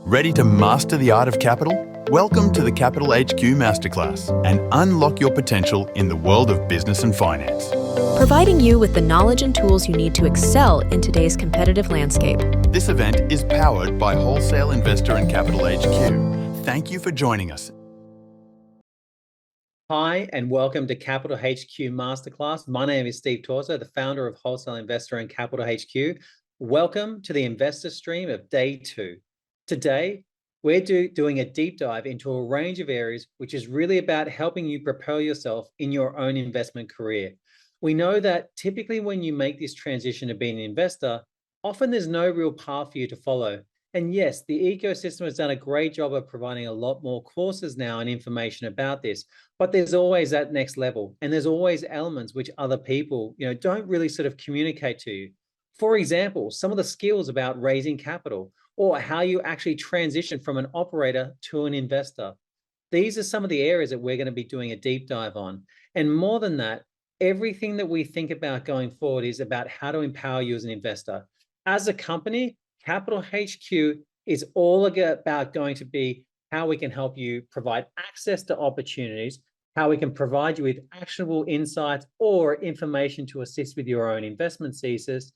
Ready to master the art of capital? Welcome to the CapitalHQ Masterclass and unlock your potential in the world of business and finance. Providing you with the knowledge and tools you need to excel in today's competitive landscape. This event is powered by Wholesale Investor and CapitalHQ. Thank you for joining us. Hi, and welcome to CapitalHQ Masterclass. My name is Steve Torzo, the founder of Wholesale Investor and CapitalHQ. Welcome to the investor stream of day 2. Today, we're doing a deep dive into a range of areas, which is really about helping you propel yourself in your own investment career. We know that typically when you make this transition to being an investor, often there's no real path for you to follow. And yes, the ecosystem has done a great job of providing a lot more courses now and information about this, but there's always that next level. And there's always elements which other people, don't really sort of communicate to you. For example, some of the skills about raising capital or how you actually transition from an operator to an investor. These are some of the areas that we're going to be doing a deep dive on. And more than that, everything that we think about going forward is about how to empower you as an investor. As a company, Capital HQ is all about going to be how we can help you provide access to opportunities, how we can provide you with actionable insights or information to assist with your own investment thesis.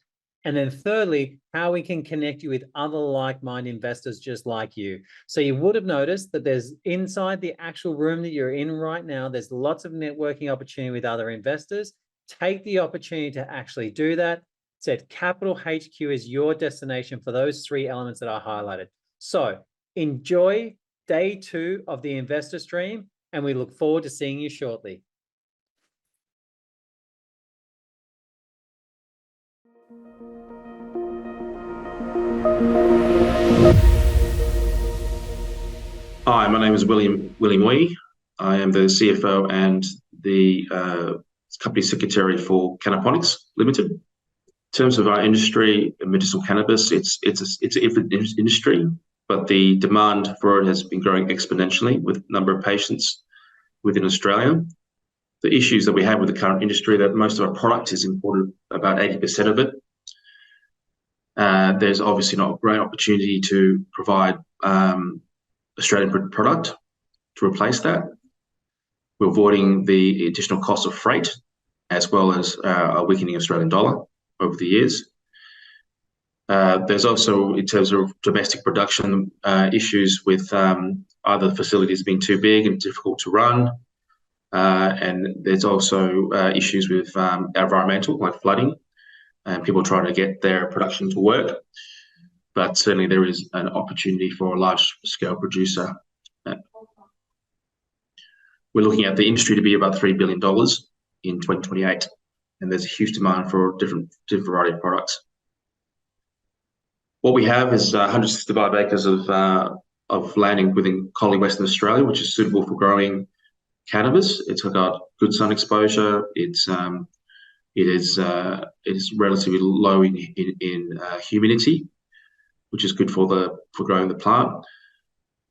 And then thirdly, how we can connect you with other like-minded investors just like you. So you would have noticed that there's inside the actual room that you're in right now, there's lots of networking opportunity with other investors. Take the opportunity to actually do that. Said Capital HQ is your destination for those 3 elements that I highlighted. So enjoy day 2 of the investor stream, and we look forward to seeing you shortly. Hi, my name is William Wee. I am the CFO and the company secretary for Canaponics Limited. In terms of our industry, medicinal cannabis, it's an industry, but the demand for it has been growing exponentially with the number of patients within Australia. The issues that we have with the current industry, that most of our product is imported, about 80% of it. There's obviously not a great opportunity to provide Australian product to replace that. We're avoiding the additional cost of freight, as well as a weakening Australian dollar over the years. There's also, in terms of domestic production, issues with either facilities being too big and difficult to run. And there's also issues with environmental, like flooding, and people trying to get their production to work. But certainly there is an opportunity for a large-scale producer. We're looking at the industry to be about $3 billion in 2028, and there's a huge demand for different variety of products. What we have is 165 acres of land within Collie, Western Australia, which is suitable for growing cannabis. It's got good sun exposure. It is relatively low in humidity, which is good for growing the plant.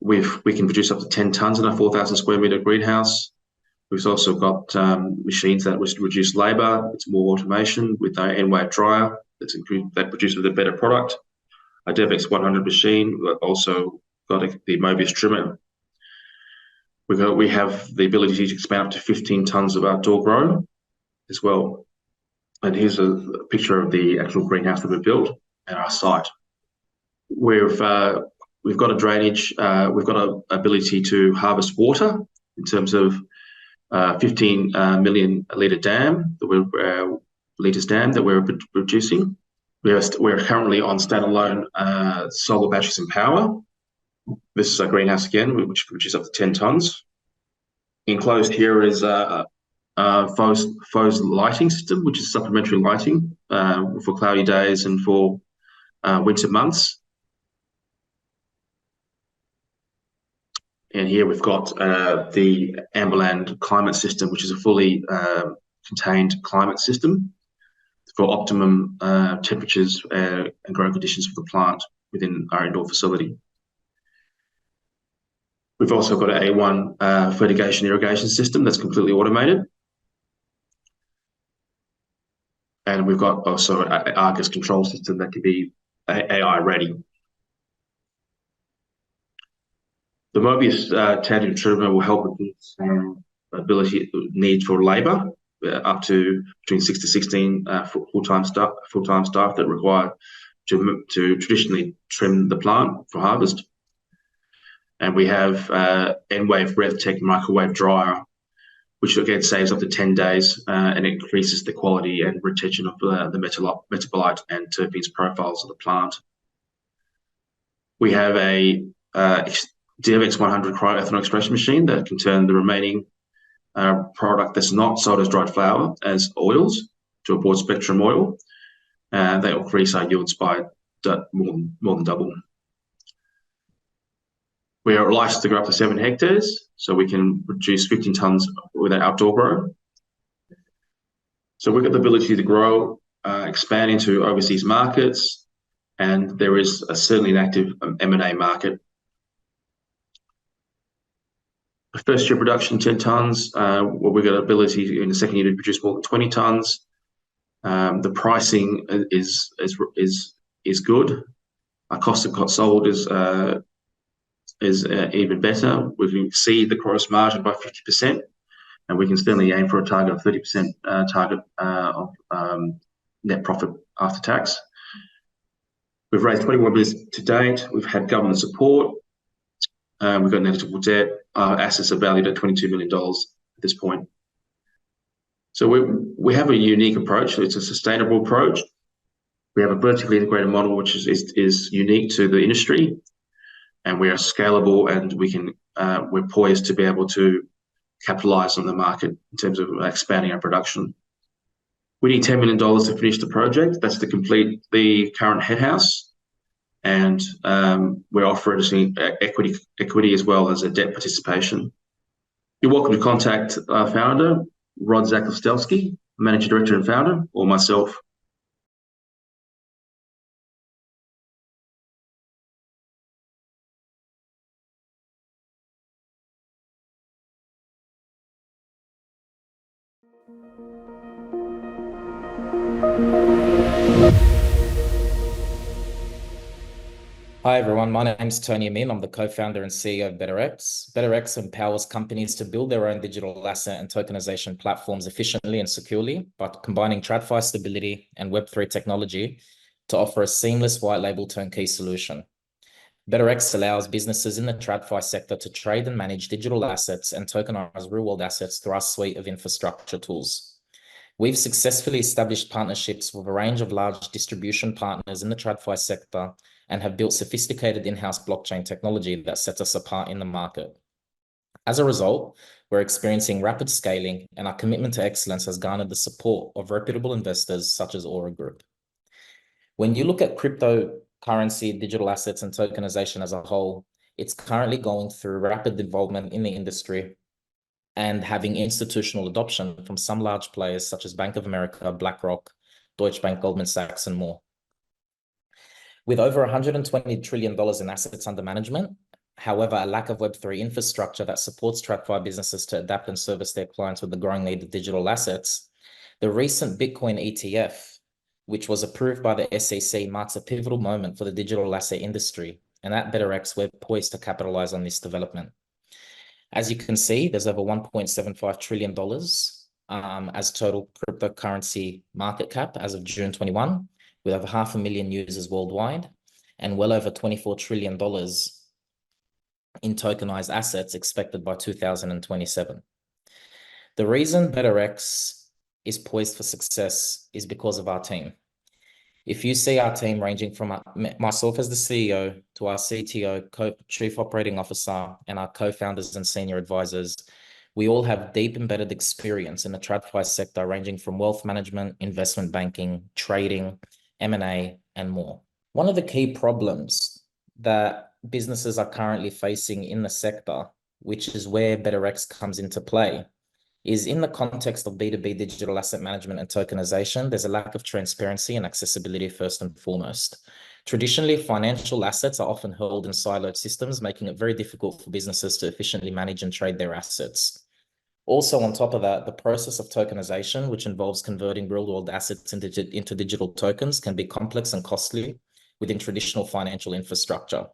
We can produce up to 10 tonnes in a 4,000 square metre greenhouse. We've also got machines that reduce labour. It's more automation with our N-wave dryer that produces a better product. A DevX 100 machine. We've also got the Mobius trimmer. We have the ability to expand up to 15 tonnes of outdoor grow as well. And here's a picture of the actual greenhouse that we built at our site. We've got a drainage. We've got an ability to harvest water in terms of 15 million litre dam that we're producing. We're currently on standalone solar batteries and power. This is our greenhouse again, which produces up to 10 tonnes. Enclosed here is a faux lighting system, which is supplementary lighting for cloudy days and for winter months. And here we've got the Amberland climate system, which is a fully contained climate system for optimum temperatures and growing conditions for the plant within our indoor facility. We've also got an A1 fertigation irrigation system that's completely automated. And we've got also an Argus control system that can be AI ready. The Mobius tandem treatment will help with ability need for labour, up to between 6 to 16 full-time staff that require to traditionally trim the plant for harvest. And we have N-Wave RevTech microwave dryer, which again saves up to 10 days and increases the quality and retention of the metabolite and terpenes profiles of the plant. We have a DMX100 cryoethanol extraction machine that can turn the remaining product that's not sold as dried flour as oils to a broad spectrum oil. That will increase our yields by more than double. We are licensed to grow up to 7 hectares, so we can produce 15 tonnes with an outdoor grow. So we've got the ability to grow, expand into overseas markets, and there is certainly an active M&A market. The first year production, 10 tonnes. We've got ability in the second year to produce more than 20 tonnes. The pricing is good. Our cost of goods sold is even better. We can exceed the gross margin by 50%, and we can certainly aim for a target of 30% target of net profit after tax. We've raised 21 million to date. We've had government support. We've got negligible debt. Our assets are valued at $22 million at this point. So we have a unique approach. It's a sustainable approach. We have a vertically integrated model, which is unique to the industry, and we are scalable, and we're poised to be able to capitalize on the market in terms of expanding our production. We need $10 million to finish the project. That's to complete the current head house, and we're offering equity as well as a debt participation. You're welcome to contact our founder, Rod Zakostelski, Managing Director and Founder, or myself. Hi everyone, my name is Tony Amin. I'm the co-founder and CEO of BetterX. BetterX empowers companies to build their own digital asset and tokenization platforms efficiently and securely by combining TradFi stability and Web3 technology to offer a seamless white label turnkey solution. BetterX allows businesses in the TradFi sector to trade and manage digital assets and tokenize real-world assets through our suite of infrastructure tools. We've successfully established partnerships with a range of large distribution partners in the TradFi sector and have built sophisticated in-house blockchain technology that sets us apart in the market. As a result, we're experiencing rapid scaling, and our commitment to excellence has garnered the support of reputable investors such as Aura Group. When you look at cryptocurrency, digital assets, and tokenization as a whole, it's currently going through rapid involvement in the industry and having institutional adoption from some large players such as Bank of America, BlackRock, Deutsche Bank, Goldman Sachs, and more. With over $120 trillion in assets under management, however, a lack of Web3 infrastructure that supports TradFi businesses to adapt and service their clients with the growing need of digital assets, the recent Bitcoin ETF, which was approved by the SEC, marks a pivotal moment for the digital asset industry, and at BetterX, we're poised to capitalize on this development. As you can see, there's over $1.75 trillion as total cryptocurrency market cap as of June 21, with over 500,000 users worldwide, and well over $24 trillion in tokenized assets expected by 2027. The reason BetterX is poised for success is because of our team. If you see our team ranging from myself as the CEO to our CTO, Chief Operating Officer, and our co-founders and senior advisors, we all have deep embedded experience in the TradFi sector, ranging from wealth management, investment banking, trading, M&A, and more. One of the key problems that businesses are currently facing in the sector, which is where BetterX comes into play, is in the context of B2B digital asset management and tokenization, there's a lack of transparency and accessibility first and foremost. Traditionally, financial assets are often held in siloed systems, making it very difficult for businesses to efficiently manage and trade their assets. Also, on top of that, the process of tokenization, which involves converting real-world assets into digital tokens, can be complex and costly within traditional financial infrastructure.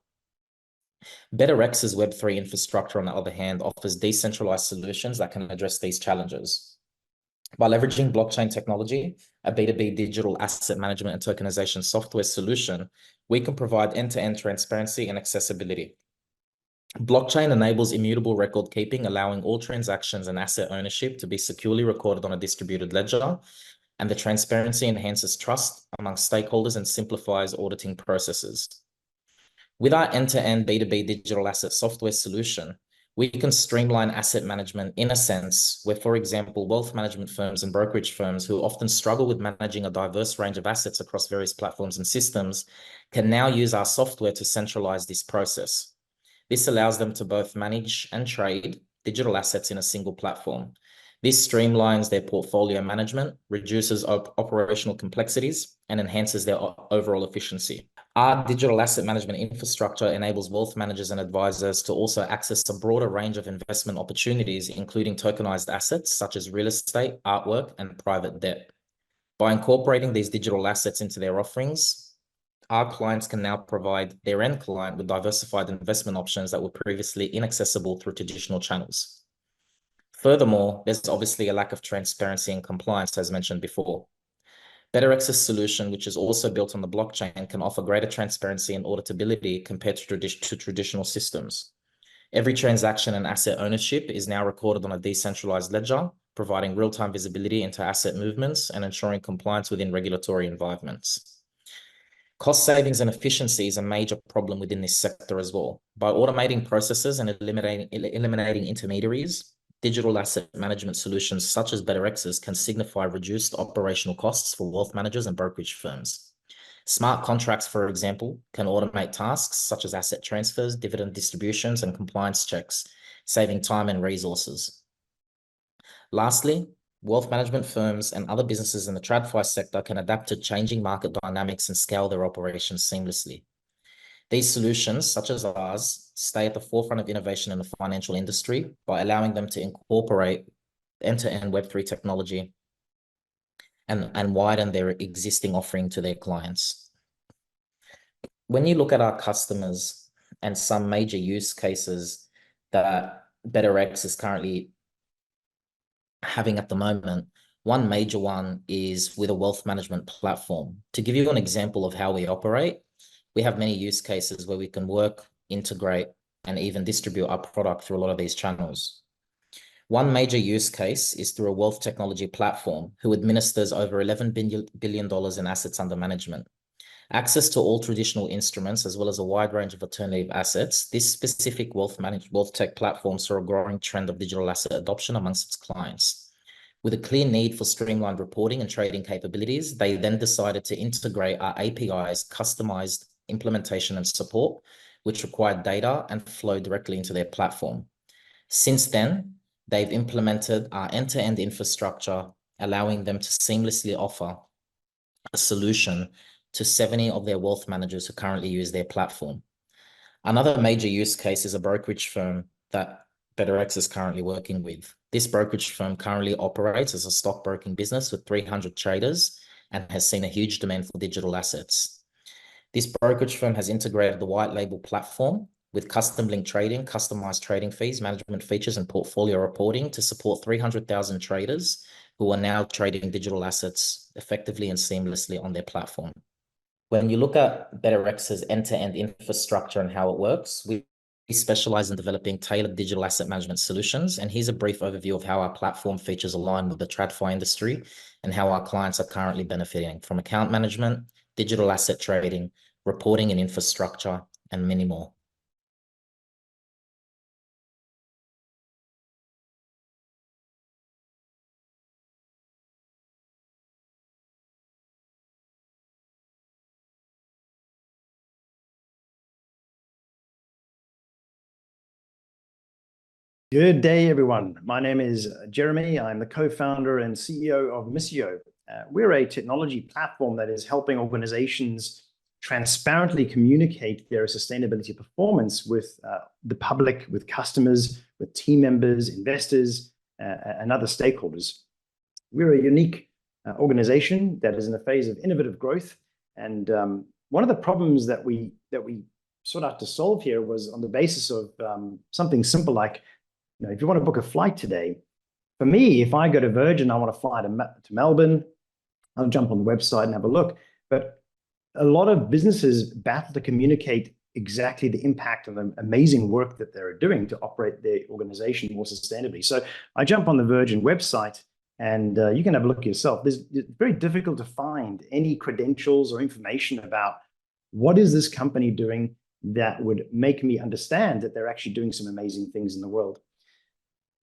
BetterX's Web3 infrastructure, on the other hand, offers decentralized solutions that can address these challenges. By leveraging blockchain technology, a B2B digital asset management and tokenization software solution, we can provide end-to-end transparency and accessibility. Blockchain enables immutable record keeping, allowing all transactions and asset ownership to be securely recorded on a distributed ledger, and the transparency enhances trust among stakeholders and simplifies auditing processes. With our end-to-end B2B digital asset software solution, we can streamline asset management in a sense where, for example, wealth management firms and brokerage firms who often struggle with managing a diverse range of assets across various platforms and systems can now use our software to centralize this process. This allows them to both manage and trade digital assets in a single platform. This streamlines their portfolio management, reduces operational complexities, and enhances their overall efficiency. Our digital asset management infrastructure enables wealth managers and advisors to also access a broader range of investment opportunities, including tokenized assets such as real estate, artwork, and private debt. By incorporating these digital assets into their offerings, our clients can now provide their end client with diversified investment options that were previously inaccessible through traditional channels. Furthermore, there's obviously a lack of transparency and compliance, as mentioned before. BetterX's solution, which is also built on the blockchain, can offer greater transparency and auditability compared to traditional systems. Every transaction and asset ownership is now recorded on a decentralized ledger, providing real-time visibility into asset movements and ensuring compliance within regulatory environments. Cost savings and efficiency is a major problem within this sector as well. By automating processes and eliminating intermediaries, digital asset management solutions such as BetterX's can signify reduced operational costs for wealth managers and brokerage firms. Smart contracts, for example, can automate tasks such as asset transfers, dividend distributions, and compliance checks, saving time and resources. Lastly, wealth management firms and other businesses in the TradFi sector can adapt to changing market dynamics and scale their operations seamlessly. These solutions, such as ours, stay at the forefront of innovation in the financial industry by allowing them to incorporate end-to-end Web3 technology and widen their existing offering to their clients. When you look at our customers and some major use cases that BetterX is currently having at the moment, one major one is with a wealth management platform. To give you an example of how we operate, we have many use cases where we can work, integrate, and even distribute our product through a lot of these channels. One major use case is through a wealth technology platform who administers over $11 billion in assets under management. Access to all traditional instruments, as well as a wide range of alternative assets, this specific wealth tech platform saw a growing trend of digital asset adoption amongst its clients. With a clear need for streamlined reporting and trading capabilities, they then decided to integrate our API's customized implementation and support, which required data and flow directly into their platform. Since then, they've implemented our end-to-end infrastructure, allowing them to seamlessly offer a solution to 70 of their wealth managers who currently use their platform. Another major use case is a brokerage firm that BetterX is currently working with. This brokerage firm currently operates as a stockbroking business with 300 traders and has seen a huge demand for digital assets. This brokerage firm has integrated the white label platform with custom link trading, customized trading fees, management features, and portfolio reporting to support 300,000 traders who are now trading digital assets effectively and seamlessly on their platform. When you look at BetterX's end-to-end infrastructure and how it works, we specialize in developing tailored digital asset management solutions. And here's a brief overview of how our platform features align with the TradFi industry and how our clients are currently benefiting from account management, digital asset trading, reporting and infrastructure, and many more. Good day, everyone. My name is Jeremy. I'm the co-founder and CEO of Missio. We're a technology platform that is helping organizations transparently communicate their sustainability performance with the public, with customers, with team members, investors, and other stakeholders. We're a unique organization that is in a phase of innovative growth. And one of the problems that we sought out to solve here was on the basis of something simple like, if you want to book a flight today, for me, if I go to Virgin, I want to fly to Melbourne, I'll jump on the website and have a look. But a lot of businesses battle to communicate exactly the impact of the amazing work that they're doing to operate their organization more sustainably. So I jump on the Virgin website, and you can have a look yourself. It's very difficult to find any credentials or information about what is this company doing that would make me understand that they're actually doing some amazing things in the world.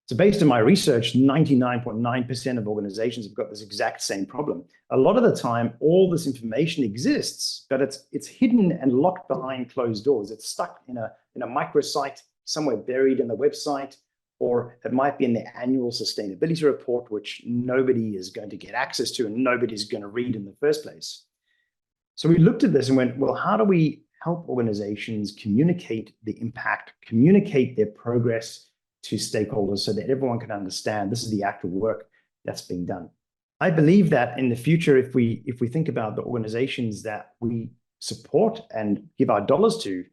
So based on my research, 99.9% of organizations have got this exact same problem. A lot of the time, all this information exists, but it's hidden and locked behind closed doors. It's stuck in a microsite somewhere buried in the website, or it might be in the annual sustainability report, which nobody is going to get access to and nobody's going to read in the first place. So we looked at this and went, well, how do we help organizations communicate the impact, communicate their progress to stakeholders so that everyone can understand this is the actual work that's being done? I believe that in the future, if we think about the organizations that we support and give our dollars to,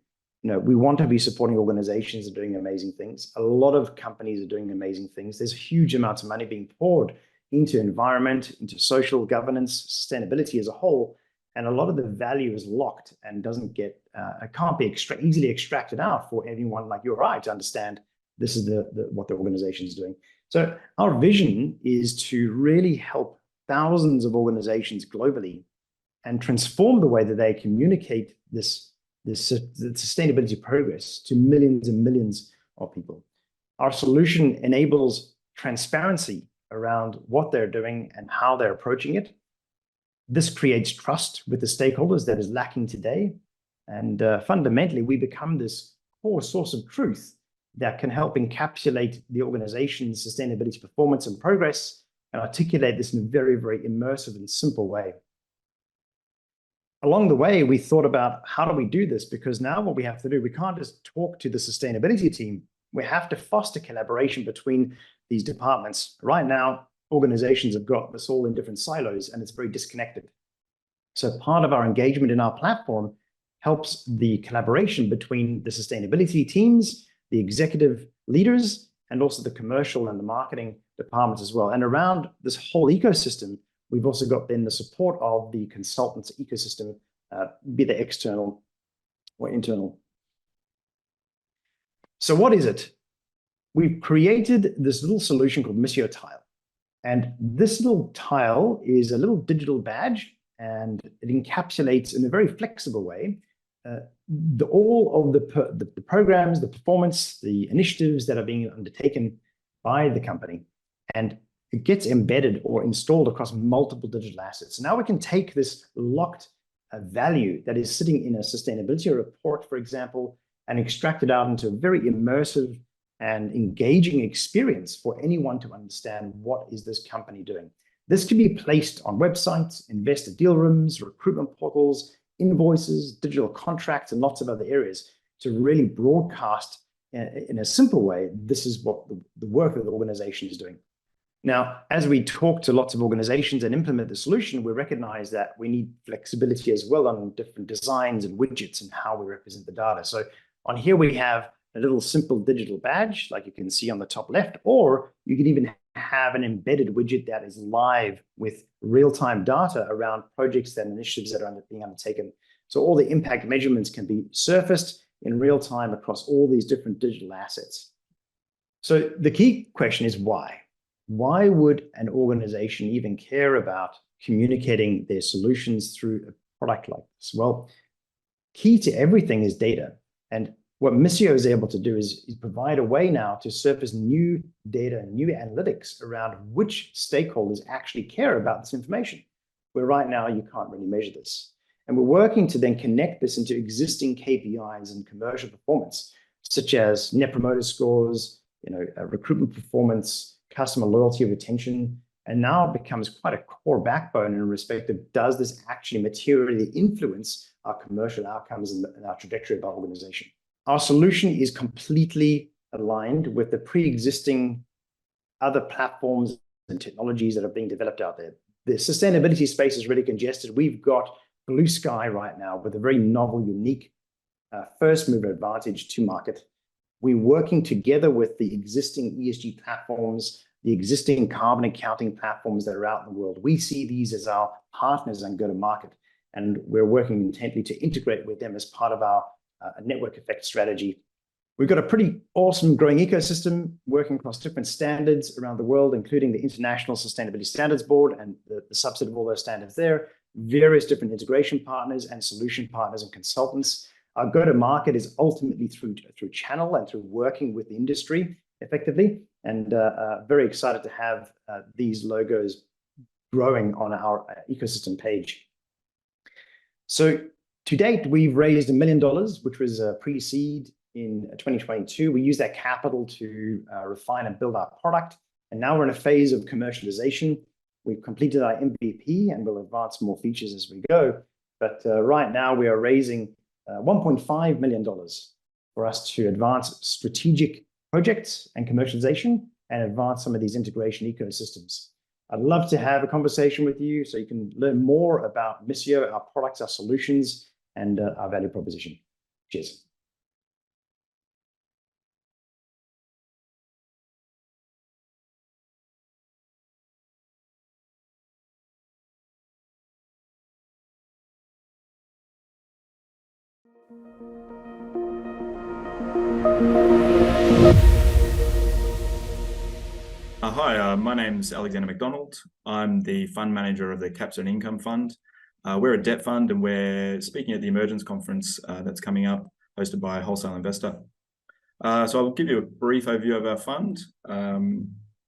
we want to be supporting organizations that are doing amazing things. A lot of companies are doing amazing things. There's huge amounts of money being poured into environment, into social governance, sustainability as a whole, and a lot of the value is locked and can't be easily extracted out for anyone like you or I to understand this is what the organization is doing. So our vision is to really help thousands of organizations globally and transform the way that they communicate this sustainability progress to millions and millions of people. Our solution enables transparency around what they're doing and how they're approaching it. This creates trust with the stakeholders that is lacking today. And fundamentally, we become this core source of truth that can help encapsulate the organization's sustainability performance and progress and articulate this in a very, very immersive and simple way. Along the way, we thought about how do we do this? Because now what we have to do, we can't just talk to the sustainability team. We have to foster collaboration between these departments. Right now, organizations have got this all in different silos and it's very disconnected. So part of our engagement in our platform helps the collaboration between the sustainability teams, the executive leaders, and also the commercial and the marketing departments as well. And around this whole ecosystem, we've also got then the support of the consultants ecosystem, be they external or internal. So what is it? We've created this little solution called Missio Tile. And this little tile is a little digital badge, and it encapsulates in a very flexible way all of the programs, the performance, the initiatives that are being undertaken by the company. And it gets embedded or installed across multiple digital assets. Now we can take this locked value that is sitting in a sustainability report, for example, and extract it out into a very immersive and engaging experience for anyone to understand what is this company doing. This can be placed on websites, investor deal rooms, recruitment portals, invoices, digital contracts, and lots of other areas to really broadcast in a simple way, this is what the work that the organization is doing. Now, as we talk to lots of organizations and implement the solution, we recognize that we need flexibility as well on different designs and widgets and how we represent the data. So on here, we have a little simple digital badge, like you can see on the top left, or you can even have an embedded widget that is live with real-time data around projects and initiatives that are being undertaken. So all the impact measurements can be surfaced in real time across all these different digital assets. So the key question is why? Why would an organization even care about communicating their solutions through a product like this? Well, key to everything is data. And what Missio is able to do is provide a way now to surface new data, new analytics around which stakeholders actually care about this information, where right now you can't really measure this. And we're working to then connect this into existing KPIs and commercial performance, such as net promoter scores, recruitment performance, customer loyalty, retention, and now it becomes quite a core backbone in respect of, does this actually materially influence our commercial outcomes and our trajectory of our organization? Our solution is completely aligned with the pre-existing other platforms and technologies that are being developed out there. The sustainability space is really congested. We've got blue sky right now with a very novel, unique first mover advantage to market. We're working together with the existing ESG platforms, the existing carbon accounting platforms that are out in the world. We see these as our partners and go to market, and we're working intently to integrate with them as part of our network effect strategy. We've got a pretty awesome growing ecosystem working across different standards around the world, including the International Sustainability Standards Board and the subset of all those standards there, various different integration partners and solution partners and consultants. Our go-to-market is ultimately through channel and through working with the industry effectively, and very excited to have these logos growing on our ecosystem page. So to date, we've raised $1 million, which was pre-seed in 2022. We use that capital to refine and build our product, and now we're in a phase of commercialization. We've completed our MVP and we'll advance more features as we go. But right now we are raising $1.5 million for us to advance strategic projects and commercialization and advance some of these integration ecosystems. I'd love to have a conversation with you so you can learn more about Missio, our products, our solutions, and our value proposition. Cheers. Hi, my name's Alexander McDonald. I'm the fund manager of the Capstone Income Fund. We're a debt fund and we're speaking at the Emergence conference that's coming up, hosted by Wholesale Investor. So I'll give you a brief overview of our fund.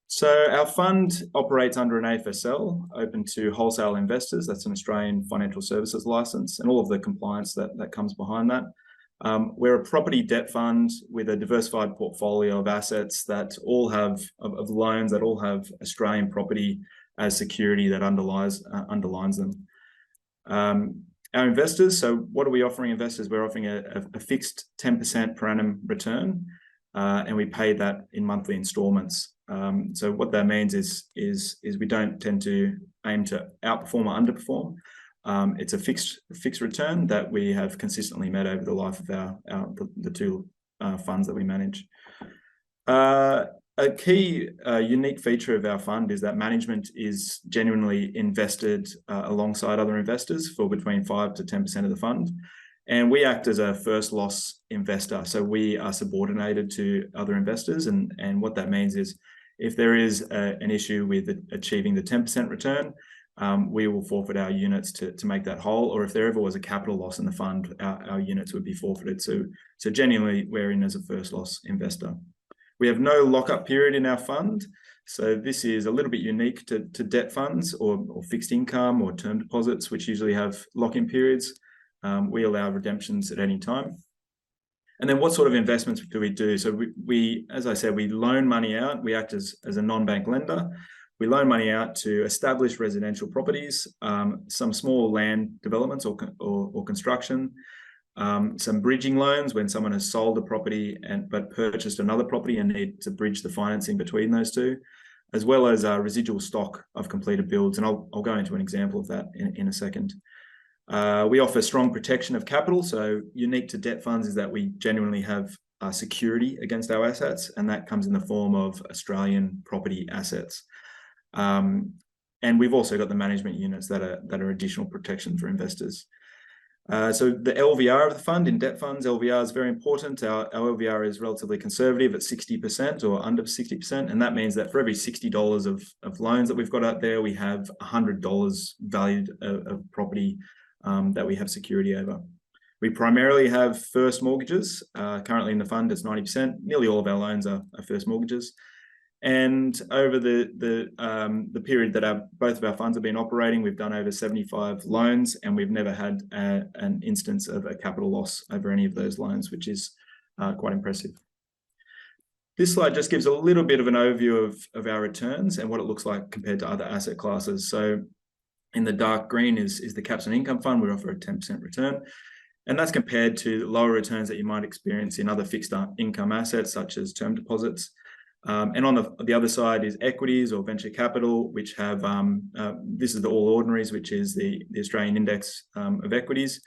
So our fund operates under an AFSL, open to wholesale investors. That's an Australian financial services license and all of the compliance that comes behind that. We're a property debt fund with a diversified portfolio of assets that all have, of loans that all have Australian property as security that underlines them. Our investors, so what are we offering investors? We're offering a fixed 10% per annum return, and we pay that in monthly installments. So what that means is we don't tend to aim to outperform or underperform. It's a fixed return that we have consistently met over the life of the two funds that we manage. A key unique feature of our fund is that management is genuinely invested alongside other investors for between 5 to 10% of the fund. And we act as a first loss investor. So we are subordinated to other investors. And what that means is if there is an issue with achieving the 10% return, we will forfeit our units to make that whole. Or if there ever was a capital loss in the fund, our units would be forfeited. So genuinely, we're in as a first loss investor. We have no lockup period in our fund. So this is a little bit unique to debt funds or fixed income or term deposits, which usually have lock-in periods. We allow redemptions at any time. And then what sort of investments do we do? So we as I said, we loan money out. We act as a non-bank lender. We loan money out to establish residential properties, some small land developments or construction, some bridging loans when someone has sold a property but purchased another property and need to bridge the financing between those two, as well as residual stock of completed builds. And I'll go into an example of that in a second. We offer strong protection of capital. So unique to debt funds is that we genuinely have security against our assets, and that comes in the form of Australian property assets. And we've also got the management units that are additional protection for investors. So the LVR of the fund, in debt funds, LVR is very important. Our LVR is relatively conservative at 60% or under 60%. And that means that for every $60 of loans that we've got out there, we have $100 valued of property that we have security over. We primarily have first mortgages. Currently in the fund, it's 90%. Nearly all of our loans are first mortgages. And over the period that both of our funds have been operating, we've done over 75 loans, and we've never had an instance of a capital loss over any of those loans, which is quite impressive. This slide just gives a little bit of an overview of our returns and what it looks like compared to other asset classes. So in the dark green is the Capstone Income Fund. We offer a 10% return. And that's compared to lower returns that you might experience in other fixed income assets, such as term deposits. And on the other side is equities or venture capital, which have, this is the All Ordinaries, which is the Australian index of equities.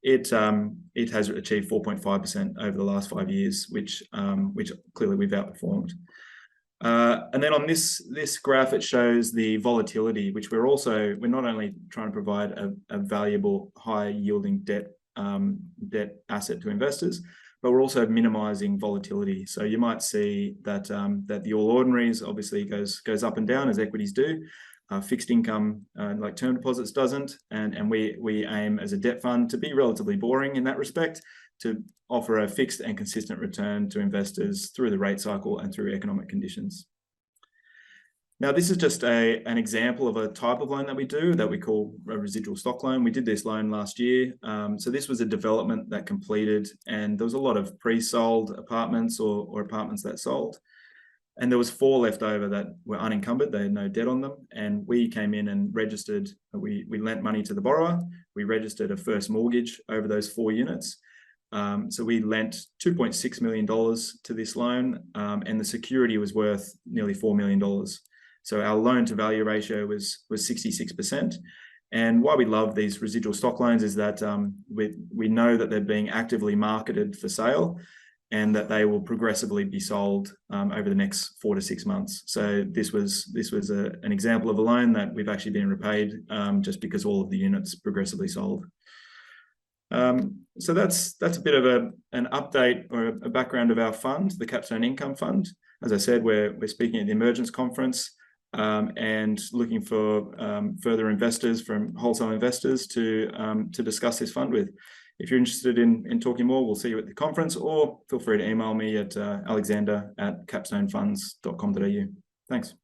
it has achieved 4.5% over the last 5 years, which clearly we've outperformed. And then on this graph, it shows the volatility, which we're not only trying to provide a valuable, high-yielding debt asset to investors, but we're also minimizing volatility. So you might see that the All Ordinaries obviously goes up and down as equities do. Fixed income, like term deposits, doesn't, and we aim as a debt fund to be relatively boring in that respect, to offer a fixed and consistent return to investors through the rate cycle and through economic conditions. Now, this is just an example of a type of loan that we do that we call a residual stock loan. We did this loan last year. So this was a development that completed, and there was a lot of pre-sold apartments or apartments that sold. And there was 4 left over that were unencumbered. They had no debt on them. And we came in and registered, we lent money to the borrower. We registered a first mortgage over those 4 units. So we lent $2.6 million to this loan, and the security was worth nearly $4 million. So our loan to value ratio was 66%. And why we love these residual stock loans is that we know that they're being actively marketed for sale, and that they will progressively be sold over the next 4 to 6 months. So this was an example of a loan that we've actually been repaid just because all of the units progressively sold. So that's a bit of an update or a background of our fund, the Capstone Income Fund. As I said, we're speaking at the Emergence conference and looking for further investors from wholesale investors to discuss this fund with. If you're interested in talking more, we'll see you at the conference, or feel free to email me at alexander@capstonefunds.com.au. Thanks.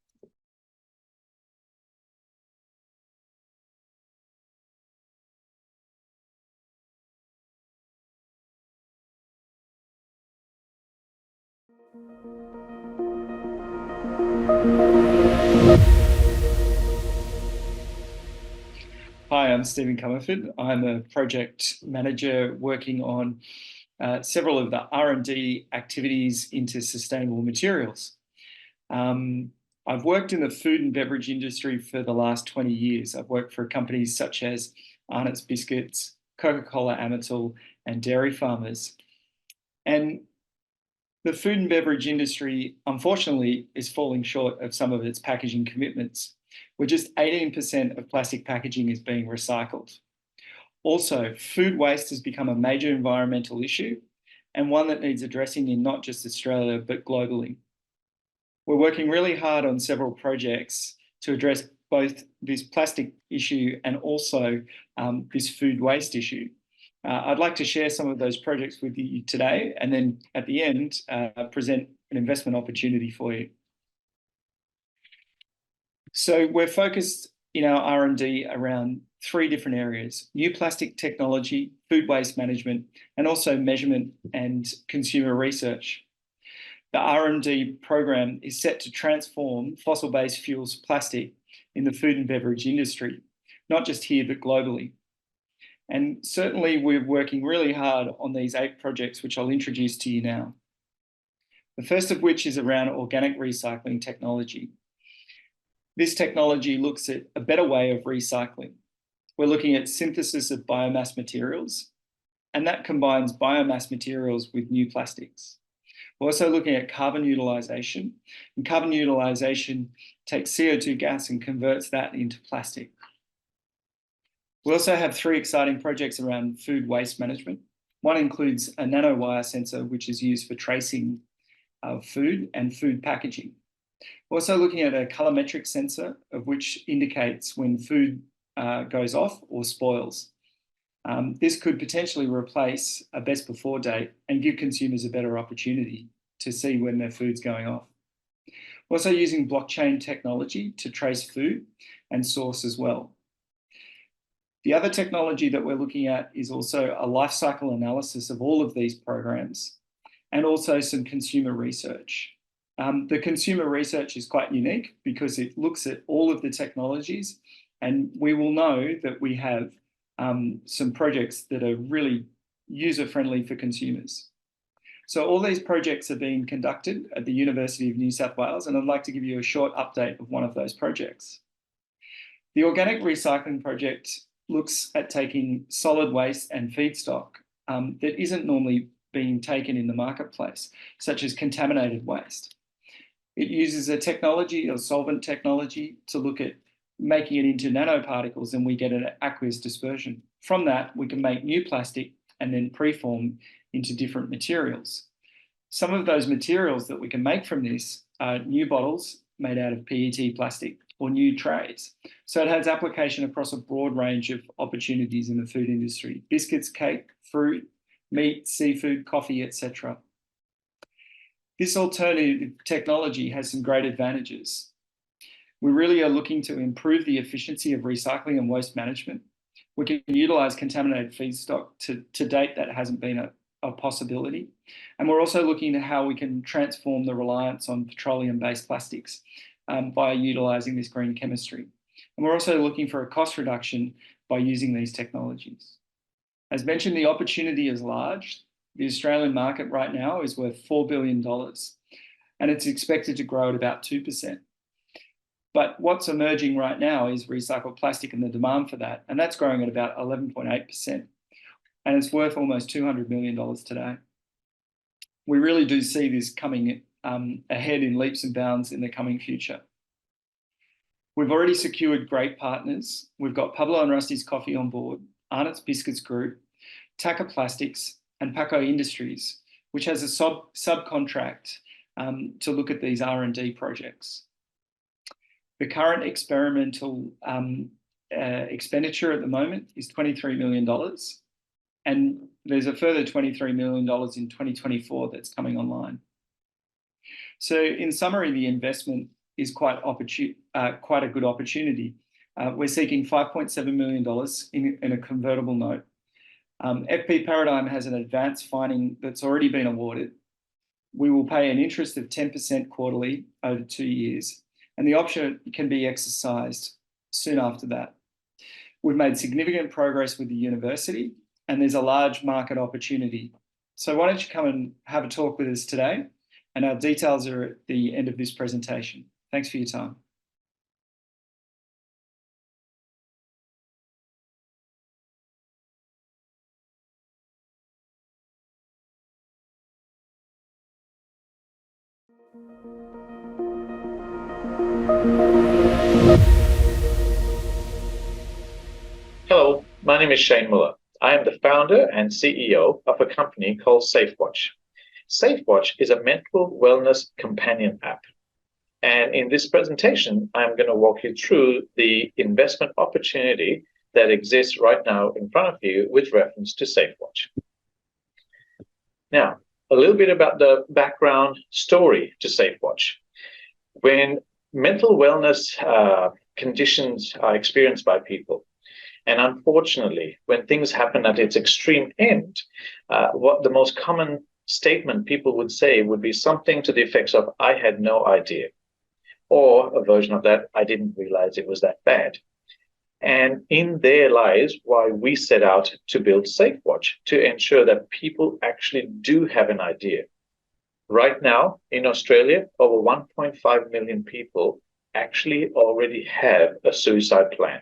Hi, I'm Stephen Comerford. I'm a project manager working on several of the R&D activities into sustainable materials. I've worked in the food and beverage industry for the last 20 years. I've worked for companies such as Arnott's Biscuits, Coca-Cola Amatil, and Dairy Farmers. And the food and beverage industry, unfortunately, is falling short of some of its packaging commitments, where just 18% of plastic packaging is being recycled. Also, food waste has become a major environmental issue, and one that needs addressing in not just Australia, but globally. We're working really hard on several projects to address both this plastic issue and also this food waste issue. I'd like to share some of those projects with you today, and then at the end, present an investment opportunity for you. So we're focused in our R&D around 3 different areas: new plastic technology, food waste management, and also measurement and consumer research. The R&D program is set to transform fossil-based fuels plastic in the food and beverage industry, not just here, but globally. And certainly we're working really hard on these 8 projects, which I'll introduce to you now. The first of which is around organic recycling technology. This technology looks at a better way of recycling. We're looking at synthesis of biomass materials, and that combines biomass materials with new plastics. We're also looking at carbon utilization, and carbon utilization takes CO2 gas and converts that into plastic. We also have 3 exciting projects around food waste management. One includes a nanowire sensor, which is used for tracing of food and food packaging. We're also looking at a colorimetric sensor, of which indicates when food goes off or spoils. This could potentially replace a best before date and give consumers a better opportunity to see when their food's going off. We're also using blockchain technology to trace food and source as well. The other technology that we're looking at is also a life cycle analysis of all of these programs, and also some consumer research. The consumer research is quite unique because it looks at all of the technologies, and we will know that we have some projects that are really user-friendly for consumers. So all these projects are being conducted at the University of New South Wales, and I'd like to give you a short update of one of those projects. The organic recycling project looks at taking solid waste and feedstock that isn't normally being taken in the marketplace, such as contaminated waste. It uses a technology, or solvent technology, to look at making it into nanoparticles, and we get an aqueous dispersion. From that, we can make new plastic and then preform into different materials. Some of those materials that we can make from this are new bottles made out of PET plastic or new trays. So it has application across a broad range of opportunities in the food industry: biscuits, cake, fruit, meat, seafood, coffee, etc. This alternative technology has some great advantages. We really are looking to improve the efficiency of recycling and waste management. We can utilize contaminated feedstock. To date, that hasn't been a possibility. And we're also looking at how we can transform the reliance on petroleum-based plastics by utilizing this green chemistry. And we're also looking for a cost reduction by using these technologies. As mentioned, the opportunity is large. The Australian market right now is worth $4 billion, and it's expected to grow at about 2%. But what's emerging right now is recycled plastic and the demand for that, and that's growing at about 11.8%, and it's worth almost $200 million today. We really do see this coming ahead in leaps and bounds in the coming future. We've already secured great partners. We've got Pablo and Rusty's Coffee on board, Arnott's Biscuits Group, Taka Plastics, and Paco Industries, which has a subcontract to look at these R&D projects. The current experimental expenditure at the moment is $23 million, and there's a further $23 million in 2024 that's coming online. So in summary, the investment is quite a good opportunity. We're seeking $5.7 million in a convertible note. FP Paradigm has an advanced finding that's already been awarded. We will pay an interest of 10% quarterly over 2 years, and the option can be exercised soon after that. We've made significant progress with the university, and there's a large market opportunity. So why don't you come and have a talk with us today? And our details are at the end of this presentation. Thanks for your time. Hello, my name is Shane Muller. I am the founder and CEO of a company called SafeWatch. SafeWatch is a mental wellness companion app. And in this presentation, I'm going to walk you through the investment opportunity that exists right now in front of you with reference to SafeWatch. Now, a little bit about the background story to SafeWatch. When mental wellness conditions are experienced by people, and unfortunately, when things happen at its extreme end, what the most common statement people would say would be something to the effects of, "I had no idea," or a version of that, "I didn't realize it was that bad." And in there lies why we set out to build SafeWatch, to ensure that people actually do have an idea. Right now, in Australia, over 1.5 million people actually already have a suicide plan.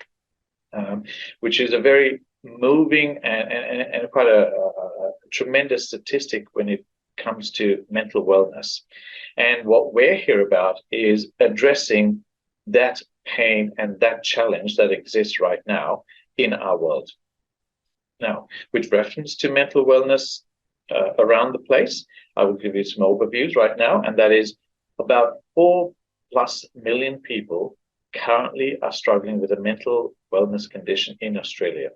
Which is a very moving and quite a tremendous statistic when it comes to mental wellness. And what we're here about is addressing that pain and that challenge that exists right now in our world. Now, with reference to mental wellness around the place, I will give you some overviews right now, and that is about 4+ million people currently are struggling with a mental wellness condition in Australia.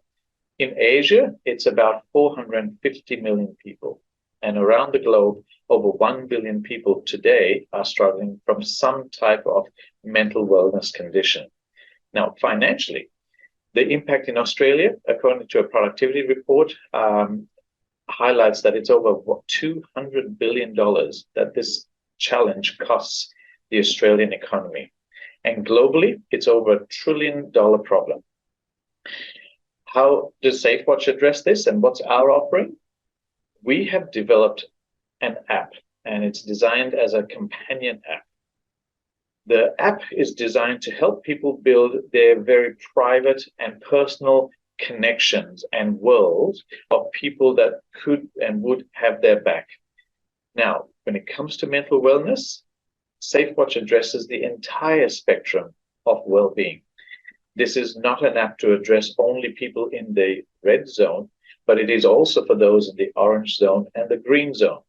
In Asia, it's about 450 million people. And around the globe, over 1 billion people today are struggling from some type of mental wellness condition. Now, financially, the impact in Australia, according to a productivity report, highlights that it's over $200 billion that this challenge costs the Australian economy. And globally, it's over $1 trillion problem. How does SafeWatch address this, and what's our offering? We have developed an app, and it's designed as a companion app. The app is designed to help people build their very private and personal connections and world of people that could and would have their back. Now, when it comes to mental wellness, SafeWatch addresses the entire spectrum of well-being. This is not an app to address only people in the red zone, but it is also for those in the orange zone and the green zone,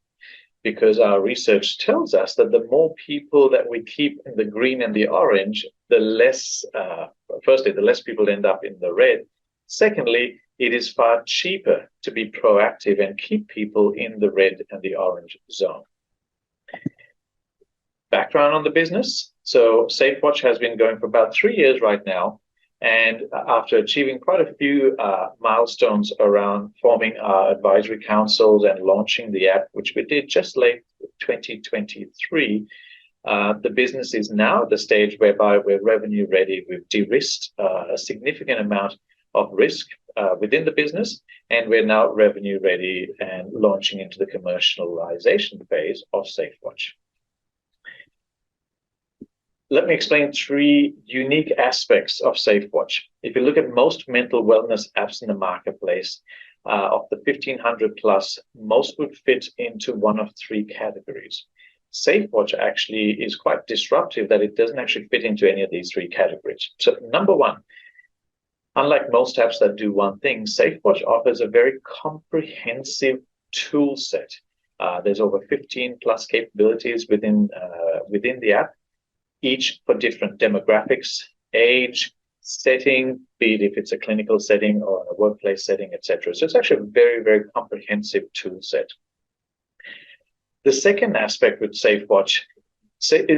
because our research tells us that the more people that we keep in the green and the orange, the less, firstly, the less people end up in the red. Secondly, it is far cheaper to be proactive and keep people in the red and the orange zone. Background on the business. So SafeWatch has been going for about 3 years right now. And after achieving quite a few milestones around forming our advisory councils and launching the app, which we did just late 2023, the business is now at the stage whereby we're revenue ready. We've de-risked a significant amount of risk within the business, and we're now revenue ready and launching into the commercialization phase of SafeWatch. Let me explain 3 unique aspects of SafeWatch. If you look at most mental wellness apps in the marketplace, of the 1,500 plus, most would fit into one of 3 categories. SafeWatch actually is quite disruptive that it doesn't actually fit into any of these 3 categories. So number 1, unlike most apps that do one thing, SafeWatch offers a very comprehensive tool set. There's over 15 plus capabilities within the app, each for different demographics, age, setting, be it if it's a clinical setting or a workplace setting, etc. So it's actually a very, very comprehensive tool set. The second aspect with SafeWatch,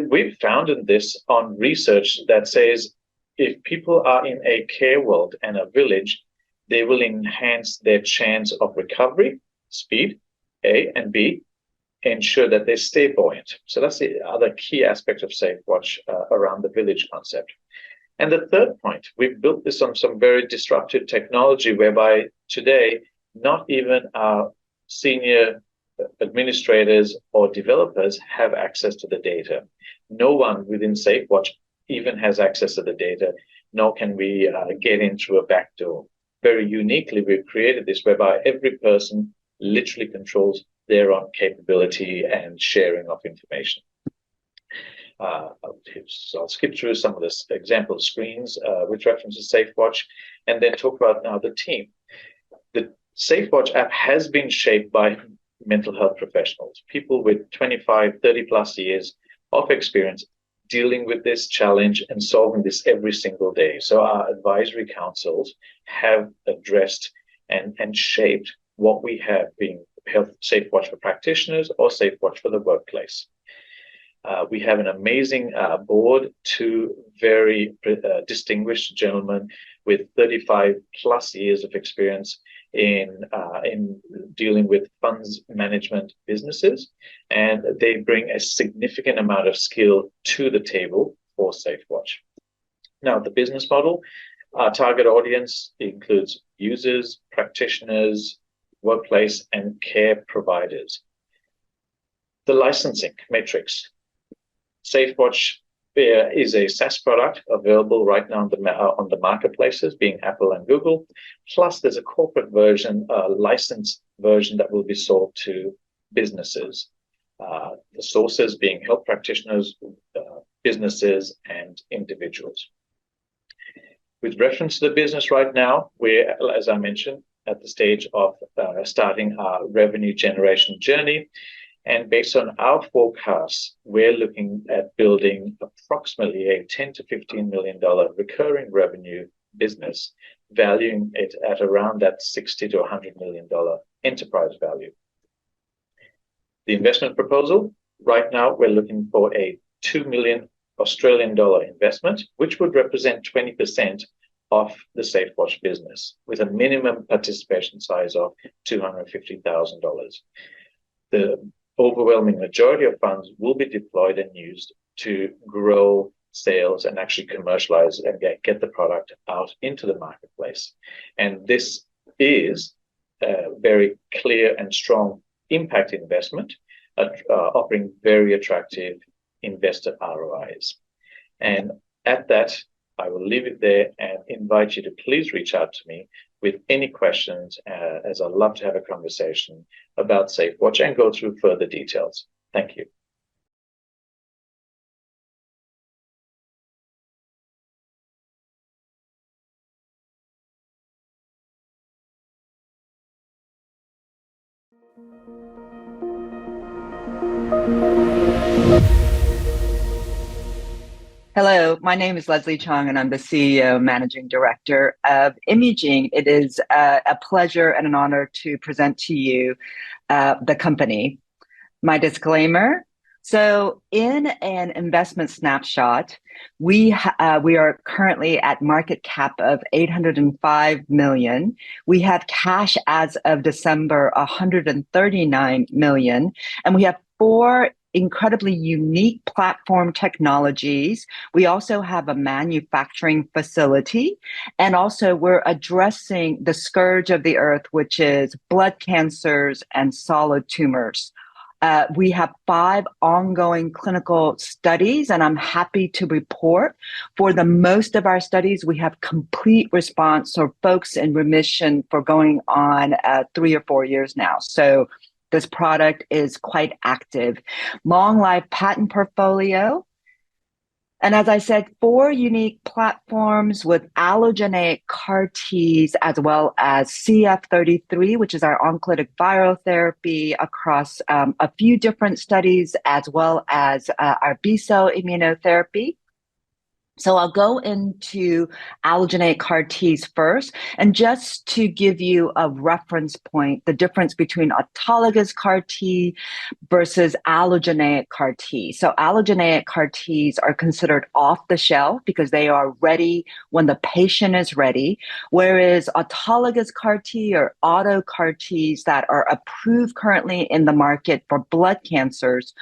we've founded this on research that says if people are in a care world and a village, they will enhance their chance of recovery, speed, A, and B, ensure that they stay buoyant. So that's the other key aspect of SafeWatch around the village concept. And the third point, we've built this on some very disruptive technology whereby today, not even our senior administrators or developers have access to the data. No one within SafeWatch even has access to the data, nor can we get in through a back door. Very uniquely, we've created this whereby every person literally controls their own capability and sharing of information. So I'll skip through some of the example screens with reference to SafeWatch and then talk about now the team. The SafeWatch app has been shaped by mental health professionals, people with 25, 30 plus years of experience dealing with this challenge and solving this every single day. So our advisory councils have addressed and shaped what we have been Health SafeWatch for practitioners or SafeWatch for the workplace. We have an amazing board, 2 very distinguished gentlemen with 35 plus years of experience in dealing with funds management businesses, and they bring a significant amount of skill to the table for SafeWatch. Now, the business model, our target audience includes users, practitioners, workplace, and care providers. The licensing matrix. SafeWatch is a SaaS product available right now on the marketplaces, being Apple and Google. Plus, there's a corporate version, a licensed version that will be sold to businesses. The sources being health practitioners, businesses, and individuals. With reference to the business right now, we're, as I mentioned, at the stage of starting our revenue generation journey. And based on our forecasts, we're looking at building approximately a $10 to $15 million recurring revenue business, valuing it at around that $60 to $100 million enterprise value. The investment proposal, right now, we're looking for a 2 million Australian dollar investment, which would represent 20% of the SafeWatch business, with a minimum participation size of $250,000. The overwhelming majority of funds will be deployed and used to grow sales and actually commercialize and get the product out into the marketplace. And this is a very clear and strong impact investment, offering very attractive investor ROIs. And at that, I will leave it there and invite you to please reach out to me with any questions, as I love to have a conversation about SafeWatch and go through further details. Thank you. Hello, my name is Leslie Chong, and I'm the CEO, Managing Director of Imaging. It is a pleasure and an honor to present to you the company. My disclaimer. So in an investment snapshot, we are currently at market cap of 805 million. We have cash as of December, 139 million, and we have 4 incredibly unique platform technologies. We also have a manufacturing facility, and also we're addressing the scourge of the earth, which is blood cancers and solid tumors. We have 5 ongoing clinical studies, and I'm happy to report for the most of our studies, we have complete response, or folks in remission for going on 3 or 4 years now. So this product is quite active. Long life patent portfolio. And as I said, 4 unique platforms with allogeneic CAR-Ts, as well as CF33, which is our oncolytic viral therapy, across a few different studies, as well as our B-cell immunotherapy. So I'll go into allogeneic CAR-Ts first, and just to give you a reference point, the difference between autologous CAR-T versus allogeneic CAR-T. So allogeneic CAR-Ts are considered off the shelf because they are ready when the patient is ready, whereas autologous CAR-T or auto CAR-Ts that are approved currently in the market for blood cancers,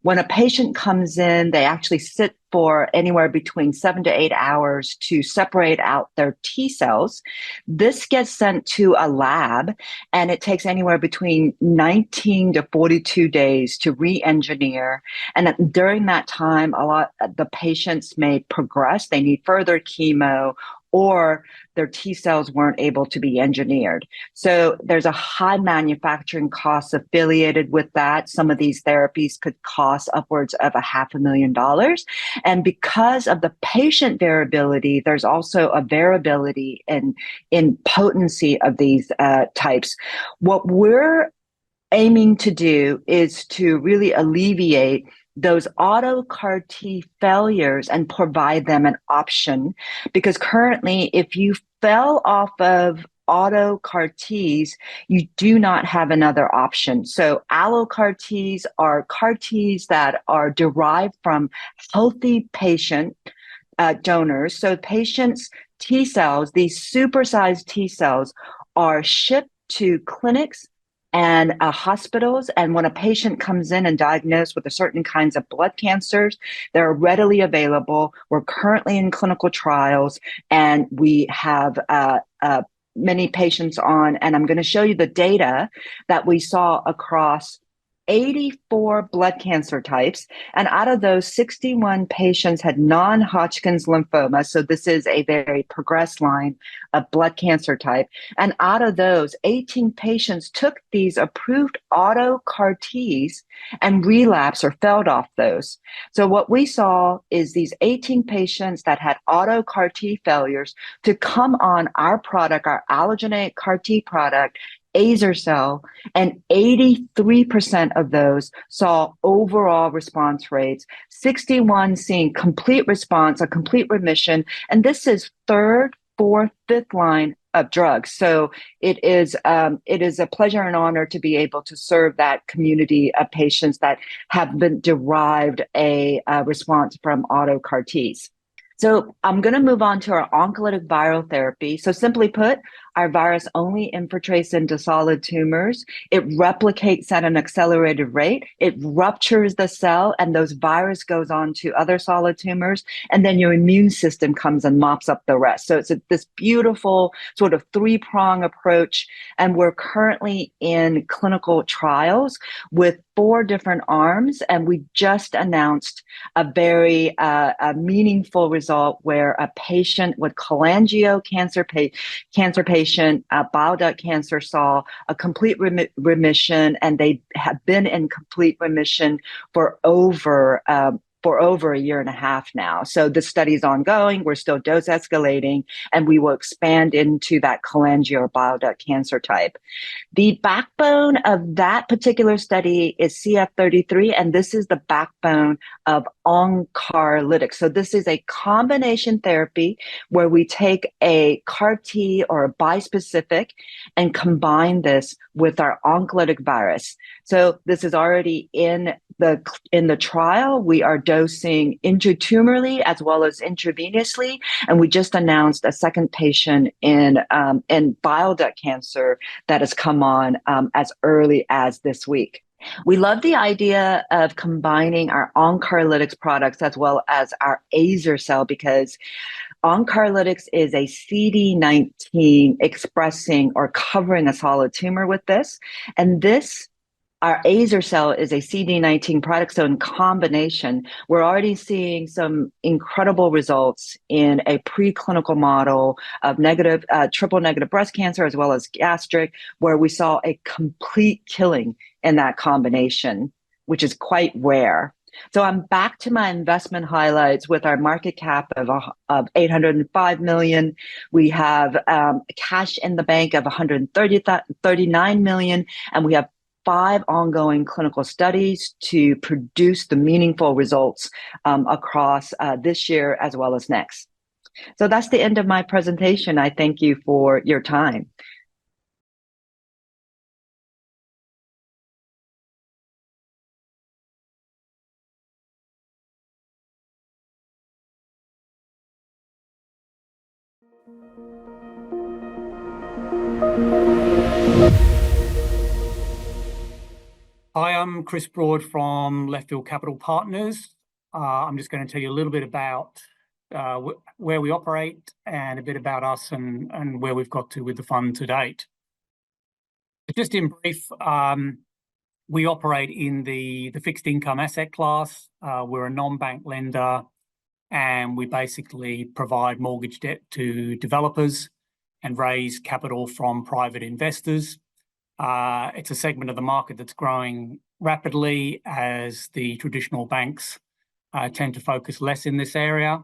when a patient comes in, they actually sit for anywhere between 7 to 8 hours to separate out their T cells. This gets sent to a lab, and it takes anywhere between 19 to 42 days to re-engineer. And during that time, the patients may progress. They need further chemo, or their T cells weren't able to be engineered. So there's a high manufacturing cost affiliated with that. Some of these therapies could cost upwards of $500,000. And because of the patient variability, there's also a variability in potency of these types. What we're aiming to do is to really alleviate those auto CAR-T failures and provide them an option, because currently, if you fell off of auto CAR-Ts, you do not have another option. So allo CAR-Ts are CAR-Ts that are derived from healthy patient donors. So patients' T cells, these supersized T cells, are shipped to clinics and hospitals. And when a patient comes in and diagnosed with a certain kinds of blood cancers, they're readily available. We're currently in clinical trials, and we have many patients on, and I'm going to show you the data that we saw across 84 blood cancer types. And out of those, 61 patients had non-Hodgkin's lymphoma. So this is a very progressed line of blood cancer type. And out of those, 18 patients took these approved auto CAR-Ts and relapsed or failed off those. So what we saw is these 18 patients that had auto CAR-T failures to come on our product, our allogeneic CAR-T product, Azer-cel, and 83% of those saw overall response rates, 61 seeing complete response, a complete remission, and this is 3rd, 4th, 5th line of drugs. So it is a pleasure and honor to be able to serve that community of patients that have been derived a response from auto CAR-Ts. So I'm going to move on to our oncolytic viral therapy. So simply put, our virus only infiltrates into solid tumors. It replicates at an accelerated rate. It ruptures the cell, and those virus goes on to other solid tumors. And then your immune system comes and mops up the rest. So it's this beautiful sort of 3-prong approach. And we're currently in clinical trials with 4 different arms. And we just announced a very meaningful result where a patient with cholangio cancer patient patient, bile duct cancer, saw a complete remission, and they have been in complete remission for over a year and a half now. So the study is ongoing. We're still dose escalating, and we will expand into that cholangio or bile duct cancer type. The backbone of that particular study is CF33, and this is the backbone of onCARlytics. So this is a combination therapy where we take a CAR T or a bispecific and combine this with our oncolytic virus. So this is already in the trial. We are dosing intratumorally as well as intravenously, and we just announced a second patient in bile duct cancer that has come on as early as this week. We love the idea of combining our onCARlytics products as well as our azer-cel, because onCARlytics is a CD19 expressing or covering a solid tumor with this, and our azer-cel is a CD19 product. So in combination, we're already seeing some incredible results in a preclinical model of triple negative breast cancer as well as gastric, where we saw a complete killing in that combination, which is quite rare. So I'm back to my investment highlights with our market cap of 805 million. We have cash in the bank of 139 million, and we have 5 ongoing clinical studies to produce the meaningful results across this year as well as next. So that's the end of my presentation. I thank you for your time. Hi, I'm Chris Broad from Left Field Capital Partners. I'm just going to tell you a little bit about where we operate and a bit about us and where we've got to with the fund to date. Just in brief, we operate in the fixed income asset class. We're a non-bank lender, and we basically provide mortgage debt to developers and raise capital from private investors. It's a segment of the market that's growing rapidly as the traditional banks tend to focus less in this area.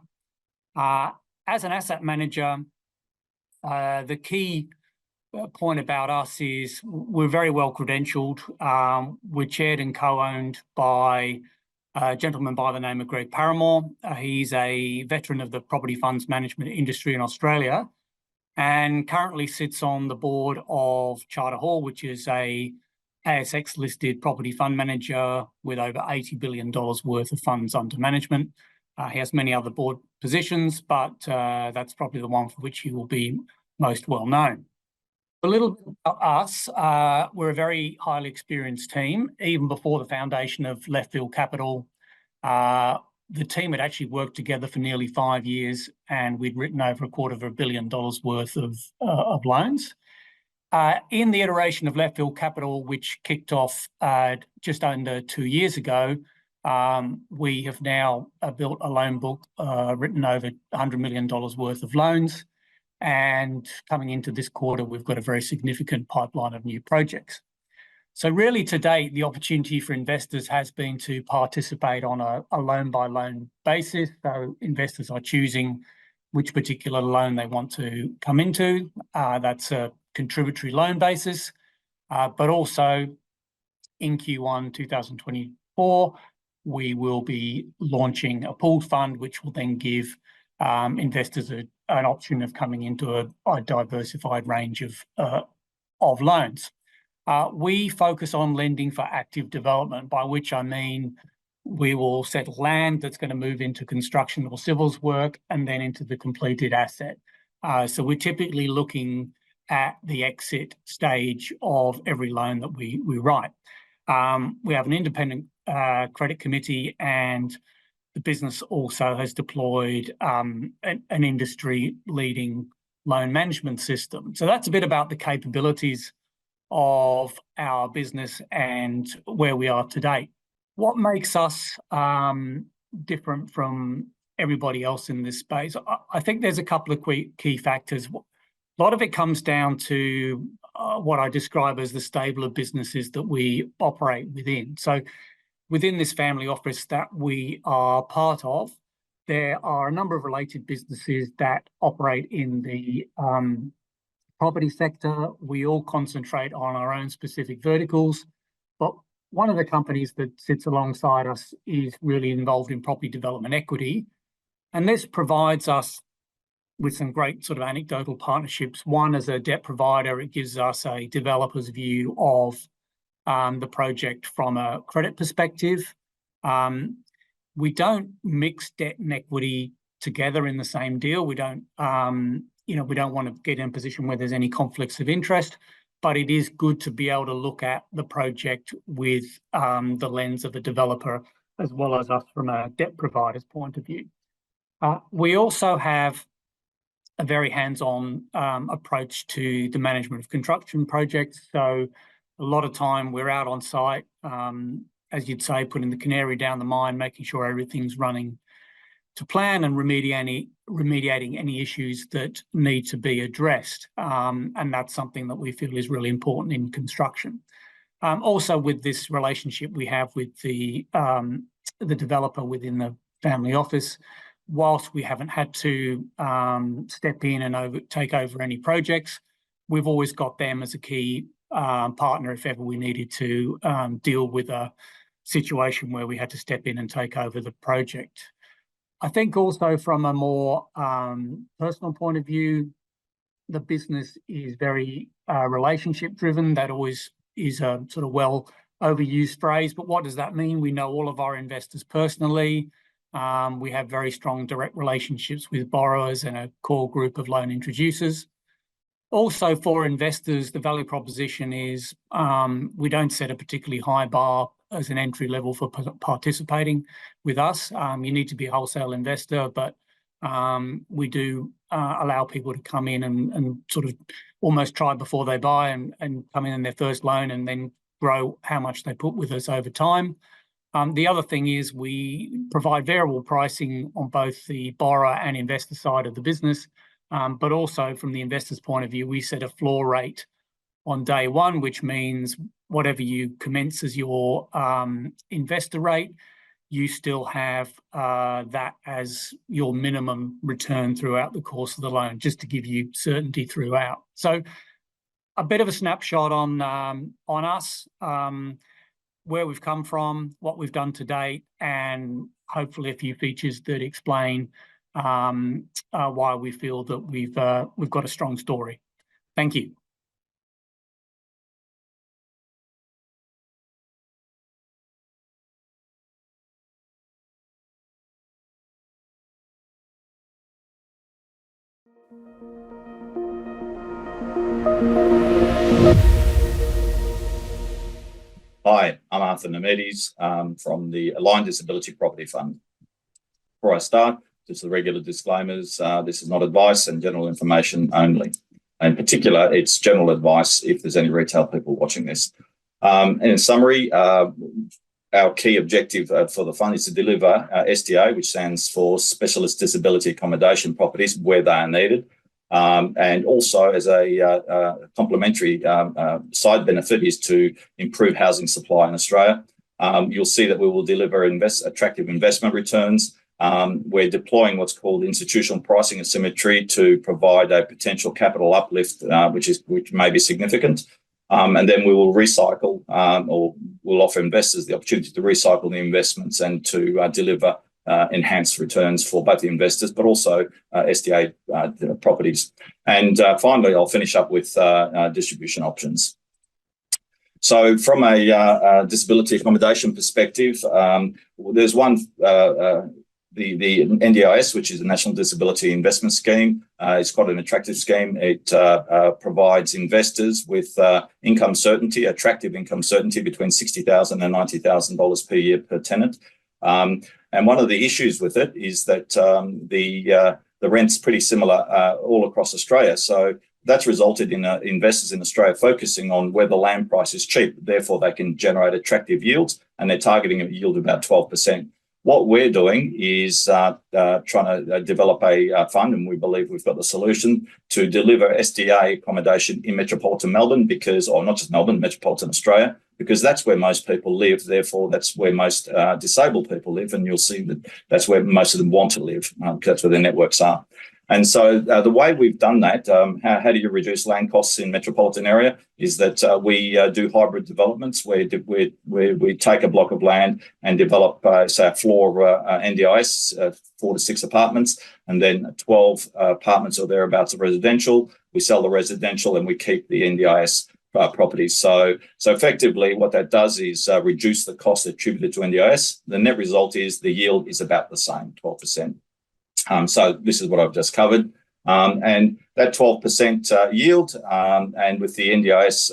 As an asset manager, the key point about us is we're very well credentialed. We're chaired and co-owned by a gentleman by the name of Greg Paramore. He's a veteran of the property funds management industry in Australia, and currently sits on the board of Charter Hall, which is a ASX-listed property fund manager with over $80 billion worth of funds under management. He has many other board positions, but that's probably the one for which he will be most well known. A little bit about us. We're a very highly experienced team. Even before the foundation of Left Field Capital, the team had actually worked together for nearly 5 years, and we'd written over $250 million worth of loans. In the iteration of Left Field Capital, which kicked off just under 2 years ago, we have now built a loan book, written over $100 million worth of loans. And coming into this quarter, we've got a very significant pipeline of new projects. So really to date, the opportunity for investors has been to participate on a loan-by-loan basis. So investors are choosing which particular loan they want to come into. That's a contributory loan basis. But also in Q1 2024, we will be launching a pooled fund, which will then give investors an option of coming into a diversified range of loans. We focus on lending for active development, by which I mean we will settle land that's going to move into construction or civils work and then into the completed asset. So we're typically looking at the exit stage of every loan that we write. We have an independent credit committee, and the business also has deployed an industry-leading loan management system. So that's a bit about the capabilities of our business and where we are today. What makes us different from everybody else in this space? I think there's a couple of key factors. A lot of it comes down to what I describe as the stable of businesses that we operate within. So within this family office that we are part of, there are a number of related businesses that operate in the property sector. We all concentrate on our own specific verticals, but one of the companies that sits alongside us is really involved in property development equity. And this provides us with some great sort of anecdotal partnerships. One, as a debt provider, it gives us a developer's view of the project from a credit perspective. We don't mix debt and equity together in the same deal. We don't, we don't want to get in a position where there's any conflicts of interest, but it is good to be able to look at the project with the lens of a developer as well as us from a debt provider's point of view. We also have a very hands-on approach to the management of construction projects. So a lot of time we're out on site, as you'd say, putting the canary down the mine, making sure everything's running to plan and remediating any issues that need to be addressed. And that's something that we feel is really important in construction. Also with this relationship we have with the developer within the family office, whilst we haven't had to step in and take over any projects, we've always got them as a key partner if ever we needed to deal with a situation where we had to step in and take over the project. I think also from a more personal point of view, the business is very relationship driven. That always is a sort of well overused phrase, but what does that mean? We know all of our investors personally. We have very strong direct relationships with borrowers and a core group of loan introducers. Also for investors, the value proposition is we don't set a particularly high bar as an entry level for participating with us. You need to be a wholesale investor, but we do allow people to come in and sort of almost try before they buy and come in their first loan and then grow how much they put with us over time. The other thing is we provide variable pricing on both the borrower and investor side of the business, but also from the investor's point of view, we set a floor rate on day one, which means whatever you commence as your investor rate, you still have that as your minimum return throughout the course of the loan, just to give you certainty throughout. So a bit of a snapshot on us, where we've come from, what we've done to date, and hopefully a few features that explain why we feel that we've got a strong story. Thank you. Hi, I'm Arthur Nemedes from the Aligned Disability Property Fund. Before I start, just the regular disclaimers. This is not advice and general information only. In particular, it's general advice if there's any retail people watching this. And in summary, our key objective for the fund is to deliver SDA, which stands for Specialist Disability Accommodation Properties where they are needed. And also as a complementary side benefit is to improve housing supply in Australia. You'll see that we will deliver attractive investment returns. We're deploying what's called institutional pricing asymmetry to provide a potential capital uplift, which may be significant. And then we will recycle or we'll offer investors the opportunity to recycle the investments and to deliver enhanced returns for both the investors, but also SDA properties. And finally, I'll finish up with distribution options. So from a disability accommodation perspective, there's one, the NDIS, which is the National Disability Investment Scheme. It's quite an attractive scheme. It provides investors with income certainty, attractive income certainty between $60,000 and $90,000 per year per tenant. And one of the issues with it is that the rent's pretty similar all across Australia. So that's resulted in investors in Australia focusing on where the land price is cheap. Therefore, they can generate attractive yields, and they're targeting a yield of about 12%. What we're doing is trying to develop a fund, and we believe we've got the solution to deliver SDA accommodation in metropolitan Melbourne, or not just Melbourne, metropolitan Australia, because that's where most people live. Therefore, that's where most disabled people live, and you'll see that that's where most of them want to live, because that's where their networks are. And so the way we've done that, how do you reduce land costs in metropolitan area, is that we do hybrid developments where we take a block of land and develop, say, a floor of NDIS, 4 to 6 apartments, and then 12 apartments or thereabouts of residential. We sell the residential and we keep the NDIS properties. So effectively what that does is reduce the cost attributed to NDIS. The net result is the yield is about the same, 12%. So this is what I've just covered. And that 12% yield, and with the NDIS,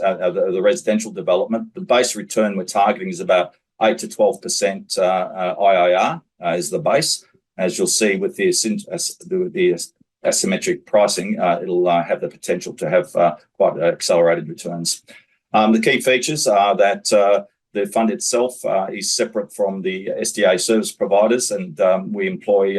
the residential development, the base return we're targeting is about 8 to 12% IRR is the base. As you'll see with the asymmetric pricing, it'll have the potential to have quite accelerated returns. The key features are that the fund itself is separate from the SDA service providers, and we employ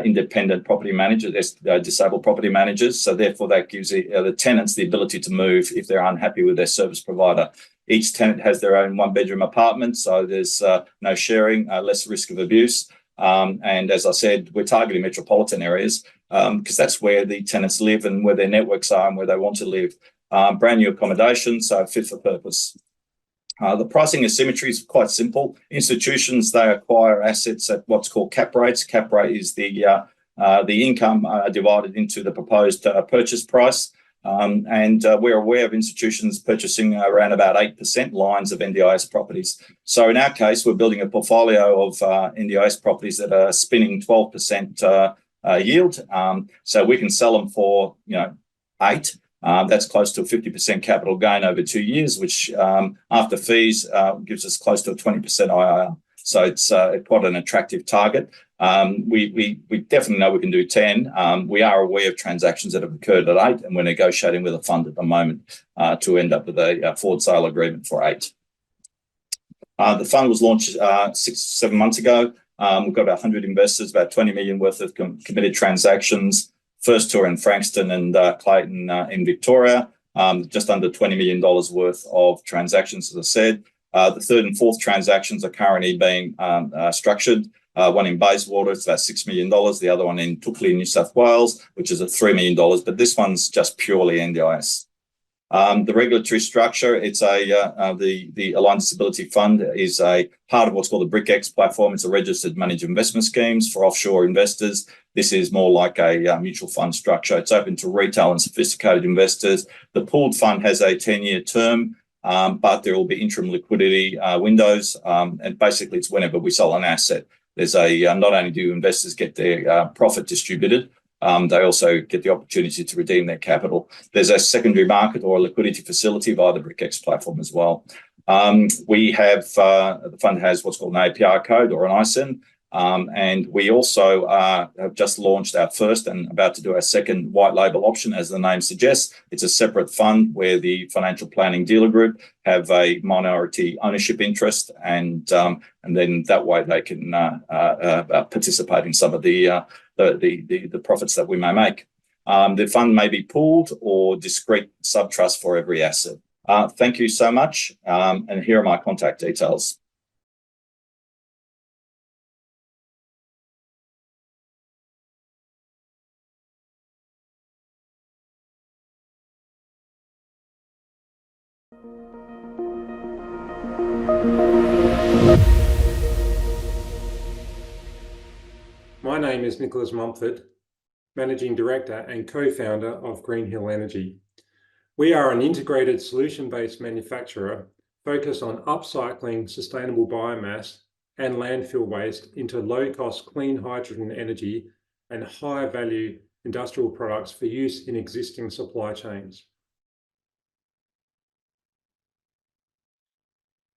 independent property managers, disabled property managers. So therefore that gives the tenants the ability to move if they're unhappy with their service provider. Each tenant has their own 1-bedroom apartment, so there's no sharing, less risk of abuse. And as I said, we're targeting metropolitan areas because that's where the tenants live and where their networks are and where they want to live. Brand new accommodation, so fit for purpose. The pricing asymmetry is quite simple. Institutions, they acquire assets at what's called cap rates. Cap rate is the income divided into the proposed purchase price. And we're aware of institutions purchasing around about 8% lines of NDIS properties. So in our case, we're building a portfolio of NDIS properties that are spinning 12% yield. So we can sell them for 8%. That's close to a 50% capital gain over 2 years, which after fees gives us close to a 20% IRR. So it's quite an attractive target. We definitely know we can do 10. We are aware of transactions that have occurred at 8, and we're negotiating with a fund at the moment to end up with a forward sale agreement for 8. The fund was launched 6-7 months ago. We've got about 100 investors, about 20 million worth of committed transactions. First tour in Frankston and Clayton in Victoria, just under $20 million worth of transactions, as I said. The third and fourth transactions are currently being structured. One in Bayswater, it's about $6 million. The other one in Tookley, New South Wales, which is at $3 million. But this one's just purely NDIS. The regulatory structure, it's the Aligned Disability Fund is a part of what's called the BRICX platform. It's a registered managed investment schemes for offshore investors. This is more like a mutual fund structure. It's open to retail and sophisticated investors. The pooled fund has a 10-year term, but there will be interim liquidity windows. And basically, it's whenever we sell an asset. There's not only do investors get their profit distributed, they also get the opportunity to redeem their capital. There's a secondary market or a liquidity facility via the BRICX platform as well. The fund has what's called an APR code or an ISIN. And we also have just launched our first and about to do our second white label option, as the name suggests. It's a separate fund where the financial planning dealer group have a minority ownership interest, and then that way they can participate in some of the profits that we may make. The fund may be pooled or discrete sub-trust for every asset. Thank you so much, and here are my contact details. My name is Nicholas Mumford, Managing Director and co-founder of Greenhill Energy. We are an integrated solution-based manufacturer focused on upcycling sustainable biomass and landfill waste into low-cost clean hydrogen energy and high-value industrial products for use in existing supply chains.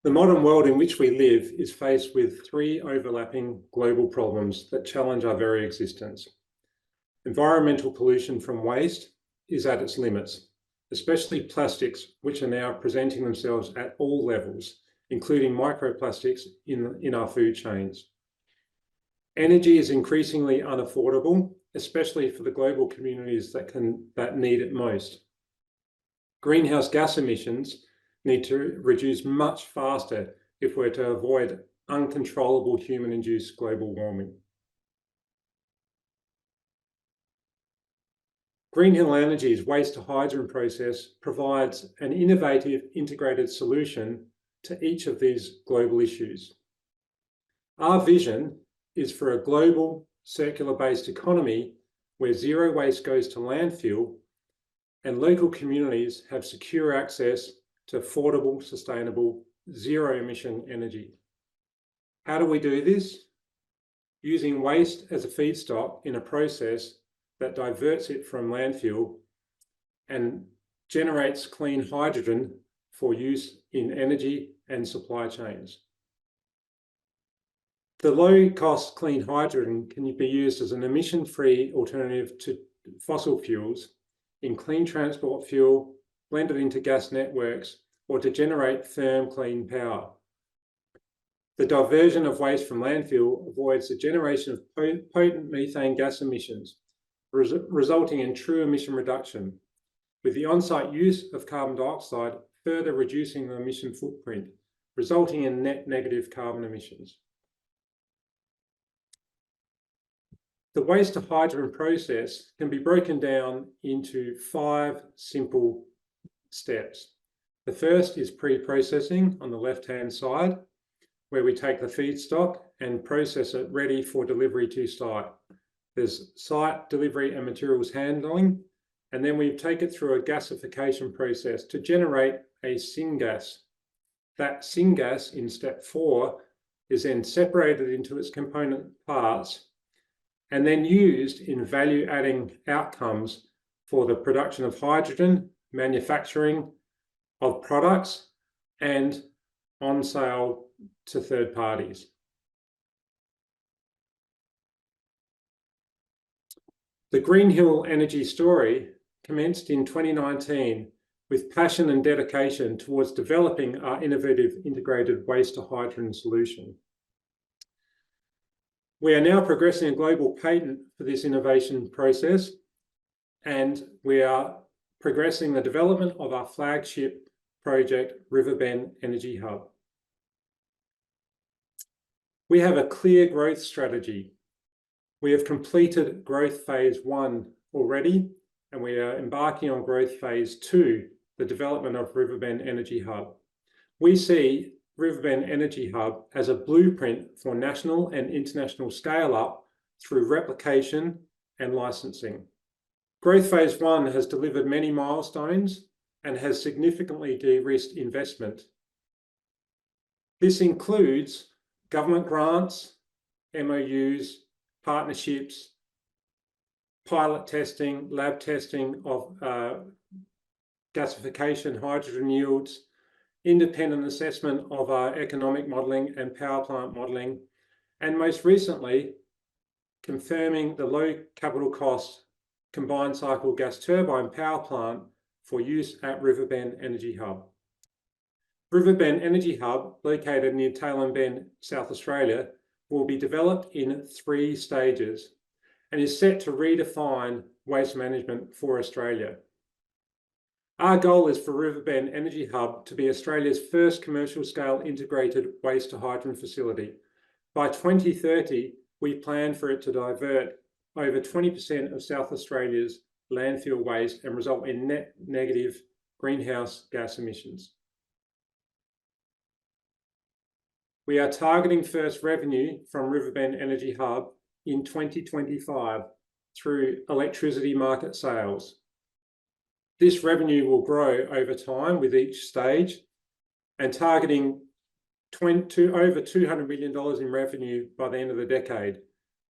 The modern world in which we live is faced with 3 overlapping global problems that challenge our very existence. Environmental pollution from waste is at its limits, especially plastics, which are now presenting themselves at all levels, including microplastics in our food chains. Energy is increasingly unaffordable, especially for the global communities that need it most. Greenhouse gas emissions need to reduce much faster if we're to avoid uncontrollable human-induced global warming. Greenhill Energy's waste-to-hydrogen process provides an innovative integrated solution to each of these global issues. Our vision is for a global circular-based economy where zero waste goes to landfill and local communities have secure access to affordable, sustainable, zero-emission energy. How do we do this? Using waste as a feedstock in a process that diverts it from landfill and generates clean hydrogen for use in energy and supply chains. The low-cost clean hydrogen can be used as an emission-free alternative to fossil fuels in clean transport fuel, blended into gas networks, or to generate firm clean power. The diversion of waste from landfill avoids the generation of potent methane gas emissions, resulting in true emission reduction, with the on-site use of carbon dioxide further reducing the emission footprint, resulting in net negative carbon emissions. The waste-to-hydrogen process can be broken down into 5 simple steps. The first is pre-processing on the left-hand side, where we take the feedstock and process it ready for delivery to site. There's site delivery and materials handling, and then we take it through a gasification process to generate a syngas. That syngas in step 4 is then separated into its component parts and then used in value-adding outcomes for the production of hydrogen, manufacturing of products, and on sale to third parties. The Greenhill Energy story commenced in 2019 with passion and dedication towards developing our innovative integrated waste-to-hydrogen solution. We are now progressing a global patent for this innovation process, and we are progressing the development of our flagship project, Riverbend Energy Hub. We have a clear growth strategy. We have completed growth phase 1 already, and we are embarking on growth phase 2, the development of Riverbend Energy Hub. We see Riverbend Energy Hub as a blueprint for national and international scale-up through replication and licensing. Growth phase 1 has delivered many milestones and has significantly de-risked investment. This includes government grants, MOUs, partnerships, pilot testing, lab testing of gasification, hydrogen yields, independent assessment of our economic modelling and power plant modelling, and most recently, confirming the low capital cost combined cycle gas turbine power plant for use at Riverbend Energy Hub. Riverbend Energy Hub, located near Tailem Bend, South Australia, will be developed in 3 stages and is set to redefine waste management for Australia. Our goal is for Riverbend Energy Hub to be Australia's first commercial scale integrated waste to hydrogen facility. By 2030, we plan for it to divert over 20% of South Australia's landfill waste and result in net negative greenhouse gas emissions. We are targeting first revenue from Riverbend Energy Hub in 2025 through electricity market sales. This revenue will grow over time with each stage and targeting over $200 million in revenue by the end of the decade,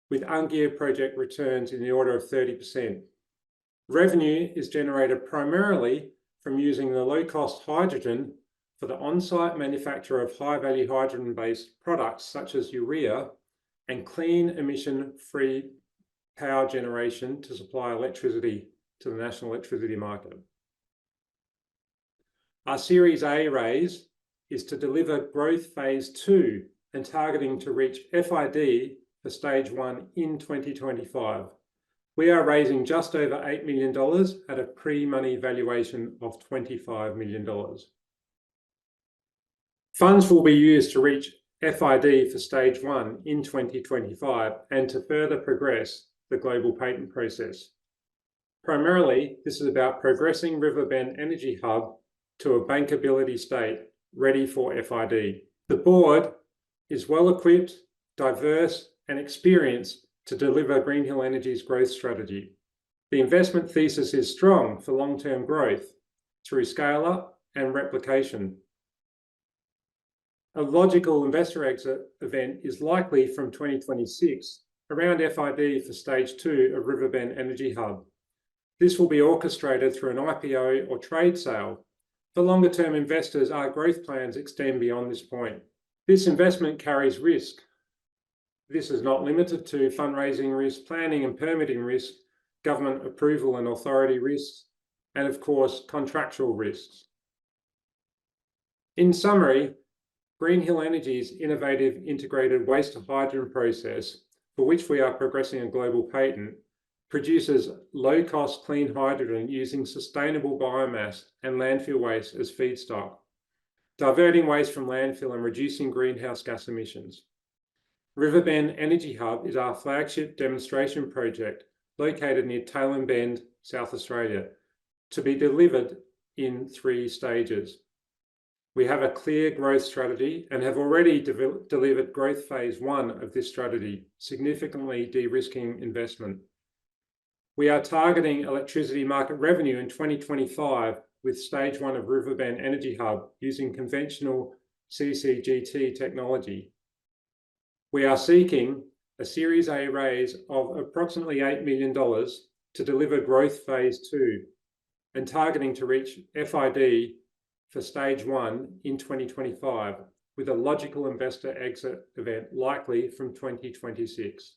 with ungeared project returns in the order of 30%. Revenue is generated primarily from using the low-cost hydrogen for the on-site manufacture of high-value hydrogen-based products such as urea and clean emission-free power generation to supply electricity to the national electricity market. Our Series A raise is to deliver growth phase 2 and targeting to reach FID for stage 1 in 2025. We are raising just over $8 million at a pre-money valuation of $25 million. Funds will be used to reach FID for stage 1 in 2025 and to further progress the global patent process. Primarily, this is about progressing Riverbend Energy Hub to a bankability state ready for FID. The board is well equipped, diverse, and experienced to deliver Greenhill Energy's growth strategy. The investment thesis is strong for long-term growth through scale-up and replication. A logical investor exit event is likely from 2026, around FID for stage 2 of Riverbend Energy Hub. This will be orchestrated through an IPO or trade sale. For longer-term investors, our growth plans extend beyond this point. This investment carries risk. This is not limited to fundraising risk, planning and permitting risk, government approval and authority risks, and of course, contractual risks. In summary, Greenhill Energy's innovative integrated waste-to-hydrogen process, for which we are progressing a global patent, produces low-cost clean hydrogen using sustainable biomass and landfill waste as feedstock, diverting waste from landfill and reducing greenhouse gas emissions. Riverbend Energy Hub is our flagship demonstration project located near Tailem Bend, South Australia, to be delivered in 3 stages. We have a clear growth strategy and have already delivered growth phase 1 of this strategy, significantly de-risking investment. We are targeting electricity market revenue in 2025 with stage 1 of Riverbend Energy Hub using conventional CCGT technology. We are seeking a Series A raise of approximately $8 million to deliver growth phase 2 and targeting to reach FID for stage 1 in 2025 with a logical investor exit event likely from 2026.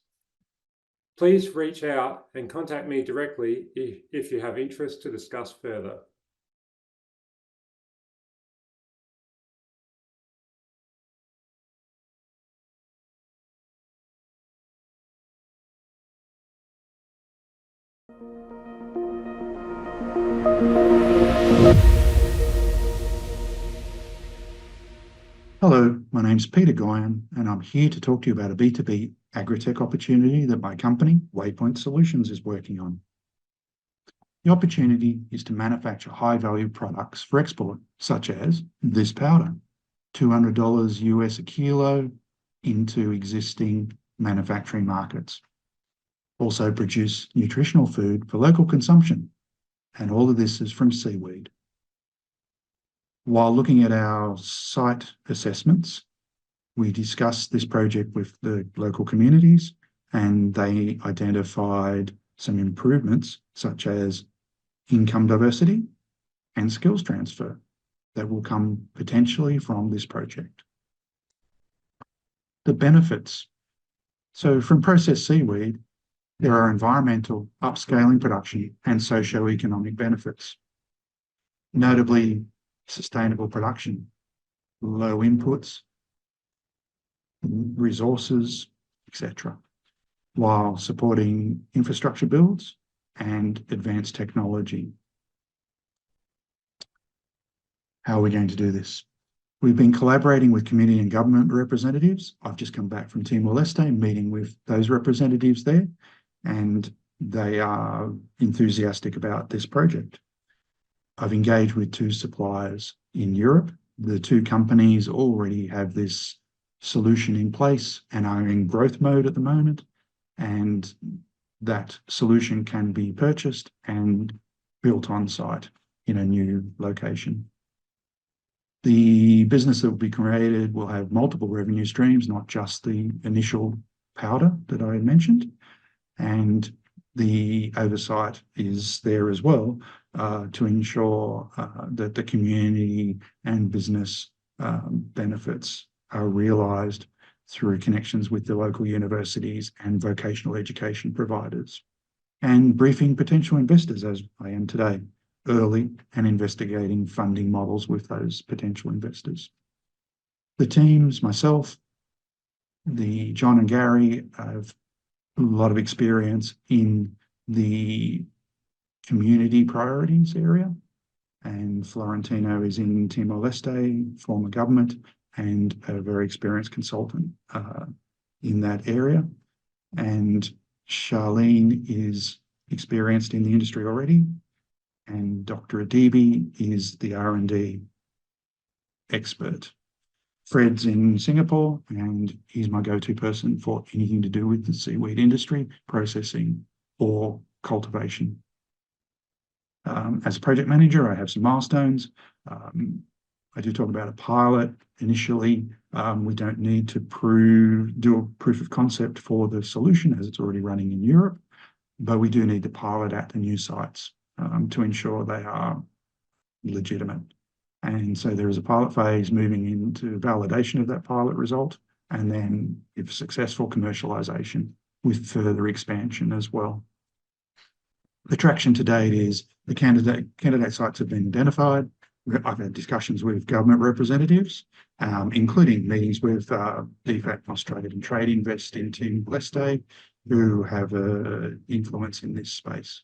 Please reach out and contact me directly if you have interest to discuss further. Hello, my name's Peter Goyan, and I'm here to talk to you about a B2B agritech opportunity that my company, Waypoint Solutions, is working on. The opportunity is to manufacture high-value products for export, such as this powder, $200 US a kilo into existing manufacturing markets. Also produce nutritional food for local consumption, and all of this is from seaweed. While looking at our site assessments, we discussed this project with the local communities, and they identified some improvements such as income diversity and skills transfer that will come potentially from this project. The benefits. So from processed seaweed, there are environmental, upscaling production, and socio-economic benefits. Notably, sustainable production, low inputs, resources, etc., while supporting infrastructure builds and advanced technology. How are we going to do this? We've been collaborating with community and government representatives. I've just come back from Timor-Leste, meeting with those representatives there, and they are enthusiastic about this project. I've engaged with 2 suppliers in Europe. The 2 companies already have this solution in place and are in growth mode at the moment, and that solution can be purchased and built on site in a new location. The business that will be created will have multiple revenue streams, not just the initial powder that I mentioned, and the oversight is there as well to ensure that the community and business benefits are realised through connections with the local universities and vocational education providers, and briefing potential investors, as I am today, early and investigating funding models with those potential investors. The teams, myself, John and Gary have a lot of experience in the community priorities area, and Florentino is in Timor-Leste, former government, and a very experienced consultant in that area. And Charlene is experienced in the industry already, and Dr. Adibi is the R&D expert. Fred's in Singapore, and he's my go-to person for anything to do with the seaweed industry, processing or cultivation. As a project manager, I have some milestones. I do talk about a pilot. Initially, we don't need to do a proof of concept for the solution as it's already running in Europe, but we do need to pilot at the new sites to ensure they are legitimate. And so there is a pilot phase moving into validation of that pilot result, and then, if successful, commercialization with further expansion as well. The traction to date is the candidate sites have been identified. I've had discussions with government representatives, including meetings with DFAT Australia and Trade Invest in Timor-Leste, who have influence in this space.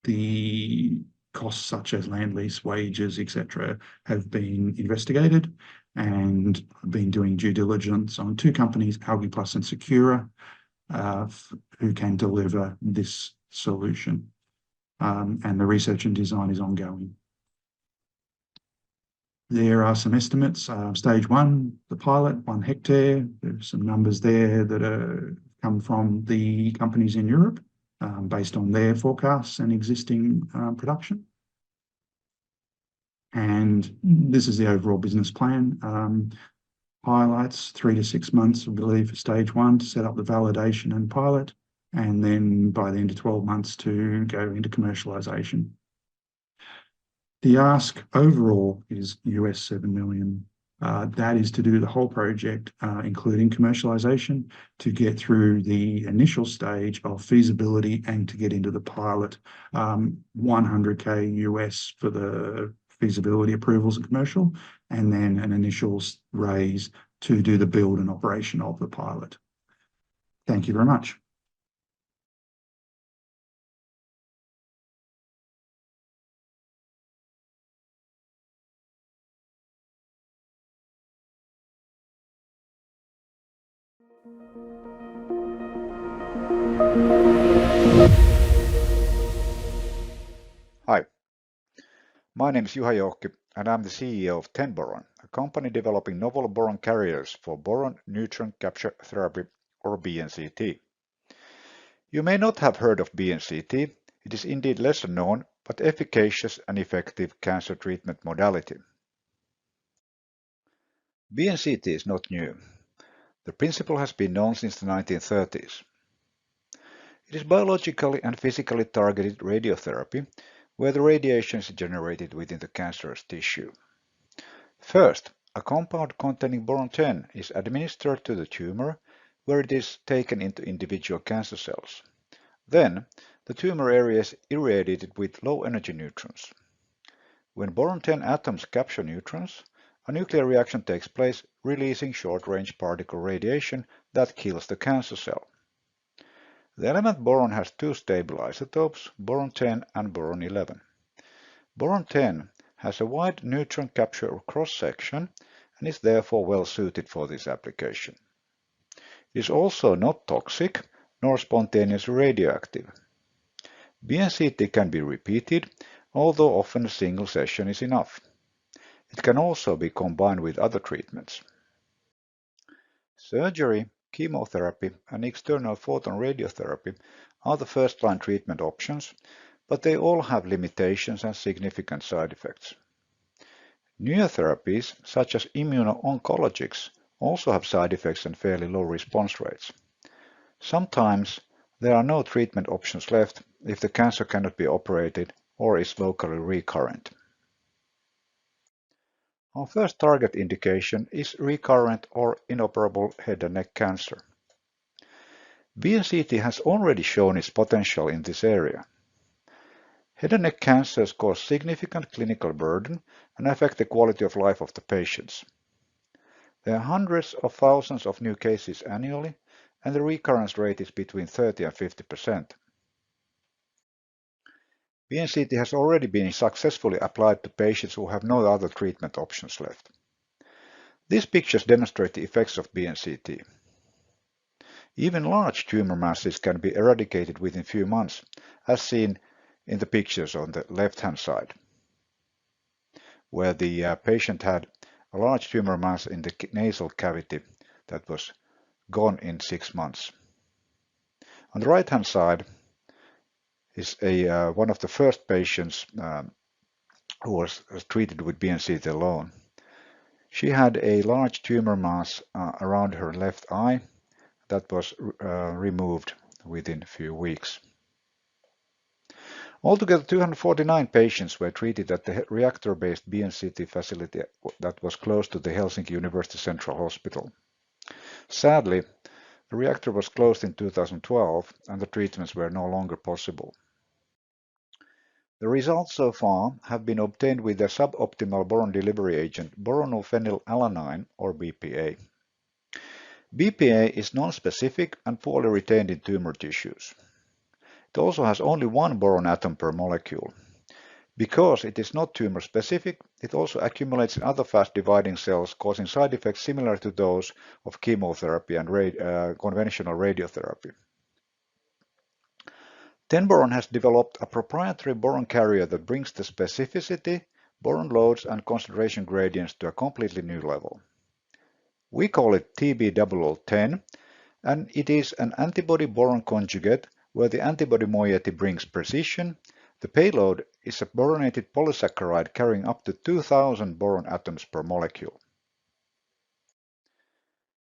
The costs such as land lease, wages, etc., have been investigated, and I've been doing due diligence on 2 companies, Algae Plus and Secura, who can deliver this solution. And the research and design is ongoing. There are some estimates. Stage 1, the pilot, 1 hectare. There's some numbers there that come from the companies in Europe, based on their forecasts and existing production. And this is the overall business plan. Highlights 3 to 6 months, I believe, for stage 1 to set up the validation and pilot, and then by the end of 12 months to go into commercialization. The ask overall is $7 million. That is to do the whole project, including commercialization, to get through the initial stage of feasibility and to get into the pilot. $100K US for the feasibility approvals and commercial, and then an initial raise to do the build and operation of the pilot. Thank you very much. Hi, my name is Juha Jouhki, and I'm the CEO of TenBoron, a company developing novel boron carriers for boron neutron capture therapy, or BNCT. You may not have heard of BNCT. It is indeed lesser known, but efficacious and effective cancer treatment modality. BNCT is not new. The principle has been known since the 1930s. It is biologically and physically targeted radiotherapy, where the radiation is generated within the cancerous tissue. First, a compound containing boron-10 is administered to the tumor, where it is taken into individual cancer cells. Then, the tumor area is irradiated with low-energy neutrons. When boron-10 atoms capture neutrons, a nuclear reaction takes place, releasing short-range particle radiation that kills the cancer cell. The element boron has 2 stable isotopes, boron-10 and boron-11. Boron-10 has a wide neutron capture cross-section and is therefore well suited for this application. It is also not toxic nor spontaneously radioactive. BNCT can be repeated, although often a single session is enough. It can also be combined with other treatments. Surgery, chemotherapy, and external photon radiotherapy are the first-line treatment options, but they all have limitations and significant side effects. Newer therapies, such as immuno-oncologics, also have side effects and fairly low response rates. Sometimes there are no treatment options left if the cancer cannot be operated or is locally recurrent. Our first target indication is recurrent or inoperable head and neck cancer. BNCT has already shown its potential in this area. Head and neck cancers cause significant clinical burden and affect the quality of life of the patients. There are hundreds of thousands of new cases annually, and the recurrence rate is between 30 and 50%. BNCT has already been successfully applied to patients who have no other treatment options left. These pictures demonstrate the effects of BNCT. Even large tumor masses can be eradicated within few months, as seen in the pictures on the left-hand side, where the patient had a large tumor mass in the nasal cavity that was gone in 6 months. On the right-hand side is one of the first patients who was treated with BNCT alone. She had a large tumor mass around her left eye that was removed within a few weeks. Altogether, 249 patients were treated at the reactor-based BNCT facility that was close to the Helsinki University Central Hospital. Sadly, the reactor was closed in 2012 and the treatments were no longer possible. The results so far have been obtained with the suboptimal boron delivery agent boronal phenylalanine, or BPA. BPA is non-specific and poorly retained in tumor tissues. It also has only one boron atom per molecule. Because it is not tumor-specific, it also accumulates in other fast-dividing cells, causing side effects similar to those of chemotherapy and conventional radiotherapy. Tenboron has developed a proprietary boron carrier that brings the specificity, boron loads, and concentration gradients to a completely new level. We call it TB0010, and it is an antibody-boron conjugate where the antibody moiety brings precision. The payload is a boronated polysaccharide carrying up to 2000 boron atoms per molecule.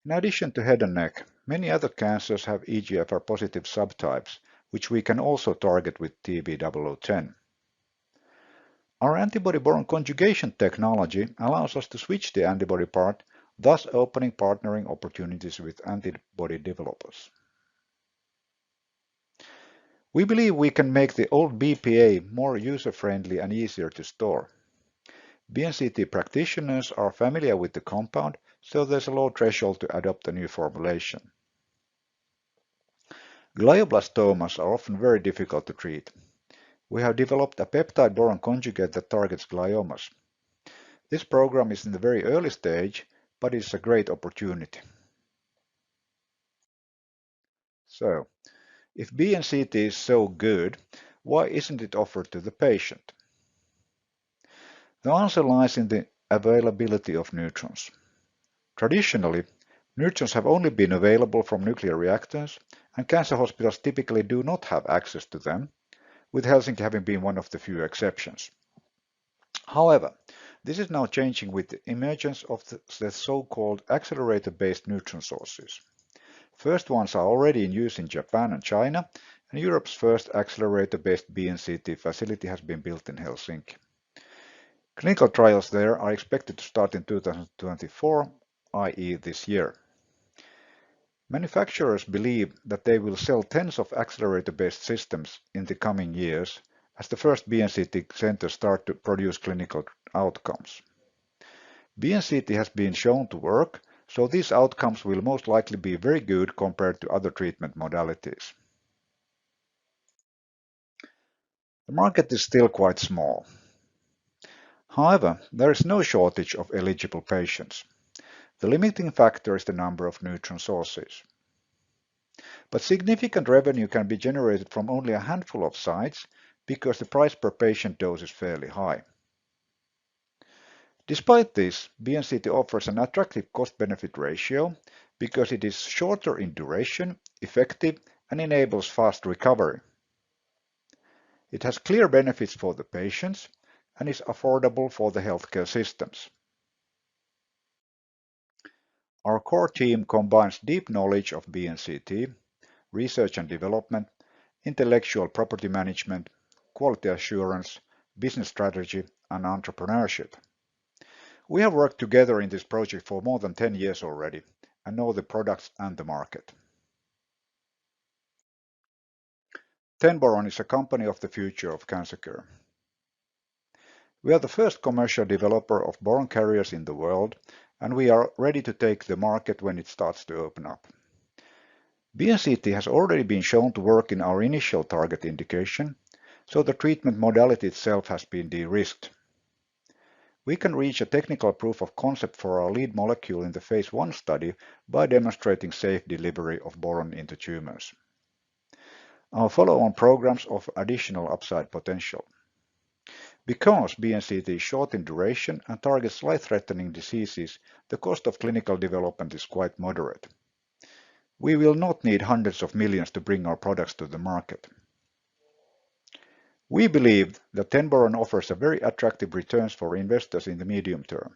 In addition to head and neck, many other cancers have EGFR-positive subtypes, which we can also target with TB0010. Our antibody-boron conjugation technology allows us to switch the antibody part, thus opening partnering opportunities with antibody developers. We believe we can make the old BPA more user-friendly and easier to store. BNCT practitioners are familiar with the compound, so there's a low threshold to adopt a new formulation. Glioblastomas are often very difficult to treat. We have developed a peptide boron conjugate that targets gliomas. This program is in the very early stage, but it's a great opportunity. So, if BNCT is so good, why isn't it offered to the patient? The answer lies in the availability of neutrons. Traditionally, neutrons have only been available from nuclear reactors, and cancer hospitals typically do not have access to them, with Helsinki having been one of the few exceptions. However, this is now changing with the emergence of the so-called accelerator-based neutron sources. First ones are already in use in Japan and China, and Europe's first accelerator-based BNCT facility has been built in Helsinki. Clinical trials there are expected to start in 2024, i.e. this year. Manufacturers believe that they will sell tens of accelerator-based systems in the coming years as the first BNCT centers start to produce clinical outcomes. BNCT has been shown to work, so these outcomes will most likely be very good compared to other treatment modalities. The market is still quite small. However, there is no shortage of eligible patients. The limiting factor is the number of neutron sources. But significant revenue can be generated from only a handful of sites because the price per patient dose is fairly high. Despite this, BNCT offers an attractive cost-benefit ratio because it is shorter in duration, effective, and enables fast recovery. It has clear benefits for the patients and is affordable for the healthcare systems. Our core team combines deep knowledge of BNCT, research and development, intellectual property management, quality assurance, business strategy, and entrepreneurship. We have worked together in this project for more than 10 years already and know the products and the market. Tenboron is a company of the future of cancer care. We are the first commercial developer of boron carriers in the world, and we are ready to take the market when it starts to open up. BNCT has already been shown to work in our initial target indication, so the treatment modality itself has been de-risked. We can reach a technical proof of concept for our lead molecule in the phase 1 study by demonstrating safe delivery of boron into tumors. Our follow-on programs offer additional upside potential. Because BNCT is short in duration and targets life-threatening diseases, the cost of clinical development is quite moderate. We will not need hundreds of millions to bring our products to the market. We believe that 10 boron offers a very attractive returns for investors in the medium term.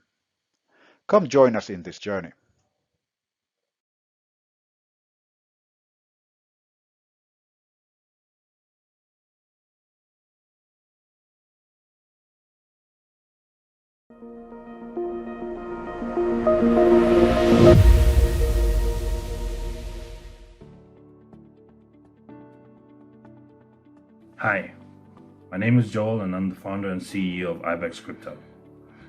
Come join us in this journey. Hi, my name is Joel and I'm the founder and CEO of IBEX Crypto.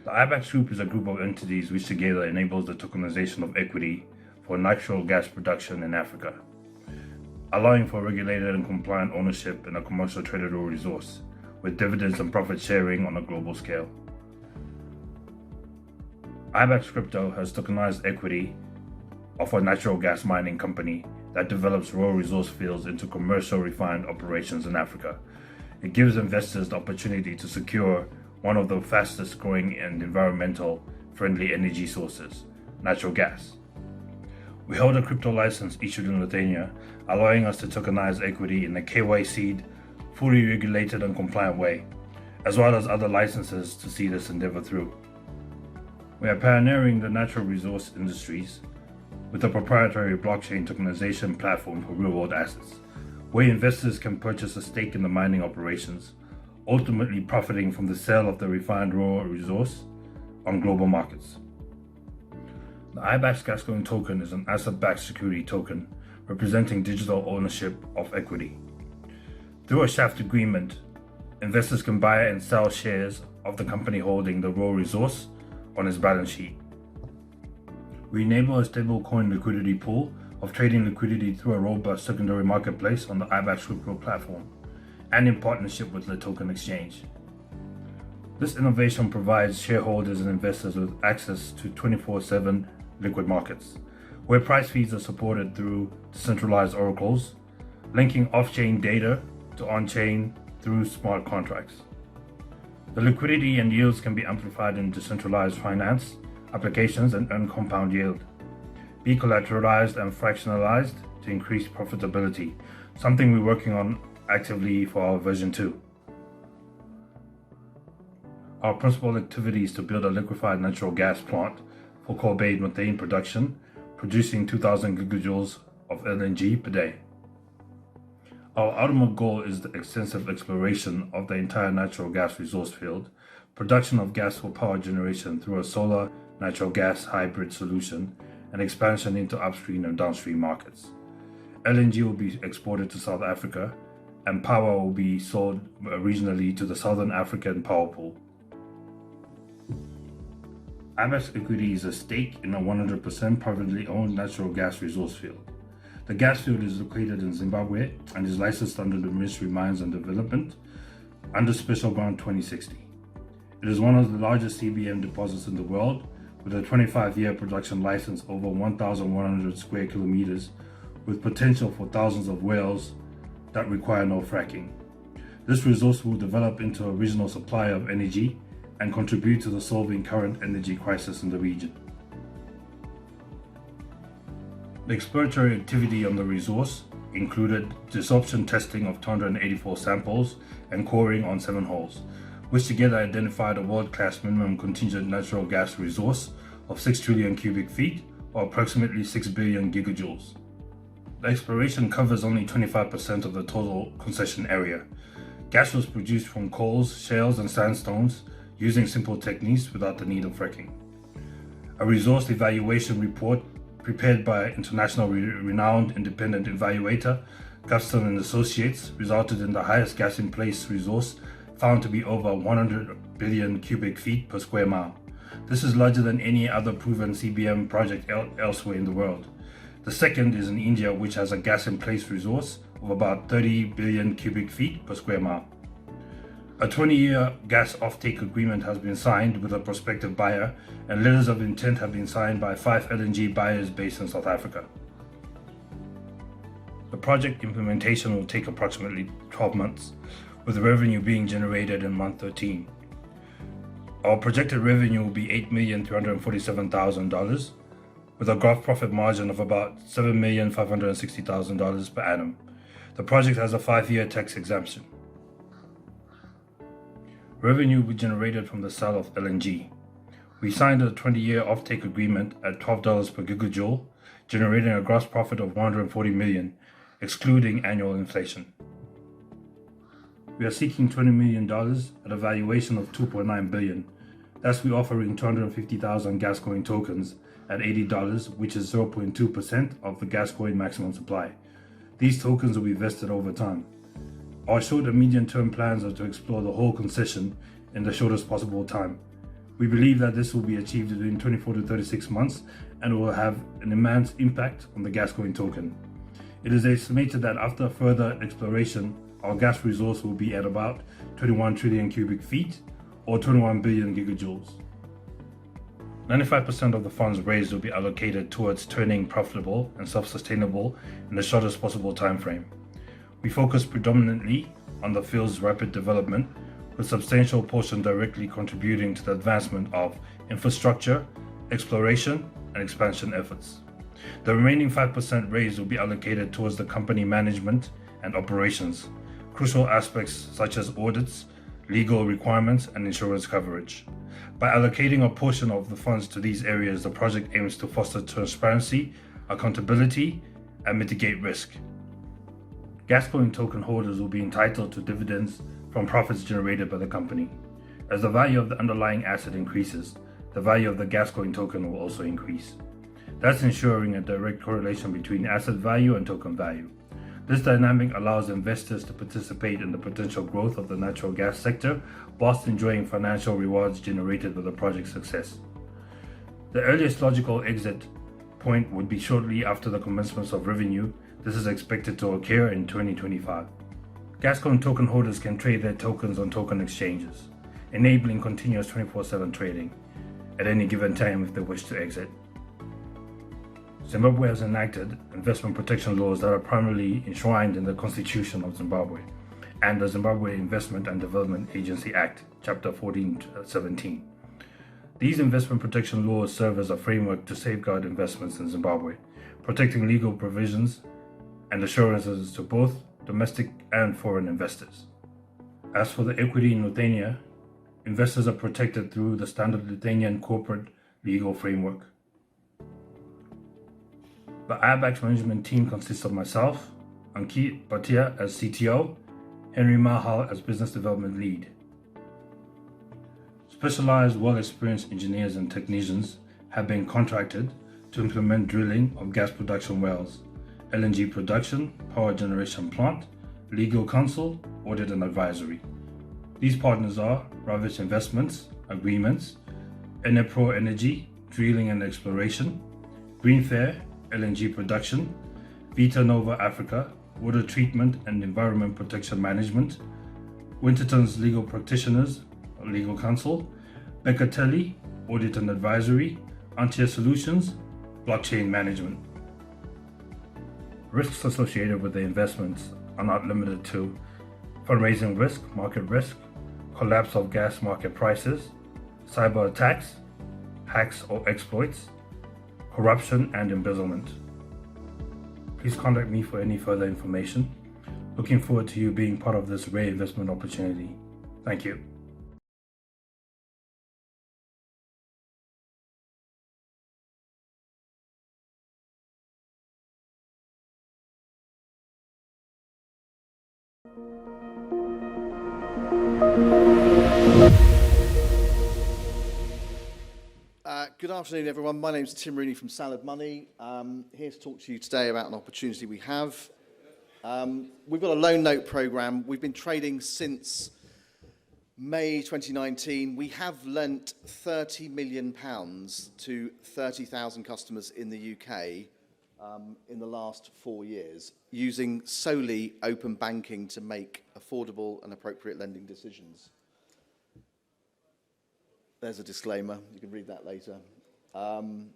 The IBEX Group is a group of entities which together enables the tokenization of equity for natural gas production in Africa, allowing for regulated and compliant ownership in a commercial traded raw resource, with dividends and profit sharing on a global scale. IBEX Crypto has tokenized equity of a natural gas mining company that develops raw resource fields into commercial refined operations in Africa. It gives investors the opportunity to secure one of the fastest growing and environmental friendly energy sources, natural gas. We hold a crypto license issued in Lithuania, allowing us to tokenize equity in a KYC'd, fully regulated and compliant way, as well as other licenses to see this endeavor through. We are pioneering the natural resource industries with a proprietary blockchain tokenization platform for real-world assets, where investors can purchase a stake in the mining operations, ultimately profiting from the sale of the refined raw resource on global markets. The IBEX Gascoigne token is an asset-backed security token representing digital ownership of equity. Through a shaft agreement, investors can buy and sell shares of the company holding the raw resource on its balance sheet. We enable a stablecoin liquidity pool of trading liquidity through a robust secondary marketplace on the IBEX Crypto platform and in partnership with the token exchange. This innovation provides shareholders and investors with access to 24/7 liquid markets, where price feeds are supported through decentralized oracles, linking off-chain data to on-chain through smart contracts. The liquidity and yields can be amplified in decentralized finance applications and earn compound yield, be collateralized and fractionalized to increase profitability, something we're working on actively for our version 2. Our principal activity is to build a liquefied natural gas plant for coal-based methane production, producing 2,000 gigajoules of LNG per day. Our ultimate goal is the extensive exploration of the entire natural gas resource field, production of gas for power generation through a solar natural gas hybrid solution, and expansion into upstream and downstream markets. LNG will be exported to South Africa, and power will be sold regionally to the Southern African power pool. IBEX Equity is a stake in a 100% privately owned natural gas resource field. The gas field is located in Zimbabwe and is licensed under the Ministry of Mines and Development under Special Grant 2060. It is one of the largest CBM deposits in the world, with a 25-year production license over 1,100 square kilometers, with potential for thousands of wells that require no fracking. This resource will develop into a regional supplier of energy and contribute to the solving current energy crisis in the region. The exploratory activity on the resource included desorption testing of 284 samples and coring on 7 holes, which together identified a world-class minimum contingent natural gas resource of 6 trillion cubic feet, or approximately 6 billion gigajoules. The exploration covers only 25% of the total concession area. Gas was produced from coals, shales, and sandstones using simple techniques without the need of fracking. A resource evaluation report prepared by international renowned independent evaluator, Guston and Associates, resulted in the highest gas in place resource found to be over 100 billion cubic feet per square mile, This is larger than any other proven CBM project elsewhere in the world. The second is in India, which has a gas in place resource of about 30 billion cubic feet per square mile. A 20-year gas offtake agreement has been signed with a prospective buyer, and letters of intent have been signed by 5 LNG buyers based in South Africa. The project implementation will take approximately 12 months, with revenue being generated in month 13. Our projected revenue will be $8,347,000, with a gross profit margin of about $7,560,000 per annum. The project has a 5-year tax exemption. Revenue will be generated from the sale of LNG. We signed a 20-year offtake agreement at $12 per gigajoule, generating a gross profit of $140 million, excluding annual inflation. We are seeking $20 million at a valuation of $2.9 billion. Thus, we're offering 250,000 Gascoigne tokens at $80, which is 0.2% of the Gascoigne maximum supply. These tokens will be vested over time. Our short and medium-term plans are to explore the whole concession in the shortest possible time. We believe that this will be achieved within 24 to 36 months and will have an immense impact on the Gascoigne token. It is estimated that after further exploration, our gas resource will be at about 21 trillion cubic feet or 21 billion gigajoules. 95% of the funds raised will be allocated towards turning profitable and self-sustainable in the shortest possible time frame. We focus predominantly on the field's rapid development, with substantial portion directly contributing to the advancement of infrastructure, exploration, and expansion efforts. The remaining 5% raised will be allocated towards the company management and operations, crucial aspects such as audits, legal requirements, and insurance coverage. By allocating a portion of the funds to these areas, the project aims to foster transparency, accountability, and mitigate risk. Gascoigne token holders will be entitled to dividends from profits generated by the company. As the value of the underlying asset increases, the value of the Gascoigne token will also increase, thus ensuring a direct correlation between asset value and token value. This dynamic allows investors to participate in the potential growth of the natural gas sector whilst enjoying financial rewards generated with the project's success. The earliest logical exit point would be shortly after the commencement of revenue. This is expected to occur in 2025. Gascoigne token holders can trade their tokens on token exchanges, enabling continuous 24/7 trading at any given time if they wish to exit. Zimbabwe has enacted investment protection laws that are primarily enshrined in the Constitution of Zimbabwe and the Zimbabwe Investment and Development Agency Act, Chapter 1417. These investment protection laws serve as a framework to safeguard investments in Zimbabwe, protecting legal provisions and assurances to both domestic and foreign investors. As for the equity in Lithuania, investors are protected through the standard Lithuanian corporate legal framework. The IBAX management team consists of myself, Ankit Bhatia as CTO, Henry Mahal as Business Development Lead. Specialized, well-experienced engineers and technicians have been contracted to implement drilling of gas production wells, LNG production, power generation plant, legal counsel, audit and advisory. These partners are Ravish Investments, Agreements, Enepro Energy, Drilling and Exploration, Greenfair, LNG Production, Vita Nova Africa, Water Treatment and Environment Protection Management, Winterton's Legal Practitioners, Legal Counsel, Beccatelli, Audit and Advisory, Antia Solutions, Blockchain Management. Risks associated with the investments are not limited to fundraising risk, market risk, collapse of gas market prices, cyber attacks, hacks or exploits, corruption and embezzlement. Please contact me for any further information. Looking forward to you being part of this rare investment opportunity. Thank you. Good afternoon, everyone. My name is Tim Rooney from Salad Money. Here to talk to you today about an opportunity we have. We've got a loan note program. We've been trading since May 2019, we have lent £30 million to 30,000 customers in the UK in the last 4 years, using solely open banking to make affordable and appropriate lending decisions. There's a disclaimer, you can read that later. I'll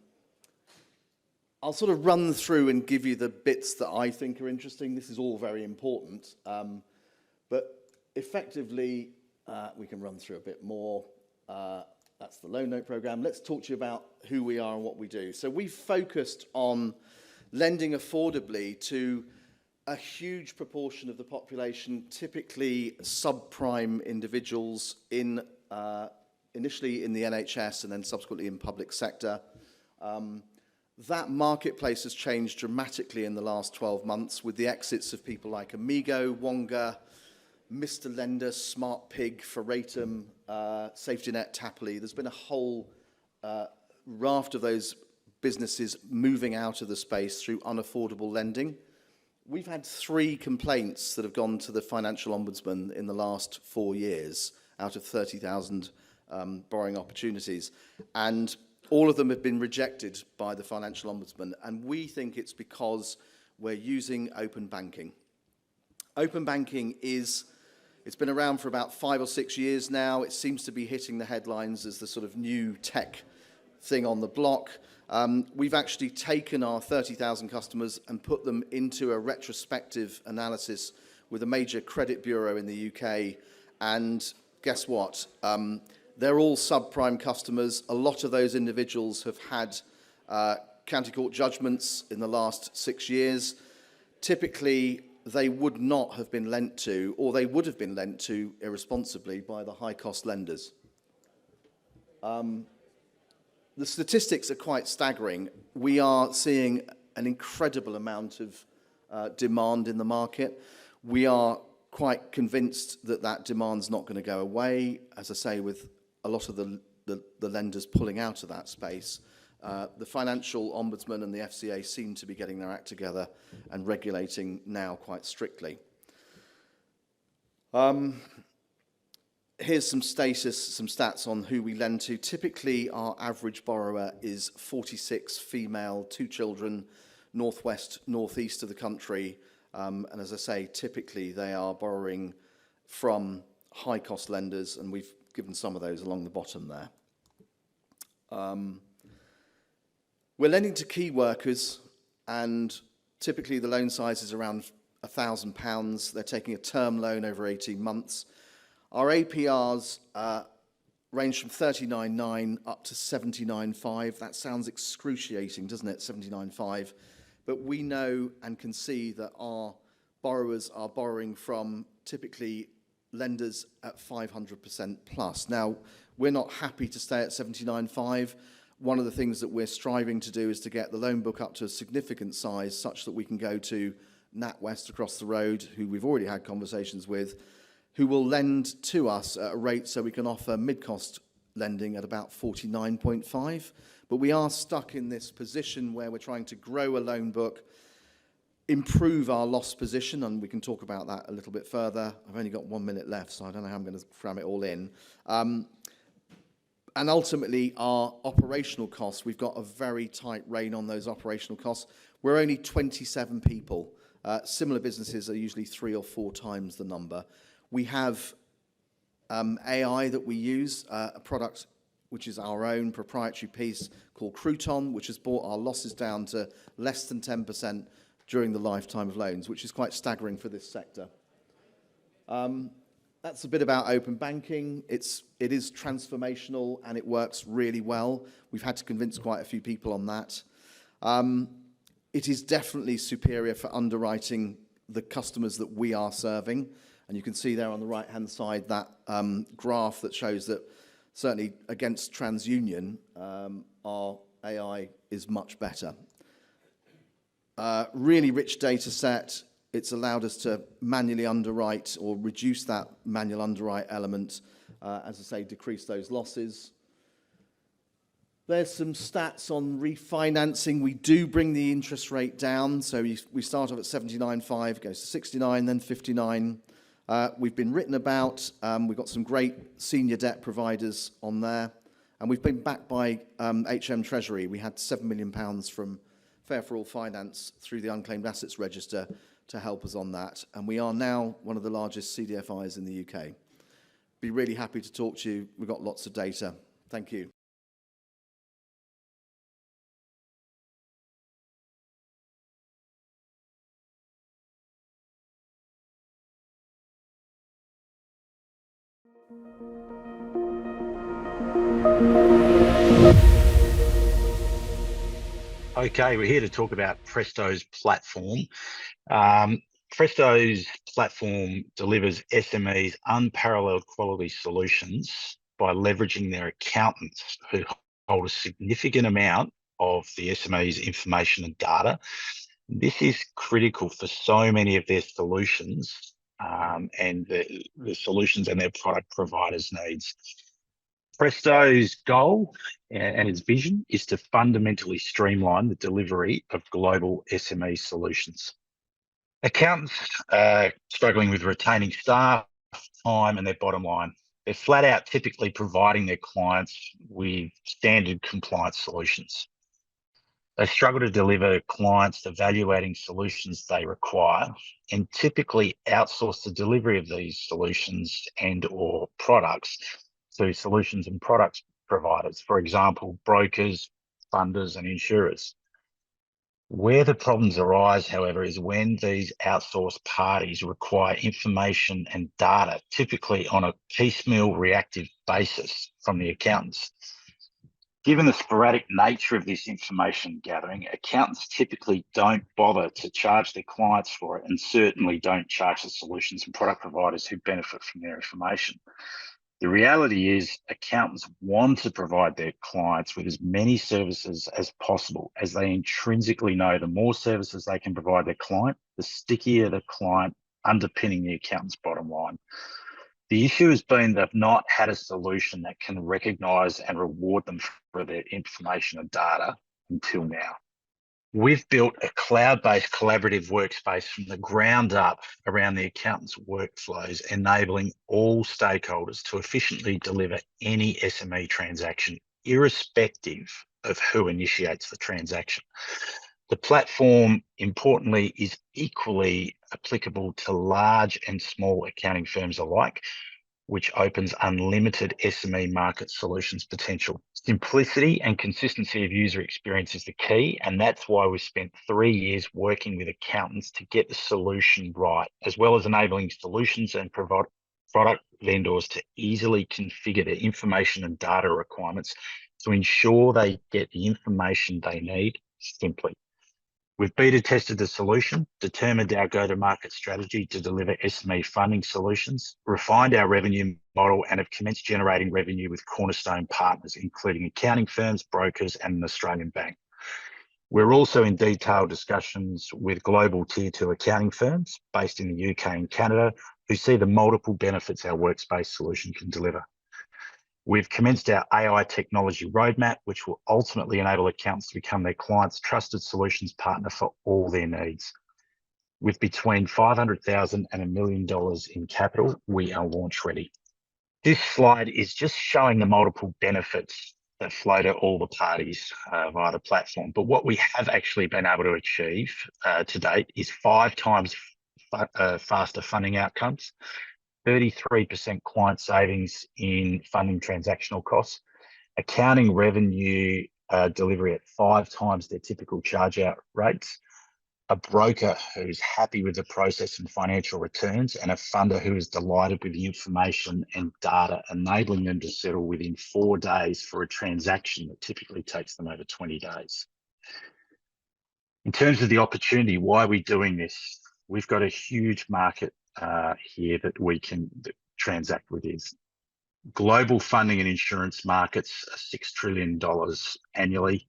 sort of run through and give you the bits that I think are interesting. This is all very important, but effectively, we can run through a bit more. That's the loan note program. Let's talk to you about who we are and what we do. So we've focused on lending affordably to a huge proportion of the population, typically subprime individuals in initially in the NHS and then subsequently in public sector. That marketplace has changed dramatically in the last 12 months with the exits of people like Amigo, Wonga, Mr. Lender, Smart Pig, Ferratum, Safety Net, Tapley. There's been a whole raft of those businesses moving out of the space through unaffordable lending. We've had 3 complaints that have gone to the Financial Ombudsman in the last 4 years out of 30,000 borrowing opportunities. And all of them have been rejected by the Financial Ombudsman. And we think it's because we're using open banking. Open banking it's been around for about 5 or 6 years now. It seems to be hitting the headlines as the sort of new tech thing on the block. We've actually taken our 30,000 customers and put them into a retrospective analysis with a major credit bureau in the UK. And guess what? They're all subprime customers. A lot of those individuals have had county court judgments in the last 6 years. Typically, they would not have been lent to, or they would have been lent to irresponsibly by the high-cost lenders. The statistics are quite staggering. We are seeing an incredible amount of demand in the market. We are quite convinced that that demand's not going to go away. As I say, with a lot of the lenders pulling out of that space, the Financial Ombudsman and the FCA seem to be getting their act together and regulating now quite strictly. Here's some stats on who we lend to. Typically, our average borrower is 46, female, 2 children, northwest, northeast of the country. And as I say, typically they are borrowing from high-cost lenders, and we've given some of those along the bottom there. We're lending to key workers, and typically the loan size is around £1,000. They're taking a term loan over 18 months. Our APRs range from 39.9 up to 79.5. That sounds excruciating, doesn't it, 79.5? But we know and can see that our borrowers are borrowing from typically lenders at 500% plus. Now, we're not happy to stay at 79.5. One of the things that we're striving to do is to get the loan book up to a significant size such that we can go to NatWest across the road, who we've already had conversations with, who will lend to us at a rate so we can offer mid-cost lending at about 49.5. But we are stuck in this position where we're trying to grow a loan book, improve our loss position, and we can talk about that a little bit further. I've only got 1 minute left, so I don't know how I'm going to cram it all in. And ultimately, our operational costs, we've got a very tight rein on those operational costs. We're only 27 people. Similar businesses are usually 3 or 4 times the number. We have AI that we use, a product which is our own proprietary piece called Crouton, which has brought our losses down to less than 10% during the lifetime of loans, which is quite staggering for this sector. That's a bit about open banking. It is transformational and it works really well. We've had to convince quite a few people on that. It is definitely superior for underwriting the customers that we are serving. And you can see there on the right-hand side that graph that shows that certainly against TransUnion, our AI is much better. Really rich data set. It's allowed us to manually underwrite or reduce that manual underwrite element, as I say, decrease those losses. There's some stats on refinancing. We do bring the interest rate down. So we start off at 79.5, goes to 69, then 59. We've been written about. We've got some great senior debt providers on there. And we've been backed by HM Treasury. We had £7 million from Fair for All Finance through the Unclaimed Assets Register to help us on that. And we are now one of the largest CDFIs in the UK. Be really happy to talk to you. We've got lots of data. Thank you. Okay, we're here to talk about Presto's platform. Presto's platform delivers SMEs unparalleled quality solutions by leveraging their accountants who hold a significant amount of the SME's information and data. This is critical for so many of their solutions and the solutions and their product providers' needs. Presto's goal and its vision is to fundamentally streamline the delivery of global SME solutions. Accountants are struggling with retaining staff, time, and their bottom line. They're flat out typically providing their clients with standard compliance solutions. They struggle to deliver clients the value-adding solutions they require and typically outsource the delivery of these solutions and/or products to solutions and products providers, for example, brokers, funders, and insurers. Where the problems arise, however, is when these outsourced parties require information and data, typically on a piecemeal reactive basis from the accountants. Given the sporadic nature of this information gathering, accountants typically don't bother to charge their clients for it and certainly don't charge the solutions and product providers who benefit from their information. The reality is accountants want to provide their clients with as many services as possible, as they intrinsically know the more services they can provide their client, the stickier the client, underpinning the accountant's bottom line. The issue has been they've not had a solution that can recognise and reward them for their information and data until now. We've built a cloud-based collaborative workspace from the ground up around the accountant's workflows, enabling all stakeholders to efficiently deliver any SME transaction, irrespective of who initiates the transaction. The platform, importantly, is equally applicable to large and small accounting firms alike, which opens unlimited SME market solutions potential. Simplicity and consistency of user experience is the key, and that's why we spent 3 years working with accountants to get the solution right, as well as enabling solutions and product vendors to easily configure their information and data requirements to ensure they get the information they need simply. We've beta tested the solution, determined our go-to-market strategy to deliver SME funding solutions, refined our revenue model, and have commenced generating revenue with cornerstone partners, including accounting firms, brokers, and an Australian bank. We're also in detailed discussions with global tier 2 accounting firms based in the UK and Canada who see the multiple benefits our workspace solution can deliver. We've commenced our AI technology roadmap, which will ultimately enable accountants to become their clients' trusted solutions partner for all their needs. With between $500,000 and $1 million in capital, we are launch ready. This slide is just showing the multiple benefits that flow to all the parties via the platform. But what we have actually been able to achieve to date is 5 times faster funding outcomes, 33% client savings in funding transactional costs, accounting revenue delivery at 5 times their typical charge-out rates, a broker who's happy with the process and financial returns, and a funder who is delighted with the information and data, enabling them to settle within 4 days for a transaction that typically takes them over 20 days. In terms of the opportunity, why are we doing this? We've got a huge market here that we can transact with. Is global funding and insurance markets are $6 trillion annually,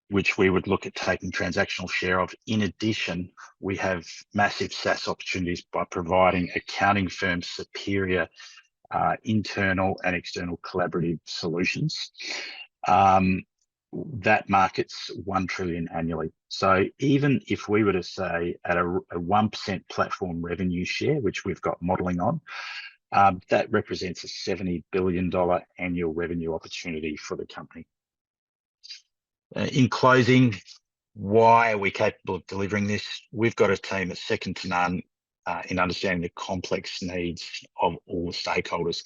which we would look at taking transactional share of. In addition, we have massive SaaS opportunities by providing accounting firms superior internal and external collaborative solutions. that market's 1 trillion annually. So even if we were to say at a 1% platform revenue share, which we've got modeling on, that represents a $70 billion annual revenue opportunity for the company. In closing, why are we capable of delivering this? We've got a team that's second to none in understanding the complex needs of all the stakeholders.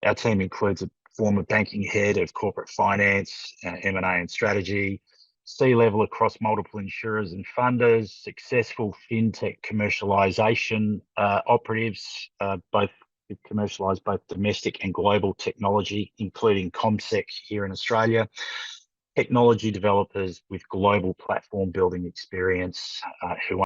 Our team includes a former banking head of corporate finance, M&A and strategy, C-level across multiple insurers and funders, successful fintech commercialisation operatives, both commercialise both domestic and global technology, including ComSec here in Australia, technology developers with global platform building experience who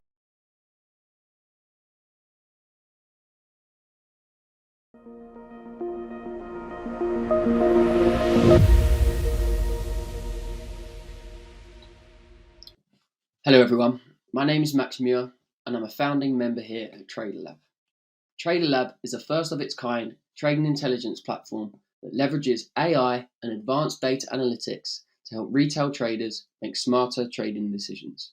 Hello everyone, my name is Max Muir and I'm a founding member here at TraderLab. TraderLab is a first of its kind trading intelligence platform that leverages AI and advanced data analytics to help retail traders make smarter trading decisions.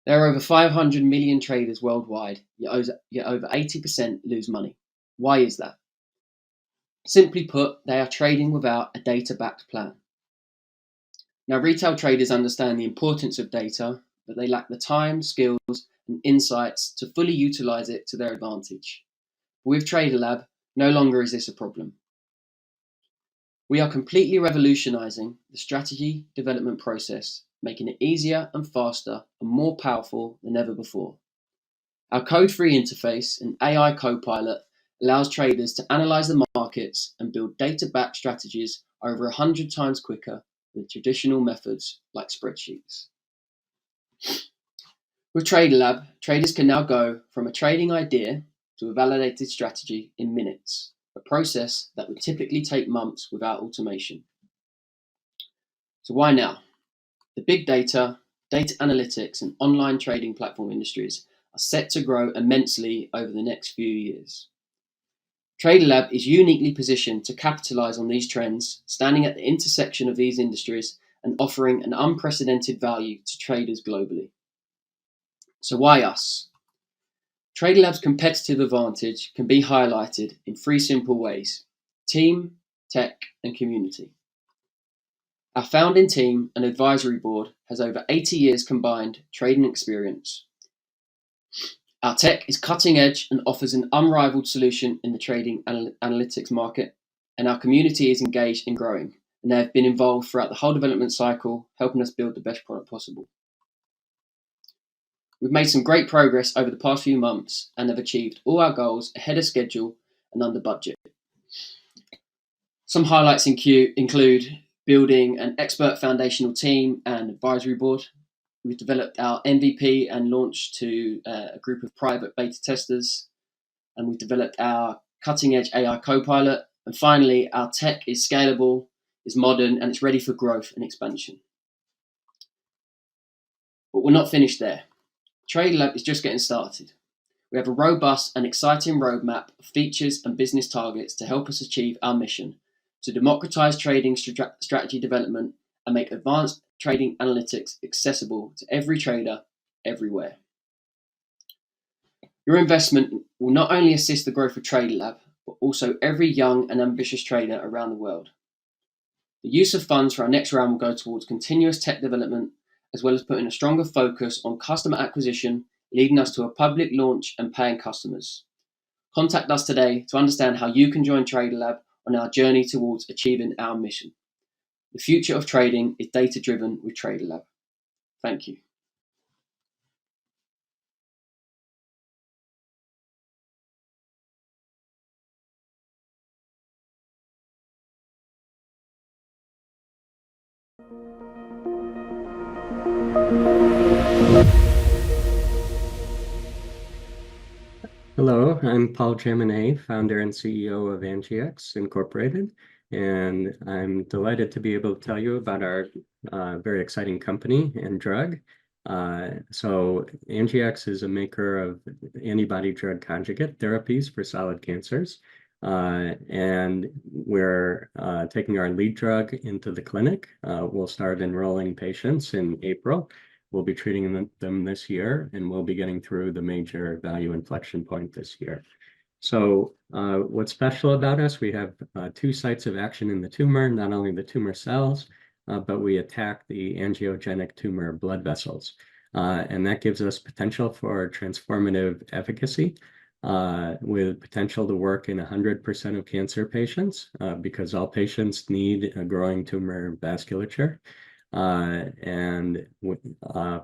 There are over 500 million traders worldwide, yet over 80% lose money. Why is that? Simply put, they are trading without a data-backed plan. Now, retail traders understand the importance of data, but they lack the time, skills, and insights to fully utilize it to their advantage. With TraderLab, no longer is this a problem. We are completely revolutionizing the strategy development process, making it easier and faster and more powerful than ever before. Our code-free interface and AI Copilot allows traders to analyze the markets and build data-backed strategies over 100 times quicker with traditional methods like spreadsheets. With TraderLab, traders can now go from a trading idea to a validated strategy in minutes, a process that would typically take months without automation. So why now? The big data, data analytics, and online trading platform industries are set to grow immensely over the next few years. TraderLab is uniquely positioned to capitalize on these trends, standing at the intersection of these industries and offering an unprecedented value to traders globally. So why us? TraderLab's competitive advantage can be highlighted in 3 simple ways: team, tech, and community. Our founding team and advisory board has over 80 years combined trading experience. Our tech is cutting edge and offers an unrivaled solution in the trading analytics market, and our community is engaged and growing, and they have been involved throughout the whole development cycle, helping us build the best product possible. We've made some great progress over the past few months and have achieved all our goals ahead of schedule and under budget. Some highlights include building an expert foundational team and advisory board. We've developed our MVP and launched to a group of private beta testers. And we've developed our cutting edge AI Copilot. And finally, our tech is scalable, is modern, and it's ready for growth and expansion. But we're not finished there. TraderLab is just getting started. We have a robust and exciting roadmap of features and business targets to help us achieve our mission to democratize trading strategy development and make advanced trading analytics accessible to every trader, everywhere. Your investment will not only assist the growth of TraderLab, but also every young and ambitious trader around the world. The use of funds for our next round will go towards continuous tech development, as well as putting a stronger focus on customer acquisition, leading us to a public launch and paying customers. Contact us today to understand how you can join TraderLab on our journey towards achieving our mission. The future of trading is data-driven with TraderLab. Thank you. Hello, I'm Paul Jaminet, founder and CEO of Emergence Incorporated, and I'm delighted to be able to tell you about our very exciting company and drug. So Emergence is a maker of antibody drug conjugate therapies for solid cancers. And we're taking our lead drug into the clinic. We'll start enrolling patients in April. We'll be treating them this year, and we'll be getting through the major value inflection point this year. So what's special about us, we have 2 sites of action in the tumor, not only the tumor cells, but we attack the angiogenic tumor blood vessels. And that gives us potential for transformative efficacy, with potential to work in 100% of cancer patients, because all patients need a growing tumor vasculature, and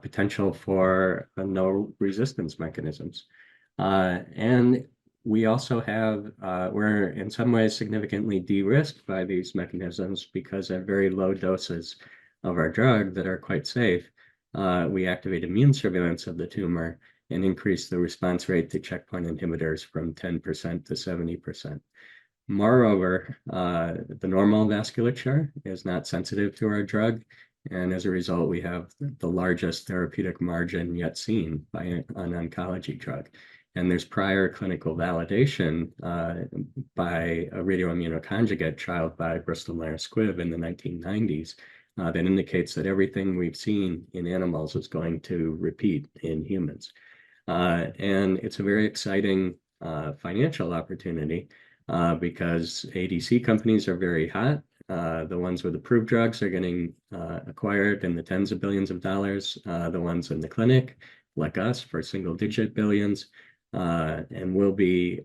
potential for no resistance mechanisms. And we also have, we're in some ways significantly de-risked by these mechanisms, because at very low doses of our drug that are quite safe, we activate immune surveillance of the tumor and increase the response rate to checkpoint inhibitors from 10% to 70%. Moreover, the normal vasculature is not sensitive to our drug, and as a result, we have the largest therapeutic margin yet seen by an oncology drug. And there's prior clinical validation by a radioimmunoconjugate trial by Bristol Myers Squibb in the 1990s that indicates that everything we've seen in animals is going to repeat in humans. And it's a very exciting financial opportunity because ADC companies are very hot. The ones with approved drugs are getting acquired in the tens of billions of dollars. The ones in the clinic, like us, for single-digit billions, and we'll be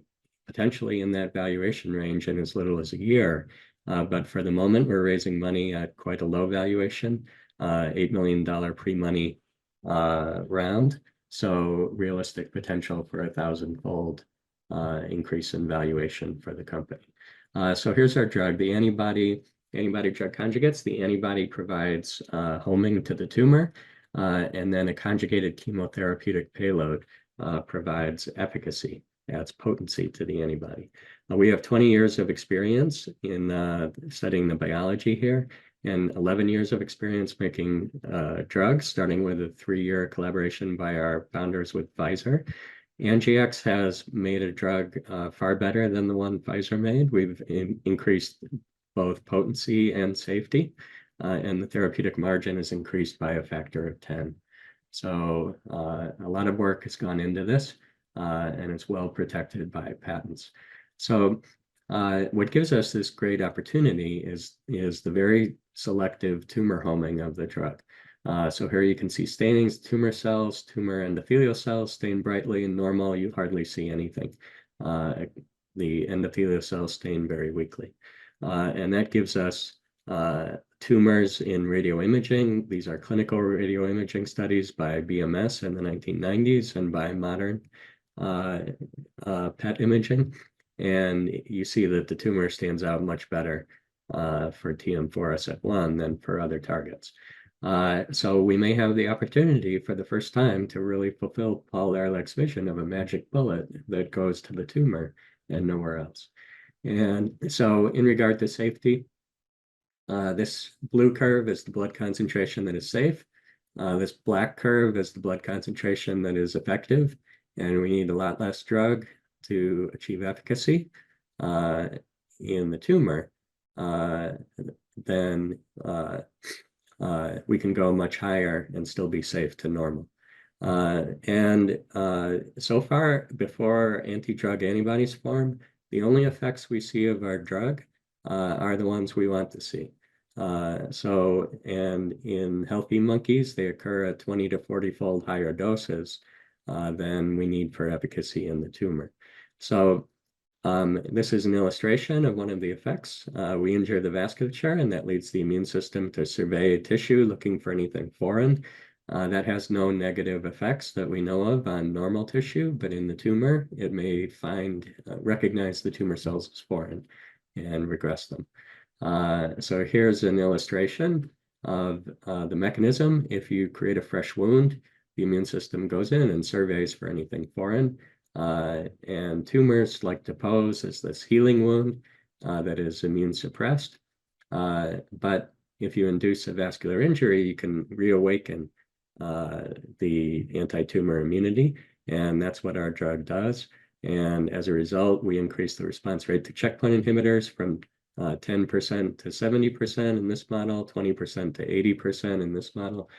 potentially in that valuation range in as little as a year. But for the moment, we're raising money at quite a low valuation, $8 million pre-money round. So realistic potential for a 1,000-fold increase in valuation for the company. So here's our drug, the antibody drug conjugates. The antibody provides homing to the tumor, and then a conjugated chemotherapeutic payload provides efficacy, adds potency to the antibody. We have 20 years of experience in studying the biology here, and 11 years of experience making drugs, starting with a 3-year collaboration by our founders with Pfizer. Angiex has made a drug far better than the one Pfizer made. We've increased both potency and safety, and the therapeutic margin is increased by a factor of 10. So a lot of work has gone into this, and it's well protected by patents. So what gives us this great opportunity is the very selective tumor homing of the drug. So here you can see stainings, tumor cells, tumor endothelial cells stain brightly. In normal, you hardly see anything. The endothelial cells stain very weakly. And that gives us tumors in radioimaging. These are clinical radioimaging studies by BMS in the 1990s and by modern PET imaging. And you see that the tumor stands out much better for TM4SF1 than for other targets. So we may have the opportunity for the first time to really fulfill Paul Ehrlich's vision of a magic bullet that goes to the tumor and nowhere else. And so in regard to safety, this blue curve is the blood concentration that is safe. This black curve is the blood concentration that is effective, and we need a lot less drug to achieve efficacy in the tumor. Then we can go much higher and still be safe to normal. And so far, before anti-drug antibodies form, the only effects we see of our drug are the ones we want to see. And in healthy monkeys, they occur at 20 to 40-fold higher doses than we need for efficacy in the tumor. So this is an illustration of one of the effects. We injure the vasculature, and that leads the immune system to survey tissue looking for anything foreign. That has no negative effects that we know of on normal tissue, but in the tumor, it may recognize the tumor cells as foreign and regress them. So here's an illustration of the mechanism. If you create a fresh wound, the immune system goes in and surveys for anything foreign. And tumors like to pose as this healing wound that is immune suppressed. But if you induce a vascular injury, you can reawaken the anti-tumor immunity, and that's what our drug does. And as a result, we increased the response rate to checkpoint inhibitors from 10% to 70% in this model, 20% to 80% in this model.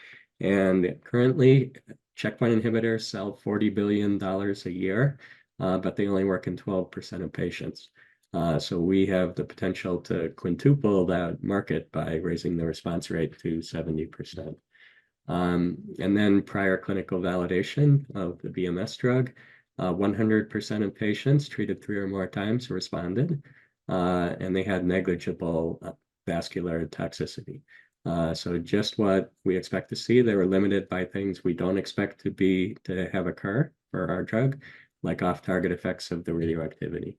And currently, checkpoint inhibitors sell $40 billion a year, but they only work in 12% of patients. So we have the potential to quintuple that market by raising the response rate to 70%. And then prior clinical validation of the BMS drug, 100% of patients treated 3 or more times responded, and they had negligible vascular toxicity. So just what we expect to see. They were limited by things we don't expect to have occur for our drug, like off-target effects of the radioactivity.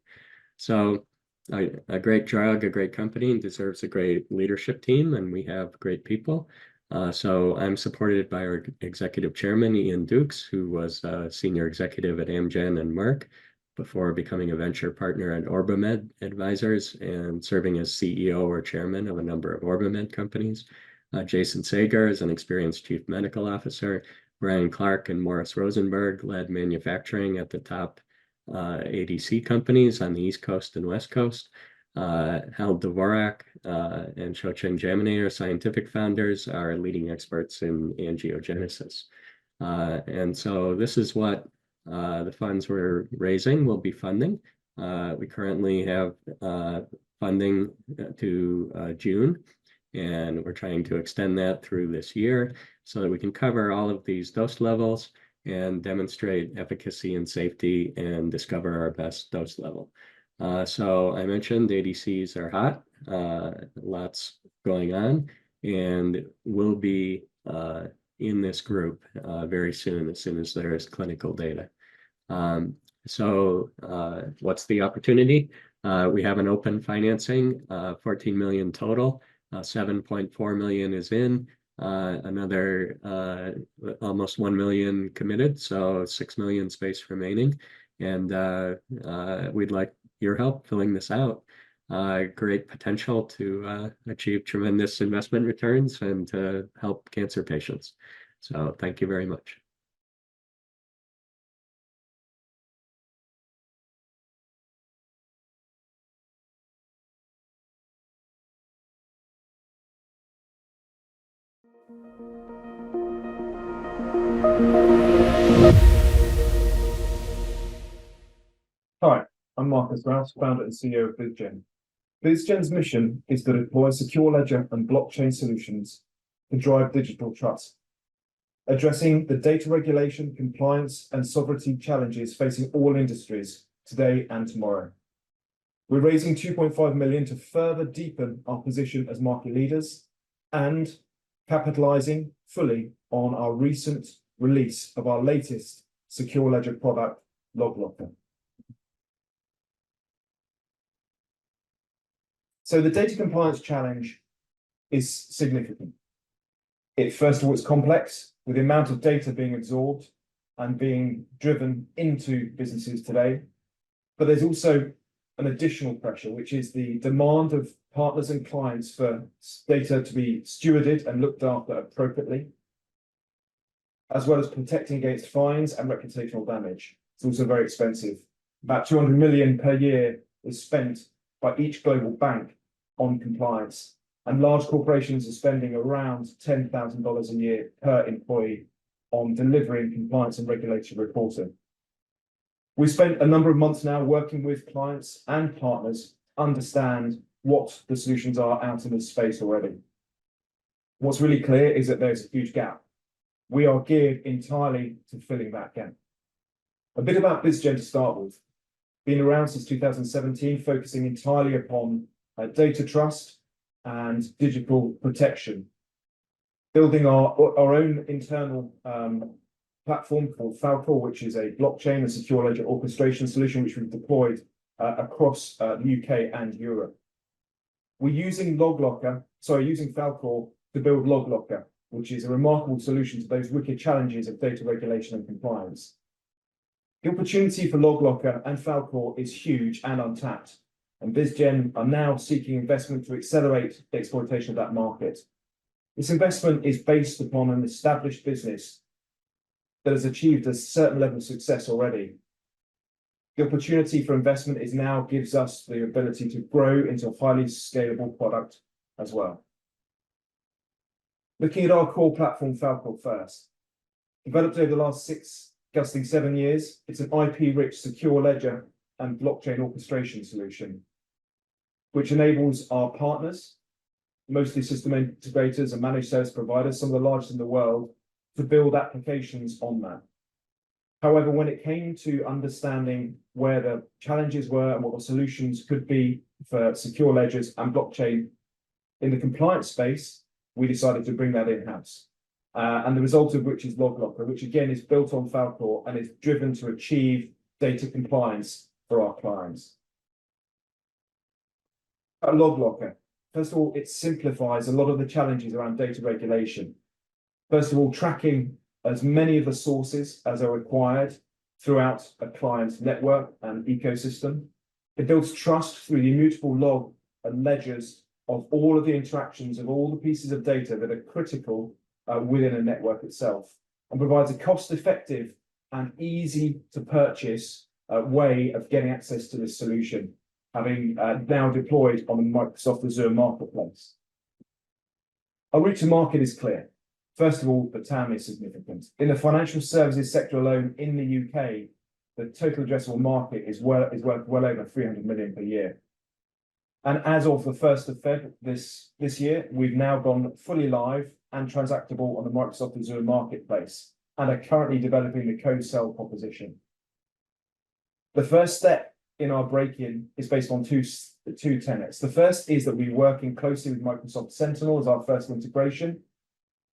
So a great drug, a great company deserves a great leadership team, and we have great people. So I'm supported by our executive chairman, Ian Dukes, who was a senior executive at Amgen and Merck before becoming a venture partner at OrbiMed Advisors and serving as CEO or chairman of a number of OrbiMed companies. Jason Sager is an experienced chief medical officer. Brian Clark and Morris Rosenberg led manufacturing at the top ADC companies on the East Coast and West Coast. Hal Dvorak and Xiaocheng Jamini are scientific founders, are leading experts in angiogenesis. And so this is what the funds we're raising will be funding. We currently have funding to June, and we're trying to extend that through this year so that we can cover all of these dose levels and demonstrate efficacy and safety and discover our best dose level. So I mentioned ADCs are hot, lots going on, and we'll be in this group very soon as there is clinical data. So what's the opportunity? We have an open financing, 14 million total, 7.4 million is in, another almost 1 million committed, so 6 million space remaining. And we'd like your help filling this out. Great potential to achieve tremendous investment returns and to help cancer patients. So thank you very much. Hi, I'm Marcus Rouse, founder and CEO of BizGen. BizGen's mission is to deploy secure ledger and blockchain solutions to drive digital trust, addressing the data regulation, compliance, and sovereignty challenges facing all industries today and tomorrow. We're raising 2.5 million to further deepen our position as market leaders and capitalizing fully on our recent release of our latest secure ledger product, LogLocker. So the data compliance challenge is significant. First of all, it's complex, with the amount of data being absorbed and being driven into businesses today. But there's also an additional pressure, which is the demand of partners and clients for data to be stewarded and looked after appropriately, as well as protecting against fines and reputational damage. It's also very expensive. About 200 million per year is spent by each global bank on compliance, and large corporations are spending around $10,000 a year per employee on delivering compliance and regulatory reporting. We've spent a number of months now working with clients and partners to understand what the solutions are out in this space already. What's really clear is that there's a huge gap. We are geared entirely to filling that gap. A bit about BizGen to start with. Been around since 2017, focusing entirely upon data trust and digital protection. Building our own internal platform called Falcor, which is a blockchain and secure ledger orchestration solution, which we've deployed across the UK and Europe. We're using Falcor to build LogLocker, which is a remarkable solution to those wicked challenges of data regulation and compliance. The opportunity for LogLocker and Falcor is huge and untapped, and BizGen are now seeking investment to accelerate the exploitation of that market. This investment is based upon an established business that has achieved a certain level of success already. The opportunity for investment is now gives us the ability to grow into a highly scalable product as well. Looking at our core platform, Falcor first. Developed over the last 7 years, it's an IP-rich secure ledger and blockchain orchestration solution, which enables our partners, mostly system integrators and managed service providers, some of the largest in the world, to build applications on that. However, when it came to understanding where the challenges were and what the solutions could be for secure ledgers and blockchain in the compliance space, we decided to bring that in-house. And the result of which is LogLocker, which again is built on Falcor and is driven to achieve data compliance for our clients. At LogLocker, first of all, it simplifies a lot of the challenges around data regulation. First of all, tracking as many of the sources as are required throughout a client's network and ecosystem. It builds trust through the immutable log and ledgers of all of the interactions of all the pieces of data that are critical within a network itself, and provides a cost-effective and easy to purchase way of getting access to this solution, having now deployed on the Microsoft Azure Marketplace. Our route to market is clear. First of all, the TAM is significant. In the financial services sector alone in the UK, the total addressable market is worth well over 300 million per year. And as of the 1st of Feb this year, we've now gone fully live and transactable on the Microsoft Azure Marketplace and are currently developing the co-sell proposition. The first step in our break-in is based on two tenets. The first is that we're working closely with Microsoft Sentinel as our first integration.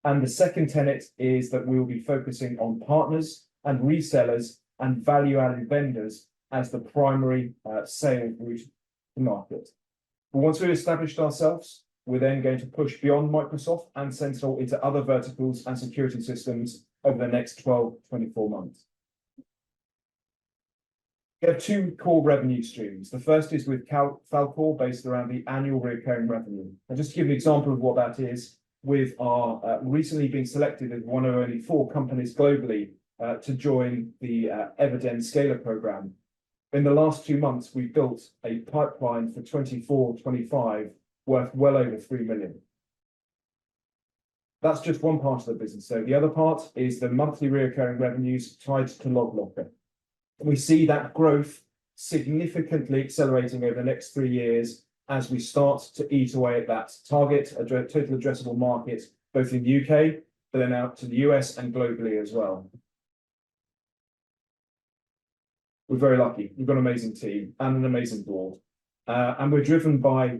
And the second tenet is that we will be focusing on partners and resellers and value-added vendors as the primary sales route to market. But once we've established ourselves, we're then going to push beyond Microsoft and Sentinel into other verticals and security systems over the next 12 to 24 months. We have two core revenue streams. The first is with Falcor, based around the annual recurring revenue. And just to give an example of what that is, with our recently being selected as one of only 4 companies globally to join the Emergence Scaler program. In the last 2 months, we've built a pipeline for 24-25 worth well over 3 million. That's just one part of the business. So the other part is the monthly recurring revenues tied to LogLocker. We see that growth significantly accelerating over the next 3 years as we start to eat away at that target, total addressable market, both in the UK, but then out to the US and globally as well. We're very lucky. We've got an amazing team and an amazing board. And we're driven by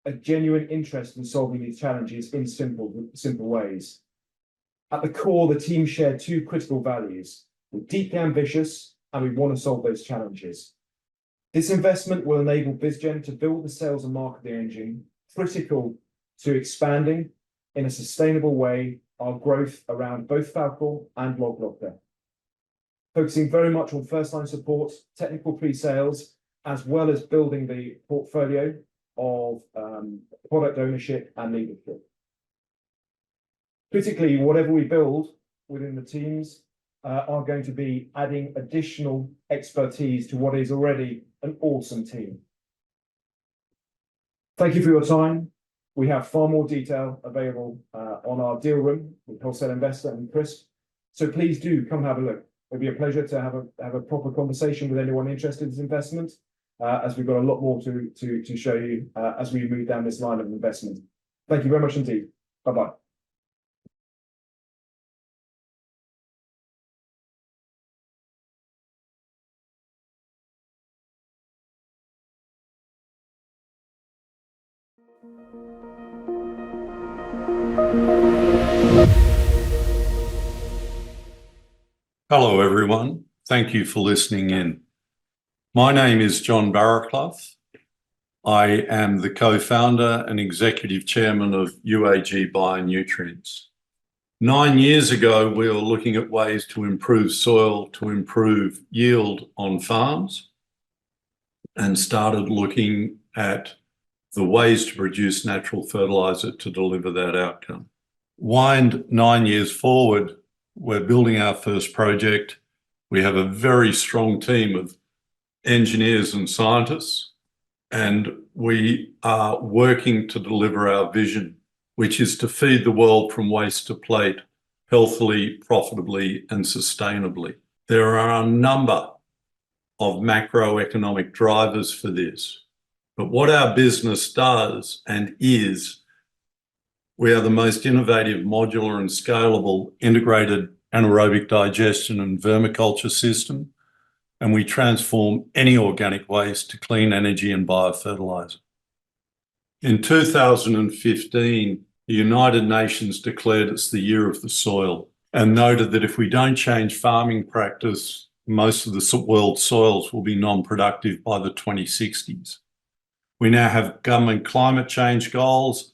a genuine interest in solving these challenges in simple ways. At the core, the team share 2 critical values. We're deeply ambitious and we want to solve those challenges. This investment will enable BizGen to build the sales and marketing engine critical to expanding in a sustainable way our growth around both Falcor and LogLocker, focusing very much on first-line support, technical pre-sales, as well as building the portfolio of product ownership and leadership. Critically, whatever we build within the teams are going to be adding additional expertise to what is already an awesome team. Thank you for your time. We have far more detail available on our deal room with Wholesale Investor and Chris. So please do come have a look. It'd be a pleasure to have a proper conversation with anyone interested in this investment, as we've got a lot more to show you as we move down this line of investment. Thank you very much indeed. Bye-bye. Hello, everyone. Thank you for listening in. My name is John Barraclough. I am the co-founder and executive chairman of UAG Bionutrients. 9 years ago, we were looking at ways to improve soil, to improve yield on farms, and started looking at the ways to produce natural fertilizer to deliver that outcome. Wind 9 years forward, we're building our first project. We have a very strong team of engineers and scientists, and we are working to deliver our vision, which is to feed the world from waste to plate healthily, profitably, and sustainably. There are a number of macroeconomic drivers for this, but what our business does and is, we are the most innovative, modular and scalable integrated anaerobic digestion and vermiculture system, and we transform any organic waste to clean energy and biofertilizer. In 2015, the United Nations declared it's the year of the soil and noted that if we don't change farming practice, most of the world's soils will be non-productive by the 2060s. We now have government climate change goals,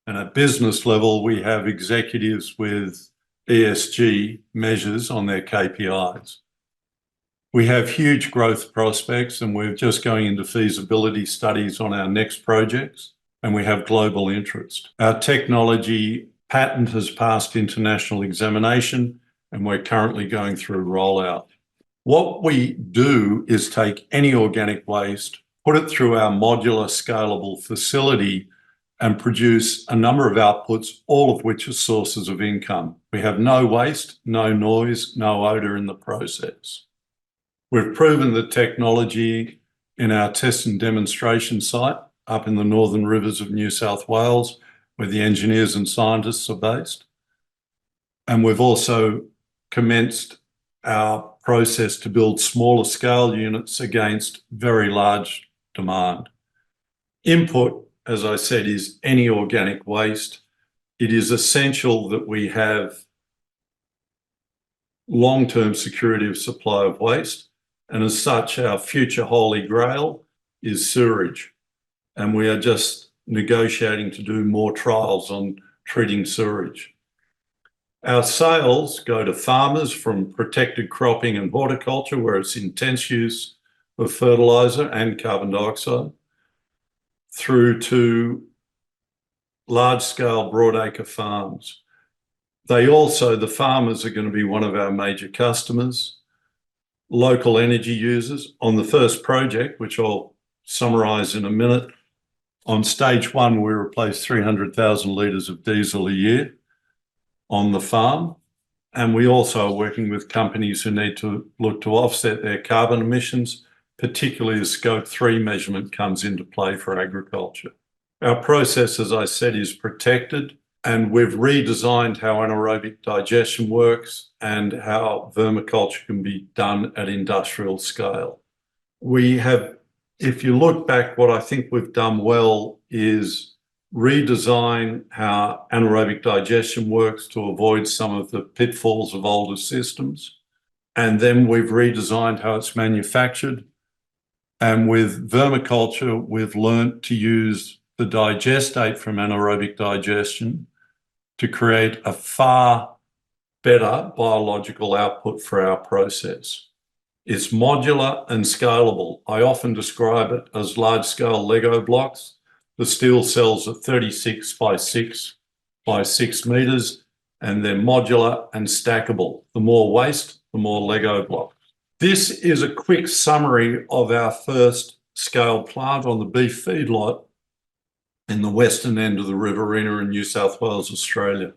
and at business level, we have executives with ESG measures on their KPIs. We have huge growth prospects, and we're just going into feasibility studies on our next projects, and we have global interest. Our technology patent has passed international examination, and we're currently going through rollout. What we do is take any organic waste, put it through our modular scalable facility, and produce a number of outputs, all of which are sources of income. We have no waste, no noise, no odor in the process. We've proven the technology in our test and demonstration site up in the northern rivers of New South Wales, where the engineers and scientists are based. And we've also commenced our process to build smaller scale units against very large demand. Input, as I said, is any organic waste. It is essential that we have long-term security of supply of waste, and as such, our future holy grail is sewerage. And we are just negotiating to do more trials on treating sewerage. Our sales go to farmers from protected cropping and horticulture, where it's intense use of fertilizer and carbon dioxide, through to large-scale broadacre farms. The farmers are going to be one of our major customers, local energy users. On the first project, which I'll summarize in a minute, on stage one, we replaced 300,000 litres of diesel a year on the farm. And we also are working with companies who need to look to offset their carbon emissions, particularly as Scope 3 measurement comes into play for agriculture. Our process, as I said, is protected, and we've redesigned how anaerobic digestion works and how vermiculture can be done at industrial scale. We have, if you look back, what I think we've done well is redesign how anaerobic digestion works to avoid some of the pitfalls of older systems. And then we've redesigned how it's manufactured. And with vermiculture, we've learnt to use the digestate from anaerobic digestion to create a far better biological output for our process. It's modular and scalable. I often describe it as large-scale Lego blocks. The steel cells are 36 by 6 by 6 meters, and they're modular and stackable. The more waste, the more Lego blocks. This is a quick summary of our first scale plant on the beef feedlot in the western end of the Riverina in New South Wales, Australia.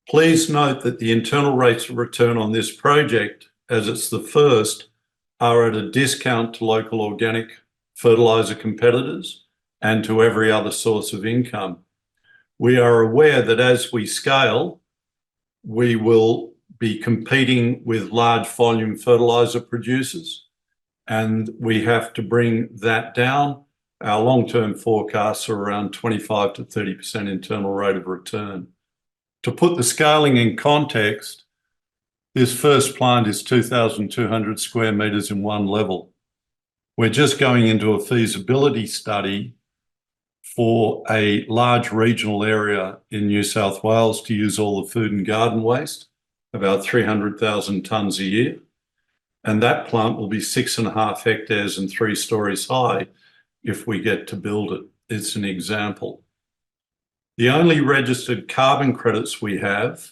Please note that the internal rates of return on this project, as it's the first, are at a discount to local organic fertiliser competitors and to every other source of income. We are aware that as we scale, we will be competing with large volume fertiliser producers, and we have to bring that down. Our long-term forecasts are around 25 to 30% internal rate of return. To put the scaling in context, this first plant is 2,200 square metres in one level. We're just going into a feasibility study for a large regional area in New South Wales to use all the food and garden waste, about 300,000 tonnes a year. And that plant will be 6.5 hectares and 3 stories high if we get to build it. It's an example. The only registered carbon credits we have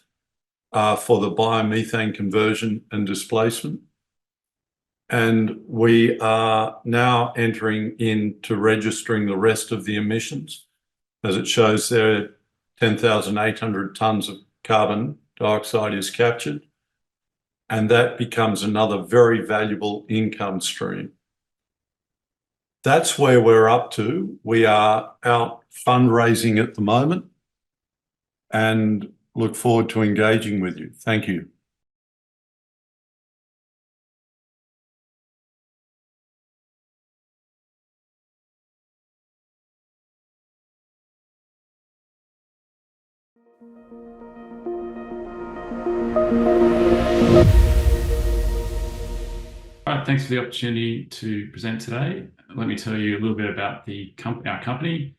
are for the biomethane conversion and displacement. and we are now entering into registering the rest of the emissions. As it shows there, 10,800 tonnes of carbon dioxide is captured, and that becomes another very valuable income stream. That's where we're up to. We are out fundraising at the moment and look forward to engaging with you. Thank you. All right, thanks for the opportunity to present today. Let me tell you a little bit about our company.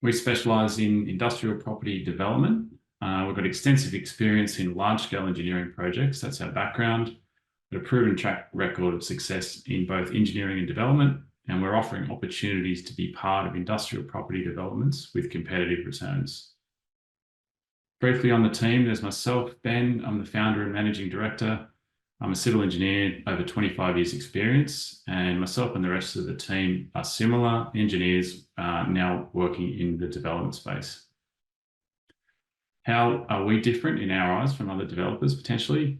We specialise in industrial property development. We've got extensive experience in large-scale engineering projects. That's our background. We've got a proven track record of success in both engineering and development, and we're offering opportunities to be part of industrial property developments with competitive returns. Briefly on the team, there's myself, Ben. I'm the founder and managing director. I'm a civil engineer, over 25 years experience, and myself and the rest of the team are similar engineers now working in the development space. How are we different in our eyes from other developers potentially?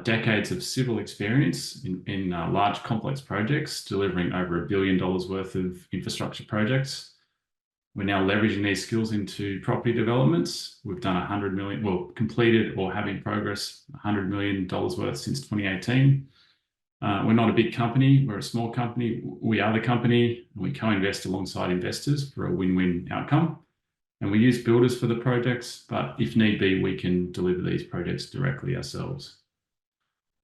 Decades of civil experience in large complex projects, delivering over $1 billion worth of infrastructure projects. We're now leveraging these skills into property developments. We've done 100 million, well, completed or have in progress $100 million worth since 2018. We're not a big company, we're a small company. We are the company, and we co-invest alongside investors for a win-win outcome. And we use builders for the projects, but if need be, we can deliver these projects directly ourselves.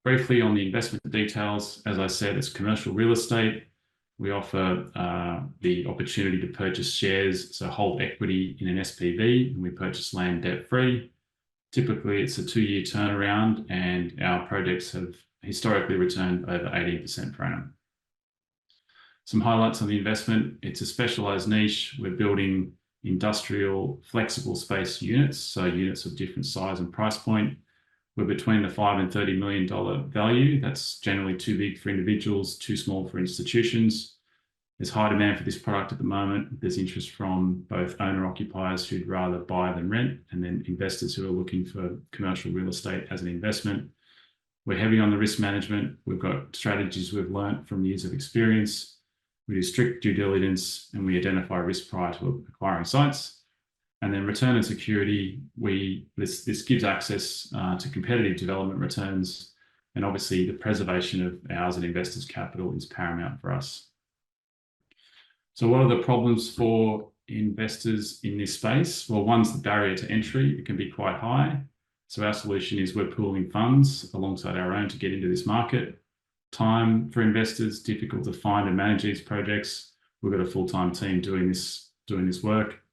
Briefly on the investment details, as I said, it's commercial real estate. We offer the opportunity to purchase shares, so hold equity in an SPV, and we purchase land debt-free. Typically, it's a 2-year turnaround, and our projects have historically returned over 18% per annum. Some highlights on the investment: it's a specialised niche. We're building industrial flexible space units, so units of different size and price point. We're between the $5 and $30 million value. That's generally too big for individuals, too small for institutions. There's high demand for this product at the moment. There's interest from both owner-occupiers who'd rather buy than rent, and then investors who are looking for commercial real estate as an investment. We're heavy on the risk management. We've got strategies we've learnt from years of experience. We do strict due diligence, and we identify risk prior to acquiring sites. And then return and security, this gives access to competitive development returns, and obviously the preservation of ours and investors' capital is paramount for us. So what are the problems for investors in this space? Well, one's the barrier to entry. It can be quite high. So our solution is we're pooling funds alongside our own to get into this market. Time for investors, difficult to find and manage these projects. We've got a full-time team doing this work.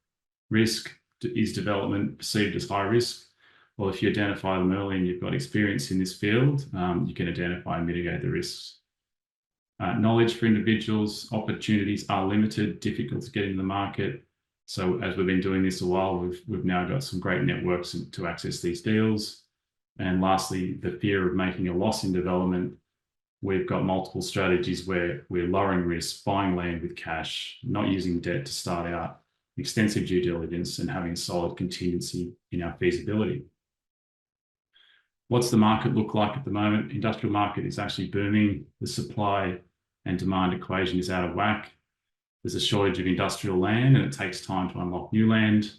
Risk: is development perceived as high risk? Well, if you identify them early and you've got experience in this field, you can identify and mitigate the risks. Knowledge for individuals: opportunities are limited, difficult to get into the market. So as we've been doing this a while, we've now got some great networks to access these deals. And lastly, the fear of making a loss in development. We've got multiple strategies where we're lowering risk, buying land with cash, not using debt to start out, extensive due diligence, and having solid contingency in our feasibility. What's the market look like at the moment? Industrial market is actually booming. The supply and demand equation is out of whack. There's a shortage of industrial land, and it takes time to unlock new land.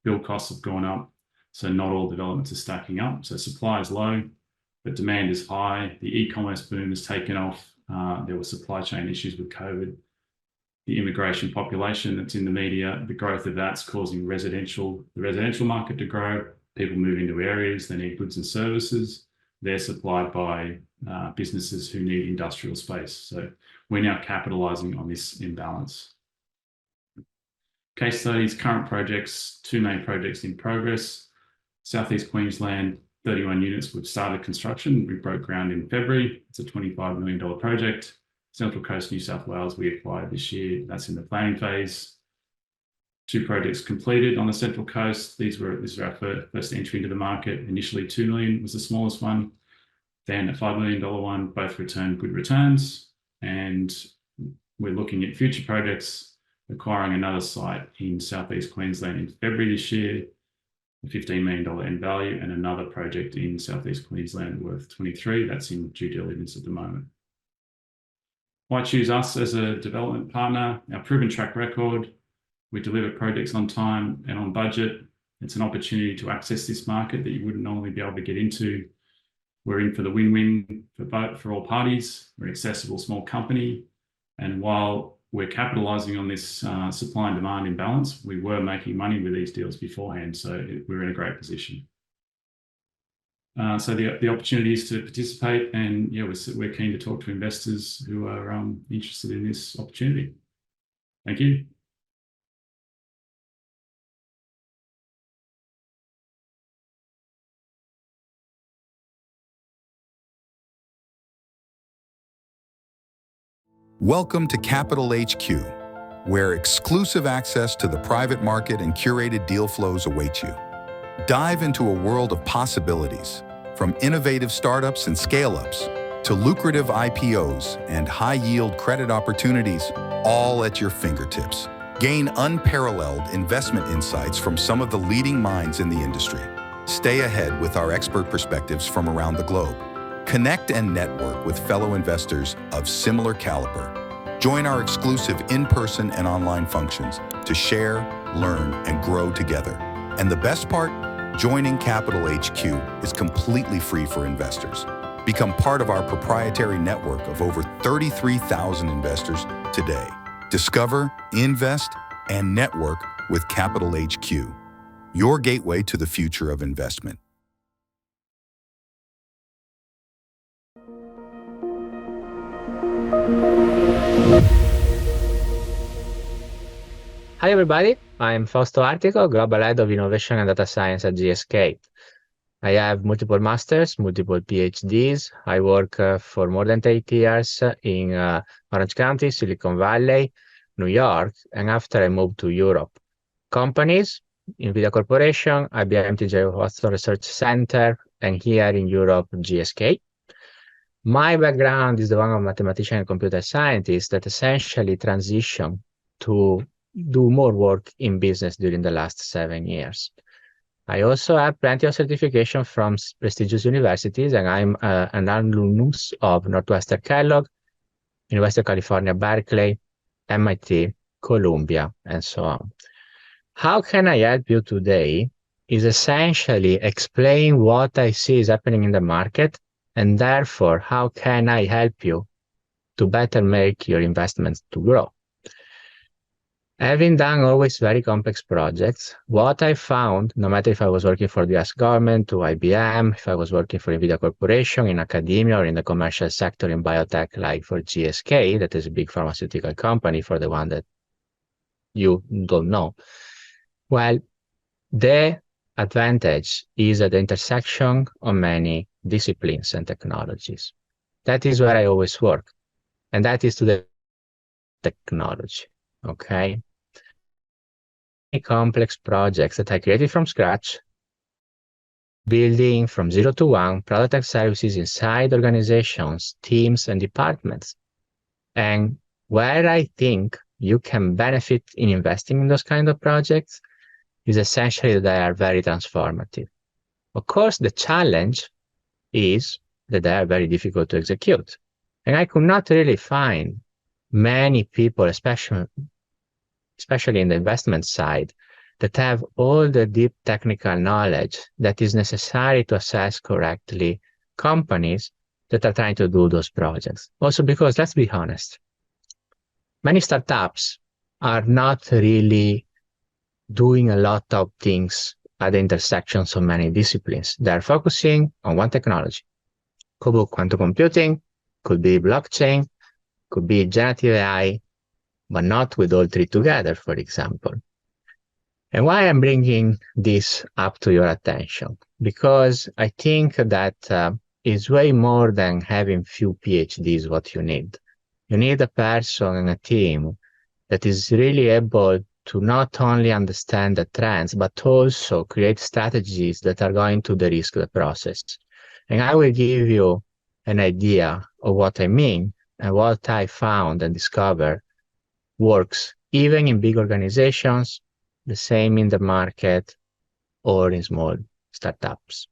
Build costs have gone up, so not all developments are stacking up. So supply is low, but demand is high. The e-commerce boom has taken off. There were supply chain issues with COVID. The immigration population that's in the media, the growth of that's causing the residential market to grow. People move into areas, they need goods and services. They're supplied by businesses who need industrial space. So we're now capitalising on this imbalance. Case studies: current projects, 2 main projects in progress. Southeast Queensland, 31 units. We've started construction. We broke ground in February. It's a $25 million project. Central Coast, New South Wales, we acquired this year. That's in the planning phase. 2 projects completed on the Central Coast. This is our first entry into the market. Initially, $2 million was the smallest one. then a $5 million one, both returned good returns. And we're looking at future projects, acquiring another site in Southeast Queensland in February this year, a $15 million end value, and another project in Southeast Queensland worth 23. That's in due diligence at the moment. Why choose us as a development partner? Our proven track record. We deliver projects on time and on budget. It's an opportunity to access this market that you wouldn't normally be able to get into. We're in for the win-win for all parties. We're an accessible small company. And while we're capitalizing on this supply and demand imbalance, we were making money with these deals beforehand. So we're in a great position. So the opportunity is to participate, and yeah, we're keen to talk to investors who are interested in this opportunity. Thank you. Welcome to CapitalHQ, where exclusive access to the private market and curated deal flows await you. Dive into a world of possibilities, from innovative startups and scale-ups to lucrative IPOs and high-yield credit opportunities, all at your fingertips. Gain unparalleled investment insights from some of the leading minds in the industry. Stay ahead with our expert perspectives from around the globe. Connect and network with fellow investors of similar caliber. Join our exclusive in-person and online functions to share, learn, and grow together. And the best part? Joining CapitalHQ is completely free for investors. Become part of our proprietary network of over 33,000 investors today. Discover, invest, and network with CapitalHQ, your gateway to the future of investment. Hi everybody, I'm Fausto Artico, Global Head of Innovation and Data Science at GSK. I have multiple masters, multiple PhDs. I work for more than 8 years in Orange County, Silicon Valley, New York, and after I moved to Europe. Companies, NVIDIA Corporation, IBM TJ Watson Research Center, and here in Europe, GSK. My background is the one of mathematician and computer scientist that essentially transitioned to do more work in business during the last 7 years. I also have plenty of certification from prestigious universities, and I'm an alumnus of Northwestern Kellogg, University of California, Berkeley, MIT, Columbia, and so on. How can I help you today is essentially explain what I see is happening in the market, and therefore, how can I help you to better make your investments to grow? Having done always very complex projects, what I found, no matter if I was working for the US government, to IBM, if I was working for NVIDIA Corporation, in academia, or in the commercial sector in biotech, like for GSK, that is a big pharmaceutical company for the one that you don't know. Well, the advantage is at the intersection of many disciplines and technologies. That is where I always work, and that is to the technology, okay? Complex projects that I created from scratch, building from 0 to 1 product and services inside organizations, teams, and departments. And where I think you can benefit in investing in those kind of projects is essentially that they are very transformative. Of course, the challenge is that they are very difficult to execute. And I could not really find many people, especially in the investment side, that have all the deep technical knowledge that is necessary to assess correctly companies that are trying to do those projects. Also because, let's be honest, many startups are not really doing a lot of things at the intersections of many disciplines. They're focusing on one technology. Could be quantum computing, could be blockchain, could be generative AI, but not with all three together, for example. And why I'm bringing this up to your attention? Because I think that it's way more than having few PhDs what you need. You need a person and a team that is really able to not only understand the trends, but also create strategies that are going to de-risk the process. And I will give you an idea of what I mean and what I found and discovered works even in big organizations, the same in the market or in small startups.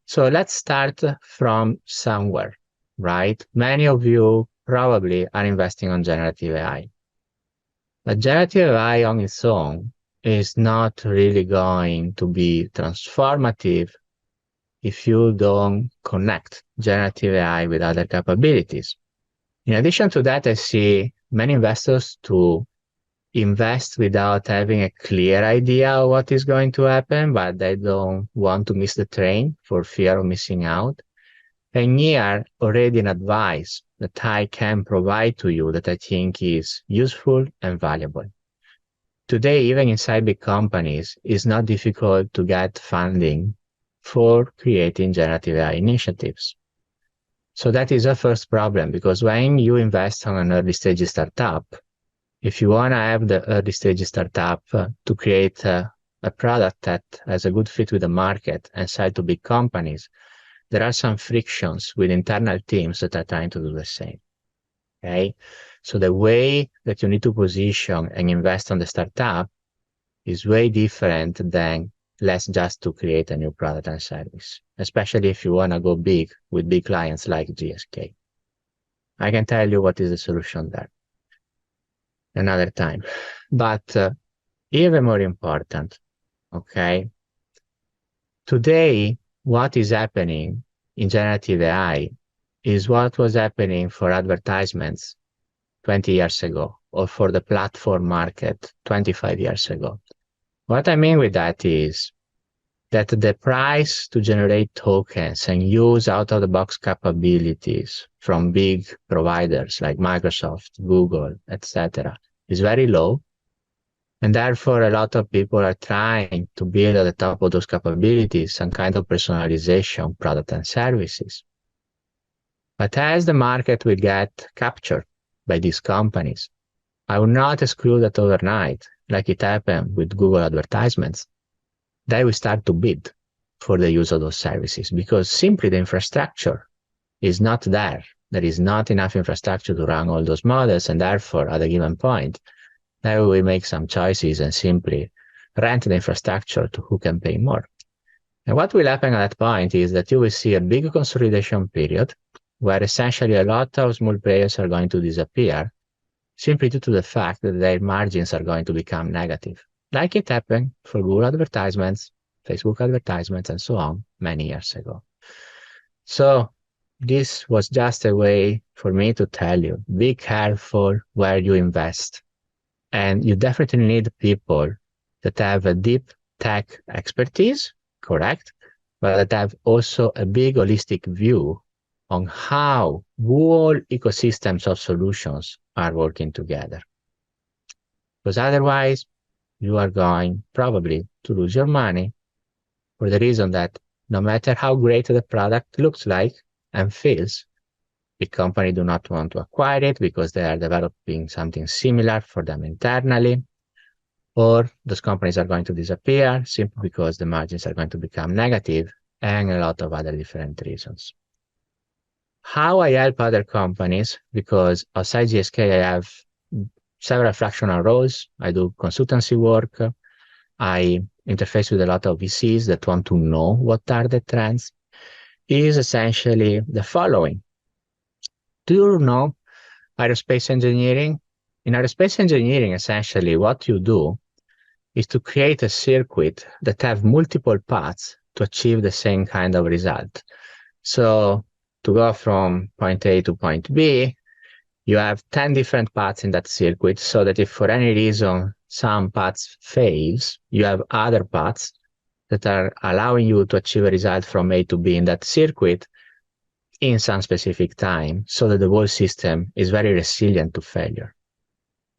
So let's start from somewhere, right? Many of you probably are investing on generative AI. But generative AI on its own is not really going to be transformative if you don't connect generative AI with other capabilities. In addition to that, I see many investors to invest without having a clear idea of what is going to happen, but they don't want to miss the train for fear of missing out. And here, already an advice that I can provide to you that I think is useful and valuable. Today, even inside big companies, it's not difficult to get funding for creating generative AI initiatives. So that is a first problem, because when you invest on an early stage startup, if you want to have the early stage startup to create a product that has a good fit with the market and sell to big companies, there are some frictions with internal teams that are trying to do the same. Okay, so the way that you need to position and invest on the startup is way different than let's just to create a new product and service, especially if you want to go big with big clients like GSK. I can tell you what is the solution there another time. But even more important, okay, today, what is happening in generative AI is what was happening for advertisements 20 years ago, or for the platform market 25 years ago. What I mean with that is that the price to generate tokens and use out-of-the-box capabilities from big providers like Microsoft, Google, etc. is very low. And therefore, a lot of people are trying to build at the top of those capabilities some kind of personalization product and services. But as the market will get captured by these companies, I will not exclude that overnight, like it happened with Google advertisements, they will start to bid for the use of those services because simply the infrastructure is not there. There is not enough infrastructure to run all those models, and therefore, at a given point, they will make some choices and simply rent the infrastructure to who can pay more. And what will happen at that point is that you will see a big consolidation period where essentially a lot of small players are going to disappear simply due to the fact that their margins are going to become negative, like it happened for Google advertisements, Facebook advertisements, and so on many years ago. So this was just a way for me to tell you, be careful where you invest. And you definitely need people that have a deep tech expertise, correct, but that have also a big holistic view on how whole ecosystems of solutions are working together. Because otherwise, you are going probably to lose your money for the reason that no matter how great the product looks like and feels, big companies do not want to acquire it because they are developing something similar for them internally, or those companies are going to disappear simply because the margins are going to become negative, and a lot of other different reasons. How I help other companies, because outside GSK I have several fractional roles. I do consultancy work. I interface with a lot of VCs that want to know what are the trends, is essentially the following. Do you know aerospace engineering? In aerospace engineering, essentially what you do is to create a circuit that have multiple paths to achieve the same kind of result. So to go from point A to point B, you have 10 different paths in that circuit, so that if for any reason some paths fails, you have other paths that are allowing you to achieve a result from A to B in that circuit in some specific time, so that the whole system is very resilient to failure.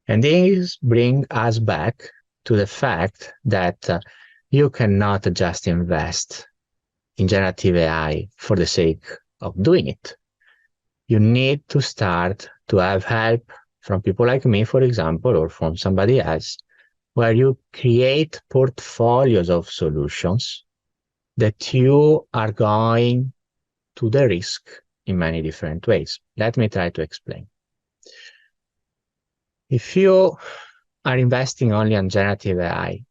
And this brings us back to the fact that you cannot just invest in generative AI for the sake of doing it. You need to start to have help from people like me, for example, or from somebody else, where you create portfolios of solutions that you are going to the risk in many different ways. Let me try to explain. If you are investing only on generative AI,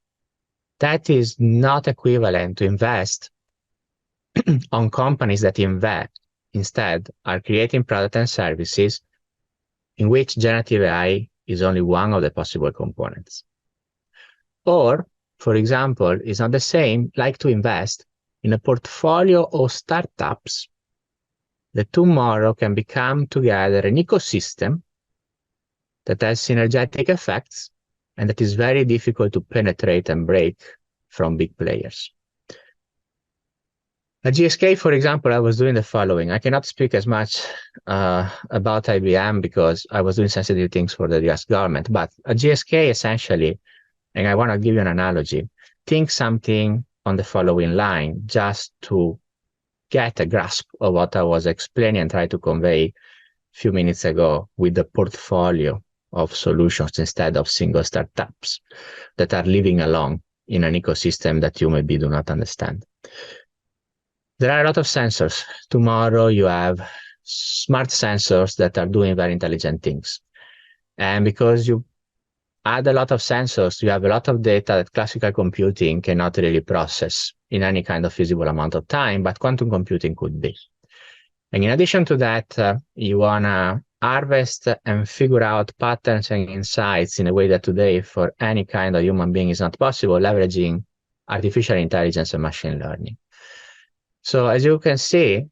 that is not equivalent to invest on companies that instead are creating products and services in which generative AI is only one of the possible components. Or, for example, it's not the same like to invest in a portfolio of startups that tomorrow can become together an ecosystem that has synergetic effects and that is very difficult to penetrate and break from big players. At GSK, for example, I was doing the following. I cannot speak as much about IBM because I was doing sensitive things for the US government, but at GSK, essentially, and I want to give you an analogy, think something on the following line just to get a grasp of what I was explaining and try to convey a few minutes ago with the portfolio of solutions instead of single startups that are living alone in an ecosystem that you maybe do not understand. There are a lot of sensors. Tomorrow you have smart sensors that are doing very intelligent things. And because you add a lot of sensors, you have a lot of data that classical computing cannot really process in any kind of feasible amount of time, but quantum computing could be. And in addition to that, you want to harvest and figure out patterns and insights in a way that today for any kind of human being is not possible, leveraging artificial intelligence and machine learning. So as you can see,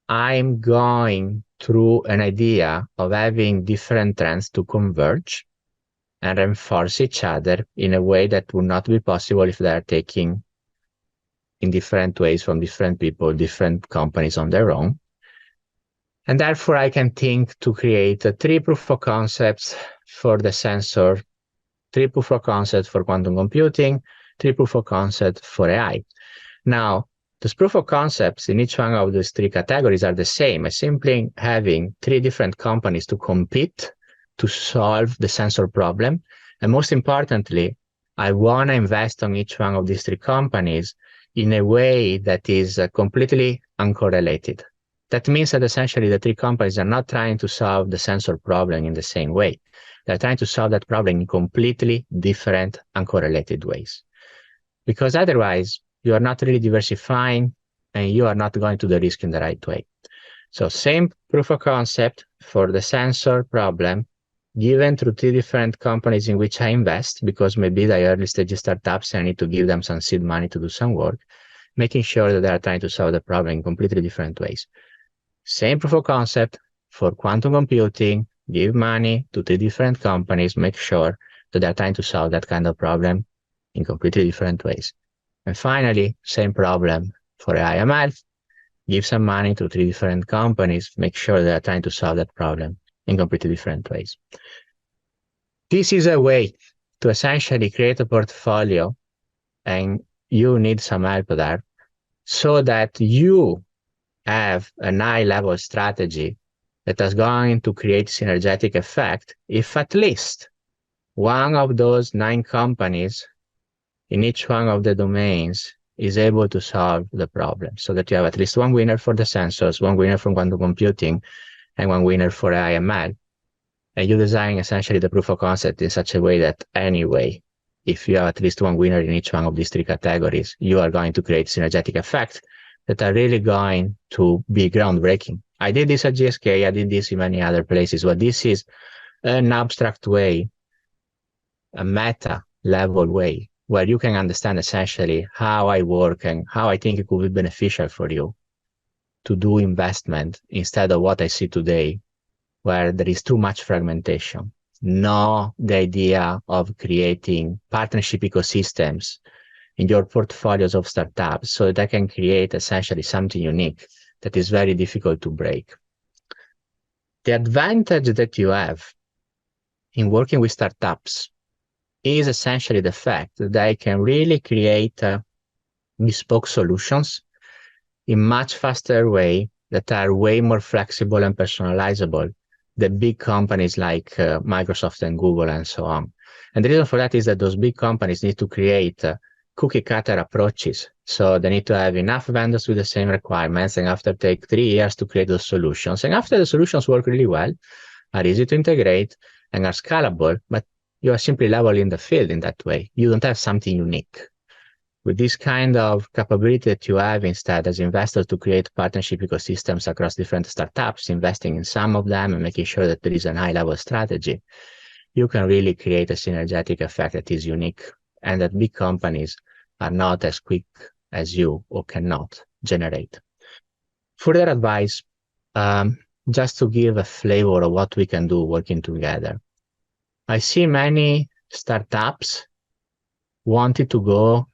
I'm going through an idea of having different trends to converge and reinforce each other in a way that would not be possible if they are taking in different ways from different people, different companies on their own. And therefore, I can think to create 3 proof of concepts for the sensor, 3 proof of concepts for quantum computing, 3 proof of concepts for AI. Now, those proof of concepts in each one of these 3 categories are the same. As simply having 3 different companies to compete to solve the sensor problem. And most importantly, I want to invest on each one of these 3 companies in a way that is completely uncorrelated. That means that essentially the 3 companies are not trying to solve the sensor problem in the same way. They're trying to solve that problem in completely different, uncorrelated ways. Because otherwise, you are not really diversifying and you are not going to the risk in the right way. So same proof of concept for the sensor problem given through 3 different companies in which I invest, because maybe they are early stage startups and I need to give them some seed money to do some work, making sure that they are trying to solve the problem in completely different ways. Same proof of concept for quantum computing, give money to 3 different companies, make sure that they're trying to solve that kind of problem in completely different ways. And finally, same problem for AI/ML, give some money to 3 different companies, make sure they're trying to solve that problem in completely different ways. This is a way to essentially create a portfolio, and you need some help there, so that you have a high-level strategy that is going to create synergetic effect if at least one of those 9 companies in each one of the domains is able to solve the problem, so that you have at least 1 winner for the sensors, 1 winner for quantum computing, and 1 winner for AI/ML. And you design essentially the proof of concept in such a way that anyway, if you have at least 1 winner in each one of these 3 categories, you are going to create synergetic effects that are really going to be groundbreaking. I did this at GSK, I did this in many other places, but this is an abstract way, a meta level way, where you can understand essentially how I work and how I think it could be beneficial for you to do investment instead of what I see today, where there is too much fragmentation. No, the idea of creating partnership ecosystems in your portfolios of startups so that I can create essentially something unique that is very difficult to break. The advantage that you have in working with startups is essentially the fact that they can really create bespoke solutions in much faster way that are way more flexible and personalizable than big companies like Microsoft and Google and so on. And the reason for that is that those big companies need to create cookie cutter approaches So they need to have enough vendors with the same requirements, and after take 3 years to create those solutions. And after the solutions work really well, are easy to integrate, and are scalable, but you are simply leveling the field in that way. You don't have something unique. With this kind of capability that you have instead as investors to create partnership ecosystems across different startups, investing in some of them and making sure that there is a high-level strategy, you can really create a synergetic effect that is unique and that big companies are not as quick as you or cannot generate. Further advice, just to give a flavor of what we can do working together. I see many startups wanting to go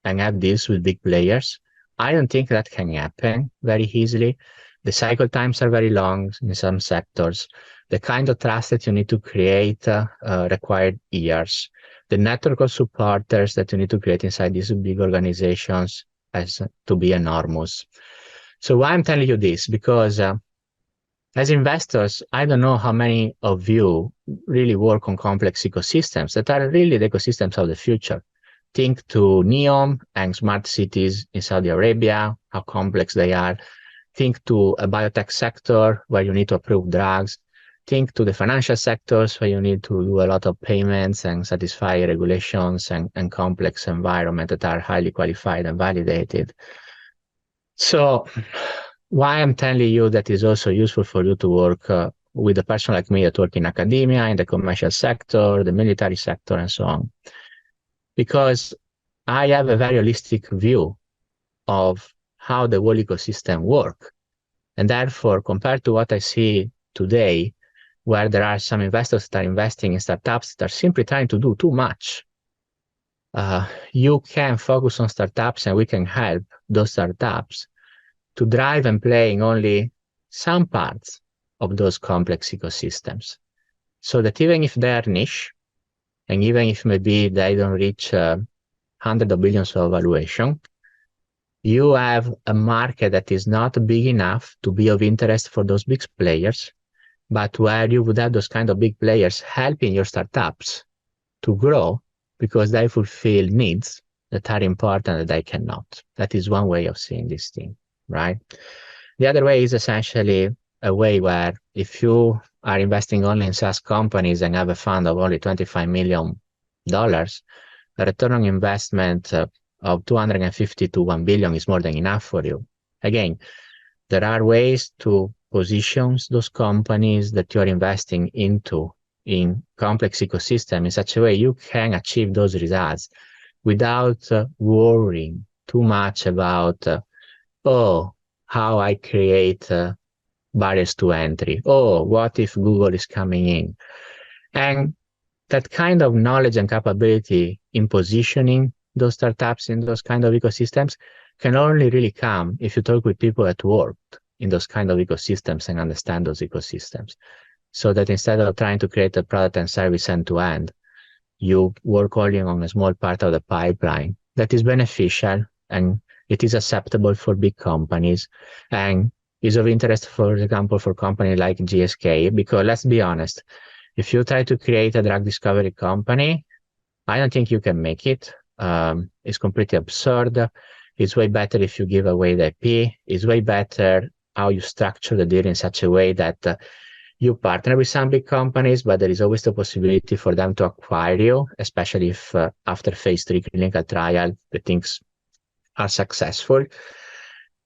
and have deals with big players. I don't think that can happen very easily. The cycle times are very long in some sectors. The kind of trust that you need to create required years. The network of supporters that you need to create inside these big organizations has to be enormous. So why I'm telling you this? Because as investors, I don't know how many of you really work on complex ecosystems that are really the ecosystems of the future. Think to NEOM and smart cities in Saudi Arabia, how complex they are. Think to a biotech sector where you need to approve drugs. Think to the financial sectors where you need to do a lot of payments and satisfy regulations and complex environment that are highly qualified and validated. So why I'm telling you that is also useful for you to work with a person like me that work in academia, in the commercial sector, the military sector, and so on. Because I have a very holistic view of how the whole ecosystem works. And therefore, compared to what I see today, where there are some investors that are investing in startups that are simply trying to do too much, you can focus on startups and we can help those startups to drive and play in only some parts of those complex ecosystems. So that even if they are niche, and even if maybe they don't reach hundreds of billions of valuation, you have a market that is not big enough to be of interest for those big players, but where you would have those kind of big players helping your startups to grow because they fulfill needs that are important that they cannot. That is one way of seeing this thing, right? The other way is essentially a way where if you are investing only in SaaS companies and have a fund of only $25 million, the return on investment of 250 to 1 billion is more than enough for you. Again, there are ways to position those companies that you're investing into in complex ecosystem in such a way you can achieve those results without worrying too much about, how I create barriers to entry. What if Google is coming in? And that kind of knowledge and capability in positioning those startups in those kind of ecosystems can only really come if you talk with people that work in those kind of ecosystems and understand those ecosystems. So that instead of trying to create a product and service end-to-end, you work only on a small part of the pipeline that is beneficial and it is acceptable for big companies and is of interest, for example, for companies like GSK, because let's be honest, if you try to create a drug discovery company, I don't think you can make it. It's completely absurd. It's way better if you give away the IP. It's way better how you structure the deal in such a way that you partner with some big companies, but there is always the possibility for them to acquire you, especially if after phase 3 clinical trial, the things are successful.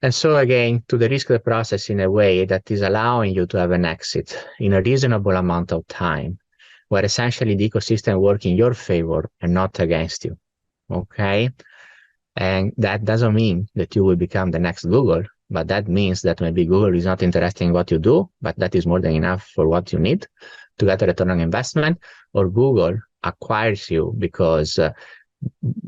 And so again, to de-risk the process in a way that is allowing you to have an exit in a reasonable amount of time, where essentially the ecosystem works in your favor and not against you, okay? And that doesn't mean that you will become the next Google, but that means that maybe Google is not interested in what you do, but that is more than enough for what you need to get a return on investment, or Google acquires you because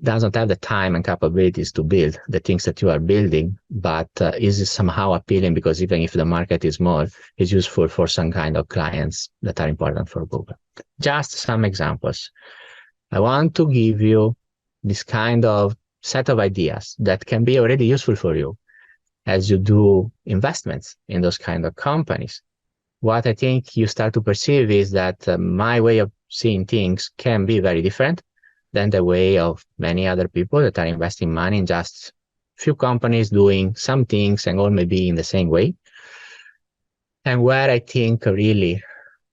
doesn't have the time and capabilities to build the things that you are building, but is somehow appealing because even if the market is small, it's useful for some kind of clients that are important for Google. Just some examples. I want to give you this kind of set of ideas that can be already useful for you as you do investments in those kind of companies. What I think you start to perceive is that my way of seeing things can be very different than the way of many other people that are investing money in just few companies doing some things and all maybe in the same way. And where I think really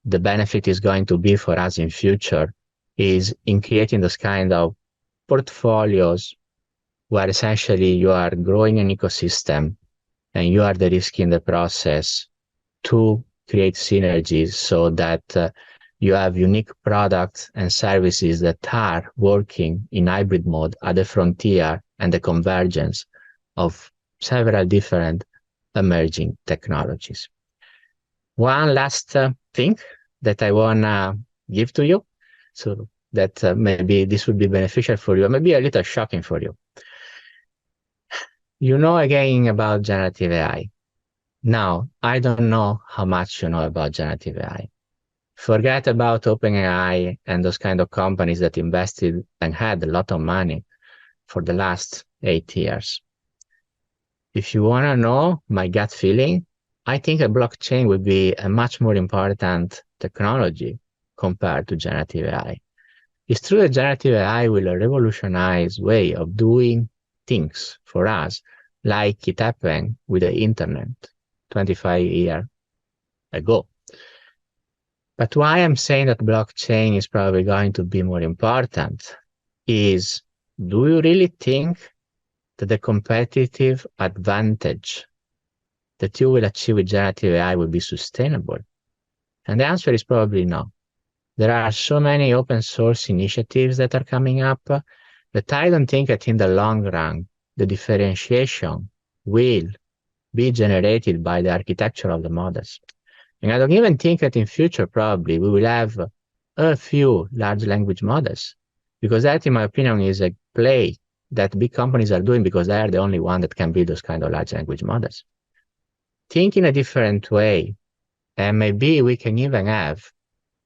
the benefit is going to be for us in future is in creating those kind of portfolios where essentially you are growing an ecosystem and you are the risk in the process to create synergies so that you have unique products and services that are working in hybrid mode at the frontier and the convergence of several different emerging technologies. One last thing that I want to give to you, so that maybe this would be beneficial for you, maybe a little shocking for you. You know again about generative AI. Now, I don't know how much you know about generative AI. Forget about OpenAI and those kind of companies that invested and had a lot of money for the last 8 years. If you want to know my gut feeling, I think a blockchain would be a much more important technology compared to generative AI. It's true that generative AI will revolutionize way of doing things for us, like it happened with the internet 25 years ago. But why I'm saying that blockchain is probably going to be more important is, do you really think that the competitive advantage that you will achieve with generative AI will be sustainable? And the answer is probably no. There are so many open source initiatives that are coming up that I don't think that in the long run, the differentiation will be generated by the architecture of the models. And I don't even think that in future, probably, we will have a few large language models, because that, in my opinion, is a play that big companies are doing because they are the only one that can build those kind of large language models. Think in a different way, and maybe we can even have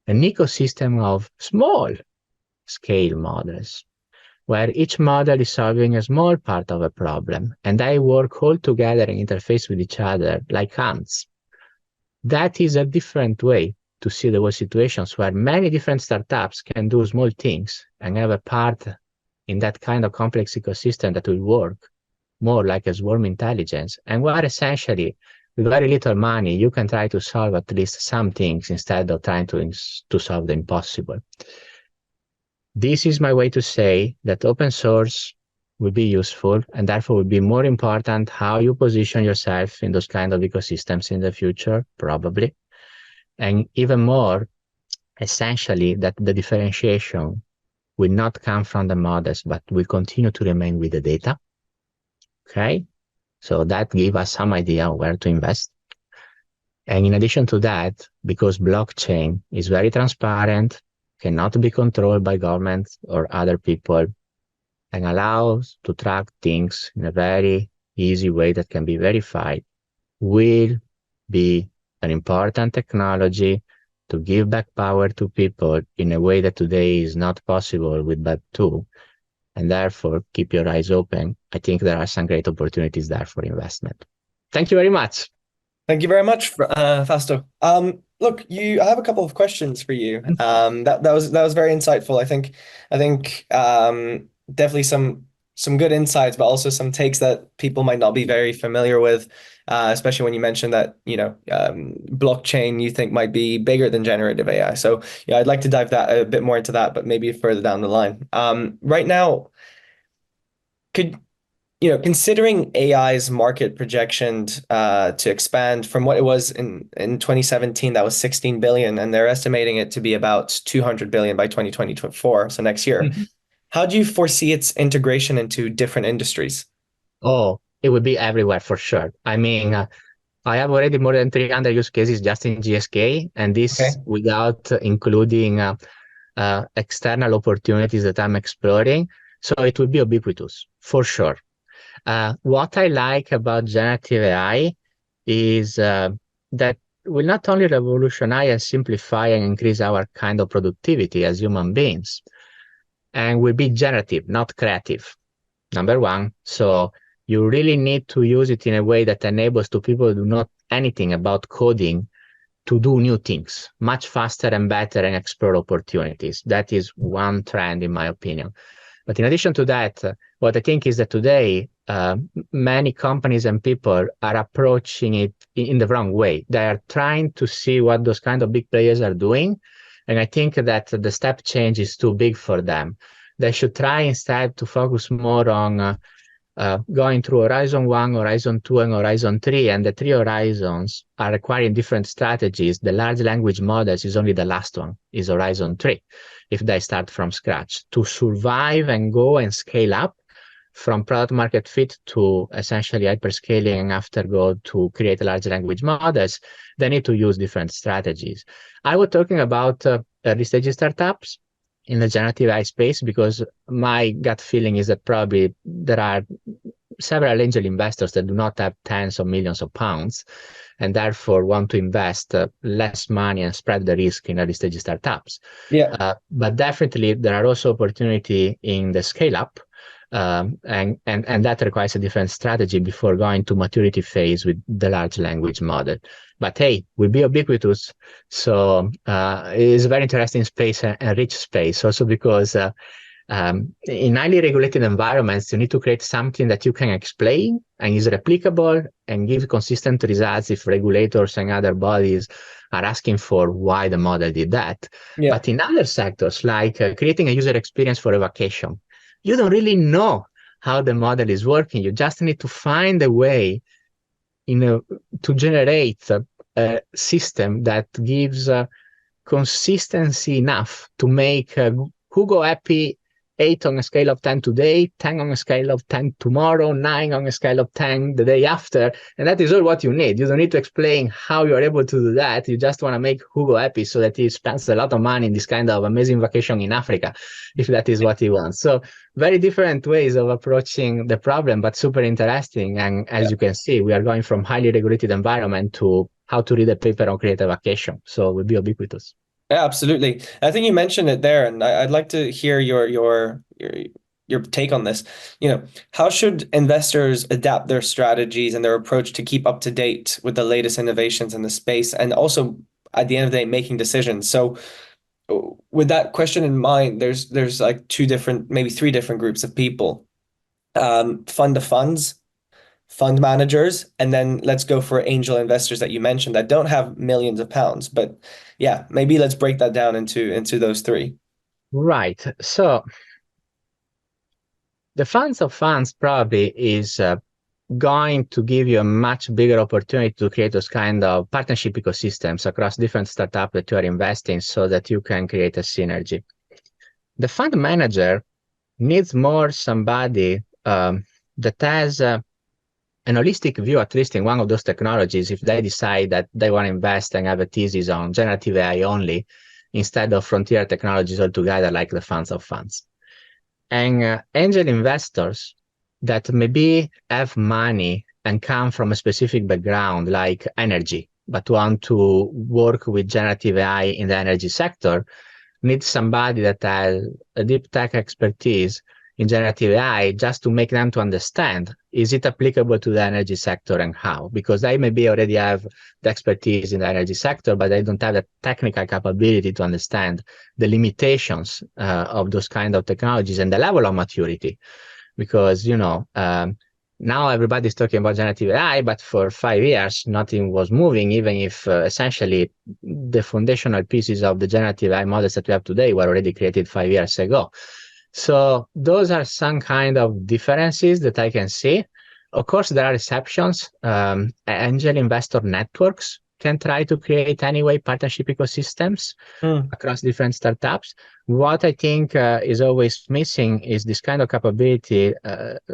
an ecosystem of small scale models, where each model is solving a small part of a problem, and they work all together and interface with each other like ants. That is a different way to see the whole situations, where many different startups can do small things and have a part in that kind of complex ecosystem that will work more like a swarm intelligence, and where essentially with very little money you can try to solve at least some things instead of trying to solve the impossible. This is my way to say that open source will be useful, and therefore will be more important how you position yourself in those kind of ecosystems in the future, probably. And even more, essentially, that the differentiation will not come from the models, but will continue to remain with the data. Okay? So that gives us some idea where to invest. And in addition to that, because blockchain is very transparent, cannot be controlled by governments or other people, and allows to track things in a very easy way that can be verified, will be an important technology to give back power to people in a way that today is not possible with Web2. And therefore, keep your eyes open. I think there are some great opportunities there for investment. Thank you very much. Thank you very much, Fausto. Look, I have a couple of questions for you. That was very insightful. I think definitely some good insights, but also some takes that people might not be very familiar with, especially when you mentioned that blockchain you think might be bigger than generative AI. So yeah, I'd like to dive a bit more into that, but maybe further down the line. Right now, considering AI's market projection to expand from what it was in 2017, that was 16 billion, and they're estimating it to be about 200 billion by 2024, so next year. Mm-hmm. How do you foresee its integration into different industries? Oh, it would be everywhere for sure. I mean, I have already more than 300 use cases just in GSK, and this without including external opportunities that I'm exploring. So it will be ubiquitous for sure. What I like about generative AI is that will not only revolutionize and simplify and increase our kind of productivity as human beings, and will be generative, not creative, number one. So you really need to use it in a way that enables to people who do not anything about coding to do new things much faster and better and explore opportunities. That is one trend, in my opinion. But in addition to that, What I think is that today, many companies and people are approaching it in the wrong way. They are trying to see what those kind of big players are doing. And I think that the step change is too big for them. They should try instead to focus more on going through Horizon 1, Horizon 2, and Horizon 3, and the three horizons are requiring different strategies. The large language models is only the last one, is Horizon 3, if they start from scratch. To survive and go and scale up from product market fit to essentially hyperscaling and after go to create large language models, they need to use different strategies. I was talking about early stage startups in the generative AI space because my gut feeling is that probably there are several angel investors that do not have tens of millions of pounds and therefore want to invest less money and spread the risk in early stage startups. Yeah. But definitely there are also opportunity in the scale up. And that requires a different strategy before going to maturity phase with the large language model. But hey, we'll be ubiquitous. So it is a very interesting space and rich space also because in highly regulated environments, you need to create something that you can explain and is replicable and give consistent results if regulators and other bodies are asking for why the model did that. Yeah. But in other sectors, like creating a user experience for a vacation, you don't really know how the model is working. You just need to find a way, to generate a system that gives consistency enough to make Hugo happy 8 on a scale of 10 today, 10 on a scale of 10 tomorrow, 9 on a scale of 10 the day after. And that is all what you need. You don't need to explain how you're able to do that. You just want to make Hugo happy so that he spends a lot of money in this kind of amazing vacation in Africa, if that is what he wants. So very different ways of approaching the problem, but super interesting. And as you can see, we are going from highly regulated environment to how to read a paper or create a vacation. So we'll be ubiquitous. Yeah, absolutely. I think you mentioned it there, and I'd like to hear your take on this. How should investors adapt their strategies and their approach to keep up to date with the latest innovations in the space, and also at the end of the day, making decisions? So, with that question in mind, there's like maybe three different groups of people: fund of funds, fund managers, and then let's go for angel investors that you mentioned that don't have millions of pounds. But yeah, maybe let's break that down into those three. Right. So the funds of funds probably is going to give you a much bigger opportunity to create those kind of partnership ecosystems across different startups that you are investing so that you can create a synergy. The fund manager needs more somebody that has an holistic view, at least in one of those technologies, if they decide that they want to invest and have a thesis on generative AI only, instead of frontier technologies altogether, like the funds of funds. And angel investors that maybe have money and come from a specific background, like energy, but want to work with generative AI in the energy sector, need somebody that has a deep tech expertise in generative AI just to make them to understand, is it applicable to the energy sector and how? Because they maybe already have the expertise in the energy sector, but they don't have the technical capability to understand the limitations of those kind of technologies and the level of maturity. Because, now everybody's talking about generative AI, but for 5 years, nothing was moving, even if essentially the foundational pieces of the generative AI models that we have today were already created 5 years ago. So those are some kind of differences that I can see. Of course, there are exceptions. Angel investor networks can try to create anyway partnership ecosystems across different startups. What I think is always missing is this kind of capability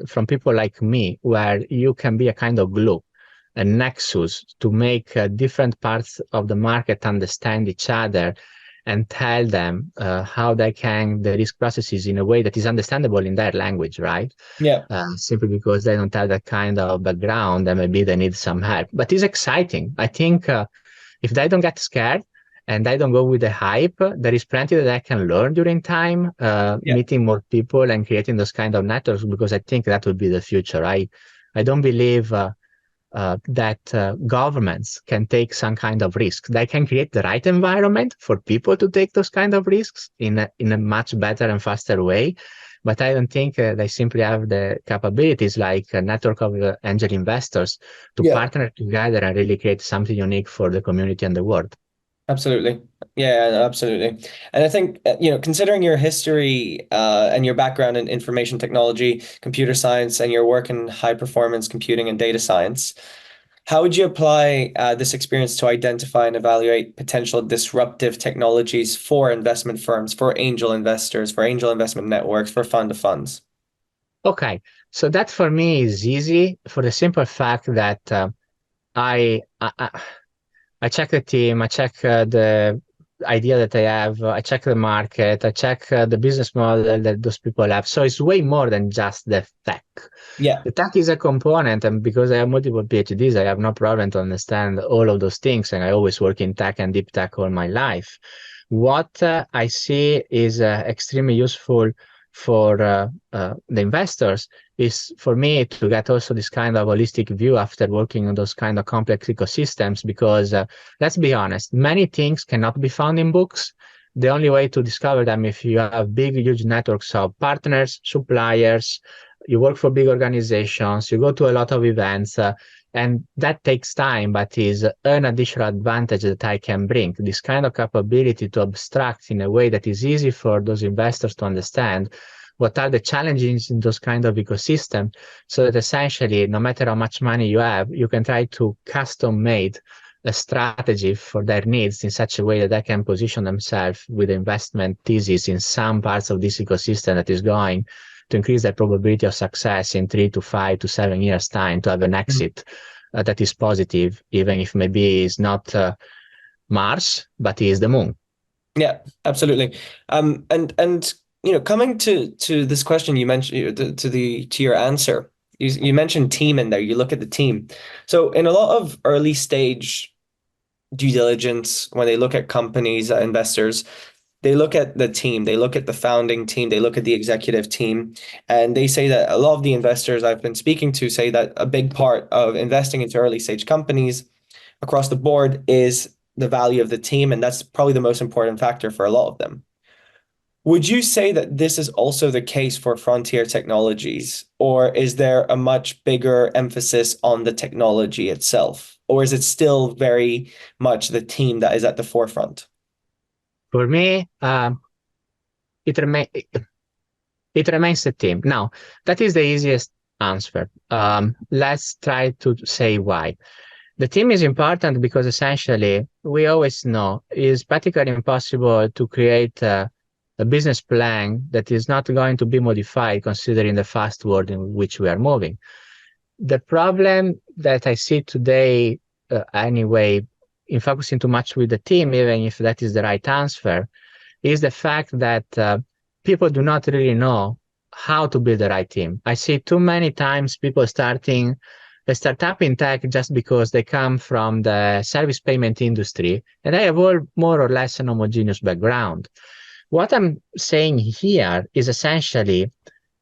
from people like me, where you can be a kind of glue, a nexus to make different parts of the market understand each other and tell them how they can the risk processes in a way that is understandable in their language, right? Yeah. Simply because they don't have that kind of background and maybe they need some help. But it's exciting. I think if they don't get scared and they don't go with the hype, there is plenty that I can learn during time, meeting more people and creating those kind of networks, because I think that would be the future. I don't believe that governments can take some kind of risk. They can create the right environment for people to take those kind of risks in a much better and faster way. but I don't think they simply have the capabilities like a network of angel investors to partner together and really create something unique for the community and the world. Absolutely. Yeah, absolutely. And I think, considering your history and your background in information technology, computer science, and your work in high performance computing and data science, how would you apply this experience to identify and evaluate potential disruptive technologies for investment firms, for angel investors, for angel investment networks, for fund of funds? Okay, so that for me is easy for the simple fact that I check the team, I check the idea that I have, I check the market, I check the business model that those people have. So it's way more than just the tech. Yeah. The tech is a component, and because I have multiple PhDs, I have no problem to understand all of those things, and I always work in tech and deep tech all my life. What I see is extremely useful for the investors is for me to get also this kind of holistic view after working on those kind of complex ecosystems, because let's be honest, many things cannot be found in books. The only way to discover them if you have big, huge networks of partners, suppliers, you work for big organizations, you go to a lot of events, and that takes time, but is an additional advantage that I can bring. This kind of capability to abstract in a way that is easy for those investors to understand what are the challenges in those kind of ecosystem, so that essentially, no matter how much money you have, you can try to custom made a strategy for their needs in such a way that they can position themselves with investment thesis in some parts of this ecosystem that is going to increase their probability of success in 3 to 5 to 7 years time to have an exit that is positive, even if maybe it's not Mars, but is the moon. Yeah, absolutely. And coming to this question you mentioned, to your answer, you mentioned team in there. You look at the team. So in a lot of early stage due diligence, when they look at companies, investors, they look at the team, they look at the founding team, they look at the executive team, and they say that a lot of the investors I've been speaking to say that a big part of investing into early stage companies across the board is the value of the team, and that's probably the most important factor for a lot of them. Would you say that this is also the case for frontier technologies, or is there a much bigger emphasis on the technology itself, or is it still very much the team that is at the forefront? For me, it remains the team. Now, that is the easiest answer. Let's try to say why. The team is important because essentially, we always know it's practically impossible to create a business plan that is not going to be modified considering the fast world in which we are moving. The problem that I see today, anyway, in focusing too much with the team, even if that is the right answer, is the fact that people do not really know how to build the right team. I see too many times people starting a startup in tech just because they come from the service payment industry and they have all more or less an homogeneous background. What I'm saying here is essentially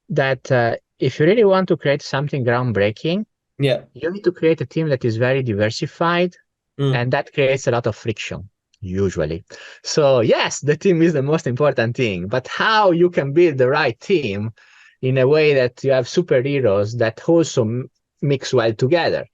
that if you really want to create something groundbreaking, you need to create a team that is very diversified, and that creates a lot of friction, usually. So yes, the team is the most important thing, but how you can build the right team in a way that you have superheroes that also mix well together.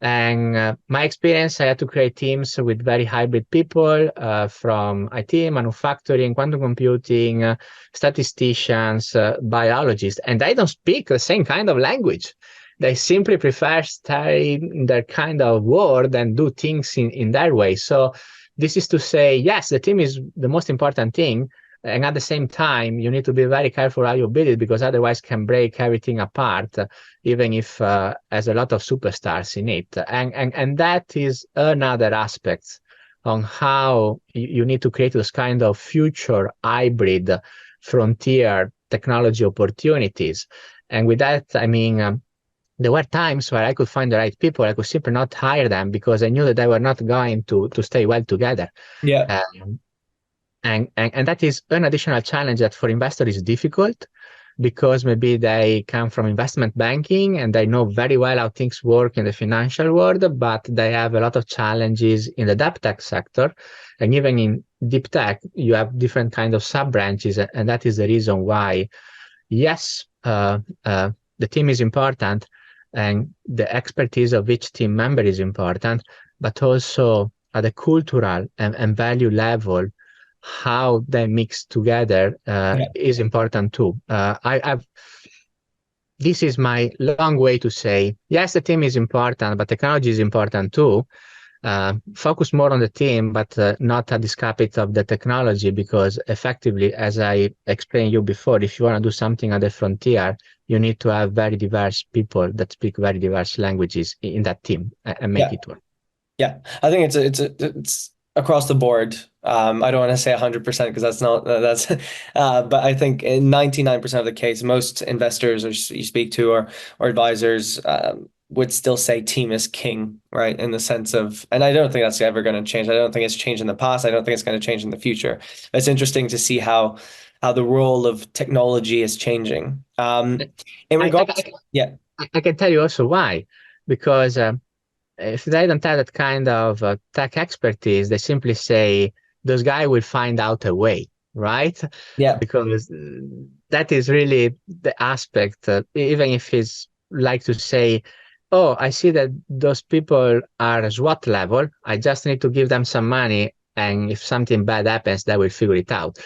And my experience, I had to create teams with very hybrid people from IT, manufacturing, quantum computing, statisticians, biologists, and they don't speak the same kind of language. They simply prefer stay in their kind of world and do things in their way. So this is to say, yes, the team is the most important thing. And at the same time, you need to be very careful how you build it, because otherwise can break everything apart, even if has a lot of superstars in it. And that is another aspect on how you need to create this kind of future hybrid frontier technology opportunities. And with that, I mean, there were times where I could find the right people. I could simply not hire them because I knew that they were not going to stay well together. Yeah. And that is an additional challenge that for investors is difficult, because maybe they come from investment banking and they know very well how things work in the financial world, but they have a lot of challenges in the deep tech sector. And even in deep tech, you have different kinds of sub-branches. And that is the reason why yes, the team is important and the expertise of each team member is important, but also at the cultural and value level, how they mix together is important too. This is my long way to say, yes, the team is important, but technology is important too. Focus more on the team, but not at the expense of the technology, because effectively, as I explained you before, if you want to do something at the frontier, you need to have very diverse people that speak very diverse languages in that team and make it work. Yeah, I think it's across the board. I don't want to say 100% because but I think in 99% of the case, most investors you speak to or advisors would still say team is king, right? In the sense of, and I don't think that's ever going to change. I don't think it's changed in the past. I don't think it's going to change in the future. It's interesting to see how the role of technology is changing. In regards, I can tell you also why, because if they don't have that kind of tech expertise, they simply say, those guys will find out a way, right? Yeah. Because that is really the aspect, even if it's like to say, oh, I see that those people are SWOT level, I just need to give them some money, and if something bad happens, they will figure it out.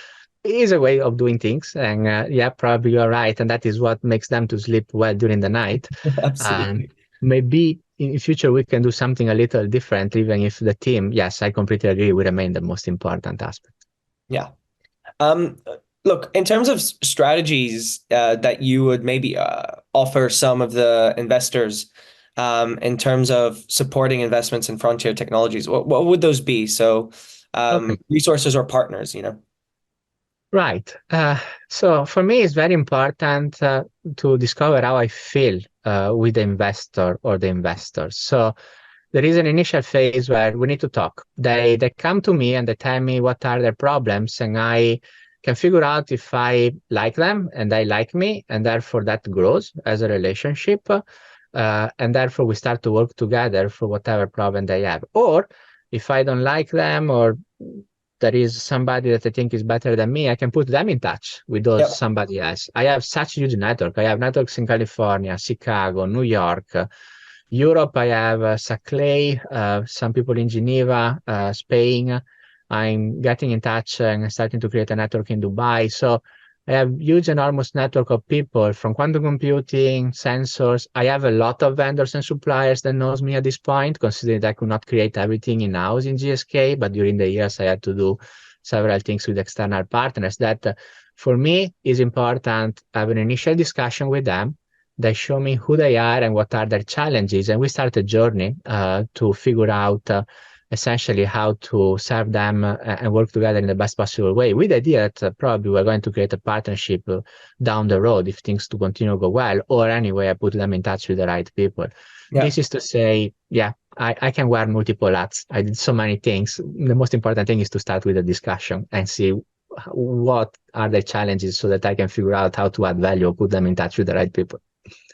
It is a way of doing things, and yeah, probably you're right, and that is what makes them to sleep well during the night. Absolutely. Maybe in the future we can do something a little different, even if the team, yes, I completely agree, will remain the most important aspect. Yeah. Look, in terms of strategies that you would maybe offer some of the investors in terms of supporting investments in frontier technologies, what would those be? So resources or partners, Right. So for me, it's very important to discover how I feel with the investor or the investors. So there is an initial phase where we need to talk. They come to me and they tell me what are their problems, and I can figure out if I like them and they like me, and therefore that grows as a relationship. And therefore we start to work together for whatever problem they have. Or if I don't like them, or there is somebody that I think is better than me, I can put them in touch with those somebody else. I have such a huge network. I have networks in California, Chicago, New York, Europe. I have Saclay, some people in Geneva, Spain. I'm getting in touch and starting to create a network in Dubai. So I have huge, enormous network of people from quantum computing, sensors. I have a lot of vendors and suppliers that knows me at this point, considering that I could not create everything in-house in GSK, but during the years I had to do several things with external partners. That for me is important. I have an initial discussion with them. They show me who they are and what are their challenges, and we start a journey to figure out essentially how to serve them and work together in the best possible way, with the idea that probably we're going to create a partnership down the road if things to continue to go well, or anyway, I put them in touch with the right people. Yeah. This is to say, yeah, I can wear multiple hats. I did so many things. The most important thing is to start with a discussion and see what are the challenges so that I can figure out how to add value or put them in touch with the right people.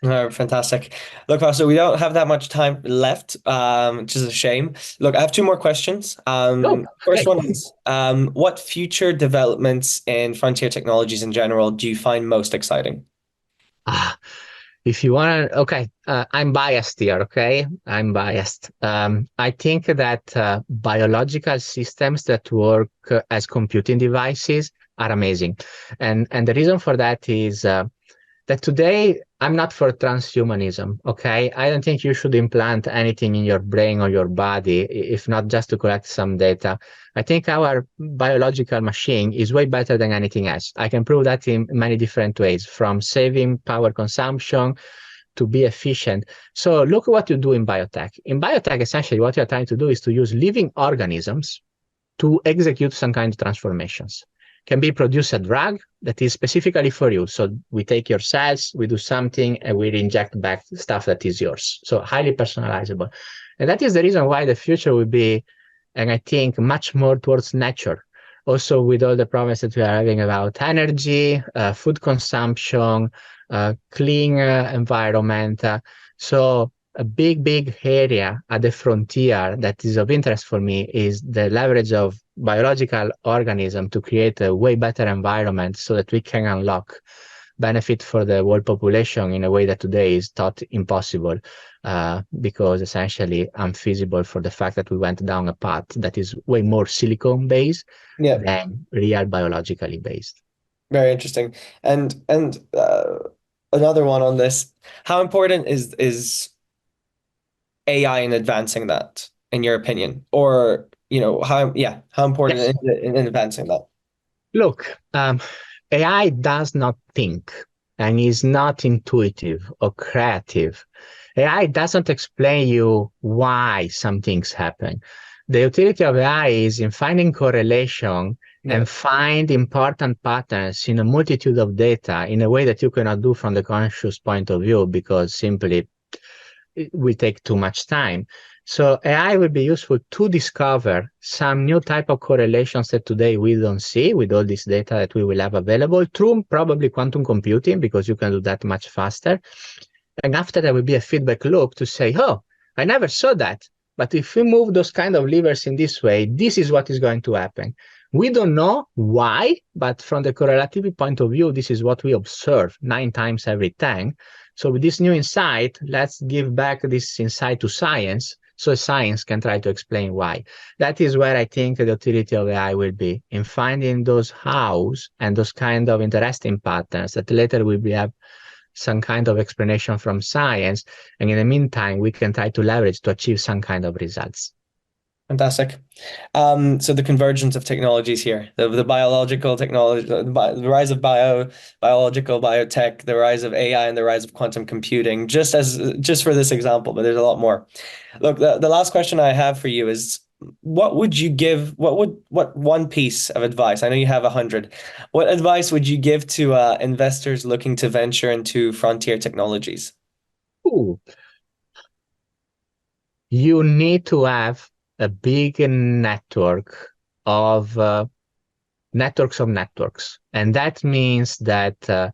Fantastic. Look, Fausto, we don't have that much time left, which is a shame. Look, I have two more questions. First one is, what future developments in frontier technologies in general do you find most exciting? If you want to, okay, I'm biased here, okay? I'm biased. I think that biological systems that work as computing devices are amazing. And the reason for that is that today, I'm not for transhumanism, okay? I don't think you should implant anything in your brain or your body, if not just to collect some data. I think our biological machine is way better than anything else. I can prove that in many different ways, from saving power consumption to be efficient. So look at what you do in biotech. In biotech, essentially, what you're trying to do is to use living organisms to execute some kind of transformations. Can be produce a drug that is specifically for you. So we take your cells, we do something, and we inject back stuff that is yours. So highly personalizable. And that is the reason why the future will be, and I think, much more towards nature. Also with all the problems that we are having about energy, food consumption, clean environment. So a big area at the frontier that is of interest for me is the leverage of biological organism to create a way better environment so that we can unlock benefit for the world population in a way that today is thought impossible, because essentially unfeasible for the fact that we went down a path that is way more silicon-based than real biologically based. Very interesting. And another one on this: how important is AI in advancing that, in your opinion? Or, how important is it in advancing that? Look, AI does not think and is not intuitive or creative. AI doesn't explain you why some things happen. The utility of AI is in finding correlation and find important patterns in a multitude of data in a way that you cannot do from the conscious point of view, because simply it will take too much time. So AI will be useful to discover some new type of correlations that today we don't see with all this data that we will have available through probably quantum computing, because you can do that much faster. And after there will be a feedback loop to say, oh, I never saw that. But if we move those kind of levers in this way, this is what is going to happen. We don't know why, but from the correlative point of view, this is what we observe 9 times every time. So with this new insight, let's give back this insight to science, so science can try to explain why. That is where I think the utility of AI will be, in finding those hows and those kind of interesting patterns that later will have some kind of explanation from science. And in the meantime, we can try to leverage to achieve some kind of results. Fantastic. So the convergence of technologies here, the biological technology, the rise of biological biotech, the rise of AI, and the rise of quantum computing, just for this example, but there's a lot more. Look, the last question I have for you is, what one piece of advice, I know you have 100, what advice would you give to investors looking to venture into frontier technologies? Ooh. You need to have a big network of networks of networks. And that means that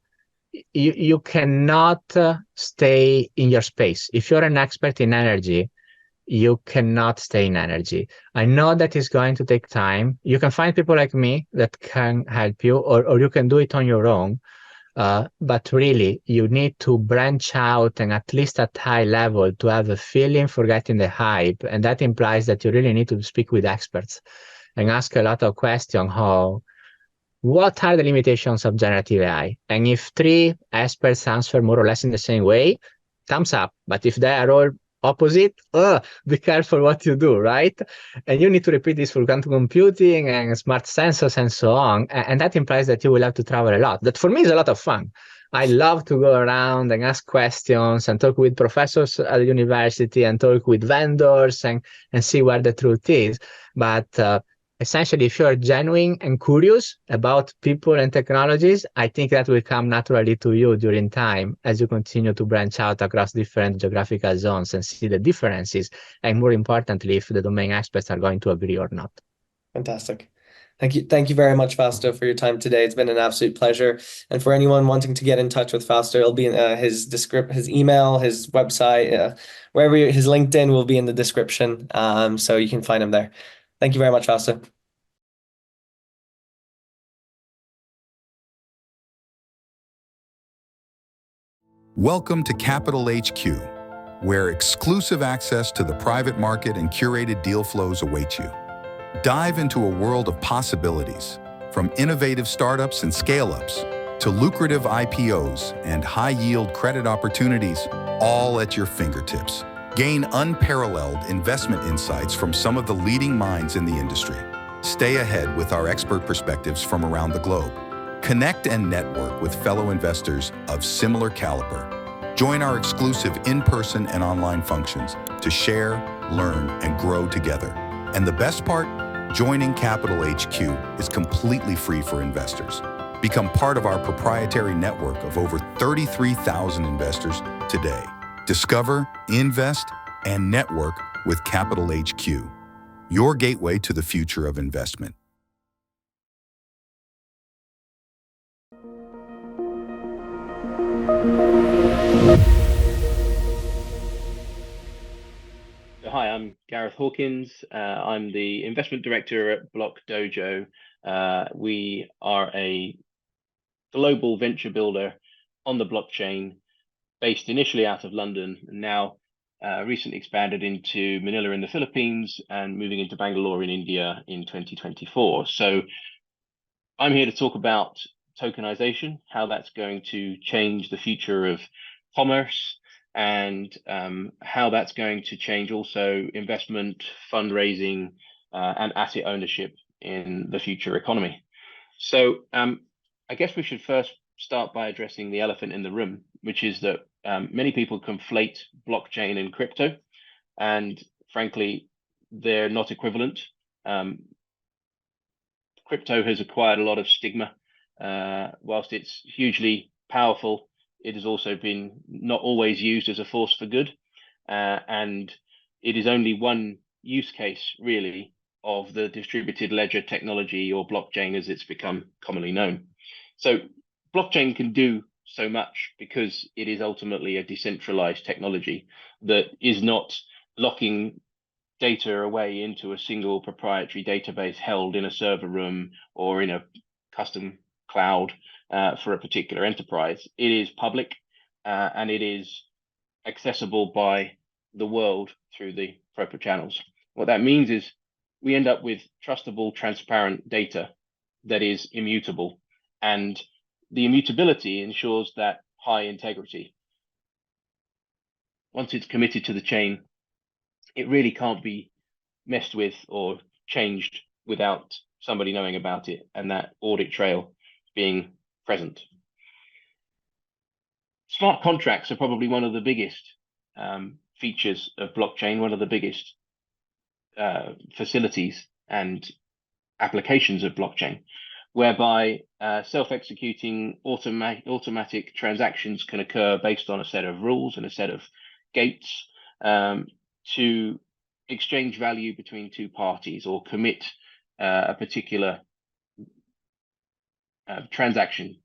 you cannot stay in your space. If you're an expert in energy, you cannot stay in energy. I know that is going to take time. You can find people like me that can help you, or you can do it on your own. But really, you need to branch out, and at least at high level, to have a feeling for getting the hype. And that implies that you really need to speak with experts and ask a lot of questions. What are the limitations of generative AI? And if 3 experts answer more or less in the same way, thumbs up. But if they are all opposite, be careful what you do, right? And you need to repeat this for quantum computing and smart sensors and so on. And that implies that you will have to travel a lot. That for me is a lot of fun. I love to go around and ask questions and talk with professors at the university and talk with vendors and see where the truth is. But essentially, if you're genuine and curious about people and technologies, I think that will come naturally to you during time as you continue to branch out across different geographical zones and see the differences. And more importantly, if the domain experts are going to agree or not. Fantastic. Thank you very much, Fausto, for your time today. It's been an absolute pleasure. And for anyone wanting to get in touch with Fausto, it'll be in his email, his website, wherever his LinkedIn will be in the description. So you can find him there. Thank you very much, Fausto. Welcome to CapitalHQ, where exclusive access to the private market and curated deal flows await you. Dive into a world of possibilities, from innovative startups and scale-ups to lucrative IPOs and high-yield credit opportunities, all at your fingertips. Gain unparalleled investment insights from some of the leading minds in the industry. Stay ahead with our expert perspectives from around the globe. Connect and network with fellow investors of similar caliber. Join our exclusive in-person and online functions to share, learn, and grow together. And the best part? Joining CapitalHQ is completely free for investors. Become part of our proprietary network of over 33,000 investors today. Discover, invest, and network with CapitalHQ, your gateway to the future of investment. Hi, I'm Gareth Hawkins. I'm the investment director at Block Dojo. We are a global venture builder on the blockchain, based initially out of London, and now recently expanded into Manila in the Philippines and moving into Bangalore in India in 2024. So I'm here to talk about tokenization, how that's going to change the future of commerce, and how that's going to change also investment, fundraising, and asset ownership in the future economy. So I guess we should first start by addressing the elephant in the room, which is that many people conflate blockchain and crypto, and frankly, they're not equivalent. Crypto has acquired a lot of stigma. Whilst it's hugely powerful, it has also been not always used as a force for good. And it is only one use case, really, of the distributed ledger technology, or blockchain as it's become commonly known. So blockchain can do so much because it is ultimately a decentralized technology that is not locking data away into a single proprietary database held in a server room or in a custom cloud for a particular enterprise. It is public and it is accessible by the world through the proper channels. What that means is we end up with trustable, transparent data that is immutable, and the immutability ensures that high integrity. Once it's committed to the chain, it really can't be messed with or changed without somebody knowing about it and that audit trail being present. Smart contracts are probably one of the biggest features of blockchain, one of the biggest facilities and applications of blockchain, whereby self-executing automatic transactions can occur based on a set of rules and a set of gates to exchange value between two parties or commit a particular transaction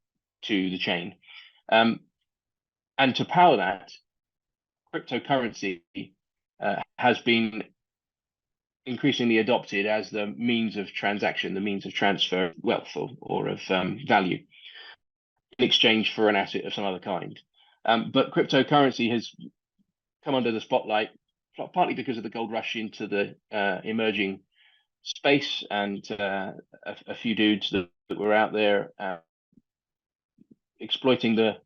to the chain. And to power that, cryptocurrency has been increasingly adopted as the means of transaction, the means of transfer of wealth or of value in exchange for an asset of some other kind. But cryptocurrency has come under the spotlight partly because of the gold rush into the emerging space and a few dudes that were out there exploiting the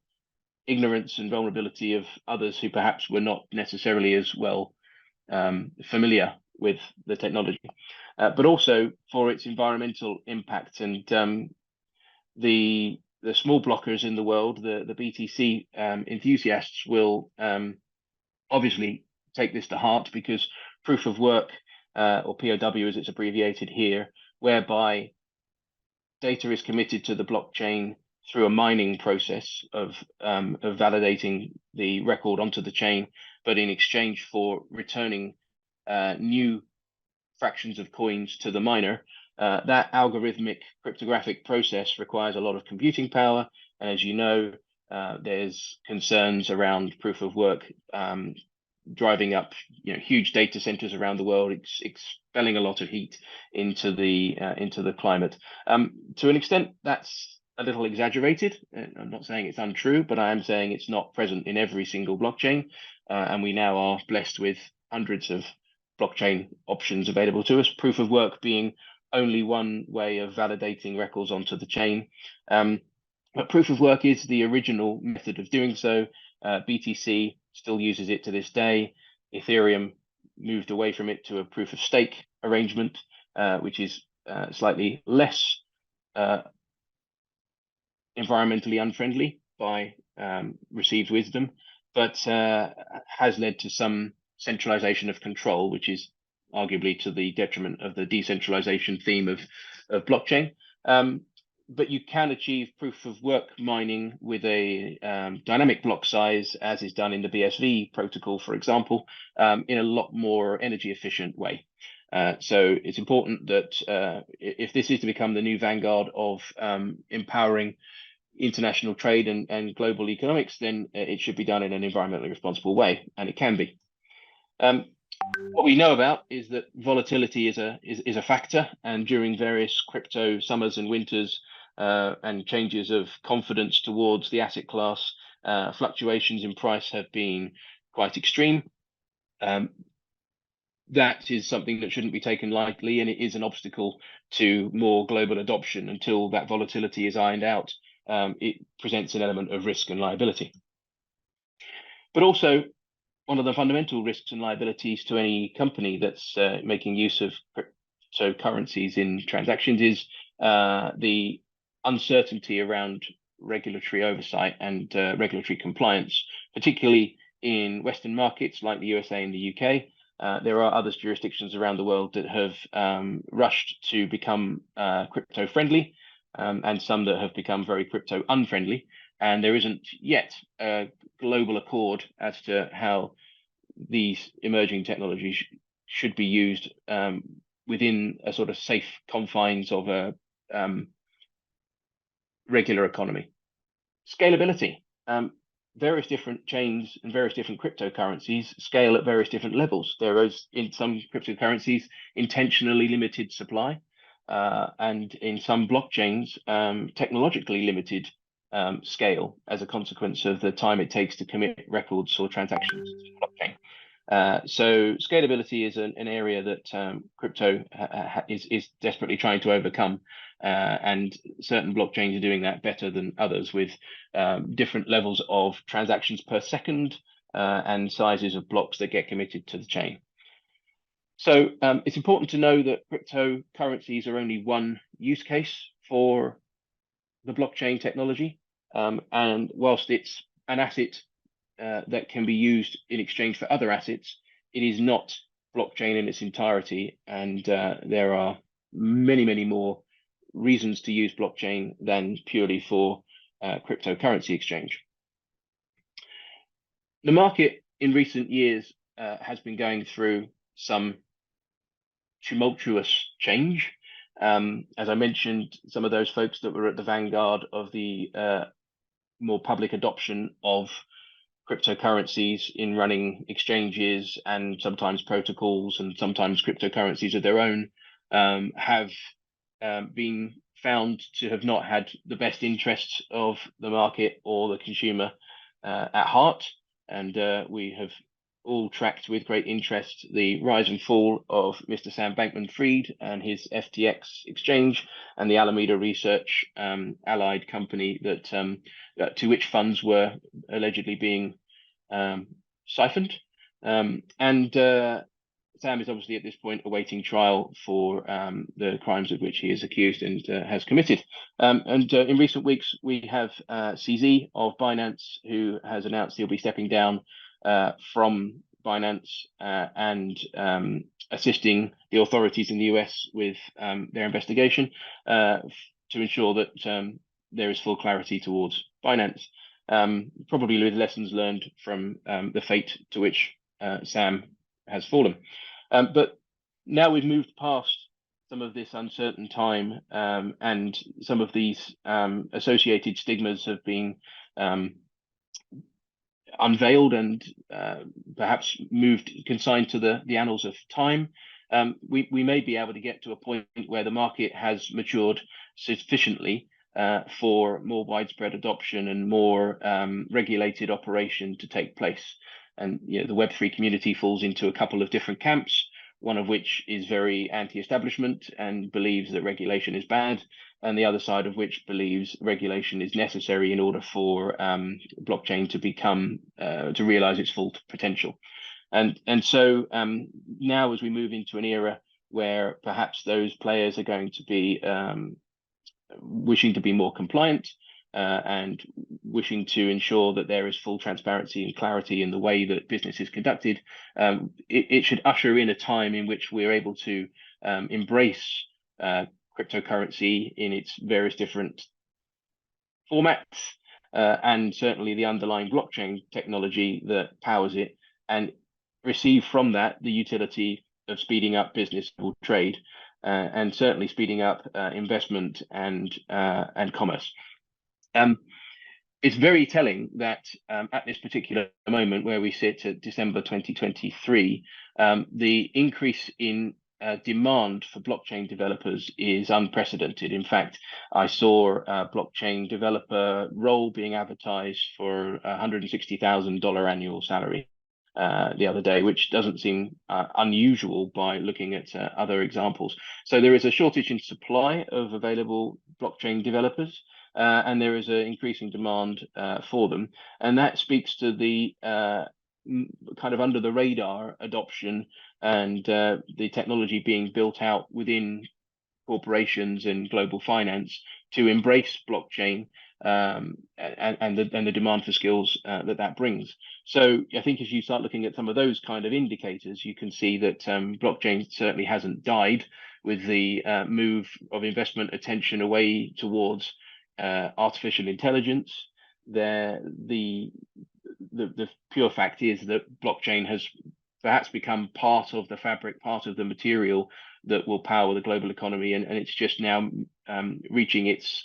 ignorance and vulnerability of others who perhaps were not necessarily as well familiar with the technology, but also for its environmental impact. And the small blockers in the world, the BTC enthusiasts will obviously take this to heart, because proof of work, or POW as it's abbreviated here, whereby data is committed to the blockchain through a mining process of validating the record onto the chain, but in exchange for returning new fractions of coins to the miner, that algorithmic cryptographic process requires a lot of computing power. And as you know, there's concerns around proof of work driving up huge data centers around the world, expelling a lot of heat into the climate. To an extent, that's a little exaggerated. I'm not saying it's untrue, but I am saying it's not present in every single blockchain. And we now are blessed with hundreds of blockchain options available to us, proof of work being only one way of validating records onto the chain. But proof of work is the original method of doing so. BTC still uses it to this day. Ethereum moved away from it to a proof of stake arrangement, which is slightly less environmentally unfriendly by received wisdom, but has led to some centralization of control, which is arguably to the detriment of the decentralization theme of blockchain. But you can achieve proof of work mining with a dynamic block size, as is done in the BSV protocol, for example, in a lot more energy efficient way. So it's important that if this is to become the new vanguard of empowering international trade and global economics, then it should be done in an environmentally responsible way, and it can be. What we know about is that volatility is a factor, and during various crypto summers and winters and changes of confidence towards the asset class, fluctuations in price have been quite extreme. That is something that shouldn't be taken lightly, and it is an obstacle to more global adoption. Until that volatility is ironed out, it presents an element of risk and liability. But also, one of the fundamental risks and liabilities to any company that's making use of cryptocurrencies in transactions is the uncertainty around regulatory oversight and regulatory compliance, particularly in Western markets like the USA and the UK. There are other jurisdictions around the world that have rushed to become crypto friendly, and some that have become very crypto unfriendly. And there isn't yet a global accord as to how these emerging technologies should be used within a sort of safe confines of a regular economy. Scalability. Various different chains and various different cryptocurrencies scale at various different levels. There is, in some cryptocurrencies, intentionally limited supply, and in some blockchains, technologically limited scale as a consequence of the time it takes to commit records or transactions to the blockchain. So scalability is an area that crypto is desperately trying to overcome, and certain blockchains are doing that better than others, with different levels of transactions per second and sizes of blocks that get committed to the chain. So it's important to know that cryptocurrencies are only one use case for the blockchain technology, and whilst it's an asset that can be used in exchange for other assets, it is not blockchain in its entirety, and there are many, many more reasons to use blockchain than purely for cryptocurrency exchange. The market in recent years has been going through some tumultuous change. As I mentioned, some of those folks that were at the vanguard of the more public adoption of cryptocurrencies in running exchanges and sometimes protocols and sometimes cryptocurrencies of their own have been found to have not had the best interests of the market or the consumer at heart. And we have all tracked with great interest the rise and fall of Mr. Sam Bankman-Fried and his FTX exchange, and the Alameda Research allied company that to which funds were allegedly being siphoned. Sam is obviously at this point awaiting trial for the crimes of which he is accused and has committed. In recent weeks, we have CZ of Binance, who has announced he'll be stepping down from Binance and assisting the authorities in the US with their investigation to ensure that there is full clarity towards Binance, probably with lessons learned from the fate to which Sam has fallen. But now we've moved past some of this uncertain time, and some of these associated stigmas have been unveiled and perhaps consigned to the annals of time. We may be able to get to a point where the market has matured sufficiently for more widespread adoption and more regulated operation to take place. And the Web3 community falls into a couple of different camps, one of which is very anti-establishment and believes that regulation is bad, and the other side of which believes regulation is necessary in order for blockchain to become to realize its full potential. And so now, as we move into an era where perhaps those players are going to be wishing to be more compliant, and wishing to ensure that there is full transparency and clarity in the way that business is conducted, it should usher in a time in which we're able to embrace cryptocurrency in its various different formats, and certainly the underlying blockchain technology that powers it, and receive from that the utility of speeding up business or trade, and certainly speeding up investment and commerce. It's very telling that at this particular moment where we sit at December 2023, the increase in demand for blockchain developers is unprecedented. In fact, I saw a blockchain developer role being advertised for $160,000 annual salary the other day, which doesn't seem unusual by looking at other examples. So there is a shortage in supply of available blockchain developers, and there is an increasing demand for them. And that speaks to the kind of under the radar adoption and the technology being built out within corporations and global finance to embrace blockchain and the demand for skills that brings. So I think if you start looking at some of those kind of indicators, you can see that blockchain certainly hasn't died with the move of investment attention away towards artificial intelligence. The pure fact is that blockchain has perhaps become part of the fabric, part of the material that will power the global economy, and it's just now reaching its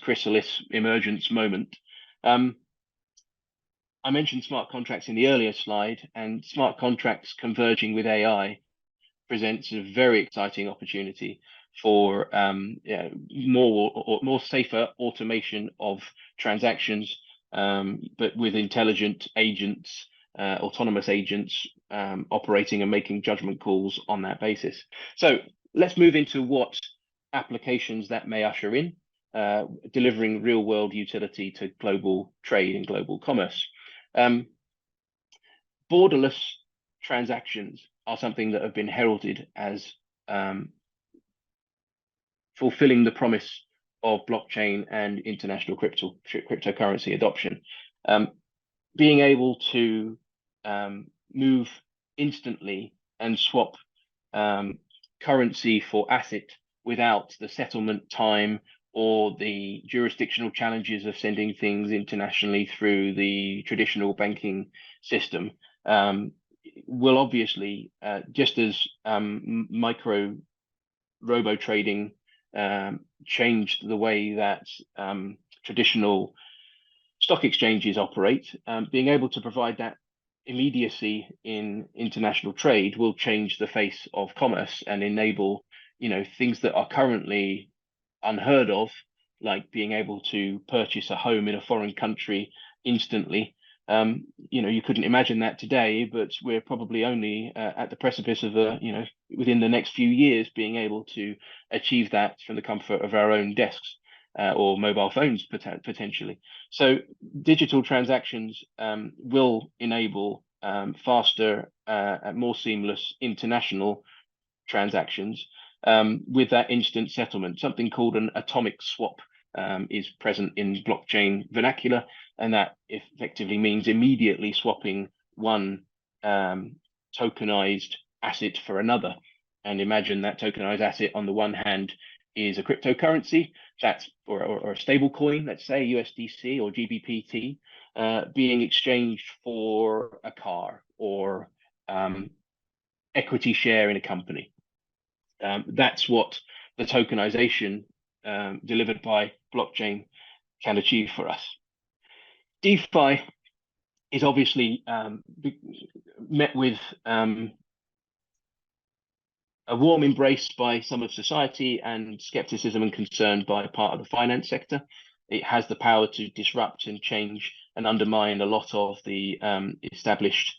chrysalis emergence moment. I mentioned smart contracts in the earlier slide, and smart contracts converging with AI presents a very exciting opportunity for more safer automation of transactions, but with intelligent agents, autonomous agents operating and making judgment calls on that basis. So let's move into what applications that may usher in, delivering real world utility to global trade and global commerce. Borderless transactions are something that have been heralded as fulfilling the promise of blockchain and international cryptocurrency adoption. Being able to move instantly and swap currency for asset without the settlement time or the jurisdictional challenges of sending things internationally through the traditional banking system will obviously, just as micro robo trading changed the way that traditional stock exchanges operate, being able to provide that immediacy in international trade will change the face of commerce and enable, things that are currently unheard of, like being able to purchase a home in a foreign country instantly. You couldn't imagine that today, but we're probably only at the precipice of within the next few years being able to achieve that from the comfort of our own desks or mobile phones potentially. So digital transactions will enable faster and more seamless international transactions with that instant settlement. Something called an atomic swap is present in blockchain vernacular, and that effectively means immediately swapping one tokenized asset for another. And imagine that tokenized asset on the one hand is a cryptocurrency that's or a stable coin, let's say USDC or GBPT, being exchanged for a car or equity share in a company. That's what the tokenization delivered by blockchain can achieve for us. DeFi is obviously met with a warm embrace by some of society and skepticism and concern by part of the finance sector. It has the power to disrupt and change and undermine a lot of the established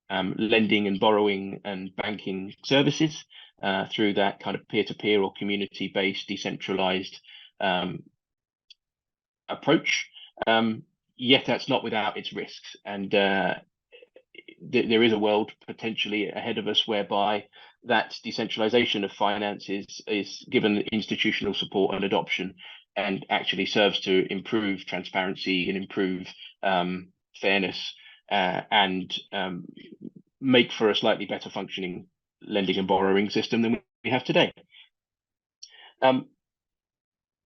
lending and borrowing and banking services through that kind of peer-to-peer or community-based decentralized approach. Yet that's not without its risks. And there is a world potentially ahead of us whereby that decentralization of finance is given institutional support and adoption and actually serves to improve transparency and improve fairness and make for a slightly better functioning lending and borrowing system than we have today.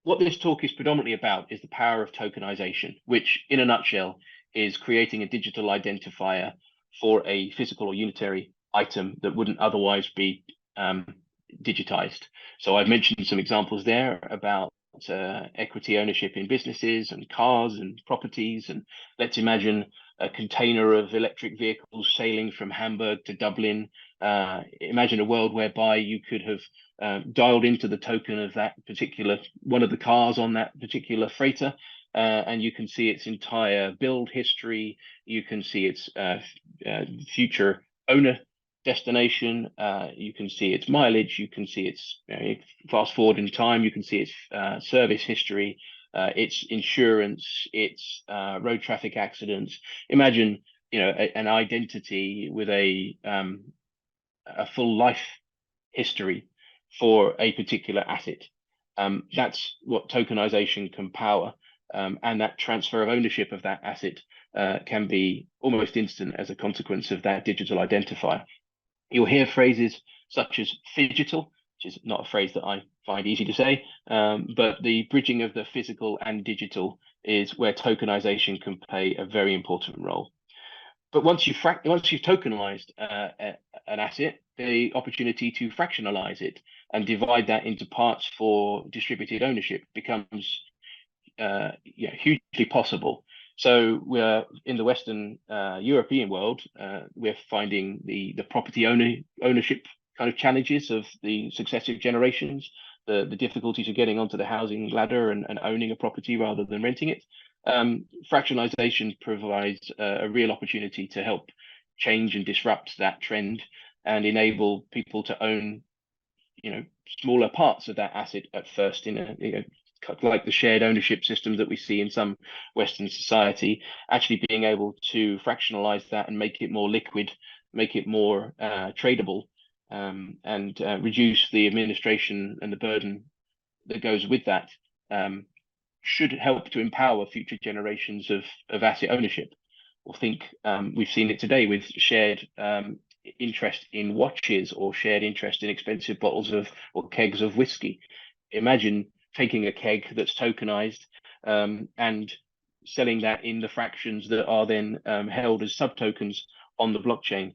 What this talk is predominantly about is the power of tokenization, which in a nutshell is creating a digital identifier for a physical or unitary item that wouldn't otherwise be digitized. So I've mentioned some examples there about equity ownership in businesses and cars and properties. And let's imagine a container of electric vehicles sailing from Hamburg to Dublin Imagine a world whereby you could have dialed into the token of that particular one of the cars on that particular freighter, and you can see its entire build history. You can see its future owner destination. You can see its mileage. You can see its fast forward in time. You can see its service history, its insurance, its road traffic accidents. Imagine an identity with a full life history for a particular asset. That's what tokenization can power, and that transfer of ownership of that asset can be almost instant as a consequence of that digital identifier. You'll hear phrases such as phygital, which is not a phrase that I find easy to say, but the bridging of the physical and digital is where tokenization can play a very important role. But once you've tokenized an asset, the opportunity to fractionalize it and divide that into parts for distributed ownership becomes hugely possible. So we're in the Western European world, we're finding the property ownership kind of challenges of the successive generations, the difficulties of getting onto the housing ladder and owning a property rather than renting it. Fractionalization provides a real opportunity to help change and disrupt that trend and enable people to own, smaller parts of that asset at first in like the shared ownership system that we see in some Western society, actually being able to fractionalize that and make it more liquid, make it more tradable, and reduce the administration and the burden that goes with that, should help to empower future generations of asset ownership. Or think we've seen it today with shared interest in watches or shared interest in expensive bottles or kegs of whiskey. Imagine taking a keg that's tokenized and selling that in the fractions that are then held as subtokens on the blockchain.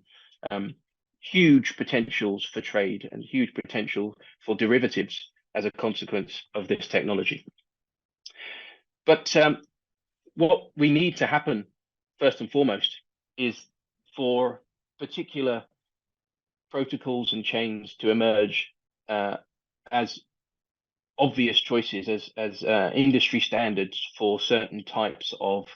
Huge potentials for trade and huge potential for derivatives as a consequence of this technology. But what we need to happen first and foremost is for particular protocols and chains to emerge as obvious choices, as industry standards for certain types of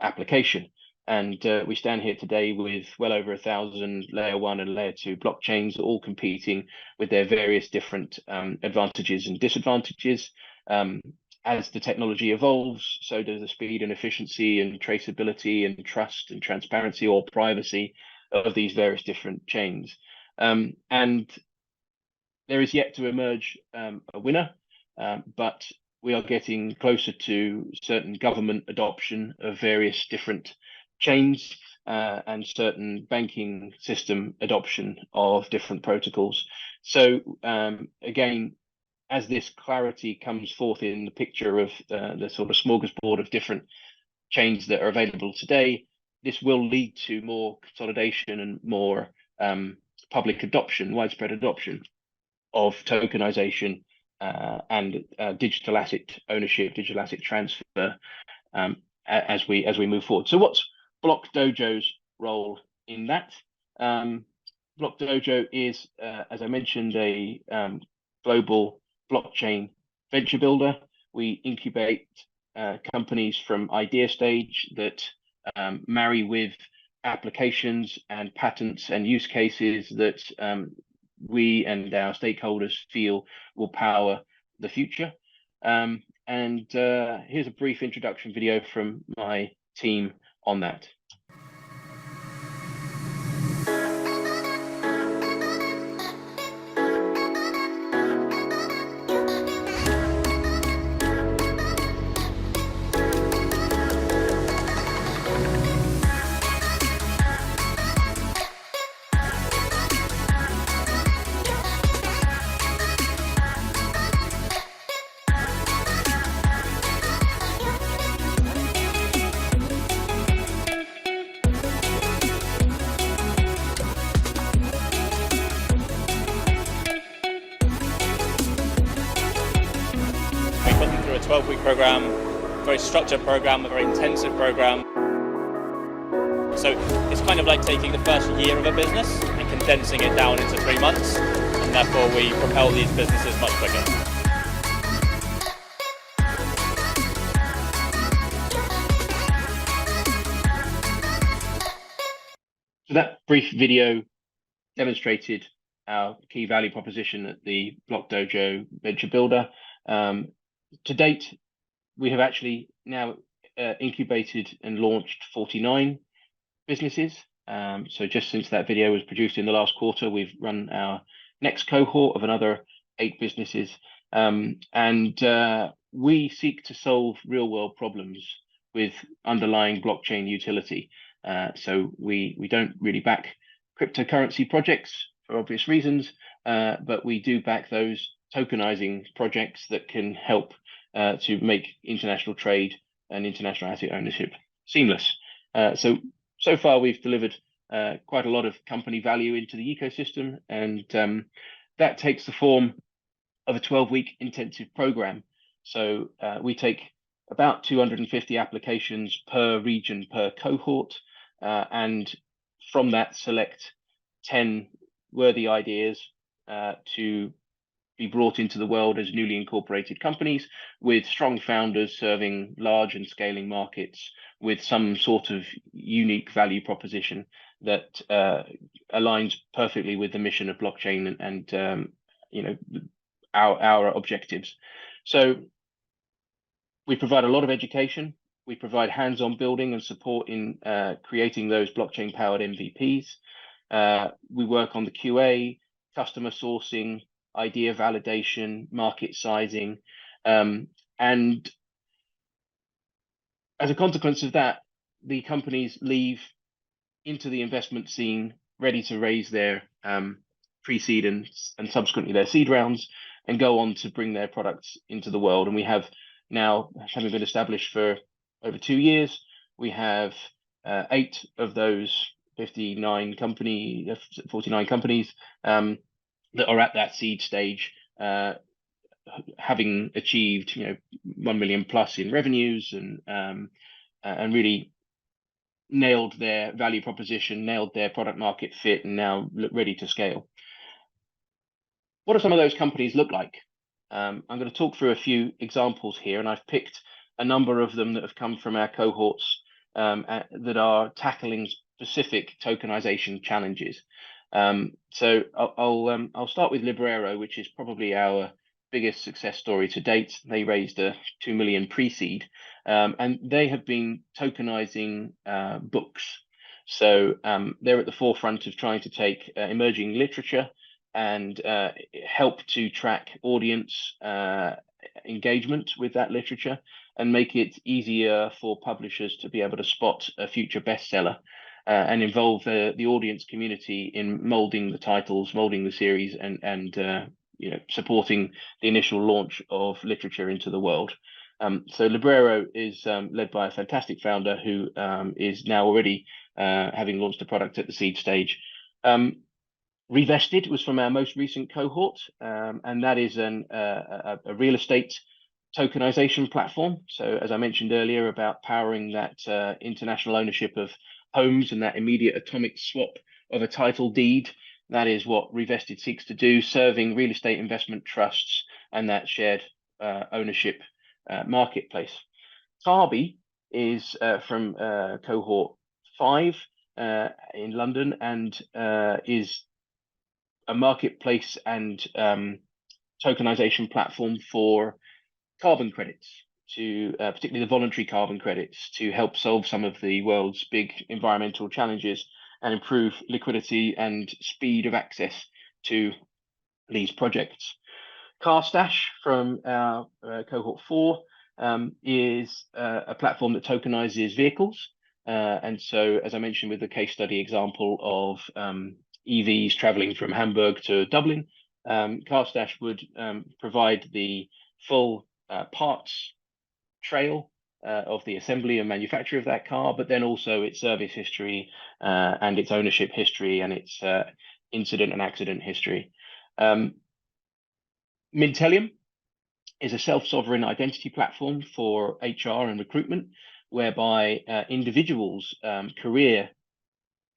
application. And we stand here today with well over 1,000 layer 1 and layer 2 blockchains, all competing with their various different advantages and disadvantages. As the technology evolves, so does the speed and efficiency and traceability and trust and transparency or privacy of these various different chains. And there is yet to emerge a winner, but we are getting closer to certain government adoption of various different chains and certain banking system adoption of different protocols. So again, as this clarity comes forth in the picture of the sort of smorgasbord of different chains that are available today, this will lead to more consolidation and more public adoption, widespread adoption of tokenization and digital asset ownership, digital asset transfer as we move forward. So what's Block Dojo's role in that? Block Dojo is, as I mentioned, a global blockchain venture builder. We incubate companies from idea stage that marry with applications and patents and use cases that we and our stakeholders feel will power the future. And here's a brief introduction video from my team on that. Through a 12-week program, very structured program, a very intensive program. So it's kind of like taking the first year of a business and condensing it down into 3 months, and therefore we propel these businesses much quicker. So that brief video demonstrated our key value proposition at the Block Dojo Venture Builder. To date, we have actually now incubated and launched 49 businesses. So just since that video was produced in the last quarter, we've run our next cohort of another 8 businesses. We seek to solve real world problems with underlying blockchain utility. So we don't really back cryptocurrency projects for obvious reasons, but we do back those tokenizing projects that can help to make international trade and international asset ownership seamless. So far, we've delivered quite a lot of company value into the ecosystem, and that takes the form of a 12-week intensive program. So we take about 250 applications per region per cohort, and from that select 10 worthy ideas to be brought into the world as newly incorporated companies with strong founders serving large and scaling markets with some sort of unique value proposition that aligns perfectly with the mission of blockchain and you know, our objectives. So we provide a lot of education. We provide hands-on building and support in creating those blockchain-powered MVPs. We work on the QA, customer sourcing, idea validation, market sizing, and as a consequence of that, the companies leave into the investment scene ready to raise their pre-seed and subsequently their seed rounds and go on to bring their products into the world. And we have now, having been established for over 2 years, we have 8 of those 49 companies that are at that seed stage, having achieved 1 million plus in revenues and really nailed their value proposition, nailed their product market fit, and now look ready to scale. What do some of those companies look like? I'm going to talk through a few examples here, and I've picked a number of them that have come from our cohorts that are tackling specific tokenization challenges. So I'll start with Librero, which is probably our biggest success story to date. They raised a 2 million pre-seed, and they have been tokenizing books. So they're at the forefront of trying to take emerging literature and help to track audience engagement with that literature and make it easier for publishers to be able to spot a future bestseller. And involve the audience community in molding the titles, molding the series, and supporting the initial launch of literature into the world. So Librero is led by a fantastic founder who is now already having launched a product at the seed stage. Revested was from our most recent cohort, and that is a real estate tokenization platform. So as I mentioned earlier about powering that international ownership of homes and that immediate atomic swap of a title deed, that is what Revested seeks to do, serving real estate investment trusts and that shared ownership marketplace. Carby is from cohort 5 in London and is a marketplace and tokenization platform for carbon credits, to particularly the voluntary carbon credits, to help solve some of the world's big environmental challenges and improve liquidity and speed of access to these projects. CarStash from our cohort 4 is a platform that tokenizes vehicles. And so, as I mentioned with the case study example of EVs traveling from Hamburg to Dublin, CarStash would provide the full parts trail of the assembly and manufacture of that car, but then also its service history and its ownership history and its incident and accident history. Mintelium is a self-sovereign identity platform for HR and recruitment, whereby individuals' career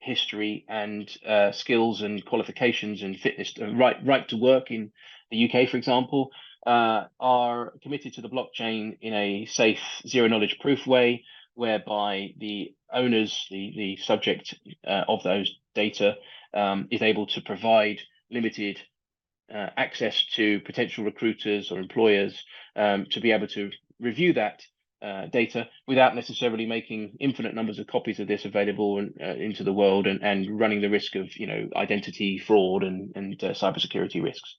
history and skills and qualifications and fitness, right to work in the UK, for example, are committed to the blockchain in a safe, zero-knowledge proof way, whereby the owners, the subject of those data, is able to provide limited access to potential recruiters or employers to be able to review that data without necessarily making infinite numbers of copies of this available into the world and running the risk of identity fraud and cybersecurity risks.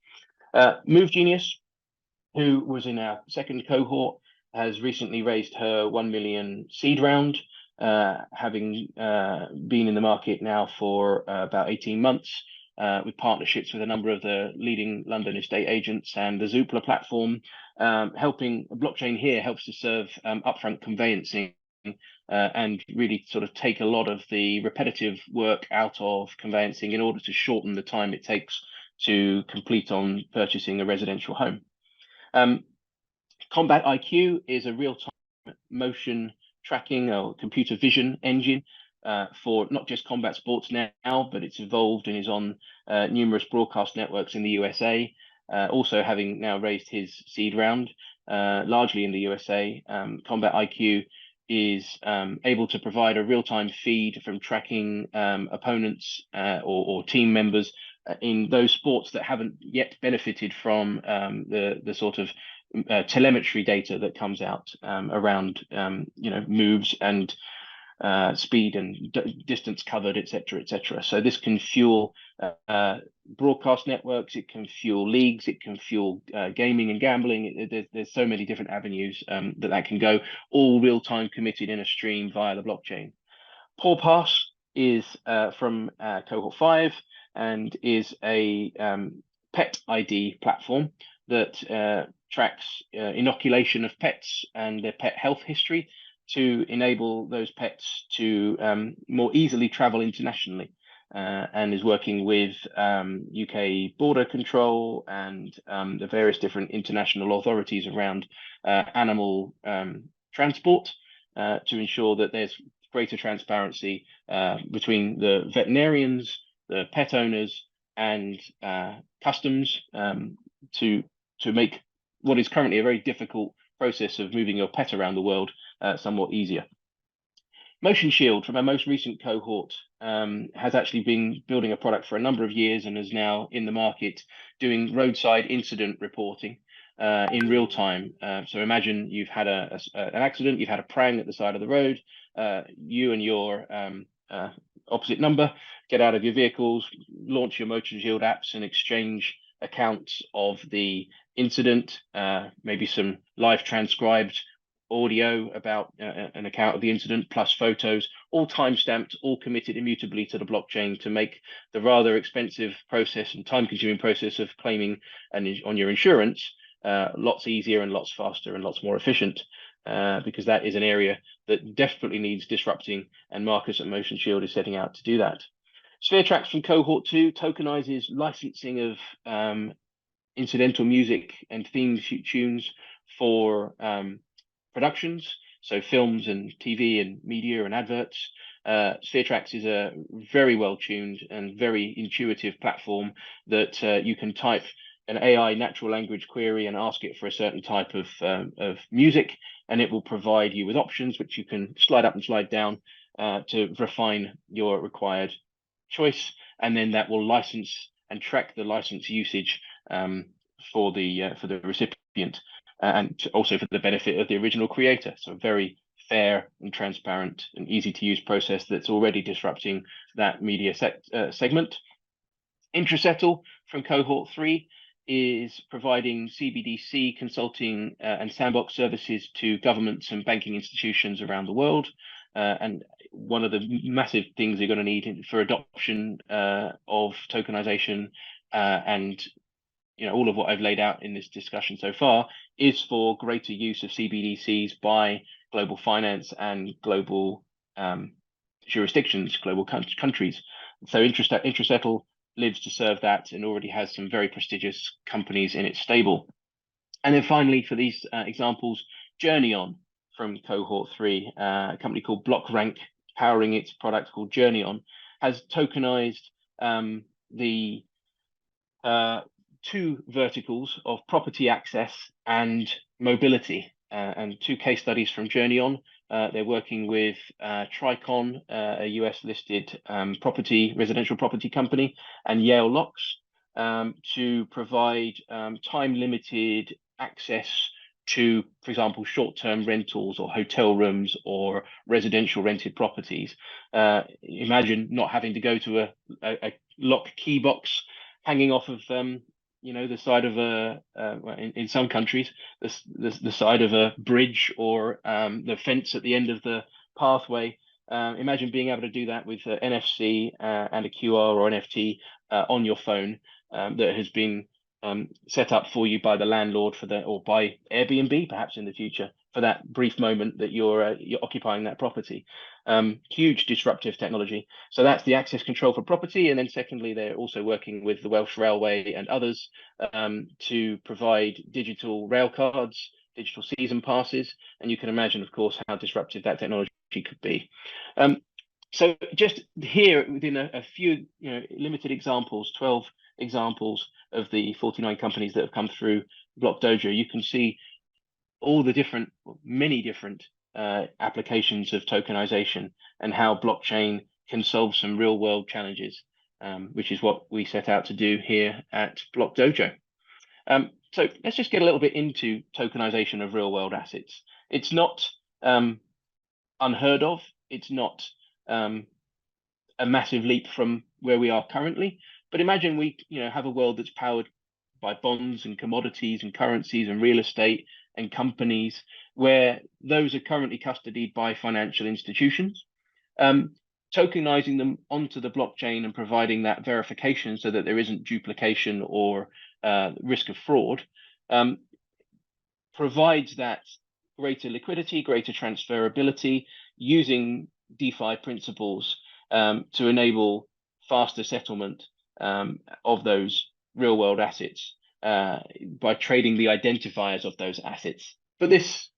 Move Genius, who was in our second cohort, has recently raised her 1 million seed round, having been in the market now for about 18 months, with partnerships with a number of the leading London estate agents and the Zoopla platform. Helping blockchain here helps to serve upfront conveyancing and really sort of take a lot of the repetitive work out of conveyancing in order to shorten the time it takes to complete on purchasing a residential home. Combat IQ is a real-time motion tracking or computer vision engine for not just combat sports now, but it's evolved and is on numerous broadcast networks in the USA. Also having now raised his seed round, largely in the USA, Combat IQ is able to provide a real-time feed from tracking opponents or team members in those sports that haven't yet benefited from the sort of telemetry data that comes out around moves and speed and distance covered, etc., etc. So this can fuel broadcast networks, it can fuel leagues, it can fuel gaming and gambling. There's so many different avenues that can go, all real-time committed in a stream via the blockchain. Paul Pass is from cohort 5 and is a pet ID platform that tracks inoculation of pets and their pet health history to enable those pets to more easily travel internationally, and is working with UK border control and the various different international authorities around animal transport to ensure that there's greater transparency between the veterinarians, the pet owners, and customs to make what is currently a very difficult process of moving your pet around the world somewhat easier. Motion Shield, from our most recent cohort, has actually been building a product for a number of years and is now in the market doing roadside incident reporting in real time. So imagine you've had an accident, you've had a prang at the side of the road, you and your opposite number get out of your vehicles, launch your Motion Shield apps and exchange accounts of the incident, maybe some live transcribed audio about an account of the incident, plus photos, all time-stamped, all committed immutably to the blockchain to make the rather expensive process and time-consuming process of claiming on your insurance lots easier and lots faster and lots more efficient, because that is an area that desperately needs disrupting, and Marcus at Motion Shield is setting out to do that. SphereTracks from cohort 2 tokenizes licensing of incidental music and theme tunes for productions, so films and TV and media and adverts. SphereTracks is a very well-tuned and very intuitive platform that you can type an AI natural language query and ask it for a certain type of music, and it will provide you with options which you can slide up and slide down to refine your required choice, and then that will license and track the license usage for the recipient, and also for the benefit of the original creator. So a very fair and transparent and easy to use process that's already disrupting that media segment. Intrasettle from cohort 3 is providing CBDC consulting and sandbox services to governments and banking institutions around the world. And one of the massive things you're going to need for adoption of tokenization and all of what I've laid out in this discussion so far is for greater use of CBDCs by global finance and global jurisdictions, global countries. So Intrasettle lives to serve that and already has some very prestigious companies in its stable. And then finally, for these examples, Journey On from cohort 3, a company called BlockRank, powering its product called Journey On, has tokenized the two verticals of property access and mobility, and two case studies from Journey On. They're working with Tricon, a US listed residential property company, and Yale Locks to provide time limited access to, for example, short-term rentals or hotel rooms or residential rented properties. Imagine not having to go to a lock key box hanging off of the side of a in some countries the side of a bridge or the fence at the end of the pathway. Imagine being able to do that with NFC and a QR or NFT on your phone that has been set up for you by the landlord or by Airbnb perhaps in the future for that brief moment that you're occupying that property. Huge disruptive technology. So that's the access control for property. And then secondly, they're also working with the Welsh Railway and others to provide digital rail cards, digital season passes. And you can imagine, of course, how disruptive that technology could be. So just here within a few limited examples, 12 examples of the 49 companies that have come through Block Dojo, you can see all the many different applications of tokenization and how blockchain can solve some real world challenges, which is what we set out to do here at Block Dojo. So let's just get a little bit into tokenization of real world assets. It's not unheard of. It's not a massive leap from where we are currently. But imagine we have a world that's powered by bonds and commodities and currencies and real estate and companies where those are currently custodied by financial institutions. Tokenizing them onto the blockchain and providing that verification so that there isn't duplication or risk of fraud provides that greater liquidity, greater transferability, using DeFi principles to enable faster settlement of those real world assets by trading the identifiers of those assets. But this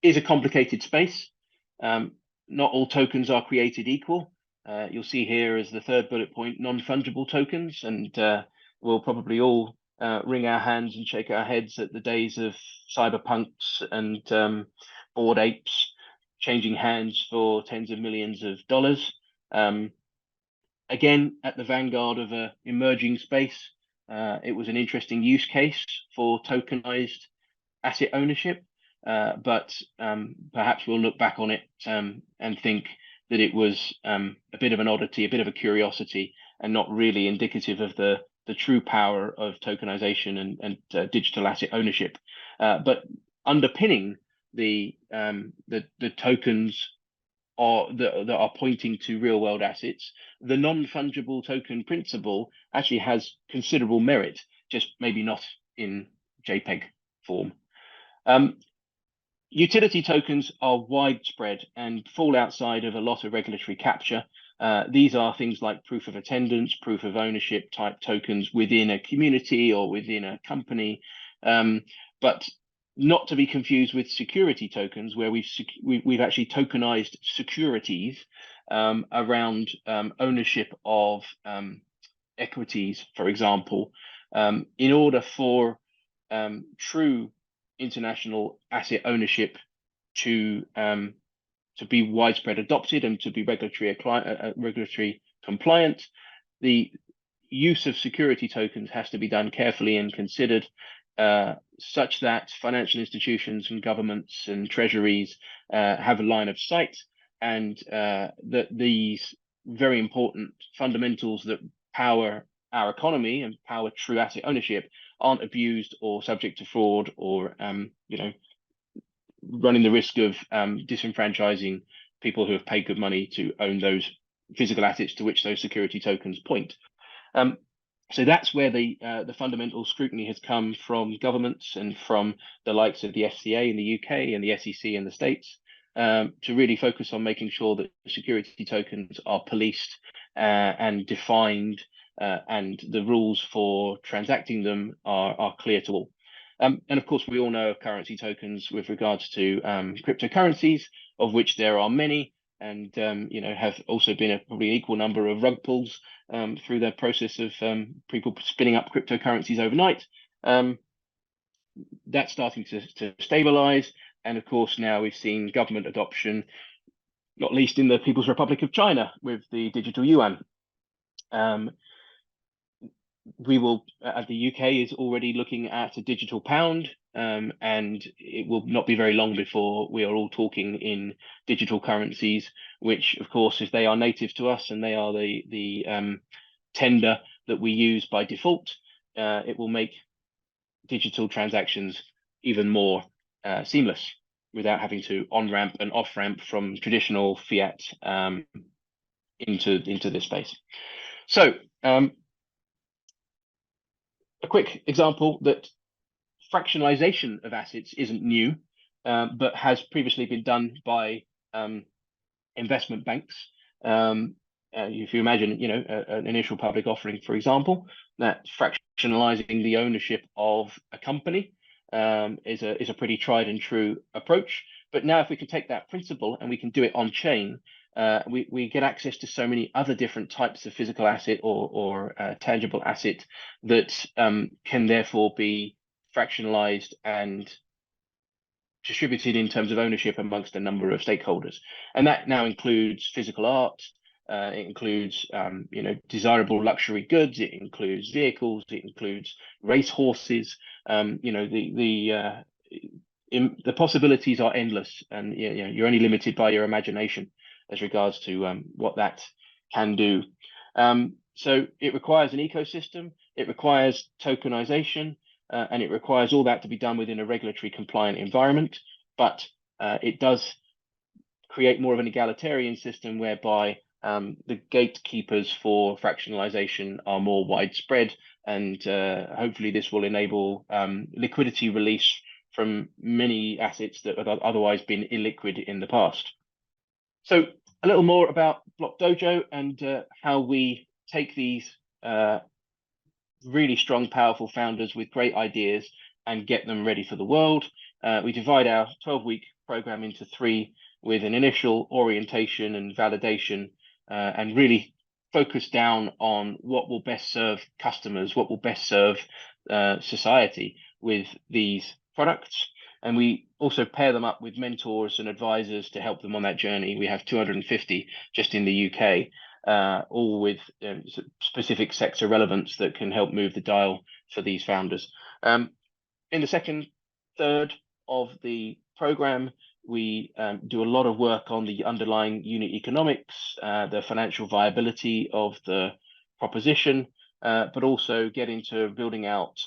is a complicated space. Not all tokens are created equal. You'll see here as the third bullet point, non-fungible tokens, and we'll probably all wring our hands and shake our heads at the days of cyberpunks and Bored Apes changing hands for tens of millions of dollars. Again, at the vanguard of an emerging space, it was an interesting use case for tokenized asset ownership, but perhaps we'll look back on it and think that it was a bit of an oddity, a bit of a curiosity, and not really indicative of the true power of tokenization and digital asset ownership. But underpinning the tokens that are pointing to real world assets, the non-fungible token principle actually has considerable merit, just maybe not in JPEG form. Utility tokens are widespread and fall outside of a lot of regulatory capture. These are things like proof of attendance, proof of ownership type tokens within a community or within a company, but not to be confused with security tokens, where we've actually tokenized securities around ownership of equities, for example, in order for true international asset ownership to be widespread adopted and to be regulatory compliant. The use of security tokens has to be done carefully and considered, such that financial institutions and governments and treasuries have a line of sight, and that these very important fundamentals that power our economy and power true asset ownership aren't abused or subject to fraud or running the risk of disenfranchising people who have paid good money to own those physical assets to which those security tokens point. So that's where the fundamental scrutiny has come from governments and from the likes of the FCA in the UK and the SEC in the States, to really focus on making sure that security tokens are policed and defined, and the rules for transacting them are clear to all. And of course, we all know of currency tokens with regards to cryptocurrencies, of which there are many, and have also been probably an equal number of rug pulls through the process of people spinning up cryptocurrencies overnight. That's starting to stabilize, and of course now we've seen government adoption, not least in the People's Republic of China with the digital yuan. We will, the UK is already looking at a digital pound, and it will not be very long before we are all talking in digital currencies, which of course, if they are native to us and they are the tender that we use by default, it will make digital transactions even more seamless without having to on-ramp and off-ramp from traditional fiat into this space. So a quick example that fractionalization of assets isn't new, but has previously been done by investment banks. If you imagine, an initial public offering, for example, that fractionalizing the ownership of a company is a pretty tried and true approach. But now if we can take that principle and we can do it on chain, we get access to so many other different types of physical asset or tangible asset that can therefore be fractionalized and distributed in terms of ownership amongst a number of stakeholders. And that now includes physical art, it includes desirable luxury goods, it includes vehicles, it includes race horses. The possibilities are endless, and you're only limited by your imagination as regards to what that can do. So it requires an ecosystem, it requires tokenization, and it requires all that to be done within a regulatory compliant environment. But it does create more of an egalitarian system whereby the gatekeepers for fractionalization are more widespread, and hopefully this will enable liquidity release from many assets that have otherwise been illiquid in the past. So a little more about Block Dojo and how we take these really strong, powerful founders with great ideas and get them ready for the world. We divide our 12-week program into 3 with an initial orientation and validation, and really focus down on what will best serve customers, what will best serve society with these products. And we also pair them up with mentors and advisors to help them on that journey. We have 250 just in the UK, all with specific sector relevance that can help move the dial for these founders. In the second third of the program, we do a lot of work on the underlying unit economics, the financial viability of the proposition, but also get into building out,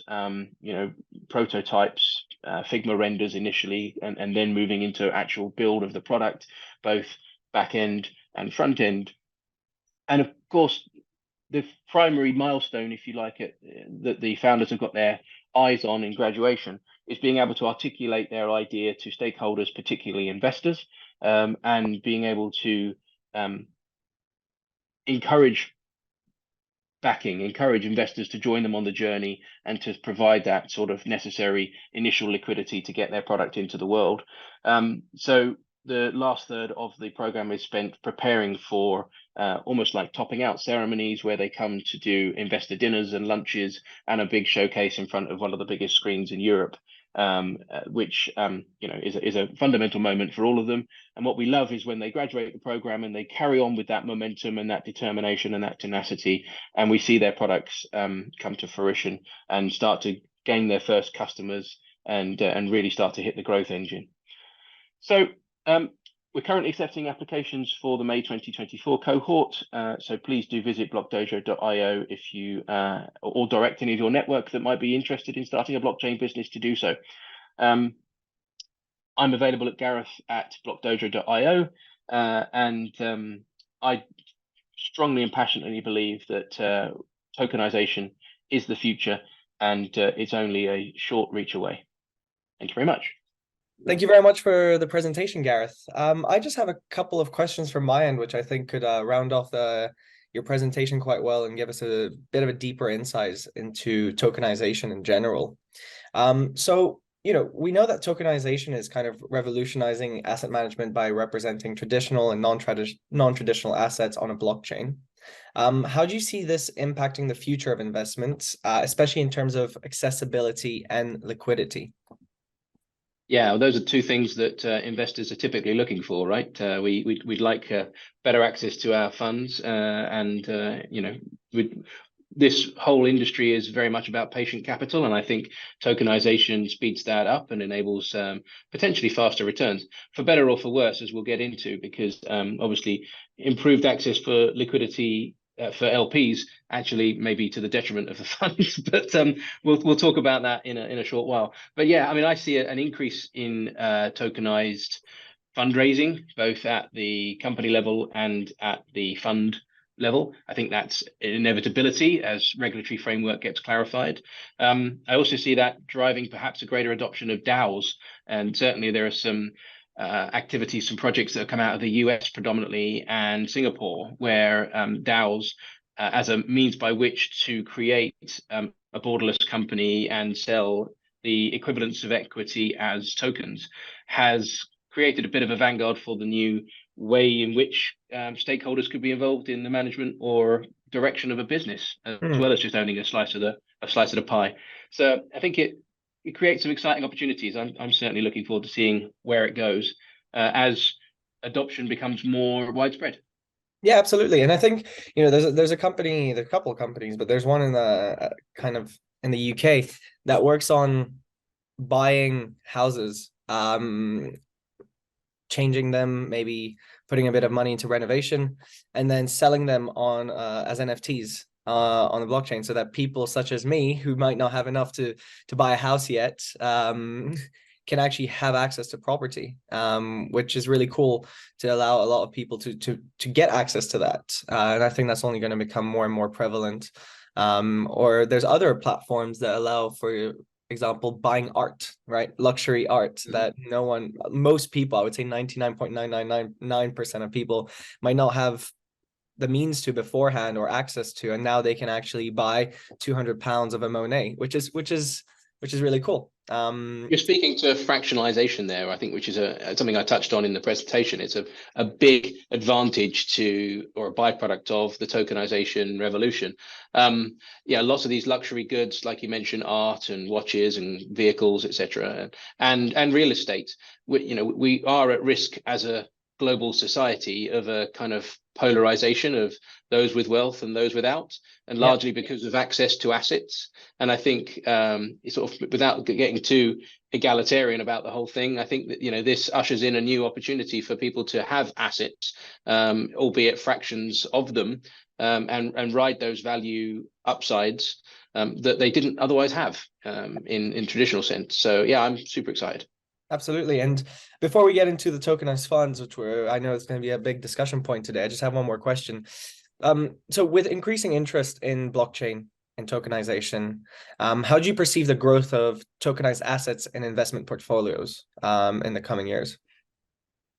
prototypes, Figma renders initially, and then moving into actual build of the product, both back end and front end. And of course, the primary milestone, if you like it, that the founders have got their eyes on in graduation is being able to articulate their idea to stakeholders, particularly investors, and being able to encourage investors to join them on the journey and to provide that sort of necessary initial liquidity to get their product into the world. So the last third of the program is spent preparing for almost like topping out ceremonies where they come to do investor dinners and lunches and a big showcase in front of one of the biggest screens in Europe, which is a fundamental moment for all of them. And what we love is when they graduate the program and they carry on with that momentum and that determination and that tenacity, and we see their products come to fruition and start to gain their first customers and really start to hit the growth engine. So we're currently accepting applications for the May 2024 cohort, so please do visit blockdojo.io if you or direct any of your network that might be interested in starting a blockchain business to do so. I'm available at gareth@blockdojo.io, and I strongly and passionately believe that tokenization is the future, and it's only a short reach away. Thank you very much. Thank you very much for the presentation, Gareth. I just have a couple of questions from my end, which I think could round off your presentation quite well and give us a bit of a deeper insight into tokenization in general. So, we know that tokenization is kind of revolutionizing asset management by representing traditional and non-traditional assets on a blockchain. How do you see this impacting the future of investments, especially in terms of accessibility and liquidity? Yeah, those are two things that investors are typically looking for, right? We'd like better access to our funds, and this whole industry is very much about patient capital, and I think tokenization speeds that up and enables potentially faster returns, for better or for worse, as we'll get into, because obviously improved access for liquidity for LPs actually maybe to the detriment of the funds, but we'll talk about that in a short while. But yeah, I mean, I see an increase in tokenized fundraising, both at the company level and at the fund level. I think that's an inevitability as regulatory framework gets clarified. I also see that driving perhaps a greater adoption of DAOs, and certainly there are some activities, some projects that have come out of the US predominantly and Singapore, where DAOs, as a means by which to create a borderless company and sell the equivalents of equity as tokens, has created a bit of a vanguard for the new way in which stakeholders could be involved in the management or direction of a business, as well as just owning a slice of the pie. So I think it creates some exciting opportunities. I'm certainly looking forward to seeing where it goes as adoption becomes more widespread. Yeah, absolutely. And I think, there's a couple of companies, but there's one in the kind of in the UK that works on buying houses, changing them, maybe putting a bit of money into renovation, and then selling them on as NFTs on the blockchain, so that people such as me, who might not have enough to buy a house yet, can actually have access to property, which is really cool to allow a lot of people to get access to that. And I think that's only going to become more and more prevalent. Or there's other platforms that allow, for example, buying art, right? Luxury art that most people, I would say 99.999% of people might not have the means to beforehand or access to, and now they can actually buy £200 of a Monet, which is really cool. You're speaking to fractionalization there, I think, which is something I touched on in the presentation. It's a big advantage to, or a byproduct of, the tokenization revolution. Lots of these luxury goods, like you mentioned, art and watches and vehicles, etc., and real estate. We are at risk as a global society of a kind of polarization of those with wealth and those without, and largely because of access to assets. And I think sort of, without getting too egalitarian about the whole thing, I think that this ushers in a new opportunity for people to have assets, albeit fractions of them, and ride those value upsides that they didn't otherwise have in traditional sense. So yeah, I'm super excited. Absolutely. And before we get into the tokenized funds, which I know it's going to be a big discussion point today, I just have one more question. So with increasing interest in blockchain and tokenization, how do you perceive the growth of tokenized assets and investment portfolios in the coming years?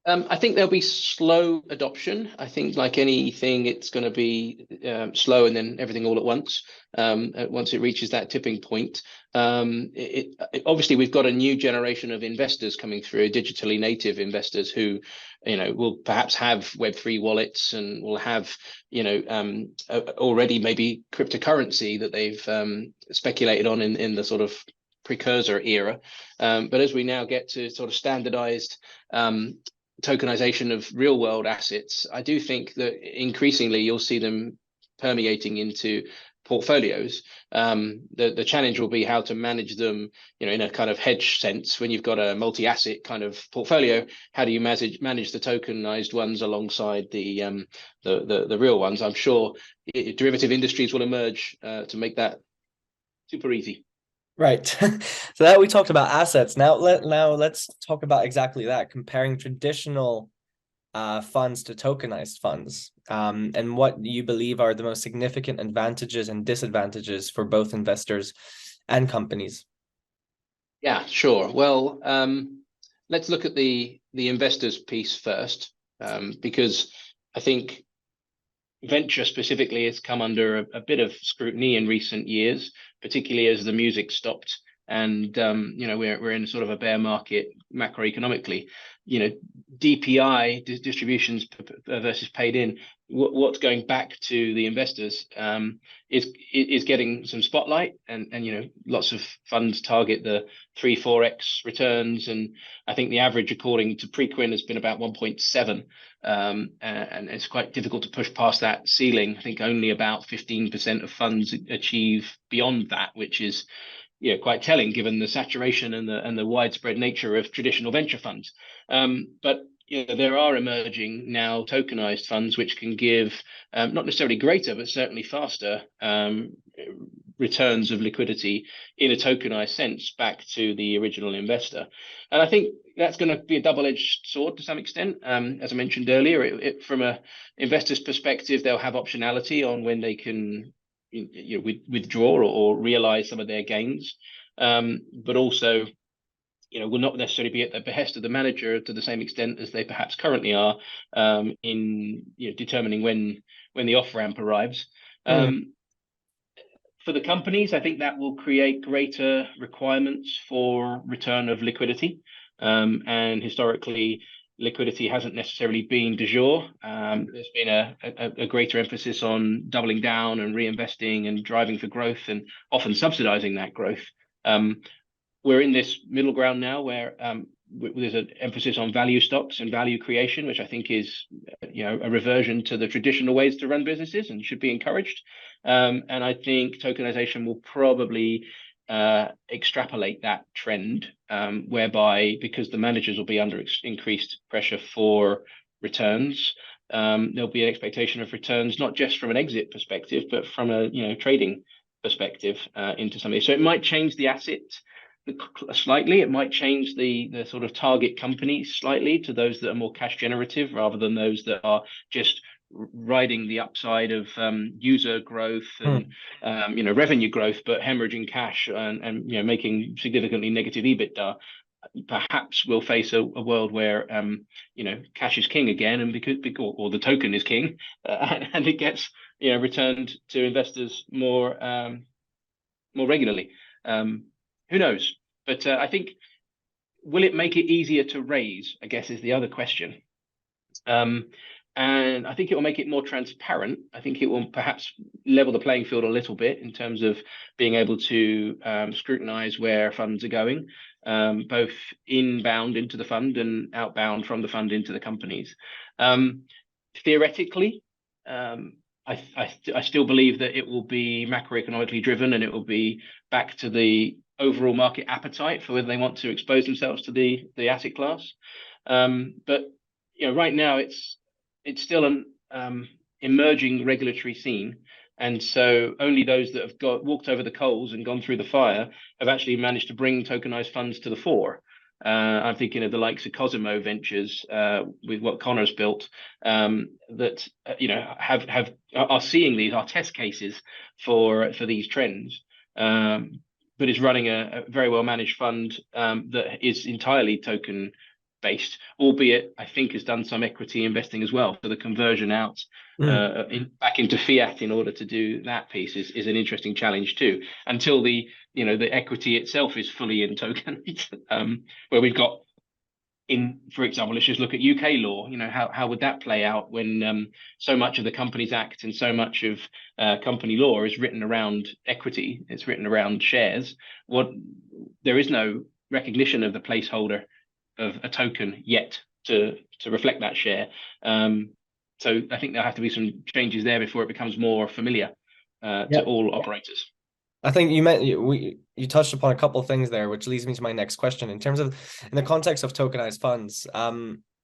I think there'll be slow adoption. I think, like anything, it's going to be slow and then everything all at once. Once it reaches that tipping point, obviously we've got a new generation of investors coming through, digitally native investors who, will perhaps have Web3 wallets and will have, already maybe cryptocurrency that they've speculated on in the sort of precursor era. But as we now get to sort of standardized tokenization of real world assets, I do think that increasingly you'll see them permeating into portfolios. The challenge will be how to manage them, in a kind of hedge sense. When you've got a multi-asset kind of portfolio, how do you manage the tokenized ones alongside the real ones? I'm sure derivative industries will emerge to make that super easy. Right. So that we talked about assets. Now let's talk about exactly that, comparing traditional funds to tokenized funds, and what you believe are the most significant advantages and disadvantages for both investors and companies. Yeah, sure. Well, let's look at the investors piece first, because I think venture specifically has come under a bit of scrutiny in recent years, particularly as the music stopped and we're in sort of a bear market macroeconomically. DPI, distributions versus paid in, what's going back to the investors is getting some spotlight, and lots of funds target the 3-4x returns, and I think the average according to Preqin has been about 1.7, and it's quite difficult to push past that ceiling. I think only about 15% of funds achieve beyond that, which is quite telling given the saturation and the widespread nature of traditional venture funds. But there are emerging now tokenized funds which can give not necessarily greater, but certainly faster returns of liquidity in a tokenized sense back to the original investor. And I think that's going to be a double-edged sword to some extent. As I mentioned earlier, from an investor's perspective, they'll have optionality on when they can withdraw or realize some of their gains, but also will not necessarily be at the behest of the manager to the same extent as they perhaps currently are in determining when the off ramp arrives. For the companies, I think that will create greater requirements for return of liquidity, and historically liquidity hasn't necessarily been du jour. There's been a greater emphasis on doubling down and reinvesting and driving for growth, and often subsidizing that growth. We're in this middle ground now where there's an emphasis on value stocks and value creation, which I think is a reversion to the traditional ways to run businesses and should be encouraged. And I think tokenization will probably extrapolate that trend, whereby because the managers will be under increased pressure for returns, there'll be an expectation of returns not just from an exit perspective, but from a trading perspective into something. So it might change the asset slightly. It might change the sort of target companies slightly to those that are more cash generative rather than those that are just riding the upside of user growth and revenue growth, but hemorrhaging cash and making significantly negative EBITDA. Perhaps we'll face a world where cash is king again, and because or the token is king, and it gets returned to investors more regularly. Who knows? But I think, will it make it easier to raise, I guess, is the other question. And I think it will make it more transparent. I think it will perhaps level the playing field a little bit in terms of being able to scrutinize where funds are going, both inbound into the fund and outbound from the fund into the companies. Theoretically, I still believe that it will be macroeconomically driven, and it will be back to the overall market appetite for whether they want to expose themselves to the asset class. But right now it's still an emerging regulatory scene, and so only those that have walked over the coals and gone through the fire have actually managed to bring tokenized funds to the fore. I'm thinking of the likes of Cosimo Ventures with what Connor's built, that are seeing these are test cases for these trends, but is running a very well managed fund that is entirely token based, albeit I think has done some equity investing as well. So the conversion out back into fiat in order to do that piece is an interesting challenge too, until the equity itself is fully in tokens, where we've got for example, let's just look at UK law. How would that play out when so much of the Companies Act and so much of company law is written around equity, it's written around shares. There is no recognition of the placeholder of a token yet to reflect that share. So I think there'll have to be some changes there before it becomes more familiar to all operators. I think you touched upon a couple of things there, which leads me to my next question. In terms of, in the context of tokenized funds,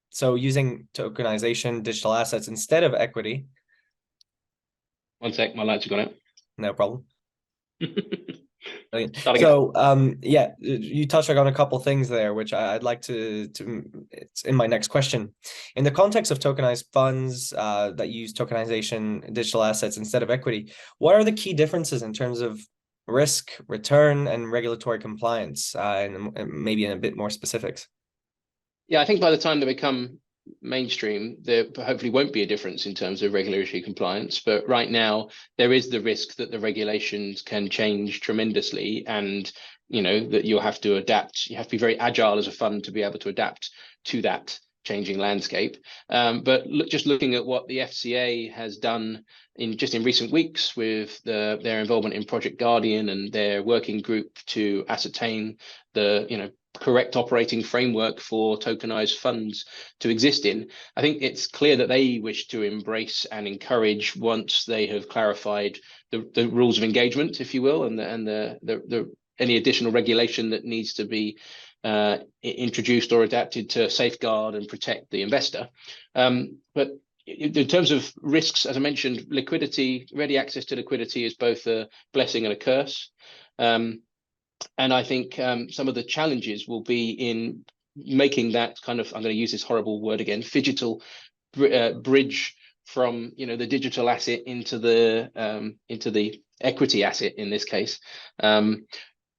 so using tokenization, digital assets instead of equity. One sec, my lights have gone out. No problem. So you touched on a couple of things there, which I'd like to it's in my next question. In the context of tokenized funds that use tokenization, digital assets instead of equity, what are the key differences in terms of risk, return, and regulatory compliance, and maybe in a bit more specifics? Yeah, I think by the time they become mainstream, there hopefully won't be a difference in terms of regulatory compliance. But right now, there is the risk that the regulations can change tremendously, and that you'll have to adapt. You have to be very agile as a fund to be able to adapt to that changing landscape. But just looking at what the FCA has done in recent weeks with their involvement in Project Guardian and their working group to ascertain the correct operating framework for tokenized funds to exist in, I think it's clear that they wish to embrace and encourage, once they have clarified the rules of engagement, if you will, and the any additional regulation that needs to be introduced or adapted to safeguard and protect the investor. But in terms of risks, as I mentioned, ready access to liquidity is both a blessing and a curse. And I think some of the challenges will be in making that kind of, I'm going to use this horrible word again, phygital bridge from the digital asset into the equity asset in this case.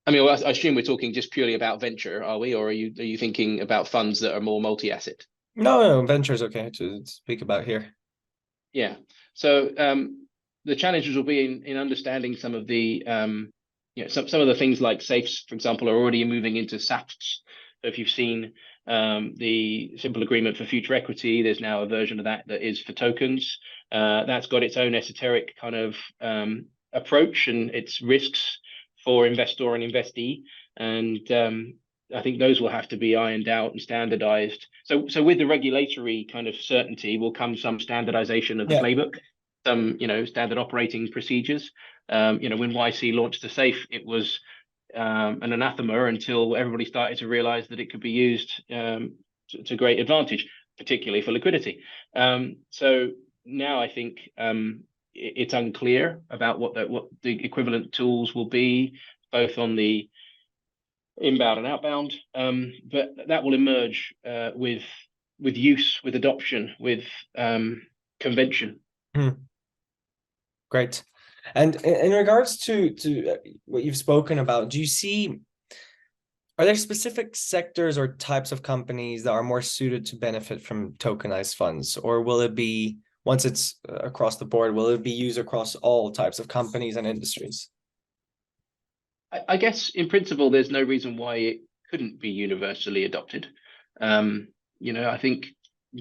I mean, I assume we're talking just purely about venture, are we? Or are you thinking about funds that are more multi-asset? No, venture is okay to speak about here. Yeah. So the challenges will be in understanding some of the some of the things like safes, for example, are already moving into SAFTs. So if you've seen the Simple Agreement for Future Equity, there's now a version of that is for tokens. That's got its own esoteric kind of approach and its risks for investor and investee, and I think those will have to be ironed out and standardized. So with the regulatory kind of certainty will come some standardization of the playbook, some standard operating procedures. When YC launched the safe, it was an anathema until everybody started to realize that it could be used to great advantage, particularly for liquidity. So now I think it's unclear about what the equivalent tools will be, both on the inbound and outbound, but that will emerge with use, with adoption, with convention. Great. And in regards to what you've spoken about, are there specific sectors or types of companies that are more suited to benefit from tokenized funds, or will it be, once it's across the board, will it be used across all types of companies and industries? I guess in principle, there's no reason why it couldn't be universally adopted. I think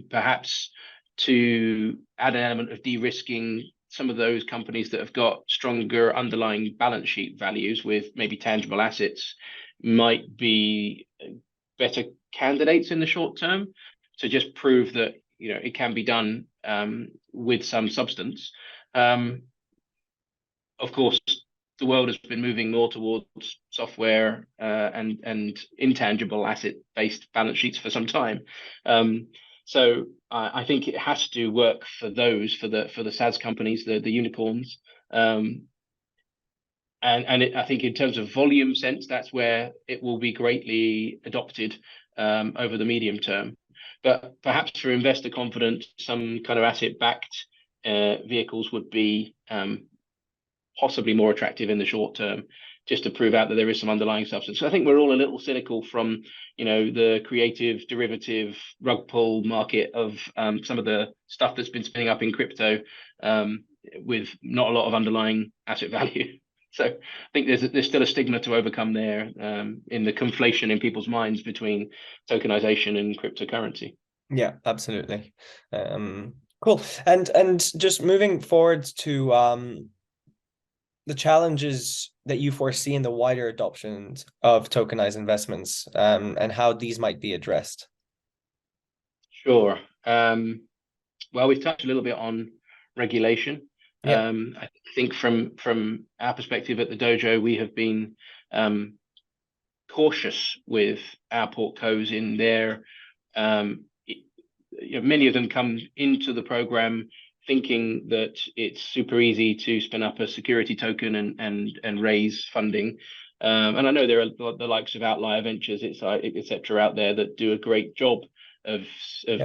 perhaps to add an element of de-risking some of those companies that have got stronger underlying balance sheet values with maybe tangible assets might be better candidates in the short term to just prove that it can be done with some substance. Of course, the world has been moving more towards software and intangible asset-based balance sheets for some time. So I think it has to work for the SaaS companies, the unicorns. I think in terms of volume sense, that's where it will be greatly adopted over the medium term. But perhaps for investor confidence, some kind of asset-backed vehicles would be possibly more attractive in the short term, just to prove out that there is some underlying substance. So I think we're all a little cynical from the creative derivative rug pull market of some of the stuff that's been spinning up in crypto with not a lot of underlying asset value. So I think there's still a stigma to overcome there in the conflation in people's minds between tokenization and cryptocurrency. Yeah, absolutely. Cool. And just moving forward to the challenges that you foresee in the wider adoption of tokenized investments and how these might be addressed. Sure. Well, we've touched a little bit on regulation. I think from our perspective at the dojo, we have been cautious with our portcos in their many of them come into the program thinking that it's super easy to spin up a security token and raise funding. And I know there are the likes of Outlier Ventures, etc. out there that do a great job of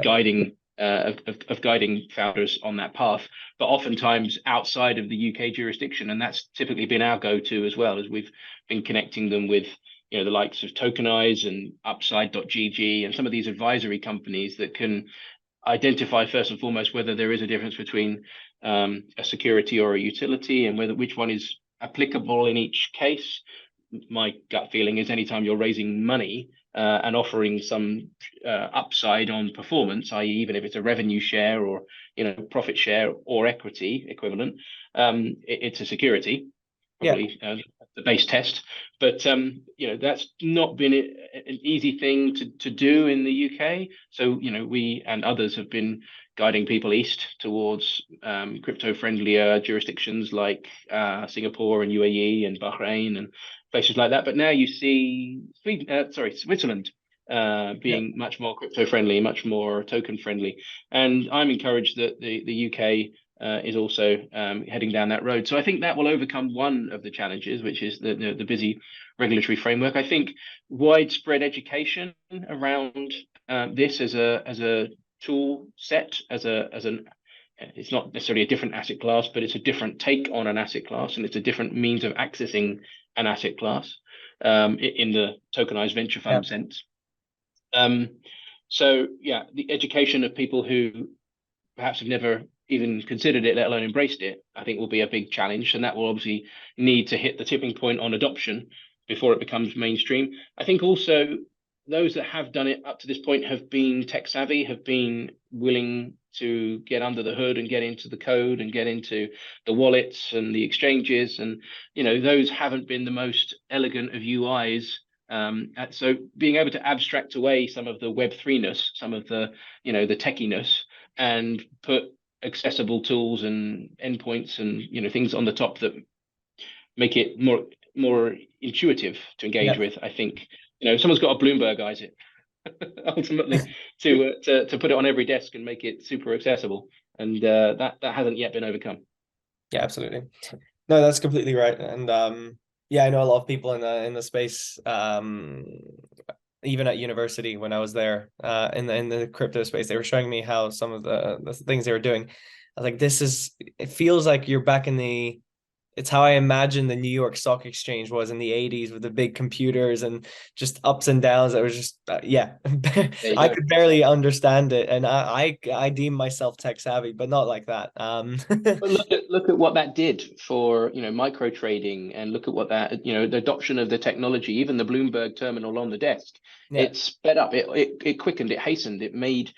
guiding founders on that path, but oftentimes outside of the UK jurisdiction, and that's typically been our go-to as well, as we've been connecting them with the likes of Tokenize and Upside.gg and some of these advisory companies that can identify first and foremost whether there is a difference between a security or a utility and which one is applicable in each case, my gut feeling is anytime you're raising money and offering some upside on performance, i.e., even if it's a revenue share or profit share or equity equivalent, it's a security, probably the base test. But that's not been an easy thing to do in the UK. So we and others have been guiding people east towards crypto-friendlier jurisdictions like Singapore and UAE and Bahrain and places like that. But now you see Switzerland being much more crypto-friendly, much more token-friendly. And I'm encouraged that the UK is also heading down that road. So I think that will overcome one of the challenges, which is the busy regulatory framework. I think widespread education around this as a tool set, it's not necessarily a different asset class, but it's a different take on an asset class, and it's a different means of accessing an asset class in the tokenized venture fund sense. So the education of people who perhaps have never even considered it, let alone embraced it, I think will be a big challenge, and that will obviously need to hit the tipping point on adoption before it becomes mainstream. I think also those that have done it up to this point have been tech savvy, have been willing to get under the hood and get into the code and get into the wallets and the exchanges, and those haven't been the most elegant of UIs. So being able to abstract away some of the Web3-ness, some of the the techiness, and put accessible tools and endpoints and things on the top that make it more intuitive to engage with. I think someone's got to Bloombergize it ultimately to put it on every desk and make it super accessible, and that hasn't yet been overcome. Yeah, absolutely. No, that's completely right. And I know a lot of people in the space, even at university when I was there in the crypto space, they were showing me how some of the things they were doing. I was like, it feels like you're back in it's how I imagine the New York Stock Exchange was in the 80s with the big computers and just ups and downs. It was just, I could barely understand it. And I deem myself tech savvy, but not like that. But look at what that did for, micro trading, and look at what that, the adoption of the technology, even the Bloomberg terminal on the desk, it sped up, it quickened, it hastened, it made,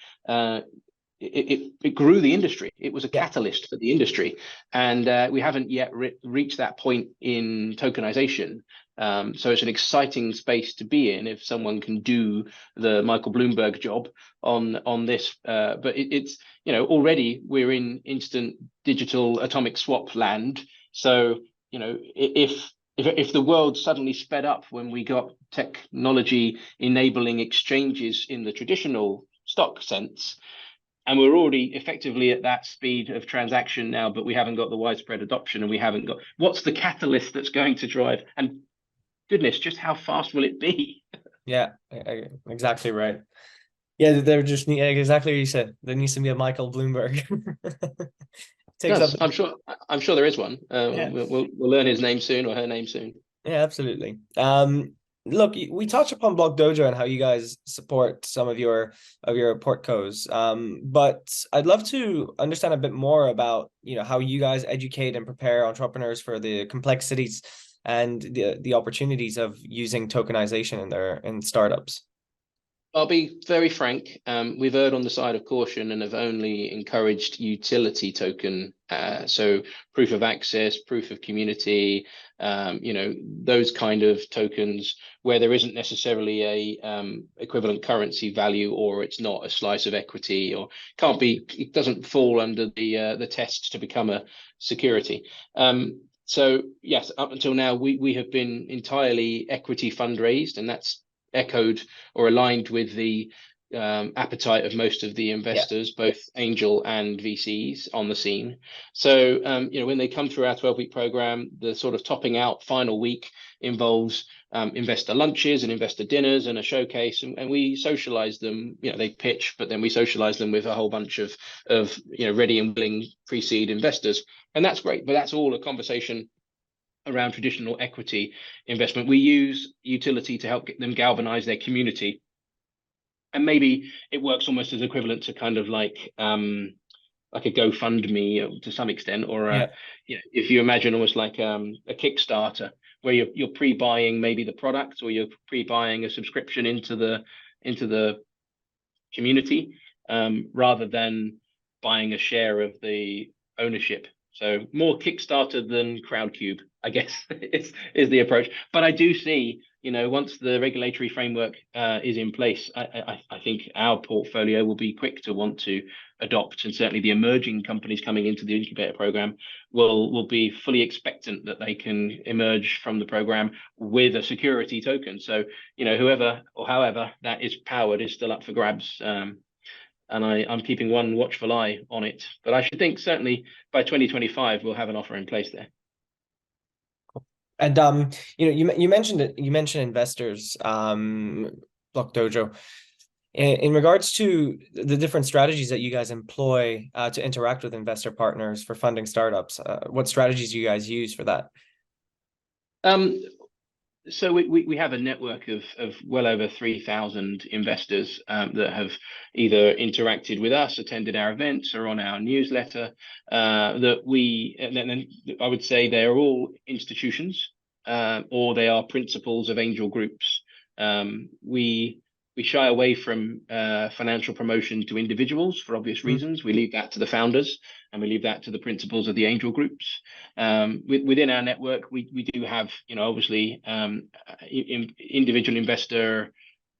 it grew the industry. It was a catalyst for the industry, and we haven't yet reached that point in tokenization. So it's an exciting space to be in if someone can do the Michael Bloomberg job on this. But it's already we're in instant digital atomic swap land. So if the world suddenly sped up when we got technology enabling exchanges in the traditional stock sense, and we're already effectively at that speed of transaction now, but we haven't got the widespread adoption, and we haven't got what's the catalyst that's going to drive, and goodness, just how fast will it be? Yeah, exactly right. Yeah, they're just exactly what you said. There needs to be a Michael Bloomberg. Yes, I'm sure there is one. We'll learn his name soon, or her name soon. Yeah, absolutely. Look, we touched upon Block Dojo and how you guys support some of your portcos. But I'd love to understand a bit more about how you guys educate and prepare entrepreneurs for the complexities and the opportunities of using tokenization in startups. I'll be very frank. We've erred on the side of caution and have only encouraged utility token, so proof of access, proof of community, those kind of tokens where there isn't necessarily a equivalent currency value, or it's not a slice of equity, or it doesn't fall under the test to become a security. So yes, up until now, we have been entirely equity fundraised, and that's echoed or aligned with the appetite of most of the investors, both angel and VCs on the scene. So when they come through our 12-week program, the sort of topping out final week involves investor lunches and investor dinners and a showcase, and we socialize them. They pitch, but then we socialize them with a whole bunch of ready and willing pre-seed investors, and that's great. But that's all a conversation around traditional equity investment. We use utility to help get them galvanize their community, and maybe it works almost as equivalent to kind of like a GoFundMe to some extent, or if you imagine almost like a Kickstarter, where you're pre-buying maybe the product, or you're pre-buying a subscription into the community, rather than buying a share of the ownership. So more Kickstarter than Crowdcube, I guess, is the approach. But I do see, once the regulatory framework is in place, I think our portfolio will be quick to want to adopt, and certainly the emerging companies coming into the incubator program will be fully expectant that they can emerge from the program with a security token. So, whoever or however that is powered is still up for grabs. And I'm keeping one watchful eye on it. But I should think certainly by 2025 we'll have an offer in place there. And you mentioned it. You mentioned investors, Block Dojo. In regards to the different strategies that you guys employ to interact with investor partners for funding startups, what strategies do you guys use for that? So we have a network of well over 3,000 investors that have either interacted with us, attended our events, or on our newsletter. And then I would say they're all institutions, or they are principals of angel groups. We shy away from financial promotion to individuals for obvious reasons. We leave that to the founders, and we leave that to the principals of the angel groups. Within our network, we do have, obviously, individual investor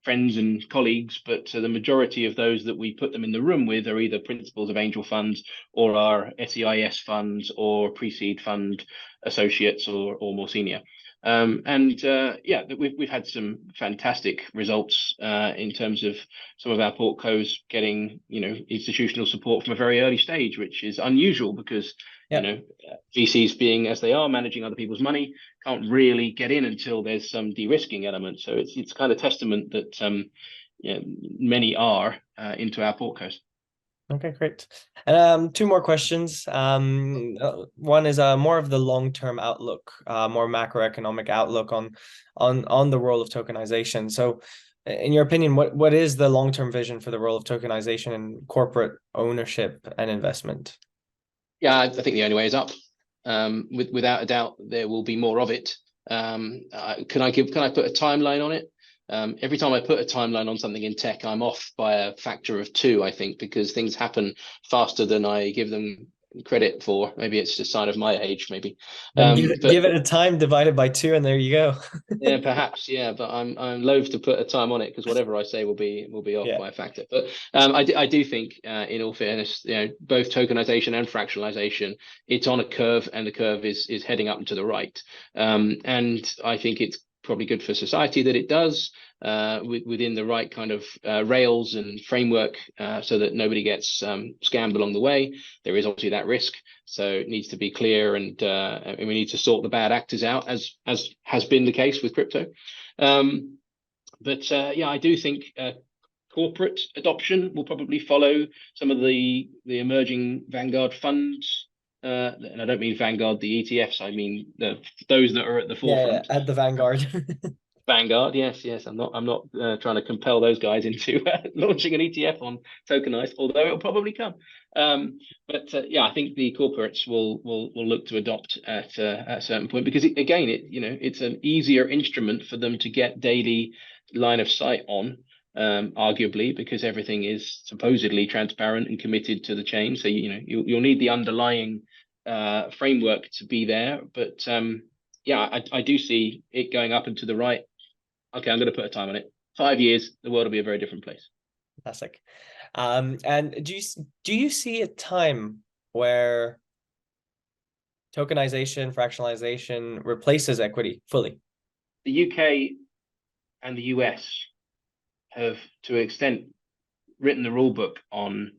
friends and colleagues, but the majority of those that we put them in the room with are either principals of angel funds, or our SEIS funds, or pre-seed fund associates, or more senior. We've had some fantastic results in terms of some of our portcos getting institutional support from a very early stage, which is unusual because VCs, being as they are, managing other people's money, can't really get in until there's some de-risking element. So it's kind of testament that many are into our portcos. Okay, great. And two more questions. One is more of the long-term outlook, more macroeconomic outlook on the role of tokenization. So, in your opinion, what is the long-term vision for the role of tokenization in corporate ownership and investment? Yeah, I think the only way is up. Without a doubt, there will be more of it. Can I put a timeline on it? Every time I put a timeline on something in tech, I'm off by a factor of 2, I think, because things happen faster than I give them credit for. Maybe it's just a sign of my age, maybe. Give it a time divided by 2, and there you go. Yeah, perhaps. Yeah, but I'm loath to put a time on it, because whatever I say will be off by a factor. But I do think, in all fairness, both tokenization and fractionalization, it's on a curve, and the curve is heading up and to the right. And I think it's probably good for society that it does, within the right kind of rails and framework, so that nobody gets scammed along the way. There is obviously that risk, so it needs to be clear, and we need to sort the bad actors out, as has been the case with crypto. I do think corporate adoption will probably follow some of the emerging Vanguard funds. And I don't mean Vanguard, the ETFs. I mean those that are at the forefront. Yeah, at the vanguard. Vanguard, yes. I'm not trying to compel those guys into launching an ETF on tokenized, although it'll probably come. I think the corporates will look to adopt at a certain point, because it's an easier instrument for them to get daily line of sight on. Arguably, because everything is supposedly transparent and committed to the chain. So you'll need the underlying framework to be there. But I do see it going up and to the right. Okay, I'm going to put a time on it. 5 years, the world will be a very different place. Fantastic. And do you see a time where tokenization, fractionalization replaces equity fully? The UK and the US have, to an extent, written the rule book on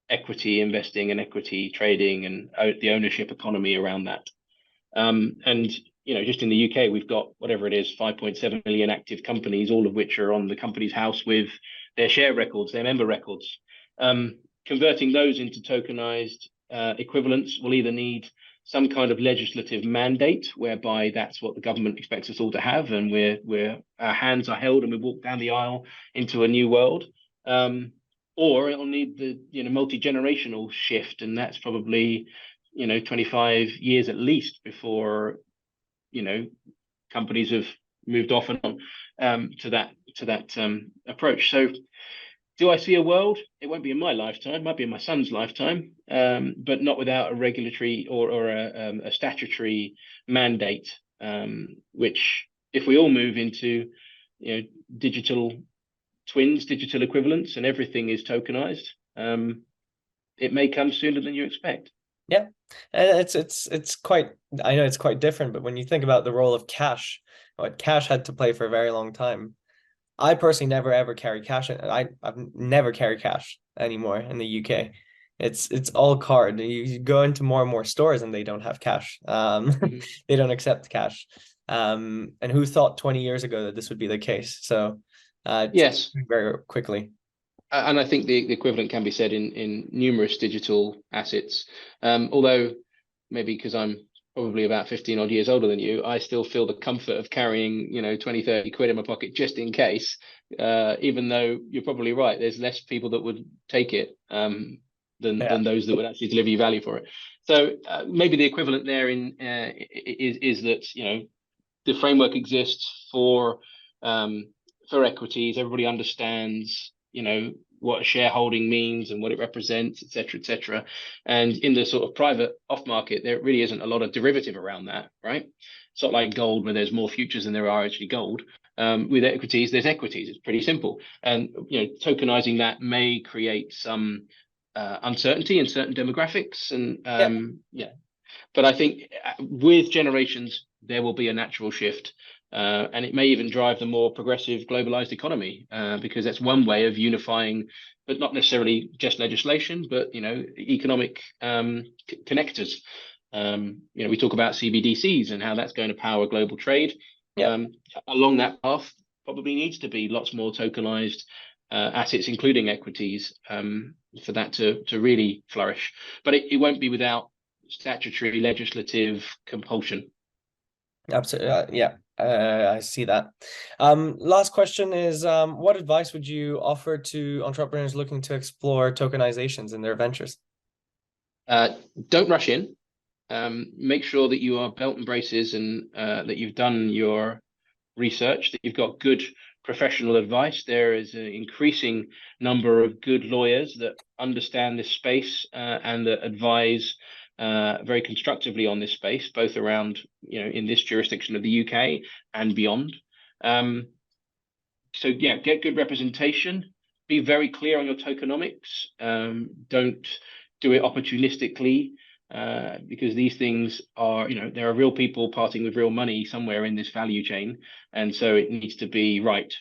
equity investing and equity trading and the ownership economy around that. Just in the UK, we've got whatever it is, 5.7 million active companies, all of which are on the Companies House with their share records, their member records. Converting those into tokenized equivalents will either need some kind of legislative mandate, whereby that's what the government expects us all to have, and our hands are held and we walk down the aisle into a new world, or it'll need the multi-generational shift, and that's probably 25 years at least before companies have moved off and on to that approach. So do I see a world? It won't be in my lifetime, might be in my son's lifetime, but not without a regulatory or a statutory mandate, which if we all move into digital twins, digital equivalents, and everything is tokenized, it may come sooner than you expect. Yeah, and it's quite, I know it's quite different, but when you think about the role of cash, what cash had to play for a very long time. I personally never ever carry cash. I've never carried cash anymore in the UK. It's all card. You go into more and more stores and they don't have cash. They don't accept cash. And who thought 20 years ago that this would be the case? So yes, very quickly. And I think the equivalent can be said in numerous digital assets. Although maybe because I'm probably about 15 odd years older than you, I still feel the comfort of carrying, 20, 30 quid in my pocket just in case, even though you're probably right. There's less people that would take it than those that would actually deliver you value for it. So maybe the equivalent there is that, the framework exists for equities. Everybody understands, what a shareholding means and what it represents, et cetera, et cetera. And in the sort of private off market, there really isn't a lot of derivative around that, right? It's not like gold where there's more futures than there are actually gold. With equities, there's equities. It's pretty simple. And, tokenizing that may create some uncertainty in certain demographics. And but I think with generations, there will be a natural shift. And it may even drive the more progressive globalized economy, because that's one way of unifying, but not necessarily just legislation, but economic connectors. We talk about CBDCs and how that's going to power global trade. Along that path, probably needs to be lots more tokenized assets, including equities, for that to really flourish. But it won't be without statutory legislative compulsion. Absolutely, I see that. Last question is, what advice would you offer to entrepreneurs looking to explore tokenizations in their ventures? Don't rush in. Make sure that you are belt and braces and that you've done your research, that you've got good professional advice. There is an increasing number of good lawyers that understand this space and that advise very constructively on this space, both around, in this jurisdiction of the UK and beyond. So get good representation, be very clear on your tokenomics. Don't do it opportunistically, because these things are, there are real people parting with real money somewhere in this value chain. And so it needs to be right.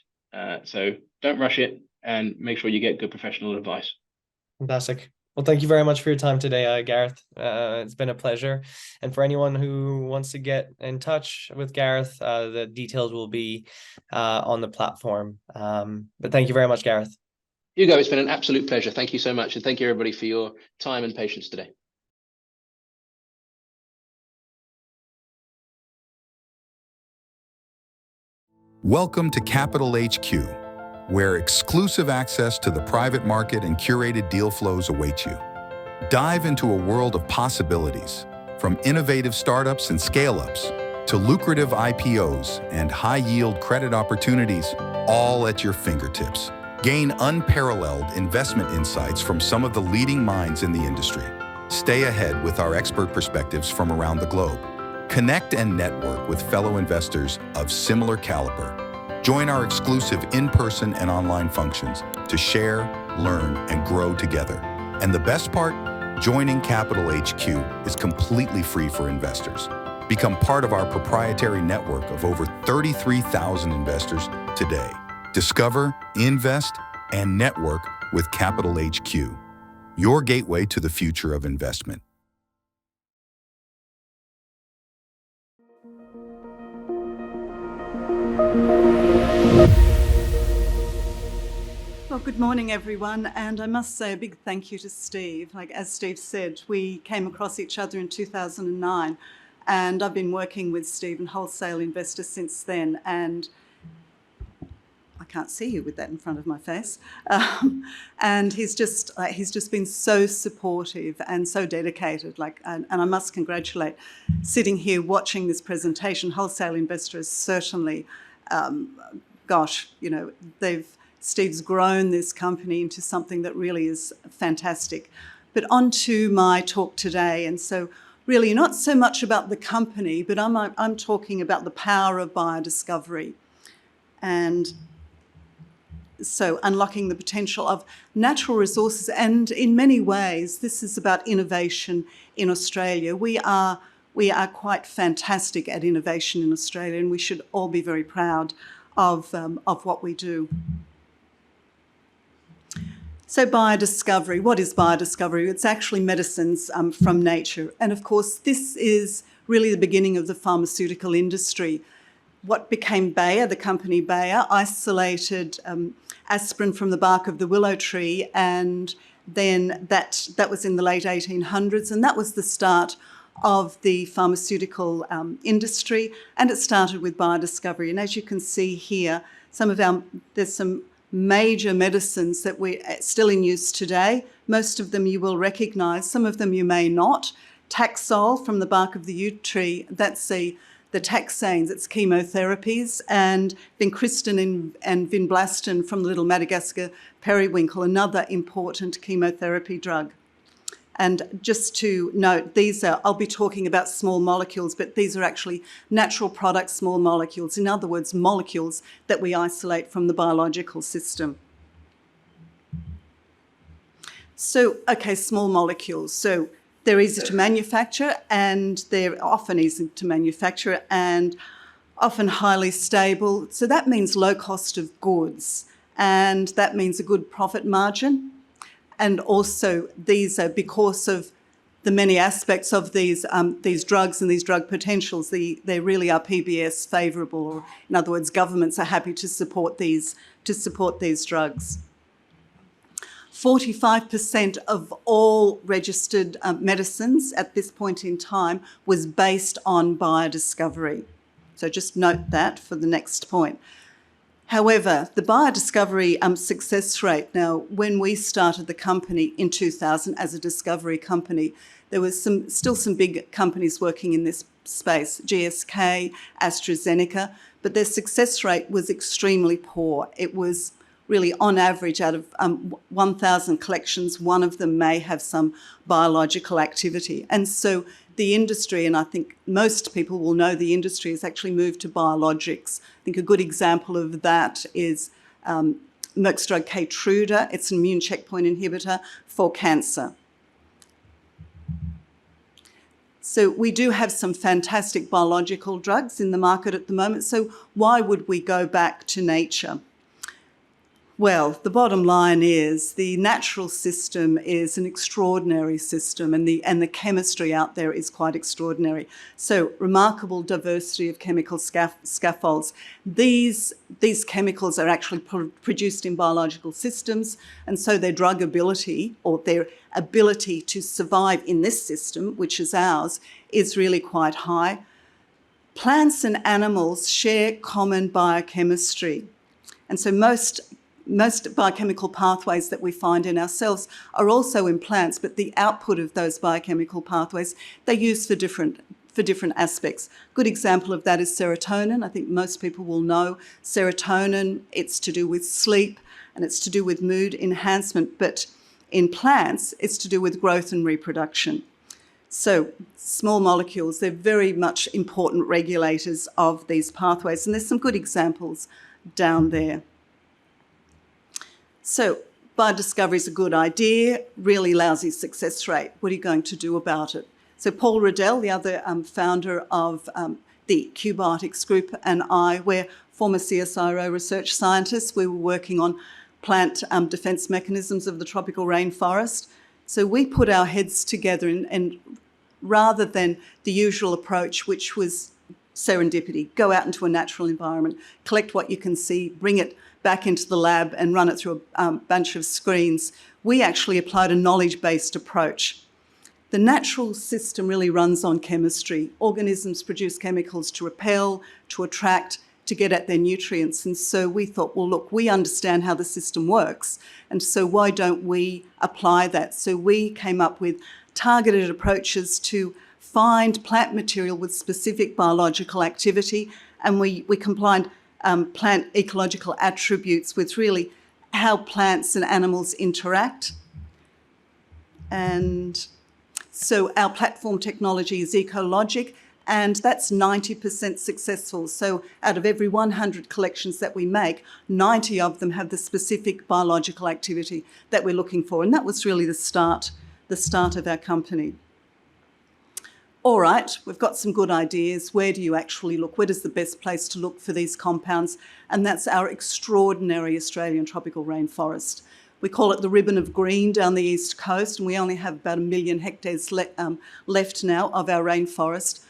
So don't rush it and make sure you get good professional advice. Fantastic. Well, thank you very much for your time today, Gareth. It's been a pleasure. And for anyone who wants to get in touch with Gareth, the details will be on the platform. But thank you very much, Gareth. Hugo, it's been an absolute pleasure. Thank you so much. And thank you, everybody, for your time and patience today. Welcome to CapitalHQ, where exclusive access to the private market and curated deal flows await you. Dive into a world of possibilities, from innovative startups and scale-ups to lucrative IPOs and high-yield credit opportunities, all at your fingertips. Gain unparalleled investment insights from some of the leading minds in the industry. Stay ahead with our expert perspectives from around the globe. Connect and network with fellow investors of similar caliber. Join our exclusive in-person and online functions to share, learn, and grow together. And the best part? Joining CapitalHQ is completely free for investors. Become part of our proprietary network of over 33,000 investors today. Discover, invest, and network with CapitalHQ, your gateway to the future of investment. Well, good morning, everyone. And I must say a big thank you to Steve. Like, as Steve said, we came across each other in 2009, and I've been working with Steve and Wholesale Investors since then. And I can't see you with that in front of my face. And he's just been so supportive and so dedicated. And I must congratulate, sitting here watching this presentation, Wholesale Investor is certainly, Steve's grown this company into something that really is fantastic. But on to my talk today, and so really not so much about the company, but I'm talking about the power of biodiscovery. And so unlocking the potential of natural resources, and in many ways, this is about innovation in Australia. We are quite fantastic at innovation in Australia, and we should all be very proud of what we do. So biodiscovery, what is biodiscovery? It's actually medicines from nature. And of course, this is really the beginning of the pharmaceutical industry. What became Bayer, the company Bayer, isolated aspirin from the bark of the willow tree, and then that was in the late 1800s, and that was the start of the pharmaceutical industry, and it started with biodiscovery. And as you can see here, there's some major medicines that we're still in use today. Most of them you will recognise, some of them you may not. Taxol from the bark of the yew tree, that's the taxanes, it's chemotherapies, and vincristine and vinblastin from the little Madagascar periwinkle, another important chemotherapy drug. And just to note, I'll be talking about small molecules, but these are actually natural products, small molecules. In other words, molecules that we isolate from the biological system. So, okay, small molecules. So they're easy to manufacture, and they're often easy to manufacture and often highly stable. So that means low cost of goods, and that means a good profit margin. And also these are because of the many aspects of these drugs and these drug potentials, they really are PBS favourable, or in other words, governments are happy to support these drugs. 45% of all registered medicines at this point in time was based on biodiscovery. So just note that for the next point. However, the biodiscovery success rate, now when we started the company in 2000 as a discovery company, there was still some big companies working in this space, GSK, AstraZeneca, but their success rate was extremely poor. It was really on average out of 1,000 collections, one of them may have some biological activity. And so the industry, and I think most people will know the industry, has actually moved to biologics. I think a good example of that is Merck's drug Keytruda. It's an immune checkpoint inhibitor for cancer. So we do have some fantastic biological drugs in the market at the moment. So why would we go back to nature? Well, the bottom line is the natural system is an extraordinary system, and the chemistry out there is quite extraordinary. So remarkable diversity of chemical scaffolds. These chemicals are actually produced in biological systems, and so their drug ability, or their ability to survive in this system, which is ours, is really quite high. Plants and animals share common biochemistry, and so most biochemical pathways that we find in ourselves are also in plants, but the output of those biochemical pathways, they're used for different aspects. Good example of that is serotonin. I think most people will know serotonin. It's to do with sleep and it's to do with mood enhancement, but in plants, it's to do with growth and reproduction. So small molecules, they're very much important regulators of these pathways, and there's some good examples down there. So biodiscovery is a good idea, really lousy success rate. What are you going to do about it? So Paul Riddell, the other founder of the Q-Biotics Group, and I, we're former CSIRO research scientists. We were working on plant defence mechanisms of the tropical rainforest. So we put our heads together and rather than the usual approach, which was serendipity, go out into a natural environment, collect what you can see, bring it back into the lab and run it through a bunch of screens, we actually applied a knowledge-based approach. The natural system really runs on chemistry. Organisms produce chemicals to repel, to attract, to get at their nutrients. And so we thought, well, look, we understand how the system works, and so why don't we apply that? So we came up with targeted approaches to find plant material with specific biological activity, and we combined plant ecological attributes with really how plants and animals interact. And so our platform technology is ecologic, and that's 90% successful. So out of every 100 collections that we make, 90 of them have the specific biological activity that we're looking for. And that was really the start of our company. All right, we've got some good ideas. Where do you actually look? Where is the best place to look for these compounds? And that's our extraordinary Australian tropical rainforest. We call it the ribbon of green down the east coast, and we only have about 1 million hectares left now of our rainforest.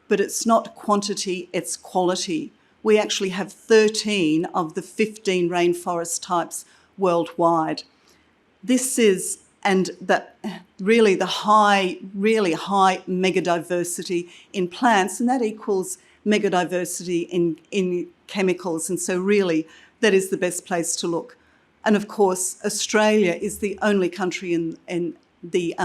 But it's not quantity, it's quality. We actually have 13 of the 15 rainforest types worldwide. This is, and that really the really high megadiversity in plants, and that equals megadiversity in chemicals. And so really that is the best place to look. And of course, Australia is the only country in the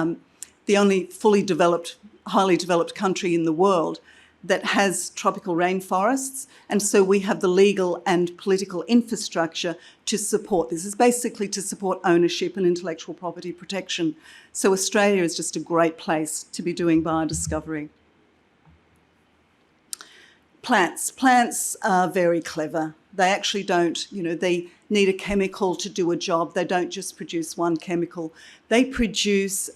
only fully developed, highly developed country in the world that has tropical rainforests. And so we have the legal and political infrastructure to support this. It's basically to support ownership and intellectual property protection. So Australia is just a great place to be doing biodiscovery. Plants are very clever. They actually don't, they need a chemical to do a job. They don't just produce one chemical. They produce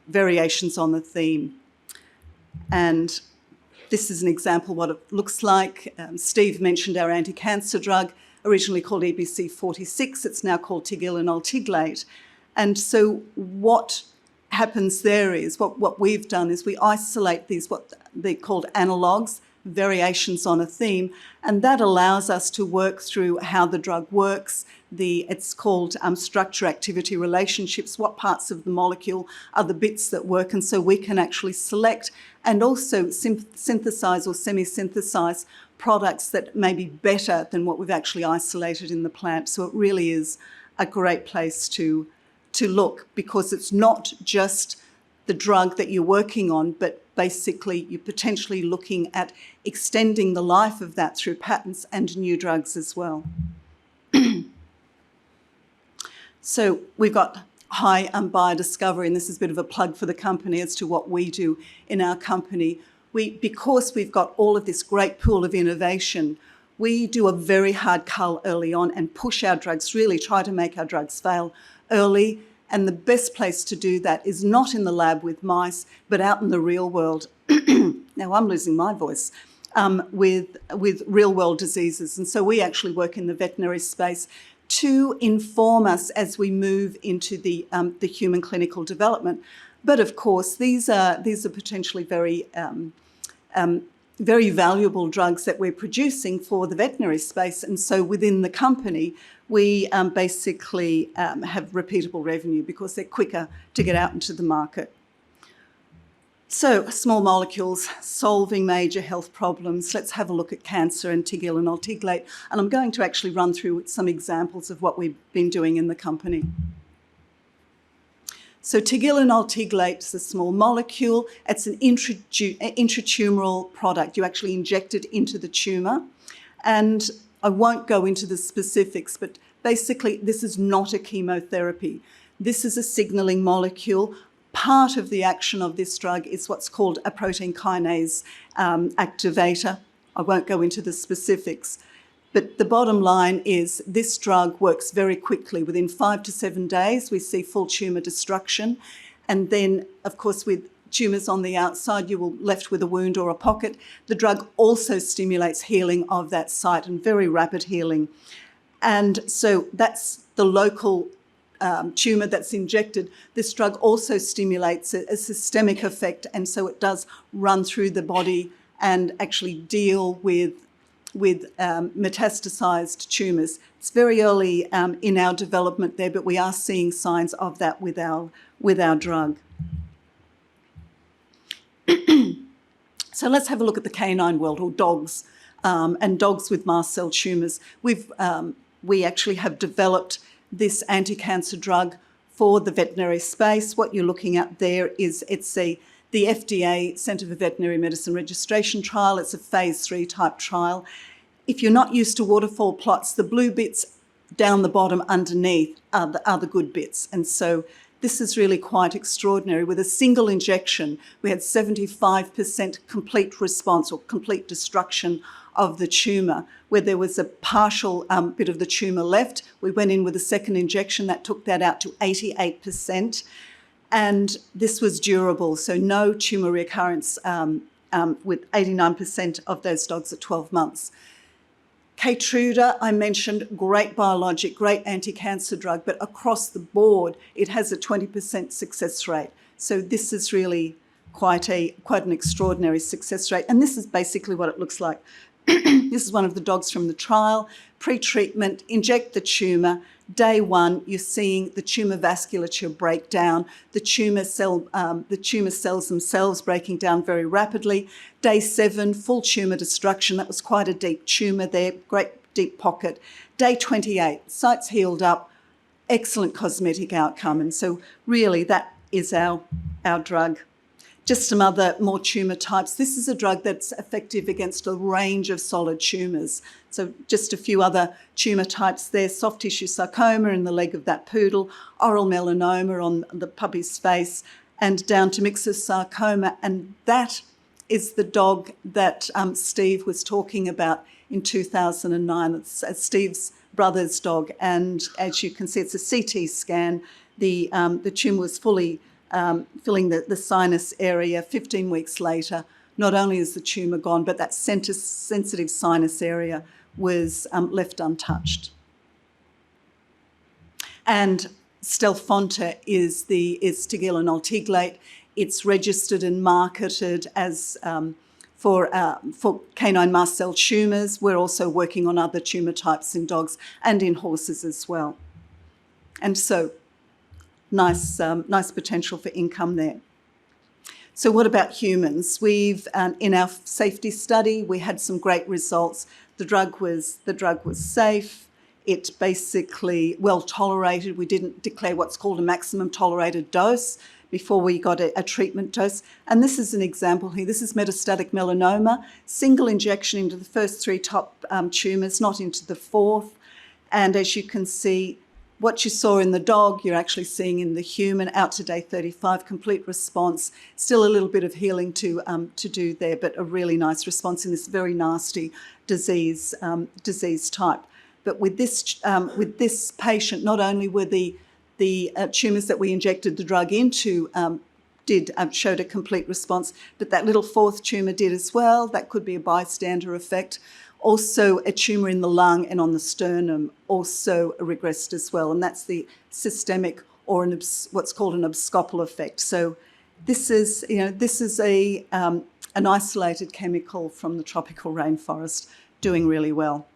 variations on the theme. And this is an example of what it looks like. Steve mentioned our anti-cancer drug, originally called EBC46. It's now called tigilanol tiglate. And so what happens there is, what we've done is we isolate these, what they're called analogues, variations on a theme, and that allows us to work through how the drug works. It's called structure-activity relationships. What parts of the molecule are the bits that work? And so we can actually select and also synthesize or semi-synthesize products that may be better than what we've actually isolated in the plant. So it really is a great place to look, because it's not just the drug that you're working on, but basically you're potentially looking at extending the life of that through patents and new drugs as well. So we've got high biodiscovery, and this is a bit of a plug for the company as to what we do in our company. Because we've got all of this great pool of innovation, we do a very hard cull early on and push our drugs, really try to make our drugs fail early. And the best place to do that is not in the lab with mice, but out in the real world. Now I'm losing my voice. With real world diseases. And so we actually work in the veterinary space to inform us as we move into the human clinical development. But of course, these are potentially very valuable drugs that we're producing for the veterinary space. And so within the company, we basically have repeatable revenue because they're quicker to get out into the market. So small molecules solving major health problems. Let's have a look at cancer and tigilanol tiglate. And I'm going to actually run through some examples of what we've been doing in the company. So tigilanol tiglate is a small molecule. It's an intratumoral product. You actually inject it into the tumour. And I won't go into the specifics, but basically this is not a chemotherapy. This is a signalling molecule. Part of the action of this drug is what's called a protein kinase activator. I won't go into the specifics, but the bottom line is this drug works very quickly. Within 5 to 7 days, we see full tumour destruction. And then, of course, with tumours on the outside, you will be left with a wound or a pocket. The drug also stimulates healing of that site, and very rapid healing. And so that's the local tumour that's injected. This drug also stimulates a systemic effect, and so it does run through the body and actually deal with metastasized tumours. It's very early in our development there, but we are seeing signs of that with our drug. So let's have a look at the canine world, or dogs. and dogs with mast cell tumours. We actually have developed this anti-cancer drug for the veterinary space. What you're looking at there is the FDA Centre for Veterinary Medicine registration trial. It's a phase 3 type trial. If you're not used to waterfall plots, the blue bits down the bottom underneath are the good bits. And so this is really quite extraordinary. With a single injection, we had 75% complete response or complete destruction of the tumour. Where there was a partial bit of the tumour left, we went in with a second injection that took that out to 88%. And this was durable, so no tumour recurrence with 89% of those dogs at 12 months. Keytruda, I mentioned, great biologic, great anti-cancer drug, but across the board, it has a 20% success rate. So this is really quite an extraordinary success rate. And this is basically what it looks like. This is one of the dogs from the trial. Pre-treatment, inject the tumour. Day 1, you're seeing the tumour vasculature break down, the tumour cells themselves breaking down very rapidly. Day 7, full tumour destruction. That was quite a deep tumour there, great deep pocket. Day 28, site's healed up, excellent cosmetic outcome. And so really that is our drug. Just some other more tumour types. This is a drug that's effective against a range of solid tumours. So just a few other tumour types there. Soft tissue sarcoma in the leg of that poodle, oral melanoma on the puppy's face, and down to myxosarcoma. And that is the dog that Steve was talking about in 2009. It's Steve's brother's dog. And as you can see, it's a CT scan. The tumour was fully filling the sinus area. 15 weeks later, not only is the tumour gone, but that sensitive sinus area was left untouched. And Stelfonta is tigelinol tiglate. It's registered and marketed as for canine mast cell tumours. We're also working on other tumour types in dogs and in horses as well. And so nice potential for income there. So what about humans? We've in our safety study, we had some great results. The drug was safe. It basically well tolerated. We didn't declare what's called a maximum tolerated dose before we got a treatment dose. And this is an example here. This is metastatic melanoma, single injection into the first 3 top tumours, not into the 4th. And as you can see, what you saw in the dog, you're actually seeing in the human out to day 35, complete response. Still a little bit of healing to do there, but a really nice response in this very nasty disease type. But with this patient, not only were the tumours that we injected the drug into showed a complete response, but that little 4th tumour did as well. That could be a bystander effect. Also, a tumour in the lung and on the sternum also regressed as well, and that's the systemic or what's called an abscopal effect. So, this is an isolated chemical from the tropical rainforest doing really well.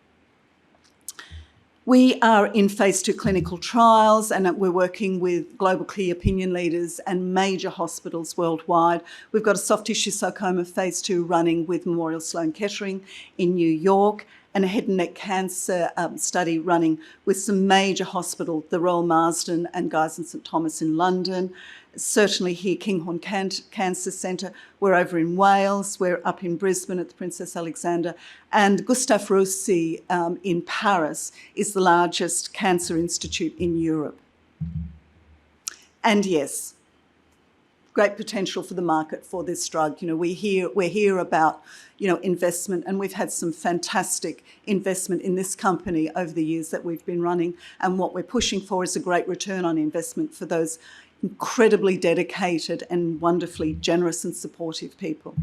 We are in phase 2 clinical trials, and we're working with global key opinion leaders and major hospitals worldwide. We've got a soft tissue sarcoma phase 2 running with Memorial Sloan Kettering in New York, and a head and neck cancer study running with some major hospitals, the Royal Marsden and Guy's and St Thomas in London. Certainly here, Kinghorn Cancer Centre. We're over in Wales. We're up in Brisbane at the Princess Alexandra. And Gustave Roussy in Paris is the largest cancer institute in Europe. And yes, great potential for the market for this drug. We hear about, investment, and we've had some fantastic investment in this company over the years that we've been running. And what we're pushing for is a great return on investment for those incredibly dedicated and wonderfully generous and supportive people.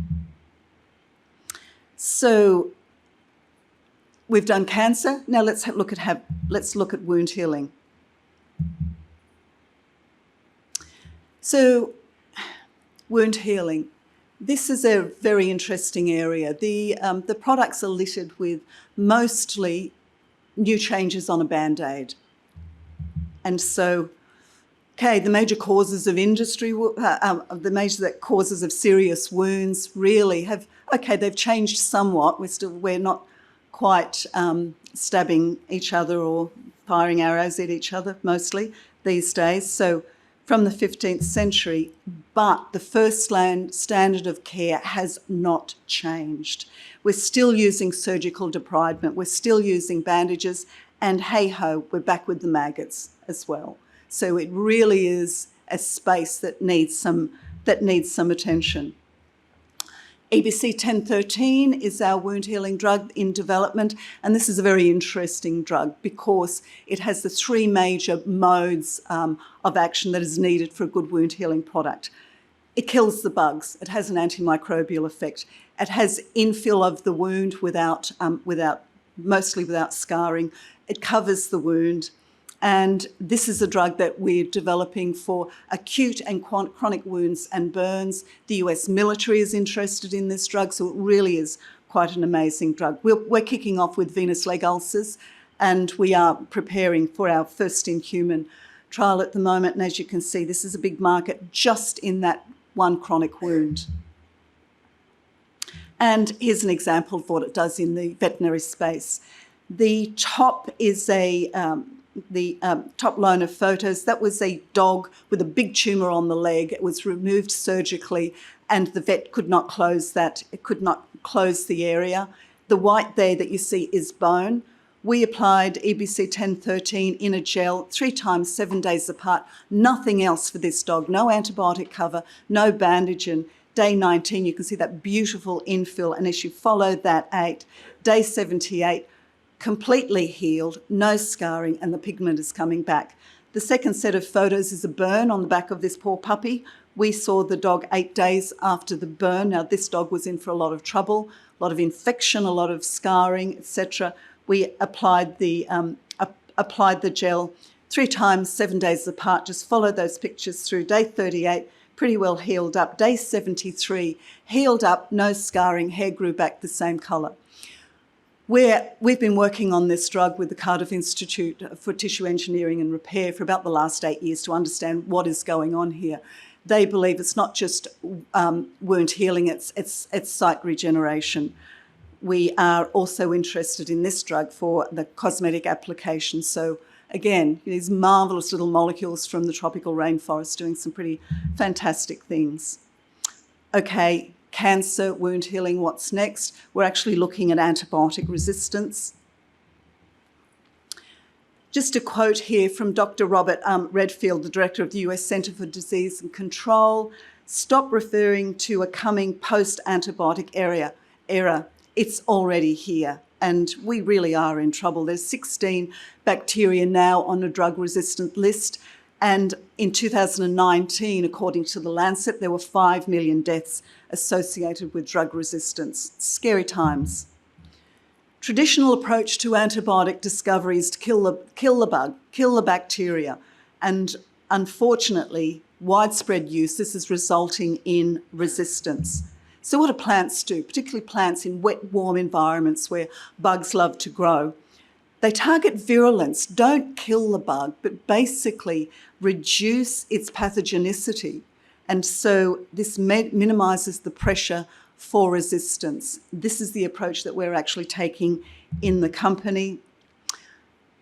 So we've done cancer. Now let's look at wound healing. So wound healing. This is a very interesting area. The products are littered with mostly new changes on a Band-Aid. And so, okay, the major causes of industry, the major causes of serious wounds really they've changed somewhat. We're not quite stabbing each other or firing arrows at each other mostly these days. So from the 15th century, but the first-line standard of care has not changed. We're still using surgical debridement, we're still using bandages, and hey-ho, we're back with the maggots as well. So it really is a space that needs some attention. EBC 1013 is our wound healing drug in development, and this is a very interesting drug because it has the three major modes of action that is needed for a good wound healing product. It kills the bugs. It has an antimicrobial effect. It has infill of the wound mostly without scarring. It covers the wound. And this is a drug that we're developing for acute and chronic wounds and burns. The US military is interested in this drug, so it really is quite an amazing drug. We're kicking off with venous leg ulcers, and we are preparing for our first in human trial at the moment. And as you can see, this is a big market just in that one chronic wound. And here's an example of what it does in the veterinary space. The top is the top line of photos. That was a dog with a big tumour on the leg. It was removed surgically and the vet could not close that. It could not close the area. The white there that you see is bone. We applied EBC 1013 in a gel 3 times, 7 days apart. Nothing else for this dog. No antibiotic cover, no bandaging. Day 19, you can see that beautiful infill. And as you follow that 8, day 78, completely healed, no scarring, and the pigment is coming back. The second set of photos is a burn on the back of this poor puppy. We saw the dog 8 days after the burn. Now, this dog was in for a lot of trouble, a lot of infection, a lot of scarring, etc. We applied the gel 3 times, 7 days apart. Just follow those pictures through. Day 38, pretty well healed up. Day 73, healed up, no scarring, hair grew back the same colour. We've been working on this drug with the Cardiff Institute for Tissue Engineering and Repair for about the last 8 years to understand what is going on here. They believe it's not just wound healing, it's site regeneration. We are also interested in this drug for the cosmetic application. So again, these marvellous little molecules from the tropical rainforest doing some pretty fantastic things. Okay. Cancer, wound healing, what's next? We're actually looking at antibiotic resistance. Just a quote here from Dr. Robert Redfield, the director of the US Centre for Disease and Control. Stop referring to a coming post-antibiotic era. It's already here. And we really are in trouble. There's 16 bacteria now on a drug-resistant list. And in 2019, according to The Lancet, there were 5 million deaths associated with drug resistance. Scary times. Traditional approach to antibiotic discovery is to kill the bug, kill the bacteria. And unfortunately, widespread use, this is resulting in resistance. So what do plants do, particularly plants in wet, warm environments where bugs love to grow? They target virulence, don't kill the bug, but basically reduce its pathogenicity. And so this minimises the pressure for resistance. This is the approach that we're actually taking in the company.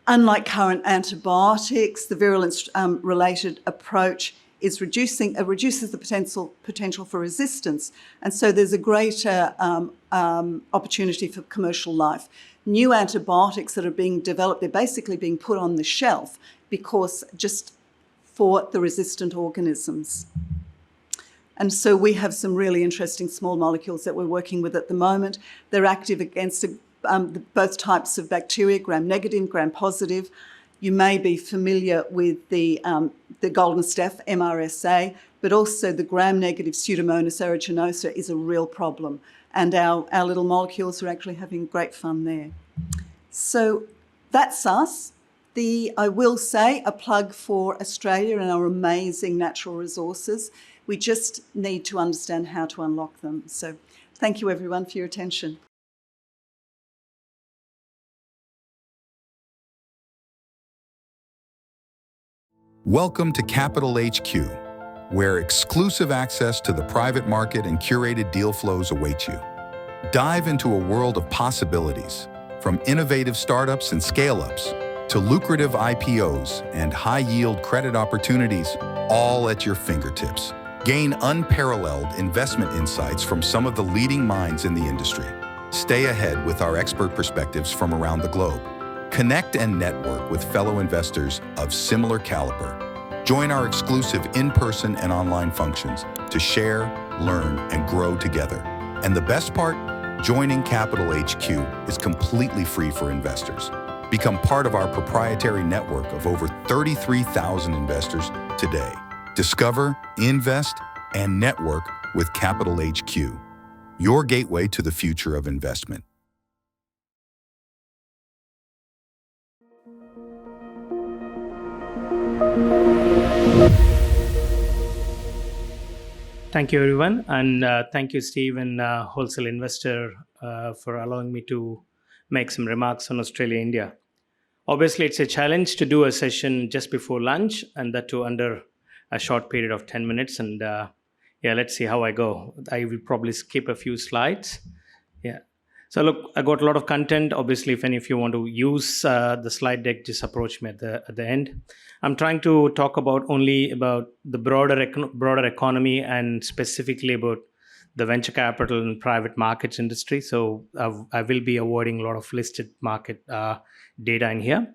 Unlike current antibiotics, the virulence-related approach reduces the potential for resistance. And so there's a greater opportunity for commercial life. New antibiotics that are being developed, they're basically being put on the shelf because just for the resistant organisms. And so we have some really interesting small molecules that we're working with at the moment. They're active against both types of bacteria, gram-negative, gram-positive. You may be familiar with the golden staph, MRSA, but also the gram-negative Pseudomonas aeruginosa is a real problem. And our little molecules are actually having great fun there. So that's us. I will say, a plug for Australia and our amazing natural resources. We just need to understand how to unlock them. So thank you everyone for your attention. Welcome to CapitalHQ, where exclusive access to the private market and curated deal flows await you. Dive into a world of possibilities, From innovative startups and scale-ups to lucrative IPOs and high-yield credit opportunities, all at your fingertips. Gain unparalleled investment insights from some of the leading minds in the industry. Stay ahead with our expert perspectives from around the globe. Connect and network with fellow investors of similar caliber. Join our exclusive in-person and online functions to share, learn, and grow together. And the best part? Joining Capital HQ is completely free for investors. Become part of our proprietary network of over 33,000 investors today. Discover, invest, and network with Capital HQ, your gateway to the future of investment. Thank you, everyone. And thank you, Steve and Wholesale Investor, for allowing me to make some remarks on Australia, India. Obviously, it's a challenge to do a session just before lunch, and that too under a short period of 10 minutes. And yeah, let's see how I go. I will probably skip a few slides. Yeah. So look, I got a lot of content. Obviously, if any of you want to use the slide deck, just approach me at the end. I'm trying to talk only about the broader economy and specifically about the venture capital and private markets industry. So I will be avoiding a lot of listed market data in here.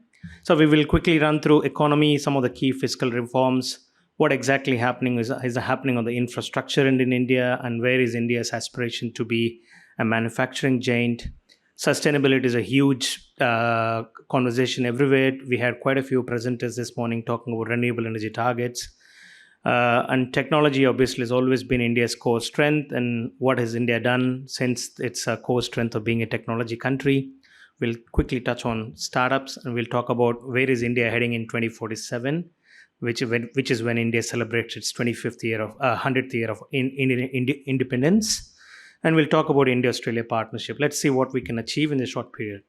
So we will quickly run through economy, some of the key fiscal reforms, what exactly is happening on the infrastructure in India, and where is India's aspiration to be a manufacturing giant. Sustainability is a huge conversation everywhere. We had quite a few presenters this morning talking about renewable energy targets. And technology obviously has always been India's core strength. And what has India done since its core strength of being a technology country? We'll quickly touch on startups, and we'll talk about where is India heading in 2047, which is when India celebrates its 100th year of independence. And we'll talk about India-Australia partnership. Let's see what we can achieve in this short period.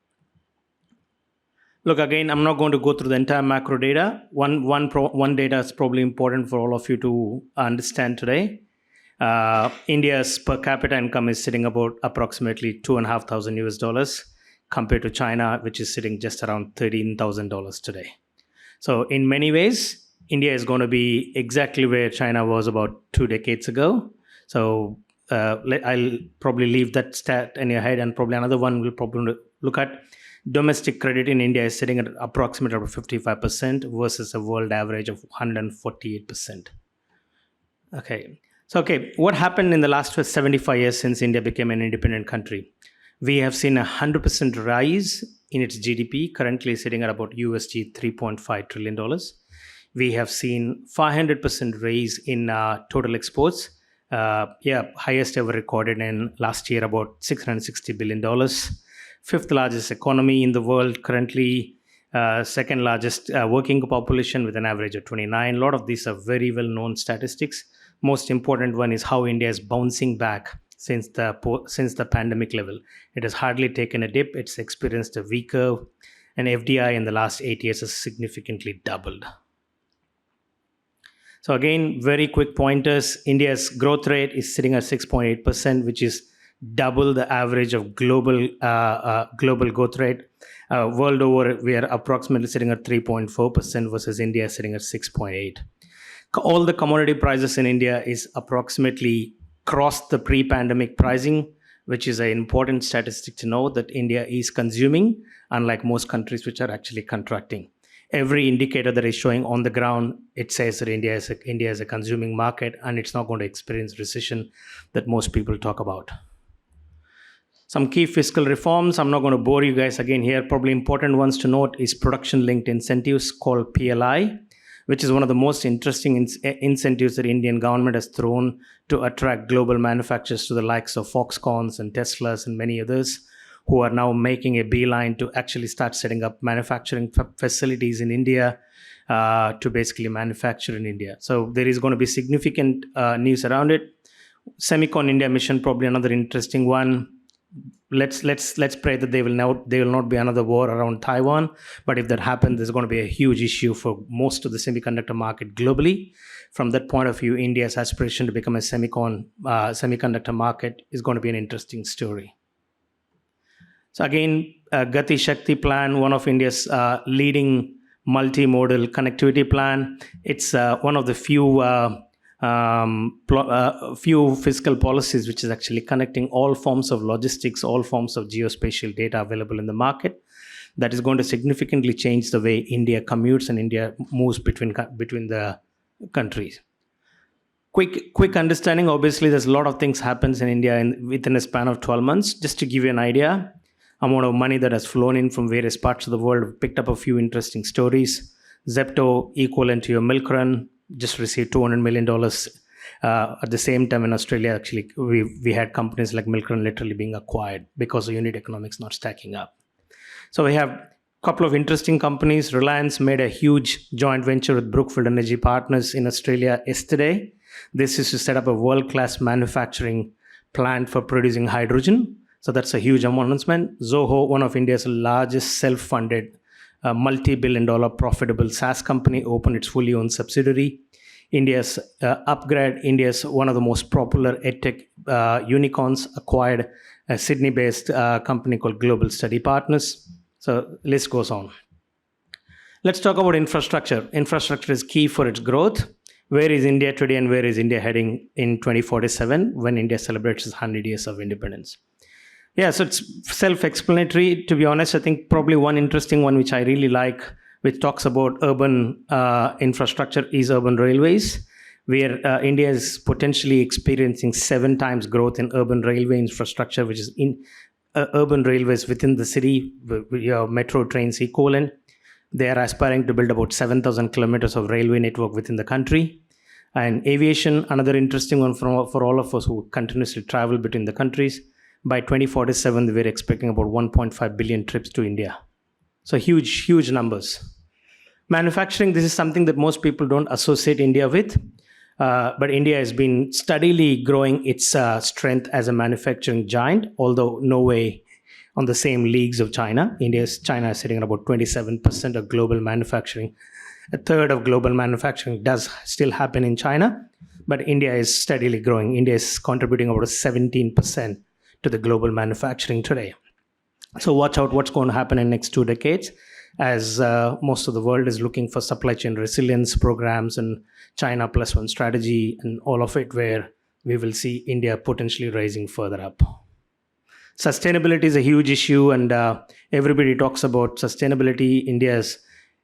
Look, again, I'm not going to go through the entire macro data. One data is probably important for all of you to understand today. India's per capita income is sitting about approximately $2,500 compared to China, which is sitting just around $13,000 today. So in many ways, India is going to be exactly where China was about 2 decades ago. So I'll probably leave that stat in your head, and probably another one we'll probably look at. Domestic credit in India is sitting at approximately about 55% versus a world average of 148%. Okay. So, what happened in the last 75 years since India became an independent country? We have seen a 100% rise in its GDP, currently sitting at about USD $3.5 trillion. We have seen 500% raise in total exports. Highest ever recorded in last year, about $660 billion. Fifth largest economy in the world currently, second largest working population with an average of 29. A lot of these are very well known statistics. Most important one is how India is bouncing back since the pandemic level. It has hardly taken a dip. It's experienced a V curve, and FDI in the last 8 years has significantly doubled. So again, very quick pointers. India's growth rate is sitting at 6.8%, which is double the average of global growth rate. World over, we are approximately sitting at 3.4% versus India sitting at 6.8%. All the commodity prices in India is approximately crossed the pre-pandemic pricing, which is an important statistic to know that India is consuming, unlike most countries which are actually contracting. Every indicator that is showing on the ground, it says that India is a consuming market, and it's not going to experience recession that most people talk about. Some key fiscal reforms. I'm not going to bore you guys again here. Probably important ones to note is production-linked incentives called PLI, which is one of the most interesting incentives that Indian government has thrown to attract global manufacturers to the likes of Foxconns and Teslas and many others who are now making a beeline to actually start setting up manufacturing facilities in India to basically manufacture in India. So there is going to be significant news around it. Semicon India mission, probably another interesting one. Let's pray that there will not be another war around Taiwan. But if that happens, there's going to be a huge issue for most of the semiconductor market globally. From that point of view, India's aspiration to become a semiconductor market is going to be an interesting story. So again, Gati Shakti plan, one of India's leading multimodal connectivity plan. It's one of the few fiscal policies which is actually connecting all forms of logistics, all forms of geospatial data available in the market. That is going to significantly change the way India commutes and India moves between the countries. Quick understanding. Obviously, there's a lot of things happens in India within a span of 12 months. Just to give you an idea, amount of money that has flown in from various parts of the world. Picked up a few interesting stories. Zepto, equivalent to your milk run, just received $200 million. At the same time in Australia, actually, we had companies like milk run literally being acquired because the unit economics not stacking up. So we have a couple of interesting companies. Reliance made a huge joint venture with Brookfield Energy Partners in Australia yesterday. This is to set up a world-class manufacturing plant for producing hydrogen. So that's a huge announcement. Zoho, one of India's largest self-funded multi-billion-dollar profitable SaaS company, opened its fully owned subsidiary. India's Upgrade, India's one of the most popular edtech unicorns, acquired a Sydney-based company called Global Study Partners. So list goes on. Let's talk about infrastructure. Infrastructure is key for its growth. Where is India today and where is India heading in 2047 when India celebrates its 100 years of independence? Yeah, so it's self-explanatory. To be honest, I think probably one interesting one which I really like, which talks about urban infrastructure, is urban railways, where India is potentially experiencing 7 times growth in urban railway infrastructure, which is in urban railways within the city, your metro trains equivalent. They are aspiring to build about 7,000 kilometers of railway network within the country. And aviation, another interesting one for all of us who continuously travel between the countries. By 2047, we're expecting about 1.5 billion trips to India. So huge numbers. Manufacturing, this is something that most people don't associate India with. But India has been steadily growing its strength as a manufacturing giant, although no way on the same leagues of China. China is sitting at about 27% of global manufacturing. A third of global manufacturing does still happen in China, but India is steadily growing. India is contributing about 17% to the global manufacturing today. So watch out what's going to happen in the next 2 decades, as most of the world is looking for supply chain resilience programs and China plus one strategy and all of it, where we will see India potentially rising further up. Sustainability is a huge issue, and everybody talks about sustainability. India's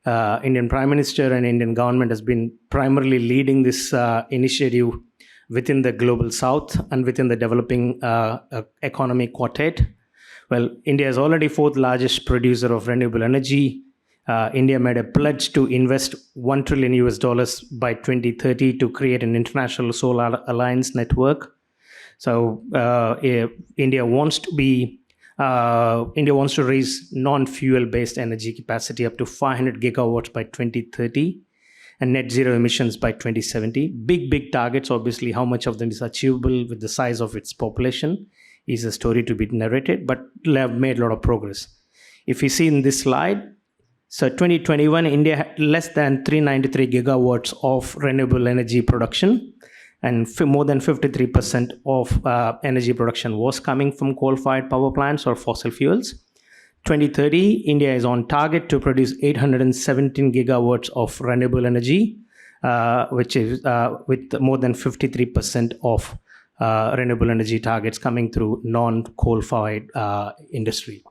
Indian Prime Minister and Indian government has been primarily leading this initiative within the global south and within the developing economy quartet. Well, India is already 4th largest producer of renewable energy. India made a pledge to invest $1 trillion by 2030 to create an international solar alliance network. So India wants to raise non-fuel based energy capacity up to 500 gigawatts by 2030 and net zero emissions by 2070. Big targets. Obviously, how much of them is achievable with the size of its population is a story to be narrated, but they have made a lot of progress. If you see in this slide, so 2021, India had less than 393 gigawatts of renewable energy production, and more than 53% of energy production was coming from coal-fired power plants or fossil fuels. 2030, India is on target to produce 817 gigawatts of renewable energy, which is with more than 53% of renewable energy targets coming through non-coal-fired industry.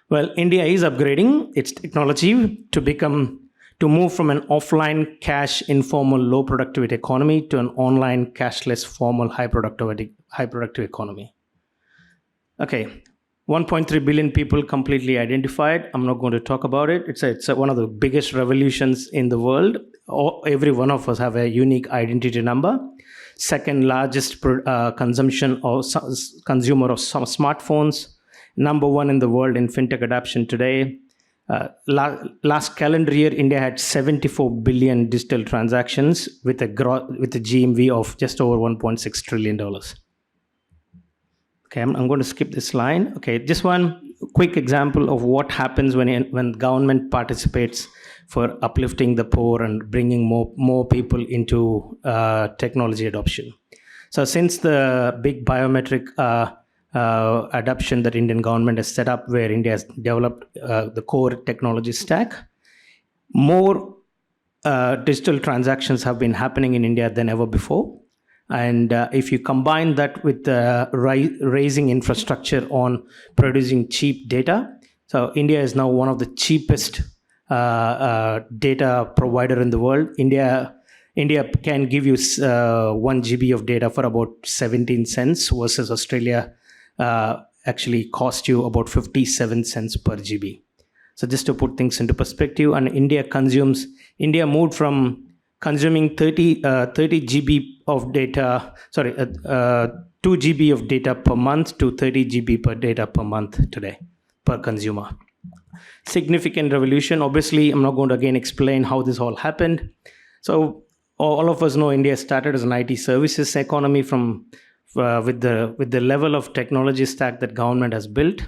Well, India is upgrading its technology to move from an offline cash informal low productivity economy to an online cashless formal high productive economy. Okay, 1.3 billion people completely identified. I'm not going to talk about it. It's one of the biggest revolutions in the world. Every one of us have a unique identity number. Second largest consumer of smartphones. Number 1 in the world in fintech adoption today. Last calendar year, India had 74 billion digital transactions with a GMV of just over $1.6 trillion. Okay, I'm going to skip this line. Okay, just one quick example of what happens when government participates for uplifting the poor and bringing more people into technology adoption. So since the big biometric adoption that Indian government has set up, where India has developed the core technology stack. More digital transactions have been happening in India than ever before. And if you combine that with raising infrastructure on producing cheap data, so India is now one of the cheapest data provider in the world. India can give you 1 GB of data for about 17 cents versus Australia actually cost you about 57 cents per GB. So just to put things into perspective, and India moved from consuming 30 GB of data, 2 GB of data per month to 30 GB per data per month today, per consumer. Significant revolution. Obviously, I'm not going to again explain how this all happened. So all of us know India started as an IT services economy from with the level of technology stack that government has built.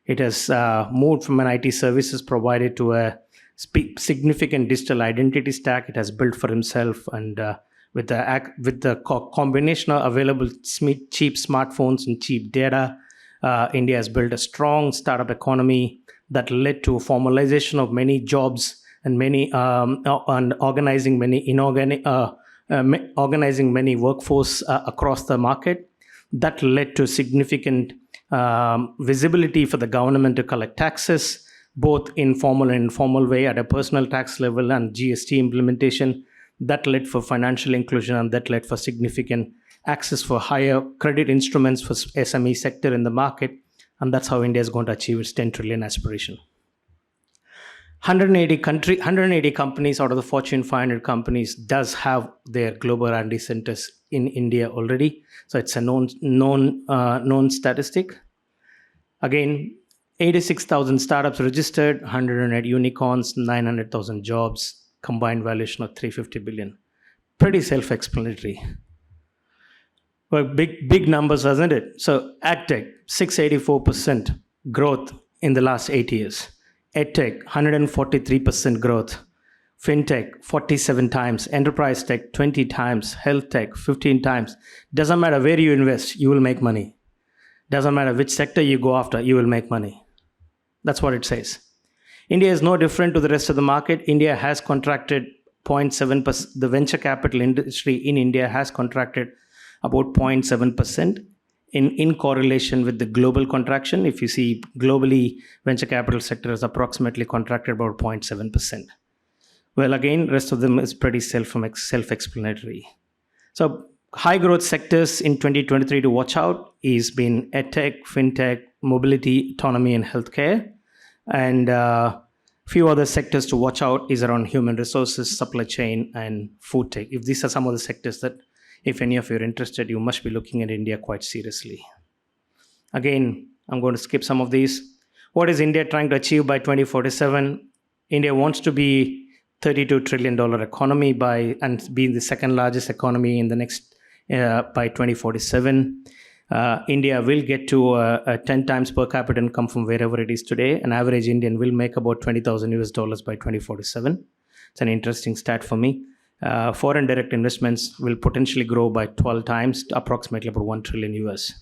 It has moved from an IT services provider to a significant digital identity stack it has built for himself, and with the combination of available cheap smartphones and cheap data, India has built a strong startup economy that led to formalization of many jobs and many and organizing many workforce across the market. That led to significant visibility for the government to collect taxes, both in formal and informal way at a personal tax level, and GST implementation. That led for financial inclusion, and that led for significant access for higher credit instruments for SME sector in the market. And that's how India is going to achieve its 10 trillion aspiration. 180 companies out of the Fortune 500 companies does have their global R&D centers in India already. So it's a known statistic. Again, 86,000 startups registered, 108 unicorns, 900,000 jobs, combined valuation of 350 billion. Pretty self-explanatory. Well, big numbers, isn't it? So AgTech, 684% growth in the last 8 years. EdTech, 143% growth. FinTech, 47 times. Enterprise Tech, 20 times. Health Tech, 15 times. Doesn't matter where you invest, you will make money. Doesn't matter which sector you go after, you will make money. That's what it says. India is no different to the rest of the market. India has contracted 0.7%. The venture capital industry in India has contracted about 0.7% in correlation with the global contraction. If you see globally, venture capital sector is approximately contracted about 0.7%. Well, again, rest of them is pretty self-explanatory. So high growth sectors in 2023 to watch out is been EdTech, FinTech, mobility, autonomy, and healthcare. And few other sectors to watch out is around human resources, supply chain, and food tech. If these are some of the sectors that, if any of you are interested, you must be looking at India quite seriously. Again, I'm going to skip some of these. What is India trying to achieve by 2047? India wants to be $32 trillion economy and be the second largest economy in the next by 2047. India will get to a 10 times per capita income from wherever it is today. An average Indian will make about $20,000 US by 2047. It's an interesting stat for me. Foreign direct investments will potentially grow by 12 times to approximately about 1 trillion US.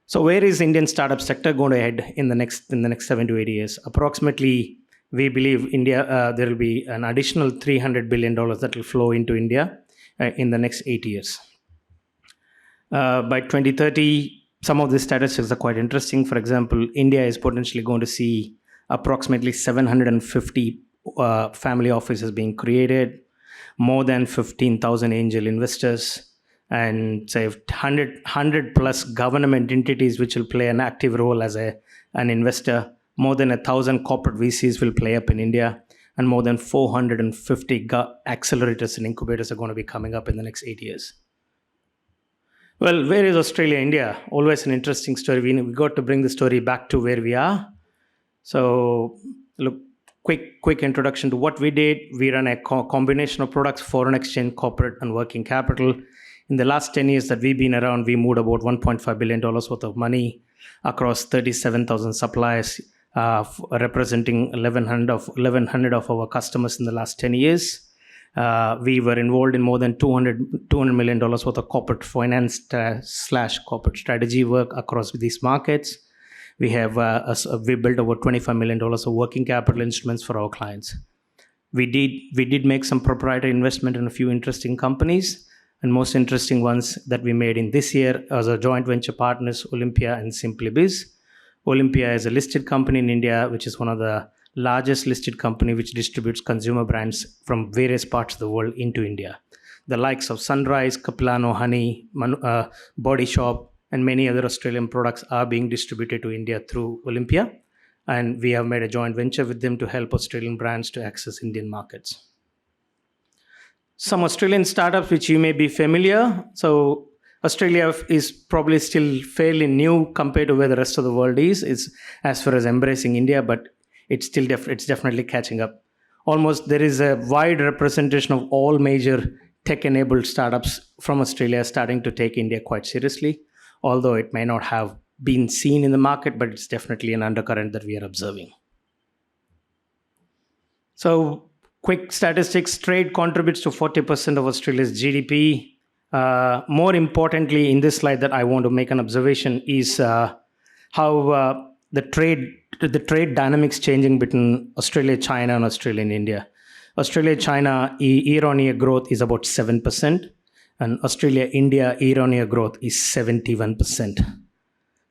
So where is Indian startup sector going to head in the next 7 to 8 years? Approximately, we believe India there will be an additional $300 billion that will flow into India in the next 8 years. By 2030, some of the statistics are quite interesting. For example, India is potentially going to see approximately 750 family offices being created, more than 15,000 angel investors, and say 100 plus government entities which will play an active role as an investor. More than 1,000 corporate VCs will play up in India, and more than 450 accelerators and incubators are going to be coming up in the next 8 years. Well, where is Australia, India? Always an interesting story. We got to bring the story back to where we are. So, look, quick introduction to what we did. We run a combination of products, foreign exchange, corporate, and working capital. In the last 10 years that we've been around, we moved about $1.5 billion worth of money across 37,000 suppliers, representing 1,100 of our customers in the last 10 years. We were involved in more than $200 million worth of corporate finance / corporate strategy work across these markets. We have we built over $25 million of working capital instruments for our clients. We did make some proprietary investment in a few interesting companies, and most interesting ones that we made in this year as our joint venture partners, Olympia and SimplyBiz. Olympia is a listed company in India, which is one of the largest listed company which distributes consumer brands from various parts of the world into India. The likes of Sunrise, Capilano Honey, Body Shop, and many other Australian products are being distributed to India through Olympia. And we have made a joint venture with them to help Australian brands to access Indian markets. Some Australian startups which you may be familiar. So Australia is probably still fairly new compared to where the rest of the world is as far as embracing India, but it's definitely catching up. There is a wide representation of all major tech-enabled startups from Australia starting to take India quite seriously, although it may not have been seen in the market, but it's definitely an undercurrent that we are observing. So quick statistics, trade contributes to 40% of Australia's GDP. More importantly, in this slide that I want to make an observation is how the trade dynamics changing between Australia, China, and Australia and India. Australia, China year-on-year growth is about 7%, and Australia, India year-on-year growth is 71%.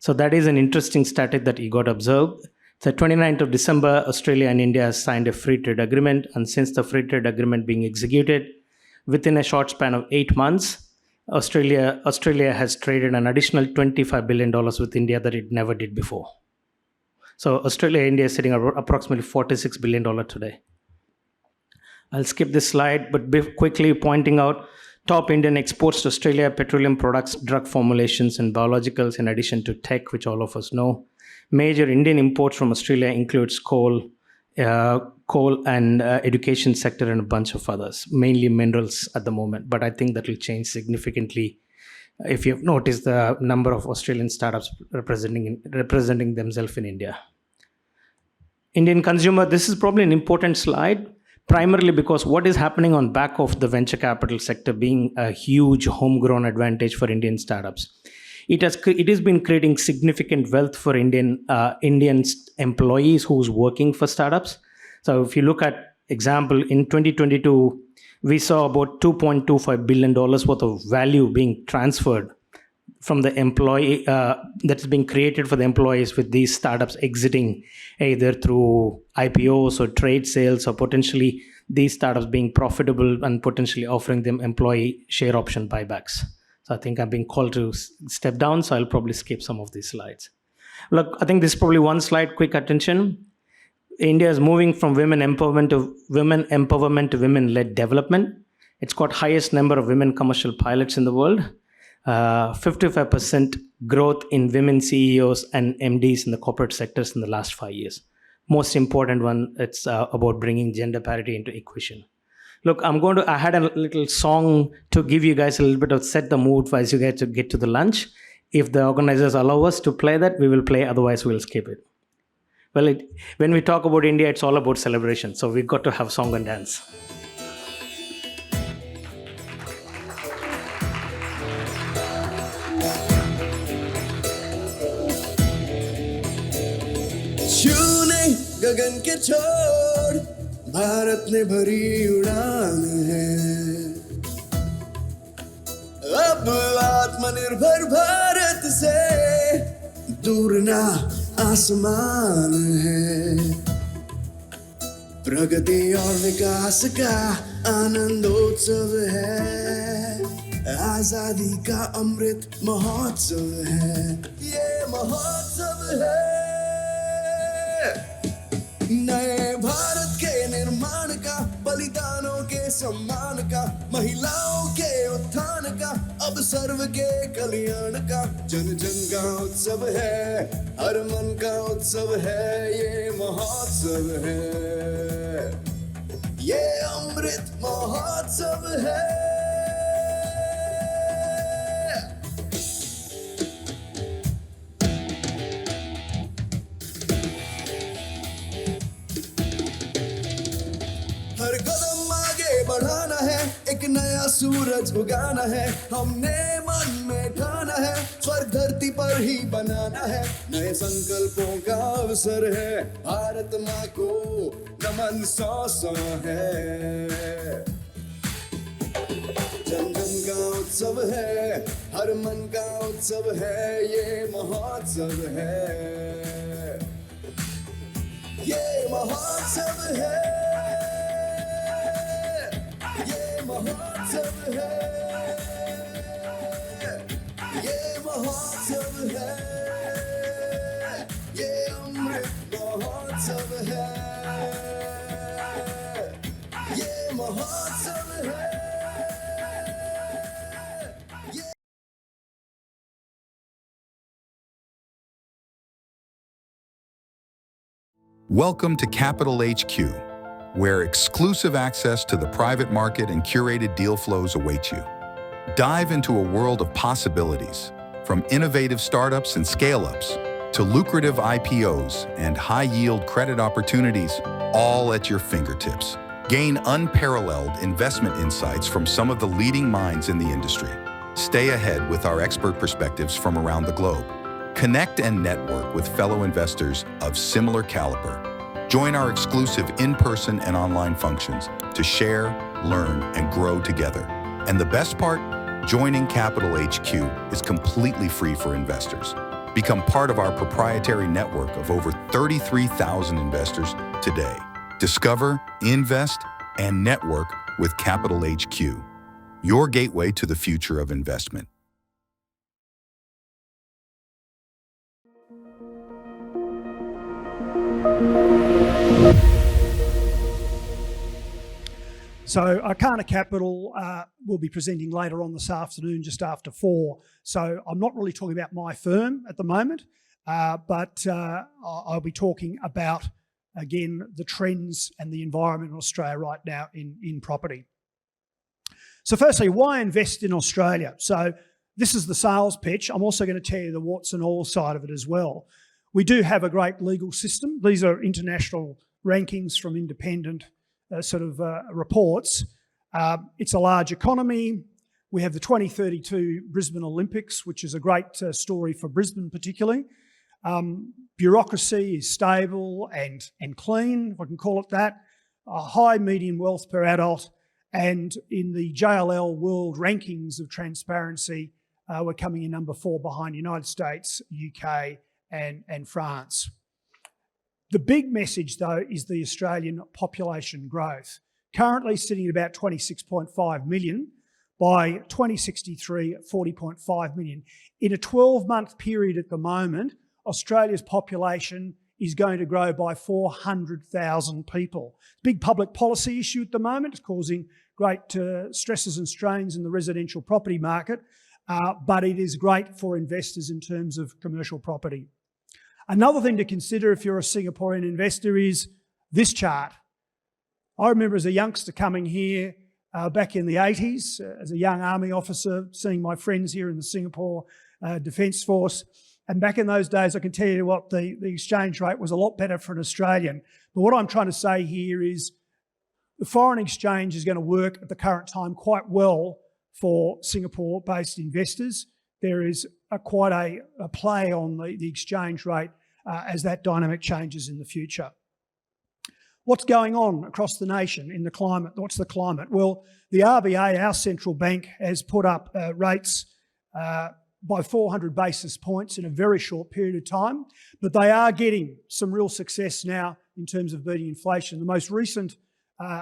So that is an interesting static that you got observed. So 29th of December, Australia and India signed a free trade agreement, and since the free trade agreement being executed, within a short span of 8 months, Australia has traded an additional $25 billion with India that it never did before. So Australia and India is sitting at approximately $46 billion today. I'll skip this slide, but quickly pointing out top Indian exports to Australia: petroleum products, drug formulations, and biologicals, in addition to tech, which all of us know. Major Indian imports from Australia includes coal and education sector and a bunch of others, mainly minerals at the moment. But I think that will change significantly if you've noticed the number of Australian startups representing themselves in India. Indian consumer, this is probably an important slide, primarily because what is happening on back of the venture capital sector being a huge homegrown advantage for Indian startups. It has been creating significant wealth for Indian employees who's working for startups. So if you look at example, in 2022, we saw about $2.25 billion worth of value being transferred from the employee that's being created for the employees with these startups exiting either through IPOs or trade sales, or potentially these startups being profitable and potentially offering them employee share option buybacks. So I think I'm being called to step down, so I'll probably skip some of these slides. Look, I think this is probably one slide, quick attention. India is moving from women empowerment to women-led development. It's got highest number of women commercial pilots in the world. 55% growth in women CEOs and MDs in the corporate sectors in the last 5 years. Most important one, it's about bringing gender parity into equation. Look, I had a little song to give you guys a little bit of set the mood as you get to the lunch. If the organizers allow us to play that, we will play, otherwise we'll skip it. Well, when we talk about India, it's all about celebration. So we've got to have song and dance. गगन के छोर भारत ने भरी उड़ान है, अब आत्मनिर्भर भारत से दूर ना आसमान है। प्रगति और विकास का आनंदोत्सव है, आजादी का अमृत महोत्सव है, ये महोत्सव है। नए भारत के निर्माण का, बलिदानों के सम्मान का, महिलाओं के उत्थान का, अब सर्व के कल्याण का, जन जन का उत्सव है, हर मन का उत्सव है, ये महोत्सव है, ये अमृत महोत्सव है। हर कदम आगे बढ़ाना सूरज उगाना है, हमने मन में ठाना है, स्वर्ग धरती पर ही बनाना है, नए संकल्पों का अवसर है, भारत माँ को नमन 100 है। जन जन का उत्सव है, हर मन का उत्सव है, ये महोत्सव है, ये महोत्सव है, ये महोत्सव है, ये महोत्सव है, ये अमृत महोत्सव है, ये महोत्सव है। Welcome to CapitalHQ, where exclusive access to the private market and curated deal flows await you. Dive into a world of possibilities, from innovative startups and scale-ups to lucrative IPOs and high-yield credit opportunities, all at your fingertips. Gain unparalleled investment insights from some of the leading minds in the industry. Stay ahead with our expert perspectives from around the globe. Connect and network with fellow investors of similar caliber. Join our exclusive in-person and online functions to share, learn, and grow together. And the best part? Joining CapitalHQ is completely free for investors. Become part of our proprietary network of over 33,000 investors today. Discover, invest, and network with CapitalHQ, your gateway to the future of investment. So Arcana Capital will be presenting later on this afternoon, just after 4. So I'm not really talking about my firm at the moment, but I'll be talking about, again, the trends and the environment in Australia right now in property. So firstly, why invest in Australia? So this is the sales pitch. I'm also going to tell you the warts and all side of it as well. We do have a great legal system. These are international rankings from independent reports. It's a large economy. We have the 2032 Brisbane Olympics, which is a great story for Brisbane particularly. Bureaucracy is stable and clean, if I can call it that. A high median wealth per adult, and in the JLL World Rankings of Transparency, we're coming in number 4 behind United States, UK, and France. The big message, though, is the Australian population growth. Currently sitting at about 26.5 million. By 2063, 40.5 million. In a 12-month period at the moment, Australia's population is going to grow by 400,000 people. Big public policy issue at the moment. It's causing great stresses and strains in the residential property market, but it is great for investors in terms of commercial property. Another thing to consider if you're a Singaporean investor is this chart. I remember as a youngster coming here back in the 80s, as a young army officer, seeing my friends here in the Singapore Defence Force. And back in those days, I can tell you what, the exchange rate was a lot better for an Australian. But what I'm trying to say here is the foreign exchange is going to work at the current time quite well for Singapore-based investors. There is quite a play on the exchange rate as that dynamic changes in the future. What's going on across the nation in the climate? What's the climate? Well, the RBA, our central bank, has put up rates by 400 basis points in a very short period of time, but they are getting some real success now in terms of beating inflation. The most recent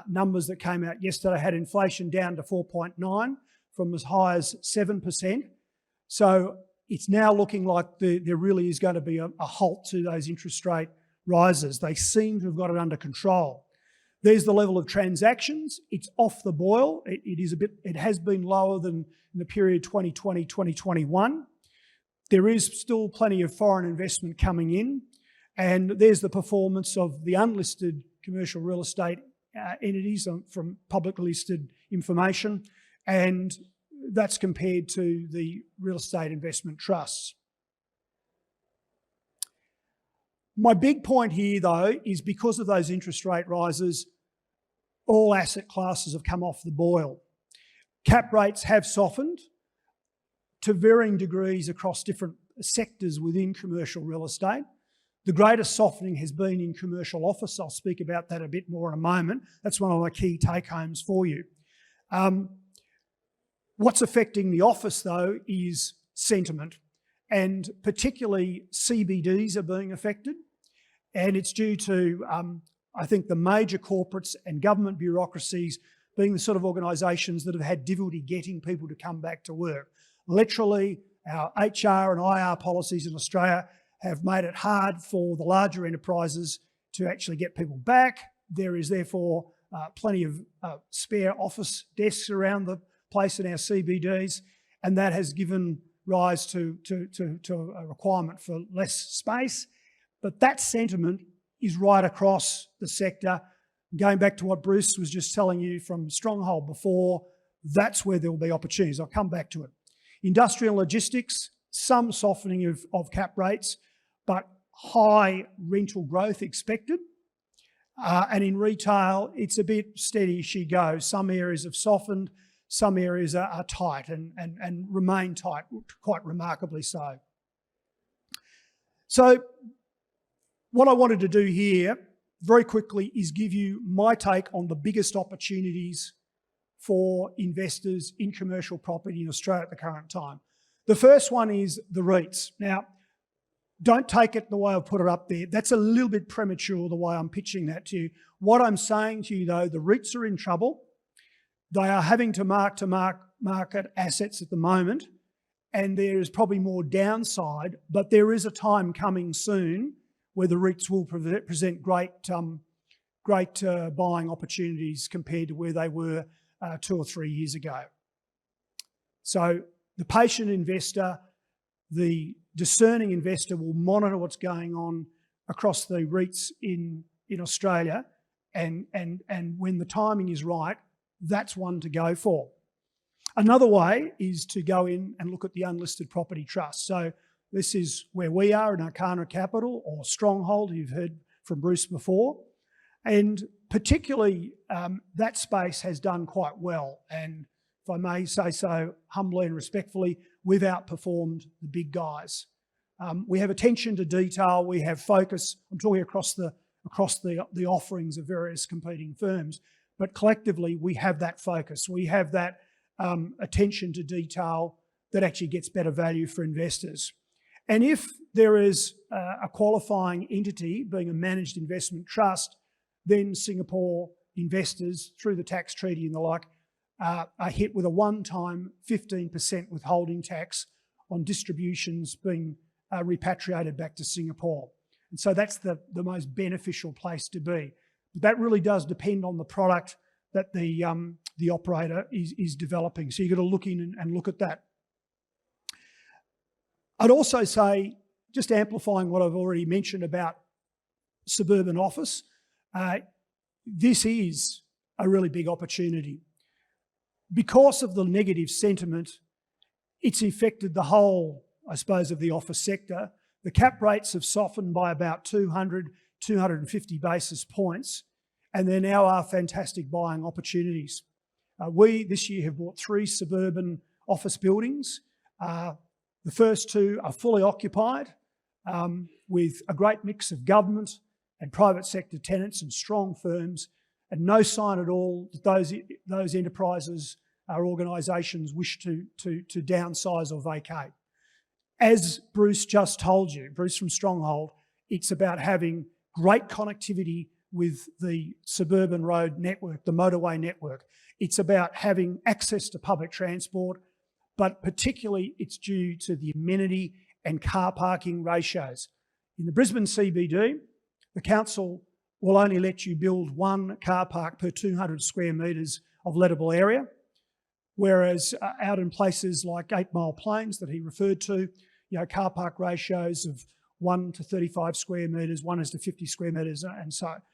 numbers that came out yesterday had inflation down to 4.9 from as high as 7%. So it's now looking like there really is going to be a halt to those interest rate rises. They seem to have got it under control. There's the level of transactions. It's off the boil. It has been lower than in the period 2020, 2021. There is still plenty of foreign investment coming in. And there's the performance of the unlisted commercial real estate entities from publicly listed information. And that's compared to the real estate investment trusts. My big point here, though, is because of those interest rate rises, all asset classes have come off the boil. Cap rates have softened to varying degrees across different sectors within commercial real estate. The greatest softening has been in commercial office. I'll speak about that a bit more in a moment. That's one of my key take-homes for you. What's affecting the office, though, is sentiment, and particularly CBDs are being affected, and it's due to, I think, the major corporates and government bureaucracies being the sort of organisations that have had difficulty getting people to come back to work. Literally, our HR and IR policies in Australia have made it hard for the larger enterprises to actually get people back. There is therefore plenty of spare office desks around the place in our CBDs, and that has given rise to a requirement for less space. But that sentiment is right across the sector. Going back to what Bruce was just telling you from Stronghold before, that's where there will be opportunities. I'll come back to it. Industrial logistics, some softening of cap rates, but high rental growth expected. And in retail, it's a bit steady as she goes. Some areas have softened, some areas are tight and remain tight, quite remarkably so. So what I wanted to do here very quickly is give you my take on the biggest opportunities for investors in commercial property in Australia at the current time. The first one is the REITs. Now, don't take it the way I've put it up there. That's a little bit premature the way I'm pitching that to you. What I'm saying to you though, the REITs are in trouble. They are having to market assets at the moment, and there is probably more downside, but there is a time coming soon where the REITs will present great buying opportunities compared to where they were 2 or 3 years ago. So the patient investor, the discerning investor will monitor what's going on across the REITs in Australia, and when the timing is right, that's one to go for. Another way is to go in and look at the unlisted property trust. So this is where we are in Arcana Capital, or Stronghold, you've heard from Bruce before. And particularly that space has done quite well. And if I may say so humbly and respectfully, we've outperformed the big guys. We have attention to detail, we have focus. I'm talking across the offerings of various competing firms, but collectively we have that focus. We have that attention to detail that actually gets better value for investors. And if there is a qualifying entity being a managed investment trust, then Singapore investors, through the tax treaty and the like, are hit with a one-time 15% withholding tax on distributions being repatriated back to Singapore. And so that's the most beneficial place to be. But that really does depend on the product that the operator is developing. So you've got to look in and look at that. I'd also say, just amplifying what I've already mentioned about suburban office, this is a really big opportunity. Because of the negative sentiment, it's affected the whole, I suppose, of the office sector. The cap rates have softened by about 200, 250 basis points, and there now are fantastic buying opportunities. We, this year, have bought 3 suburban office buildings. The first 2 are fully occupied with a great mix of government and private sector tenants and strong firms, and no sign at all that those enterprises or organisations wish to downsize or vacate. As Bruce just told you, Bruce from Stronghold, it's about having great connectivity with the suburban road network, the motorway network. It's about having access to public transport, but particularly it's due to the amenity and car parking ratios. In the Brisbane CBD, the council will only let you build 1 car park per 200 square metres of lettable area, whereas out in places like 8 Mile Plains that he referred to, car park ratios of 1 to 35 square metres, 1 is to 50 square metres, and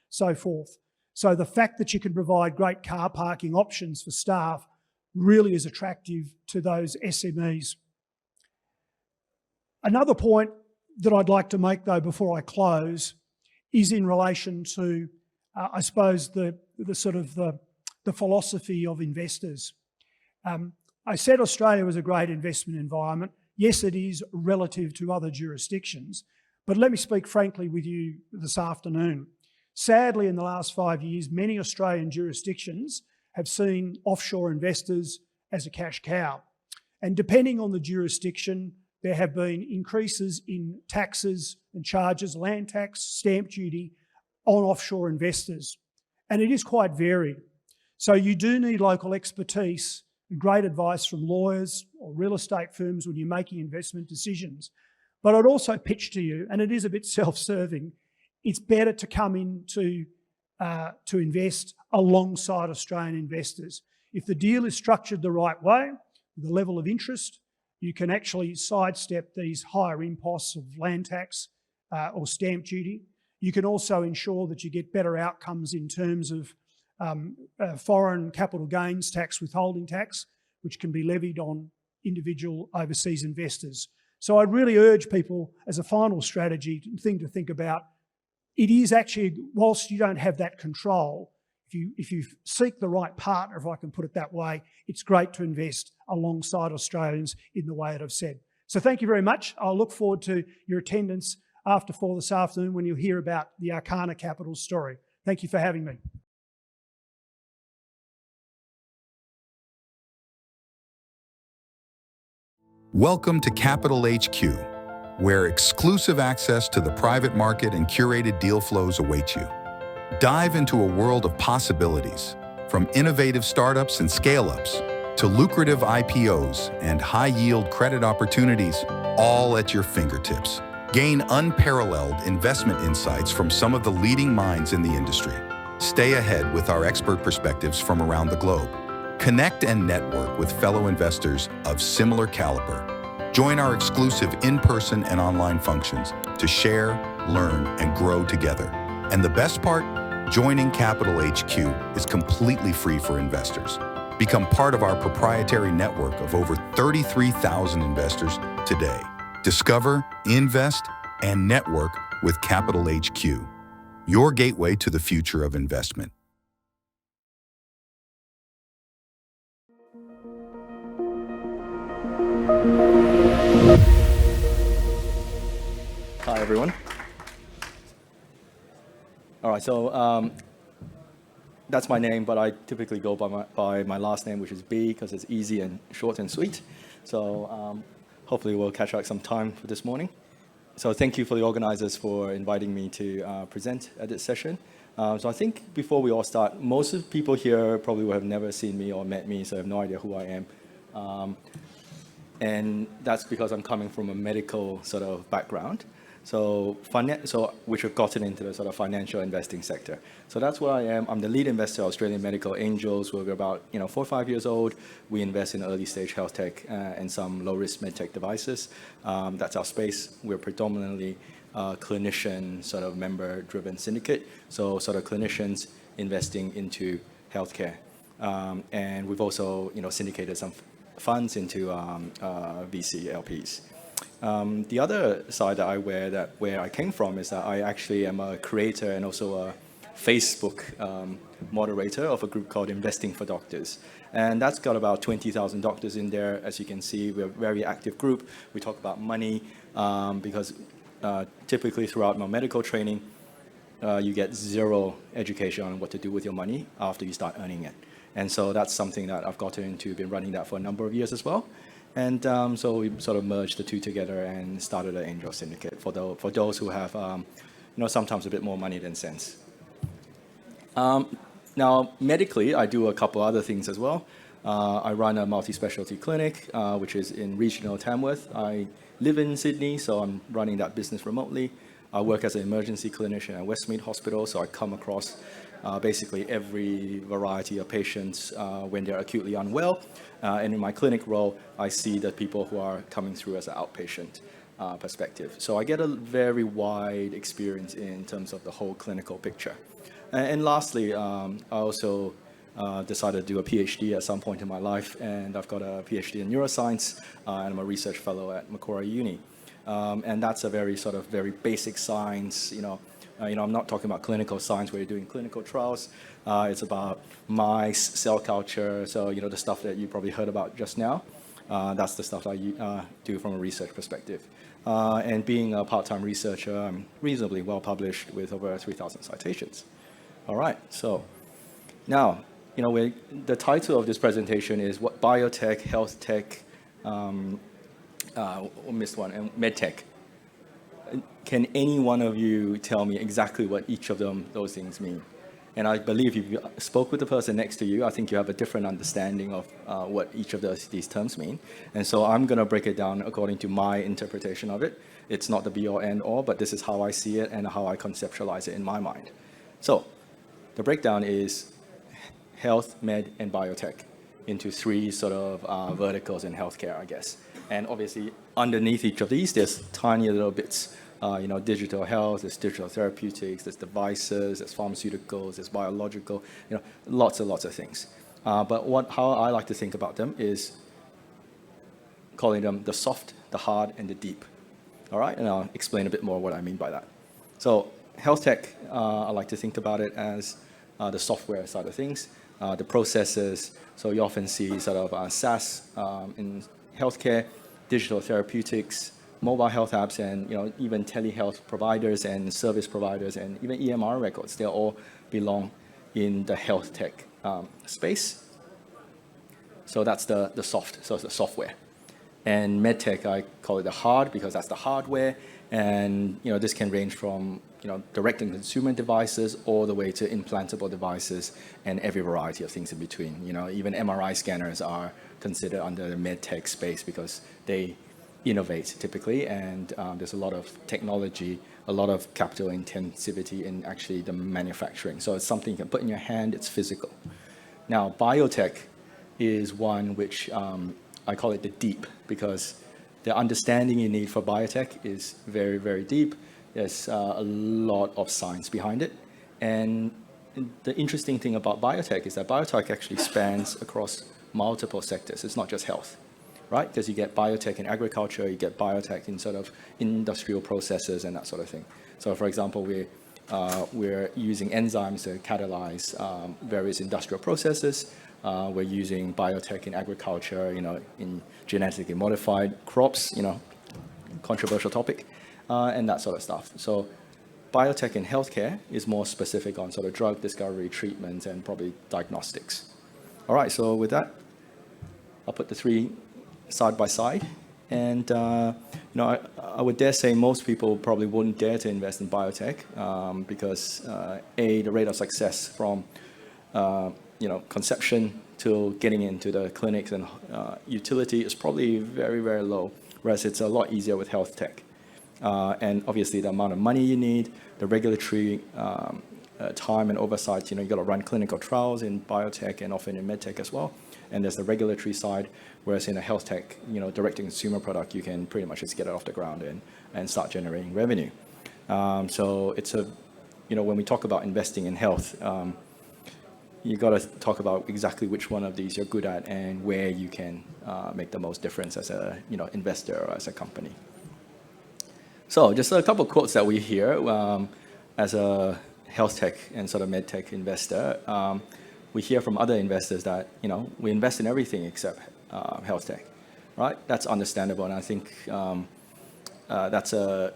so forth. So the fact that you can provide great car parking options for staff really is attractive to those SMEs. Another point that I'd like to make, though, before I close, is in relation to, I suppose, the philosophy of investors. I said Australia was a great investment environment. Yes, it is relative to other jurisdictions, but let me speak frankly with you this afternoon. Sadly, in the last 5 years, many Australian jurisdictions have seen offshore investors as a cash cow. And depending on the jurisdiction, there have been increases in taxes and charges, land tax, stamp duty on offshore investors. And it is quite varied. So you do need local expertise and great advice from lawyers or real estate firms when you're making investment decisions. But I'd also pitch to you, and it is a bit self-serving, it's better to come in to invest alongside Australian investors. If the deal is structured the right way, with the level of interest, you can actually sidestep these higher imposts of land tax or stamp duty. You can also ensure that you get better outcomes in terms of foreign capital gains tax, withholding tax, which can be levied on individual overseas investors. So I'd really urge people, as a final strategy thing to think about, it is actually, whilst you don't have that control, if you seek the right partner, if I can put it that way, it's great to invest alongside Australians in the way that I've said. So thank you very much. I'll look forward to your attendance after 4 this afternoon when you'll hear about the Arcana Capital story. Thank you for having me. Welcome to CapitalHQ, where exclusive access to the private market and curated deal flows await you. Dive into a world of possibilities, from innovative startups and scale-ups to lucrative IPOs and high-yield credit opportunities, all at your fingertips. Gain unparalleled investment insights from some of the leading minds in the industry. Stay ahead with our expert perspectives from around the globe. Connect and network with fellow investors of similar caliber. Join our exclusive in-person and online functions to share, learn, and grow together. And the best part? Joining CapitalHQ is completely free for investors. Become part of our proprietary network of over 33,000 investors today. Discover, invest, and network with CapitalHQ, your gateway to the future of investment. Hi, everyone. All right, so that's my name, but I typically go by my last name, which is B, because it's easy and short and sweet. So hopefully we'll catch up some time for this morning. So thank you for the organizers for inviting me to present at this session. So I think before we all start, most of the people here probably will have never seen me or met me, so I have no idea who I am. And that's because I'm coming from a medical sort of background. So which have gotten into the sort of financial investing sector. So that's what I am. I'm the lead investor of Australian Medical Angels. We're about 4 or 5 years old. We invest in early stage health tech and some low risk medtech devices. That's our space. We're predominantly clinician sort of member driven syndicate. So sort of clinicians investing into healthcare. And we've also syndicated some funds into VC LPs. The other side that I wear, where I came from, is that I actually am a creator and also a Facebook moderator of a group called Investing for Doctors. And that's got about 20,000 doctors in there. As you can see, we're a very active group. We talk about money because typically throughout my medical training, you get zero education on what to do with your money after you start earning it. And so that's something that I've gotten into, been running that for a number of years as well. And so we sort of merged the two together and started an angel syndicate for those who have, sometimes a bit more money than sense. Now, medically, I do a couple other things as well. I run a multi-specialty clinic, which is in regional Tamworth. I live in Sydney, so I'm running that business remotely. I work as an emergency clinician at Westmead Hospital, so I come across basically every variety of patients when they're acutely unwell. And in my clinic role, I see the people who are coming through as an outpatient perspective. So I get a very wide experience in terms of the whole clinical picture. And lastly, I also decided to do a PhD at some point in my life, and I've got a PhD in neuroscience, and I'm a research fellow at Macquarie Uni. And that's a very basic science, I'm not talking about clinical science where you're doing clinical trials. It's about mice, cell culture. So, the stuff that you probably heard about just now. That's the stuff I do from a research perspective. And being a part-time researcher, I'm reasonably well published with over 3,000 citations. All right, so now, the title of this presentation is what biotech, health tech, missed one, and medtech. Can any one of you tell me exactly what each of those things mean? And I believe if you spoke with the person next to you, I think you have a different understanding of what each of these terms mean. And so I'm going to break it down according to my interpretation of it. It's not the be all end all, but this is how I see it and how I conceptualize it in my mind. So the breakdown is health, med, and biotech into three sort of verticals in healthcare, I guess. And obviously underneath each of these, there's tiny little bits. Digital health, there's digital therapeutics, there's devices, there's pharmaceuticals, there's biological, lots and lots of things. But how I like to think about them is calling them the soft, the hard, and the deep. All right, and I'll explain a bit more what I mean by that. So health tech, I like to think about it as the software side of things, the processes. So you often see sort of SaaS in healthcare, digital therapeutics, mobile health apps, and even telehealth providers and service providers and even EMR records. They all belong in the health tech space. So that's the soft, so it's the software. And medtech, I call it the hard because that's the hardware. And this can range from direct and consumer devices all the way to implantable devices and every variety of things in between. Even MRI scanners are considered under the medtech space because they innovate typically, and there's a lot of technology, a lot of capital intensivity in actually the manufacturing. So it's something you can put in your hand, it's physical. Now, biotech is one which I call it the deep because the understanding you need for biotech is very, very deep. There's a lot of science behind it. And the interesting thing about biotech is that biotech actually spans across multiple sectors. It's not just health. Right? Because you get biotech in agriculture, you get biotech in sort of industrial processes and that sort of thing. So for example, we're using enzymes to catalyze various industrial processes. We're using biotech in agriculture, in genetically modified crops, controversial topic, and that sort of stuff. So biotech in healthcare is more specific on sort of drug discovery, treatments, and probably diagnostics. All right, so with that, I'll put the three side by side, and I would dare say most people probably wouldn't dare to invest in biotech because the rate of success from conception to getting into the clinics and utility is probably very, very low, whereas it's a lot easier with health tech. And obviously the amount of money you need, the regulatory time and oversight, you got to run clinical trials in biotech and often in medtech as well. And there's the regulatory side, whereas in a health tech, direct-to-consumer product, you can pretty much just get it off the ground and start generating revenue. So it's when we talk about investing in health, you got to talk about exactly which one of these you're good at and where you can make the most difference as a investor or as a company. So just a couple of quotes that we hear as a health tech and sort of med tech investor. We hear from other investors that, we invest in everything except health tech, right? That's understandable. And I think that's a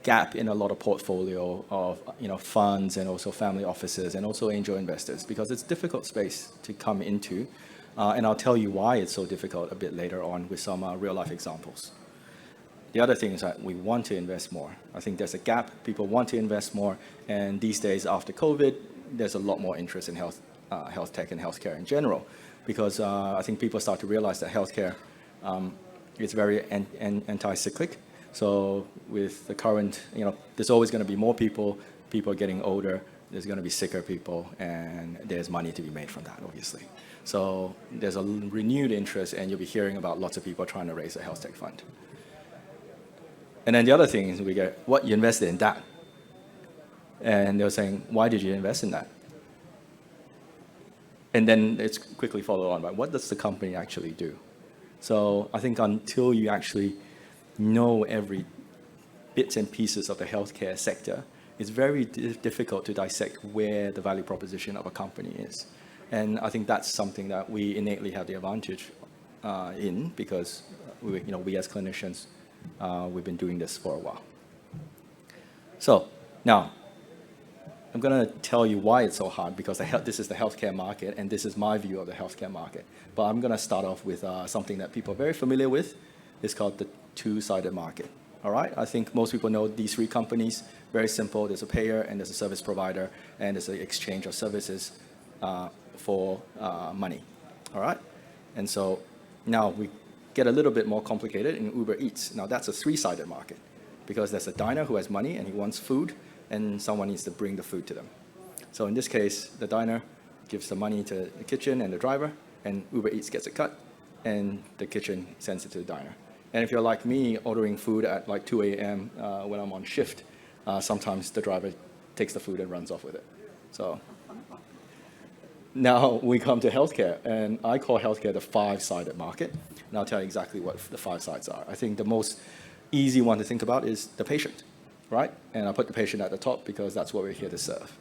gap in a lot of portfolio of, funds and also family offices and also angel investors because it's a difficult space to come into. And I'll tell you why it's so difficult a bit later on with some real life examples. The other thing is that we want to invest more. I think there's a gap. People want to invest more. And these days after COVID, there's a lot more interest in health tech and healthcare in general, because I think people start to realize that healthcare is very anti-cyclic. So with the current, there's always going to be more people are getting older, there's going to be sicker people, and there's money to be made from that, obviously. So there's a renewed interest, and you'll be hearing about lots of people trying to raise a health tech fund. And then the other thing is we get, what, you invested in that? And they're saying, why did you invest in that? And then it's quickly followed on by, what does the company actually do? So I think until you actually know every bits and pieces of the healthcare sector it's very difficult to dissect where the value proposition of a company is. And I think that's something that we innately have the advantage in, because we as clinicians, we've been doing this for a while. So now, I'm going to tell you why it's so hard, because this is the healthcare market, and this is my view of the healthcare market. But I'm going to start off with something that people are very familiar with. It's called the two-sided market. All right? I think most people know these three companies. Very simple. There's a payer, and there's a service provider, and there's an exchange of services for money. All right? And so now we get a little bit more complicated in Uber Eats. Now that's a three-sided market, because there's a diner who has money and he wants food, and someone needs to bring the food to them. So in this case, the diner gives the money to the kitchen and the driver, and Uber Eats gets a cut, and the kitchen sends it to the diner. And if you're like me, ordering food at like 2 a.m. When I'm on shift, sometimes the driver takes the food and runs off with it. So now we come to healthcare, and I call healthcare the five-sided market, and I'll tell you exactly what the five sides are. I think the most easy one to think about is the patient, right? And I put the patient at the top because that's what we're here to serve.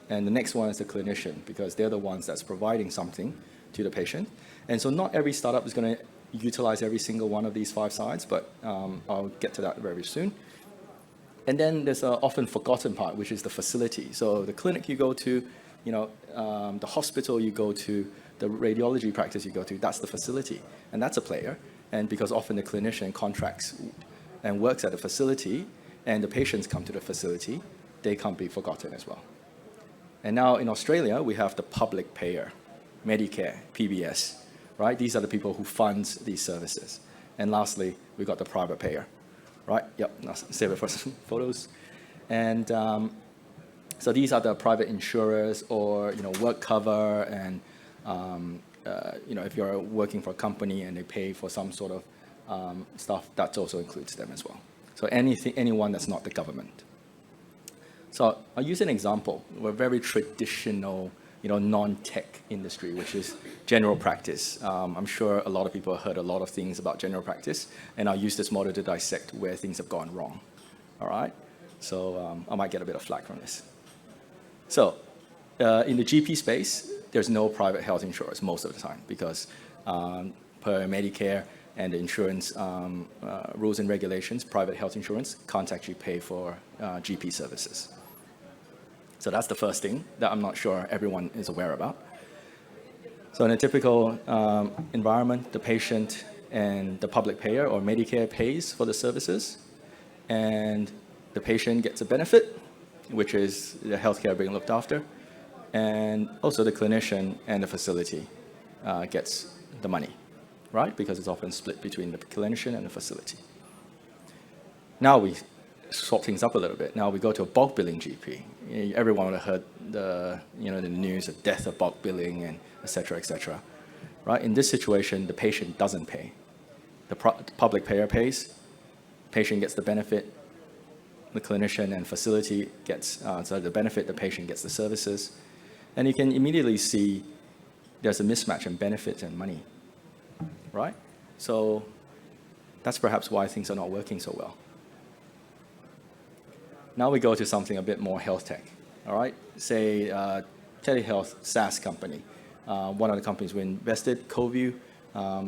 And the next one is the clinician, because they're the ones that's providing something to the patient. And so not every startup is going to utilize every single one of these five sides, but I'll get to that very soon. And then there's an often forgotten part, which is the facility. So the clinic you go to, the hospital you go to, the radiology practice you go to, that's the facility. And that's a player. And because often the clinician contracts and works at a facility, and the patients come to the facility, they can't be forgotten as well. And now in Australia, we have the public payer, Medicare, PBS, right? These are the people who fund these services. And lastly, we got the private payer, right? Yep, save it for some photos. And so these are the private insurers, or work cover, and if you're working for a company and they pay for some sort of stuff, that also includes them as well. So anyone that's not the government. So I'll use an example. We're a very traditional, non-tech industry, which is general practice. I'm sure a lot of people have heard a lot of things about general practice, and I'll use this model to dissect where things have gone wrong. All right? So I might get a bit of flack from this. So in the GP space, there's no private health insurers most of the time, because per Medicare and the insurance rules and regulations, private health insurance can't actually pay for GP services. So that's the first thing that I'm not sure everyone is aware about. So in a typical environment, the patient and the public payer, or Medicare, pays for the services, and the patient gets a benefit, which is the healthcare being looked after, and also the clinician and the facility gets the money, right? Because it's often split between the clinician and the facility. Now we swap things up a little bit. Now we go to a bulk billing GP. Everyone would have heard the news of death of bulk billing, and et cetera, right? In this situation, the patient doesn't pay. The public payer pays, patient gets the benefit, the clinician and facility gets, so the benefit, the patient gets the services. And you can immediately see there's a mismatch in benefits and money, right? So that's perhaps why things are not working so well. Now we go to something a bit more health tech, all right? Say telehealth SaaS company. One of the companies we invested, CoView,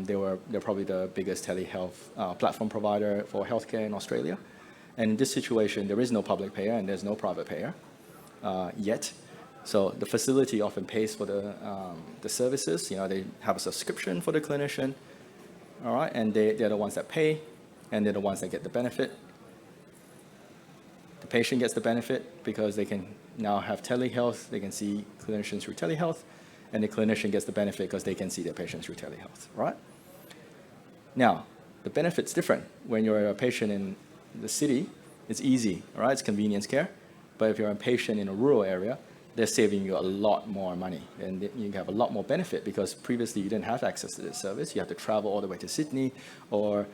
they're probably the biggest telehealth platform provider for healthcare in Australia. And in this situation, there is no public payer and there's no private payer yet. So the facility often pays for the services. They have a subscription for the clinician, all right? And they're the ones that pay, and they're the ones that get the benefit. The patient gets the benefit because they can now have telehealth. They can see clinicians through telehealth, and the clinician gets the benefit because they can see their patients through telehealth, right? Now, the benefit's different. When you're a patient in the city, it's easy, all right? It's convenience care. But if you're a patient in a rural area, they're saving you a lot more money, and you have a lot more benefit, because previously you didn't have access to this service. You have to travel all the way to Sydney, or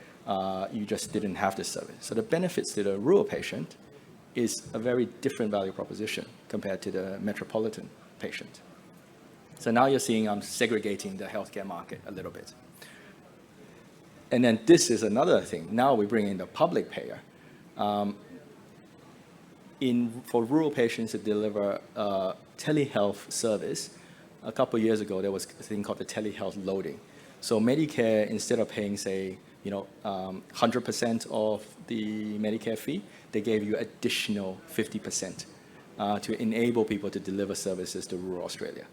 you just didn't have this service. So the benefits to the rural patient is a very different value proposition compared to the metropolitan patient. So now you're seeing I'm segregating the healthcare market a little bit. And then this is another thing. Now we bring in the public payer. for rural patients to deliver telehealth service, a couple of years ago, there was a thing called the telehealth loading. So Medicare, instead of paying, say, 100% of the Medicare fee, they gave you additional 50% to enable people to deliver services to rural Australia.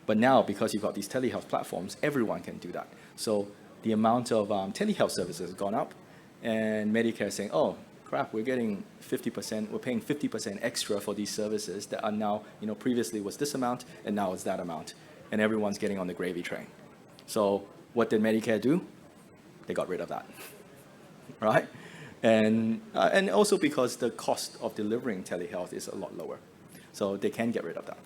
But now, because you've got these telehealth platforms, everyone can do that. So the amount of telehealth services has gone up, and Medicare is saying, oh, crap, we're getting 50%, we're paying 50% extra for these services that are now, previously was this amount, and now it's that amount. And everyone's getting on the gravy train. So what did Medicare do? They got rid of that, right? And also because the cost of delivering telehealth is a lot lower. So they can get rid of that.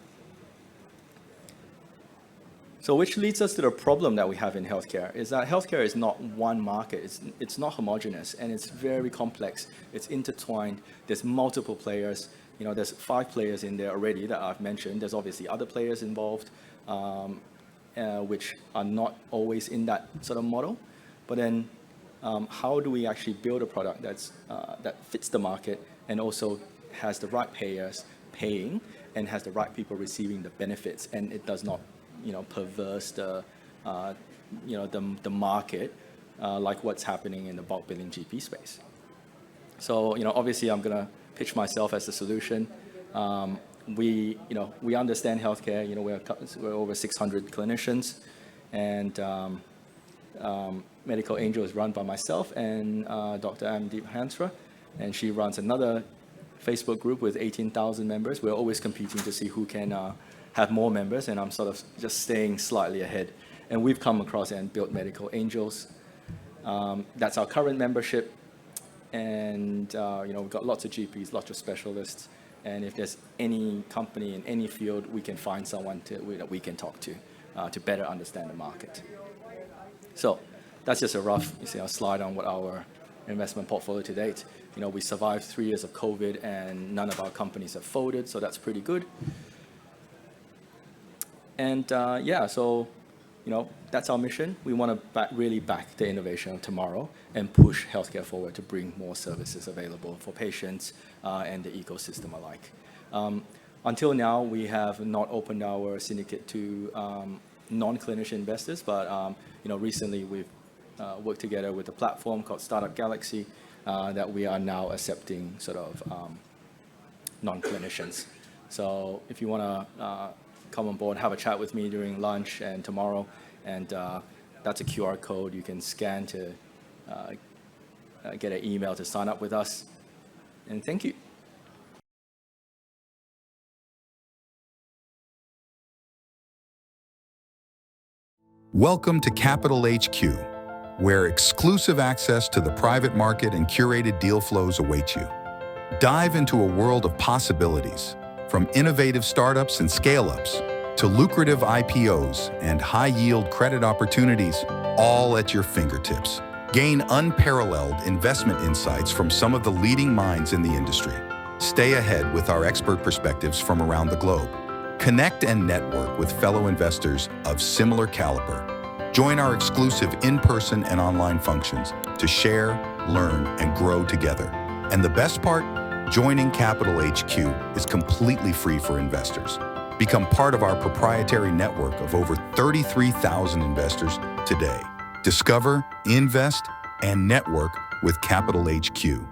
So which leads us to the problem that we have in healthcare, is that healthcare is not one market. It's not homogeneous, and it's very complex. It's intertwined. There's multiple players. There's 5 players in there already that I've mentioned. There's obviously other players involved, which are not always in that sort of model. But then how do we actually build a product that fits the market and also has the right payers paying and has the right people receiving the benefits, and it does not perverse the market like what's happening in the bulk billing GP space. So obviously I'm gonna pitch myself as the solution. We understand healthcare. We're over 600 clinicians, and Medical Angel is run by myself and Dr. Amdeep Hansra, and she runs another Facebook group with 18,000 members. We're always competing to see who can have more members, and I'm sort of just staying slightly ahead. And we've come across and built Medical Angels. That's our current membership, and we've got lots of GPs, lots of specialists, and if there's any company in any field, we can find someone that we can talk to better understand the market. So that's just a rough slide on what our investment portfolio to date. We survived 3 years of COVID, and none of our companies have folded, so that's pretty good. And so that's our mission. We want to really back the innovation of tomorrow and push healthcare forward to bring more services available for patients and the ecosystem alike. Until now, we have not opened our syndicate to non-clinician investors, but recently we've worked together with a platform called Startup Galaxy that we are now accepting sort of non-clinicians. So if you want to come on board, have a chat with me during lunch and tomorrow, and that's a QR code you can scan to get an email to sign up with us. And thank you. Welcome to CapitalHQ, where exclusive access to the private market and curated deal flows await you. Dive into a world of possibilities, from innovative startups and scale-ups to lucrative IPOs and high-yield credit opportunities, all at your fingertips. Gain unparalleled investment insights from some of the leading minds in the industry. Stay ahead with our expert perspectives from around the globe. Connect and network with fellow investors of similar caliber. Join our exclusive in-person and online functions to share, learn, and grow together. And the best part? Joining CapitalHQ is completely free for investors. Become part of our proprietary network of over 33,000 investors today. Discover, invest, and network with CapitalHQ,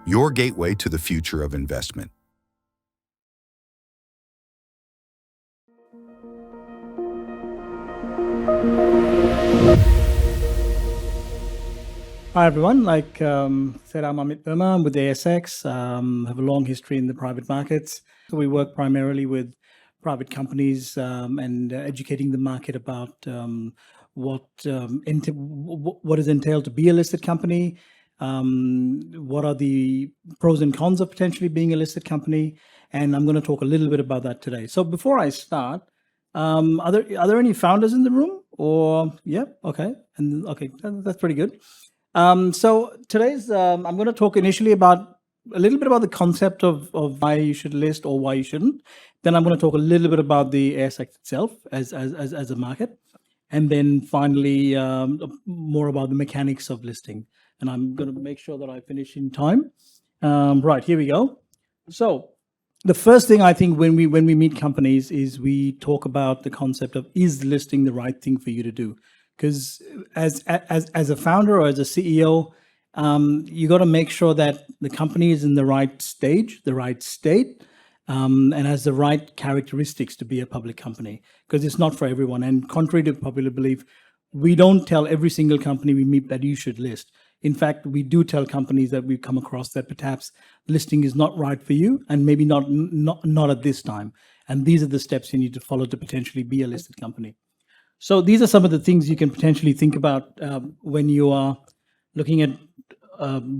your gateway to the future of investment. Hi everyone, like said, I'm Amit Verma. I'm with the ASX. Have a long history in the private markets. So we work primarily with private companies and educating the market about what is entailed to be a listed company, what are the pros and cons of potentially being a listed company, and I'm going to talk a little bit about that today. So before I start, are there any founders in the room? Or yeah, okay, and okay, that's pretty good. So today's I'm going to talk initially about a little bit about the concept of why you should list or why you shouldn't. Then I'm going to talk a little bit about the ASX itself as a market, and then finally more about the mechanics of listing. And I'm going to make sure that I finish in time. Right, here we go. So the first thing I think when we meet companies is we talk about the concept of, is listing the right thing for you to do? Because as a founder or as a CEO, you got to make sure that the company is in the right stage, the right state, and has the right characteristics to be a public company, because it's not for everyone. And contrary to popular belief, we don't tell every single company we meet that you should list. In fact, we do tell companies that we come across that perhaps listing is not right for you, and maybe not at this time. And these are the steps you need to follow to potentially be a listed company. So these are some of the things you can potentially think about when you are looking at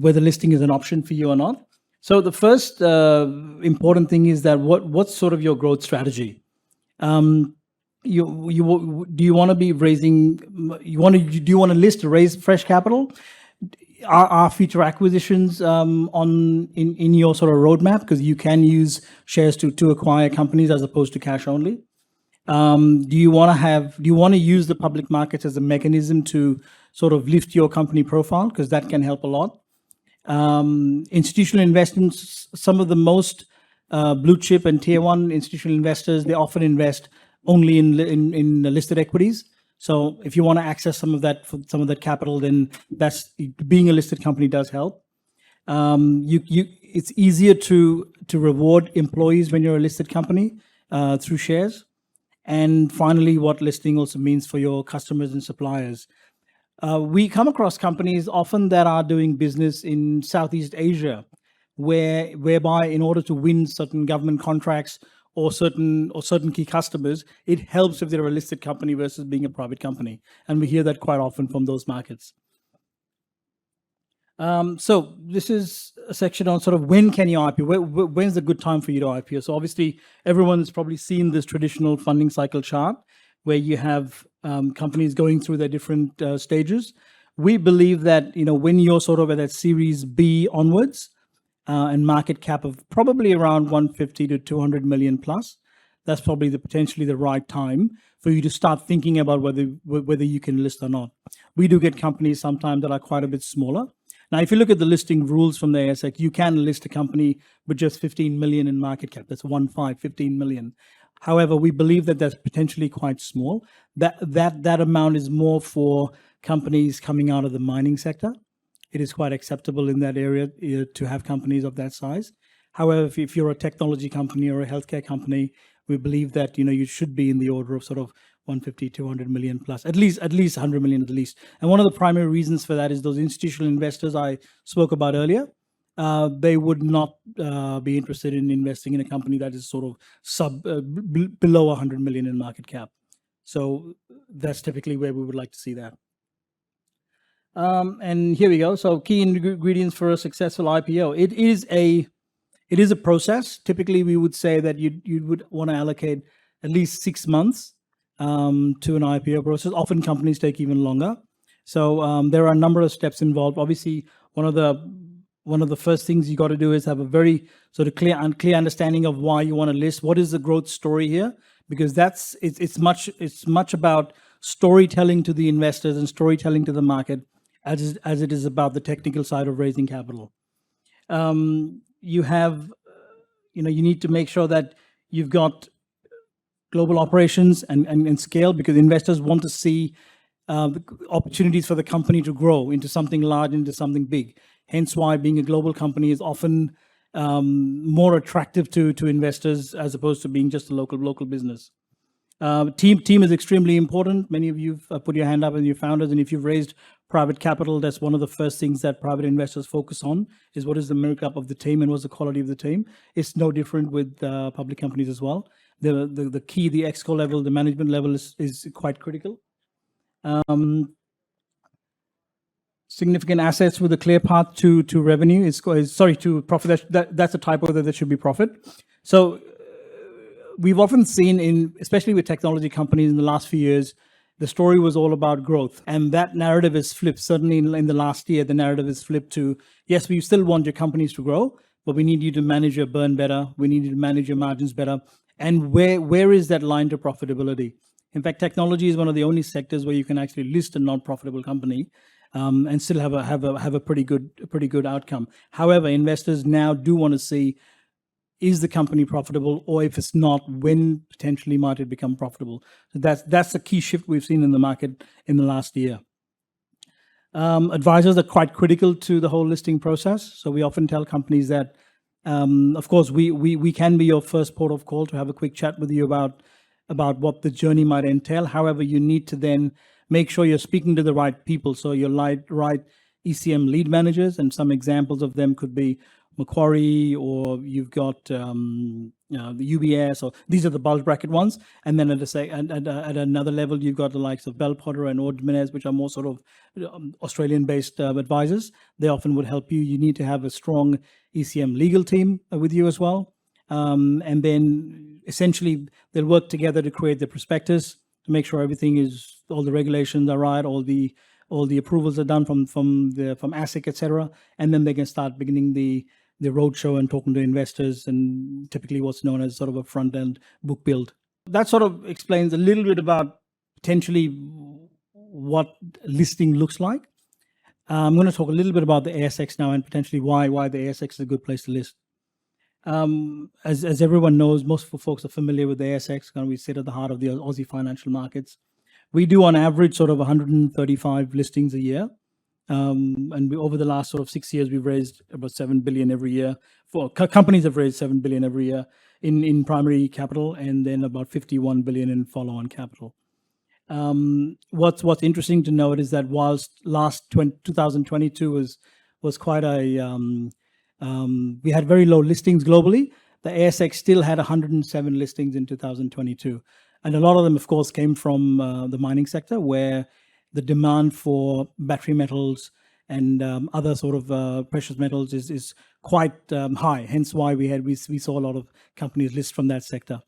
whether listing is an option for you or not. So the first important thing is that what's sort of your growth strategy? Do you want to be raising? Do you want to list to raise fresh capital? Are future acquisitions in your sort of roadmap? Because you can use shares to acquire companies as opposed to cash only. Do you want to use the public markets as a mechanism to sort of lift your company profile? Because that can help a lot. Institutional investments, some of the most blue chip and tier one institutional investors, they often invest only in listed equities. So if you want to access some of that capital, then being a listed company does help. It's easier to reward employees when you're a listed company through shares. And finally, what listing also means for your customers and suppliers. We come across companies often that are doing business in Southeast Asia, whereby in order to win certain government contracts or certain key customers, it helps if they're a listed company versus being a private company. And we hear that quite often from those markets. So this is a section on sort of when can you IPO? When's a good time for you to IPO? So obviously, everyone's probably seen this traditional funding cycle chart where you have companies going through their different stages. We believe that when you're sort of at that Series B onwards, and market cap of probably around 150 to 200 million plus, that's probably potentially the right time for you to start thinking about whether you can list or not. We do get companies sometimes that are quite a bit smaller. Now, if you look at the listing rules from the ASX, you can list a company with just 15 million in market cap. That's 15 million. However, we believe that that's potentially quite small. That amount is more for companies coming out of the mining sector. It is quite acceptable in that area to have companies of that size. However, if you're a technology company or a healthcare company, we believe that you should be in the order of sort of 150, 200 million plus, at least 100 million at least. And one of the primary reasons for that is those institutional investors I spoke about earlier. They would not be interested in investing in a company that is sort of below 100 million in market cap. So that's typically where we would like to see that. And here we go. So key ingredients for a successful IPO. It is a process. Typically, we would say that you would want to allocate at least 6 months to an IPO process. Often companies take even longer. So there are a number of steps involved. Obviously, one of the first things you got to do is have a very sort of clear understanding of why you want to list. What is the growth story here? Because it's much about storytelling to the investors and storytelling to the market as it is about the technical side of raising capital. You need to make sure that you've got global operations and scale, because investors want to see opportunities for the company to grow into something large, into something big. Hence why being a global company is often more attractive to investors as opposed to being just a local business. Team is extremely important. Many of you have put your hand up and your founders, and if you've raised private capital, that's one of the first things that private investors focus on, is what is the makeup of the team and what's the quality of the team. It's no different with public companies as well. The key, the exco level, the management level is quite critical. Significant assets with a clear path to revenue to profit. That's a typo, that should be profit. So we've often seen especially with technology companies in the last few years, the story was all about growth, and that narrative is flipped. Certainly in the last year, the narrative is flipped to, yes, we still want your companies to grow, but we need you to manage your burn better. We need you to manage your margins better. And where is that line to profitability? In fact, technology is one of the only sectors where you can actually list a non-profitable company and still have a pretty good outcome. However, investors now do want to see, is the company profitable, or if it's not, when potentially might it become profitable? So that's the key shift we've seen in the market in the last year. Advisors are quite critical to the whole listing process. So we often tell companies that, of course, we can be your first port of call to have a quick chat with you about what the journey might entail. However, you need to then make sure you're speaking to the right people. So your right ECM lead managers, and some examples of them could be Macquarie, or you've got the UBS, or these are the bulge bracket ones. And then at another level, you've got the likes of Bell Potter and Ord Minnett, which are more sort of Australian-based advisors. They often would help you. You need to have a strong ECM legal team with you as well. And then essentially they'll work together to create the prospectus, to make sure all the regulations are right, all the approvals are done from ASIC, etc. And then they can start beginning the roadshow and talking to investors, and typically what's known as sort of a front end book build. That sort of explains a little bit about potentially what listing looks like. I'm going to talk a little bit about the ASX now, and potentially why the ASX is a good place to list. As everyone knows, most folks are familiar with the ASX, and we sit at the heart of the Aussie financial markets. We do on average sort of 135 listings a year. And over the last sort of 6 years, we've raised about 7 billion every year. Companies have raised 7 billion every year in primary capital, and then about 51 billion in follow-on capital. What's interesting to note is that whilst 2022 was quite we had very low listings globally, the ASX still had 107 listings in 2022. And a lot of them, of course, came from the mining sector, where the demand for battery metals and other sort of precious metals is quite high. Hence why we saw a lot of companies list from that sector.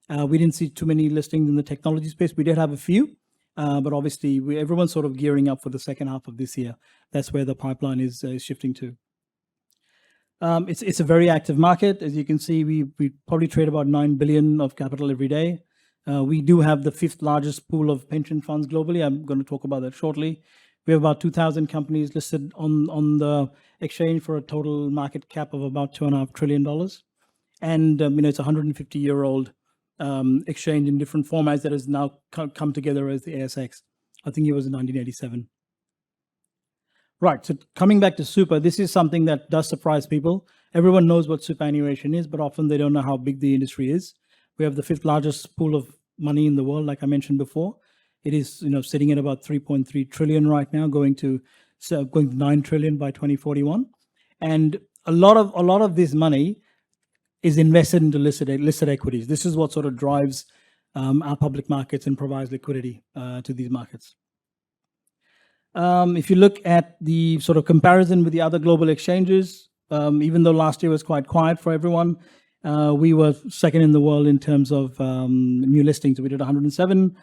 We didn't see too many listings in the technology space. We did have a few, but obviously everyone's sort of gearing up for the second half of this year. That's where the pipeline is shifting to. It's a very active market. As you can see, we probably trade about 9 billion of capital every day. We do have the 5th largest pool of pension funds globally. I'm going to talk about that shortly. We have about 2,000 companies listed on the exchange for a total market cap of about $2.5 trillion. And it's a 150-year-old exchange in different formats that has now come together as the ASX. I think it was in 1987. Right, so coming back to super, this is something that does surprise people. Everyone knows what superannuation is, but often they don't know how big the industry is. We have the 5th largest pool of money in the world, like I mentioned before. It is, sitting at about 3.3 trillion right now, going to 9 trillion by 2041. And a lot of this money is invested into listed equities. This is what sort of drives our public markets and provides liquidity to these markets. If you look at the sort of comparison with the other global exchanges, even though last year was quite quiet for everyone, we were second in the world in terms of new listings. We did 107.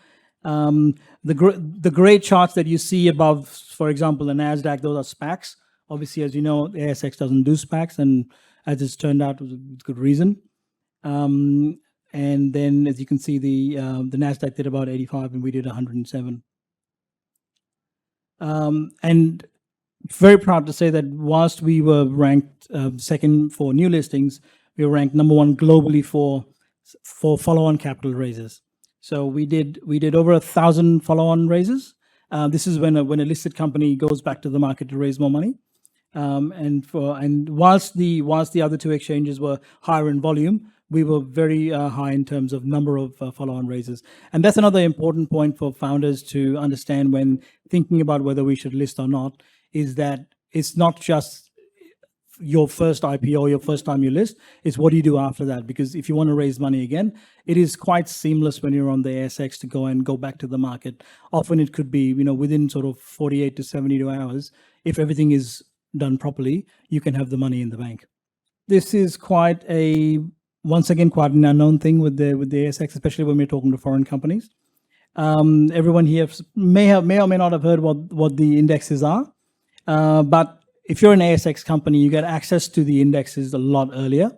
The gray charts that you see above, for example, the NASDAQ, those are SPACs. Obviously, as you know, the ASX doesn't do SPACs, and as it's turned out, with good reason. And then, as you can see, the NASDAQ did about 85, and we did 107. And very proud to say that whilst we were ranked second for new listings, we were ranked number 1 globally for follow-on capital raises. So we did over 1,000 follow-on raises. This is when a listed company goes back to the market to raise more money. And whilst the other 2 exchanges were higher in volume, we were very high in terms of number of follow-on raises. And that's another important point for founders to understand when thinking about whether we should list or not, is that it's not just your first IPO, your first time you list, it's what do you do after that? Because if you want to raise money again, it is quite seamless when you're on the ASX to go back to the market. Often it could be, within sort of 48 to 72 hours, if everything is done properly, you can have the money in the bank. This is once again, quite an unknown thing with the ASX, especially when we're talking to foreign companies. Everyone here may or may not have heard what the indexes are, but if you're an ASX company, you get access to the indexes a lot earlier.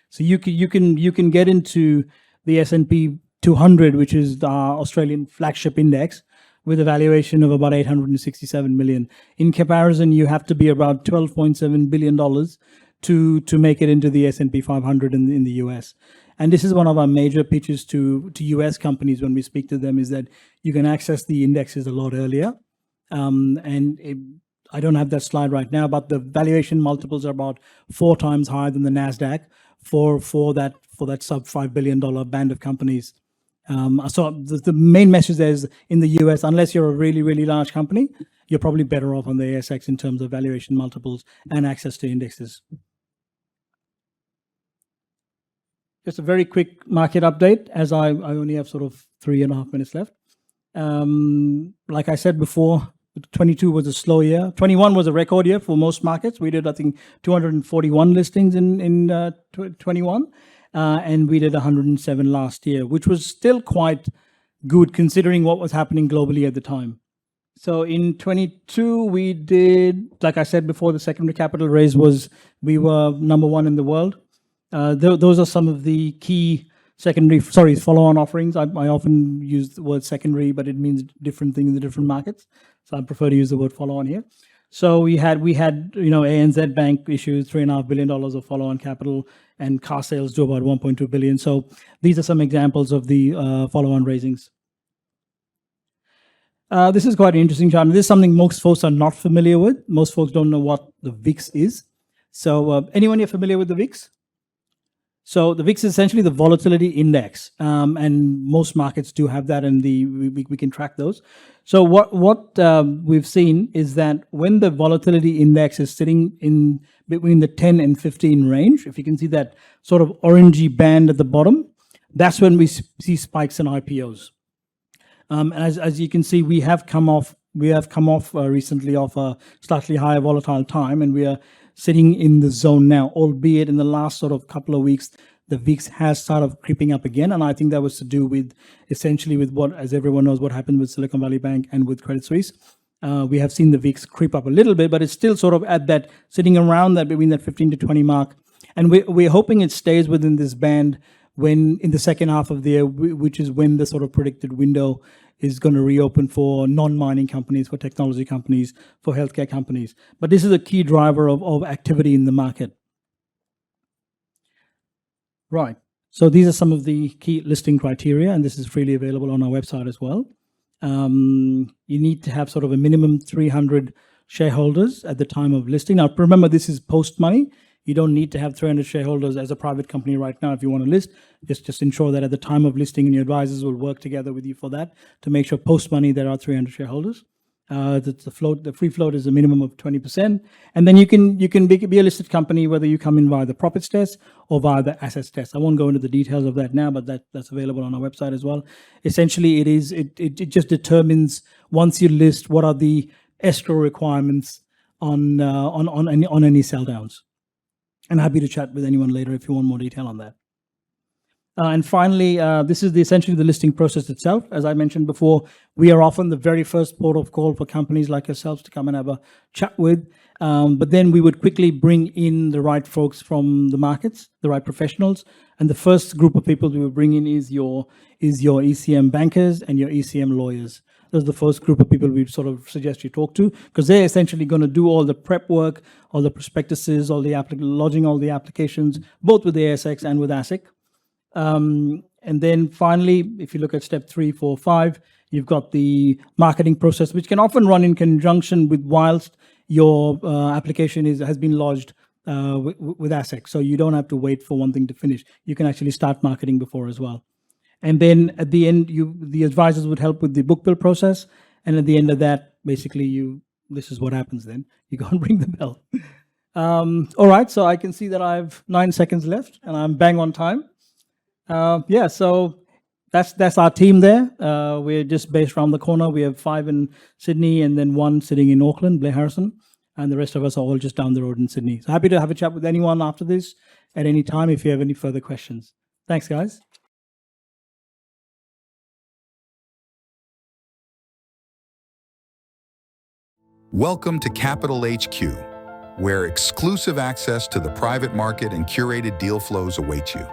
So you can get into the S&P 200, which is the Australian flagship index, with a valuation of about 867 million. In comparison, you have to be about $12.7 billion to make it into the S&P 500 in the US. And this is one of our major pitches to US companies when we speak to them, is that you can access the indexes a lot earlier. I don't have that slide right now, but the valuation multiples are about 4 times higher than the NASDAQ for that sub $5 billion band of companies. So the main message there is, in the US, unless you're a really, really large company, you're probably better off on the ASX in terms of valuation multiples and access to indexes. Just a very quick market update, as I only have sort of 3.5 minutes left. Like I said before, 22 was a slow year. 21 was a record year for most markets. We did, I think, 241 listings in 21, and we did 107 last year, which was still quite good considering what was happening globally at the time. So in 22, we did, like I said before, the secondary capital raise we were number 1 in the world. Those are some of the key follow-on offerings. I often use the word secondary, but it means different things in the different markets. So I prefer to use the word follow-on here. So we had ANZ Bank issued $3.5 billion of follow-on capital, and car sales do about 1.2 billion. So these are some examples of the follow-on raisings. This is quite an interesting chart. This is something most folks are not familiar with. Most folks don't know what the VIX is. So anyone here familiar with the VIX? So the VIX is essentially the volatility index, and most markets do have that, and we can track those. So what we've seen is that when the volatility index is sitting in between the 10 and 15 range, if you can see that sort of orangey band at the bottom, that's when we see spikes in IPOs. As you can see, we have come off recently off a slightly higher volatile time, and we are sitting in the zone now, albeit in the last sort of couple of weeks, the VIX has started creeping up again. And I think that was to do with essentially with what, as everyone knows, what happened with Silicon Valley Bank and with Credit Suisse. We have seen the VIX creep up a little bit, but it's still sort of at that, sitting around that, between that 15 to 20 mark. And we're hoping it stays within this band when in the second half of the year, which is when the sort of predicted window is going to reopen for non-mining companies, for technology companies, for healthcare companies. But this is a key driver of activity in the market. Right. So these are some of the key listing criteria, and this is freely available on our website as well. You need to have sort of a minimum 300 shareholders at the time of listing. Now, remember, this is post-money. You don't need to have 300 shareholders as a private company right now if you want to list. Just ensure that at the time of listing, and your advisors will work together with you for that to make sure post-money there are 300 shareholders. The free float is a minimum of 20%, and then you can be a listed company whether you come in via the profits test or via the assets test. I won't go into the details of that now, but that's available on our website as well. Essentially, it just determines, once you list, what are the escrow requirements on any sell downs. I'm happy to chat with anyone later if you want more detail on that. And finally, this is essentially the listing process itself. As I mentioned before, we are often the very first port of call for companies like yourselves to come and have a chat with. But then we would quickly bring in the right folks from the markets, the right professionals. And the first group of people we will bring in is your ECM bankers and your ECM lawyers. Those are the first group of people we sort of suggest you talk to, because they're essentially going to do all the prep work, all the prospectuses, lodging all the applications, both with the ASX and with ASIC. And then finally, if you look at step 3, 4, 5, you've got the marketing process, which can often run in conjunction with whilst your application has been lodged with ASIC. So you don't have to wait for one thing to finish. You can actually start marketing before as well. And then at the end, the advisors would help with the book build process. And at the end of that, basically, this is what happens then. You go and ring the bell. All right, so I can see that I have 9 seconds left, and I'm bang on time. So that's our team there. We're just based around the corner. We have 5 in Sydney and then 1 sitting in Auckland, Blair Harrison, and the rest of us are all just down the road in Sydney. So happy to have a chat with anyone after this at any time if you have any further questions. Thanks, guys. Welcome to CapitalHQ, where exclusive access to the private market and curated deal flows await you.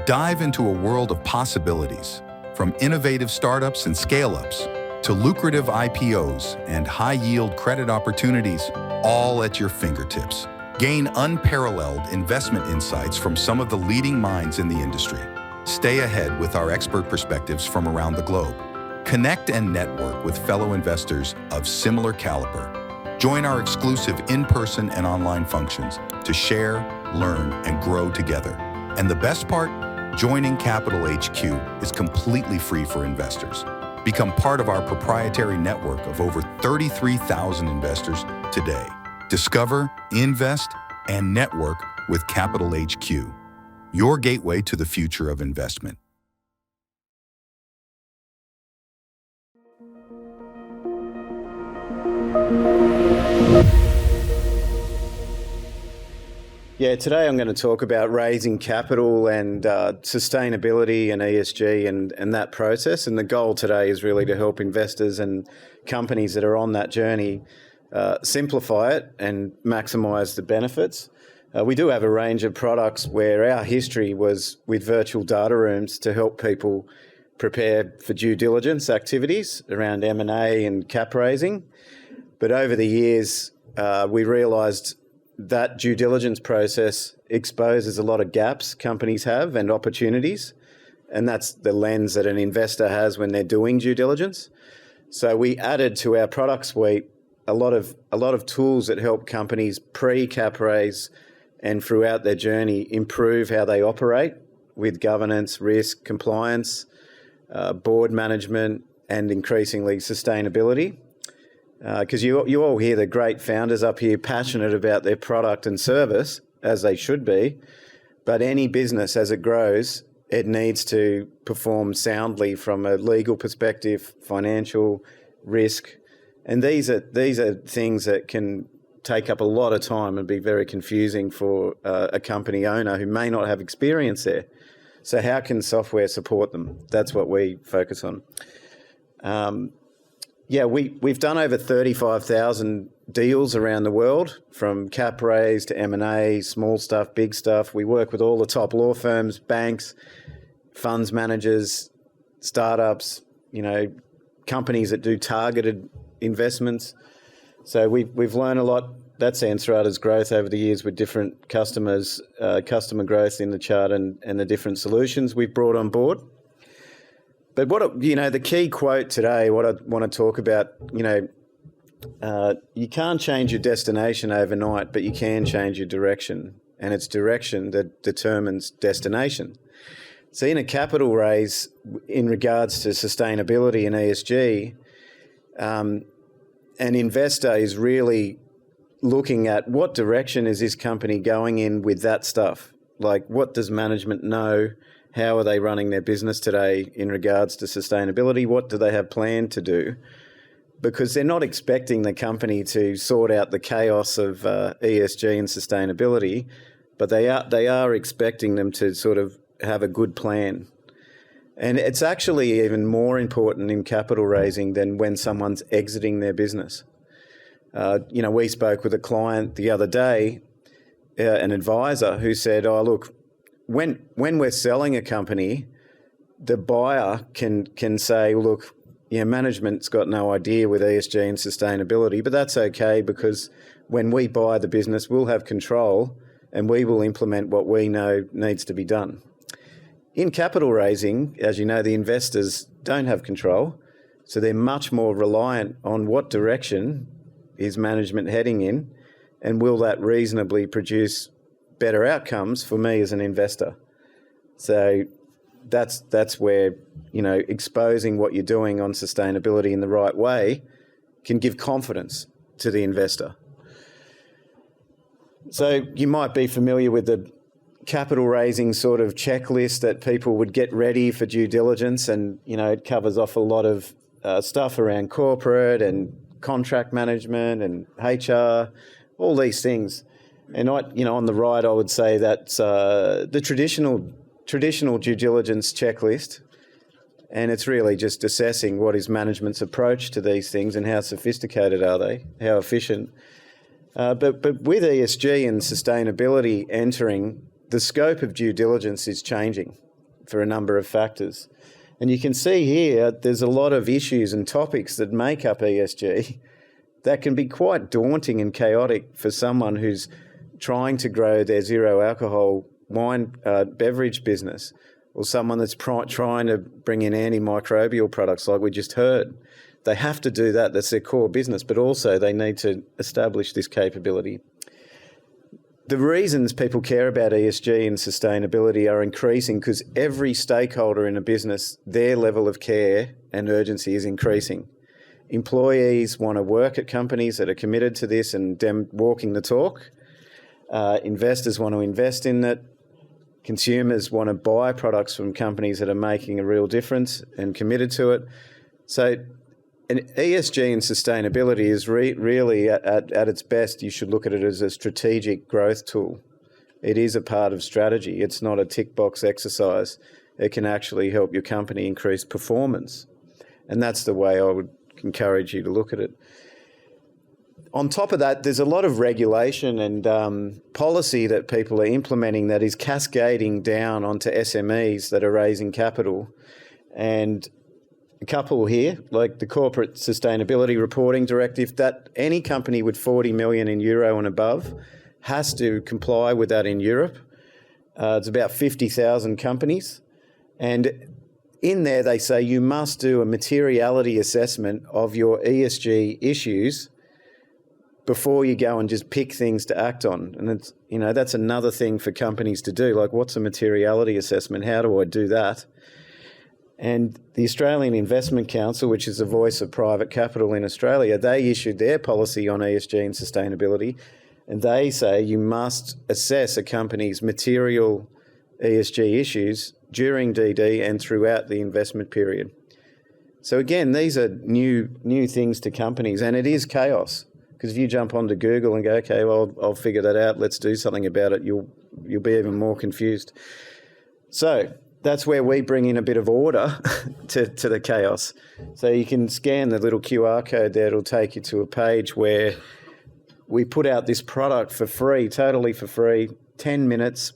Dive into a world of possibilities, from innovative startups and scale-ups to lucrative IPOs and high-yield credit opportunities, all at your fingertips. Gain unparalleled investment insights from some of the leading minds in the industry. Stay ahead with our expert perspectives from around the globe. Connect and network with fellow investors of similar caliber. Join our exclusive in-person and online functions to share, learn, and grow together. And the best part? Joining Capital HQ is completely free for investors. Become part of our proprietary network of over 33,000 investors today. Discover, invest, and network with Capital HQ, your gateway to the future of investment. Yeah, today I'm going to talk about raising capital and sustainability and ESG and that process. And the goal today is really to help investors and companies that are on that journey simplify it and maximise the benefits. We do have a range of products where our history was with virtual data rooms to help people prepare for due diligence activities around M&A and cap raising. But over the years, we realised that due diligence process exposes a lot of gaps companies have and opportunities, and that's the lens that an investor has when they're doing due diligence. So we added to our product suite a lot of tools that help companies pre-cap raise and throughout their journey improve how they operate with governance, risk, compliance, board management, and increasingly sustainability. Because you all hear the great founders up here passionate about their product and service, as they should be, but any business as it grows, it needs to perform soundly from a legal perspective, financial, risk, and these are things that can take up a lot of time and be very confusing for a company owner who may not have experience there. So how can software support them? That's what we focus on. We've done over 35,000 deals around the world, from cap raise to M&A, small stuff, big stuff. We work with all the top law firms, banks, funds managers, startups, companies that do targeted investments. So we've learned a lot. That's Anserata's growth over the years with different customers, customer growth in the chart and the different solutions we've brought on board. But the key quote today, what I want to talk about, you can't change your destination overnight, but you can change your direction. And it's direction that determines destination. So in a capital raise, in regards to sustainability and ESG, an investor is really looking at what direction is this company going in with that stuff. Like, what does management know? How are they running their business today in regards to sustainability? What do they have planned to do? Because they're not expecting the company to sort out the chaos of ESG and sustainability, but they are expecting them to sort of have a good plan. And it's actually even more important in capital raising than when someone's exiting their business. We spoke with a client the other day, an advisor, who said, "Oh, look, when we're selling a company, the buyer can say, look, management's got no idea with ESG and sustainability, but that's okay, because when we buy the business, we'll have control and we will implement what we know needs to be done." In capital raising, as you know, the investors don't have control, so they're much more reliant on what direction is management heading in, and will that reasonably produce better outcomes for me as an investor. So that's where, exposing what you're doing on sustainability in the right way can give confidence to the investor. So you might be familiar with the capital raising sort of checklist that people would get ready for due diligence, and, it covers off a lot of stuff around corporate and contract management and HR, all these things. And on the right, I would say that's the traditional due diligence checklist, and it's really just assessing what is management's approach to these things and how sophisticated are they, how efficient. But with ESG and sustainability entering, the scope of due diligence is changing for a number of factors. And you can see here there's a lot of issues and topics that make up ESG that can be quite daunting and chaotic for someone who's trying to grow their zero alcohol wine beverage business, or someone that's trying to bring in antimicrobial products like we just heard. They have to do that. That's their core business, but also they need to establish this capability. The reasons people care about ESG and sustainability are increasing because every stakeholder in a business, their level of care and urgency is increasing. Employees want to work at companies that are committed to this and walking the talk. Investors want to invest in it. Consumers want to buy products from companies that are making a real difference and committed to it. So ESG and sustainability is really at its best. You should look at it as a strategic growth tool. It is a part of strategy. It's not a tick box exercise. It can actually help your company increase performance. And that's the way I would encourage you to look at it. On top of that, there's a lot of regulation and policy that people are implementing that is cascading down onto SMEs that are raising capital. And a couple here, like the Corporate Sustainability Reporting Directive, that any company with 40 million euro and above has to comply with that in Europe. It's about 50,000 companies. And in there, they say you must do a materiality assessment of your ESG issues before you go and just pick things to act on. And it's, that's another thing for companies to do. Like, what's a materiality assessment? How do I do that? And the Australian Investment Council, which is the voice of private capital in Australia, they issued their policy on ESG and sustainability, and they say you must assess a company's material ESG issues during DD and throughout the investment period. So again, these are new things to companies, and it is chaos. Because if you jump onto Google and go, okay, well, I'll figure that out, let's do something about it, you'll be even more confused. So that's where we bring in a bit of order to the chaos. So you can scan the little QR code there. It'll take you to a page where we put out this product for free, totally for free, 10 minutes,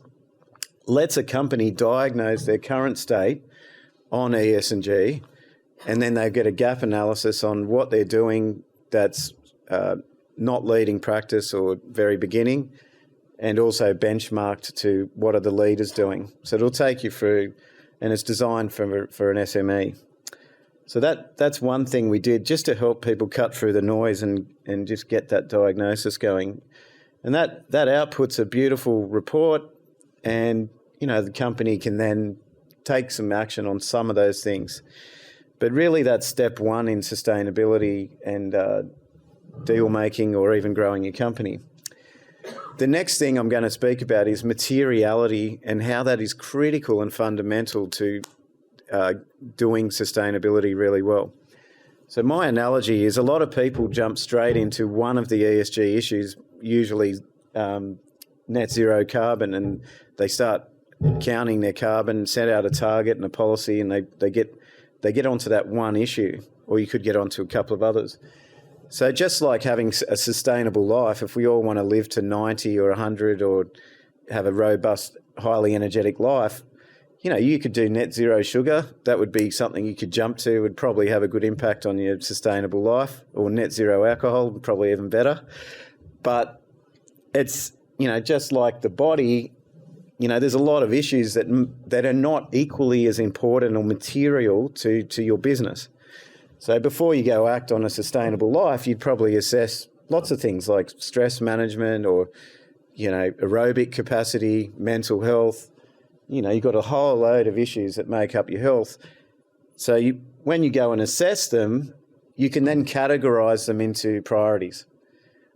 lets a company diagnose their current state on ES&G, and then they get a gap analysis on what they're doing that's not leading practice or very beginning, and also benchmarked to what are the leaders doing. So it'll take you through, and it's designed for an SME. So that's one thing we did just to help people cut through the noise and just get that diagnosis going. And that outputs a beautiful report, and the company can then take some action on some of those things. But really that's step one in sustainability and deal making or even growing your company. The next thing I'm going to speak about is materiality and how that is critical and fundamental to doing sustainability really well. So my analogy is a lot of people jump straight into one of the ESG issues, usually net zero carbon, and they start counting their carbon, set out a target and a policy, and they get onto that one issue, or you could get onto a couple of others. So just like having a sustainable life, if we all want to live to 90 or 100 or have a robust, highly energetic life, you could do net zero sugar. That would be something you could jump to, would probably have a good impact on your sustainable life, or net zero alcohol, probably even better. But it's, just like the body, there's a lot of issues that are not equally as important or material to your business. So before you go act on a sustainable life, you'd probably assess lots of things like stress management or, aerobic capacity, mental health. You've got a whole load of issues that make up your health. So when you go and assess them, you can then categorise them into priorities.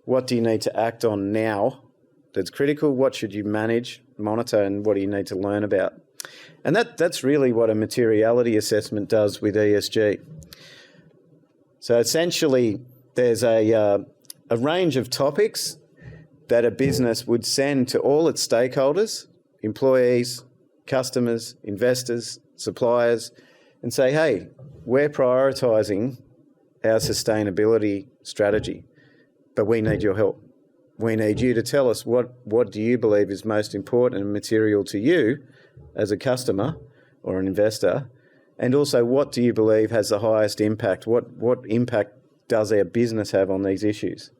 What do you need to act on now that's critical? What should you manage, monitor, and what do you need to learn about? And that's really what a materiality assessment does with ESG. So essentially, there's a range of topics that a business would send to all its stakeholders, employees, customers, investors, suppliers, and say, hey, we're prioritising our sustainability strategy, but we need your help. We need you to tell us what do you believe is most important and material to you as a customer or an investor, and also what do you believe has the highest impact? What impact does our business have on these issues?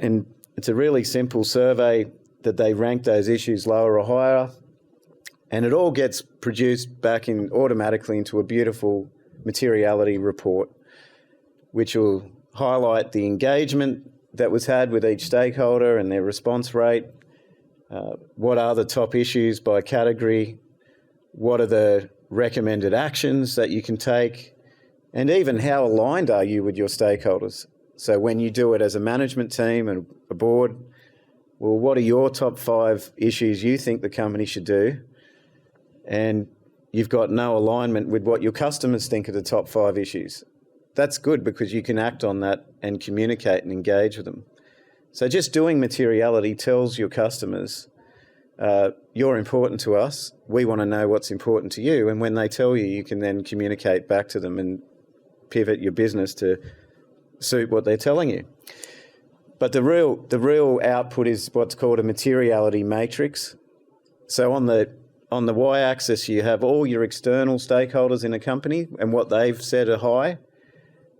And It's a really simple survey that they rank those issues lower or higher, and it all gets produced back in automatically into a beautiful materiality report, which will highlight the engagement that was had with each stakeholder and their response rate. What are the top issues by category? What are the recommended actions that you can take? And even how aligned are you with your stakeholders? So when you do it as a management team and a board, well, what are your top 5 issues you think the company should do? And you've got no alignment with what your customers think are the top 5 issues. That's good because you can act on that and communicate and engage with them. So just doing materiality tells your customers, you're important to us, we want to know what's important to you, and when they tell you, you can then communicate back to them and pivot your business to suit what they're telling you. But the real output is what's called a materiality matrix. So on the y-axis, you have all your external stakeholders in a company and what they've said are high.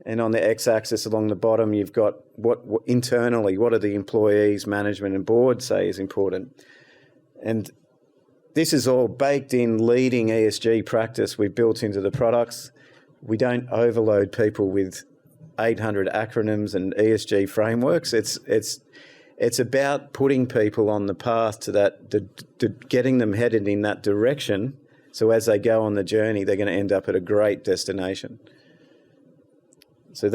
And on the x-axis along the bottom, you've got what internally, what are the employees, management and board say is important. And this is all baked in leading ESG practice we've built into the products. We don't overload people with 800 acronyms and ESG frameworks. It's about putting people on the path to that, getting them headed in that direction. So as they go on the journey, they're going to end up at a great destination. So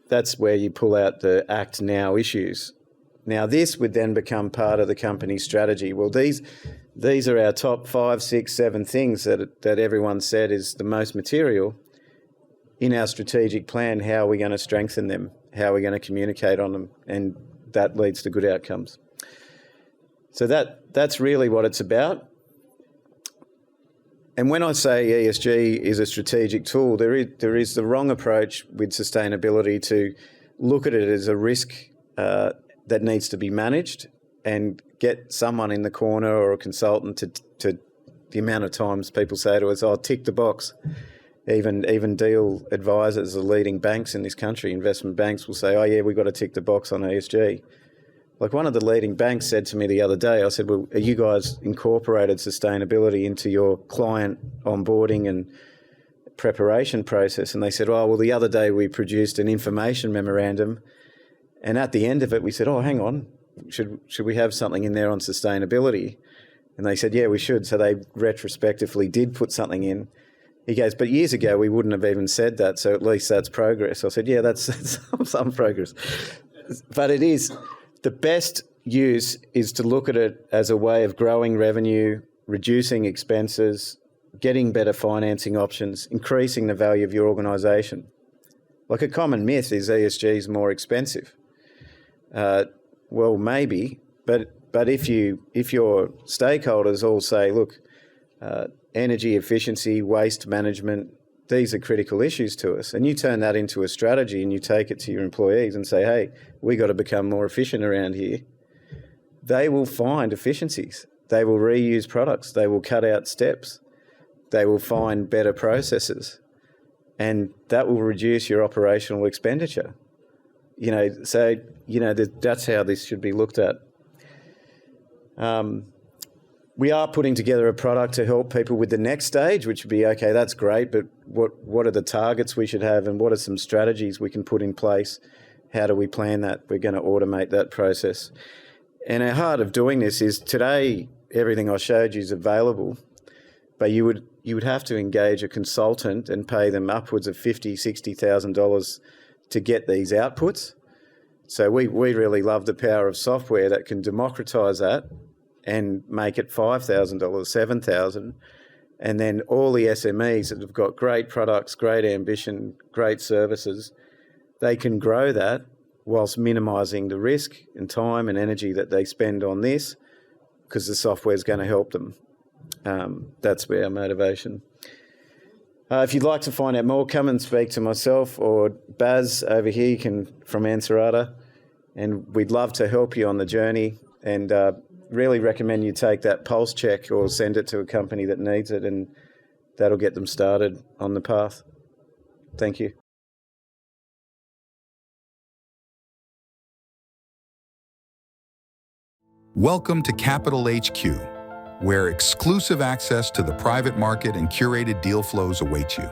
that's where you pull out the act now issues. Now this would then become part of the company's strategy. Well, these are our top 5, 6, 7 things that everyone said is the most material. In our strategic plan, how are we going to strengthen them? How are we going to communicate on them? And that leads to good outcomes. So that's really what it's about. And when I say ESG is a strategic tool, there is the wrong approach with sustainability to look at it as a risk that needs to be managed and get someone in the corner or a consultant to the amount of times people say to us, "Oh, tick the box." Even deal advisors, the leading banks in this country, investment banks, will say, "Oh yeah, we've got to tick the box on ESG." Like one of the leading banks said to me the other day, I said, "Well, are you guys incorporated sustainability into your client onboarding and preparation process?" And they said, "Oh, well, the other day we produced an information memorandum, and at the end of it we said, oh, hang on, should we have something in there on sustainability?" And they said, "Yeah, we should." So they retrospectively did put something in. He goes, "But years ago we wouldn't have even said that, so at least that's progress." I said, "Yeah, that's some progress." But it is, the best use is to look at it as a way of growing revenue, reducing expenses, getting better financing options, increasing the value of your organisation. Like a common myth is ESG is more expensive. Well, maybe, but if your stakeholders all say, look, energy efficiency, waste management, these are critical issues to us, and you turn that into a strategy and you take it to your employees and say, hey, we got to become more efficient around here, they will find efficiencies. They will reuse products. They will cut out steps. They will find better processes, and that will reduce your operational expenditure. That's how this should be looked at. We are putting together a product to help people with the next stage, which would be, okay, that's great, but what are the targets we should have, and what are some strategies we can put in place? How do we plan that? We're going to automate that process. And our heart of doing this is today, everything I showed you is available, but you would have to engage a consultant and pay them upwards of $50,000, $60,000 to get these outputs. So we really love the power of software that can democratise that and make it $5,000, $7,000, and then all the SMEs that have got great products, great ambition, great services, they can grow that whilst minimising the risk and time and energy that they spend on this, because the software is going to help them. That's where our motivation. If you'd like to find out more, come and speak to myself or Baz over here from Ansarada, and we'd love to help you on the journey, and really recommend you take that pulse check or send it to a company that needs it, and that'll get them started on the path. Thank you. Welcome to Capital HQ, where exclusive access to the private market and curated deal flows await you.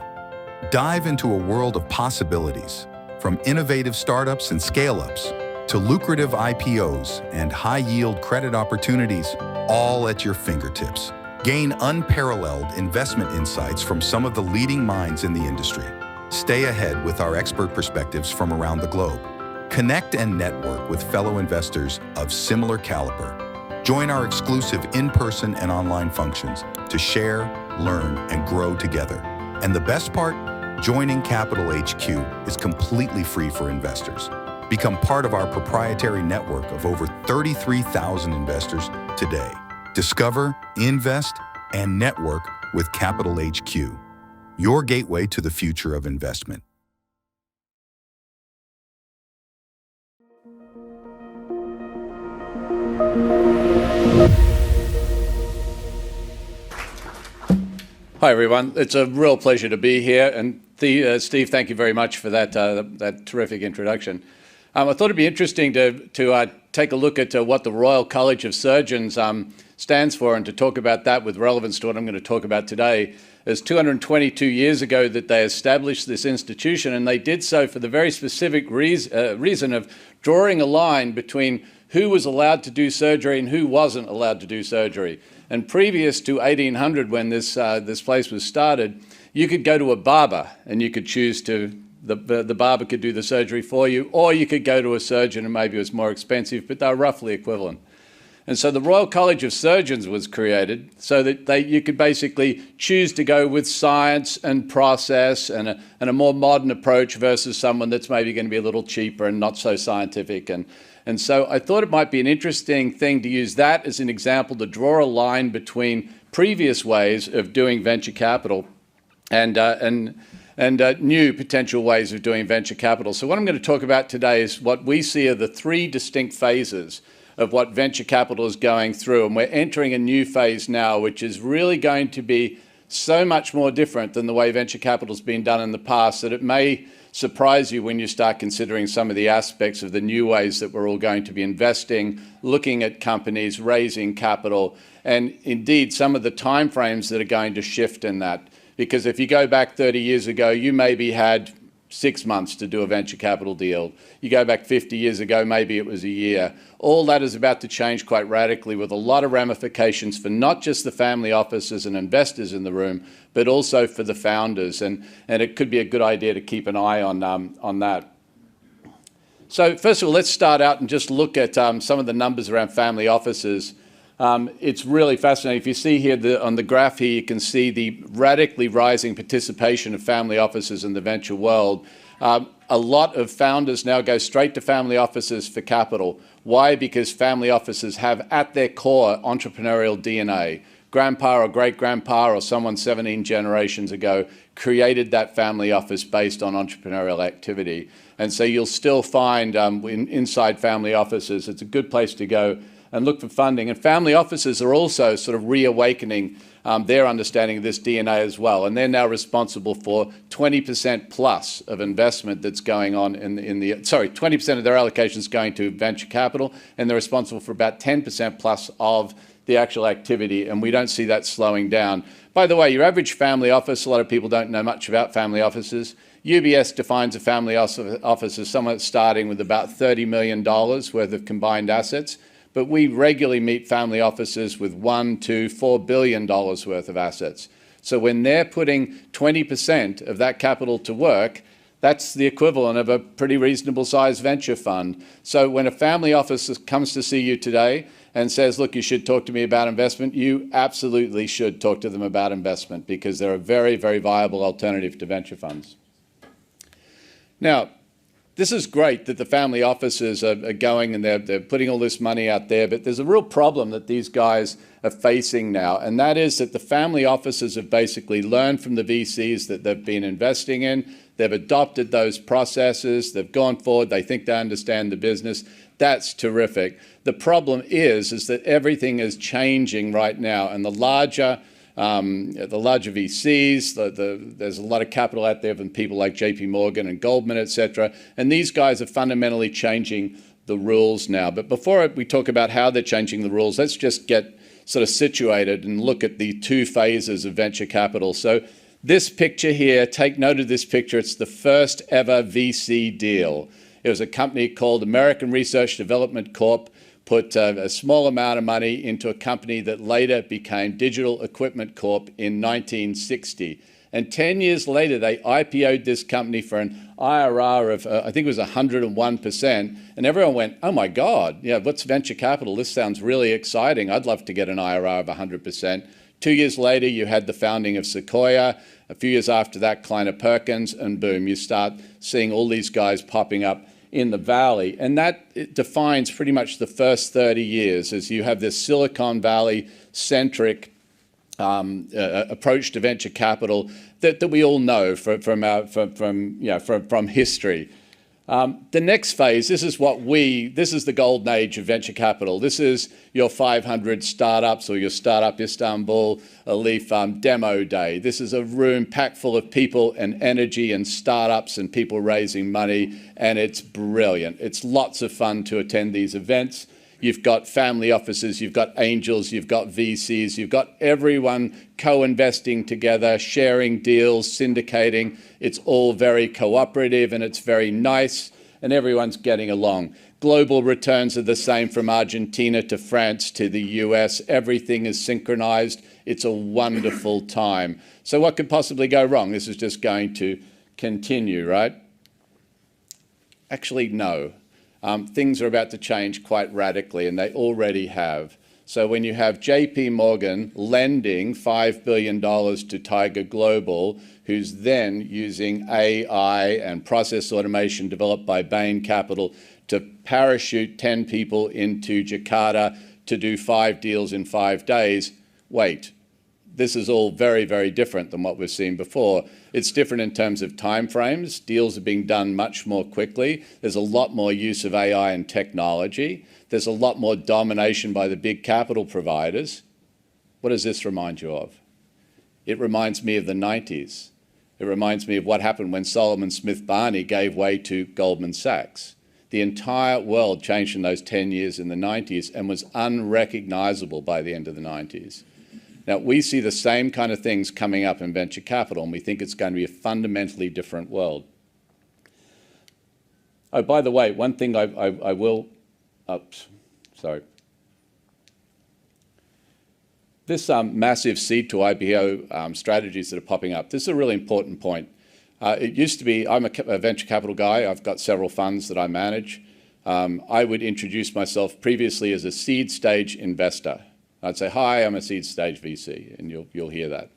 Dive into a world of possibilities, from innovative startups and scale-ups to lucrative IPOs and high-yield credit opportunities, all at your fingertips. Gain unparalleled investment insights from some of the leading minds in the industry. Stay ahead with our expert perspectives from around the globe. Connect and network with fellow investors of similar caliber. Join our exclusive in-person and online functions to share, learn, and grow together. And the best part? Joining Capital HQ is completely free for investors. Become part of our proprietary network of over 33,000 investors today. Discover, invest, and network with Capital HQ, your gateway to the future of investment. Hi, everyone. It's a real pleasure to be here. And Steve, thank you very much for that, that terrific introduction. I thought it'd be interesting to take a look at what the Royal College of Surgeons stands for and to talk about that with relevance to what I'm going to talk about today. It's 222 years ago that they established this institution, and they did so for the very specific reason of drawing a line between who was allowed to do surgery and who wasn't allowed to do surgery. And previous to 1800, when this place was started, you could go to a barber and you could choose to, the barber could do the surgery for you, or you could go to a surgeon and maybe it was more expensive, but they were roughly equivalent. And so the Royal College of Surgeons was created so that you could basically choose to go with science and process and a more modern approach versus someone that's maybe going to be a little cheaper and not so scientific. And so I thought it might be an interesting thing to use that as an example to draw a line between previous ways of doing venture capital and new potential ways of doing venture capital. So what I'm going to talk about today is what we see are the three distinct phases of what venture capital is going through. And we're entering a new phase now, which is really going to be so much more different than the way venture capital has been done in the past that it may surprise you when you start considering some of the aspects of the new ways that we're all going to be investing, looking at companies, raising capital, and indeed some of the timeframes that are going to shift in that. Because if you go back 30 years ago, you maybe had 6 months to do a venture capital deal. You go back 50 years ago, maybe it was a year. All that is about to change quite radically with a lot of ramifications for not just the family offices and investors in the room, but also for the founders. And it could be a good idea to keep an eye on that. So first of all, let's start out and just look at some of the numbers around family offices. It's really fascinating. If you see here on the graph here, you can see the radically rising participation of family offices in the venture world. A lot of founders now go straight to family offices for capital. Why? Because family offices have at their core entrepreneurial DNA. Grandpa or great-grandpa or someone 17 generations ago created that family office based on entrepreneurial activity. And so you'll still find inside family offices, it's a good place to go and look for funding. And family offices are also sort of reawakening their understanding of this DNA as well. And they're now responsible for 20% plus of investment that's going on 20% of their allocations going to venture capital, and they're responsible for about 10% plus of the actual activity, and we don't see that slowing down. By the way, your average family office, a lot of people don't know much about family offices. UBS defines a family office as someone that's starting with about $30 million worth of combined assets. But we regularly meet family offices with $1 to $4 billion worth of assets. So when they're putting 20% of that capital to work, that's the equivalent of a pretty reasonable sized venture fund. So when a family office comes to see you today and says, look, you should talk to me about investment, you absolutely should talk to them about investment because they're a very, very viable alternative to venture funds. Now, this is great that the family offices are going and they're putting all this money out there, but there's a real problem that these guys are facing now, and that is that the family offices have basically learned from the VCs that they've been investing in. They've adopted those processes. They've gone forward. They think they understand the business. That's terrific. The problem is that everything is changing right now, and the larger VCs, there's a lot of capital out there from people like JP Morgan and Goldman, etc. And these guys are fundamentally changing the rules now. But before we talk about how they're changing the rules, let's just get sort of situated and look at the two phases of venture capital. So this picture here, take note of this picture. It's the first ever VC deal. It was a company called American Research Development Corp, put a small amount of money into a company that later became Digital Equipment Corp in 1960. And 10 years later, they IPO'd this company for an IRR of, I think it was 101%. And everyone went, oh my God, yeah, what's venture capital? This sounds really exciting. I'd love to get an IRR of 100%. 2 years later, you had the founding of Sequoia. A few years after that, Kleiner Perkins, and boom, you start seeing all these guys popping up in the valley. And that defines pretty much the first 30 years as you have this Silicon Valley centric approach to venture capital that we all know from history. The next phase, this is the golden age of venture capital. This is your 500 startups or your Startup Istanbul Elif demo day. This is a room packed full of people and energy and startups and people raising money, and it's brilliant. It's lots of fun to attend these events. You've got family offices, you've got angels, you've got VCs, you've got everyone co-investing together, sharing deals, syndicating. It's all very cooperative and it's very nice and everyone's getting along. Global returns are the same from Argentina to France to the US. Everything is synchronized. It's a wonderful time. So what could possibly go wrong? This is just going to continue, right? Actually, no. Things are about to change quite radically, and they already have. So when you have JP Morgan lending $5 billion to Tiger Global, who's then using AI and process automation developed by Bain Capital to parachute 10 people into Jakarta to do 5 deals in 5 days, wait. This is all very, very different than what we've seen before. It's different in terms of timeframes. Deals are being done much more quickly. There's a lot more use of AI and technology. There's a lot more domination by the big capital providers. What does this remind you of? It reminds me of the 90s. It reminds me of what happened when Solomon Smith Barney gave way to Goldman Sachs. The entire world changed in those 10 years in the 90s and was unrecognizable by the end of the 90s. Now, we see the same kind of things coming up in venture capital, and we think it's going to be a fundamentally different world. Oh, by the way, one thing I will, sorry. This massive seed to IPO strategies that are popping up, this is a really important point. It used to be, I'm a venture capital guy. I've got several funds that I manage. I would introduce myself previously as a seed stage investor. I'd say, hi, I'm a seed stage VC, and you'll hear that.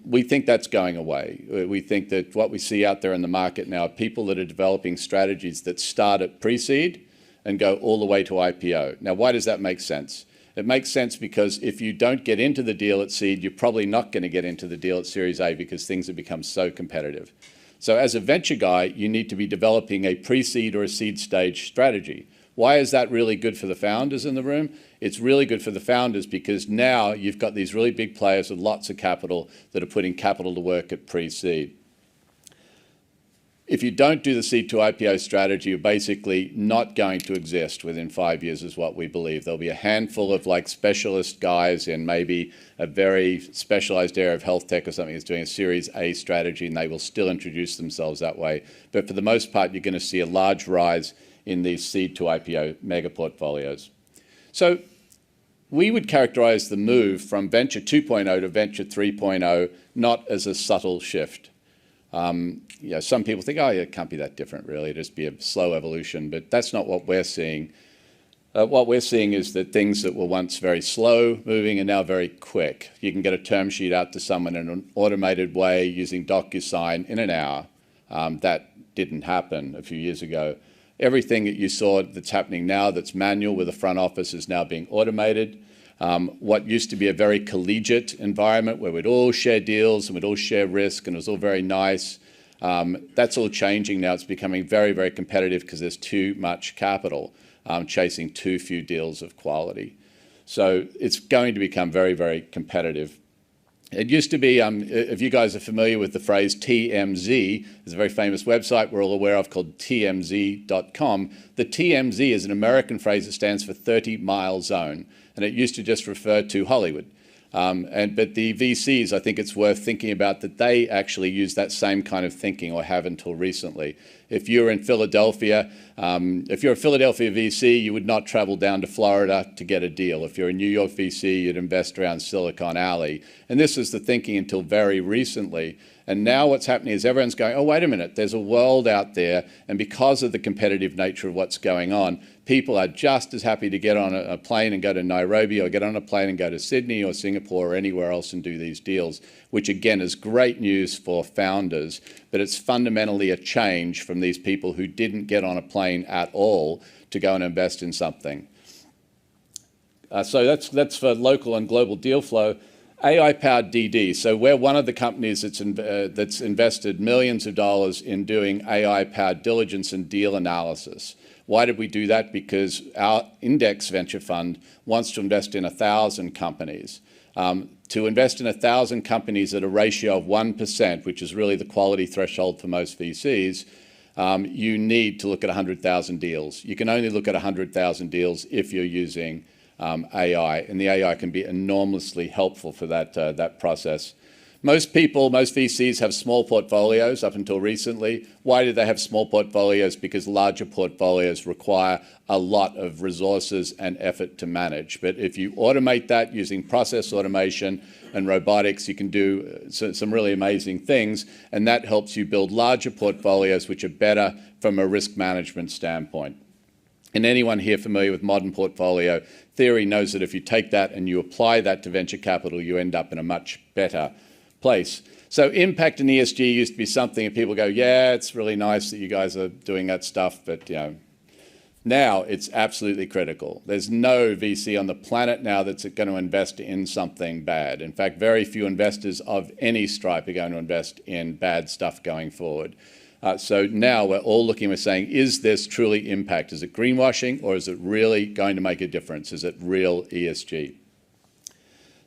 We think that's going away. We think that what we see out there in the market now are people that are developing strategies that start at pre-seed and go all the way to IPO. Now, why does that make sense? It makes sense because if you don't get into the deal at seed, you're probably not going to get into the deal at Series A because things have become so competitive. So as a venture guy, you need to be developing a pre-seed or a seed stage strategy. Why is that really good for the founders in the room? It's really good for the founders because now you've got these really big players with lots of capital that are putting capital to work at pre-seed. If you don't do the seed to IPO strategy, you're basically not going to exist within 5 years is what we believe. There'll be a handful of like specialist guys in maybe a very specialized area of health tech or something that's doing a Series A strategy, and they will still introduce themselves that way. But for the most part, you're going to see a large rise in these seed to IPO mega portfolios. So we would characterize the move from venture 2.0 to venture 3.0 not as a subtle shift. Some people think, oh, yeah, it can't be that different, really. It'll just be a slow evolution, but that's not what we're seeing. What we're seeing is that things that were once very slow moving are now very quick. You can get a term sheet out to someone in an automated way using DocuSign in an hour. That didn't happen a few years ago. Everything that you saw that's happening now that's manual with the front office is now being automated. What used to be a very collegiate environment where we'd all share deals and we'd all share risk and it was all very nice, that's all changing now. It's becoming very, very competitive because there's too much capital chasing too few deals of quality. So it's going to become very, very competitive. It used to be, if you guys are familiar with the phrase TMZ, there's a very famous website we're all aware of called TMZ.com. The TMZ is an American phrase that stands for 30-mile zone, and it used to just refer to Hollywood. But the VCs, I think it's worth thinking about that they actually use that same kind of thinking, or have until recently. If you're in Philadelphia, if you're a Philadelphia VC, you would not travel down to Florida to get a deal. If you're a New York VC, you'd invest around Silicon Alley. And this is the thinking until very recently. And now what's happening is everyone's going, oh, wait a minute, there's a world out there. And because of the competitive nature of what's going on, people are just as happy to get on a plane and go to Nairobi, or get on a plane and go to Sydney or Singapore or anywhere else and do these deals, which again is great news for founders, but it's fundamentally a change from these people who didn't get on a plane at all to go and invest in something. So that's for local and global deal flow. AI-powered DD. So we're one of the companies that's invested millions of dollars in doing AI-powered diligence and deal analysis. Why did we do that? Because our index venture fund wants to invest in 1,000 companies. To invest in 1,000 companies at a ratio of 1%, which is really the quality threshold for most VCs, you need to look at 100,000 deals. You can only look at 100,000 deals if you're using AI, and the AI can be enormously helpful for that process. Most VCs have small portfolios up until recently. Why do they have small portfolios? Because larger portfolios require a lot of resources and effort to manage. But if you automate that using process automation and robotics, you can do some really amazing things, and that helps you build larger portfolios which are better from a risk management standpoint. And anyone here familiar with modern portfolio theory knows that if you take that and you apply that to venture capital, you end up in a much better place. So impact and ESG used to be something that people go, yeah, it's really nice that you guys are doing that stuff, but now it's absolutely critical. There's no VC on the planet now that's going to invest in something bad. In fact, very few investors of any stripe are going to invest in bad stuff going forward. So now we're all looking, we're saying, is this truly impact? Is it greenwashing, or is it really going to make a difference? Is it real ESG?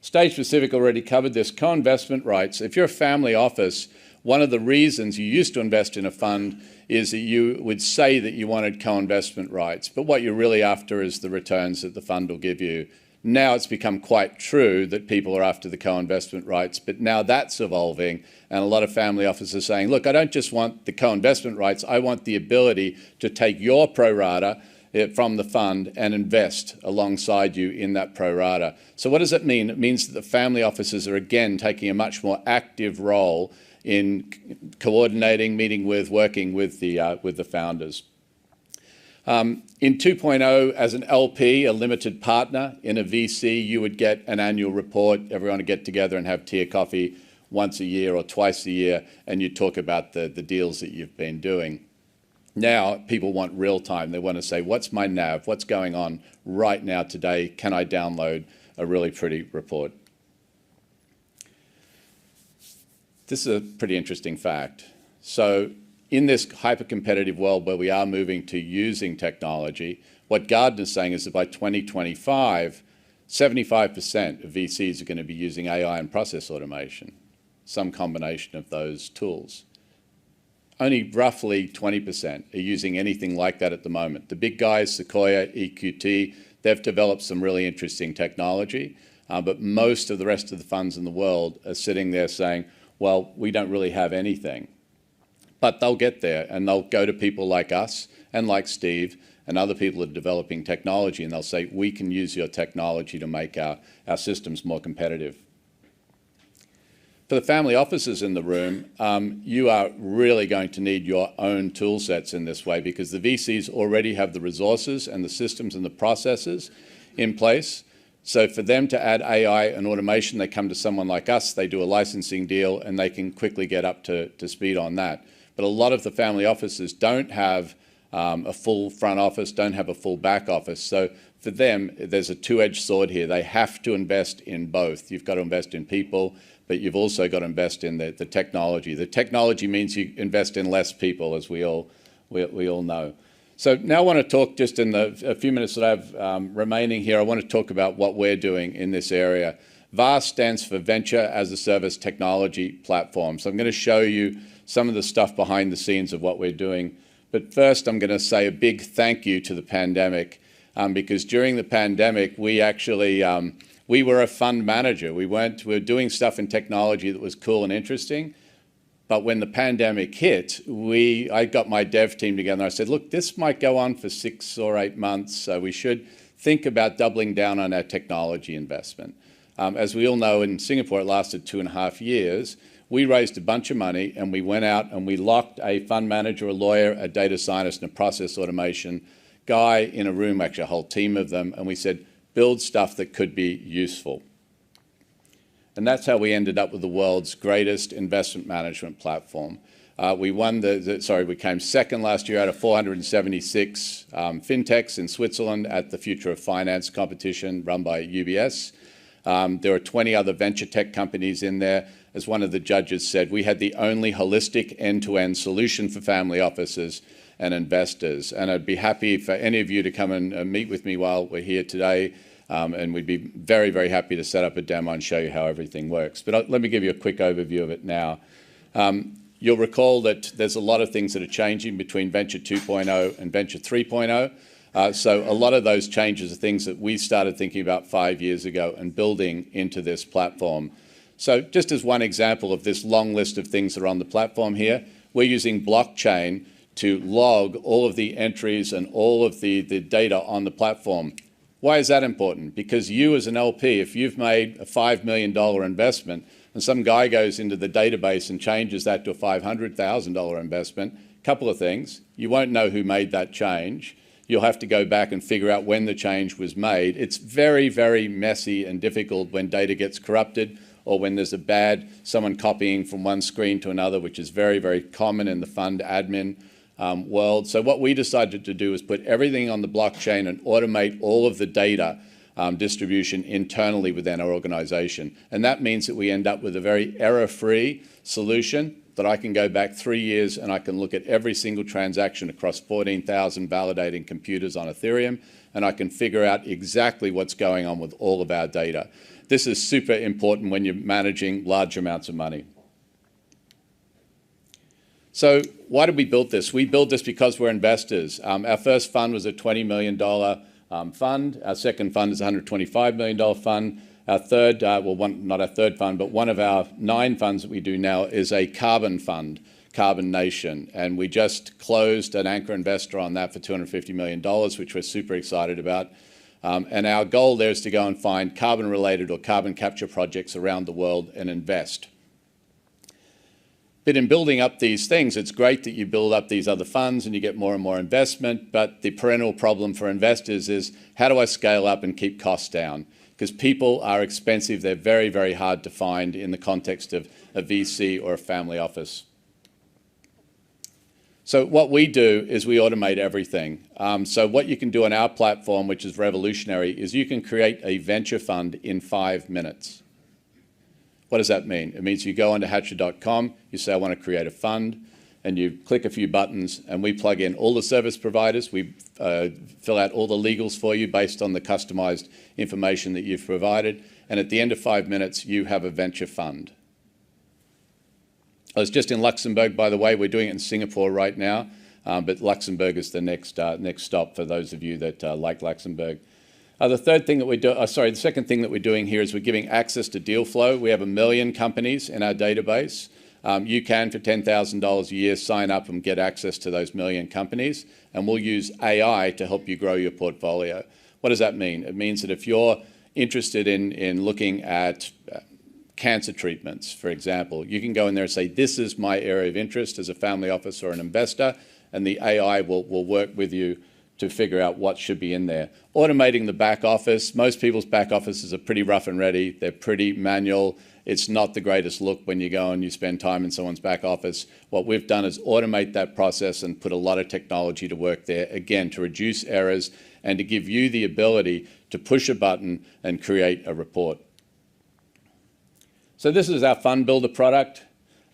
Stage Pacific already covered this. Co-investment rights. If you're a family office, one of the reasons you used to invest in a fund is that you would say that you wanted co-investment rights, but what you're really after is the returns that the fund will give you. Now it's become quite true that people are after the co-investment rights, but now that's evolving, and a lot of family offices are saying, look, I don't just want the co-investment rights, I want the ability to take your pro rata from the fund and invest alongside you in that pro rata. So what does that mean? It means that the family offices are again taking a much more active role in coordinating, meeting with, working with the founders. In 2.0, as an LP, a limited partner in a VC, you would get an annual report. Everyone would get together and have tea or coffee once a year or twice a year, and you talk about the deals that you've been doing. Now, people want real time. They want to say, what's my NAV? What's going on right now today? Can I download a really pretty report? This is a pretty interesting fact. So in this hyper-competitive world where we are moving to using technology, what Gardner's saying is that by 2025, 75% of VCs are going to be using AI and process automation, some combination of those tools. Only roughly 20% are using anything like that at the moment. The big guys, Sequoia, EQT, they've developed some really interesting technology, but most of the rest of the funds in the world are sitting there saying, well, we don't really have anything. But they'll get there, and they'll go to people like us and like Steve and other people that are developing technology, and they'll say, we can use your technology to make our systems more competitive. For the family offices in the room, you are really going to need your own tool sets in this way, because the VCs already have the resources and the systems and the processes in place. So for them to add AI and automation, they come to someone like us, they do a licensing deal, and they can quickly get up to speed on that. But a lot of the family offices don't have a full front office, don't have a full back office. So for them, there's a two-edged sword here. They have to invest in both. You've got to invest in people, but you've also got to invest in the technology. The technology means you invest in less people, as we all know. So now I want to talk, just in a few minutes that I have remaining here, I want to talk about what we're doing in this area. VAS stands for Venture as a Service Technology Platform. So I'm going to show you some of the stuff behind the scenes of what we're doing. But first, I'm going to say a big thank you to the pandemic, because during the pandemic, we actually, we were a fund manager. We were doing stuff in technology that was cool and interesting. But when the pandemic hit, I got my dev team together and I said, look, this might go on for 6 or 8 months, so we should think about doubling down on our technology investment. As we all know, in Singapore, it lasted 2.5 years. We raised a bunch of money and we went out and we locked a fund manager, a lawyer, a data scientist, and a process automation guy in a room, actually a whole team of them, and we said, build stuff that could be useful. And that's how we ended up with the world's greatest investment management platform. We came second last year out of 476 fintechs in Switzerland at the Future of Finance competition run by UBS. There are 20 other venture tech companies in there. As one of the judges said, we had the only holistic end-to-end solution for family offices and investors. And I'd be happy for any of you to come and meet with me while we're here today. And we'd be very, very happy to set up a demo and show you how everything works. But let me give you a quick overview of it now. You'll recall that there's a lot of things that are changing between Venture 2.0 and Venture 3.0. So a lot of those changes are things that we started thinking about 5 years ago and building into this platform. So just as one example of this long list of things that are on the platform here, we're using blockchain to log all of the entries and all of the data on the platform. Why is that important? Because you as an LP, if you've made a $5 million investment and some guy goes into the database and changes that to a $500,000 investment, a couple of things. You won't know who made that change. You'll have to go back and figure out when the change was made. It's very, very messy and difficult when data gets corrupted or when there's someone copying from one screen to another, which is very, very common in the fund admin world. So what we decided to do is put everything on the blockchain and automate all of the data distribution internally within our organization. And that means that we end up with a very error-free solution that I can go back 3 years and I can look at every single transaction across 14,000 validating computers on Ethereum, and I can figure out exactly what's going on with all of our data. This is super important when you're managing large amounts of money. So why did we build this? We built this because we're investors. Our first fund was a $20 million fund. Our second fund is a $125 million fund. Our third, not our third fund, but one of our 9 funds that we do now is a carbon fund, Carbon Nation. And we just closed an anchor investor on that for $250 million, which we're super excited about. And our goal there is to go and find carbon-related or carbon capture projects around the world and invest. But in building up these things, it's great that you build up these other funds and you get more and more investment, but the perennial problem for investors is how do I scale up and keep costs down? Because people are expensive, they're very, very hard to find in the context of a VC or a family office. So what we do is we automate everything. So what you can do on our platform, which is revolutionary, is you can create a venture fund in 5 minutes. What does that mean? It means you go onto hatcher.com, you say, I want to create a fund, and you click a few buttons, and we plug in all the service providers. We fill out all the legals for you based on the customized information that you've provided. And at the end of 5 minutes, you have a venture fund. I was just in Luxembourg, by the way. We're doing it in Singapore right now, but Luxembourg is the next stop for those of you that like Luxembourg. The second thing that we're doing here is we're giving access to deal flow. We have 1 million companies in our database. You can, for $10,000 a year, sign up and get access to those 1 million companies, and we'll use AI to help you grow your portfolio. What does that mean? It means that if you're interested in looking at cancer treatments, for example, you can go in there and say, this is my area of interest as a family office or an investor, and the AI will work with you to figure out what should be in there. Automating the back office. Most people's back offices are pretty rough and ready. They're pretty manual. It's not the greatest look when you go and you spend time in someone's back office. What we've done is automate that process and put a lot of technology to work there, again, to reduce errors and to give you the ability to push a button and create a report. So this is our fund builder product.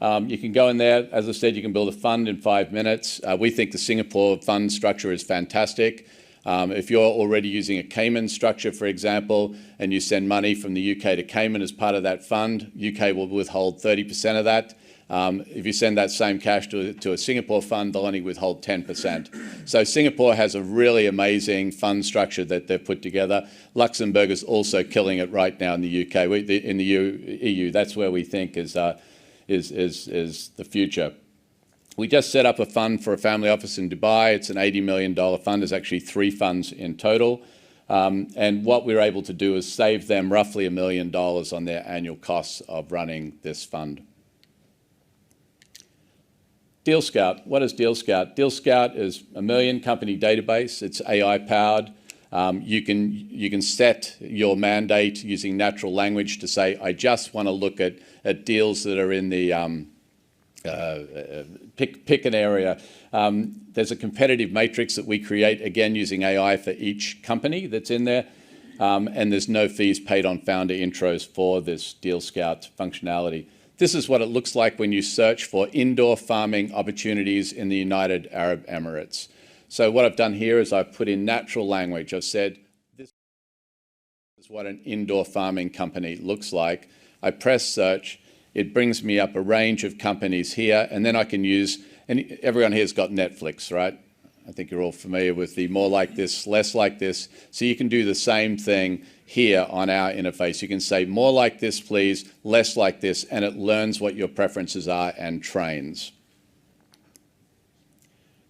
You can go in there. As I said, you can build a fund in 5 minutes. We think the Singapore fund structure is fantastic. If you're already using a Cayman structure, for example, and you send money from the UK to Cayman as part of that fund, UK will withhold 30% of that. If you send that same cash to a Singapore fund, they'll only withhold 10%. So Singapore has a really amazing fund structure that they've put together. Luxembourg is also killing it right now in the UK. In the EU, that's where we think is the future. We just set up a fund for a family office in Dubai. It's an $80 million fund. There's actually 3 funds in total. And what we're able to do is save them roughly $1 million on their annual costs of running this fund. Deal Scout. What is Deal Scout? Deal Scout is a 1 million company database. It's AI powered. You can set your mandate using natural language to say, I just want to look at deals that are in the pick an area. There's a competitive matrix that we create, again, using AI for each company that's in there. And there's no fees paid on founder intros for this Deal Scout functionality. This is what it looks like when you search for indoor farming opportunities in the United Arab Emirates. So what I've done here is I've put in natural language. I've said, this is what an indoor farming company looks like. I press search. It brings me up a range of companies here, and then I can use, and everyone here's got Netflix, right? I think you're all familiar with the more like this, less like this. So you can do the same thing here on our interface. You can say more like this, please, less like this, and it learns what your preferences are and trains.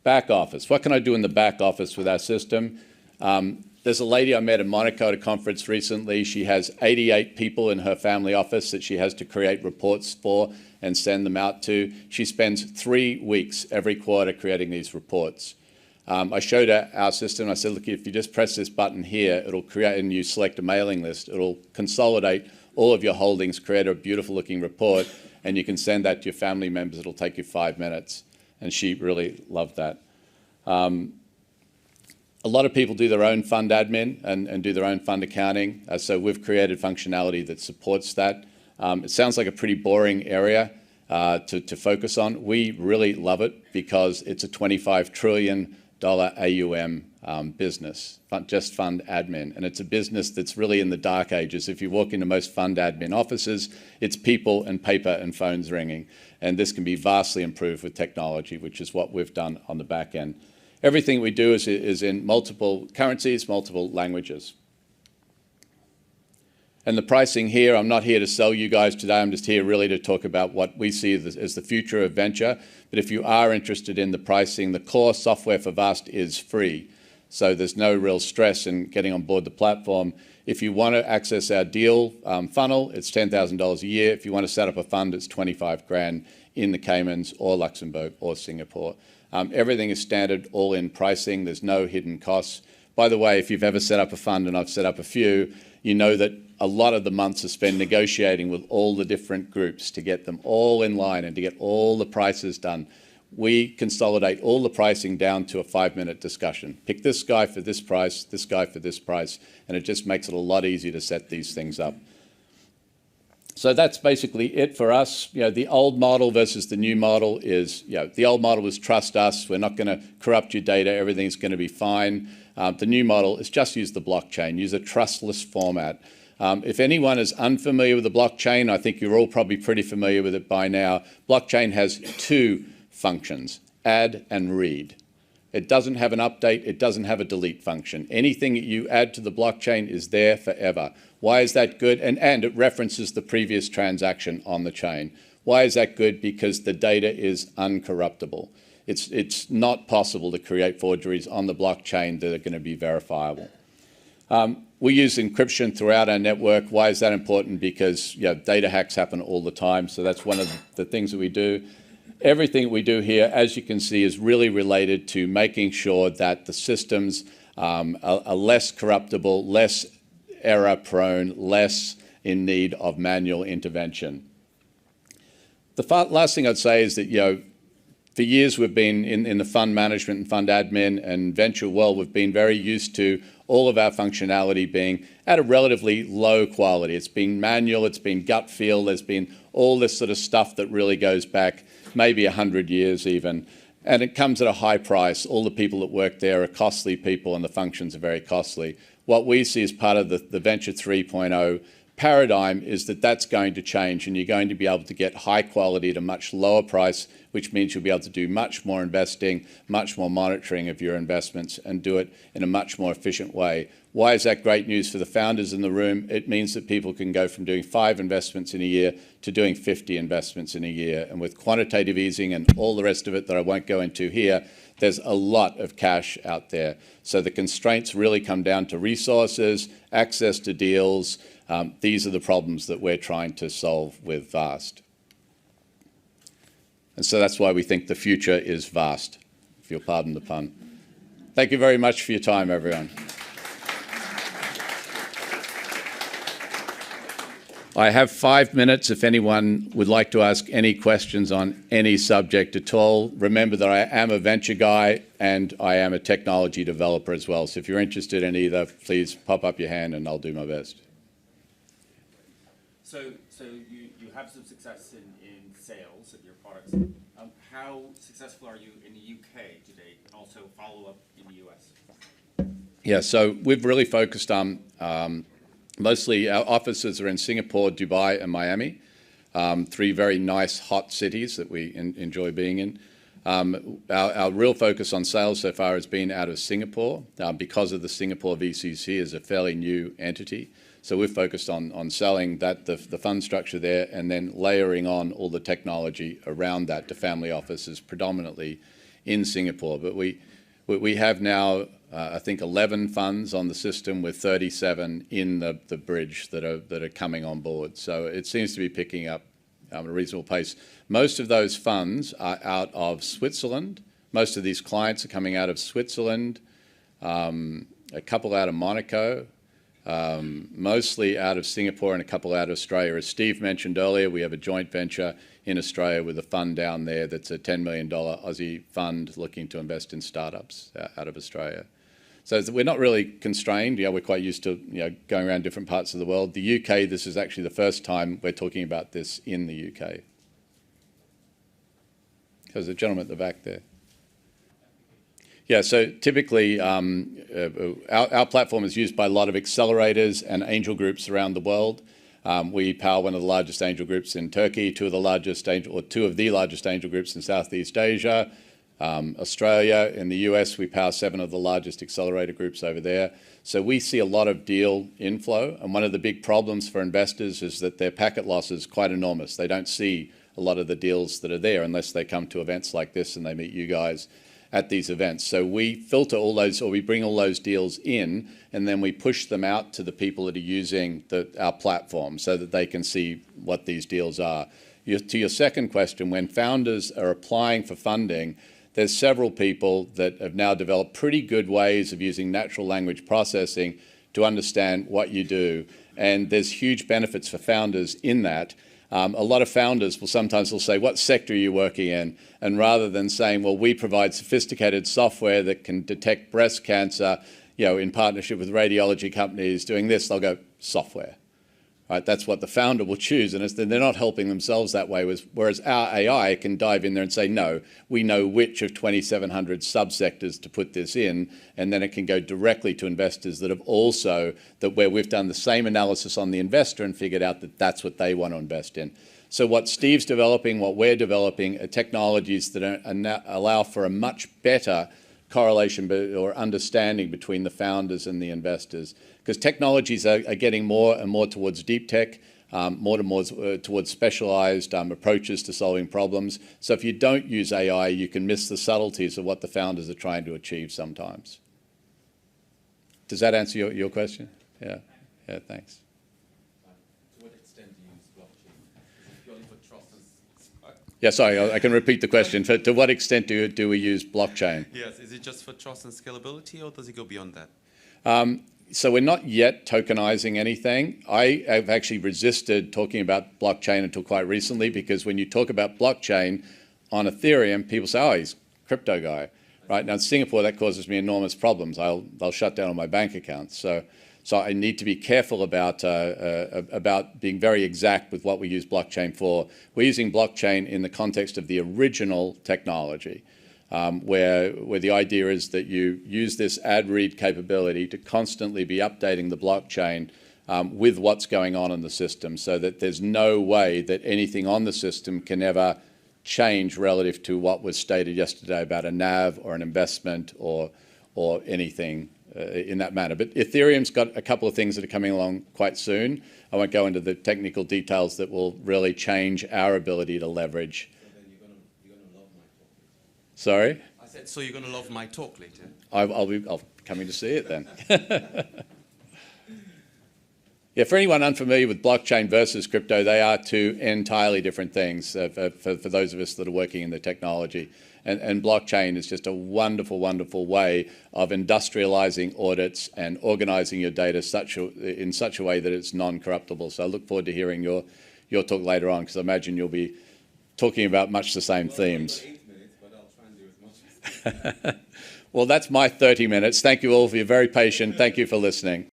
Back office. What can I do in the back office with our system? There's a lady I met in Monaco at a conference recently. She has 88 people in her family office that she has to create reports for and send them out to. She spends 3 weeks every quarter creating these reports. I showed her our system. I said, look, if you just press this button here, it'll create, and you select a mailing list, it'll consolidate all of your holdings, create a beautiful looking report, and you can send that to your family members. It'll take you 5 minutes. And she really loved that. A lot of people do their own fund admin and do their own fund accounting. So we've created functionality that supports that. It sounds like a pretty boring area to focus on. We really love it because it's a $25 trillion AUM business, just fund admin. And it's a business that's really in the dark ages. If you walk into most fund admin offices, it's people and paper and phones ringing. And this can be vastly improved with technology, which is what we've done on the back end. Everything we do is in multiple currencies, multiple languages. And the pricing here, I'm not here to sell you guys today. I'm just here really to talk about what we see as the future of venture. But if you are interested in the pricing, the core software for Vast is free. So there's no real stress in getting on board the platform. If you want to access our deal funnel, it's $10,000 a year. If you want to set up a fund, it's 25 grand in the Caymans or Luxembourg or Singapore. Everything is standard, all in pricing. There's no hidden costs. By the way, if you've ever set up a fund, and I've set up a few, you know that a lot of the months are spent negotiating with all the different groups to get them all in line and to get all the prices done. We consolidate all the pricing down to a 5-minute discussion. Pick this guy for this price, this guy for this price, and it just makes it a lot easier to set these things up. So that's basically it for us. You know, the old model versus the new model is, you know, the old model is trust us. We're not going to corrupt your data. Everything's going to be fine. The new model is just use the blockchain, use a trustless format. If anyone is unfamiliar with the blockchain, I think you're all probably pretty familiar with it by now. Blockchain has 2 functions, add and read. It doesn't have an update. It doesn't have a delete function. Anything that you add to the blockchain is there forever. Why is that good? And it references the previous transaction on the chain. Why is that good? Because the data is uncorruptible. It's not possible to create forgeries on the blockchain that are going to be verifiable. We use encryption throughout our network. Why is that important? Because data hacks happen all the time. So that's one of the things that we do. Everything we do here, as you can see, is really related to making sure that the systems are less corruptible, less error-prone, less in need of manual intervention. The last thing I'd say is that, for years we've been in the fund management and fund admin and venture world, we've been very used to all of our functionality being at a relatively low quality. It's been manual, it's been gut feel, there's been all this sort of stuff that really goes back maybe 100 years even. And it comes at a high price. All the people that work there are costly people and the functions are very costly. What we see as part of the Venture 3.0 paradigm is that that's going to change, and you're going to be able to get high quality at a much lower price, which means you'll be able to do much more investing, much more monitoring of your investments, and do it in a much more efficient way. Why is that great news for the founders in the room? It means that people can go from doing 5 investments in a year to doing 50 investments in a year. And with quantitative easing and all the rest of it that I won't go into here, there's a lot of cash out there. So the constraints really come down to resources, access to deals. These are the problems that we're trying to solve with VAST. And so that's why we think the future is vast, if you'll pardon the pun. Thank you very much for your time, everyone. I have 5 minutes if anyone would like to ask any questions on any subject at all. Remember that I am a venture guy and I am a technology developer as well. So if you're interested in either, please pop up your hand and I'll do my best. So you have some success in sales of your products. How successful are you in the UK today, and also follow up in the US? Yeah, so we've really focused on mostly our offices are in Singapore, Dubai, and Miami. 3 very nice, hot cities that we enjoy being in. Our real focus on sales so far has been out of Singapore because of the Singapore VCC is a fairly new entity. So we've focused on selling that, the fund structure there, and then layering on all the technology around that to family offices, predominantly in Singapore. But we have now, I think, 11 funds on the system with 37 in the bridge that are coming on board. So it seems to be picking up at a reasonable pace. Most of those funds are out of Switzerland. Most of these clients are coming out of Switzerland, a couple out of Monaco, mostly out of Singapore and a couple out of Australia. As Steve mentioned earlier, we have a joint venture in Australia with a fund down there that's a $10 million Aussie fund looking to invest in startups out of Australia. So we're not really constrained. We're quite used to going around different parts of the world. The UK, this is actually the first time we're talking about this in the UK. There's a gentleman at the back there. Yeah, so typically our platform is used by a lot of accelerators and angel groups around the world. We power one of the largest angel groups in Turkey, two of the largest angel groups in Southeast Asia, Australia. In the US, we power 7 of the largest accelerator groups over there. So we see a lot of deal inflow. And one of the big problems for investors is that their packet loss is quite enormous. They don't see a lot of the deals that are there unless they come to events like this and they meet you guys at these events. So we filter all those, or we bring all those deals in, and then we push them out to the people that are using our platform so that they can see what these deals are. To your second question, when founders are applying for funding, there's several people that have now developed pretty good ways of using natural language processing to understand what you do. And there's huge benefits for founders in that. A lot of founders will sometimes say, what sector are you working in? And rather than saying, well, we provide sophisticated software that can detect breast cancer, in partnership with radiology companies doing this, they'll go, software. Right? That's what the founder will choose, and they're not helping themselves that way, whereas our AI can dive in there and say, no, we know which of 2,700 subsectors to put this in, and then it can go directly to investors that have also, where we've done the same analysis on the investor and figured out that that's what they want to invest in. So what Steve's developing, what we're developing, are technologies that allow for a much better correlation or understanding between the founders and the investors. Because technologies are getting more and more towards deep tech, more and more towards specialized approaches to solving problems. So if you don't use AI, you can miss the subtleties of what the founders are trying to achieve sometimes. Does that answer your question? Yeah, thanks. To what extent do you use blockchain? Is it purely for trust and... Yeah, sorry, I can repeat the question. To what extent do we use blockchain? Yes, is it just for trust and scalability, or does it go beyond that? So we're not yet tokenizing anything. I have actually resisted talking about blockchain until quite recently, because when you talk about blockchain on Ethereum, people say, oh, he's a crypto guy. Right now in Singapore, that causes me enormous problems. They'll shut down all my bank accounts. So I need to be careful about being very exact with what we use blockchain for. We're using blockchain in the context of the original technology. where the idea is that you use this ad read capability to constantly be updating the blockchain with what's going on in the system, so that there's no way that anything on the system can ever change relative to what was stated yesterday about a NAV or an investment or anything in that manner. But Ethereum's got a couple of things that are coming along quite soon. I won't go into the technical details that will really change our ability to leverage. Sorry? I said, so you're going to love my talk later? I'll be coming to see it then. Yeah, for anyone unfamiliar with blockchain versus crypto, they are two entirely different things for those of us that are working in the technology. And blockchain is just a wonderful, wonderful way of industrializing audits and organizing your data in such a way that it's non-corruptible. So I look forward to hearing your talk later on, because I imagine you'll be talking about much the same themes. Well, that's my 30 minutes. Thank you all for your very patient. Thank you for listening.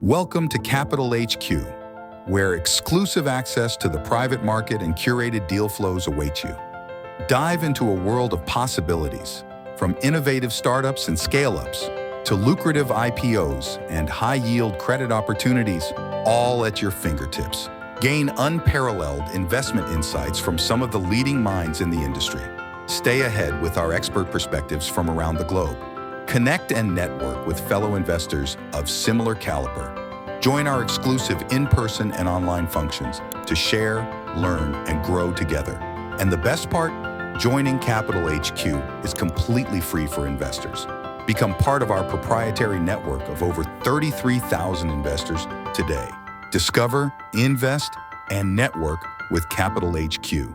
Welcome to CapitalHQ, where exclusive access to the private market and curated deal flows await you. Dive into a world of possibilities, from innovative startups and scale-ups to lucrative IPOs and high-yield credit opportunities, all at your fingertips. Gain unparalleled investment insights from some of the leading minds in the industry. Stay ahead with our expert perspectives from around the globe. Connect and network with fellow investors of similar caliber. Join our exclusive in-person and online functions to share, learn, and grow together. And the best part? Joining CapitalHQ is completely free for investors. Become part of our proprietary network of over 33,000 investors today. Discover, invest, and network with CapitalHQ,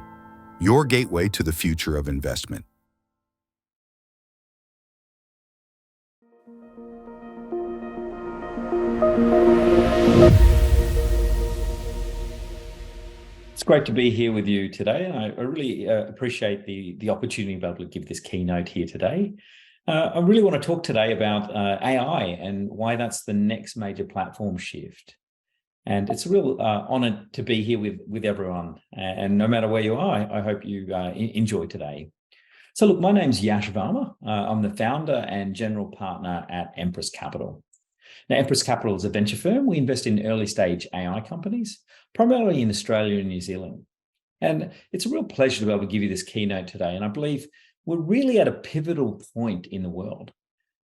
your gateway to the future of investment. It's great to be here with you today. I really appreciate the opportunity to be able to give this keynote here today. I really want to talk today about AI and why that's the next major platform shift. And it's a real honor to be here with everyone. And no matter where you are, I hope you enjoy today. So look, my name's Yash Varma. I'm the founder and general partner at Empress Capital. Now, Empress Capital is a venture firm. We invest in early stage AI companies, primarily in Australia and New Zealand. And it's a real pleasure to be able to give you this keynote today. And I believe we're really at a pivotal point in the world.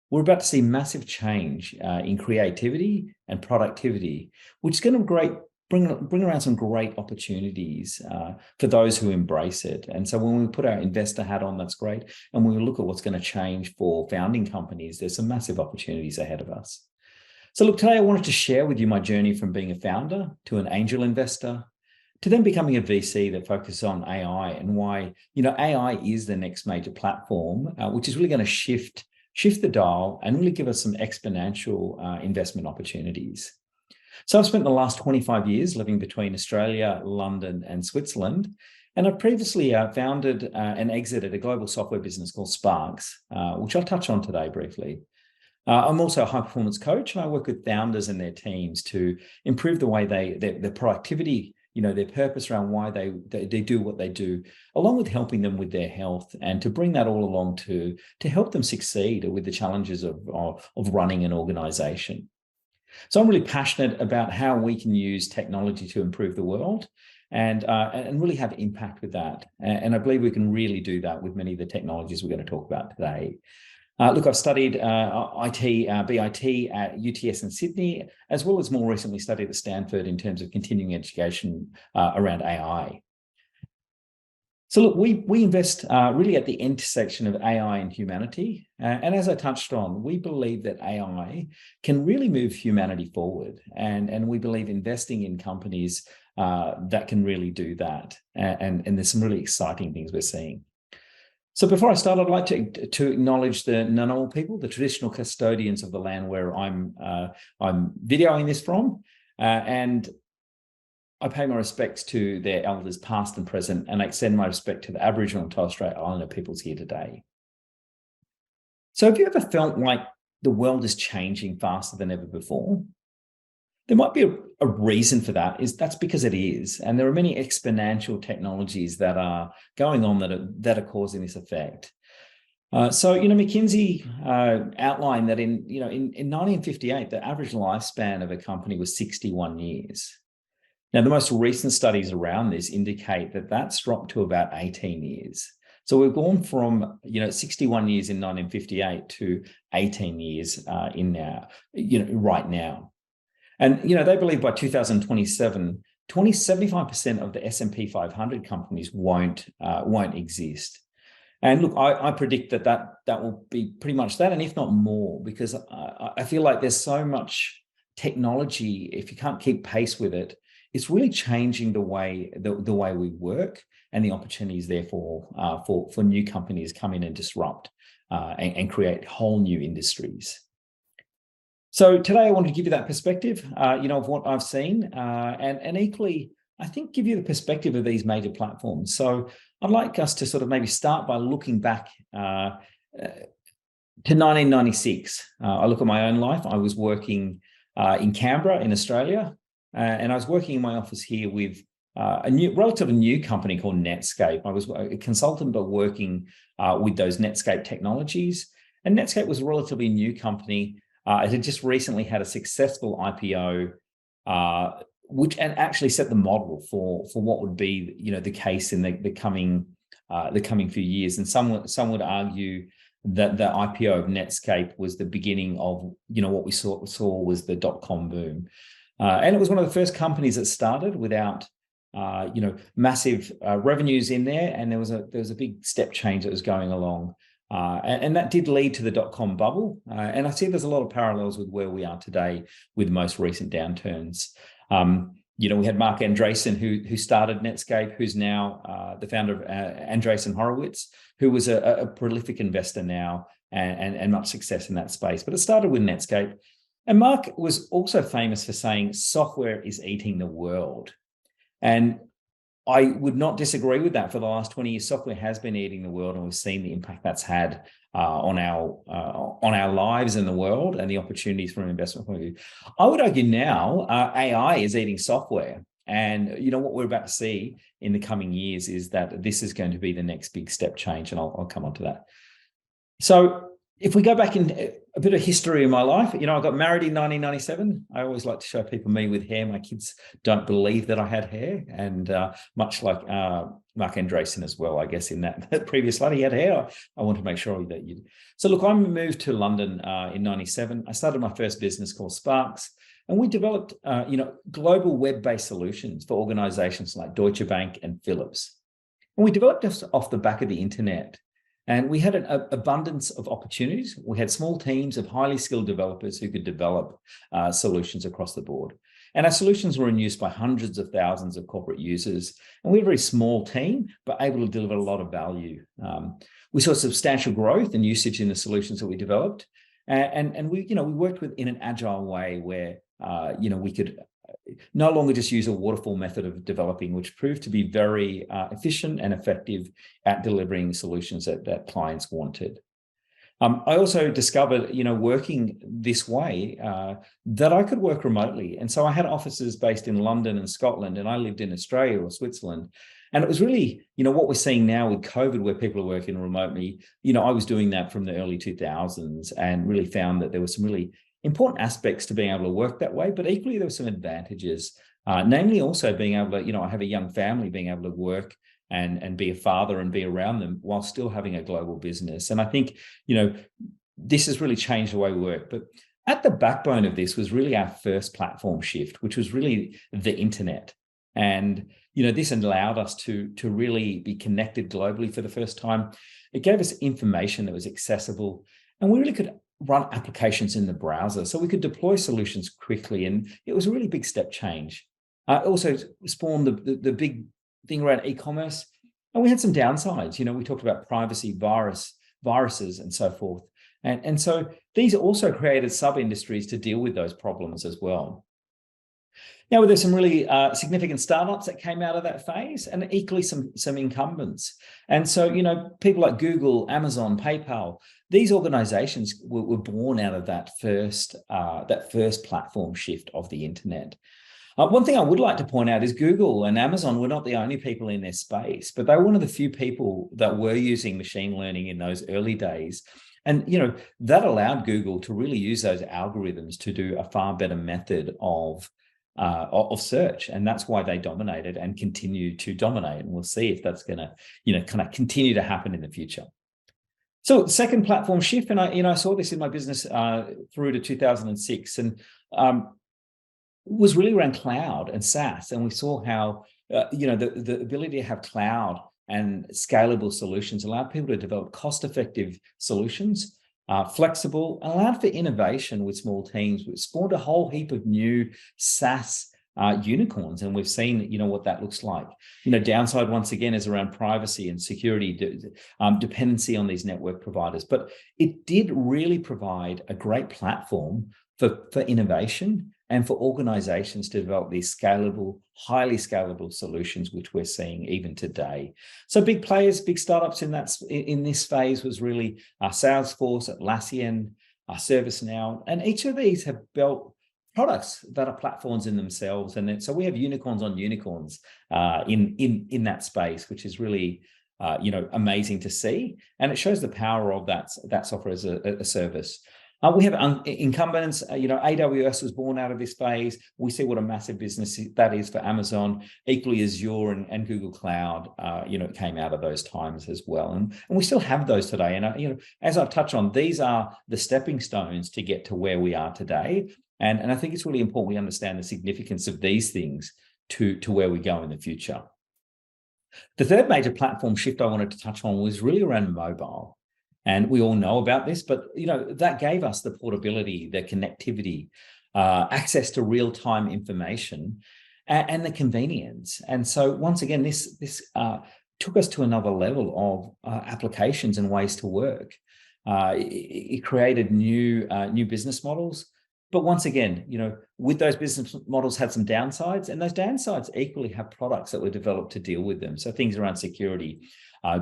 We're about to see massive change in creativity and productivity, which is going to bring around some great opportunities for those who embrace it. And so when we put our investor hat on, that's great. And when we look at what's going to change for founding companies, there's some massive opportunities ahead of us. So look, today I wanted to share with you my journey from being a founder to an angel investor, to then becoming a VC that focuses on AI, and why, AI is the next major platform, which is really going to shift the dial and really give us some exponential investment opportunities. So I've spent the last 25 years living between Australia, London, and Switzerland. And I've previously founded and exited a global software business called Sparks, which I'll touch on today briefly. I'm also a high-performance coach, and I work with founders and their teams to improve the way their productivity, their purpose around why they do what they do, along with helping them with their health, and to bring that all along to help them succeed with the challenges of running an organization. So I'm really passionate about how we can use technology to improve the world and really have impact with that. And I believe we can really do that with many of the technologies we're going to talk about today. Look, I've studied BIT at UTS in Sydney, as well as more recently studied at Stanford in terms of continuing education around AI. So look, we invest really at the intersection of AI and humanity. And as I touched on, we believe that AI can really move humanity forward. And we believe investing in companies that can really do that. And there's some really exciting things we're seeing. So before I start, I'd like to acknowledge the Ngunnawal people, the traditional custodians of the land where I'm videoing this from, and I pay my respects to their elders past and present, and I extend my respect to the Aboriginal and Torres Strait Islander peoples here today. So have you ever felt like the world is changing faster than ever before? There might be a reason for that is that's because it is. And there are many exponential technologies that are going on that are causing this effect. McKinsey outlined that in 1958, the average lifespan of a company was 61 years. Now, the most recent studies around this indicate that that's dropped to about 18 years. So we've gone from 61 years in 1958 to 18 years right now. And they believe by 2027, 75% of the S&P 500 companies won't exist. And look, I predict that will be pretty much that, and if not more, because I feel like there's so much technology. If you can't keep pace with it, it's really changing the way we work, and the opportunities therefore for new companies come in and disrupt and create whole new industries. So today I wanted to give you that perspective, of what I've seen, and equally, I think give you the perspective of these major platforms. So I'd like us to sort of maybe start by looking back to 1996. I look at my own life. I was working in Canberra in Australia, and I was working in my office here with a relatively new company called Netscape. I was a consultant, but working with those Netscape technologies. And Netscape was a relatively new company. It had just recently had a successful IPO, which actually set the model for what would be the case in the coming few years. And some would argue that the IPO of Netscape was the beginning of what we saw was the .com boom, and it was one of the first companies that started without massive revenues in there, and there was a big step change that was going along. And that did lead to the .com bubble. And I see there's a lot of parallels with where we are today with most recent downturns. We had Mark Andreessen, who started Netscape, who's now the founder of Andreessen Horowitz, who was a prolific investor now and much success in that space. But it started with Netscape. And Mark was also famous for saying software is eating the world. And I would not disagree with that. For the last 20 years, software has been eating the world, and we've seen the impact that's had on our lives in the world and the opportunities from an investment point of view. I would argue now AI is eating software, and what we're about to see in the coming years is that this is going to be the next big step change, and I'll come on to that. So if we go back in a bit of history in my life, I got married in 1997. I always like to show people me with hair. My kids don't believe that I had hair, and much like Mark Andreessen as well, I guess in that previous slide, he had hair. I want to make sure that you. So look, I moved to London in 97. I started my first business called Sparks, and we developed global web-based solutions for organizations like Deutsche Bank and Philips. And we developed this off the back of the internet. And we had an abundance of opportunities. We had small teams of highly skilled developers who could develop solutions across the board. And our solutions were in use by hundreds of thousands of corporate users. And we were a very small team, but able to deliver a lot of value. We saw substantial growth and usage in the solutions that we developed. And we worked in an agile way where, we could no longer just use a waterfall method of developing, which proved to be very efficient and effective at delivering solutions that clients wanted. I also discovered, working this way, that I could work remotely. And so I had offices based in London and Scotland, and I lived in Australia or Switzerland. And it was really, what we're seeing now with COVID, where people are working remotely. I was doing that from the early 2000s and really found that there were some really important aspects to being able to work that way, but equally there were some advantages, namely also being able to, I have a young family, being able to work and be a father and be around them while still having a global business. And I think, this has really changed the way we work. But at the backbone of this was really our first platform shift, which was really the internet. And, this allowed us to really be connected globally for the first time. It gave us information that was accessible, and we really could run applications in the browser, so we could deploy solutions quickly. And it was a really big step change. It also spawned the big thing around e-commerce. And we had some downsides. We talked about privacy, viruses, and so forth. And so these also created sub-industries to deal with those problems as well. Now, there's some really significant startups that came out of that phase, and equally some incumbents. And so, people like Google, Amazon, PayPal, these organizations were born out of that first platform shift of the internet. One thing I would like to point out is Google and Amazon were not the only people in this space, but they were one of the few people that were using machine learning in those early days. And, that allowed Google to really use those algorithms to do a far better method of search. And that's why they dominated and continue to dominate. And we'll see if that's going to, kind of continue to happen in the future. So second platform shift, and I saw this in my business through to 2006, and was really around cloud and SaaS. And we saw how, the ability to have cloud and scalable solutions allowed people to develop cost-effective solutions, flexible, and allowed for innovation with small teams, which spawned a whole heap of new SaaS unicorns. And we've seen, what that looks like. Downside, once again, is around privacy and security, dependency on these network providers. But it did really provide a great platform for innovation and for organizations to develop these scalable, highly scalable solutions, which we're seeing even today. So big players, big startups in this phase was really Salesforce, Atlassian, ServiceNow, and each of these have built products that are platforms in themselves. And so we have unicorns on unicorns in that space, which is really amazing to see. And it shows the power of that software as a service. We have incumbents, AWS was born out of this phase. We see what a massive business that is for Amazon. Equally, Azure and Google Cloud, came out of those times as well. And we still have those today. And, as I've touched on, these are the stepping stones to get to where we are today. And I think it's really important we understand the significance of these things to where we go in the future. The third major platform shift I wanted to touch on was really around mobile. And we all know about this, but that gave us the portability, the connectivity, access to real-time information, and the convenience. And so once again, this took us to another level of applications and ways to work. It created new business models. But once again, with those business models had some downsides, and those downsides equally have products that were developed to deal with them. So things around security,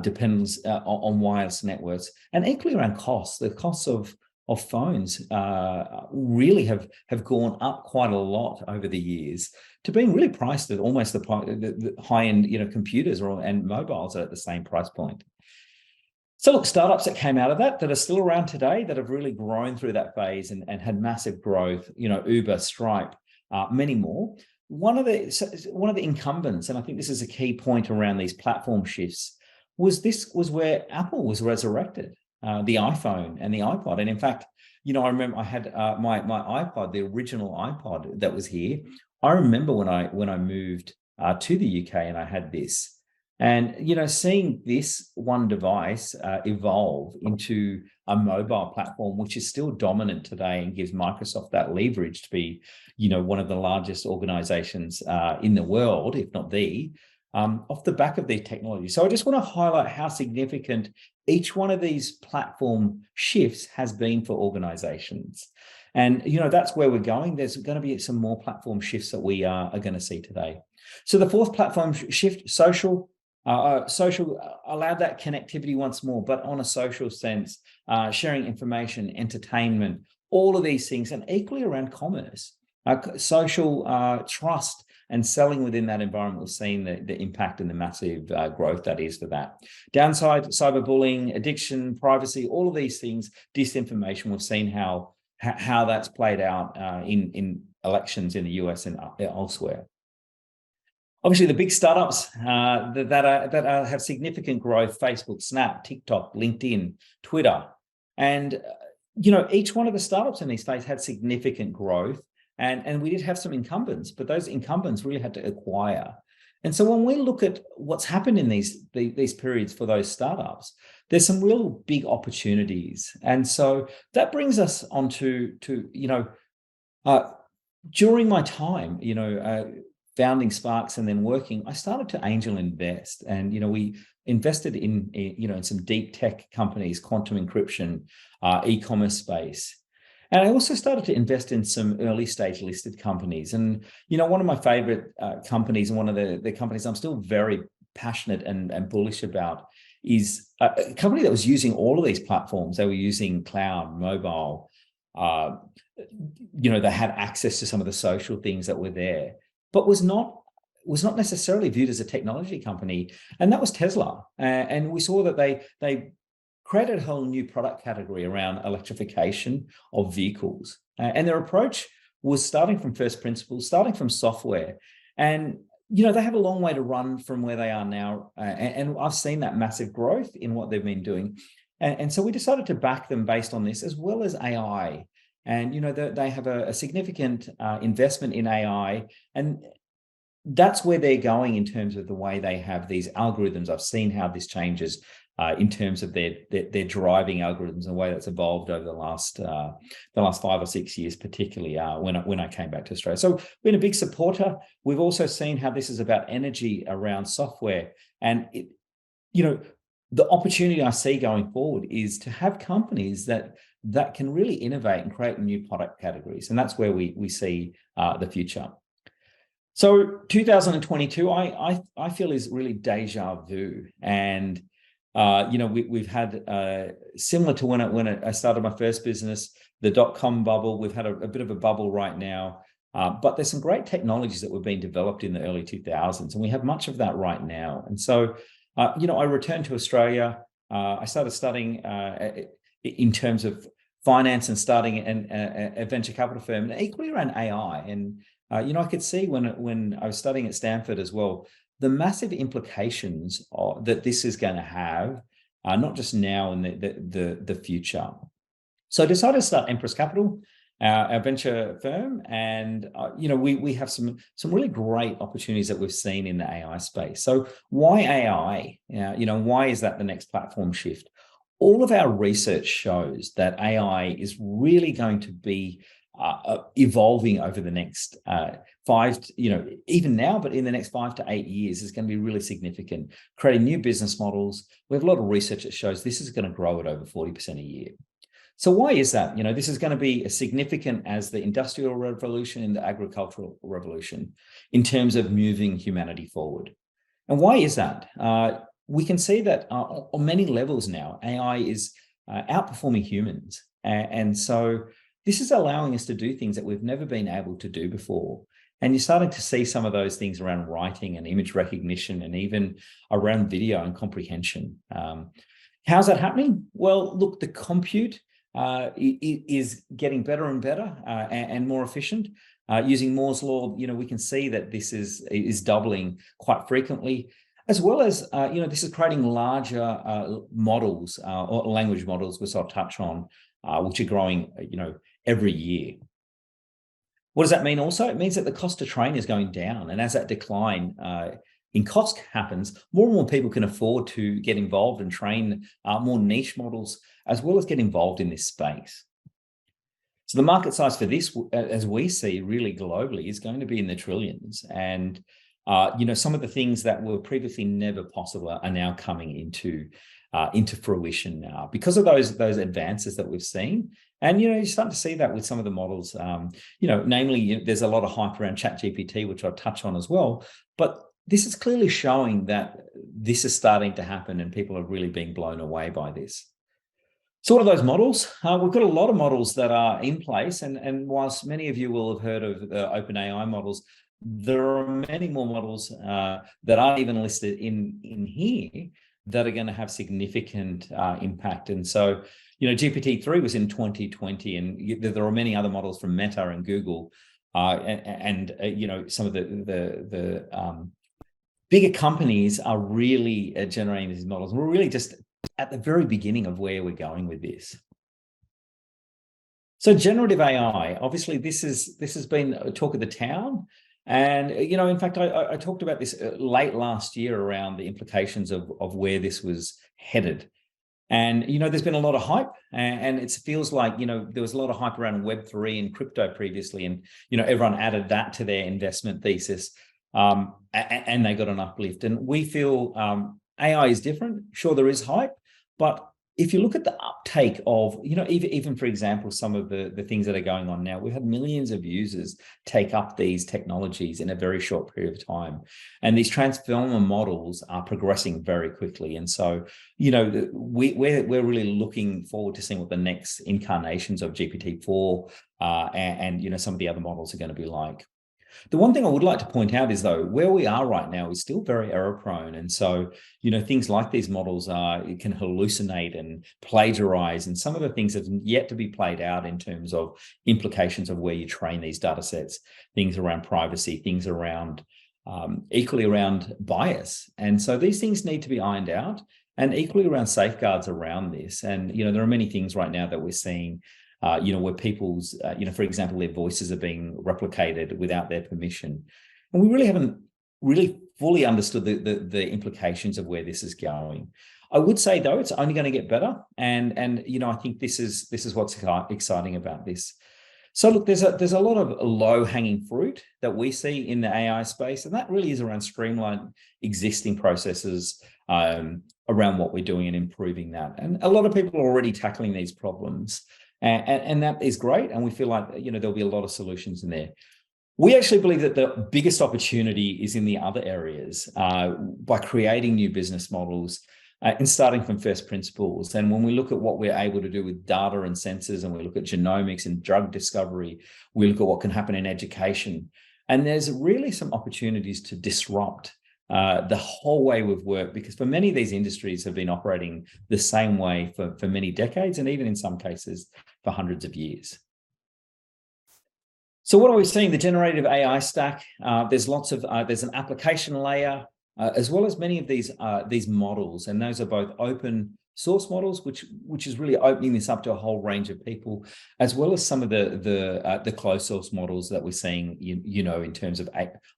depends on wireless networks, and equally around costs. The costs of phones really have gone up quite a lot over the years to being really priced at almost the high-end computers and mobiles are at the same price point. So look, startups that came out of that are still around today, that have really grown through that phase and had massive growth, Uber, Stripe, many more. One of the incumbents, and I think this is a key point around these platform shifts, was where Apple was resurrected, the iPhone and the iPod. And in fact, I remember I had my iPod, the original iPod that was here. I remember when I moved to the UK and I had this. And, seeing this one device evolve into a mobile platform, which is still dominant today and gives Microsoft that leverage to be, one of the largest organizations in the world, if not the, off the back of their technology. So I just want to highlight how significant each one of these platform shifts has been for organizations. And, that's where we're going. There's going to be some more platform shifts that we are going to see today. So the fourth platform shift, social allowed that connectivity once more, but on a social sense, sharing information, entertainment, all of these things, and equally around commerce, social trust, and selling within that environment. We've seen the impact and the massive growth that is for that. Downside, cyberbullying, addiction, privacy, all of these things, disinformation. We've seen how that's played out in elections in the US and elsewhere. Obviously, the big startups that have significant growth: Facebook, Snap, TikTok, LinkedIn, Twitter, and each one of the startups in these space had significant growth. And we did have some incumbents, but those incumbents really had to acquire. And so when we look at what's happened in these periods for those startups, there's some real big opportunities. And so that brings us on to during my time, founding Sparks and then working, I started to angel invest. And, we invested in some deep tech companies, quantum encryption, e-commerce space. And I also started to invest in some early stage listed companies. And, one of my favorite companies, and one of the companies I'm still very passionate and bullish about, is a company that was using all of these platforms. They were using cloud, mobile, they had access to some of the social things that were there, but was not necessarily viewed as a technology company, and that was Tesla. And we saw that they created a whole new product category around electrification of vehicles, and their approach was starting from first principles, starting from software, and they have a long way to run from where they are now, and I've seen that massive growth in what they've been doing, and so we decided to back them based on this, as well as AI. And they have a significant investment in AI, and that's where they're going in terms of the way they have these algorithms. I've seen how this changes in terms of their driving algorithms and the way that's evolved over the last 5 or 6 years, particularly when I came back to Australia. So been a big supporter. We've also seen how this is about energy around software, and the opportunity I see going forward is to have companies that can really innovate and create new product categories, and that's where we see the future. So 2022, I feel is really deja vu, and we've had similar to when I started my first business, the dot-com bubble. We've had a bit of a bubble right now, but there's some great technologies that were being developed in the early 2000s, and we have much of that right now. And so, I returned to Australia. I started studying in terms of finance and starting a venture capital firm, and equally around AI. And I could see when I was studying at Stanford as well, the massive implications that this is going to have, not just now and the future. So I decided to start Empress Capital, our venture firm, and we have some really great opportunities that we've seen in the AI space. So why AI? Why is that the next platform shift? All of our research shows that AI is really going to be evolving over the next even now, but in the next 5 to 8 years is going to be really significant, creating new business models. We have a lot of research that shows this is going to grow at over 40% a year. So why is that? This is going to be as significant as the Industrial Revolution and the Agricultural Revolution in terms of moving humanity forward. And why is that? We can see that on many levels now, AI is outperforming humans. And so this is allowing us to do things that we've never been able to do before. And you're starting to see some of those things around writing and image recognition, and even around video and comprehension. How's that happening? Well, look, the compute is getting better and better and more efficient. Using Moore's law, we can see that this is doubling quite frequently, as well as this is creating larger models or language models, which I'll touch on, which are growing every year. What does that mean also? It means that the cost to train is going down, and as that decline in cost happens, more and more people can afford to get involved and train more niche models, as well as get involved in this space. So the market size for this, as we see really globally, is going to be in the trillions. And some of the things that were previously never possible are now coming into fruition now because of those advances that we've seen. And you're starting to see that with some of the models. Namely, there's a lot of hype around ChatGPT, which I'll touch on as well. But this is clearly showing that this is starting to happen, and people are really being blown away by this. So what are those models? We've got a lot of models that are in place, and whilst many of you will have heard of the OpenAI models, there are many more models that aren't even listed in here that are going to have significant impact. And so, GPT-3 was in 2020, and there are many other models from Meta and Google, and some of the bigger companies are really generating these models. And we're really just at the very beginning of where we're going with this. So generative AI, obviously this has been a talk of the town. And, in fact, I talked about this late last year around the implications of where this was headed. And, there's been a lot of hype, and it feels like, there was a lot of hype around Web3 and crypto previously, and, everyone added that to their investment thesis, and they got an uplift. And we feel AI is different. Sure, there is hype, but if you look at the uptake of, even for example, some of the things that are going on now, we've had millions of users take up these technologies in a very short period of time. And these transformer models are progressing very quickly. And so, we're really looking forward to seeing what the next incarnations of GPT-4 and some of the other models are going to be like. The one thing I would like to point out is, though, where we are right now is still very error prone. And so, things like these models can hallucinate and plagiarize. And some of the things have yet to be played out in terms of implications of where you train these data sets, things around privacy, things around equally around bias. And so these things need to be ironed out, and equally around safeguards around this. And, there are many things right now that we're seeing where people's, for example, their voices are being replicated without their permission. And we really haven't fully understood the implications of where this is going. I would say, though, it's only going to get better. And I think this is what's exciting about this. So look, there's a lot of low-hanging fruit that we see in the AI space, and that really is around streamlining existing processes around what we're doing and improving that. And a lot of people are already tackling these problems. And that is great. And we feel like, there'll be a lot of solutions in there. We actually believe that the biggest opportunity is in the other areas by creating new business models and starting from first principles. And when we look at what we're able to do with data and sensors, and we look at genomics and drug discovery, we look at what can happen in education. And there's really some opportunities to disrupt the whole way we've worked, because for many of these industries have been operating the same way for many decades, and even in some cases for hundreds of years. So what are we seeing? The generative AI stack, there's an application layer, as well as many of these models, and those are both open source models, which is really opening this up to a whole range of people, as well as some of the closed source models that we're seeing, in terms of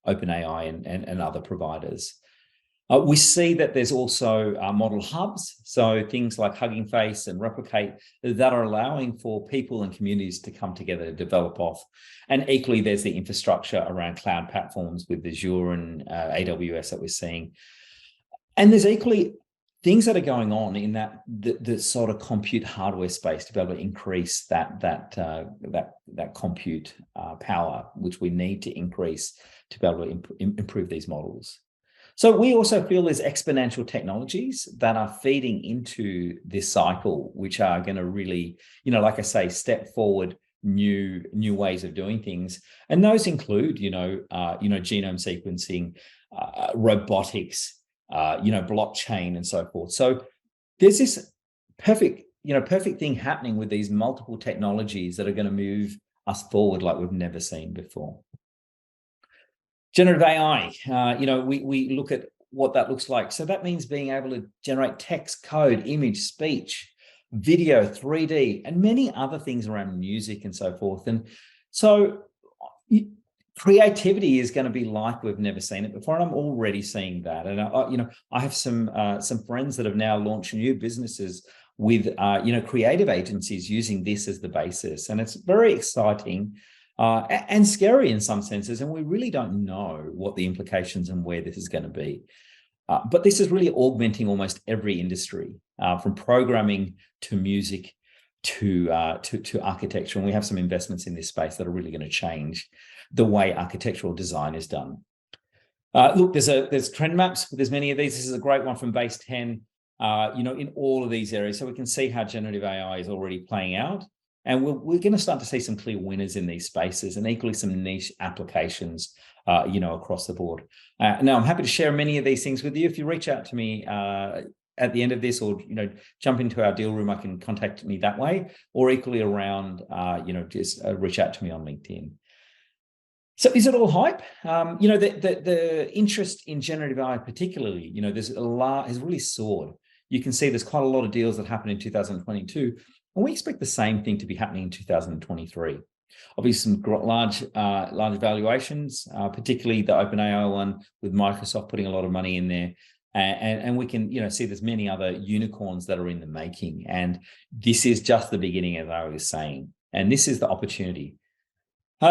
OpenAI and other providers. We see that there's also model hubs, so things like Hugging Face and Replicate that are allowing for people and communities to come together to develop off. And equally, there's the infrastructure around cloud platforms with Azure and AWS that we're seeing. And there's equally things that are going on in the sort of compute hardware space to be able to increase that compute power, which we need to increase to be able to improve these models. So we also feel there's exponential technologies that are feeding into this cycle, which are going to really, like I say, step forward new ways of doing things. And those include, genome sequencing, robotics, blockchain and so forth. So there's this perfect thing happening with these multiple technologies that are going to move us forward like we've never seen before. Generative AI, we look at what that looks like. So that means being able to generate text, code, image, speech, video, 3D, and many other things around music and so forth. And so creativity is going to be like we've never seen it before, and I'm already seeing that. And I have some friends that have now launched new businesses with creative agencies using this as the basis, and it's very exciting and scary in some senses. And we really don't know what the implications and where this is going to be. But this is really augmenting almost every industry, from programming to music to architecture. And we have some investments in this space that are really going to change the way architectural design is done. Look, there's trend maps. There's many of these. This is a great one from Base 10, in all of these areas. So we can see how generative AI is already playing out. And we're going to start to see some clear winners in these spaces, and equally some niche applications, across the board. Now, I'm happy to share many of these things with you. If you reach out to me at the end of this, or jump into our deal room, I can contact me that way, or equally around, just reach out to me on LinkedIn. So is it all hype? The interest in generative AI particularly, has really soared. You can see there's quite a lot of deals that happened in 2022, and we expect the same thing to be happening in 2023. Obviously, some large valuations, particularly the OpenAI one with Microsoft putting a lot of money in there. And we can, see there's many other unicorns that are in the making. And this is just the beginning, as I was saying. And this is the opportunity.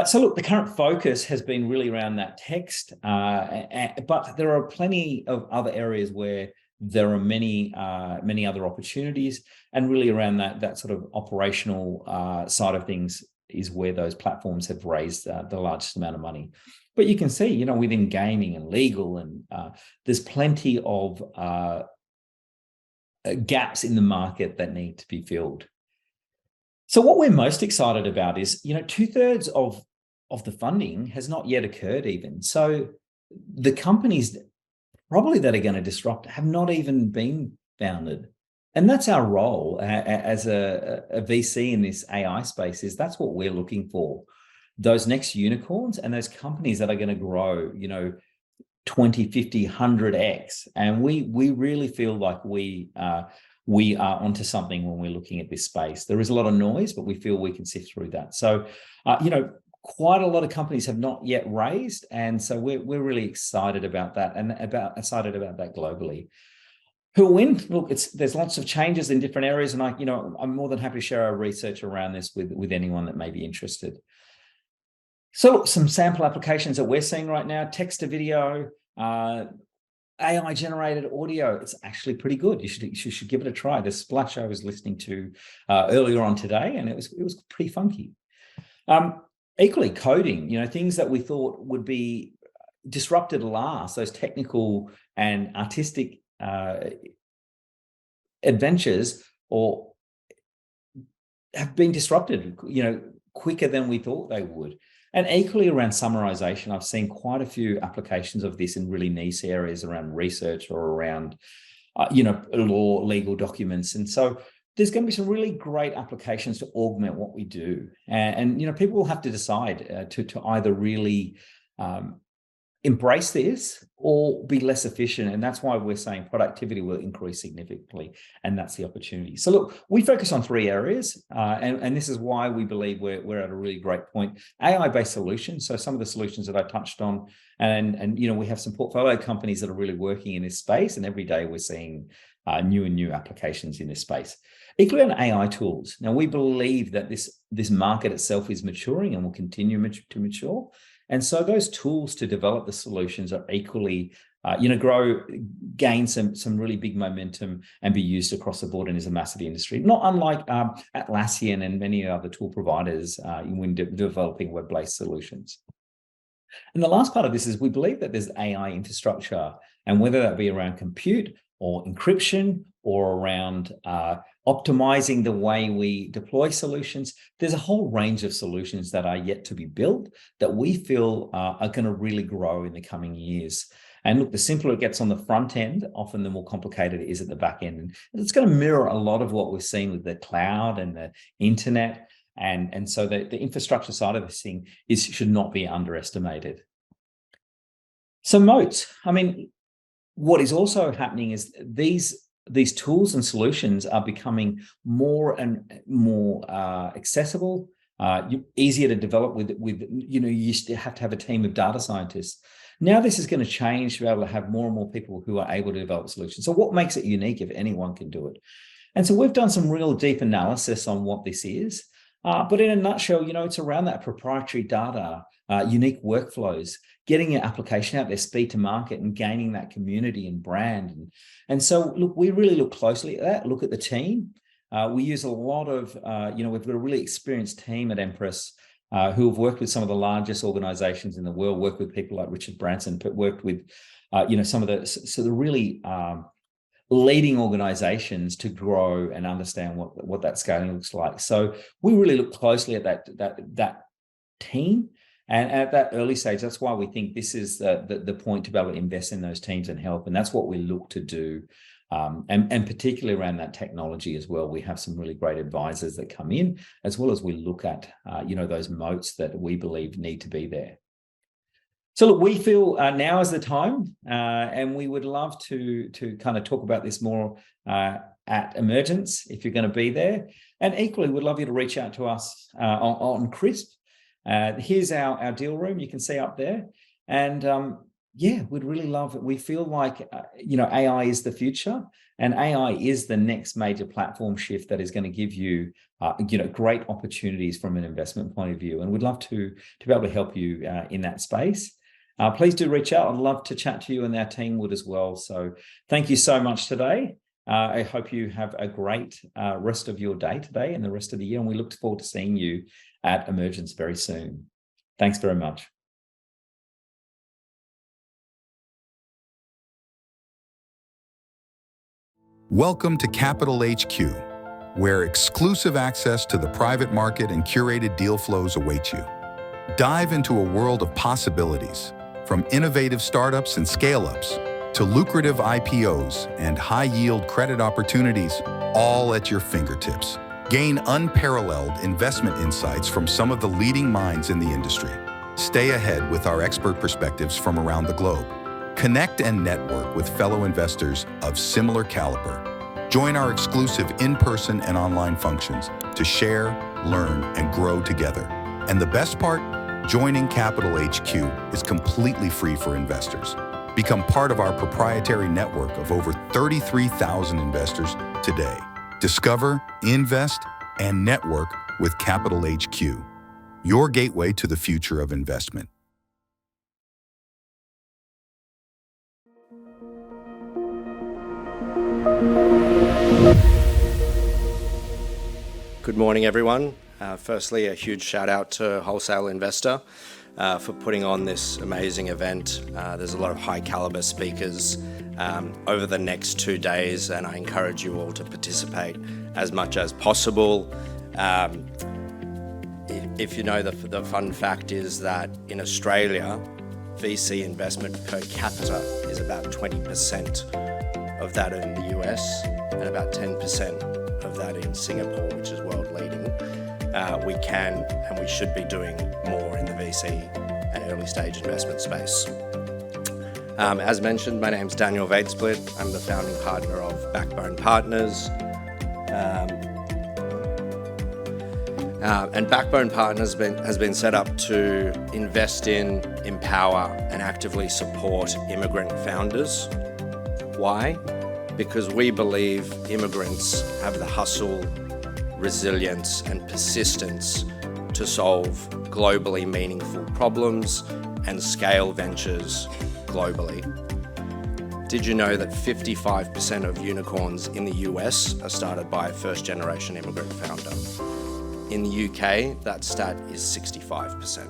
So look, the current focus has been really around that text, but there are plenty of other areas where there are many other opportunities, and really around that sort of operational side of things is where those platforms have raised the largest amount of money. But you can see, within gaming and legal, and there's plenty of gaps in the market that need to be filled. So what we're most excited about is, 2/3 of the funding has not yet occurred even. So the companies probably that are going to disrupt have not even been founded. And that's our role as a VC in this AI space, is that's what we're looking for. Those next unicorns and those companies that are going to grow, 20, 50, 100x. And we really feel like we are onto something when we're looking at this space. There is a lot of noise, but we feel we can sift through that. So, quite a lot of companies have not yet raised, and so we're really excited about that, and excited about that globally. Who'll win? Look, there's lots of changes in different areas, and I'm more than happy to share our research around this with anyone that may be interested. So look, some sample applications that we're seeing right now: text to video, AI generated audio. It's actually pretty good. You should give it a try. The Splash I was listening to earlier on today, and it was pretty funky. Equally, coding, things that we thought would be disrupted last, those technical and artistic adventures, or have been disrupted, quicker than we thought they would. And equally around summarization, I've seen quite a few applications of this in really niche areas around research or around, law, legal documents. And so there's going to be some really great applications to augment what we do. And people will have to decide to either really embrace this or be less efficient. And that's why we're saying productivity will increase significantly. And that's the opportunity. So look, we focus on 3 areas. And this is why we believe we're at a really great point. AI-based solutions. So some of the solutions that I touched on, and we have some portfolio companies that are really working in this space. And every day we're seeing new and new applications in this space. Equally on AI tools. Now, we believe that this market itself is maturing and will continue to mature. And so those tools to develop the solutions are equally, gain some really big momentum and be used across the board, and is a massive industry. Not unlike Atlassian and many other tool providers when developing web-based solutions. And the last part of this is we believe that there's AI infrastructure, and whether that be around compute or encryption or around optimizing the way we deploy solutions, there's a whole range of solutions that are yet to be built that we feel are going to really grow in the coming years. And look, the simpler it gets on the front end, often the more complicated it is at the back end. And it's going to mirror a lot of what we're seeing with the cloud and the internet. And so the infrastructure side of this thing should not be underestimated. So moats, what is also happening is these tools and solutions are becoming more and more accessible, easier to develop with you used to have a team of data scientists. Now this is going to change to be able to have more and more people who are able to develop solutions. So what makes it unique if anyone can do it? And so we've done some real deep analysis on what this is. But in a nutshell, it's around that proprietary data, unique workflows, getting your application out there, speed to market, and gaining that community and brand. And so, look, we really look closely at that, look at the team. We use a lot of, we've got a really experienced team at Empress who have worked with some of the largest organizations in the world, worked with people like Richard Branson, but worked with, some of the really leading organizations to grow and understand what that scaling looks like. So we really look closely at that team. And at that early stage, that's why we think this is the point to be able to invest in those teams and help. And that's what we look to do. And particularly around that technology as well. We have some really great advisors that come in, as well as we look at, those moats that we believe need to be there. So look, we feel now is the time, and we would love to kind of talk about this more at Emergence if you're going to be there. And equally, we'd love you to reach out to us on CRISP. Here's our deal room. You can see up there. And we'd really love it. We feel like, AI is the future, and AI is the next major platform shift that is going to give you, great opportunities from an investment point of view. And we'd love to be able to help you in that space. please do reach out. I'd love to chat to you, and our team would as well. So thank you so much today. I hope you have a great rest of your day today and the rest of the year, and we look forward to seeing you at Emergence very soon. Thanks very much. Welcome to CapitalHQ, where exclusive access to the private market and curated deal flows await you. Dive into a world of possibilities, from innovative startups and scale-ups to lucrative IPOs and high-yield credit opportunities, all at your fingertips. Gain unparalleled investment insights from some of the leading minds in the industry. Stay ahead with our expert perspectives from around the globe. Connect and network with fellow investors of similar caliber. Join our exclusive in-person and online functions to share, learn, and grow together. And the best part? Joining CapitalHQ is completely free for investors. Become part of our proprietary network of over 33,000 investors today. Discover, invest, and network with CapitalHQ, your gateway to the future of investment. Good morning, everyone. Firstly, a huge shout out to Wholesale Investor for putting on this amazing event. There's a lot of high caliber speakers over the next 2 days, and I encourage you all to participate as much as possible. If you know, the fun fact is that in Australia, VC investment per capita is about 20% of that in the US and about 10% of that in Singapore, which is world leading. We can and we should be doing more in the VC and early stage investment space. As mentioned, my name's Daniel Vatesplit. I'm the founding partner of Backbone Partners. And Backbone Partners has been set up to invest in, empower, and actively support immigrant founders. Why? Because we believe immigrants have the hustle, resilience, and persistence to solve globally meaningful problems and scale ventures globally. Did you know that 55% of unicorns in the US are started by a first-generation immigrant founder? In the UK, that stat is 65%.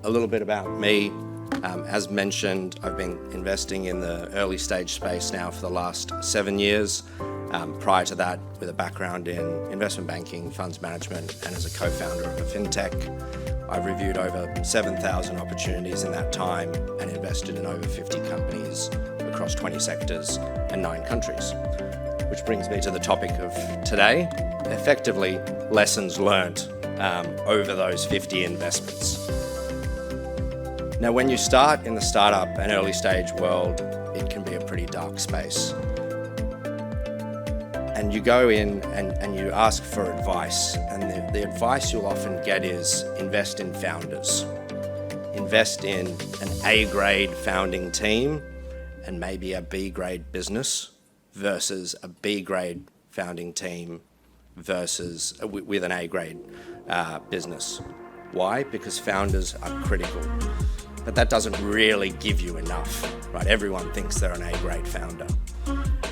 A little bit about me. As mentioned, I've been investing in the early stage space now for the last 7 years. Prior to that, with a background in investment banking, funds management, and as a co-founder of a fintech. I've reviewed over 7,000 opportunities in that time and invested in over 50 companies across 20 sectors and 9 countries. Which brings me to the topic of today, effectively lessons learned over those 50 investments. Now, when you start in the startup and early stage world, it can be a pretty dark space. And you go in and you ask for advice, and the advice you'll often get is invest in founders. Invest in an A-grade founding team and maybe a B-grade business versus a B-grade founding team versus with an A-grade business. Why? Because founders are critical. But that doesn't really give you enough, right? Everyone thinks they're an A-grade founder.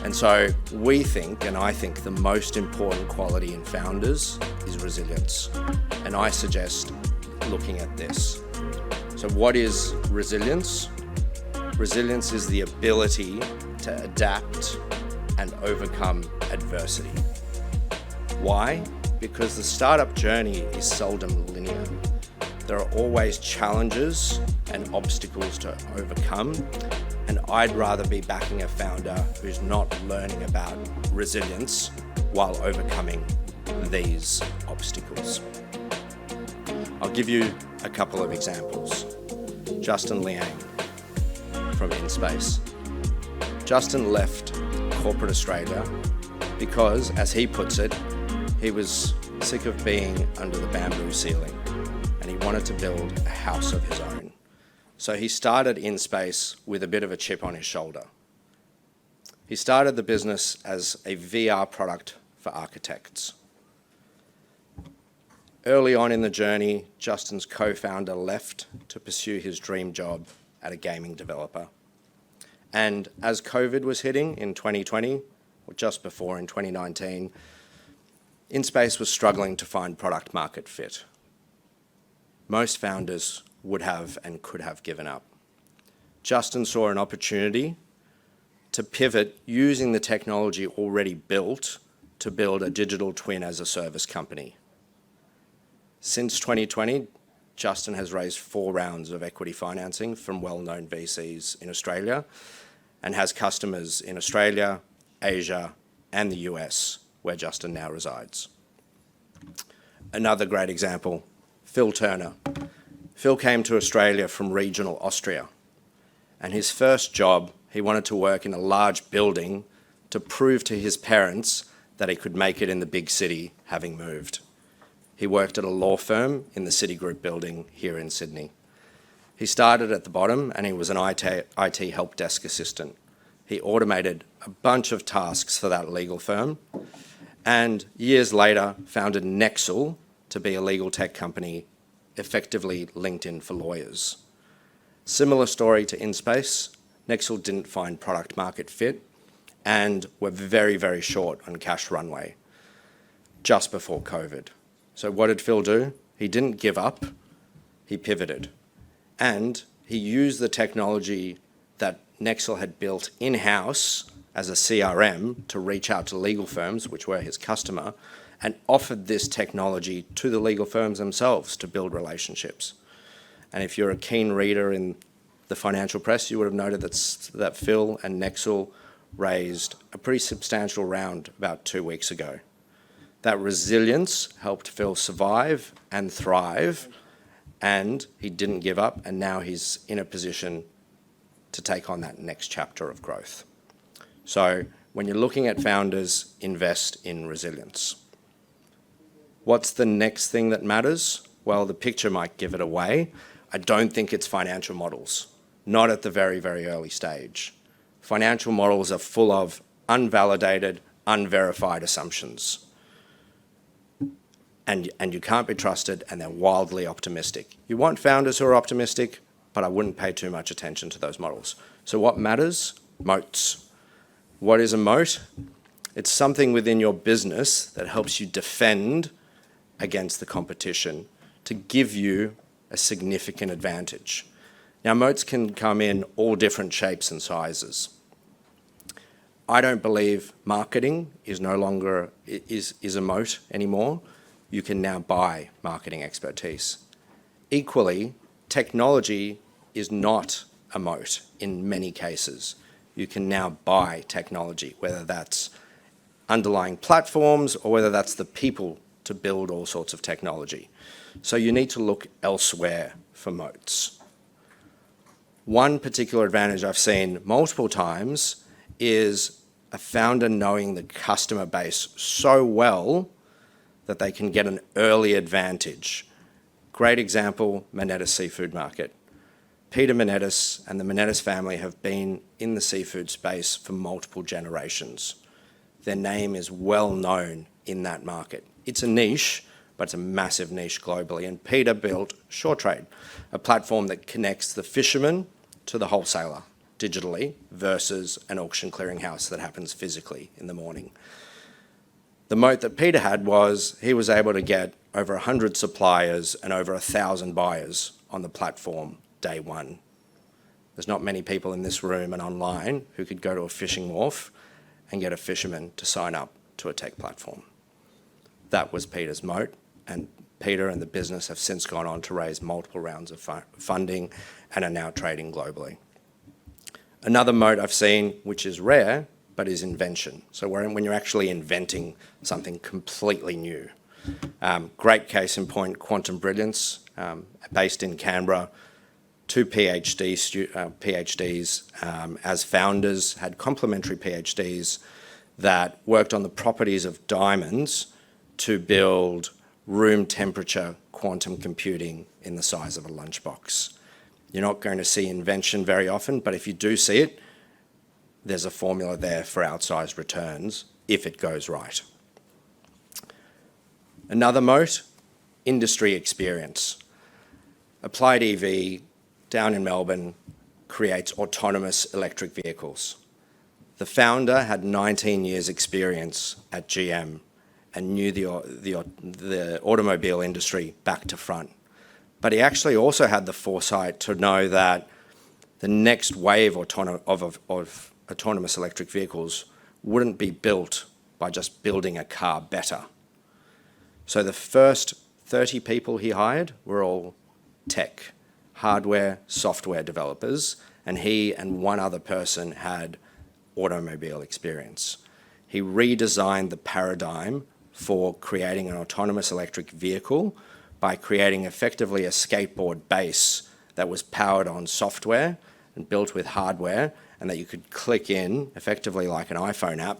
And so we think, and I think the most important quality in founders is resilience. And I suggest looking at this. So what is resilience? Resilience is the ability to adapt and overcome adversity. Why? Because the startup journey is seldom linear. There are always challenges and obstacles to overcome, and I'd rather be backing a founder who's not learning about resilience while overcoming these obstacles. I'll give you a couple of examples. Justin Liang from InSpace. Justin left corporate Australia because, as he puts it, he was sick of being under the bamboo ceiling and he wanted to build a house of his own. So he started InSpace with a bit of a chip on his shoulder. He started the business as a VR product for architects. Early on in the journey, Justin's co-founder left to pursue his dream job at a gaming developer. And as COVID was hitting in 2020, or just before in 2019, InSpace was struggling to find product market fit. Most founders would have and could have given up. Justin saw an opportunity to pivot using the technology already built to build a digital twin as a service company. Since 2020, Justin has raised 4 rounds of equity financing from well-known VCs in Australia and has customers in Australia, Asia, and the US, where Justin now resides. Another great example, Phil Turner. Phil came to Australia from regional Austria, and his first job, he wanted to work in a large building to prove to his parents that he could make it in the big city, having moved. He worked at a law firm in the Citigroup building here in Sydney. He started at the bottom and he was an IT help desk assistant. He automated a bunch of tasks for that legal firm and years later founded Nexel to be a legal tech company, effectively LinkedIn for lawyers. Similar story to InSpace. Nexel didn't find product market fit and were very, very short on cash runway just before COVID. So what did Phil do? He didn't give up, he pivoted. And he used the technology that Nexel had built in-house as a CRM to reach out to legal firms, which were his customer, and offered this technology to the legal firms themselves to build relationships. And if you're a keen reader in the financial press, you would have noted that Phil and Nexel raised a pretty substantial round about 2 weeks ago. That resilience helped Phil survive and thrive, and he didn't give up, and now he's in a position to take on that next chapter of growth. So when you're looking at founders, invest in resilience. What's the next thing that matters? Well, the picture might give it away. I don't think it's financial models, not at the very, very early stage. Financial models are full of unvalidated, unverified assumptions. And you can't be trusted, and they're wildly optimistic. You want founders who are optimistic, but I wouldn't pay too much attention to those models. So what matters? Moats. What is a moat? It's something within your business that helps you defend against the competition to give you a significant advantage. Now, moats can come in all different shapes and sizes. I don't believe marketing is no longer is a moat anymore. You can now buy marketing expertise. Equally, technology is not a moat in many cases. You can now buy technology, whether that's underlying platforms or whether that's the people to build all sorts of technology. So you need to look elsewhere for moats. One particular advantage I've seen multiple times is a founder knowing the customer base so well that they can get an early advantage. Great example, Monetis Seafood Market. Peter Monetis and the Monetis family have been in the seafood space for multiple generations. Their name is well known in that market. It's a niche, but it's a massive niche globally. And Peter built SureTrade, a platform that connects the fisherman to the wholesaler digitally versus an auction clearinghouse that happens physically in the morning. The moat that Peter had was he was able to get over 100 suppliers and over 1,000 buyers on the platform day one. There's not many people in this room and online who could go to a fishing wharf and get a fisherman to sign up to a tech platform. That was Peter's moat, and Peter and the business have since gone on to raise multiple rounds of funding and are now trading globally. Another moat I've seen, which is rare, but is invention. So when you're actually inventing something completely new. Great case in point, Quantum Brilliance, based in Canberra. 2 PhDs as founders, had complementary PhDs that worked on the properties of diamonds to build room temperature quantum computing in the size of a lunchbox. You're not going to see invention very often, but if you do see it, there's a formula there for outsized returns if it goes right. Another moat, industry experience. Applied EV down in Melbourne creates autonomous electric vehicles. The founder had 19 years experience at GM and knew the automobile industry back to front. But he actually also had the foresight to know that the next wave of autonomous electric vehicles wouldn't be built by just building a car better. So the first 30 people he hired were all tech, hardware, software developers, and he and one other person had automobile experience. He redesigned the paradigm for creating an autonomous electric vehicle by creating effectively a skateboard base that was powered on software and built with hardware, and that you could click in, effectively like an iPhone app,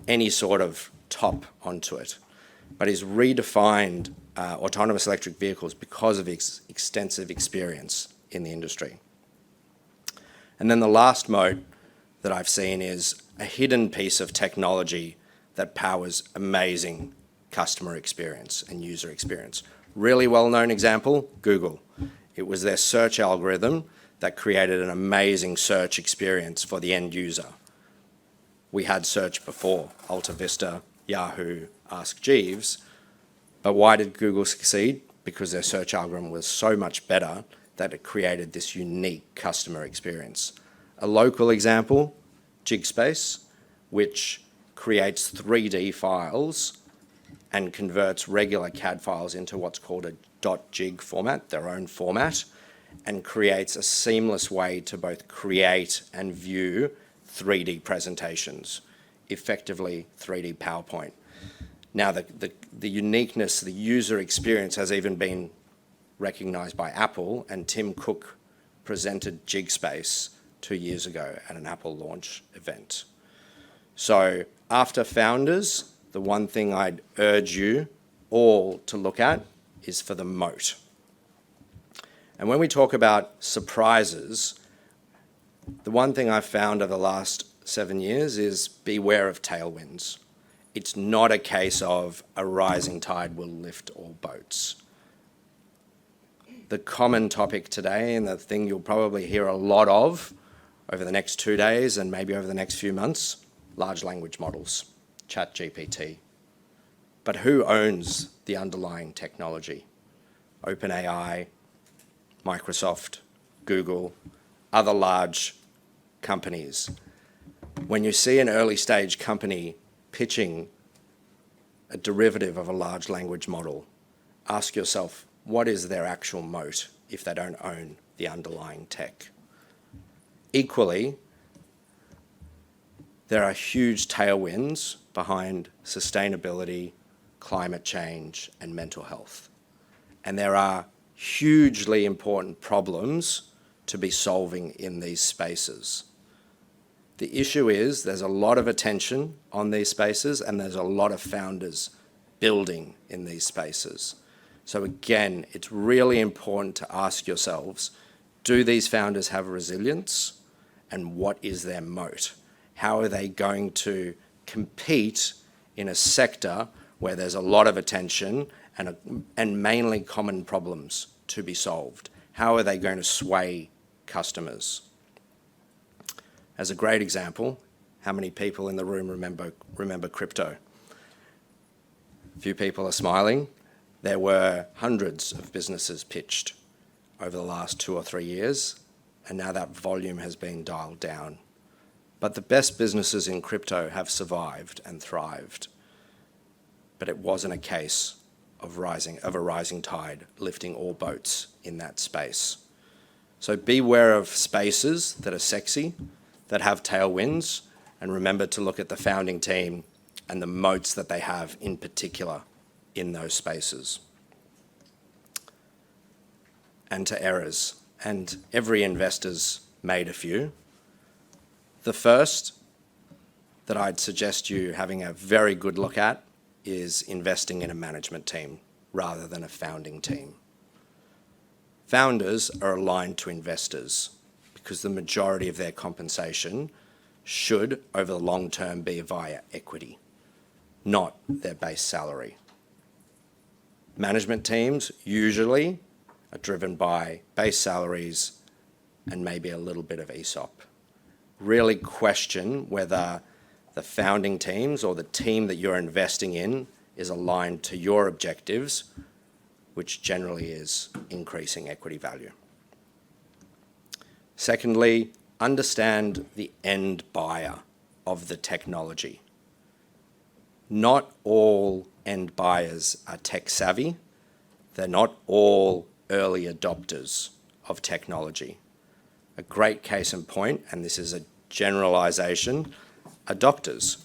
any sort of top onto it. But he's redefined autonomous electric vehicles because of his extensive experience in the industry. And then the last moat that I've seen is a hidden piece of technology that powers amazing customer experience and user experience. Really well-known example, Google. It was their search algorithm that created an amazing search experience for the end user. We had search before, Alta Vista, Yahoo, Ask Jeeves, but why did Google succeed? Because their search algorithm was so much better that it created this unique customer experience. A local example, Jigspace, which creates 3D files and converts regular CAD files into what's called a .jig format, their own format, and creates a seamless way to both create and view 3D presentations, effectively 3D PowerPoint. Now, the uniqueness, the user experience has even been recognized by Apple, and Tim Cook presented Jigspace 2 years ago at an Apple launch event. So after founders, the one thing I'd urge you all to look at is for the moat. And when we talk about surprises, the one thing I've found over the last 7 years is beware of tailwinds. It's not a case of a rising tide will lift all boats. The common topic today, and the thing you'll probably hear a lot of over the next 2 days and maybe over the next few months, large language models, ChatGPT. But who owns the underlying technology? OpenAI, Microsoft, Google, other large companies. When you see an early stage company pitching a derivative of a large language model, ask yourself, what is their actual moat if they don't own the underlying tech? Equally, there are huge tailwinds behind sustainability, climate change, and mental health. And there are hugely important problems to be solving in these spaces. The issue is there's a lot of attention on these spaces, and there's a lot of founders building in these spaces. So again, it's really important to ask yourselves, do these founders have resilience, and what is their moat? How are they going to compete in a sector where there's a lot of attention and mainly common problems to be solved? How are they going to sway customers? As a great example, how many people in the room remember crypto? A few people are smiling. There were hundreds of businesses pitched over the last 2 or 3 years, and now that volume has been dialed down. But the best businesses in crypto have survived and thrived. But it wasn't a case of a rising tide lifting all boats in that space. So beware of spaces that are sexy, that have tailwinds, and remember to look at the founding team and the moats that they have in particular in those spaces. And to errors, and every investor's made a few. The first that I'd suggest you having a very good look at is investing in a management team rather than a founding team. Founders are aligned to investors because the majority of their compensation should, over the long term, be via equity, not their base salary. Management teams usually are driven by base salaries and maybe a little bit of ESOP. Really question whether the founding teams or the team that you're investing in is aligned to your objectives, which generally is increasing equity value. Secondly, understand the end buyer of the technology. Not all end buyers are tech savvy. They're not all early adopters of technology. A great case in point, and this is a generalization, are doctors.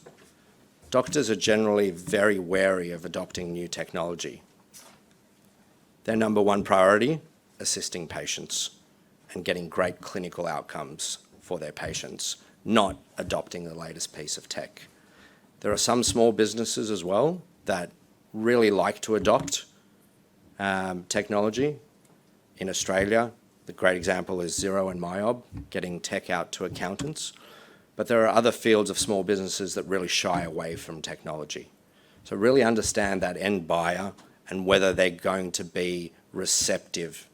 Doctors are generally very wary of adopting new technology. Their number one priority, assisting patients and getting great clinical outcomes for their patients, not adopting the latest piece of tech. There are some small businesses as well that really like to adopt technology. In Australia, the great example is Xero and MYOB, getting tech out to accountants. But there are other fields of small businesses that really shy away from technology. So really understand that end buyer and whether they're going to be receptive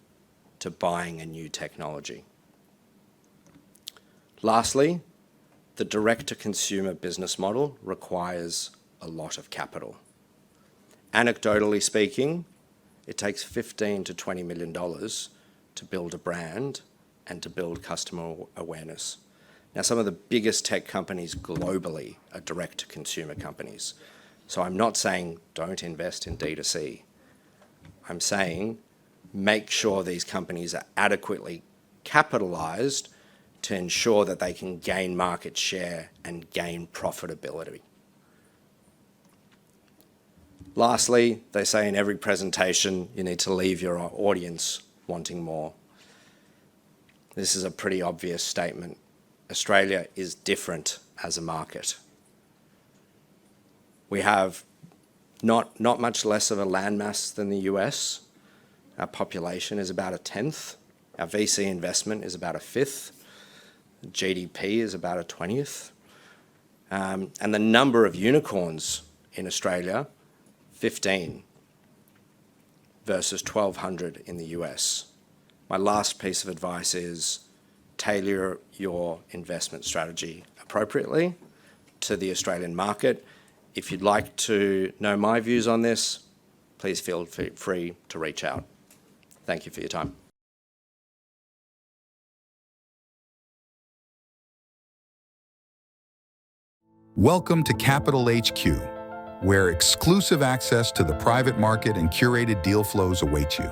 to buying a new technology. Lastly, the direct-to-consumer business model requires a lot of capital. Anecdotally speaking, it takes $15 to $20 million to build a brand and to build customer awareness. Now, some of the biggest tech companies globally are direct-to-consumer companies. So I'm not saying don't invest in D2C. I'm saying make sure these companies are adequately capitalized to ensure that they can gain market share and gain profitability. Lastly, they say in every presentation, you need to leave your audience wanting more. This is a pretty obvious statement. Australia is different as a market. We have not much less of a landmass than the US. Our population is about a 10th. Our VC investment is about a 5th. GDP is about a 20th. And the number of unicorns in Australia, 15 versus 1,200 in the US. My last piece of advice is tailor your investment strategy appropriately to the Australian market. If you'd like to know my views on this, please feel free to reach out. Thank you for your time. Welcome to CapitalHQ, where exclusive access to the private market and curated deal flows await you.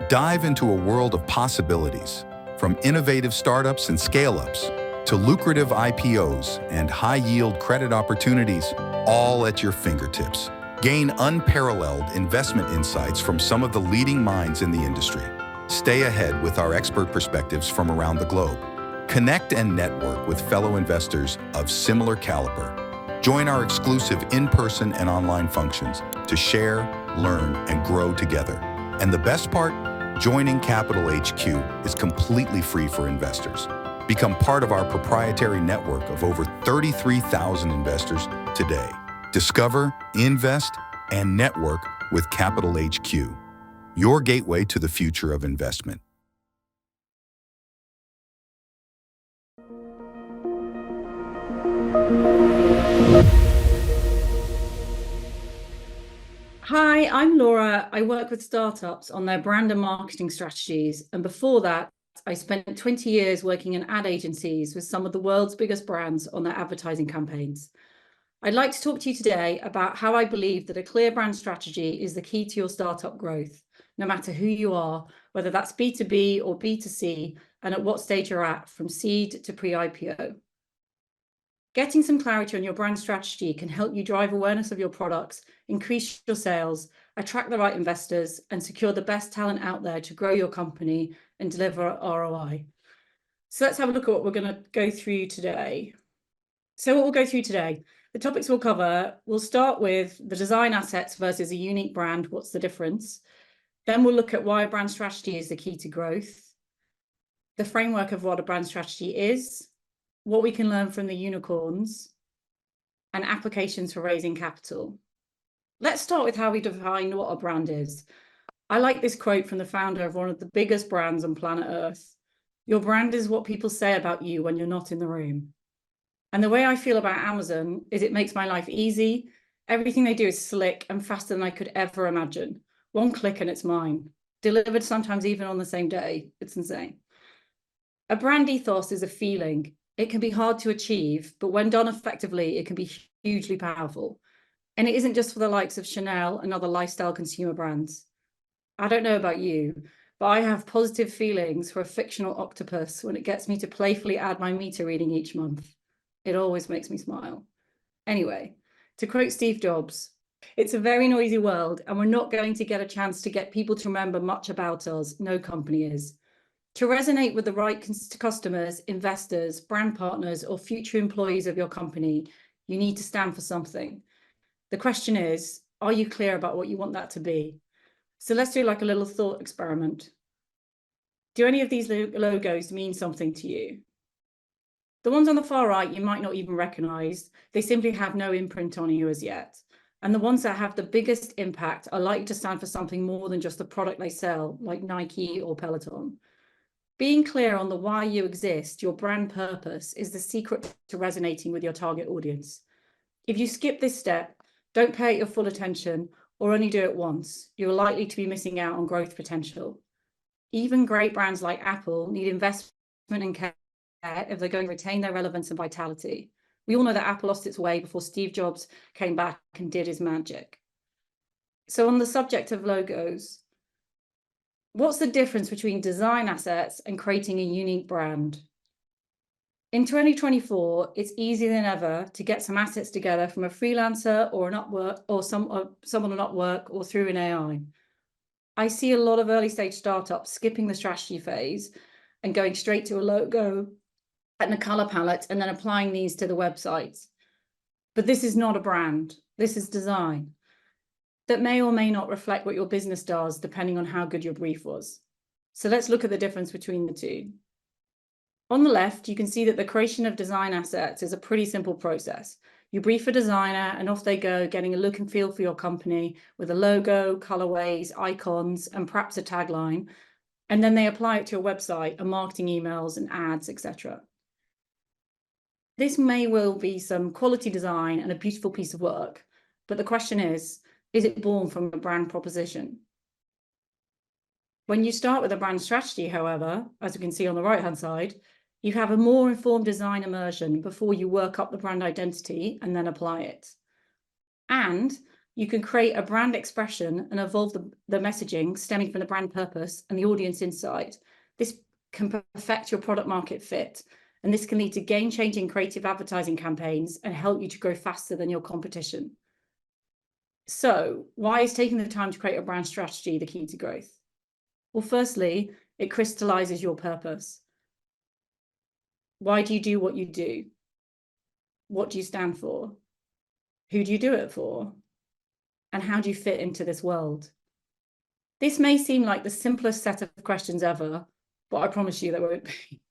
Dive into a world of possibilities, from innovative startups and scale-ups to lucrative IPOs and high-yield credit opportunities, all at your fingertips. Gain unparalleled investment insights from some of the leading minds in the industry. Stay ahead with our expert perspectives from around the globe. Connect and network with fellow investors of similar caliber. Join our exclusive in-person and online functions to share, learn, and grow together. And the best part? Joining CapitalHQ is completely free for investors. Become part of our proprietary network of over 33,000 investors today. Discover, invest, and network with CapitalHQ, your gateway to the future of investment. Hi, I'm Laura. I work with startups on their brand and marketing strategies. And before that, I spent 20 years working in ad agencies with some of the world's biggest brands on their advertising campaigns. I'd like to talk to you today about how I believe that a clear brand strategy is the key to your startup growth, no matter who you are, whether that's B2B or B2C, and at what stage you're at, from seed to pre-IPO. Getting some clarity on your brand strategy can help you drive awareness of your products, increase your sales, attract the right investors, and secure the best talent out there to grow your company and deliver ROI. So let's have a look at what we're going to go through today. The topics we'll cover, we'll start with the design assets versus a unique brand. What's the difference? Then we'll look at why a brand strategy is the key to growth, the framework of what a brand strategy is, what we can learn from the unicorns, and applications for raising capital. Let's start with how we define what a brand is. I like this quote from the founder of one of the biggest brands on planet Earth. Your brand is what people say about you when you're not in the room. And the way I feel about Amazon is it makes my life easy. Everything they do is slick and faster than I could ever imagine. One click and it's mine. Delivered sometimes even on the same day. It's insane. A brand ethos is a feeling. It can be hard to achieve, but when done effectively, it can be hugely powerful. And it isn't just for the likes of Chanel and other lifestyle consumer brands. I don't know about you, but I have positive feelings for a fictional octopus when it gets me to playfully add my meter reading each month. It always makes me smile. Anyway, to quote Steve Jobs, it's a very noisy world and we're not going to get a chance to get people to remember much about us. No company is. To resonate with the right customers, investors, brand partners, or future employees of your company, you need to stand for something. The question is, are you clear about what you want that to be? So let's do like a little thought experiment. Do any of these logos mean something to you? The ones on the far right, you might not even recognize. They simply have no imprint on you as yet. And the ones that have the biggest impact are likely to stand for something more than just the product they sell, like Nike or Peloton. Being clear on the why you exist, your brand purpose, is the secret to resonating with your target audience. If you skip this step, don't pay it your full attention, or only do it once, you're likely to be missing out on growth potential. Even great brands like Apple need investment and care if they're going to retain their relevance and vitality. We all know that Apple lost its way before Steve Jobs came back and did his magic. So on the subject of logos, what's the difference between design assets and creating a unique brand? In 2024, it's easier than ever to get some assets together from a freelancer or an Upwork or someone on Upwork or through an AI. I see a lot of early stage startups skipping the strategy phase and going straight to a logo and a color palette and then applying these to the websites. But this is not a brand. This is design that may or may not reflect what your business does, depending on how good your brief was. So let's look at the difference between the two. On the left, you can see that the creation of design assets is a pretty simple process. You brief a designer and off they go, getting a look and feel for your company with a logo, colorways, icons, and perhaps a tagline. And then they apply it to your website and marketing emails and ads, etc. This may well be some quality design and a beautiful piece of work, but the question is it born from a brand proposition? When you start with a brand strategy, however, as you can see on the right-hand side, you have a more informed design immersion before you work up the brand identity and then apply it. And you can create a brand expression and evolve the messaging stemming from the brand purpose and the audience insight. This can perfect your product market fit. And this can lead to game-changing creative advertising campaigns and help you to grow faster than your competition. So why is taking the time to create a brand strategy the key to growth? Well, firstly, it crystallizes your purpose. Why do you do what you do? What do you stand for? Who do you do it for? And how do you fit into this world? This may seem like the simplest set of questions ever, but I promise you there won't be.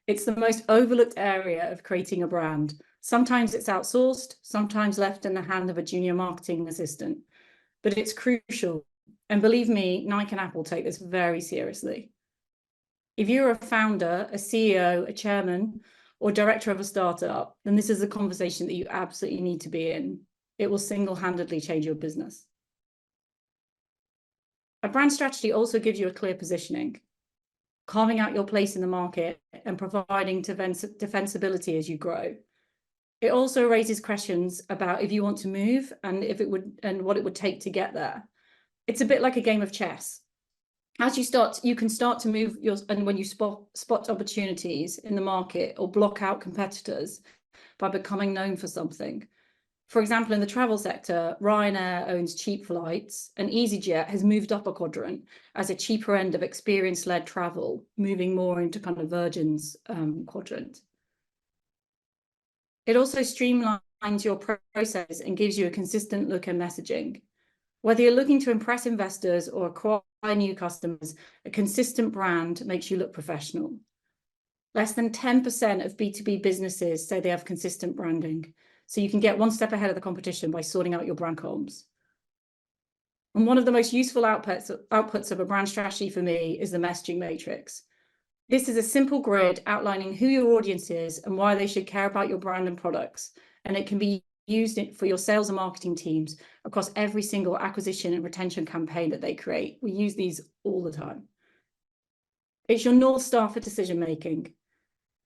It's the most overlooked area of creating a brand. Sometimes it's outsourced, sometimes left in the hand of a junior marketing assistant, but it's crucial. And believe me, Nike and Apple take this very seriously. If you're a founder, a CEO, a chairman, or director of a startup, then this is a conversation that you absolutely need to be in. It will single-handedly change your business. A brand strategy also gives you a clear positioning, carving out your place in the market and providing defensibility as you grow. It also raises questions about if you want to move and what it would take to get there. It's a bit like a game of chess. As you start, you can start to move and when you spot opportunities in the market or block out competitors by becoming known for something. For example, in the travel sector, Ryanair owns cheap flights and EasyJet has moved up a quadrant as a cheaper end of experience-led travel, moving more into kind of Virgin's quadrant. It also streamlines your process and gives you a consistent look and messaging. Whether you're looking to impress investors or acquire new customers, a consistent brand makes you look professional. Less than 10% of B2B businesses say they have consistent branding. So you can get one step ahead of the competition by sorting out your brand comms. And one of the most useful outputs of a brand strategy for me is the messaging matrix. This is a simple grid outlining who your audience is and why they should care about your brand and products. And it can be used for your sales and marketing teams across every single acquisition and retention campaign that they create. We use these all the time. It's your North Star for decision making.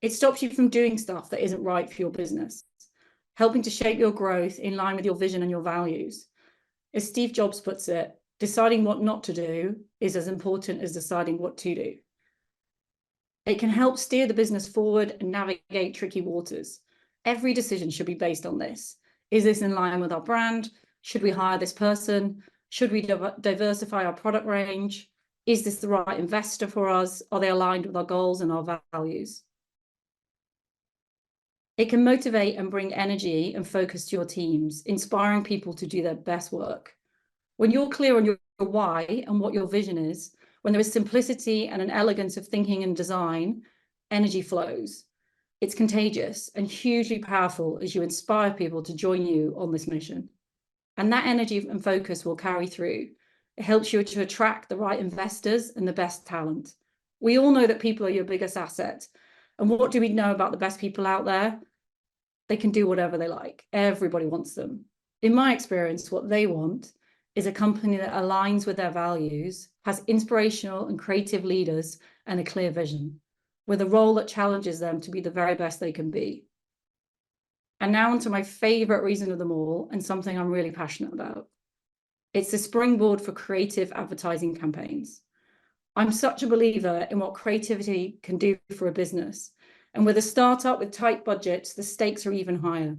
It stops you from doing stuff that isn't right for your business, helping to shape your growth in line with your vision and your values. As Steve Jobs puts it, deciding what not to do is as important as deciding what to do. It can help steer the business forward and navigate tricky waters. Every decision should be based on this. Is this in line with our brand? Should we hire this person? Should we diversify our product range? Is this the right investor for us? Are they aligned with our goals and our values? It can motivate and bring energy and focus to your teams, inspiring people to do their best work. When you're clear on your why and what your vision is, when there is simplicity and an elegance of thinking and design, energy flows. It's contagious and hugely powerful as you inspire people to join you on this mission. And that energy and focus will carry through. It helps you to attract the right investors and the best talent. We all know that people are your biggest asset. And what do we know about the best people out there? They can do whatever they like. Everybody wants them. In my experience, what they want is a company that aligns with their values, has inspirational and creative leaders, and a clear vision, with a role that challenges them to be the very best they can be. And now onto my favorite reason of them all, and something I'm really passionate about. It's the springboard for creative advertising campaigns. I'm such a believer in what creativity can do for a business. And with a startup with tight budgets, the stakes are even higher.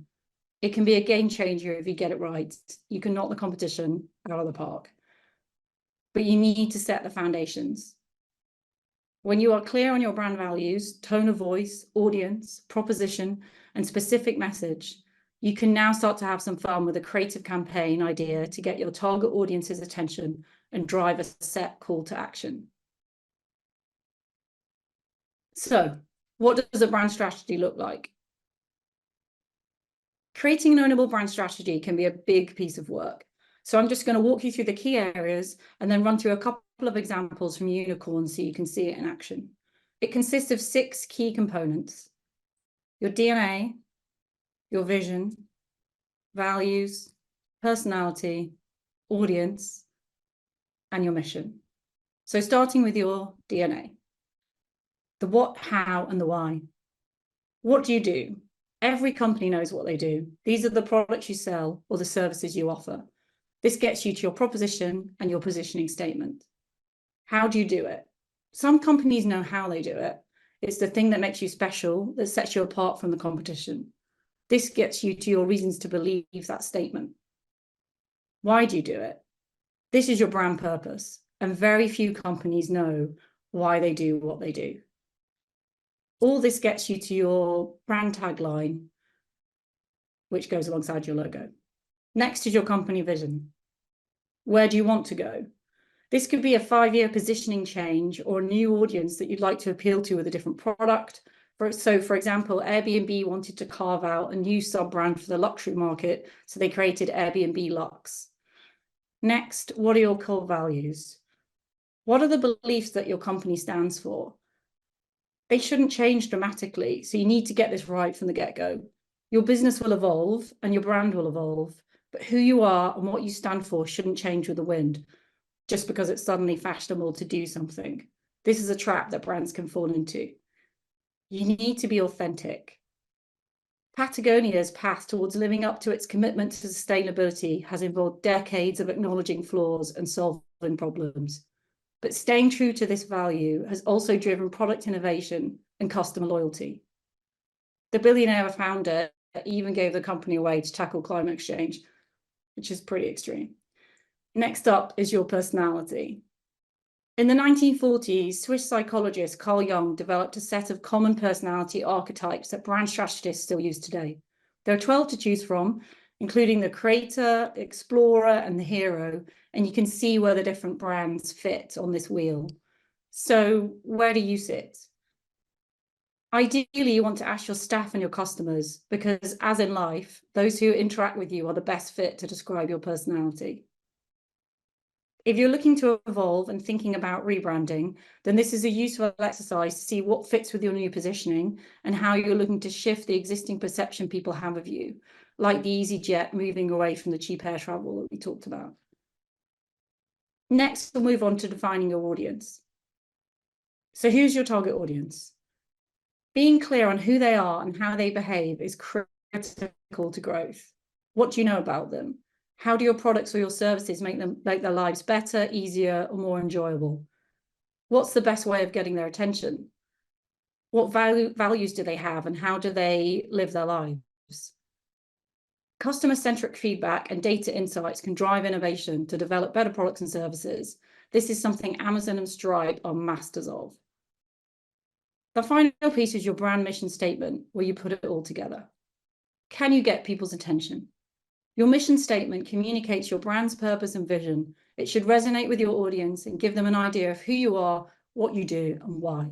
It can be a game changer if you get it right. You can knock the competition out of the park. But you need to set the foundations. When you are clear on your brand values, tone of voice, audience, proposition, and specific message, you can now start to have some fun with a creative campaign idea to get your target audience's attention and drive a set call to action. So, what does a brand strategy look like? Creating an ownable brand strategy can be a big piece of work. So I'm just going to walk you through the key areas and then run through a couple of examples from Unicorn so you can see it in action. It consists of 6 key components: your DNA, your vision, values, personality, audience, and your mission. So starting with your DNA, the what, how, and the why. What do you do? Every company knows what they do. These are the products you sell or the services you offer. This gets you to your proposition and your positioning statement. How do you do it? Some companies know how they do it. It's the thing that makes you special, that sets you apart from the competition. This gets you to your reasons to believe that statement. Why do you do it? This is your brand purpose, and very few companies know why they do what they do. All this gets you to your brand tagline, which goes alongside your logo. Next is your company vision. Where do you want to go? This could be a 5-year positioning change or a new audience that you'd like to appeal to with a different product. So, for example, Airbnb wanted to carve out a new sub-brand for the luxury market, so they created Airbnb Luxe. Next, what are your core values? What are the beliefs that your company stands for? They shouldn't change dramatically, so you need to get this right from the get-go. Your business will evolve and your brand will evolve, but who you are and what you stand for shouldn't change with the wind, just because it's suddenly fashionable to do something. This is a trap that brands can fall into. You need to be authentic. Patagonia's path towards living up to its commitment to sustainability has involved decades of acknowledging flaws and solving problems. But staying true to this value has also driven product innovation and customer loyalty. The billionaire founder even gave the company away to tackle climate change, which is pretty extreme. Next up is your personality. In the 1940s, Swiss psychologist Carl Jung developed a set of common personality archetypes that brand strategists still use today. There are 12 to choose from, including the creator, the explorer, and the hero, and you can see where the different brands fit on this wheel. So where do you sit? Ideally, you want to ask your staff and your customers, because as in life, those who interact with you are the best fit to describe your personality. If you're looking to evolve and thinking about rebranding, then this is a useful exercise to see what fits with your new positioning and how you're looking to shift the existing perception people have of you, like the EasyJet moving away from the cheap air travel that we talked about. Next, we'll move on to defining your audience. So here's your target audience. Being clear on who they are and how they behave is critical to growth. What do you know about them? How do your products or your services make their lives better, easier, or more enjoyable? What's the best way of getting their attention? What values do they have and how do they live their lives? Customer-centric feedback and data insights can drive innovation to develop better products and services. This is something Amazon and Stripe are masters of. The final piece is your brand mission statement, where you put it all together. Can you get people's attention? Your mission statement communicates your brand's purpose and vision. It should resonate with your audience and give them an idea of who you are, what you do, and why.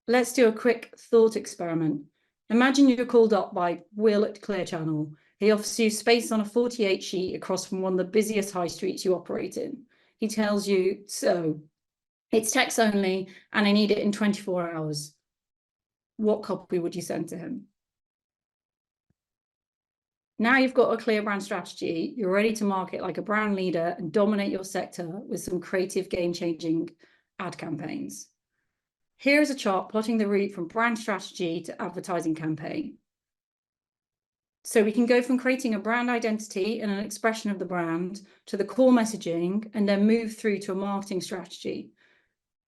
Let's do a quick thought experiment. Imagine you're called up by Will at Clear Channel. He offers you space on a 48 sheet across from one of the busiest high streets you operate in. He tells you, so it's text only and I need it in 24 hours. What copy would you send to him? Now you've got a clear brand strategy, you're ready to market like a brand leader and dominate your sector with some creative game-changing ad campaigns. Here is a chart plotting the route from brand strategy to advertising campaign. So we can go from creating a brand identity and an expression of the brand to the core messaging and then move through to a marketing strategy.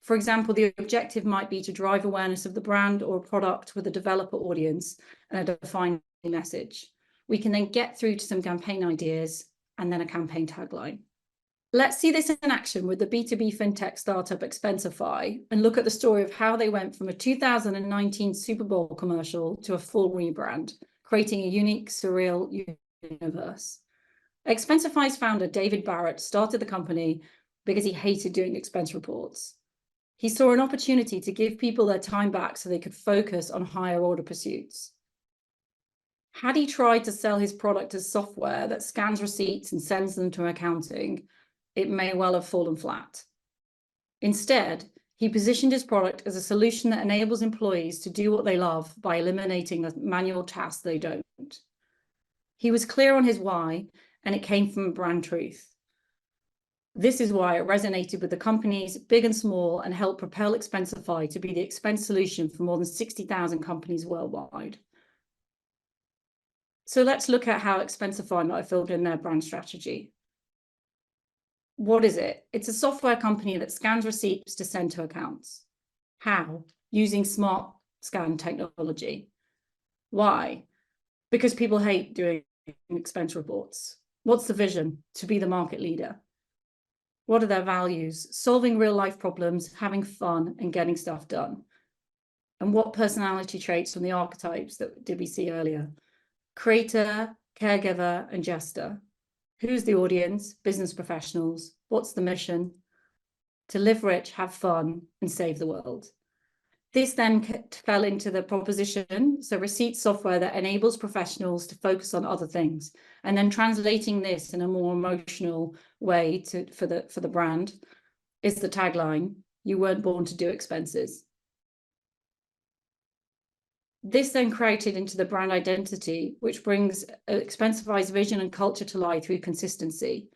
For example, the objective might be to drive awareness of the brand or product with a developer audience and a defined message. We can then get through to some campaign ideas and then a campaign tagline. Let's see this in action with the B2B fintech startup Expensify and look at the story of how they went from a 2019 Super Bowl commercial to a full rebrand, creating a unique, surreal universe. Expensify's founder, David Barrett, started the company because he hated doing expense reports. He saw an opportunity to give people their time back so they could focus on higher order pursuits. Had he tried to sell his product as software that scans receipts and sends them to accounting, it may well have fallen flat. Instead, he positioned his product as a solution that enables employees to do what they love by eliminating the manual tasks they don't. He was clear on his why, and it came from brand truth. This is why it resonated with the companies, big and small, and helped propel Expensify to be the expense solution for more than 60,000 companies worldwide. So let's look at how Expensify might have filled in their brand strategy. What is it? It's a software company that scans receipts to send to accounts. How? Using smart scan technology. Why? Because people hate doing expense reports. What's the vision? To be the market leader. What are their values? Solving real life problems, having fun, and getting stuff done. And what personality traits from the archetypes that did we see earlier? Creator, caregiver, and jester. Who's the audience? Business professionals. What's the mission? To live rich, have fun, and save the world. This then fell into the proposition, so receipt software that enables professionals to focus on other things, and then translating this in a more emotional way for the brand is the tagline, you weren't born to do expenses. This then created into the brand identity, which brings Expensify's vision and culture to life through consistency.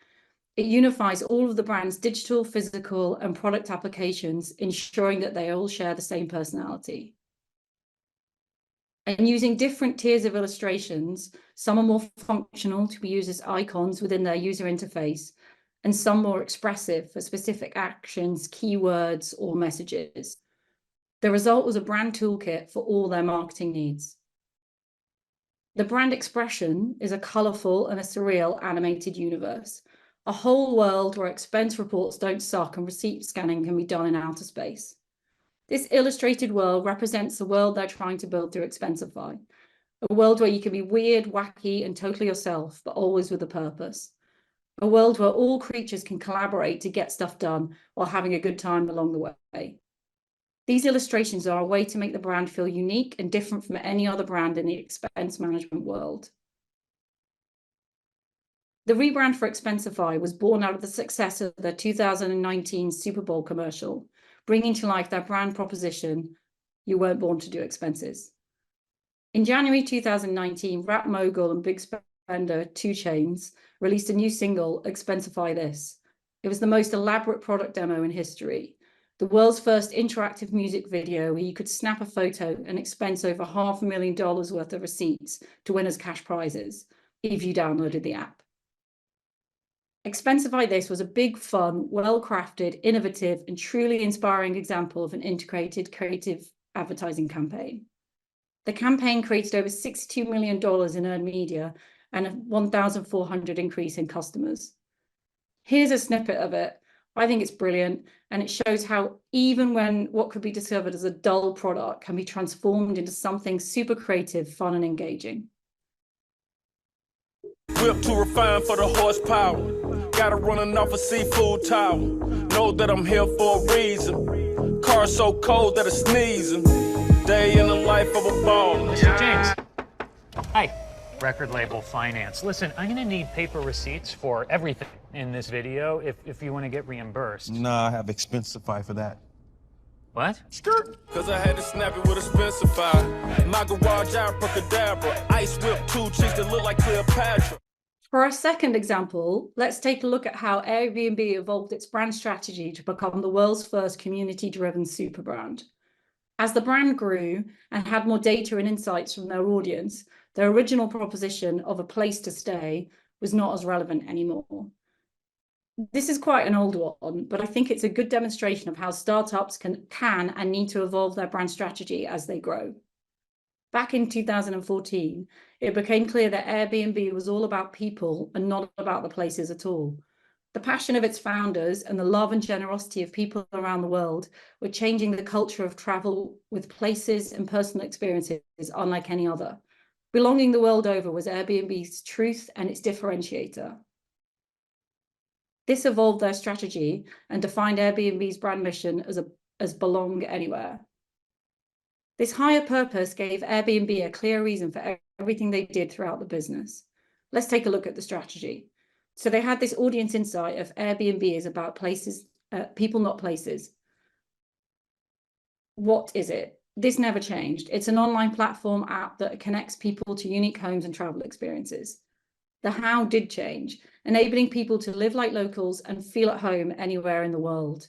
It unifies all of the brand's digital, physical, and product applications, ensuring that they all share the same personality. And using different tiers of illustrations, some are more functional to be used as icons within their user interface, and some more expressive for specific actions, keywords, or messages. The result was a brand toolkit for all their marketing needs. The brand expression is a colorful and a surreal animated universe, a whole world where expense reports don't suck and receipt scanning can be done in outer space. This illustrated world represents the world they're trying to build through Expensify, a world where you can be weird, wacky, and totally yourself, but always with a purpose. A world where all creatures can collaborate to get stuff done while having a good time along the way. These illustrations are a way to make the brand feel unique and different from any other brand in the expense management world. The rebrand for Expensify was born out of the success of their 2019 Super Bowl commercial, bringing to life their brand proposition, "You weren't born to do expenses." In January 2019, rap mogul and big spender 2 Chainz released a new single, Expensify This. It was the most elaborate product demo in history, the world's first interactive music video where you could snap a photo and expense over $500,000 worth of receipts to win as cash prizes if you downloaded the app. Expensify This was a big, fun, well-crafted, innovative, and truly inspiring example of an integrated creative advertising campaign. The campaign created over $62 million in earned media and a 1,400 increase in customers. Here's a snippet of it. I think it's brilliant, and it shows how even when what could be discovered as a dull product can be transformed into something super creative, fun, and engaging. Whip too refined for the horsepower. Gotta running off a seafood tower. Know that I'm here for a reason. Car so cold that it's sneezing. Day in the life of a baller. Mr. James. Hi. Record label finance. Listen, I'm gonna need paper receipts for everything in this video if you want to get reimbursed. Nah, I have Expensify for that. What? Skirt. Cause I had to snap it with Expensify. My garage abracadabra. Ice whip 2 chicks that look like Cleopatra. For our second example, let's take a look at how Airbnb evolved its brand strategy to become the world's first community-driven super brand. As the brand grew and had more data and insights from their audience, their original proposition of a place to stay was not as relevant anymore. This is quite an old one, but I think it's a good demonstration of how startups can and need to evolve their brand strategy as they grow. Back in 2014, it became clear that Airbnb was all about people and not about the places at all. The passion of its founders and the love and generosity of people around the world were changing the culture of travel with places and personal experiences unlike any other. Belonging the world over was Airbnb's truth and its differentiator. This evolved their strategy and defined Airbnb's brand mission as belong anywhere. This higher purpose gave Airbnb a clear reason for everything they did throughout the business. Let's take a look at the strategy. So they had this audience insight of Airbnb is about places, people, not places. What is it? This never changed. It's an online platform app that connects people to unique homes and travel experiences. The how did change, enabling people to live like locals and feel at home anywhere in the world.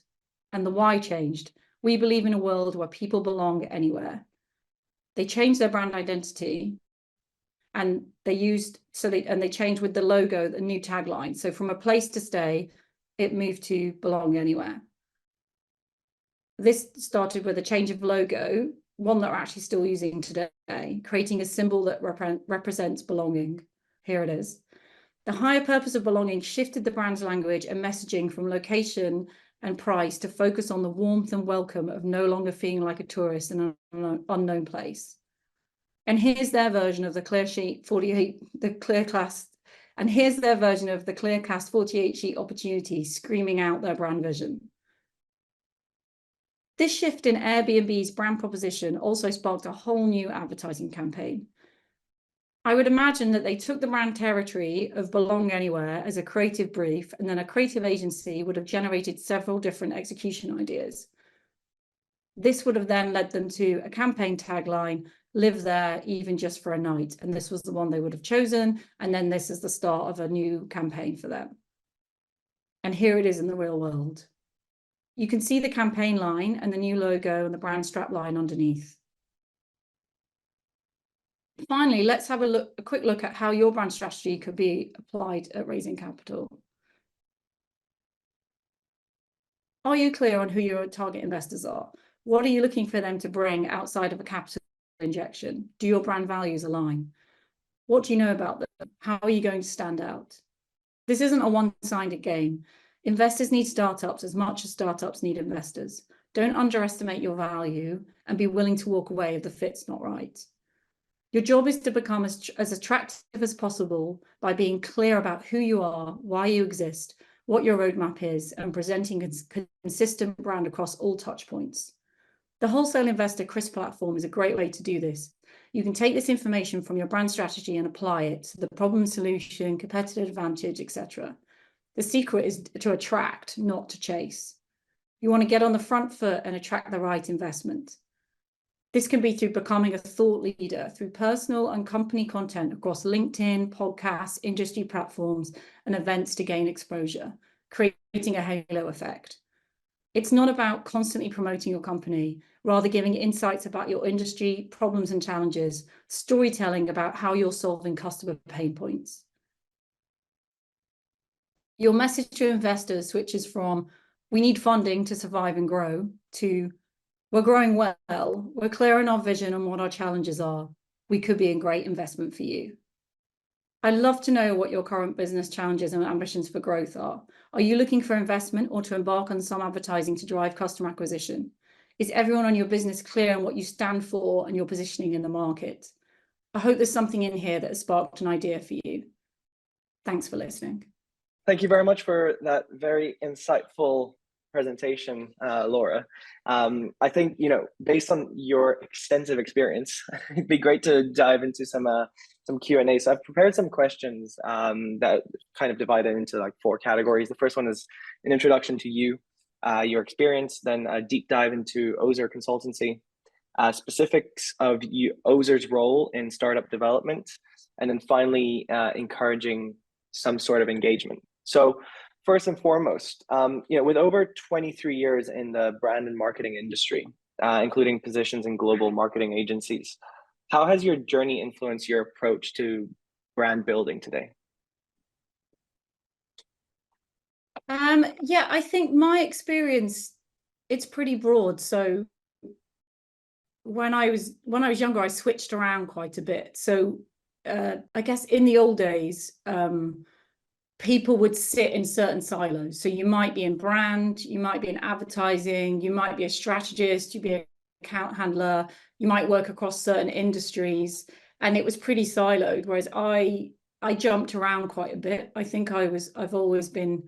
And the why changed. We believe in a world where people belong anywhere. They changed their brand identity and they changed with the logo, the new tagline. So from a place to stay, it moved to belong anywhere. This started with a change of logo, one that we're actually still using today, creating a symbol that represents belonging. Here it is. The higher purpose of belonging shifted the brand's language and messaging from location and price to focus on the warmth and welcome of no longer feeling like a tourist in an unknown place. And here's their version of the Clearcast 48 sheet opportunity screaming out their brand vision. This shift in Airbnb's brand proposition also sparked a whole new advertising campaign. I would imagine that they took the brand territory of belong anywhere as a creative brief, and then a creative agency would have generated several different execution ideas. This would have then led them to a campaign tagline, live there even just for a night. And this was the one they would have chosen. And then this is the start of a new campaign for them. And here it is in the real world. You can see the campaign line and the new logo and the brand strap line underneath. Finally, let's have a quick look at how your brand strategy could be applied at raising capital. Are you clear on who your target investors are? What are you looking for them to bring outside of a capital injection? Do your brand values align? What do you know about them? How are you going to stand out? This isn't a one-sided game. Investors need startups as much as startups need investors. Don't underestimate your value and be willing to walk away if the fit's not right. Your job is to become as attractive as possible by being clear about who you are, why you exist, what your roadmap is, and presenting a consistent brand across all touch points. The Wholesale Investor Chris platform is a great way to do this. You can take this information from your brand strategy and apply it to the problem, solution, competitive advantage, etc. The secret is to attract, not to chase. You want to get on the front foot and attract the right investment. This can be through becoming a thought leader through personal and company content across LinkedIn, podcasts, industry platforms, and events to gain exposure, creating a halo effect. It's not about constantly promoting your company, rather giving insights about your industry, problems and challenges, storytelling about how you're solving customer pain points. Your message to investors switches from, we need funding to survive and grow, to, we're growing well, we're clear on our vision and what our challenges are. We could be a great investment for you. I'd love to know what your current business challenges and ambitions for growth are. Are you looking for investment or to embark on some advertising to drive customer acquisition? Is everyone on your business clear on what you stand for and your positioning in the market? I hope there's something in here that has sparked an idea for you. Thanks for listening. Thank you very much for that very insightful presentation, Laura. I think, based on your extensive experience, it'd be great to dive into some Q&A. So I've prepared some questions that kind of divided into like 4 categories. The first one is an introduction to you, your experience, then a deep dive into Ozer consultancy, specifics of Ozer's role in startup development, and then finally encouraging some sort of engagement. So first and foremost, with over 23 years in the brand and marketing industry, including positions in global marketing agencies, how has your journey influenced your approach to brand building today? Yeah, I think my experience, it's pretty broad. So when I was younger, I switched around quite a bit. So I guess in the old days, people would sit in certain silos. So you might be in brand, you might be in advertising, you might be a strategist, you'd be an account handler, you might work across certain industries, and it was pretty siloed. Whereas I jumped around quite a bit. I think I've always been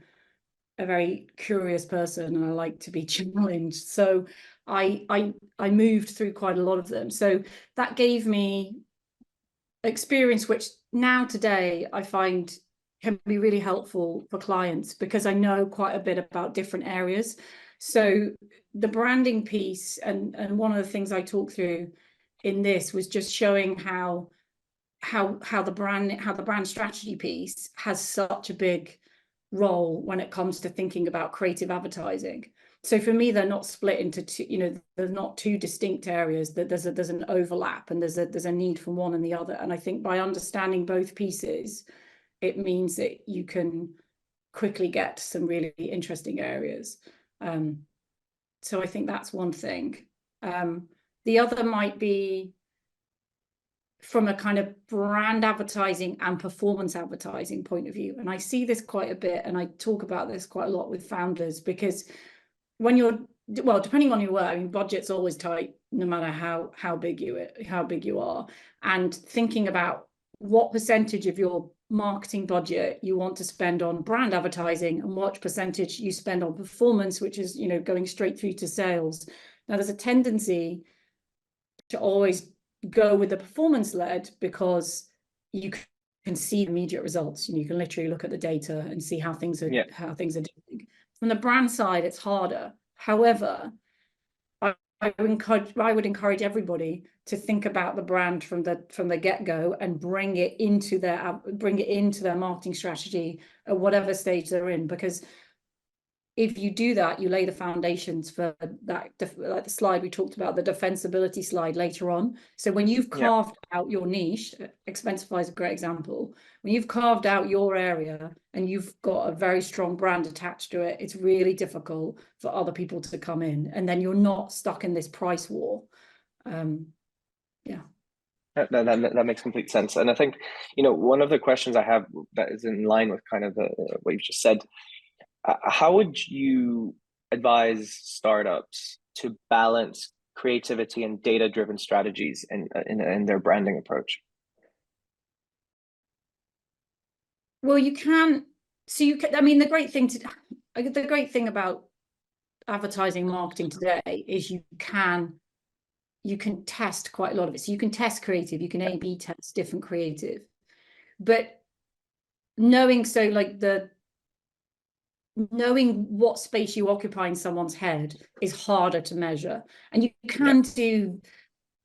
a very curious person and I like to be challenged. So I moved through quite a lot of them. So that gave me experience, which now today I find can be really helpful for clients because I know quite a bit about different areas. So the branding piece and one of the things I talked through in this was just showing how the brand strategy piece has such a big role when it comes to thinking about creative advertising. So for me, they're not split into two, they're not two distinct areas. That there's an overlap and there's a need for one and the other. And I think by understanding both pieces, it means that you can quickly get to some really interesting areas. So I think that's one thing. The other might be from a kind of brand advertising and performance advertising point of view. And I see this quite a bit, and I talk about this quite a lot with founders, because when depending on your work, I mean, budget's always tight, no matter how big you are. And thinking about what percentage of your marketing budget you want to spend on brand advertising and what percentage you spend on performance, which is, going straight through to sales. Now, there's a tendency to always go with the performance led because you can see immediate results. You can literally look at the data and see how things are doing. From the brand side, it's harder. However, I would encourage everybody to think about the brand from the get-go and bring it into their marketing strategy at whatever stage they're in, because if you do that, you lay the foundations for that, like the slide we talked about, the defensibility slide later on. So when you've carved out your niche, Expensify is a great example. When you've carved out your area and you've got a very strong brand attached to it, it's really difficult for other people to come in, and then you're not stuck in this price war. Yeah. That makes complete sense. And I think, one of the questions I have that is in line with kind of what you've just said, how would you advise startups to balance creativity and data-driven strategies in their branding approach? Well, you can. So you can. I mean, the great thing about advertising marketing today is you can you can test quite a lot of it. So you can test creative, you can A/B test different creative, but knowing what space you occupy in someone's head is harder to measure. And you can do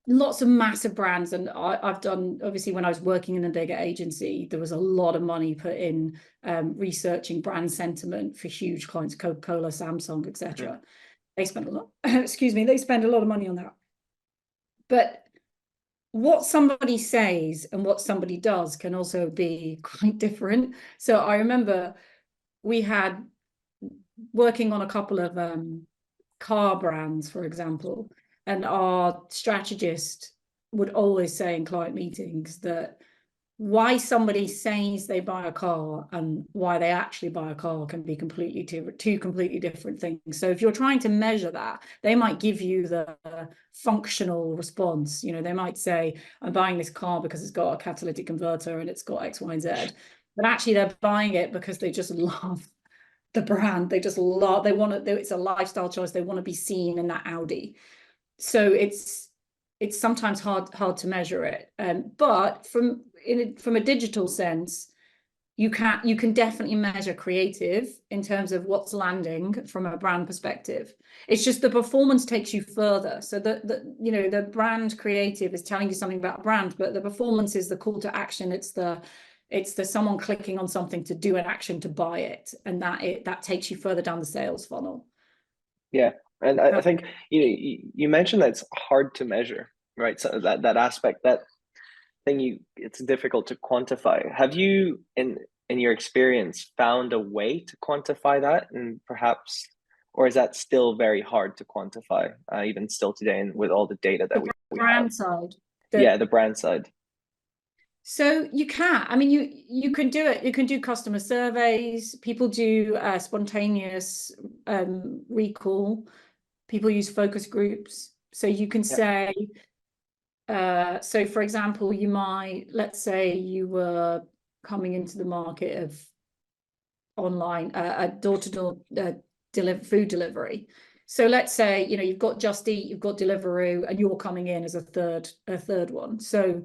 lots of massive brands. And I've done, obviously, when I was working in a bigger agency, there was a lot of money put in researching brand sentiment for huge clients, Coca-Cola, Samsung, etc. They spend a lot, excuse me, they spend a lot of money on that. But what somebody says and what somebody does can also be quite different. So I remember we had working on a couple of car brands, for example, and our strategist would always say in client meetings that why somebody says they buy a car and why they actually buy a car can be two completely different things. So if you're trying to measure that, they might give you the functional response. You know, they might say, I'm buying this car because it's got a catalytic converter and it's got X, Y, and Z. But actually they're buying it because they just love the brand. They just love, they want to, it's a lifestyle choice. They want to be seen in that Audi. So it's sometimes hard to measure it. But from a digital sense, you can definitely measure creative in terms of what's landing from a brand perspective. It's just the performance takes you further. So the brand creative is telling you something about a brand, but the performance is the call to action. It's the someone clicking on something to do an action to buy it, and that takes you further down the sales funnel. Yeah, and I think you mentioned that it's hard to measure, right? So that aspect, that thing, it's difficult to quantify. Have you, in your experience, found a way to quantify that, and perhaps, or is that still very hard to quantify, even still today, and with all the data that we brand have? side. The brand side. So you can, I mean, you can do it. You can do customer surveys. People do spontaneous recall. People use focus groups. So you can say, so for example, you might, let's say you were coming into the market of online, door-to-door food delivery. So let's say, you've got Just Eat, you've got Deliveroo, and you're coming in as a third one. So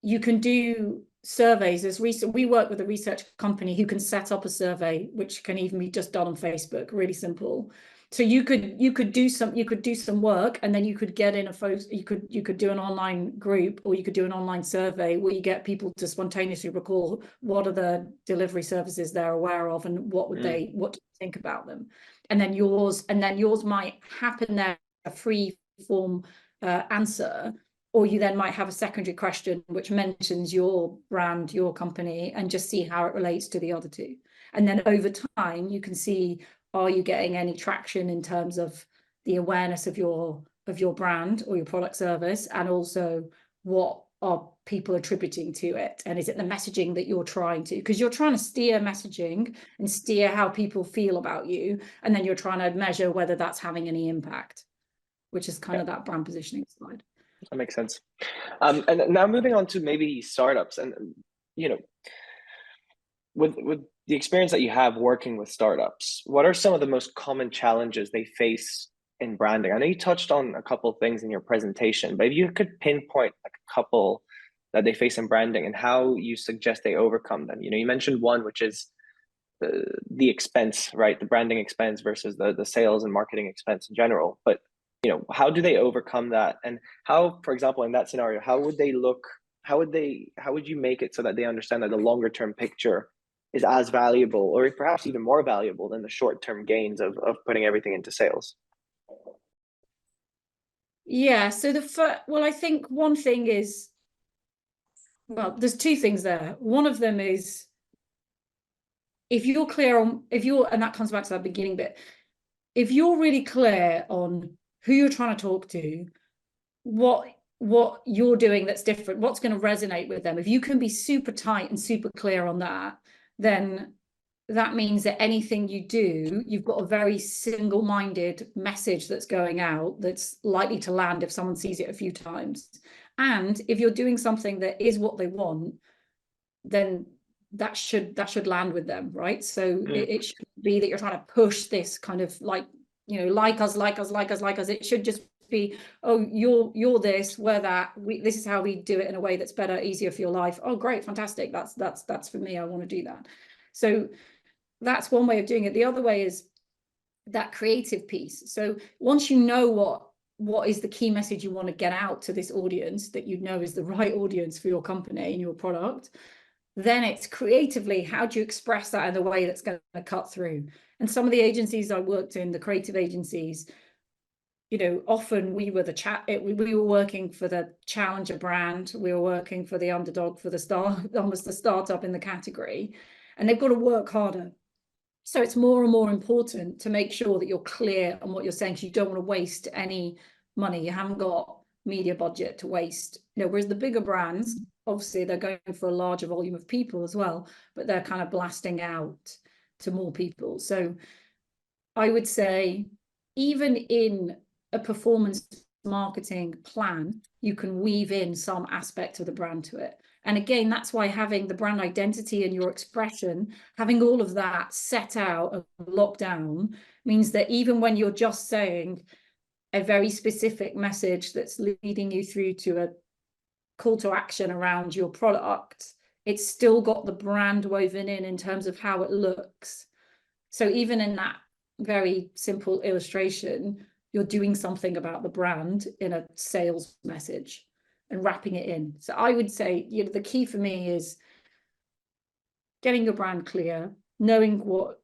you can do surveys. We work with a research company who can set up a survey, which can even be just done on Facebook, really simple. So you could do some work, and then you could get in you could do an online group, or you could do an online survey where you get people to spontaneously recall what are the delivery services they're aware of, and what do they think about them. And then yours might happen there, a free form answer. Or you then might have a secondary question which mentions your brand, your company, and just see how it relates to the other two. And then over time, you can see, are you getting any traction in terms of the awareness of your brand or your product service, and also what are people attributing to it? And is it the messaging that you're trying to, because you're trying to steer messaging and steer how people feel about you, and then you're trying to measure whether that's having any impact, which is kind of that brand positioning slide. That makes sense. And now moving on to maybe startups, and with the experience that you have working with startups, what are some of the most common challenges they face in branding? I know you touched on a couple of things in your presentation, but if you could pinpoint like a couple that they face in branding and how you suggest they overcome them. You mentioned one, which is the expense, right? The branding expense versus the sales and marketing expense in general. But how do they overcome that? And how, for example, in that scenario, how would you make it so that they understand that the longer term picture is as valuable, or perhaps even more valuable, than the short term gains of putting everything into sales? Yeah, so I think one thing is, there's two things there. One of them is, if you're clear on, and that comes back to that beginning bit, if you're really clear on who you're trying to talk to, what you're doing that's different, what's going to resonate with them. If you can be super tight and super clear on that, then that means that anything you do, you've got a very single-minded message that's going out that's likely to land if someone sees it a few times. And if you're doing something that is what they want, then that should land with them, right? So it should be that you're trying to push this kind of like us. It should just be, oh, you're this, we're that. This is how we do it in a way that's better, easier for your life. Oh, great, fantastic. That's for me. I want to do that. So that's one way of doing it. The other way is that creative piece. So once you know what is the key message you want to get out to this audience that you know is the right audience for your company and your product, then it's creatively, how do you express that in a way that's going to cut through? And some of the agencies I worked in, the creative agencies, you know, often we were we were working for the challenger brand, we were working for the underdog, for almost the startup in the category, and they've got to work harder. So it's more and more important to make sure that you're clear on what you're saying, because you don't want to waste any money. You haven't got media budget to waste. You know, whereas the bigger brands, obviously they're going for a larger volume of people as well, but they're kind of blasting out to more people. So I would say even in a performance marketing plan, you can weave in some aspect of the brand to it. And again, that's why having the brand identity and your expression, having all of that set out and locked down, means that even when you're just saying a very specific message that's leading you through to a call to action around your product, it's still got the brand woven in terms of how it looks. So even in that very simple illustration, you're doing something about the brand in a sales message and wrapping it in. So I would say, you know, the key for me is getting your brand clear, knowing what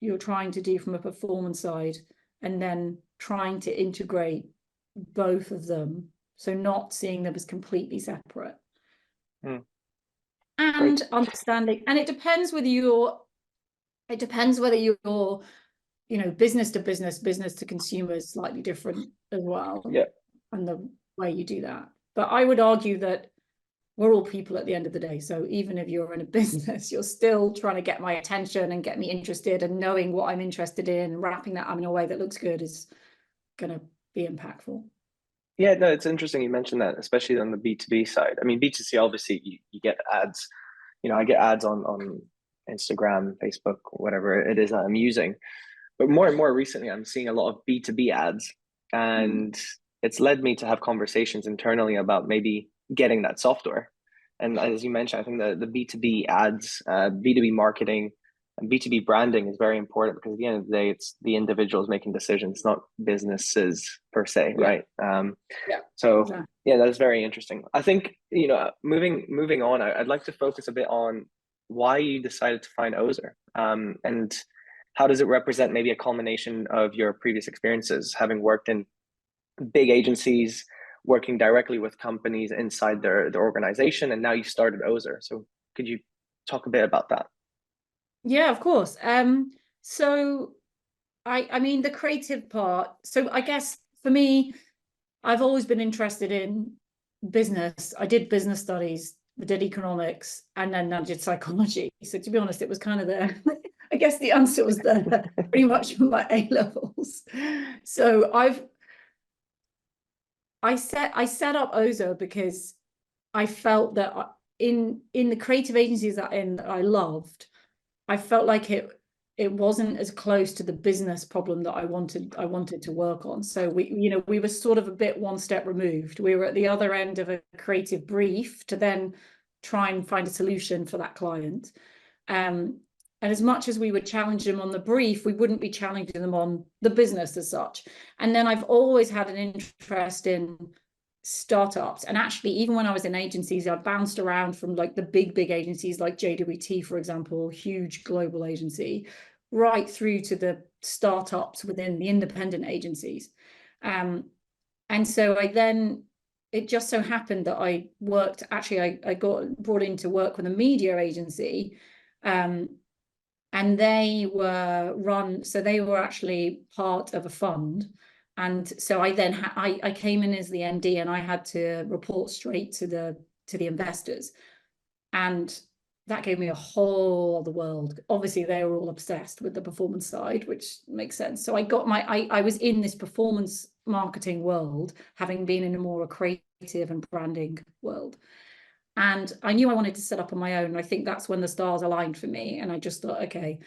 you're trying to do from a performance side, and then trying to integrate both of them. So not seeing them as completely separate. And Great. understanding, and it depends whether you're, you know, business to business, business to consumer is slightly different as well. Yeah. And the way you do that. But I would argue that we're all people at the end of the day. So even if you're in a business, you're still trying to get my attention and get me interested, and knowing what I'm interested in, wrapping that up in a way that looks good is going to be impactful. Yeah, no, it's interesting you mentioned that, especially on the B2B side. I mean, B2C, obviously, you get ads. You know, I get ads on Instagram, Facebook, whatever it is that I'm using. But more and more recently, I'm seeing a lot of B2B ads. And it's led me to have conversations internally about maybe getting that software. And as you mentioned, I think the B2B ads, B2B marketing, and B2B branding is very important, because at the end of the day, it's the individuals making decisions, not businesses per se, right? So exactly. yeah, that's very interesting. I think, you know, moving on, I'd like to focus a bit on why you decided to find Ozer, and how does it represent maybe a culmination of your previous experiences, having worked in big agencies, working directly with companies inside their organization, and now you started Ozer. So could you talk a bit about that? Yeah, of course. So I mean, the creative part. So I guess for me, I've always been interested in business. I did business studies, I did economics, and then I did psychology. So to be honest, it was kind of there. I guess the answer was there pretty much from my A levels. So I set up Ozer because I felt that in the creative agencies that I loved, I felt like it wasn't as close to the business problem that I wanted to work on. So we were sort of a bit one step removed. We were at the other end of a creative brief to then try and find a solution for that client. And as much as we would challenge them on the brief, we wouldn't be challenging them on the business as such. And then I've always had an interest in startups. And actually, even when I was in agencies, I bounced around from like the big agencies like JWT, for example, huge global agency, right through to the startups within the independent agencies. And so it just so happened that I worked, actually, I got brought in to work with a media agency, and they were actually part of a fund. And so I came in as the MD, and I had to report straight to the investors. And that gave me a whole other world. Obviously, they were all obsessed with the performance side, which makes sense. So I was in this performance marketing world, having been in a more creative and branding world. And I knew I wanted to set up on my own. I think that's when the stars aligned for me. And I just thought, okay,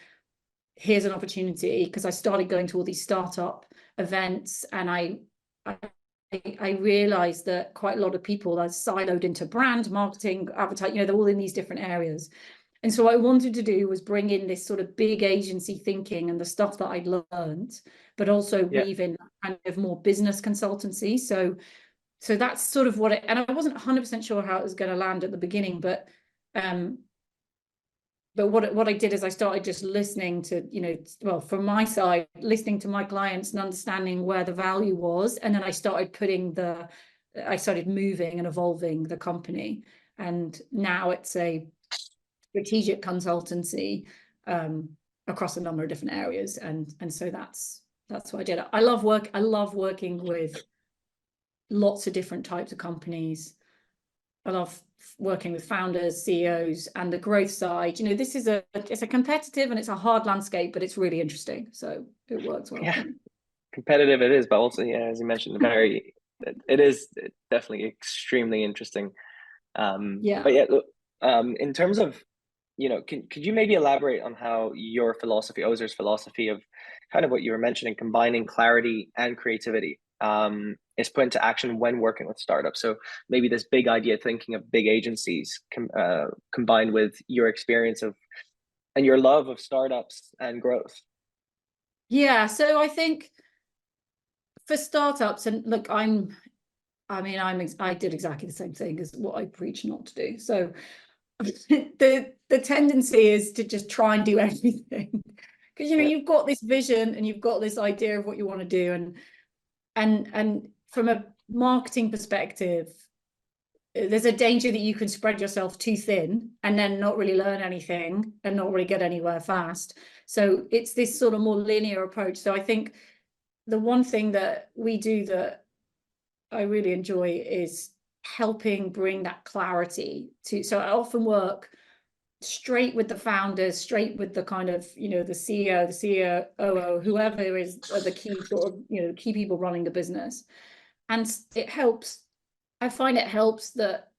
here's an opportunity, because I started going to all these startup events, and I I realized that quite a lot of people are siloed into brand, marketing, advertising, they're all in these different areas. And so what I wanted to do was bring in this sort of big agency thinking and the stuff that I'd learned, but also weave in kind of more business consultancy. So that's sort of and I wasn't 100% sure how it was going to land at the beginning, but what I did is I started just listening to, well, from my side, listening to my clients and understanding where the value was. And then I started moving and evolving the company. And now it's a strategic consultancy across a number of different areas. And so that's what I did. I love working with lots of different types of companies. I love working with founders, CEOs, and the growth side. This is it's a competitive and it's a hard landscape, but it's really interesting. So it works well. Yeah, competitive it is, but also, as you mentioned, it is definitely extremely interesting. But in terms of, could you maybe elaborate on how your philosophy, Ozer's philosophy of kind of what you were mentioning, combining clarity and creativity, is put into action when working with startups? So maybe this big idea thinking of big agencies combined with your experience and your love of startups and growth. Yeah, so I think for startups, and look, I did exactly the same thing as what I preach not to do. So the tendency is to just try and do everything, because you've got this vision and you've got this idea of what you want to do, and from a marketing perspective, there's a danger that you can spread yourself too thin and then not really learn anything and not really get anywhere fast. So it's this sort of more linear approach. So I think the one thing that we do that I really enjoy is helping bring that clarity to. So I often work straight with the founders, straight with the kind of, the CEO, the COO, whoever is the key sort of, key people running the business. And it helps. I find it helps that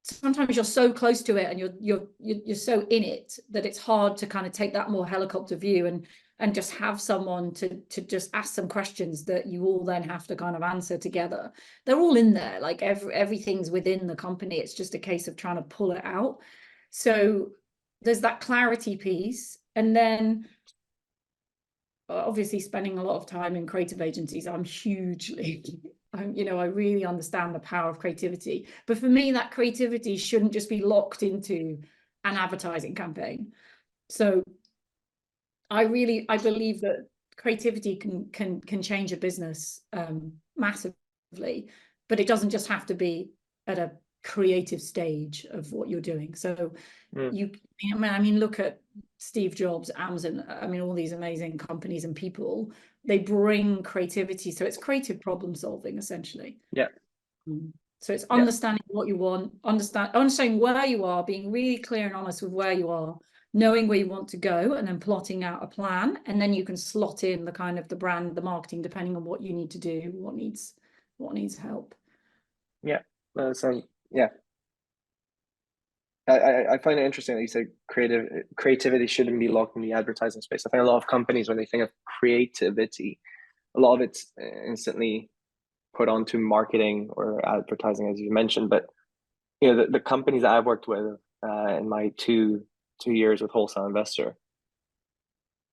sometimes you're so close to it and you're so in it that it's hard to kind of take that more helicopter view and just have someone to just ask some questions that you all then have to kind of answer together. They're all in there, like everything's within the company. It's just a case of trying to pull it out. So there's that clarity piece. And then obviously spending a lot of time in creative agencies, I really understand the power of creativity. But for me, that creativity shouldn't just be locked into an advertising campaign. So I believe that creativity can change a business massively, but it doesn't just have to be at a creative stage of what you're doing. So look at Steve Jobs, Amazon, all these amazing companies and people, they bring creativity. So it's creative problem solving, essentially. Yeah. So it's understanding what you want, understanding where you are, being really clear and honest with where you are, knowing where you want to go, and then plotting out a plan. And then you can slot in the kind of the brand, the marketing, depending on what you need to do, what needs help. Yeah. I find it interesting that you say creativity shouldn't be locked in the advertising space. I think a lot of companies, when they think of creativity, a lot of it's instantly put onto marketing or advertising, as you mentioned. But the companies that I've worked with in my two years with Wholesale Investor,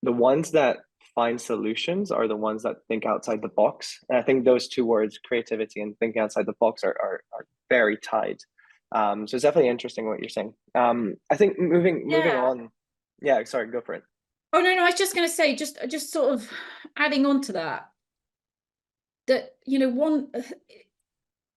the ones that find solutions are the ones that think outside the box. And I think those two words, creativity and thinking outside the box, are very tied. So it's definitely interesting what you're saying. I think moving on. Yeah, sorry, go for it. Oh, no, I was just going to say, just sort of adding on to that,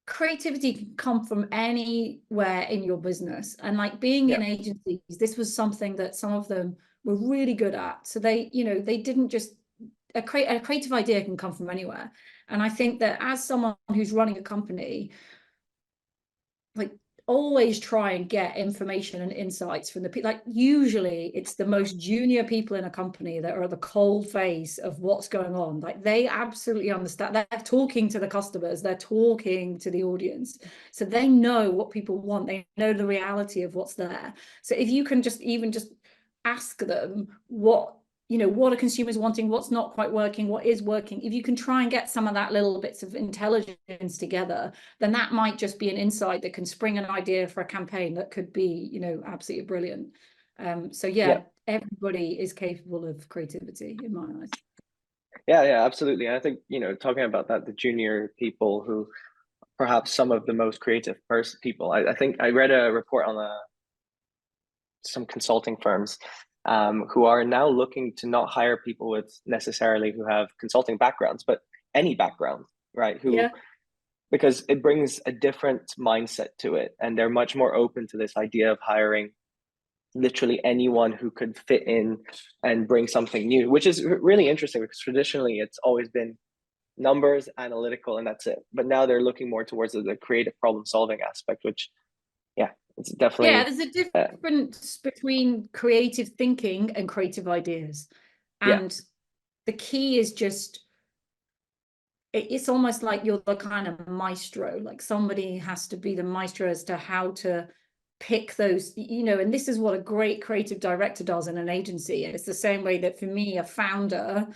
creativity can come from anywhere in your business. And like being in agencies, this was something that some of them were really good at. So they didn't just, a creative idea can come from anywhere. And I think that as someone who's running a company, like, always try and get information and insights from the people. Like, usually it's the most junior people in a company that are the cold face of what's going on. Like, they absolutely understand. They're talking to the customers, they're talking to the audience, so they know what people want, they know the reality of what's there. So if you can just ask them what you know, what are consumers wanting, what's not quite working, what is working. If you can try and get some of that little bits of intelligence together, then that might just be an insight that can spring an idea for a campaign that could be, you know, absolutely brilliant. So yeah, everybody is capable of creativity in my eyes. Yeah, absolutely. And I think, you know, talking about that, the junior people who perhaps some of the most creative people, I think I read a report on some consulting firms who are now looking to not hire people with necessarily who have consulting backgrounds, but any background, right? Because it brings a different mindset to it. And they're much more open to this idea of hiring literally anyone who could fit in and bring something new, which is really interesting because traditionally it's always been numbers, analytical, and that's it. But now they're looking more towards the creative problem solving aspect, which, yeah, it's definitely. Yeah, there's a difference between creative thinking and creative ideas. And the key is just, it's almost like you're the kind of maestro, like somebody has to be the maestro as to how to pick those, you know, and this is what a great creative director does in an agency. And it's the same way that for me, a founder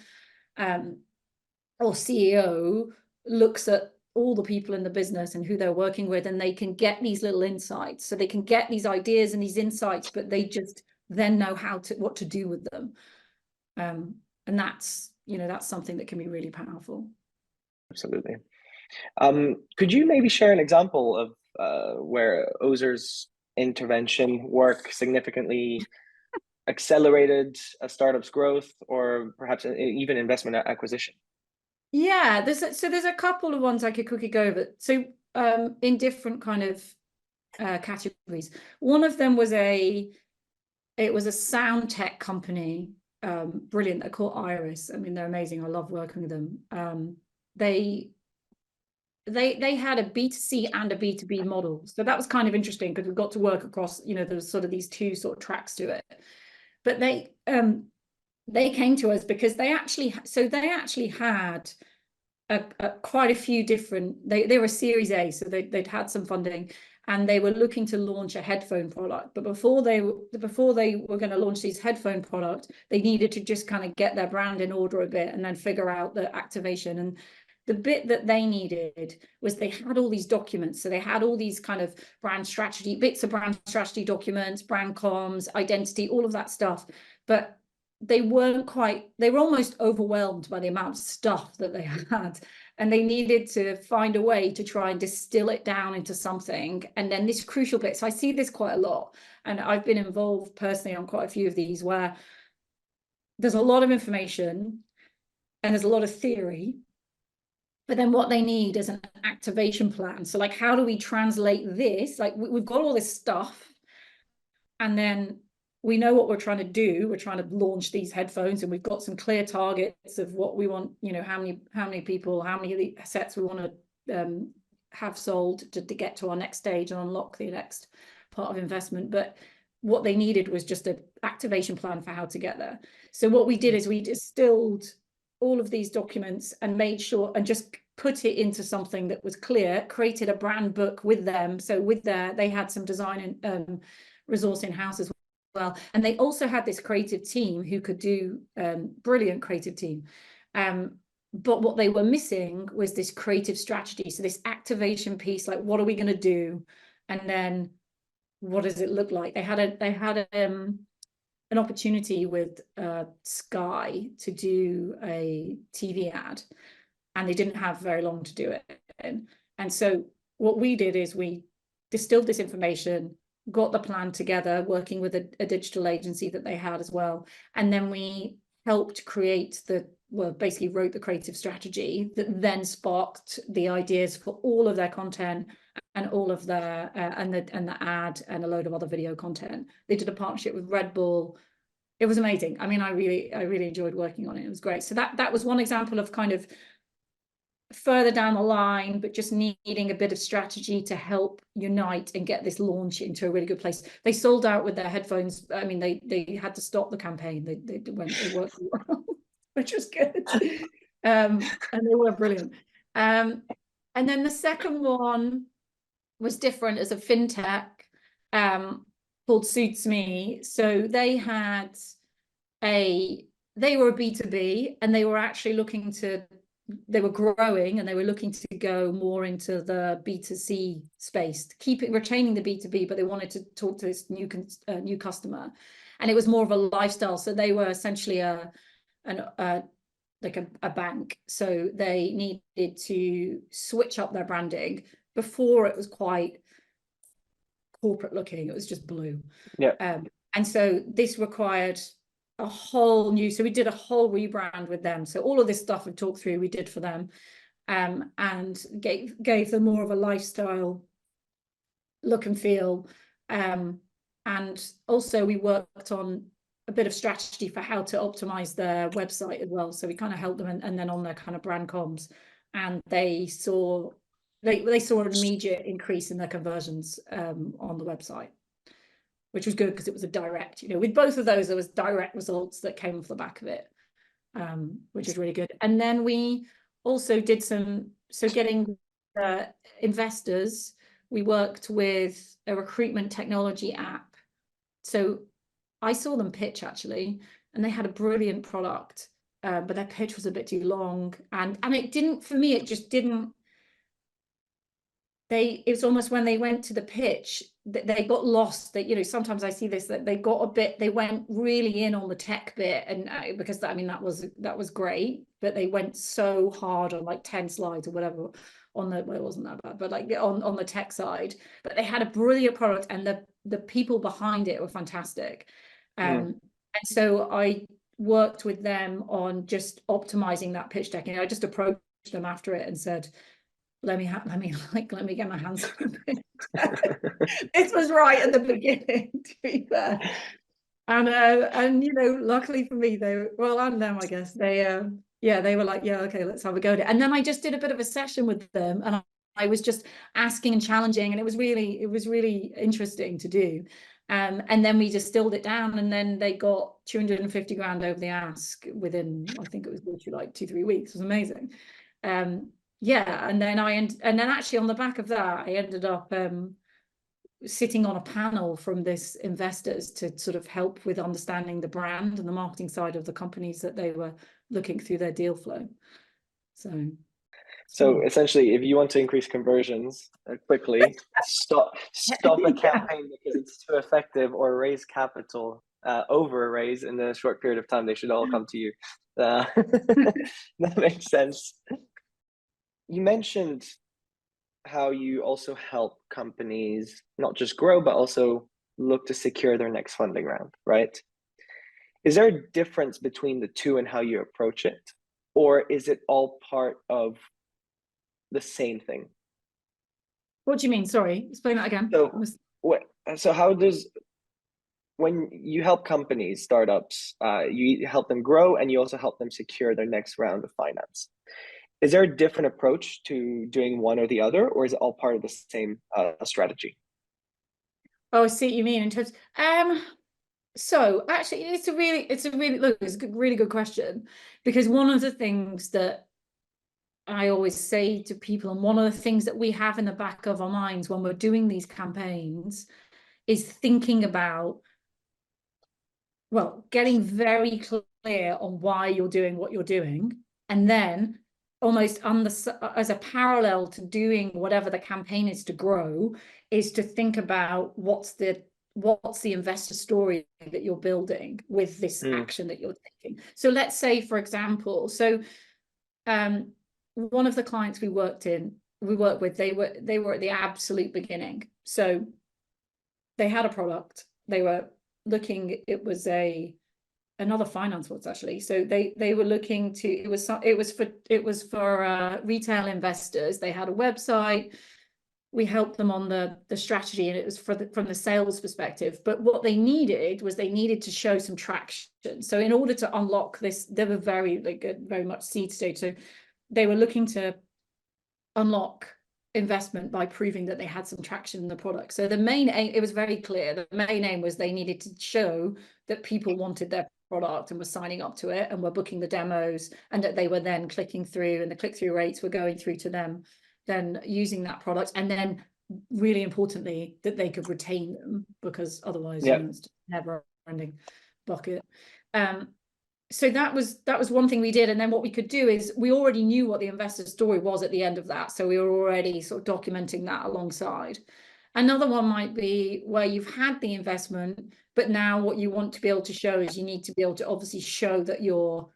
or CEO looks at all the people in the business and who they're working with, and they can get these little insights. So they can get these ideas and these insights, but they just then know what to do with them. And that's, you know, that's something that can be really powerful. Absolutely. Could you maybe share an example of where Ozer's intervention work significantly accelerated a startup's growth, or perhaps even investment acquisition? Yeah, there's a couple of ones I could quickly go over. So in different kind of categories. One of them was it was a sound tech company, brilliant. They're called Iris. I mean, they're amazing. I love working with them. They had a B2C and a B2B model. So that was kind of interesting because we got to work across, you know, there's sort of these two sort of tracks to it. But they came to us because they actually had quite a few different, they were Series A, so they'd had some funding, and they were looking to launch a headphone product. But before they were going to launch these headphone product, they needed to just kind of get their brand in order a bit and then figure out the activation. And the bit that they needed was they had all these documents. So they had all these kind of bits of brand strategy documents, brand comms, identity, all of that stuff. But they were almost overwhelmed by the amount of stuff that they had. And they needed to find a way to try and distill it down into something. And then this crucial bit, so I see this quite a lot. And I've been involved personally on quite a few of these where there's a lot of information and there's a lot of theory. But then what they need is an activation plan. So like, how do we translate this? Like we've got all this stuff, and then we know what we're trying to do. We're trying to launch these headphones, and we've got some clear targets of what we want, you know, how many people, how many sets we want to have sold to get to our next stage and unlock the next part of investment. But what they needed was just an activation plan for how to get there. So what we did is we distilled all of these documents and made sure and just put it into something that was clear, created a brand book with them. So they had some design and resource in-house as well. And they also had this creative team who could do brilliant creative team. But what they were missing was this creative strategy. So this activation piece, like what are we going to do? And then what does it look like? They had an opportunity with Sky to do a TV ad, and they didn't have very long to do it. And so what we did is we distilled this information, got the plan together, working with a digital agency that they had as well. And then we helped create basically wrote the creative strategy that then sparked the ideas for all of their content and all of their and the ad and a load of other video content. They did a partnership with Red Bull. It was amazing. I mean, I really enjoyed working on it. It was great. So that was one example of kind of further down the line, but just needing a bit of strategy to help unite and get this launch into a really good place. They sold out with their headphones. I mean, they had to stop the campaign. They worked well, which was good. And they were brilliant. And then the second one was different as a fintech called Suits Me. So they had they were a B2B, and they were actually they were growing, and they were looking to go more into the B2C space, retaining the B2B, but they wanted to talk to this new customer, and it was more of a lifestyle. So they were essentially like a bank. So they needed to switch up their branding. Before, it was quite corporate looking. It was just blue. Yeah. And so this required a whole new, so we did a whole rebrand with them. So all of this stuff we've talked through, we did for them, and gave them more of a lifestyle look and feel. And also we worked on a bit of strategy for how to optimize their website as well. So we kind of helped them, and then on their kind of brand comms, and they saw an immediate increase in their conversions on the website, which was good because it was a direct, with both of those, there was direct results that came off the back of it, which is really good. And then we also did getting investors, we worked with a recruitment technology app. So I saw them pitch actually, and they had a brilliant product, but their pitch was a bit too long. And it didn't, for me, it just didn't, it was almost when they went to the pitch that they got lost. That sometimes I see this, that they went really in on the tech bit, and because that was great, but they went so hard on like 10 slides or whatever on the, well, it wasn't that bad, but like on the tech side. But they had a brilliant product, and the people behind it were fantastic. And so I worked with them on just optimizing that pitch deck, and I just approached them after it and said, let me get my hands on it. This was right at the beginning, to be fair. And luckily for me, and them, I guess, they were like, yeah, okay, let's have a go at it. And then I just did a bit of a session with them, and I was just asking and challenging, and it was really interesting to do. And then we distilled it down, and then they got 250 grand over the ask within, I think it was literally like 2-3 weeks. It was amazing. And then actually on the back of that, I ended up sitting on a panel from this investors to sort of help with understanding the brand and the marketing side of the companies that they were looking through their deal flow. So essentially, if you want to increase conversions quickly, stop a campaign because it's too effective, or raise capital, over a raise in a short period of time. They should all come to you. That makes sense. You mentioned how you also help companies not just grow, but also look to secure their next funding round, right? Is there a difference between the two and how you approach it? Or is it all part of the same thing? What do you mean? Sorry, explain that again. So how does, when you help companies, startups, you help them grow, and you also help them secure their next round of finance. Is there a different approach to doing one or the other, or is it all part of the same strategy? Oh, I see what you mean in terms. So actually, it's a really good question, because one of the things that I always say to people, and one of the things that we have in the back of our minds when we're doing these campaigns, is thinking about, well, getting very clear on why you're doing what you're doing, and then almost as a parallel to doing whatever the campaign is to grow, is to think about what's the investor story that you're building with this action that you're taking. So let's say, for example, one of the clients we work with, they were at the absolute beginning. So they had a product, they were looking, it was another finance was actually. So they were looking to, it was for retail investors. They had a website. We helped them on the strategy, and it was from the sales perspective. But what they needed to show some traction. So in order to unlock this, they were very much seed stage. So they were looking to unlock investment by proving that they had some traction in the product. So the main aim, it was very clear, the main aim was they needed to show that people wanted their product and were signing up to it and were booking the demos, and that they were then clicking through, and the click-through rates were going through to them, then using that product, and then really importantly that they could retain them, because otherwise it's just never ending bucket. so that was one thing we did. And then what we could do is we already knew what the investor story was at the end of that. So we were already sort of documenting that alongside. Another one might be where you've had the investment, but now what you want to be able to show is you need to be able to obviously show that you're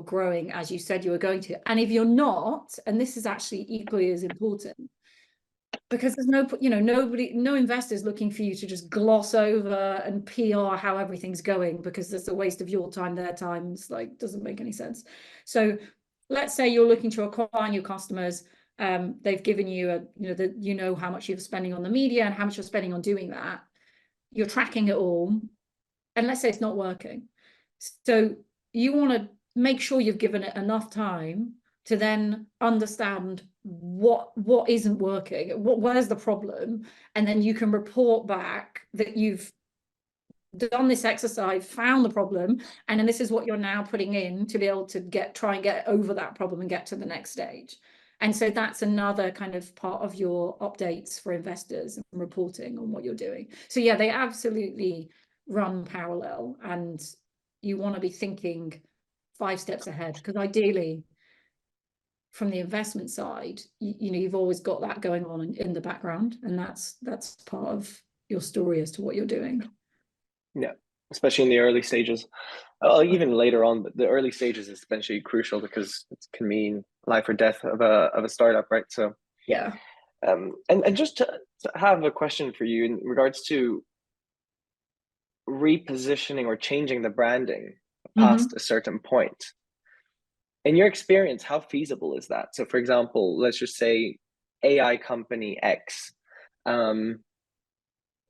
growing as you said you were going to. And if you're not, and this is actually equally as important, because there's no investors looking for you to just gloss over and PR how everything's going, because there's a waste of your time, their time. It's like, doesn't make any sense. So let's say you're looking to acquire new customers. They've given you how much you're spending on the media and how much you're spending on doing that. You're tracking it all. And let's say it's not working. So you want to make sure you've given it enough time to then understand what isn't working, where's the problem, and then you can report back that you've done this exercise, found the problem, and then this is what you're now putting in to be able to try and get over that problem and get to the next stage. And so that's another kind of part of your updates for investors and reporting on what you're doing. So yeah, they absolutely run parallel, and you want to be thinking 5 steps ahead, because ideally from the investment side, you've always got that going on in the background, and that's part of your story as to what you're doing. Yeah, especially in the early stages. Even later on, but the early stages is especially crucial because it can mean life or death of a startup, right? So yeah. And just to have a question for you in regards to repositioning or changing the branding past a certain point. In your experience, how feasible is that? So for example, let's just say AI company X,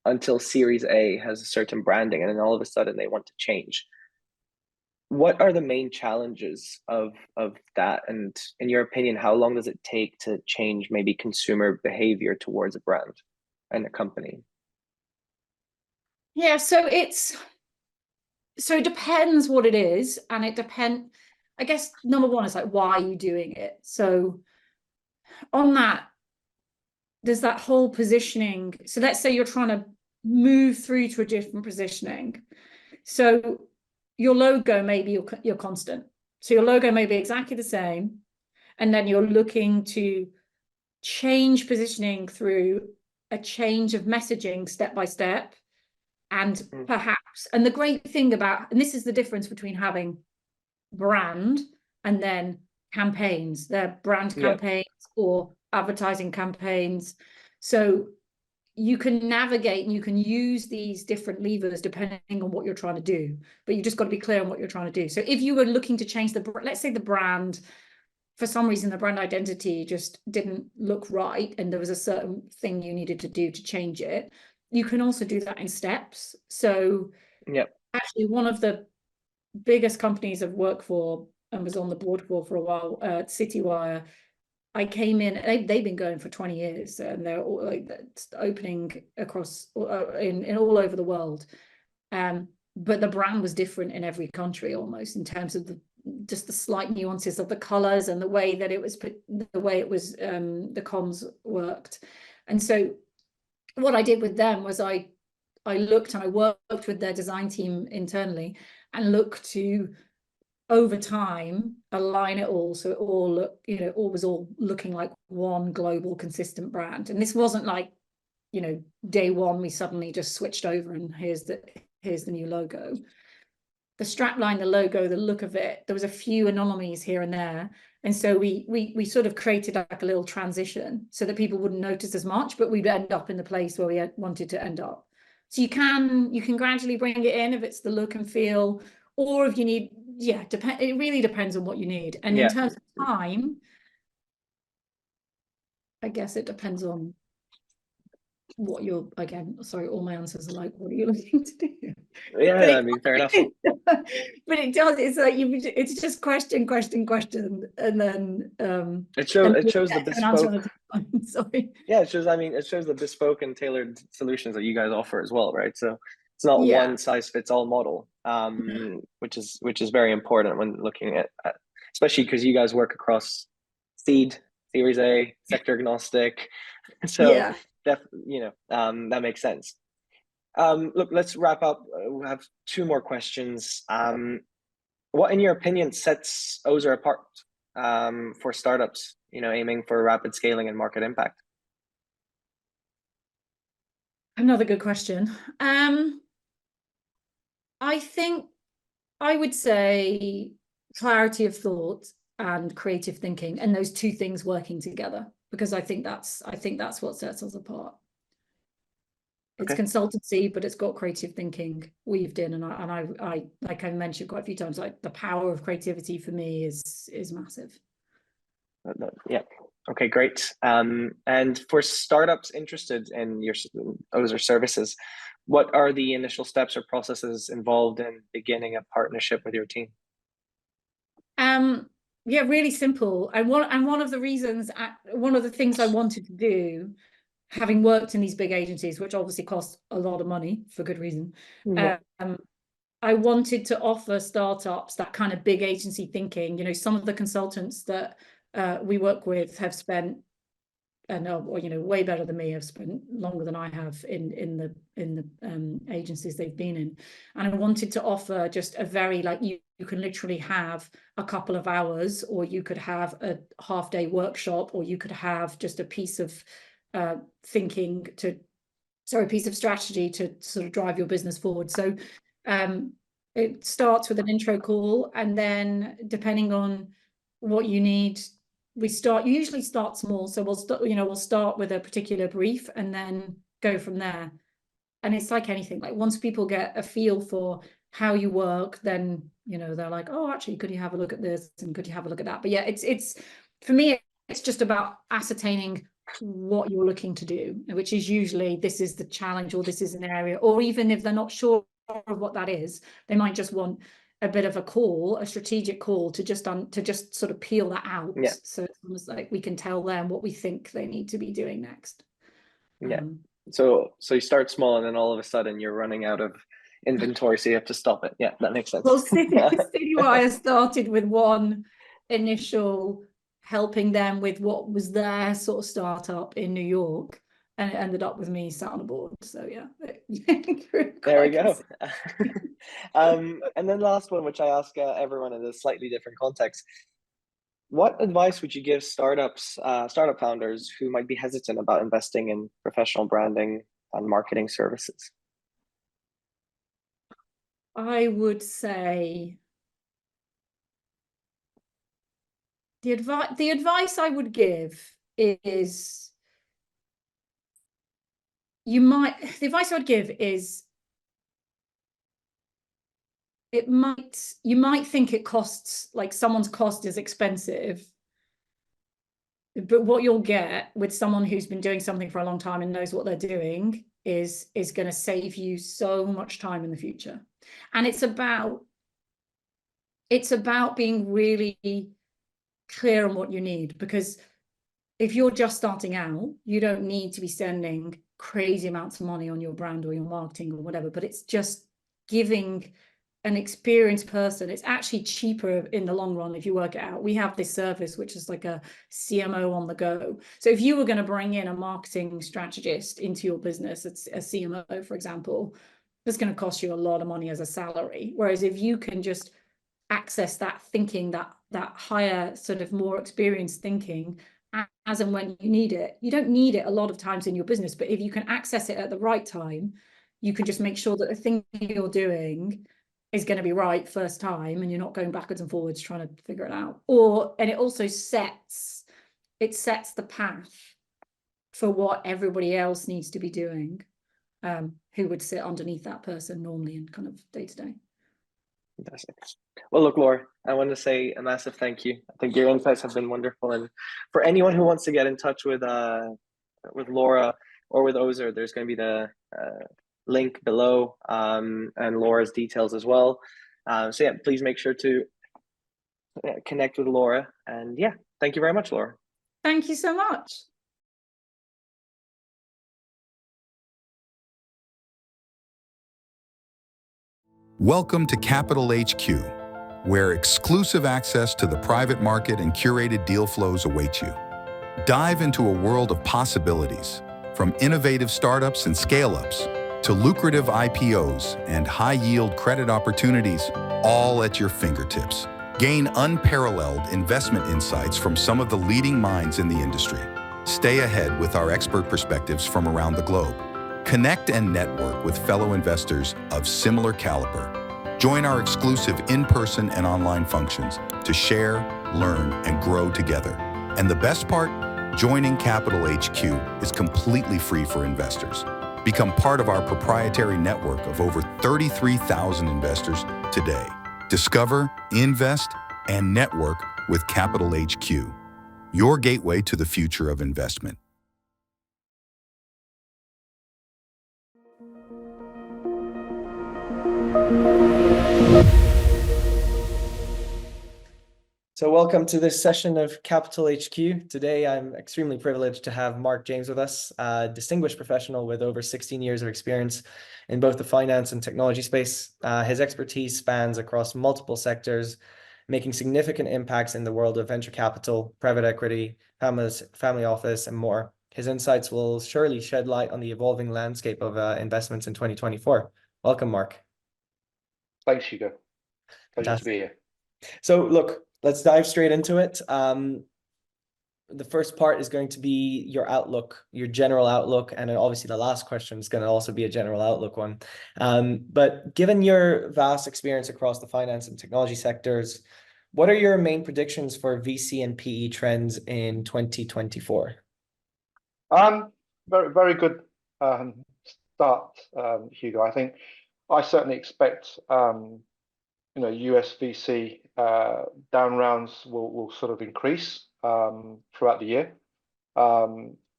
until Series A has a certain branding, and then all of a sudden they want to change. What are the main challenges of that? And in your opinion, how long does it take to change maybe consumer behavior towards a brand and a company? Yeah, so it depends what it is, and it depends. I guess number one is like, why are you doing it? So on that, there's that whole positioning. So let's say you're trying to move through to a different positioning. So your logo may be your constant. So your logo may be exactly the same, and then you're looking to change positioning through a change of messaging step by step. And perhaps, and the great thing about, and this is the difference between having brand and then campaigns. They're brand campaigns or advertising campaigns. So you can navigate and you can use these different levers depending on what you're trying to do, but you just got to be clear on what you're trying to do. So if you were looking to change let's say the brand, for some reason, the brand identity just didn't look right, and there was a certain thing you needed to do to change it, you can also do that in steps. So actually one of the biggest companies I've worked for and was on the board for a while, Citywire, I came in, they've been going for 20 years, and they're all like opening across in all over the world. But the brand was different in every country almost, in terms of just the slight nuances of the colors and the way that it was the comms worked. And so what I did with them was I looked and I worked with their design team internally and looked to, over time, align it all so it all was all looking like one global consistent brand. And this wasn't like, day one we suddenly just switched over and here's the new logo. The strapline, the logo, the look of it, there was a few anomalies here and there. And so we sort of created like a little transition so that people wouldn't notice as much, but we'd end up in the place where we wanted to end up. So you can gradually bring it in if it's the look and feel, or if you need, it really depends on what you need. And in terms of time, I guess it depends on what you're, again, sorry, all my answers are like, what are you looking to do? Yeah, I mean, fair enough. But it does, it's like it's just question, and then it shows the bespoke. Sorry. Yeah, it shows the bespoke and tailored solutions that you guys offer as well, right? So it's not one size fits all model, which is very important when looking at especially because you guys work across seed, Series A, sector agnostic. So that makes sense. Look, let's wrap up. We have 2 more questions. What, in your opinion, sets Ozer apart for startups, aiming for rapid scaling and market impact? Another good question. I think I would say clarity of thought and creative thinking, and those two things working together, because I think that's what sets us apart. It's consultancy, but it's got creative thinking weaved in, and I like I mentioned quite a few times, like the power of creativity for me is massive. Yeah. Okay, great. And for startups interested in your Ozer services, what are the initial steps or processes involved in beginning a partnership with your team? Yeah, really simple. One of the things I wanted to do, having worked in these big agencies, which obviously cost a lot of money for good reason, I wanted to offer startups that kind of big agency thinking. Some of the consultants that we work with have spent, way better than me, have spent longer than I have in the agencies they've been in, and I wanted to offer just a very you can literally have a couple of hours, or you could have a half-day workshop, or you could have just a piece of piece of strategy to sort of drive your business forward. So it starts with an intro call, and then depending on what you need, we usually start small. So we'll start with a particular brief and then go from there. And it's like anything, like once people get a feel for how you work, then they're like, oh, actually, could you have a look at this, and could you have a look at that? But yeah, it's for me, it's just about ascertaining what you're looking to do, which is usually this is the challenge, or this is an area, or even if they're not sure of what that is, they might just want a bit of a strategic call to just sort of peel that out. Yeah. So it's almost like we can tell them what we think they need to be doing next. Yeah. So you start small, and then all of a sudden you're running out of inventory, so you have to stop it. Yeah, that makes sense. Well, Citywire started with one initial helping them with what was their sort of startup in New York, and it ended up with me sat on the board. So yeah. There we go. And then last one, which I ask everyone in a slightly different context. What advice would you give startup founders who might be hesitant about investing in professional branding and marketing services? I would say the advice I would give is you might think it costs, like someone's cost is expensive, but what you'll get with someone who's been doing something for a long time and knows what they're doing is going to save you so much time in the future. And it's about being really clear on what you need, because if you're just starting out, you don't need to be spending crazy amounts of money on your brand or your marketing or whatever, but it's just giving an experienced person. It's actually cheaper in the long run if you work it out. We have this service which is like a CMO on the go. So if you were going to bring in a marketing strategist into your business, it's a CMO, for example, it's going to cost you a lot of money as a salary. Whereas if you can just access that thinking, that higher sort of more experienced thinking as and when you need it, you don't need it a lot of times in your business, but if you can access it at the right time, you can just make sure that the thing you're doing is going to be right first time, and you're not going backwards and forwards trying to figure it out. And it also sets the path for what everybody else needs to be doing, who would sit underneath that person normally in kind of day to day. Fantastic. Well, look, Laura, I want to say a massive thank you. I think your insights have been wonderful, and for anyone who wants to get in touch with Laura or with Ozer, there's going to be the link below, and Laura's details as well. So yeah, please make sure to connect with Laura. And yeah, thank you very much, Laura. Thank you so much. Welcome to CapitalHQ, where exclusive access to the private market and curated deal flows await you. Dive into a world of possibilities, from innovative startups and scale-ups to lucrative IPOs and high-yield credit opportunities, all at your fingertips. Gain unparalleled investment insights from some of the leading minds in the industry. Stay ahead with our expert perspectives from around the globe. Connect and network with fellow investors of similar caliber. Join our exclusive in-person and online functions to share, learn, and grow together. And the best part? Joining Capital HQ is completely free for investors. Become part of our proprietary network of over 33,000 investors today. Discover, invest, and network with Capital HQ, your gateway to the future of investment. So welcome to this session of Capital HQ. Today, I'm extremely privileged to have Mark James with us, a distinguished professional with over 16 years of experience in both the finance and technology space. His expertise spans across multiple sectors, making significant impacts in the world of venture capital, private equity, family office, and more. His insights will surely shed light on the evolving landscape of investments in 2024. Welcome, Mark. Thanks, Hugo. Pleasure to be here. So look, let's dive straight into it. The first part is going to be your outlook, your general outlook, and then obviously the last question is going to also be a general outlook one. But given your vast experience across the finance and technology sectors, what are your main predictions for VC and PE trends in 2024? Very good start, Hugo. I think I certainly expect US VC down rounds will sort of increase throughout the year,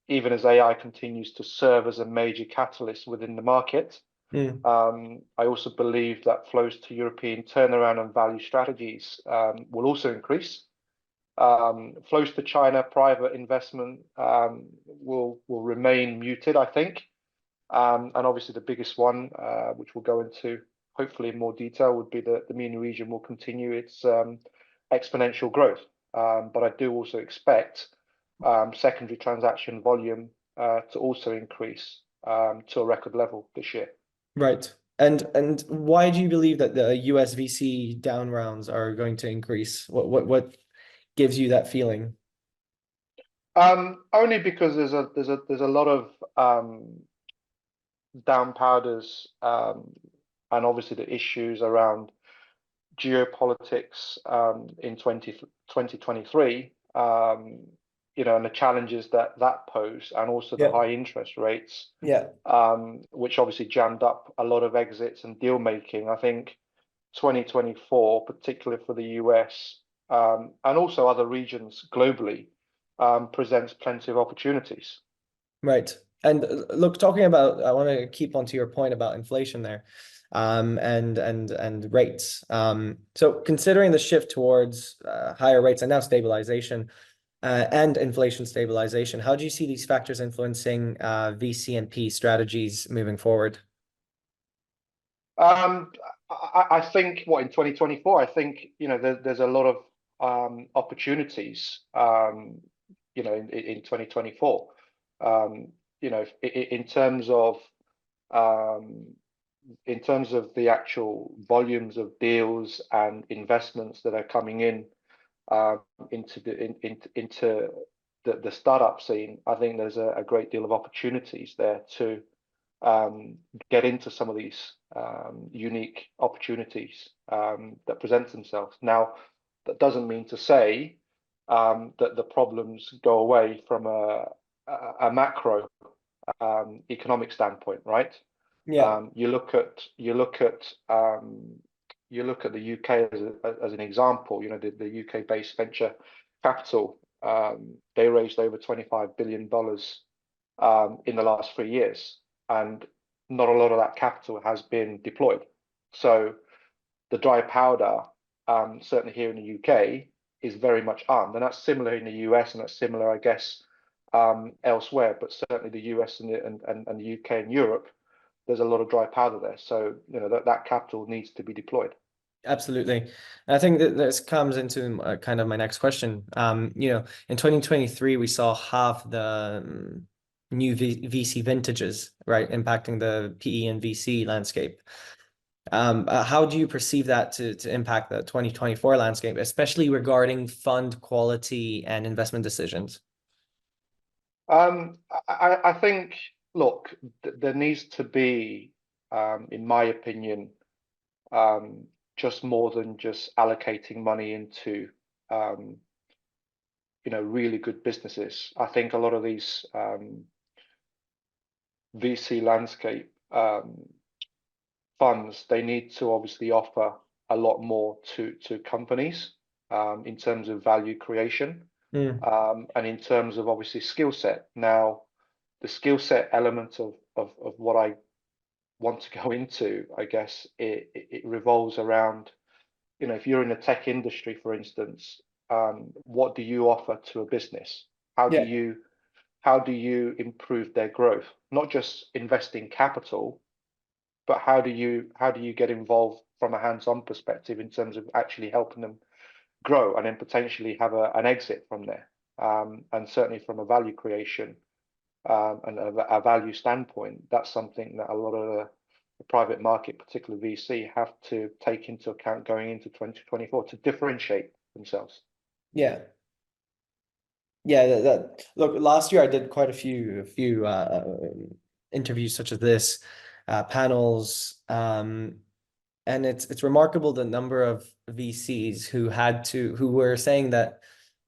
even as AI continues to serve as a major catalyst within the market. I also believe that flows to European turnaround and value strategies will also increase. Flows to China private investment will remain muted, I think. And obviously the biggest one, which we'll go into hopefully in more detail, would be the MENA region will continue its exponential growth. But I do also expect secondary transaction volume to also increase to a record level this year. Right. And why do you believe that the US VC down rounds are going to increase? What gives you that feeling? Only because there's a lot of down powders and obviously the issues around geopolitics in 2023, and the challenges that pose, and also the high interest rates, which obviously jammed up a lot of exits and deal making. I think 2024, particularly for the US and also other regions globally, presents plenty of opportunities. Right. And look, talking about, I want to keep on to your point about inflation there, and rates. So considering the shift towards higher rates and now stabilization and inflation stabilization, how do you see these factors influencing VC and PE strategies moving forward? I think in 2024, I think there's a lot of opportunities in 2024. In terms of the actual volumes of deals and investments that are coming into the startup scene, I think there's a great deal of opportunities there to get into some of these unique opportunities that present themselves. Now, that doesn't mean to say that the problems go away from a macro economic standpoint, right? You look at the UK as an example. The UK based venture capital, they raised over $25 billion in the last 3 years, and not a lot of that capital has been deployed. So the dry powder, certainly here in the UK, is very much armed, and that's similar in the US, and that's similar, I guess, elsewhere. But certainly the US and the UK and Europe, there's a lot of dry powder there. So that capital needs to be deployed. Absolutely. And I think that this comes into kind of my next question. In 2023, we saw half the new VC vintages, right, impacting the PE and VC landscape. How do you perceive that to impact the 2024 landscape, especially regarding fund quality and investment decisions? I think, look, there needs to be, in my opinion, just more than just allocating money into, really good businesses. I think a lot of these VC landscape funds, they need to obviously offer a lot more to companies in terms of value creation. And in terms of obviously skill set. Now, the skill set element of what I want to go into, I guess, it revolves around, if you're in the tech industry, for instance, what do you offer to a business? How do you improve their growth? Not just investing capital, but how do you get involved from a hands-on perspective in terms of actually helping them grow and then potentially have an exit from there? And certainly from a value creation and a value standpoint, that's something that a lot of the private market, particularly VC, have to take into account going into 2024 to differentiate themselves. Yeah. Yeah, look, last year I did quite a few interviews such as this, panels, and it's remarkable the number of VCs who were saying that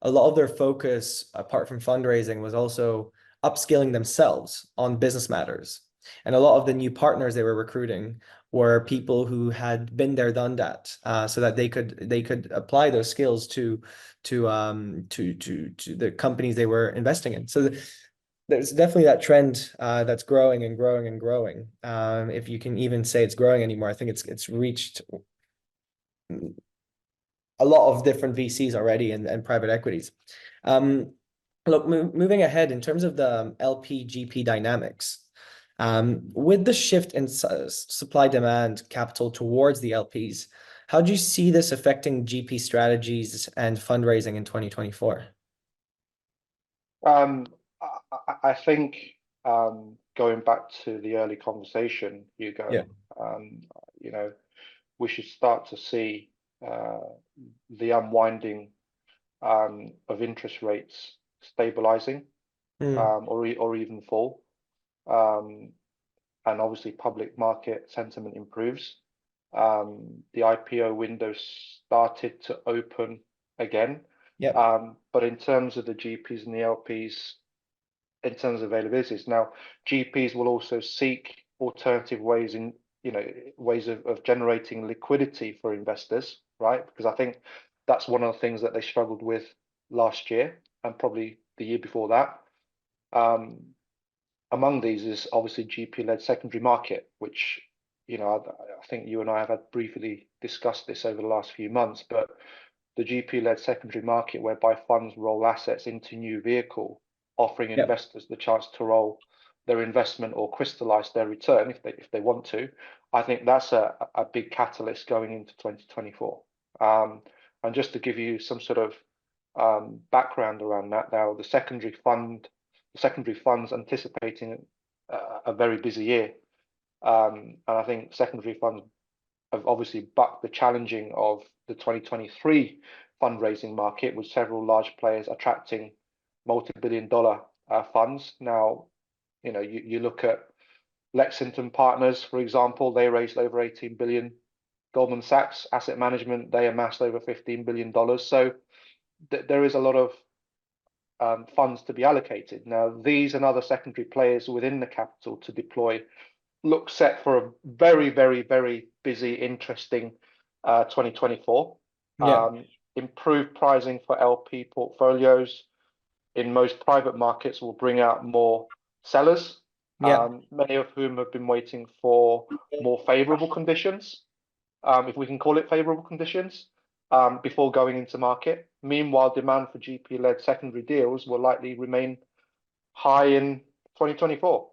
a lot of their focus, apart from fundraising, was also upskilling themselves on business matters. And a lot of the new partners they were recruiting were people who had been there, done that, so that they could apply those skills to the companies they were investing in. So there's definitely that trend that's growing and growing and growing. If you can even say it's growing anymore, I think it's reached a lot of different VCs already and private equities. Look, moving ahead in terms of the LP GP dynamics, with the shift in supply demand capital towards the LPs, how do you see this affecting GP strategies and fundraising in 2024? I think going back to the early conversation, Hugo, we should start to see the unwinding of interest rates stabilizing or even fall. And obviously public market sentiment improves. The IPO window started to open again. But in terms of the GPs and the LPs, in terms of availabilities, now GPs will also seek alternative ways of generating liquidity for investors, right? Because I think that's one of the things that they struggled with last year and probably the year before that. Among these is obviously GP-led secondary market, which I think you and I have briefly discussed this over the last few months, but the GP-led secondary market whereby funds roll assets into new vehicle, offering investors the chance to roll their investment or crystallize their return if they want to. I think that's a big catalyst going into 2024. And just to give you some sort of background around that, now the secondary funds anticipating a very busy year, and I think secondary funds have obviously bucked the challenging of the 2023 fundraising market, with several large players attracting multi-billion-dollar funds. Now, you look at Lexington Partners, for example, they raised over 18 billion. Goldman Sachs Asset Management, they amassed over $15 billion. So there is a lot of funds to be allocated. Now, these and other secondary players within the capital to deploy look set for a very, very, very busy, interesting 2024. Improved pricing for LP portfolios in most private markets will bring out more sellers, many of whom have been waiting for more favorable conditions, if we can call it favorable conditions, before going into market. Meanwhile, demand for GP-led secondary deals will likely remain high in 2024.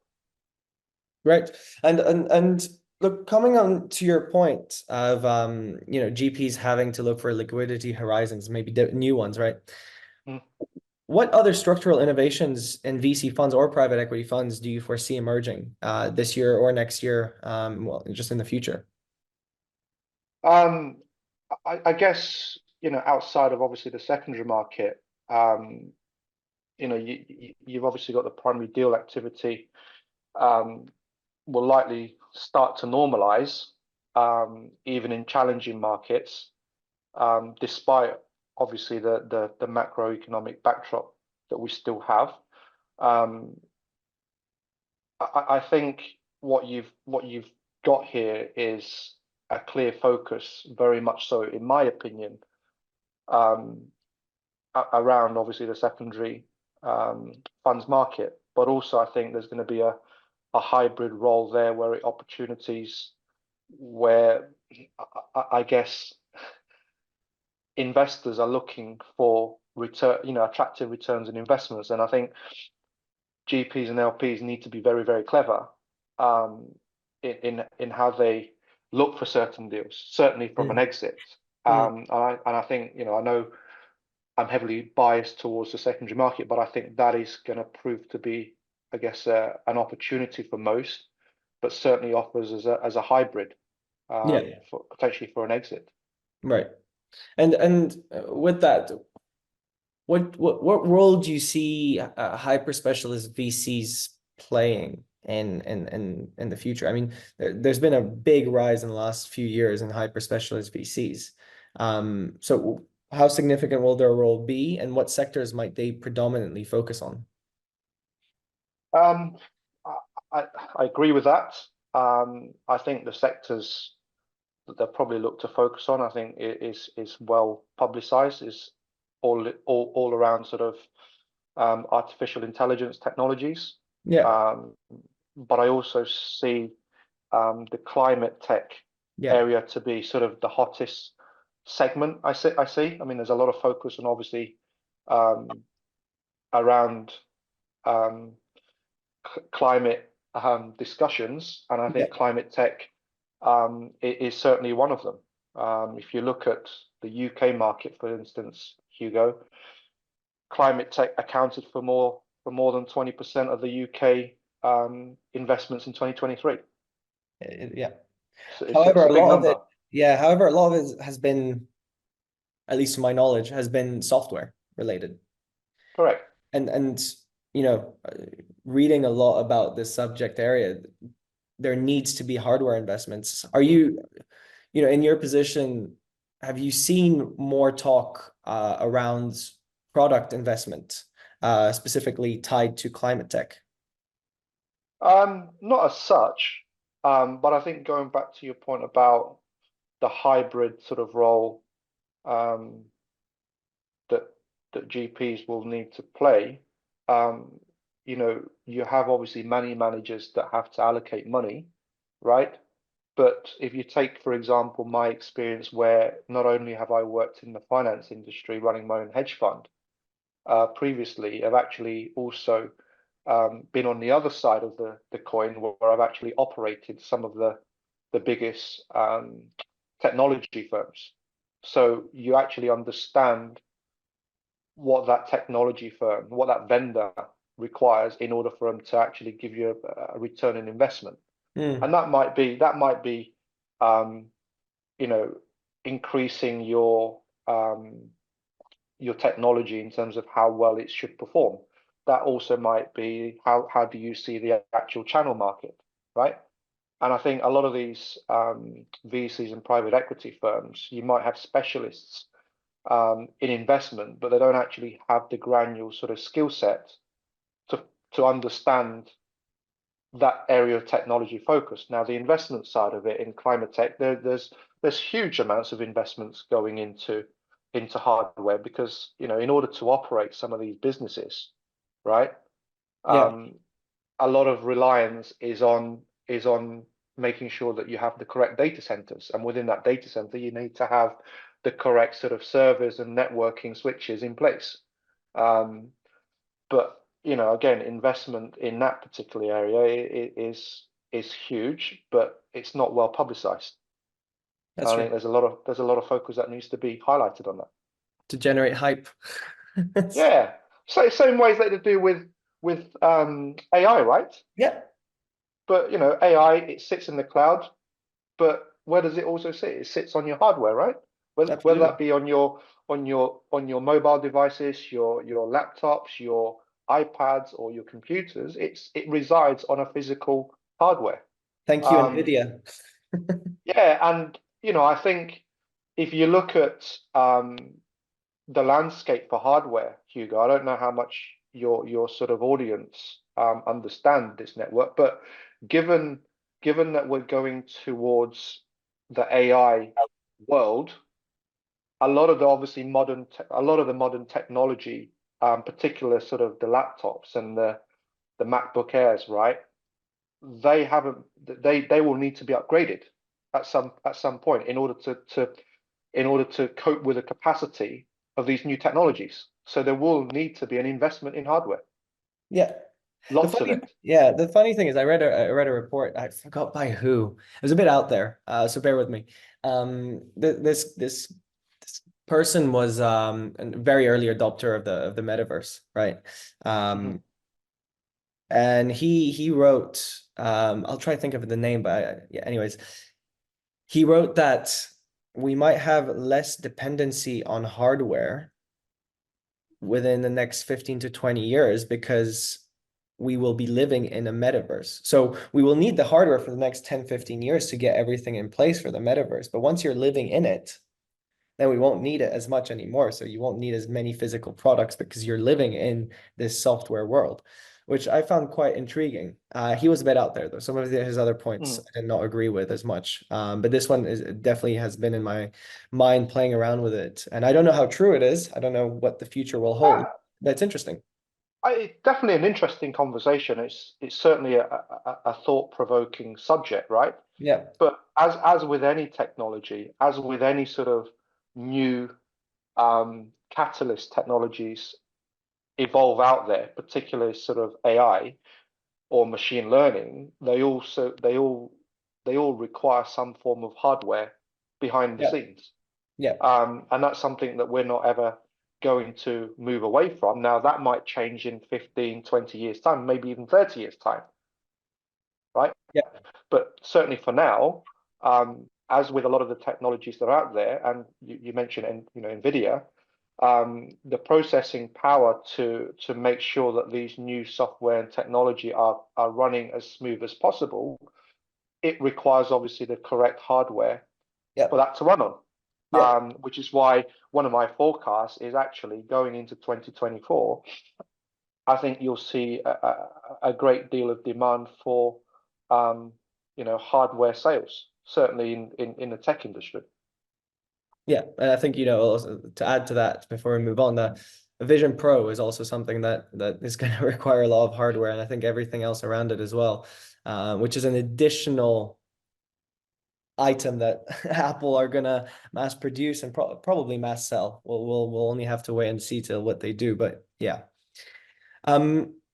Right. And look, coming on to your point of GPs having to look for liquidity horizons, maybe new ones, right? what other structural innovations in VC funds or private equity funds do you foresee emerging this year or next year, well, just in the future? I guess, outside of obviously the secondary market, you've obviously got the primary deal activity will likely start to normalize, even in challenging markets, despite obviously the macroeconomic backdrop that we still have. I think what you've got here is a clear focus, very much so, in my opinion, around obviously the secondary funds market, but also I think there's going to be a hybrid role there where opportunities where I guess investors are looking for return, attractive returns in investments, and I think GPs and LPs need to be very, very clever in how they look for certain deals, certainly from an exit. And I think, I know I'm heavily biased towards the secondary market, but I think that is going to prove to be, I guess, an opportunity for most, but certainly offers as a hybrid, for potentially for an exit. Right. And with that, what role do you see hyper specialist VCs playing in the future? I mean, there's been a big rise in the last few years in hyper specialist VCs. So how significant will their role be, and what sectors might they predominantly focus on? I agree with that. I think the sectors that they'll probably look to focus on, I think, is well publicized, is all around sort of artificial intelligence technologies. But I also see the climate tech area to be sort of the hottest segment. I see. I mean, there's a lot of focus on obviously around climate discussions, and I think climate tech is certainly one of them. If you look at the UK market, for instance, Hugo, climate tech accounted for more than 20% of the UK investments in 2023. So however, a lot of it, however, a lot of it has been, at least to my knowledge, has been software related. Correct. And reading a lot about this subject area, there needs to be hardware investments. Are you, in your position, have you seen more talk around product investment, specifically tied to climate tech? Not as such, but I think going back to your point about the hybrid sort of role that GPs will need to play, you have obviously money managers that have to allocate money, right? But if you take, for example, my experience, where not only have I worked in the finance industry running my own hedge fund previously, I've actually also been on the other side of the coin, where I've actually operated some of the biggest technology firms. So you actually understand what that technology firm, what that vendor requires in order for them to actually give you a return in investment. And that might be increasing your technology in terms of how well it should perform. That also might be how do you see the actual channel market, right? And I think a lot of these VCs and private equity firms, you might have specialists in investment, but they don't actually have the granular sort of skill set to understand that area of technology focus. Now, the investment side of it in climate tech, there's huge amounts of investments going into hardware, because in order to operate some of these businesses, right? A lot of reliance is on making sure that you have the correct data centers, and within that data center, you need to have the correct sort of servers and networking switches in place. But again, investment in that particular area is huge, but it's not well publicized. I think there's a lot of focus that needs to be highlighted on that to generate hype. Yeah, So same ways that they do with AI, right? Yeah. But AI, it sits in the cloud, but where does it also sit? It sits on your hardware, right? Whether that be on your mobile devices, your laptops, your iPads, or your computers, it resides on a physical hardware. Thank you, NVIDIA. Yeah, and I think if you look at the landscape for hardware, Hugo, I don't know how much your sort of audience understand this network, but given that we're going towards the AI world, a lot of the modern technology, particular sort of the laptops and the MacBook Airs, right? They will need to be upgraded at some point in order to cope with the capacity of these new technologies. So there will need to be an investment in hardware. Yeah. Lots of it. Yeah, the funny thing is I read a report, I forgot by who. It was a bit out there, so bear with me. This person was a very early adopter of the metaverse, right? And he wrote, I'll try to think of the name, but yeah, anyways, he wrote that we might have less dependency on hardware within the next 15 to 20 years because we will be living in a metaverse. So we will need the hardware for the next 10, 15 years to get everything in place for the metaverse. But once you're living in it, then we won't need it as much anymore. So you won't need as many physical products because you're living in this software world, which I found quite intriguing. He was a bit out there, though. Some of his other points I did not agree with as much. But this one definitely has been in my mind playing around with it. And I don't know how true it is. I don't know what the future will hold, but it's interesting. It's definitely an interesting conversation. It's certainly a thought-provoking subject, right? Yeah. But as with any technology, as with any sort of new catalyst technologies evolve out there, particularly sort of AI or machine learning, they all require some form of hardware behind the scenes. Yeah. And that's something that we're not ever going to move away from. Now, that might change in 15, 20 years' time, maybe even 30 years' time, right? Yeah. But certainly for now, as with a lot of the technologies that are out there, and you mentioned, NVIDIA, the processing power to make sure that these new software and technology are running as smooth as possible, it requires obviously the correct hardware for that to run on. Which is why one of my forecasts is actually going into 2024. I think you'll see a great deal of demand for hardware sales, certainly in the tech industry. Yeah, and I think also, to add to that before we move on, the Vision Pro is also something that is going to require a lot of hardware, and I think everything else around it as well, which is an additional item that Apple are gonna mass produce and probably mass sell. We'll only have to wait and see till what they do, but yeah.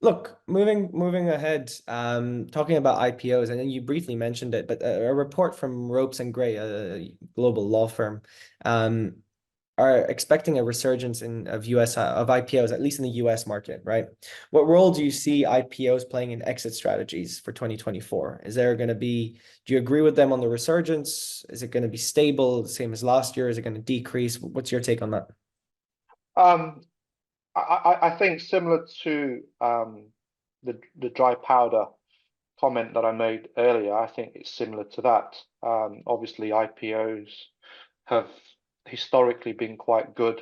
Look, moving ahead, talking about IPOs, and then you briefly mentioned it, but a report from Ropes and Gray, a global law firm, are expecting a resurgence of IPOs, at least in the US market, right? What role do you see IPOs playing in exit strategies for 2024? Is there going to be, do you agree with them on the resurgence? Is it going to be stable, the same as last year? Is it going to decrease? What's your take on that? I think similar to the dry powder comment that I made earlier, I think it's similar to that. Obviously, IPOs have historically been quite good,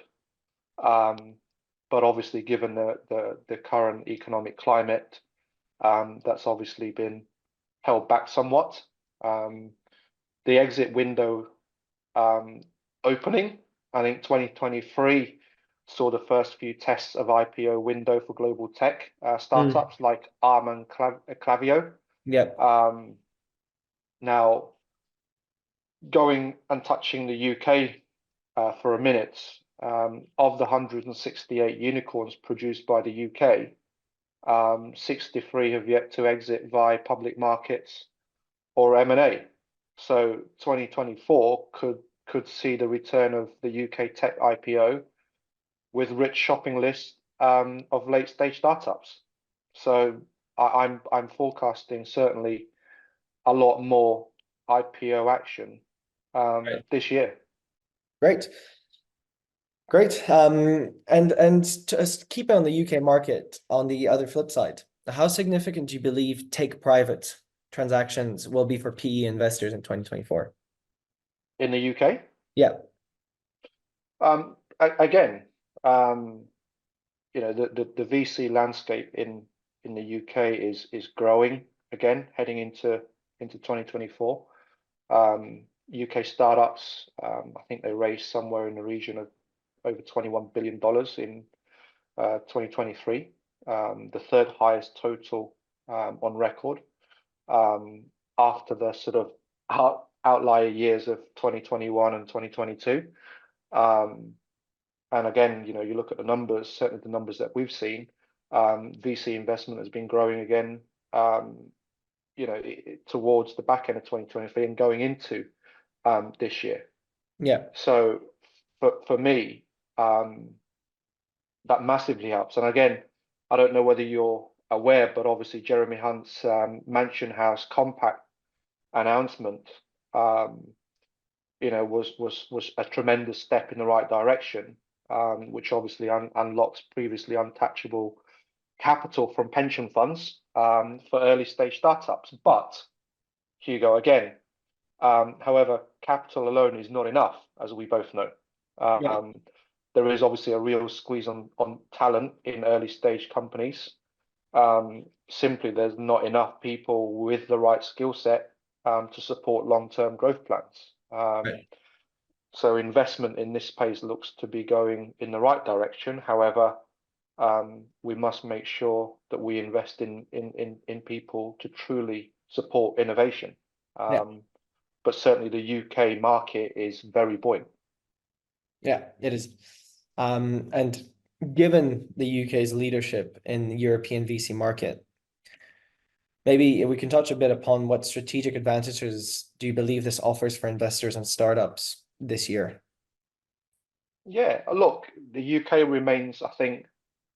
but obviously given the current economic climate, that's obviously been held back somewhat. The exit window opening, I think 2023 saw the first few tests of IPO window for global tech startups like Arm and Klaviyo. Now, going and touching the UK for a minute, of the 168 unicorns produced by the UK, 63 have yet to exit via public markets or M&A. So 2024 could see the return of the UK tech IPO with rich shopping lists of late stage startups. So I'm forecasting certainly a lot more IPO action this year. Great. Great. And just keep on the UK market, on the other flip side, how significant do you believe take private transactions will be for PE investors in 2024? In the UK? Yeah. Again, you know, the VC landscape in the UK is growing again, heading into 2024. UK startups, I think they raised somewhere in the region of over $21 billion in 2023, the third highest total on record, after the sort of outlier years of 2021 and 2022. And again, you know, you look at the numbers, certainly the numbers that we've seen, VC investment has been growing again, you know, towards the back end of 2023 and going into this year. Yeah. So for me, that massively helps. And again, I don't know whether you're aware, but obviously Jeremy Hunt's Mansion House Compact announcement, you know, was a tremendous step in the right direction, which obviously unlocks previously untouchable capital from pension funds for early stage startups. But Hugo, again, however, capital alone is not enough, as we both know. There is obviously a real squeeze on talent in early stage companies. Simply, there's not enough people with the right skill set to support long-term growth plans. So investment in this space looks to be going in the right direction. However, we must make sure that we invest in people to truly support innovation. But certainly the UK market is very buoyant. Yeah, it is. And given the UK's leadership in the European VC market, maybe we can touch a bit upon what strategic advantages do you believe this offers for investors and startups this year? Yeah, look, the UK remains, I think,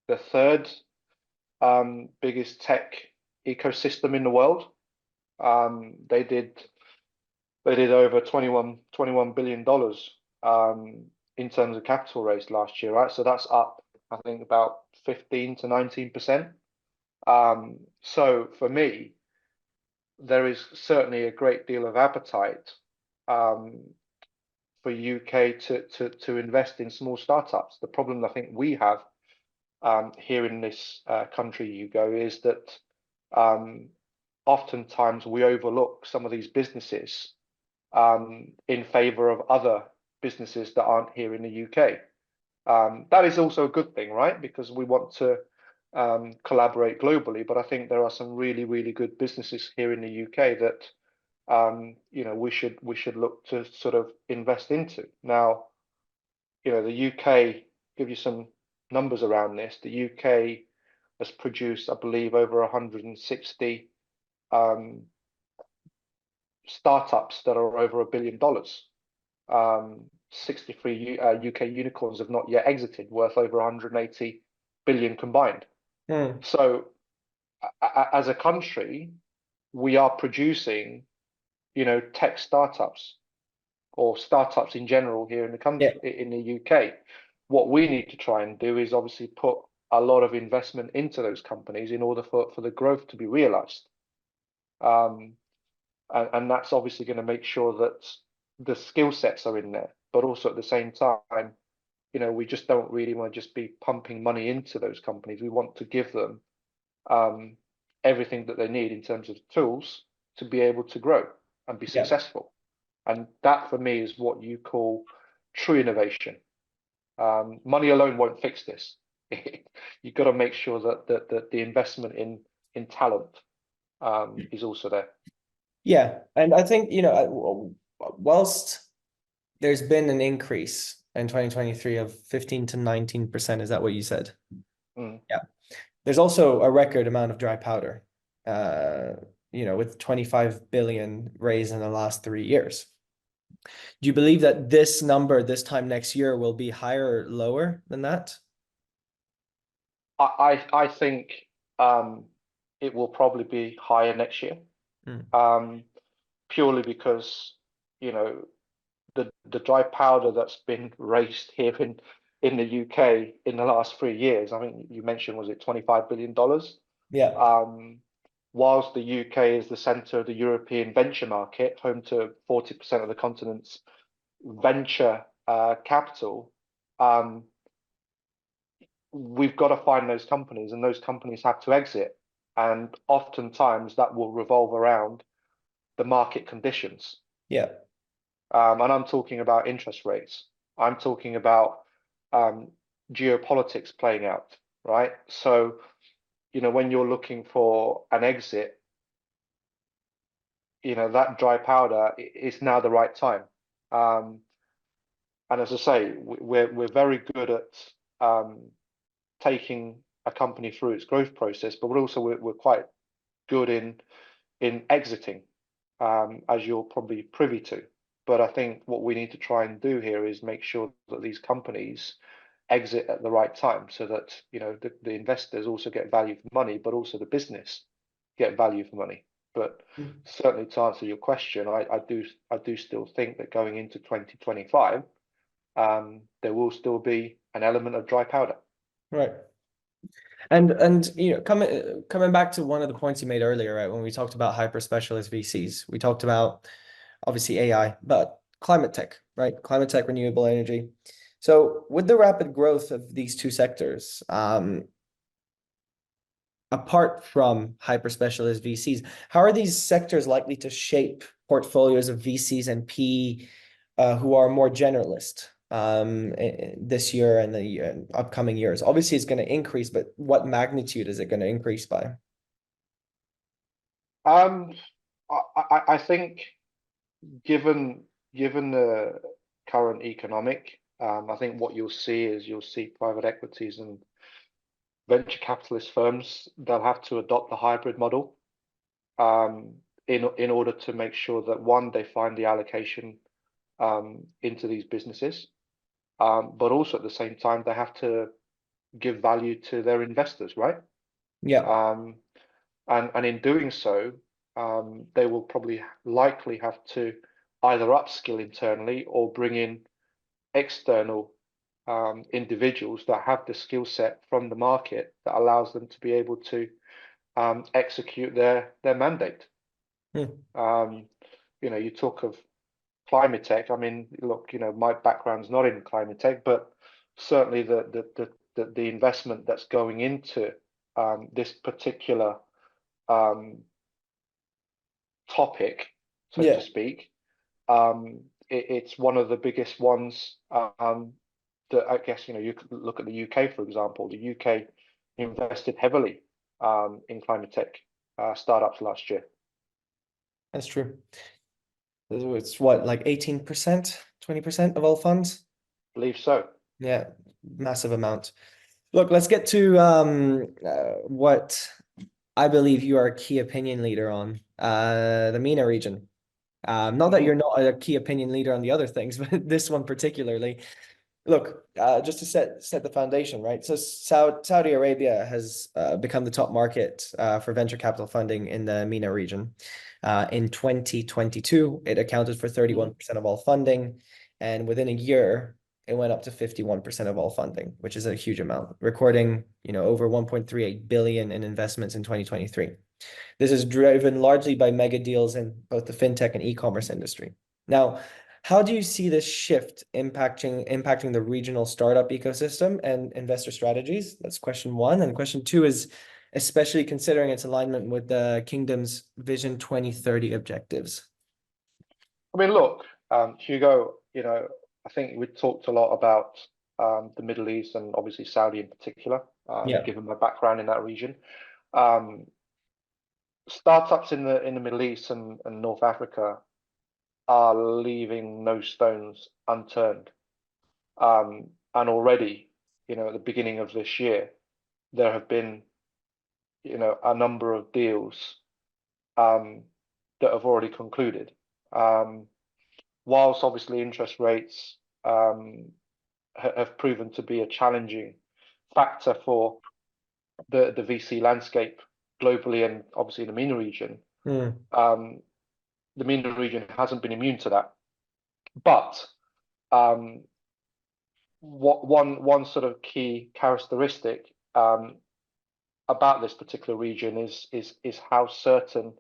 the third biggest tech ecosystem in the world. They did over $21 billion in terms of capital raised last year, right? So that's up, I think, about 15 to 19%. So for me, there is certainly a great deal of appetite for UK to invest in small startups. The problem I think we have here in this country, Hugo, is that oftentimes we overlook some of these businesses in favor of other businesses that aren't here in the UK. That is also a good thing, right? Because we want to collaborate globally. But I think there are some really, really good businesses here in the UK that you know, we should look to sort of invest into. Now, you know, the UK, give you some numbers around this. The UK has produced, I believe, over 160 startups that are over $1 billion. 63 UK unicorns have not yet exited, worth over 180 billion combined. So as a country, we are producing, you know, tech startups or startups in general here in the country, in the UK. What we need to try and do is obviously put a lot of investment into those companies in order for the growth to be realized. And that's obviously going to make sure that the skill sets are in there, but also at the same time, you know, we just don't really want to just be pumping money into those companies. We want to give them everything that they need in terms of tools to be able to grow and be successful. And that for me is what you call true innovation. Money alone won't fix this. You've got to make sure that the investment in talent is also there. Yeah, and I think, you know, whilst there's been an increase in 2023 of 15 to 19%, is that what you said? Yeah. There's also a record amount of dry powder, you know, with 25 billion raised in the last 3 years. Do you believe that this number this time next year will be higher or lower than that? I think it will probably be higher next year, purely because, you know, the dry powder that's been raised here in the UK in the last 3 years. I think you mentioned, was it $25 billion? Yeah. Whilst the UK is the centre of the European venture market, home to 40% of the continent's venture capital, we've got to find those companies, and those companies have to exit. And oftentimes that will revolve around the market conditions. Yeah. And I'm talking about interest rates. I'm talking about geopolitics playing out, right? So, you know, when you're looking for an exit, you know, that dry powder is now the right time. And as I say, we're very good at taking a company through its growth process, but we're quite good in exiting, as you're probably privy to. But I think what we need to try and do here is make sure that these companies exit at the right time, so that, you know, the investors also get value for money, but also the business get value for money. But certainly, to answer your question, I do still think that going into 2025, there will still be an element of dry powder. Right. And you know, coming back to one of the points you made earlier, right, when we talked about hyper specialist VCs, we talked about obviously AI, but climate tech, right? Climate tech, renewable energy. So with the rapid growth of these two sectors, apart from hyper specialist VCs, how are these sectors likely to shape portfolios of VCs and PE who are more generalist this year and the upcoming years? Obviously, it's going to increase, but what magnitude is it going to increase by? I think, given the current economic, I think what you'll see private equities and venture capitalist firms, they'll have to adopt the hybrid model in order to make sure that, one, they find the allocation into these businesses, but also at the same time they have to give value to their investors, right? Yeah. And in doing so, they will likely have to either upskill internally or bring in external individuals that have the skill set from the market that allows them to be able to execute their mandate. You know, you talk of climate tech. I mean, look, you know, my background's not in climate tech, but certainly the investment that's going into this particular topic, so to speak, it's one of the biggest ones that I guess, you know, you could look at the UK, for example. The UK invested heavily in climate tech startups last year. That's true. It's what, like 18%, 20% of all funds? I believe so. Yeah, massive amount. Look, let's get to what I believe you are a key opinion leader on, the MENA region. Not that you're not a key opinion leader on the other things, but this one particularly. Look, just to set the foundation, right? So Saudi Arabia has become the top market for venture capital funding in the MENA region. In 2022, it accounted for 31% of all funding, and within a year, it went up to 51% of all funding, which is a huge amount, recording, you know, over 1.38 billion in investments in 2023. This is driven largely by mega deals in both the fintech and e-commerce industry. Now, how do you see this shift impacting the regional startup ecosystem and investor strategies? That's question one. And question two is, especially considering its alignment with the Kingdom's Vision 2030 objectives. I mean, look, Hugo, you know, I think we talked a lot about the Middle East and obviously Saudi in particular, given my background in that region. Startups in the Middle East and North Africa are leaving no stones unturned. And already, you know, at the beginning of this year, there have been, you know, a number of deals that have already concluded. Whilst obviously interest rates have proven to be a challenging factor for the VC landscape globally and obviously in the MENA region, the MENA region hasn't been immune to that. But one sort of key characteristic about this particular region is how certain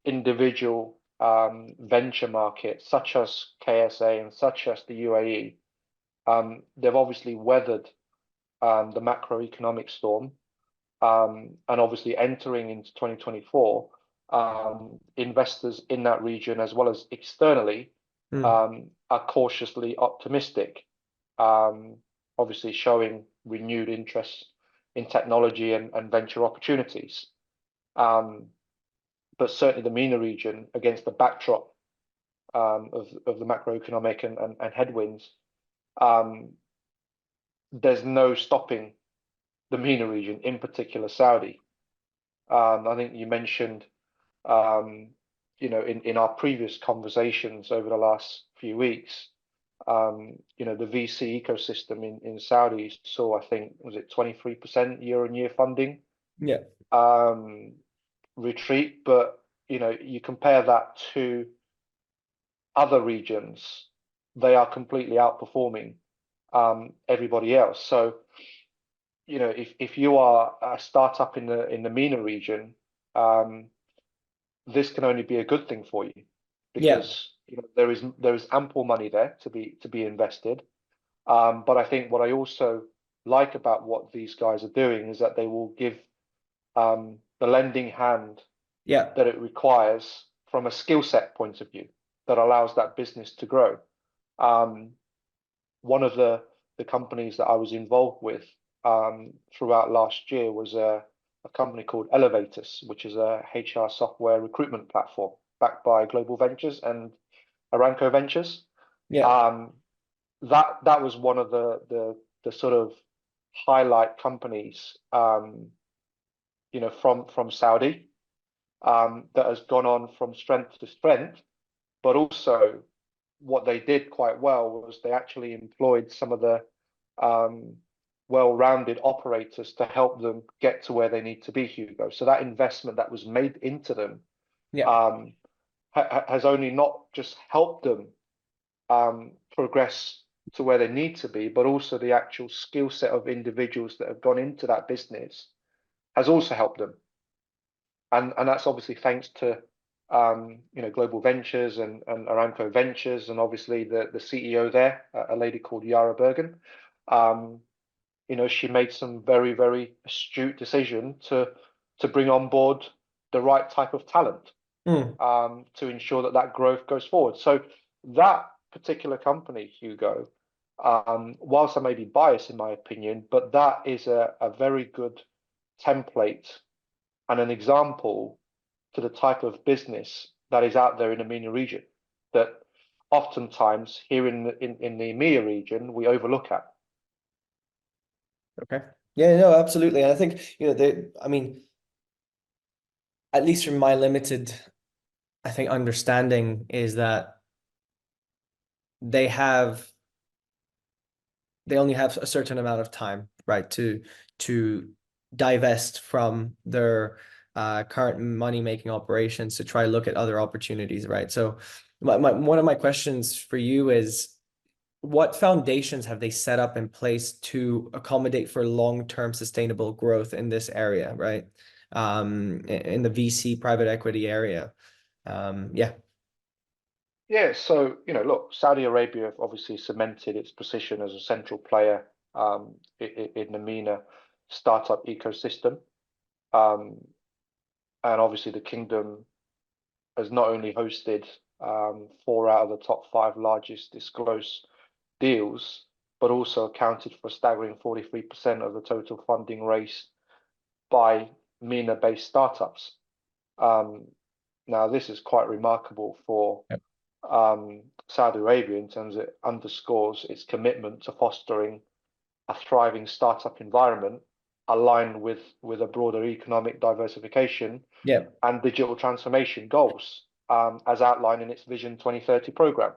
individual venture markets, such as KSA and such as the UAE, they've obviously weathered the macroeconomic storm, and obviously entering into 2024, investors in that region as well as externally are cautiously optimistic, obviously showing renewed interest in technology and venture opportunities. But certainly the MENA region, against the backdrop of the macroeconomic and headwinds, there's no stopping the MENA region, in particular Saudi. I think you mentioned, you know, in our previous conversations over the last few weeks, you know, the VC ecosystem in Saudi saw, I think, was it 23% year-on-year funding retreat. But, you know, you compare that to other regions, they are completely outperforming everybody else. So, you know, if you are a startup in the MENA region, this can only be a good thing for you, because you know, there is ample money there to be invested. But I think what I also like about what these guys are doing is that they will give the lending hand that it requires from a skill set point of view that allows that business to grow. One of the companies that I was involved with throughout last year was a company called Elevators, which is a HR software recruitment platform backed by Global Ventures and Aramco Ventures. That was one of the sort of highlight companies, you know, from Saudi, that has gone on from strength to strength. But also, what they did quite well was they actually employed some of the well-rounded operators to help them get to where they need to be, Hugo. So that investment that was made into them has only not just helped them progress to where they need to be, but also the actual skill set of individuals that have gone into that business has also helped them. And that's obviously thanks to you know, Global Ventures and Aramco Ventures, and obviously the CEO there, a lady called Yara Bergen. You know, she made some very, very astute decision to bring on board the right type of talent to ensure that growth goes forward. So that particular company, Hugo, whilst I may be biased in my opinion, but that is a very good template and an example to the type of business that is out there in the MENA region that oftentimes here in the EMEA region we overlook at. Okay. Yeah, no, absolutely. And I think, you know, I mean, at least from my limited, I think, understanding is that they only have a certain amount of time, right, to divest from their current money-making operations to try look at other opportunities, right? So one of my questions for you is, what foundations have they set up in place to accommodate for long-term sustainable growth in this area, right? In the VC private equity area. Yeah, so, you know, look, Saudi Arabia obviously cemented its position as a central player in the MENA startup ecosystem. And obviously the kingdom has not only hosted 4 out of the top 5 largest disclosed deals, but also accounted for a staggering 43% of the total funding raised by MENA-based startups. Now, this is quite remarkable for Saudi Arabia in terms of it underscores its commitment to fostering a thriving startup environment aligned with a broader economic diversification and digital transformation goals, as outlined in its Vision 2030 program.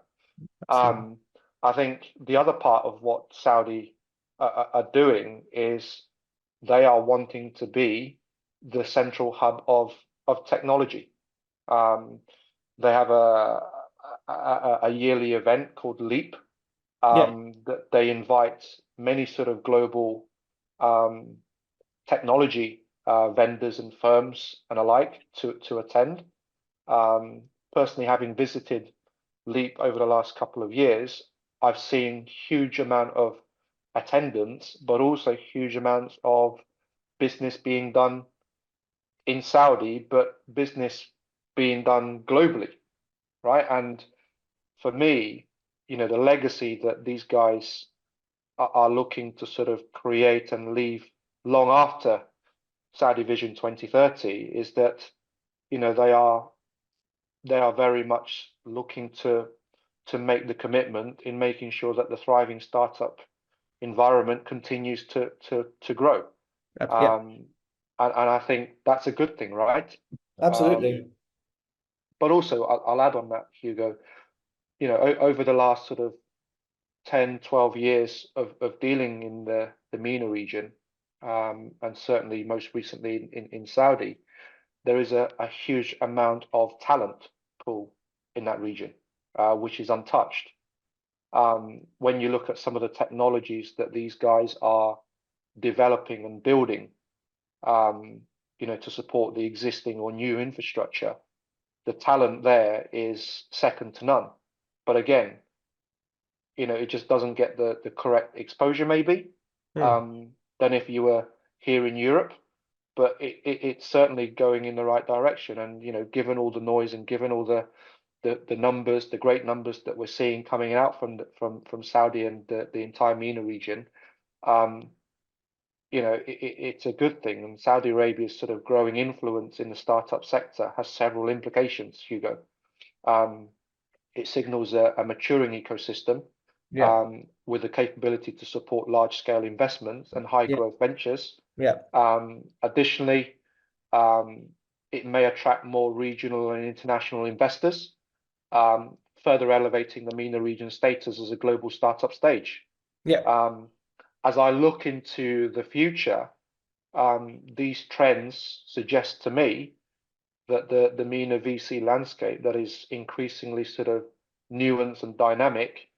I think the other part of what Saudi are doing is they are wanting to be the central hub of technology. They have a yearly event called LEAP that they invite many sort of global technology vendors and firms and alike to attend. Personally, having visited LEAP over the last couple of years, I've seen huge amount of attendance, but also huge amounts of business being done in Saudi, but business being done globally, right? And for me, you know, the legacy that these guys are looking to sort of create and leave long after Saudi Vision 2030 is that, you know, they are very much looking to make the commitment in making sure that the thriving startup environment continues to grow. And I think that's a good thing, right? Absolutely. But also, I'll add on that, Hugo, you know, over the last sort of 10, 12 years of dealing in the MENA region, and certainly most recently in Saudi, there is a huge amount of talent pool in that region, which is untouched. When you look at some of the technologies that these guys are developing and building, you know, to support the existing or new infrastructure, the talent there is second to none. But again, you know, it just doesn't get the correct exposure maybe than if you were here in Europe. But it's certainly going in the right direction. And, you know, given all the noise and given all the numbers, the great numbers that we're seeing coming out from Saudi and the entire MENA region, you know, it's a good thing. And Saudi Arabia's sort of growing influence in the startup sector has several implications, Hugo. It signals a maturing ecosystem with the capability to support large-scale investments and high-growth ventures. Additionally, it may attract more regional and international investors, further elevating the MENA region's status as a global startup stage. As I look into the future, these trends suggest to me that the MENA VC landscape that is increasingly sort of nuanced and dynamic,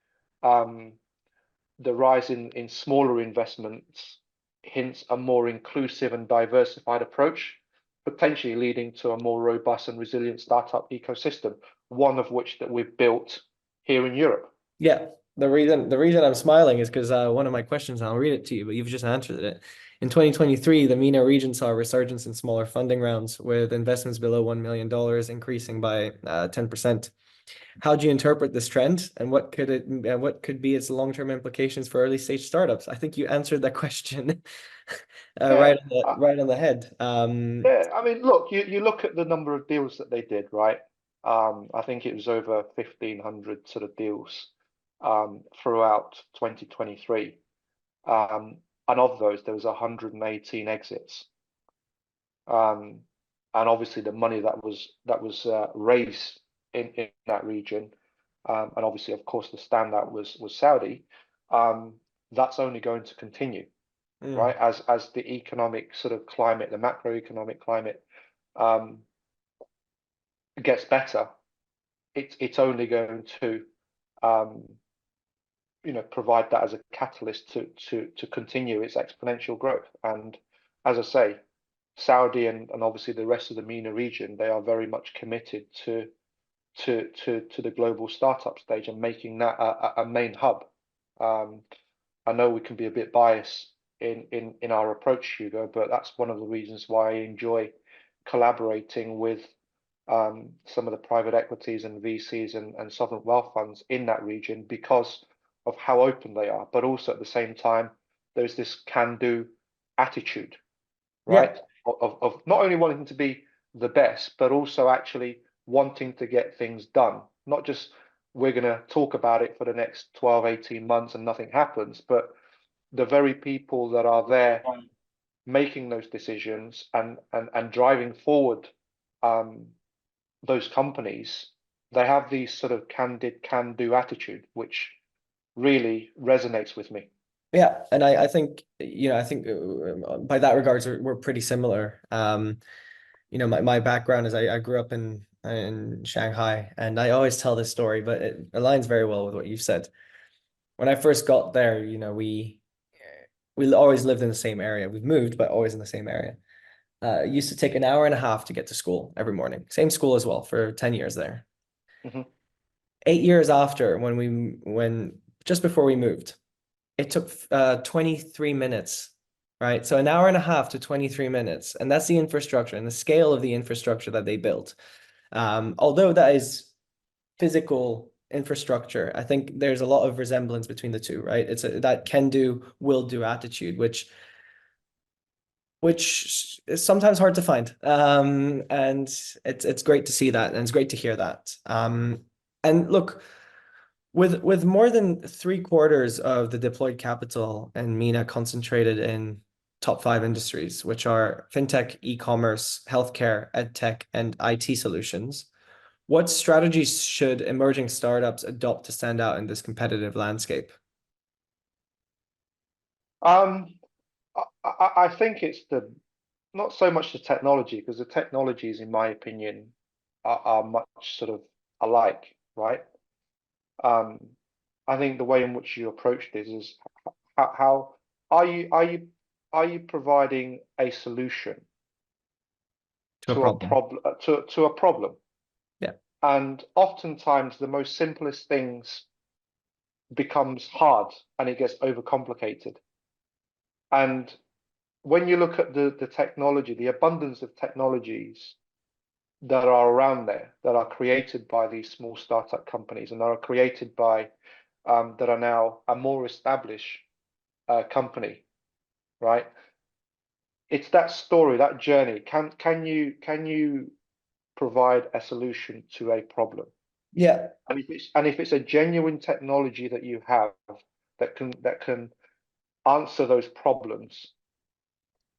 the rise in smaller investments hints a more inclusive and diversified approach, potentially leading to a more robust and resilient startup ecosystem, one of which that we've built here in Europe. Yeah, the reason I'm smiling is because one of my questions, I'll read it to you, but you've just answered it. In 2023, the MENA region saw a resurgence in smaller funding rounds, with investments below $1 million increasing by 10%. How do you interpret this trend, and what could be its long-term implications for early-stage startups? I think you answered that question right on the head. Yeah, I mean, look, you look at the number of deals that they did, right? I think it was over 1,500 sort of deals throughout 2023. And of those, there was 118 exits. And obviously the money that was raised in that region, and obviously, of course, the standout was Saudi. That's only going to continue, right? As the economic sort of climate, the macroeconomic climate gets better, it's only going to you know, provide that as a catalyst to continue its exponential growth. And as I say, Saudi and obviously the rest of the MENA region, they are very much committed to the global startup stage and making that a main hub. I know we can be a bit biased in our approach, Hugo, but that's one of the reasons why I enjoy collaborating with some of the private equities and VCs and sovereign wealth funds in that region, because of how open they are. But also at the same time, there's this can-do attitude, right? Of not only wanting to be the best, but also actually wanting to get things done. Not just we're going to talk about it for the next 12, 18 months and nothing happens, but the very people that are there making those decisions and driving forward those companies, they have these sort of can-do attitude, which really resonates with me. Yeah, and I think I think by that regards we're pretty similar. My background is I grew up in Shanghai, and I always tell this story, but it aligns very well with what you've said. When I first got there, we always lived in the same area. We've moved, but always in the same area. It used to take an hour and a half to get to school every morning. Same school as well for 10 years there. Mm-hmm. 8 years after, when just before we moved, it took 23 minutes, right? So an hour and a half to 23 minutes. And that's the infrastructure and the scale of the infrastructure that they built. Although that is physical infrastructure, I think there's a lot of resemblance between the two, right? It's that can do, will do attitude, which is sometimes hard to find. And it's great to see that, and it's great to hear that. And look, with more than 3/4 of the deployed capital and MENA concentrated in top 5 industries, which are fintech, e-commerce, healthcare, edtech, and IT solutions, what strategies should emerging startups adopt to stand out in this competitive landscape? I think it's not so much the technology, because the technologies, in my opinion, are much sort of alike, right? I think the way in which you approach this is how are you providing a solution to a problem to a problem? Yeah. And oftentimes the most simplest things becomes hard and it gets overcomplicated. And when you look at the technology, the abundance of technologies that are around there, that are created by these small startup companies and that are created by that are now a more established company, right? It's that story, that journey. Can you provide a solution to a problem? Yeah. And if it's a genuine technology that you have that can answer those problems,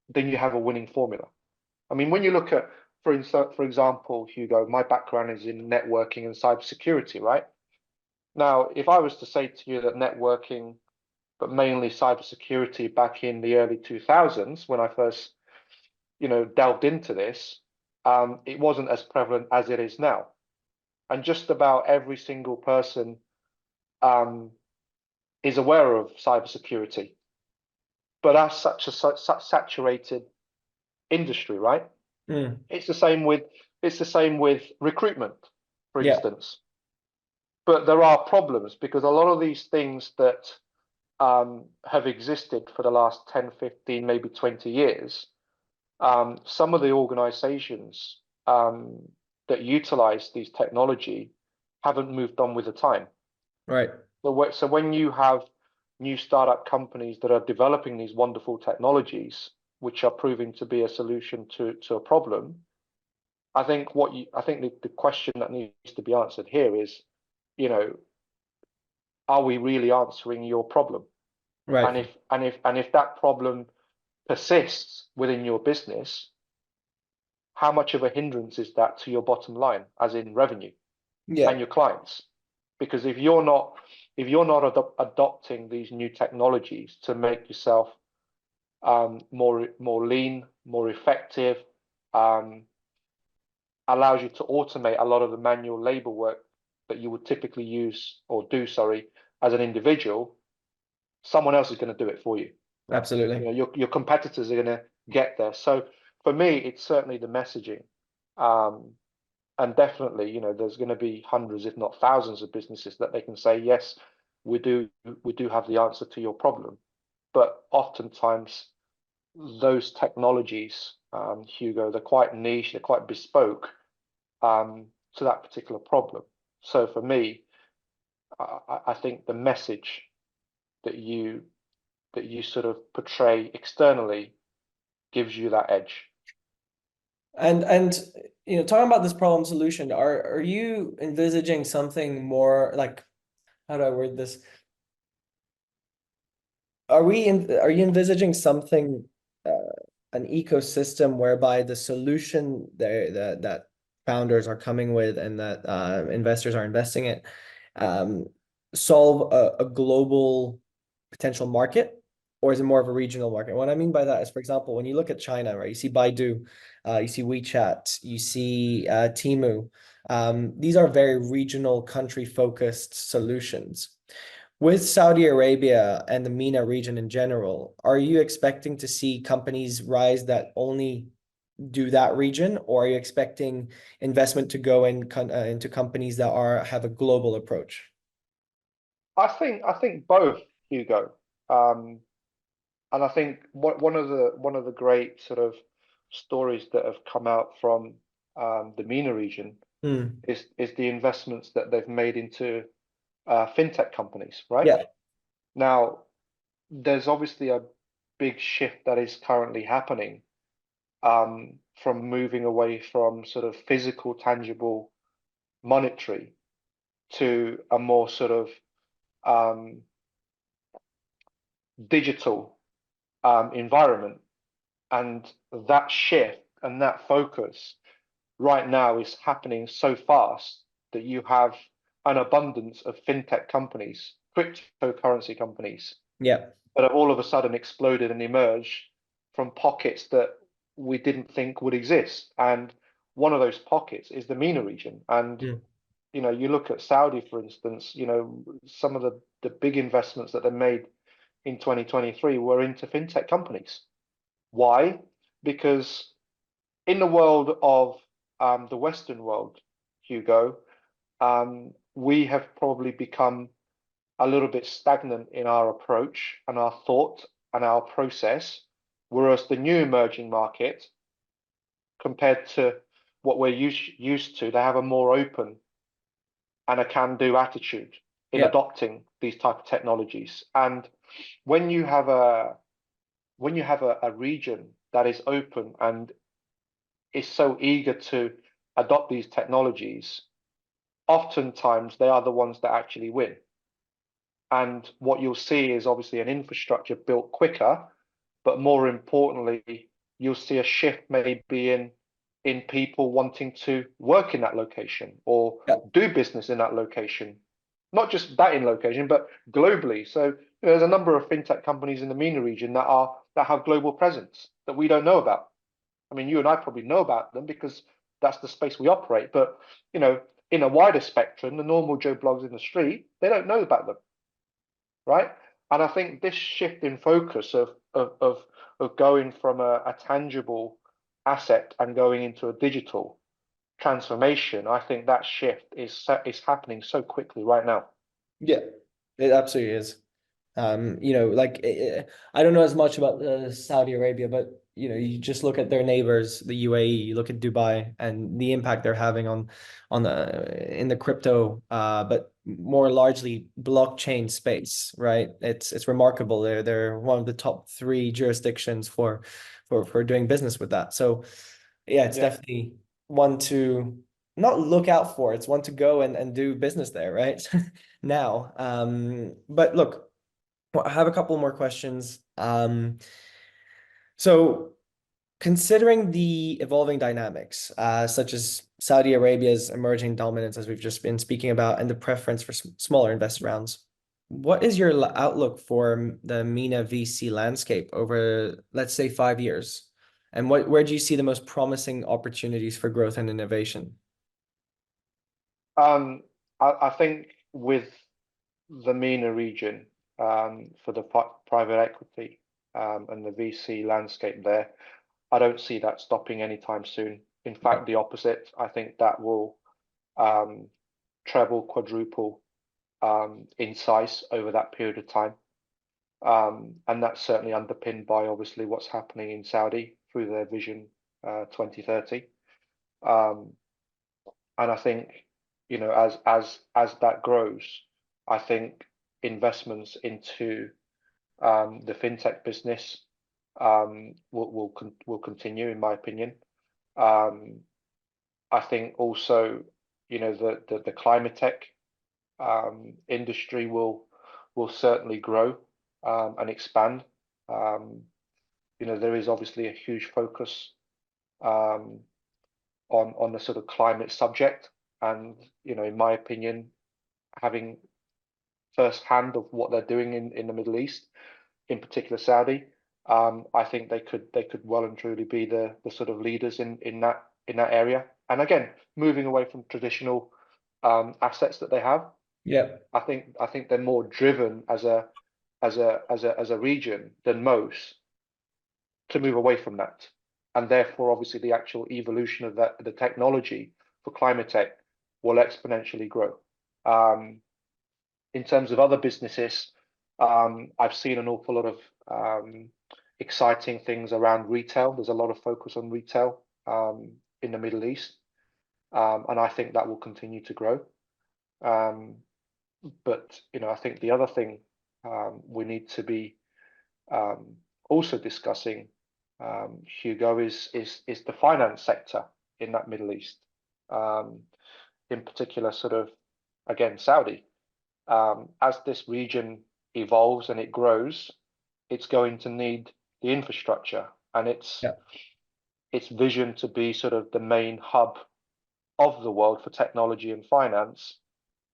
then you have a winning formula. I mean, when you look at, for example, Hugo, my background is in networking and cybersecurity, right? Now, if I was to say to you that networking, but mainly cybersecurity back in the early 2000s, when I first, delved into this, it wasn't as prevalent as it is now. And just about every single person is aware of cybersecurity. But that's such saturated industry, right? Mm. It's the same with recruitment, for instance. But there are problems because a lot of these things that have existed for the last 10, 15, maybe 20 years, some of the organizations that utilize these technology haven't moved on with the time. Right. So when you have new startup companies that are developing these wonderful technologies, which are proving to be a solution to a problem, I think the question that needs to be answered here is, are we really answering your problem? Right. And if that problem persists within your business, how much of a hindrance is that to your bottom line, as in revenue, and your clients? Because if you're not adopting these new technologies to make yourself more lean, more effective, allows you to automate a lot of the manual labor work that you would typically use or do, as an individual, someone else is going to do it for you. Absolutely. Your competitors are going to get there. So for me, it's certainly the messaging. And definitely, there's going to be hundreds, if not thousands, of businesses that they can say, yes, we do have the answer to your problem. But oftentimes, those technologies, Hugo, they're quite niche, they're quite bespoke to that particular problem. So for me, I think the message that you sort of portray externally gives you that edge. And talking about this problem solution, are you envisaging something more like, how do I word this? Are you envisaging something, an ecosystem whereby the solution that founders are coming with and that investors are investing in solve a global potential market, or is it more of a regional market? What I mean by that is, for example, when you look at China, right, you see Baidu, you see WeChat, you see Temu. These are very regional, country-focused solutions. With Saudi Arabia and the MENA region in general, are you expecting to see companies rise that only do that region, or are you expecting investment to go into companies that have a global approach? I think both, Hugo. And I think one of the great sort of stories that have come out from the MENA region is the investments that they've made into fintech companies, right? Yeah. Now, there's obviously a big shift that is currently happening from moving away from sort of physical, tangible, monetary to a more sort of digital environment. And that shift and that focus right now is happening so fast that you have an abundance of fintech companies, cryptocurrency companies, yeah, that have all of a sudden exploded and emerged from pockets that we didn't think would exist. And one of those pockets is the MENA region. And you know, you look at Saudi, for instance, you know, some of the big investments that they made in 2023 were into fintech companies. Why? Because in the world of the Western world, Hugo, we have probably become a little bit stagnant in our approach and our thought and our process, whereas the new emerging market, compared to what we're used to, they have a more open and a can-do attitude in adopting these type of technologies. And when you have a region that is open and is so eager to adopt these technologies, oftentimes they are the ones that actually win. And what you'll see is obviously an infrastructure built quicker, but more importantly, you'll see a shift maybe in people wanting to work in that location or do business in that location. Not just that in location, but globally. So you know, there's a number of fintech companies in the MENA region that have global presence that we don't know about. I mean, you and I probably know about them because that's the space we operate. But you know, in a wider spectrum, the normal Joe Blogs in the street, they don't know about them, right? And I think this shift in focus of going from a tangible asset and going into a digital transformation, I think that shift is happening so quickly right now. Yeah, it absolutely is. You know, like I don't know as much about Saudi Arabia, but you know, you just look at their neighbors, the UAE, you look at Dubai, and the impact they're having on in the crypto, but more largely blockchain space, right? It's remarkable. They're one of the top 3 jurisdictions for doing business with that. So yeah, it's definitely one to not look out for. It's one to go and do business there, right? Now. But look, I have a couple more questions. So considering the evolving dynamics, such as Saudi Arabia's emerging dominance, as we've just been speaking about, and the preference for smaller investor rounds, what is your outlook for the MENA VC landscape over, let's say, 5 years? And where do you see the most promising opportunities for growth and innovation? I think with the MENA region, for the private equity and the VC landscape there, I don't see that stopping anytime soon. In fact, the opposite. I think that will treble, quadruple in size over that period of time. And that's certainly underpinned by obviously what's happening in Saudi through their Vision 2030. And I think, you know, as that grows, I think investments into the fintech business will continue, in my opinion. I think also, you know, the climate tech industry will certainly grow and expand. You know, there is obviously a huge focus on the sort of climate subject, and you know, in my opinion, having first hand of what they're doing in the Middle East, in particular Saudi, I think they could well and truly be the sort of leaders in that area. And again, moving away from traditional assets that they have. Yeah. I think they're more driven as a region than most to move away from that. And therefore, obviously, the actual evolution of the technology for climate tech will exponentially grow. In terms of other businesses, I've seen an awful lot of exciting things around retail. There's a lot of focus on retail in the Middle East, and I think that will continue to grow. But I think the other thing we need to be also discussing, Hugo, is the finance sector in that Middle East, in particular, sort of again Saudi. As this region evolves and it grows, it's going to need the infrastructure and its vision to be sort of the main hub of the world for technology and finance.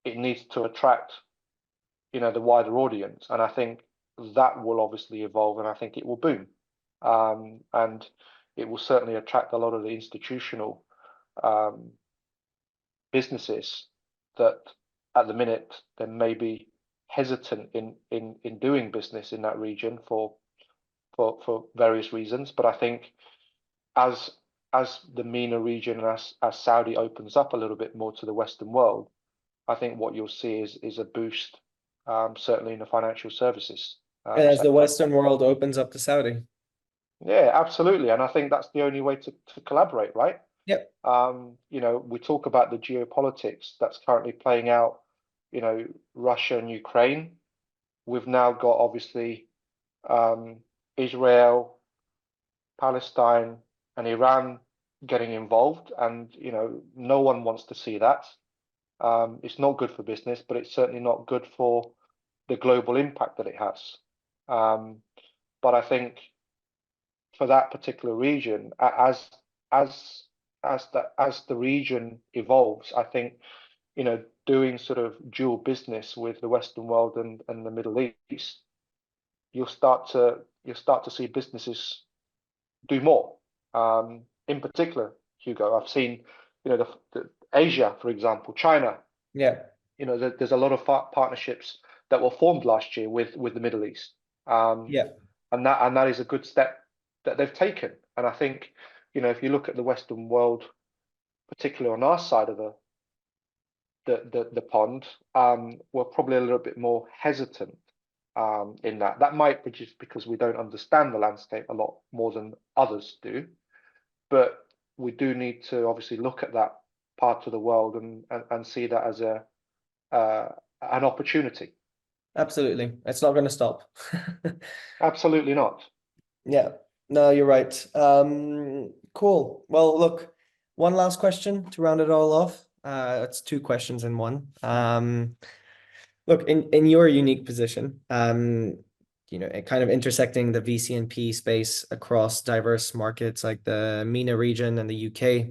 It needs to attract, the wider audience, and I think that will obviously evolve, and I think it will boom, and it will certainly attract a lot of the institutional businesses that at the minute they may be hesitant in doing business in that region for various reasons. But I think as the MENA region and as Saudi opens up a little bit more to the Western world, I think what you'll see is a boost, certainly in the financial services. And as the Western world opens up to Saudi. Yeah, absolutely. And I think that's the only way to collaborate, right? Yep. We talk about the geopolitics that's currently playing out, Russia and Ukraine. We've now got obviously Israel, Palestine, and Iran getting involved, and no one wants to see that. It's not good for business, but it's certainly not good for the global impact that it has. But I think for that particular region, as the region evolves, I think doing sort of dual business with the Western world and the Middle East, you'll start to see businesses do more. In particular, Hugo, I've seen the Asia, for example, China. Yeah. There's a lot of partnerships that were formed last year with the Middle East. Yeah. And that is a good step that they've taken. And I think, if you look at the Western world, particularly on our side of the pond, we're probably a little bit more hesitant in that. That might be just because we don't understand the landscape a lot more than others do. But we do need to obviously look at that part of the world and see that as an opportunity. Absolutely. It's not going to stop. Absolutely not. Yeah. No, you're right. Cool. Well, look, one last question to round it all off. It's two questions in one. Look, in your unique position, kind of intersecting the VC and PE space across diverse markets like the MENA region and the UK.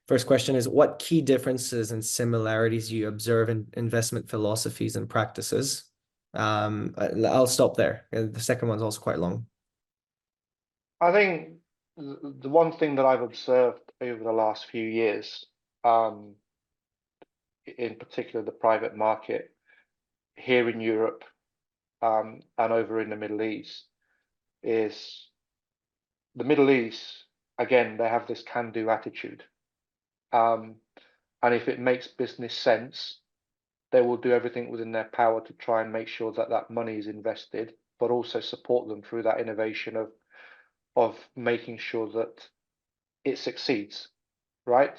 First question is, what key differences and similarities do you observe in investment philosophies and practices? I'll stop there. The second one's also quite long. I think the one thing that I've observed over the last few years, in particular the private market here in Europe and over in the Middle East, is the Middle East, again, they have this can-do attitude. And if it makes business sense, they will do everything within their power to try and make sure that that money is invested, but also support them through that innovation of making sure that it succeeds, right?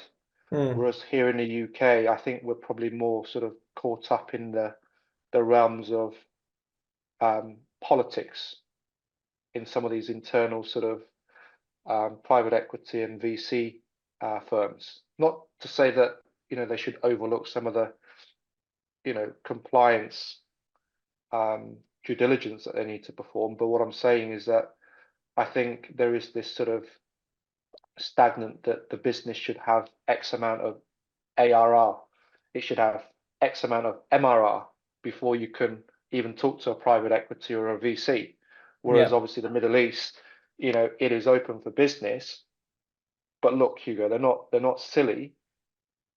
Whereas here in the UK, I think we're probably more sort of caught up in the realms of politics in some of these internal sort of private equity and VC firms. Not to say that they should overlook some of the compliance due diligence that they need to perform, but what I'm saying is that I think there is this sort of stagnant that the business should have X amount of ARR, it should have X amount of MRR before you can even talk to a private equity or a VC. Whereas obviously the Middle East, it is open for business. But look, Hugo, they're not silly.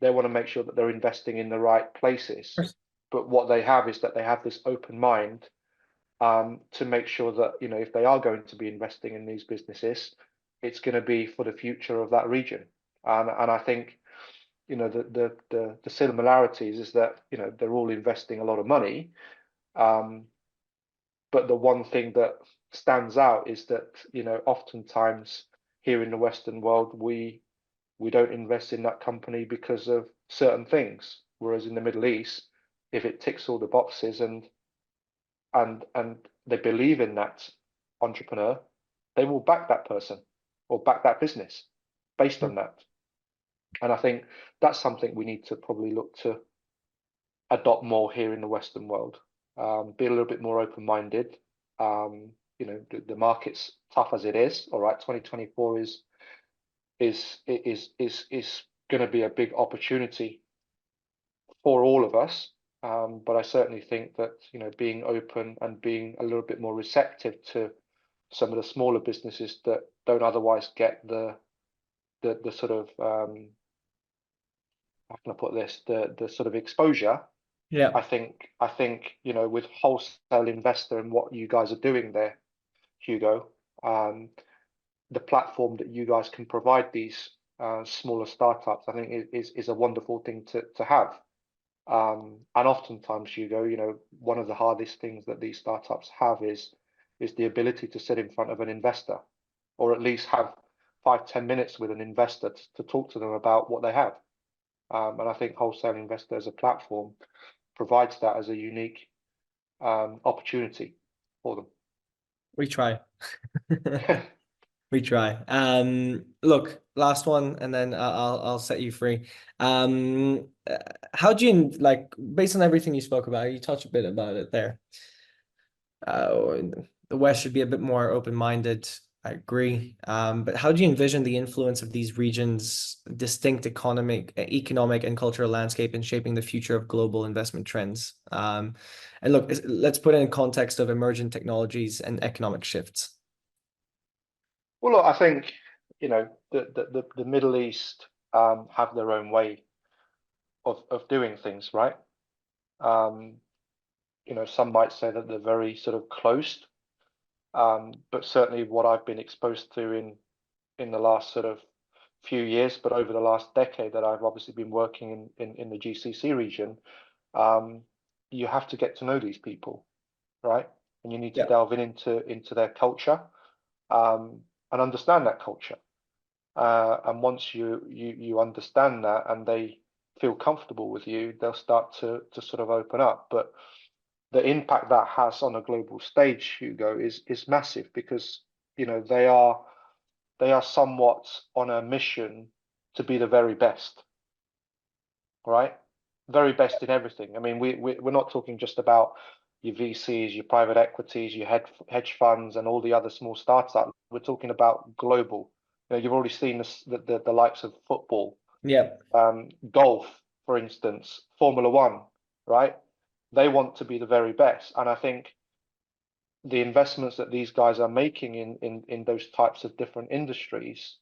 They want to make sure that they're investing in the right places. But what they have is that they have this open mind to make sure that, if they are going to be investing in these businesses, it's going to be for the future of that region. And I think, the similarities is that, they're all investing a lot of money. But the one thing that stands out is that, oftentimes here in the Western world, we don't invest in that company because of certain things. Whereas in the Middle East, if it ticks all the boxes and they believe in that entrepreneur, they will back that person or back that business based on that. And I think that's something we need to probably look to adopt more here in the Western world. Be a little bit more open-minded. The market's tough as it is. All right, 2024 is going to be a big opportunity for all of us. But I certainly think that, being open and being a little bit more receptive to some of the smaller businesses that don't otherwise get the sort of how can I put this, the sort of exposure. I think with Wholesale Investor and what you guys are doing there, Hugo, the platform that you guys can provide these smaller startups, I think is a wonderful thing to have. And oftentimes, Hugo, one of the hardest things that these startups have is the ability to sit in front of an investor, or at least have 5-10 minutes with an investor to talk to them about what they have. And I think Wholesale Investor as a platform provides that as a unique opportunity for them. We try. We try. Look, last one, and then I'll set you free. How do you, based on everything you spoke about, you touched a bit about it there. The West should be a bit more open-minded. I agree. But how do you envision the influence of these regions' distinct economic and cultural landscape in shaping the future of global investment trends? And look, let's put it in context of emergent technologies and economic shifts. Well, look, I think, the Middle East have their own way of doing things, right? Some might say that they're very sort of closed. But certainly what I've been exposed to in the last sort of few years, but over the last decade that I've obviously been working in the GCC region, you have to get to know these people, right? And you need to delve into their culture and understand that culture. And once you understand that and they feel comfortable with you, they'll start to sort of open up. But the impact that has on a global stage, Hugo, is massive, because they are somewhat on a mission to be the very best, right? Very best in everything. I mean, we're not talking just about your VCs, your private equities, your hedge funds, and all the other small startups. We're talking about global. You've already seen the likes of football, golf, for instance, Formula One, right? They want to be the very best. And I think the investments that these guys are making in those types of different industries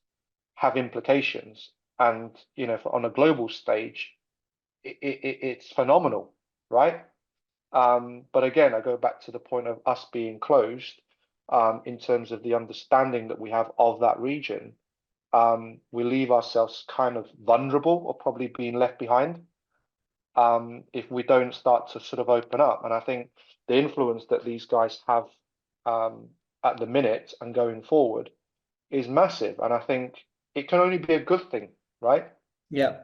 have implications. And, on a global stage, it's phenomenal, right? But again, I go back to the point of us being closed in terms of the understanding that we have of that region. We leave ourselves kind of vulnerable, or probably being left behind, if we don't start to sort of open up. And I think the influence that these guys have at the minute and going forward is massive. And I think it can only be a good thing, right? Yeah.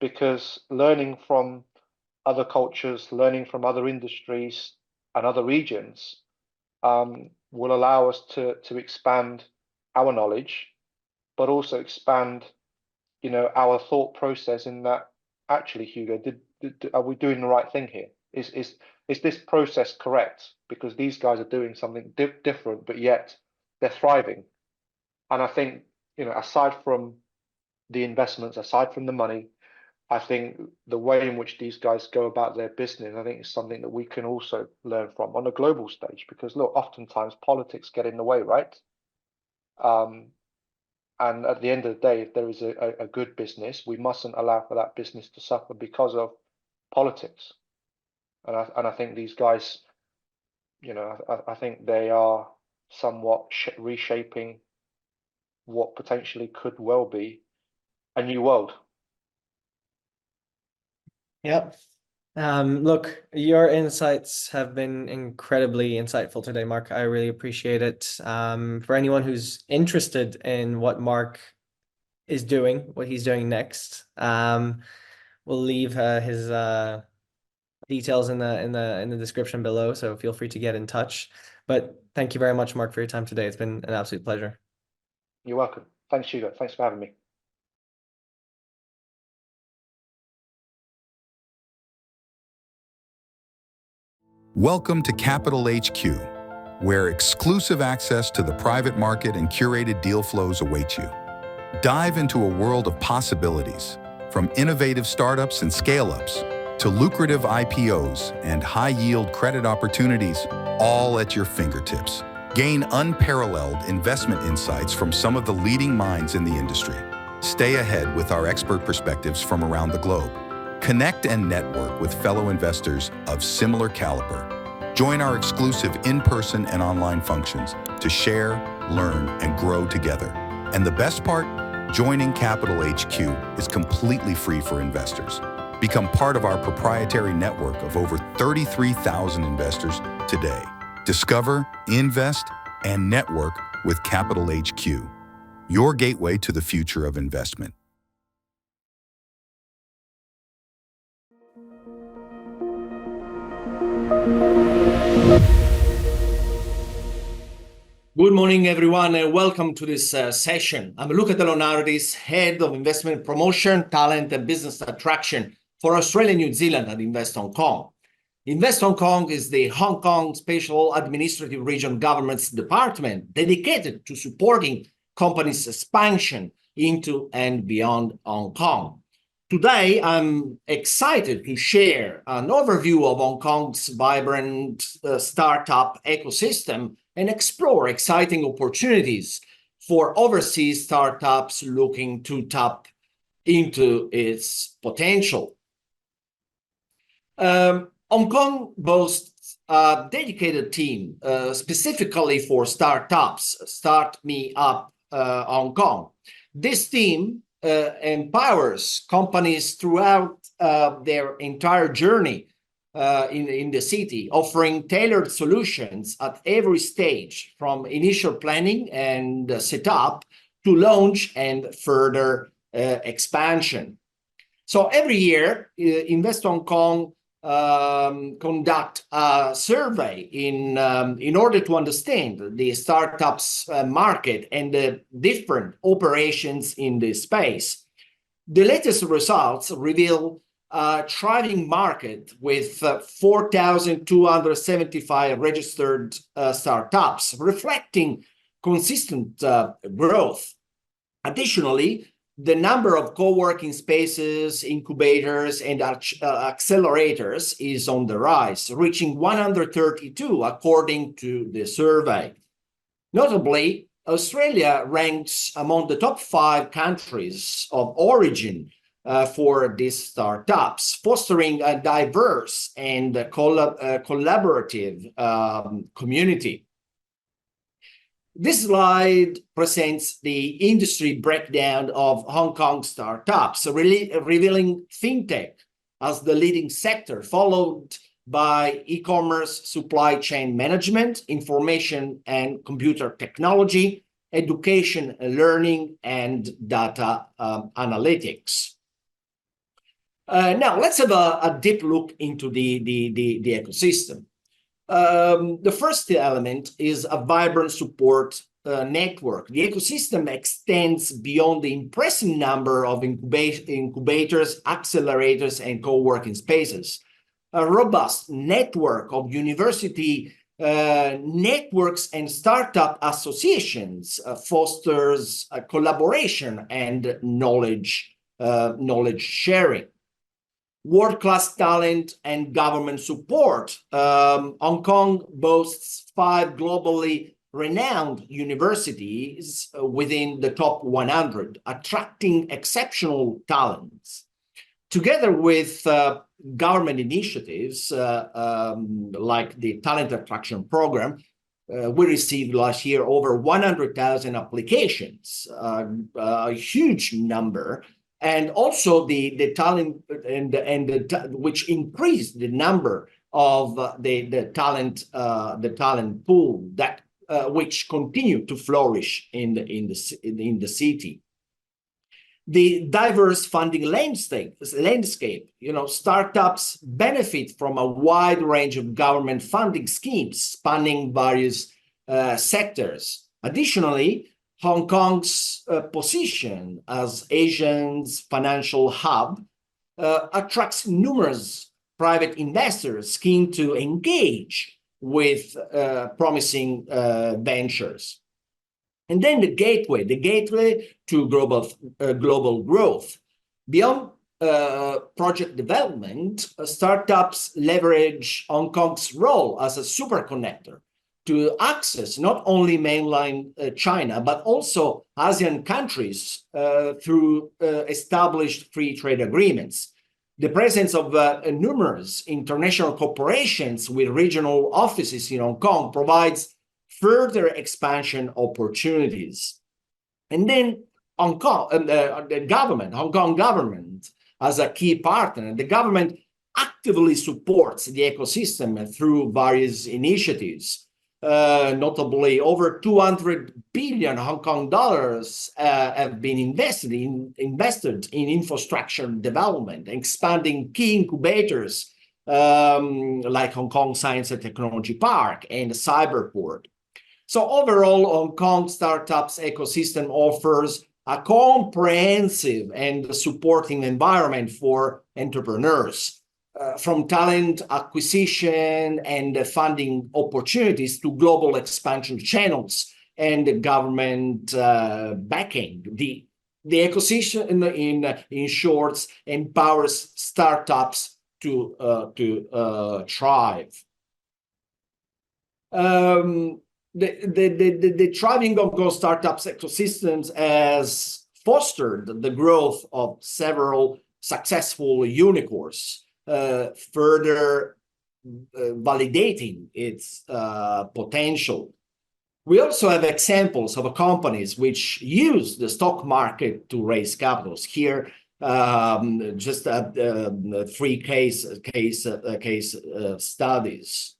Because learning from other cultures, learning from other industries and other regions will allow us to expand our knowledge, but also expand, our thought process in that, actually, Hugo, are we doing the right thing here? Is this process correct? Because these guys are doing something different, but yet they're thriving. And I think, aside from the investments, aside from the money, I think the way in which these guys go about their business, I think is something that we can also learn from on a global stage. Because look, oftentimes politics get in the way, right? And at the end of the day, if there is a good business, we mustn't allow for that business to suffer because of politics. And I think these guys, you know, I think they are somewhat reshaping what potentially could well be a new world. Yep. Look, your insights have been incredibly insightful today, Mark. I really appreciate it. For anyone who's interested in what Mark is doing, what he's doing next, we'll leave his details in the description below, so feel free to get in touch. But thank you very much, Mark, for your time today. It's been an absolute pleasure. You're welcome. Thanks, Hugo. Thanks for having me. Welcome to CapitalHQ, where exclusive access to the private market and curated deal flows await you. Dive into a world of possibilities, from innovative startups and scale-ups to lucrative IPOs and high-yield credit opportunities, all at your fingertips. Gain unparalleled investment insights from some of the leading minds in the industry. Stay ahead with our expert perspectives from around the globe. Connect and network with fellow investors of similar caliber. Join our exclusive in-person and online functions to share, learn, and grow together. And the best part? Joining CapitalHQ is completely free for investors. Become part of our proprietary network of over 33,000 investors today. Discover, invest, and network with CapitalHQ, your gateway to the future of investment. Good morning, everyone, and welcome to this session. I'm Luca Delonardis, Head of Investment Promotion, Talent and Business Attraction for Australia and New Zealand at Invest Hong Kong. Invest Hong Kong is the Hong Kong Special Administrative Region Government's department dedicated to supporting companies' expansion into and beyond Hong Kong. Today, I'm excited to share an overview of Hong Kong's vibrant startup ecosystem and explore exciting opportunities for overseas startups looking to tap into its potential. Hong Kong boasts a dedicated team specifically for startups, Start Me Up Hong Kong. This team empowers companies throughout their entire journey in the city, offering tailored solutions at every stage, from initial planning and setup to launch and further expansion. So every year, Invest Hong Kong conduct a survey in order to understand the startups market and the different operations in this space. The latest results reveal a thriving market with 4,275 registered startups, reflecting consistent growth. Additionally, the number of co-working spaces, incubators, and accelerators is on the rise, reaching 132 according to the survey. Notably, Australia ranks among the top 5 countries of origin for these startups, fostering a diverse and collaborative community. This slide presents the industry breakdown of Hong Kong startups, revealing fintech as the leading sector, followed by e-commerce, supply chain management, information and computer technology, education, learning, and data analytics. Now, let's have a deep look into the ecosystem. The first element is a vibrant support network. The ecosystem extends beyond the impressive number of incubators, accelerators, and co-working spaces. A robust network of university networks and startup associations fosters collaboration and knowledge sharing. world-class talent and government support. Hong Kong boasts 5 globally renowned universities within the top 100, attracting exceptional talents. Together with government initiatives like the Talent Attraction Program, we received last year over 100,000 applications, a huge number, and also the talent which increased the number of the talent pool that which continue to flourish in the city. The diverse funding landscape, startups benefit from a wide range of government funding schemes spanning various sectors. Additionally, Hong Kong's position as Asia's financial hub attracts numerous private investors keen to engage with promising ventures. And then the gateway to global growth. Beyond project development, startups leverage Hong Kong's role as a super connector to access not only mainland China, but also ASEAN countries through established free trade agreements. The presence of numerous international corporations with regional offices in Hong Kong provides further expansion opportunities. And then Hong Kong, Hong Kong government as a key partner, the government actively supports the ecosystem through various initiatives. Notably, over 200 billion Hong Kong dollars have been invested in infrastructure development, expanding key incubators like Hong Kong Science and Technology Park and Cyberport. So overall, Hong Kong startups ecosystem offers a comprehensive and supporting environment for entrepreneurs, from talent acquisition and funding opportunities to global expansion channels and government backing. The ecosystem, in short, empowers startups to thrive. The thriving Hong Kong startups ecosystems has fostered the growth of several successful unicorns, further validating its potential. We also have examples of companies which use the stock market to raise capitals. Here, just 3 case studies.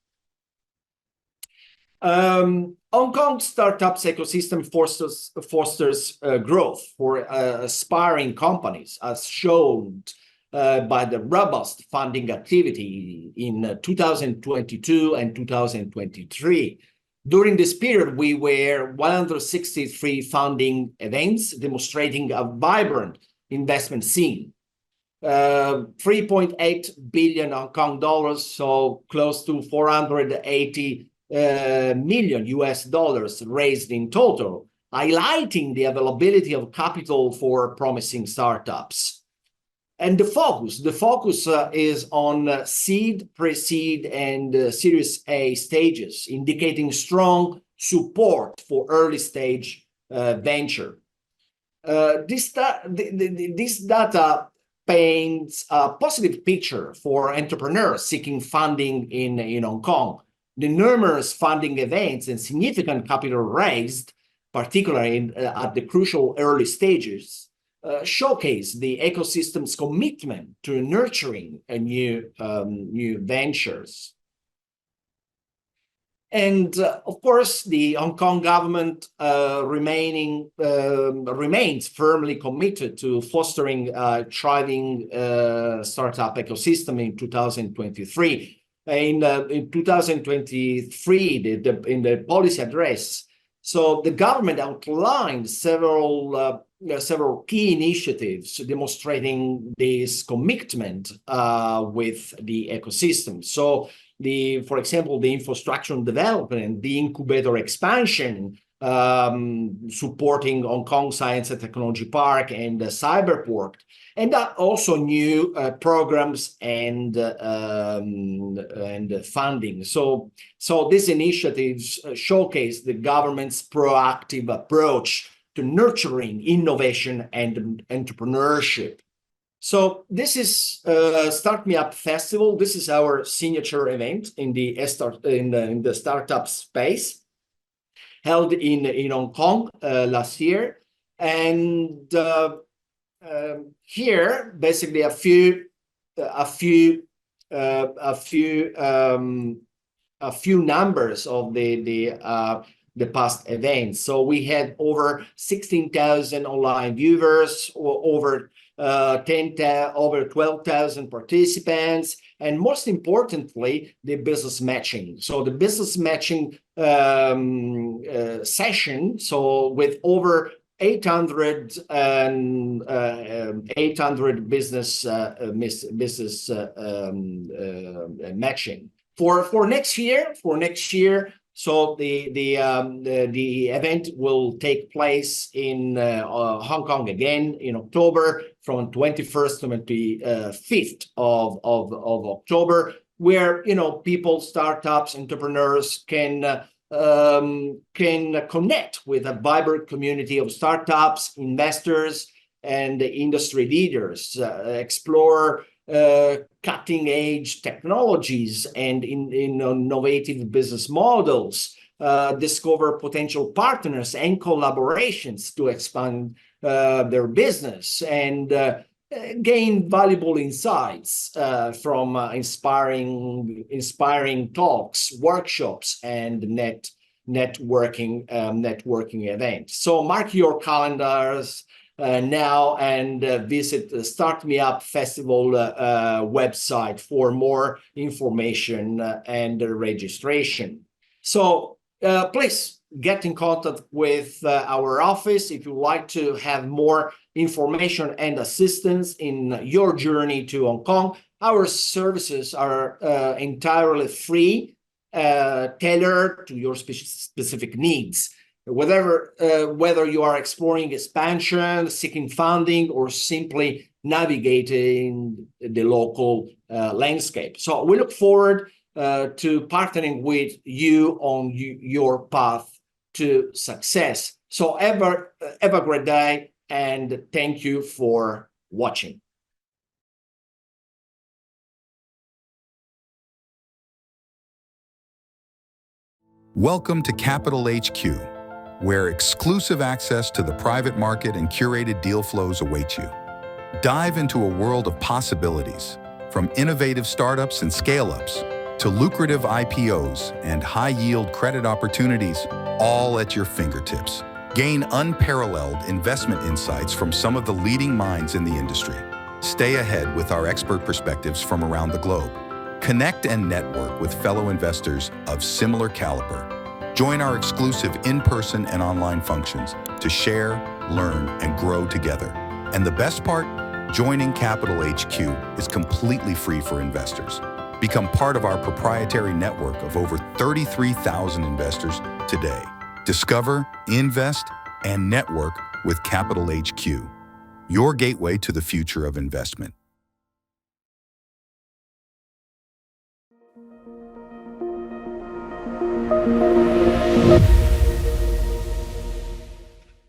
Hong Kong startups ecosystem fosters growth for aspiring companies, as shown by the robust funding activity in 2022 and 2023. During this period, we were 163 funding events demonstrating a vibrant investment scene. 3.8 billion Hong Kong dollars, so close to 480 million US dollars raised in total, highlighting the availability of capital for promising startups. And the focus is on seed, pre-seed, and Series A stages, indicating strong support for early stage venture. This data paints a positive picture for entrepreneurs seeking funding in Hong Kong. The numerous funding events and significant capital raised, particularly at the crucial early stages, showcase the ecosystem's commitment to nurturing new ventures. And of course, the Hong Kong government remains firmly committed to fostering a thriving startup ecosystem in 2023. In 2023, in the policy address, so the government outlined several key initiatives demonstrating this commitment with the ecosystem. So, for example, the infrastructure development, the incubator expansion, supporting Hong Kong Science and Technology Park and Cyberport, and also new programs and funding. So these initiatives showcase the government's proactive approach to nurturing innovation and entrepreneurship. So this is Start Me Up Festival. This is our signature event in the startup space, held in Hong Kong last year, and here basically a few numbers of the past events. So we had over 16,000 online viewers, or over 12,000 participants, and most importantly, the business matching. So the business matching session, so with over 800 business matching for next year. So the event will take place in Hong Kong again in October, from 21st to 25th of October, where people, startups, entrepreneurs can connect with a vibrant community of startups, investors, and industry leaders, explore cutting-edge technologies and innovative business models, discover potential partners and collaborations to expand their business, and gain valuable insights from inspiring talks, workshops, and networking events. So mark your calendars now and visit the Start Me Up Festival website for more information and registration. So please get in contact with our office if you'd like to have more information and assistance in your journey to Hong Kong. Our services are entirely free, tailored to your specific needs. Whether you are exploring expansion, seeking funding, or simply navigating the local landscape. So we look forward to partnering with you on your path to success. So have a great day, and thank you for watching. Welcome to CapitalHQ, where exclusive access to the private market and curated deal flows await you. Dive into a world of possibilities, from innovative startups and scale-ups to lucrative IPOs and high-yield credit opportunities, all at your fingertips. Gain unparalleled investment insights from some of the leading minds in the industry. Stay ahead with our expert perspectives from around the globe. Connect and network with fellow investors of similar caliber. Join our exclusive in-person and online functions to share, learn, and grow together. And the best part? Joining CapitalHQ is completely free for investors. Become part of our proprietary network of over 33,000 investors today. Discover, invest, and network with CapitalHQ, your gateway to the future of investment.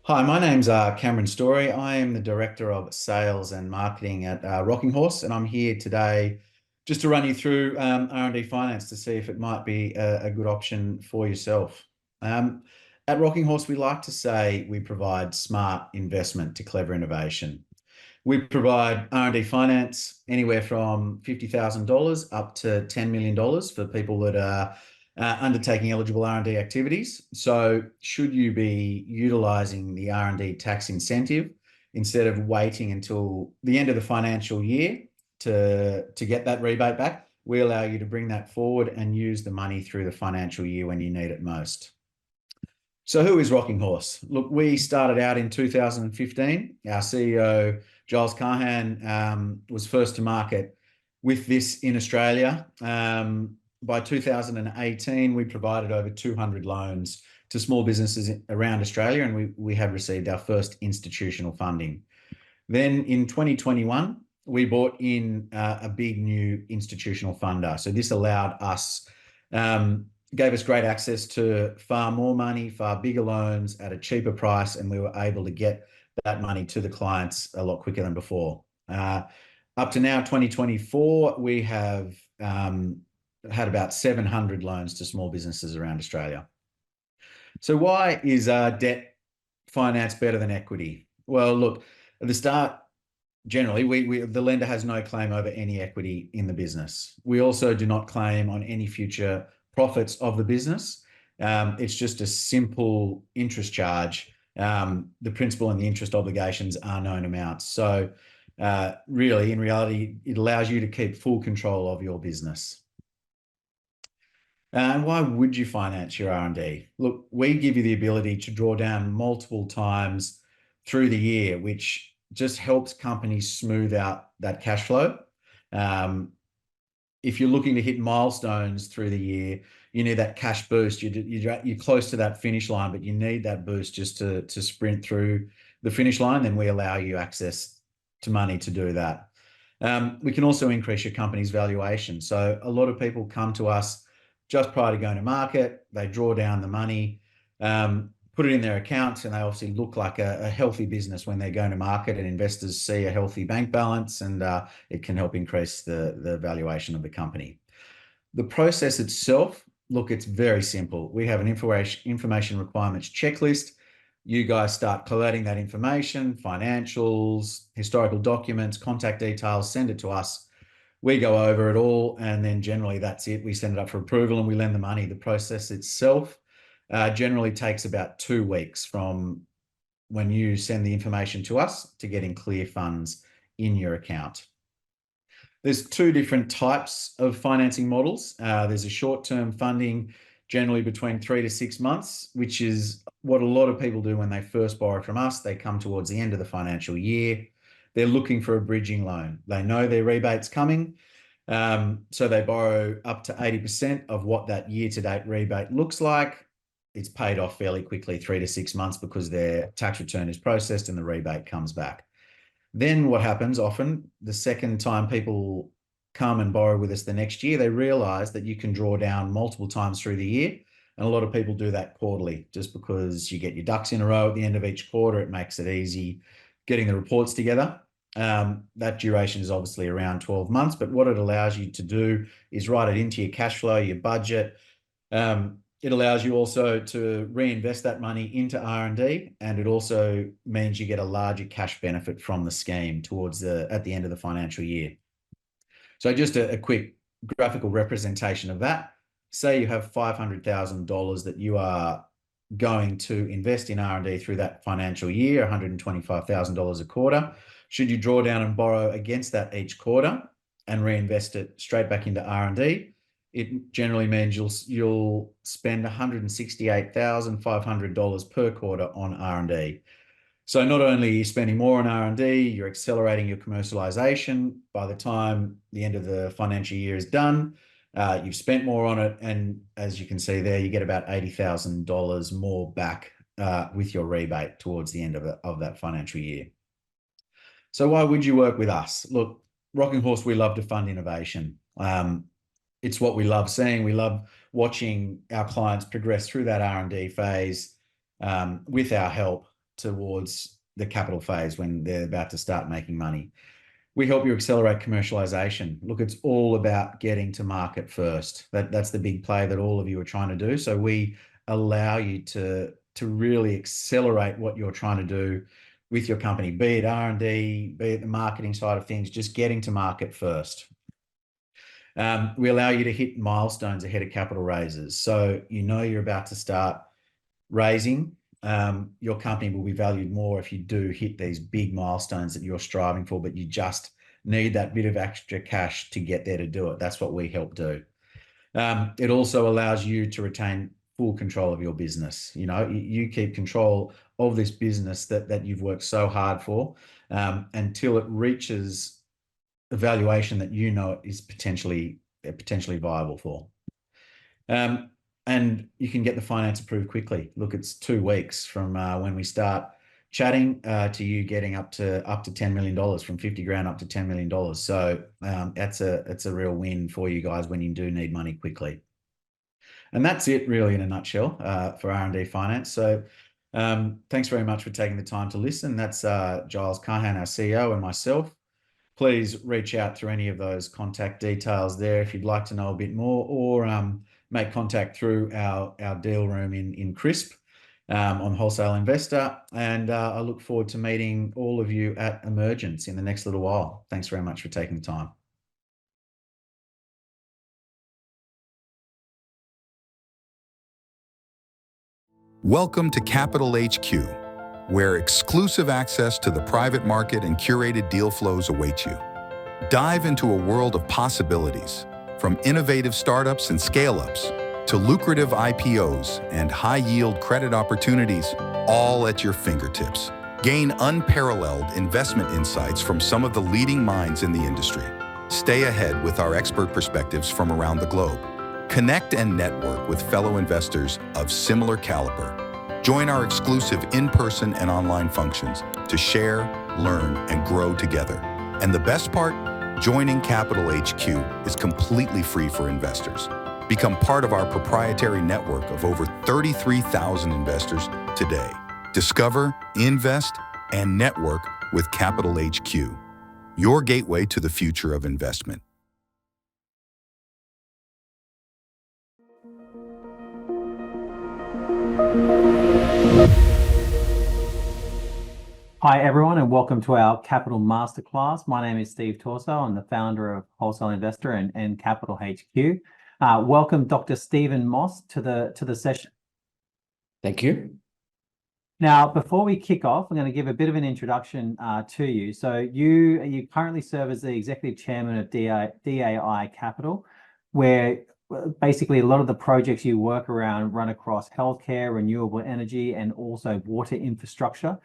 Hi, my name's Cameron Story. I am the Director of Sales and Marketing at Rocking Horse, and I'm here today just to run you through R&D finance to see if it might be a good option for yourself. At Rocking Horse, we like to say we provide smart investment to clever innovation. We provide R&D finance anywhere from $50,000 up to $10 million for people that are undertaking eligible R&D activities. So should you be utilising the R&D tax incentive instead of waiting until the end of the financial year to get that rebate back, we allow you to bring that forward and use the money through the financial year when you need it most. So who is Rocking Horse? Look, we started out in 2015. Our CEO, Giles Carhan, was first to market with this in Australia. by 2018, we provided over 200 loans to small businesses around Australia, and we have received our first institutional funding. Then in 2021, we brought in a big new institutional funder. So this allowed us, gave us great access to far more money, far bigger loans at a cheaper price, and we were able to get that money to the clients a lot quicker than before. Up to now, 2024, we have had about 700 loans to small businesses around Australia. So why is debt finance better than equity? Well, look, at the start, generally, the lender has no claim over any equity in the business. We also do not claim on any future profits of the business. It's just a simple interest charge. The principal and the interest obligations are known amounts. So really, in reality, it allows you to keep full control of your business. And why would you finance your R&D? Look, we give you the ability to draw down multiple times through the year, which just helps companies smooth out that cash flow. If you're looking to hit milestones through the year, you need that cash boost. You're close to that finish line, but you need that boost just to sprint through the finish line. Then we allow you access to money to do that. We can also increase your company's valuation. So a lot of people come to us just prior to going to market. They draw down the money, put it in their accounts, and they obviously look like a healthy business when they're going to market, and investors see a healthy bank balance, and it can help increase the valuation of the company. The process itself, look, it's very simple. We have an information requirements checklist. You guys start collating that information, financials, historical documents, contact details, send it to us. We go over it all, and then generally that's it. We send it up for approval and we lend the money. The process itself generally takes about 2 weeks from when you send the information to us to getting clear funds in your account. There's 2 different types of financing models. There's a short-term funding, generally between 3 to 6 months, which is what a lot of people do when they first borrow from us. They come towards the end of the financial year. They're looking for a bridging loan. They know their rebate's coming. So they borrow up to 80% of what that year-to-date rebate looks like. It's paid off fairly quickly, 3 to 6 months, because their tax return is processed and the rebate comes back. Then what happens often, the second time people come and borrow with us the next year, they realize that you can draw down multiple times through the year. And a lot of people do that quarterly, just because you get your ducks in a row at the end of each quarter. It makes it easy getting the reports together. That duration is obviously around 12 months, but what it allows you to do is write it into your cash flow, your budget. It allows you also to reinvest that money into R&D, and it also means you get a larger cash benefit from the scheme towards at the end of the financial year. So just a quick graphical representation of that. Say you have $500,000 that you are going to invest in R&D through that financial year, $125,000 a quarter. Should you draw down and borrow against that each quarter and reinvest it straight back into R&D, it generally means you'll spend $168,500 per quarter on R&D. So not only are you spending more on R&D, you're accelerating your commercialization. By the time the end of the financial year is done, you've spent more on it, and as you can see there, you get about $80,000 more back with your rebate towards the end of that financial year. So why would you work with us? Look, Rocking Horse, we love to fund innovation. It's what we love seeing. We love watching our clients progress through that R&D phase with our help towards the capital phase when they're about to start making money. We help you accelerate commercialization. Look, it's all about getting to market first. That's the big play that all of you are trying to do. So we allow you to really accelerate what you're trying to do with your company, be it R&D, be it the marketing side of things, just getting to market first. We allow you to hit milestones ahead of capital raises. So you know you're about to start raising. Your company will be valued more if you do hit these big milestones that you're striving for, but you just need that bit of extra cash to get there to do it. That's what we help do. It also allows you to retain full control of your business. You know, you keep control of this business that you've worked so hard for until it reaches a valuation that you know is potentially viable for. And you can get the finance approved quickly. Look, it's 2 weeks from when we start chatting to you getting up to $10 million, from 50 grand up to $10 million. So it's a real win for you guys when you do need money quickly. And that's it really in a nutshell for R&D Finance. So thanks very much for taking the time to listen. That's Giles Carhan, our CEO, and myself. Please reach out through any of those contact details there if you'd like to know a bit more, or make contact through our deal room in CRISP on Wholesale Investor. And I look forward to meeting all of you at Emergence in the next little while. Thanks very much for taking the time. Welcome to CapitalHQ, where exclusive access to the private market and curated deal flows await you. Dive into a world of possibilities, from innovative startups and scale-ups to lucrative IPOs and high-yield credit opportunities, all at your fingertips. Gain unparalleled investment insights from some of the leading minds in the industry. Stay ahead with our expert perspectives from around the globe. Connect and network with fellow investors of similar caliber. Join our exclusive in-person and online functions to share, learn, and grow together. And the best part? Joining CapitalHQ is completely free for investors. Become part of our proprietary network of over 33,000 investors today. Discover, invest, and network with CapitalHQ, your gateway to the future of investment. Hi, everyone, and welcome to our Capital Masterclass. My name is Steve Torso. I'm the founder of Wholesale Investor and CapitalHQ. Welcome, Dr. Stephen Moss, to the session. Thank you. Now, before we kick off, I'm going to give a bit of an introduction to you. So you currently serve as the Executive Chairman of DAI Capital, where basically a lot of the projects you work around run across healthcare, renewable energy, and also water infrastructure.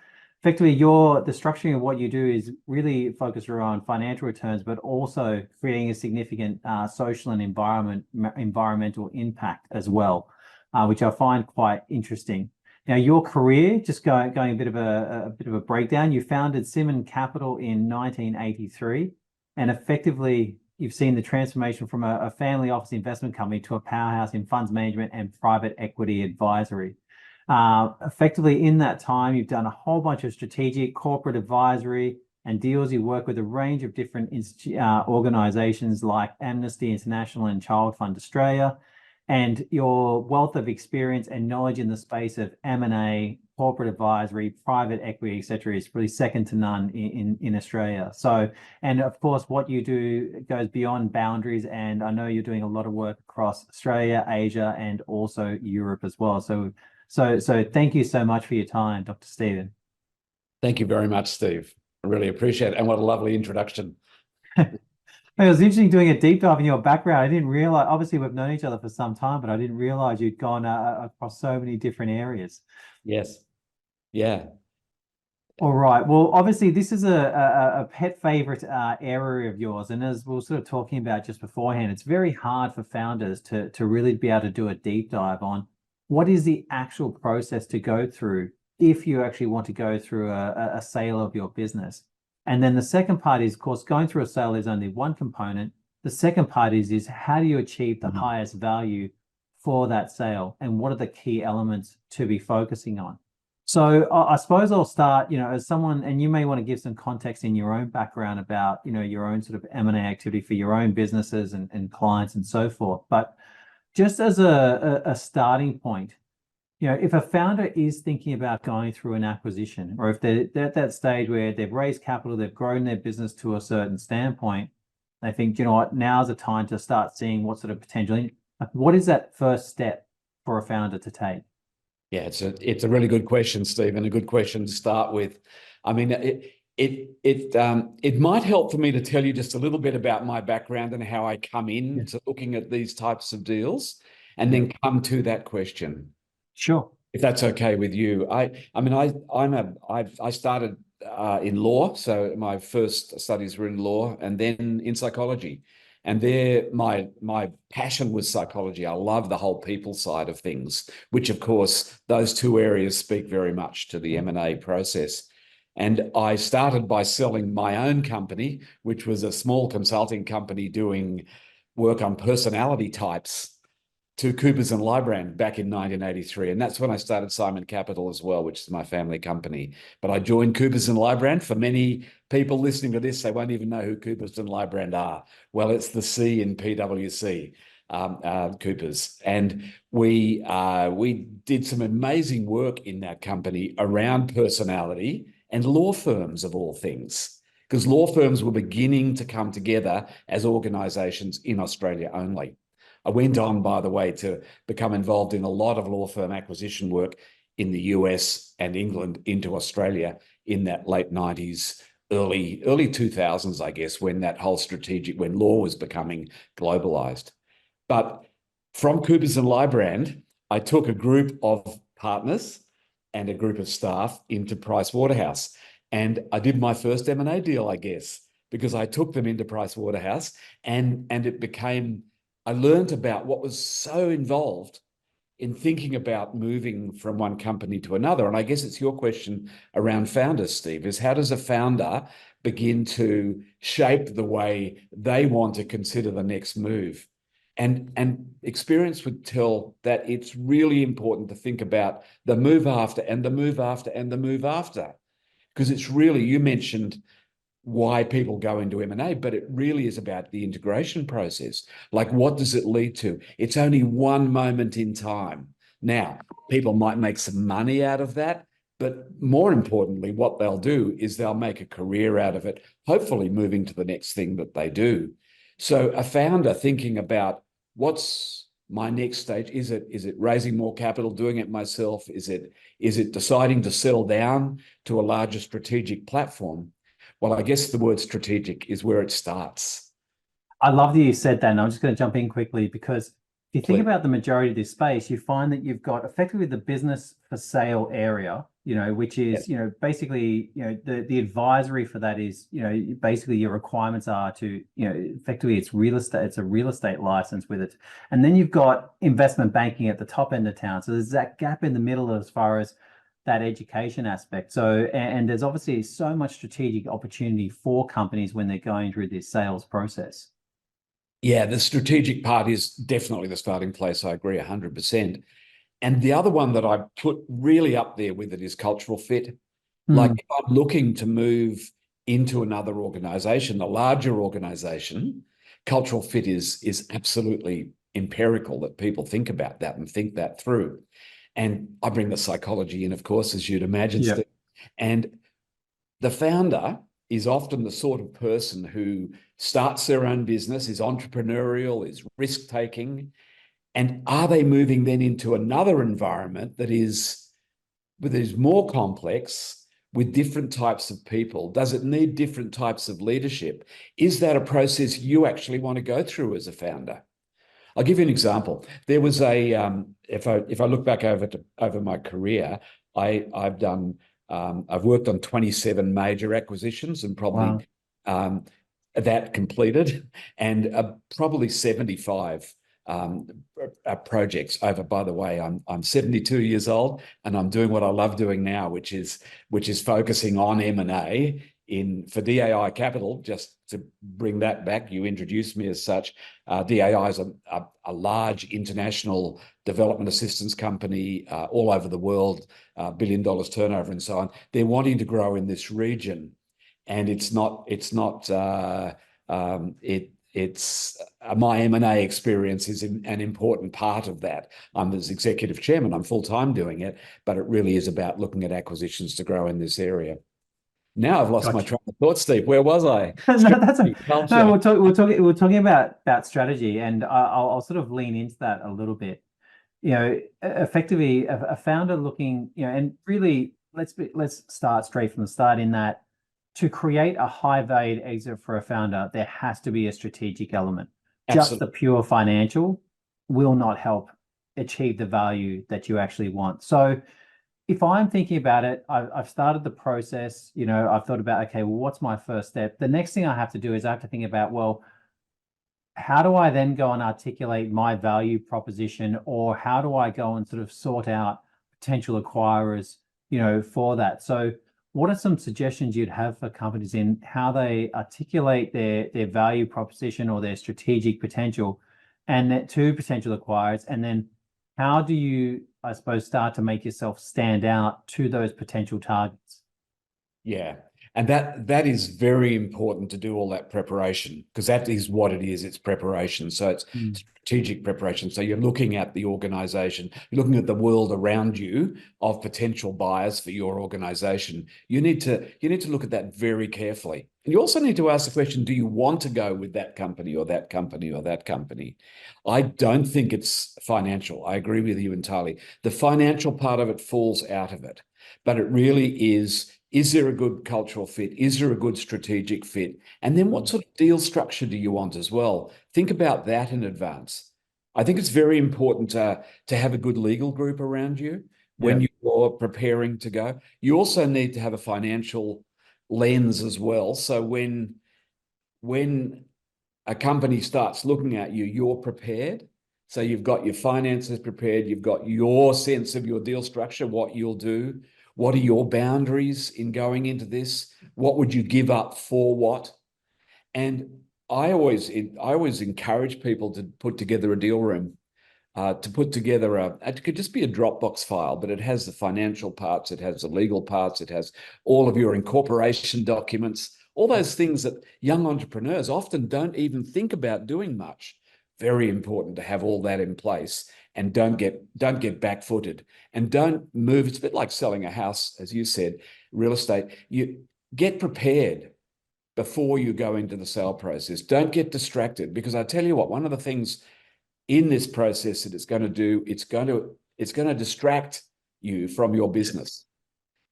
Effectively, the structuring of what you do is really focused around financial returns, but also creating a significant social and environmental impact as well, which I find quite interesting. Now, your career, just going a bit of a breakdown. You founded Simon Capital in 1983, and effectively you've seen the transformation from a family office investment company to a powerhouse in funds management and private equity advisory. Effectively, in that time, you've done a whole bunch of strategic corporate advisory and deals. You work with a range of different organizations like Amnesty International and Child Fund Australia. And your wealth of experience and knowledge in the space of M&A, corporate advisory, private equity, et cetera, is really second to none in Australia. So, and of course, what you do goes beyond boundaries. And I know you're doing a lot of work across Australia, Asia, and also Europe as well. So thank you so much for your time, Dr. Stephen. Thank you very much, Steve. I really appreciate it. And what a lovely introduction. It was interesting doing a deep dive in your background. I didn't realize, obviously we've known each other for some time, but I didn't realize you'd gone across so many different areas. Yes. Yeah. All right. Well, obviously this is a pet favorite area of yours. And as we were sort of talking about just beforehand, it's very hard for founders to really be able to do a deep dive on what is the actual process to go through if you actually want to go through a sale of your business. And then the second part is, of course, going through a sale is only one component. The second part is how do you achieve the highest value for that sale, and what are the key elements to be focusing on? So I suppose I'll start, as someone, and you may want to give some context in your own background about, your own sort of M&A activity for your own businesses and clients and so forth. But just as a starting point, if a founder is thinking about going through an acquisition, or if they're at that stage where they've raised capital, they've grown their business to a certain standpoint, they think, now's the time to start seeing what sort of potential. What is that first step for a founder to take? Yeah, it's a really good question, Steve, and a good question to start with. I mean, it might help for me to tell you just a little bit about my background and how I come in to looking at these types of deals, and then come to that question. Sure. If that's okay with you. I started in law, so my first studies were in law and then in psychology. And there, my passion was psychology. I love the whole people side of things, which of course, those two areas speak very much to the M&A process. And I started by selling my own company, which was a small consulting company doing work on personality types, to Coopers & Lybrand back in 1983. And that's when I started Simon Capital as well, which is my family company. But I joined Coopers & Lybrand. For many people listening to this, they won't even know who Coopers & Lybrand are. Well, it's the C in PwC, Coopers. And we did some amazing work in that company around personality and law firms, of all things, because law firms were beginning to come together as organizations in Australia only. I went on, by the way, to become involved in a lot of law firm acquisition work in the US and England into Australia in that late 90s, early 2000s, I guess, when that whole when law was becoming globalized. But from Coopers & Lybrand, I took a group of partners and a group of staff into Price Waterhouse. And I did my first M&A deal, I guess, because I took them into Price Waterhouse, and it became... I learned about what was so involved in thinking about moving from one company to another. And I guess it's your question around founders, Steve, is how does a founder begin to shape the way they want to consider the next move? And experience would tell that it's really important to think about the move after and the move after and the move after. Because it's really, you mentioned why people go into M&A, but it really is about the integration process. Like, what does it lead to? It's only one moment in time. Now, people might make some money out of that, but more importantly, what they'll do is they'll make a career out of it, hopefully moving to the next thing that they do. So a founder thinking about what's my next stage? Is it raising more capital, doing it myself? Is it deciding to settle down to a larger strategic platform? Well, I guess the word strategic is where it starts. I love that you said that, and I'm just going to jump in quickly, because if you think about the majority of this space, you find that you've got effectively the business for sale area, which is, basically, the advisory for that is, basically your requirements are to, effectively it's real estate, it's a real estate license with it. And then you've got investment banking at the top end of town. So there's that gap in the middle as far as that education aspect. So, and there's obviously so much strategic opportunity for companies when they're going through this sales process. Yeah, the strategic part is definitely the starting place. I agree 100%. And the other one that I put really up there with it is cultural fit. Like, if I'm looking to move into another organization, a larger organization, cultural fit is absolutely empirical, that people think about that and think that through. And I bring the psychology in, of course, as you'd imagine, Steve. And the founder is often the sort of person who starts their own business, is entrepreneurial, is risk-taking. And are they moving then into another environment that is more complex, with different types of people? Does it need different types of leadership? Is that a process you actually want to go through as a founder? I'll give you an example. There was if I look back over my career, I've worked on 27 major acquisitions and probably that completed, and probably 75 projects over. By the way, I'm 72 years old, and I'm doing what I love doing now, which is focusing on M&A for DAI Capital. Just to bring that back, you introduced me as such. DAI is a large international development assistance company all over the world, $1 billion turnover and so on. They're wanting to grow in this region, and it's my M&A experience is an important part of that. I'm as executive chairman, I'm full-time doing it, but it really is about looking at acquisitions to grow in this area. Now I've lost my train of thought, Steve. Where was I? No, we're talking about strategy, and I'll sort of lean into that a little bit. Effectively, a founder looking, and really, let's start straight from the start, in that to create a high valued exit for a founder, there has to be a strategic element. Absolutely. Just the pure financial will not help achieve the value that you actually want. So if I'm thinking about it, I've started the process, I've thought about, okay, well, what's my first step? The next thing I have to do is I have to think about, well, how do I then go and articulate my value proposition, or how do I go and sort of sort out potential acquirers, for that? So what are some suggestions you'd have for companies in how they articulate their value proposition or their strategic potential and that to potential acquirers? And then how do you, I suppose, start to make yourself stand out to those potential targets? Yeah. And that is very important to do all that preparation, because that is what it is. It's preparation. So it's strategic preparation. So you're looking at the organization, you're looking at the world around you of potential buyers for your organization. You need to look at that very carefully. And you also need to ask the question, do you want to go with that company or that company or that company? I don't think it's financial. I agree with you entirely. The financial part of it falls out of it, but it really is there a good cultural fit? Is there a good strategic fit? And then what sort of deal structure do you want as well? Think about that in advance. I think it's very important to have a good legal group around you when you're preparing to go. You also need to have a financial lens as well. So when a company starts looking at you, you're prepared. So you've got your finances prepared, you've got your sense of your deal structure, what you'll do. What are your boundaries in going into this? What would you give up for what? And I always encourage people to put together a deal room, to put together it could just be a Dropbox file, but it has the financial parts, it has the legal parts, it has all of your incorporation documents, all those things that young entrepreneurs often don't even think about doing much. Very important to have all that in place. And don't get back-footed, and don't move. It's a bit like selling a house, as you said, real estate. You get prepared before you go into the sale process. Don't get distracted, because I tell you what, one of the things in this process that it's going to do, it's going to distract you from your business.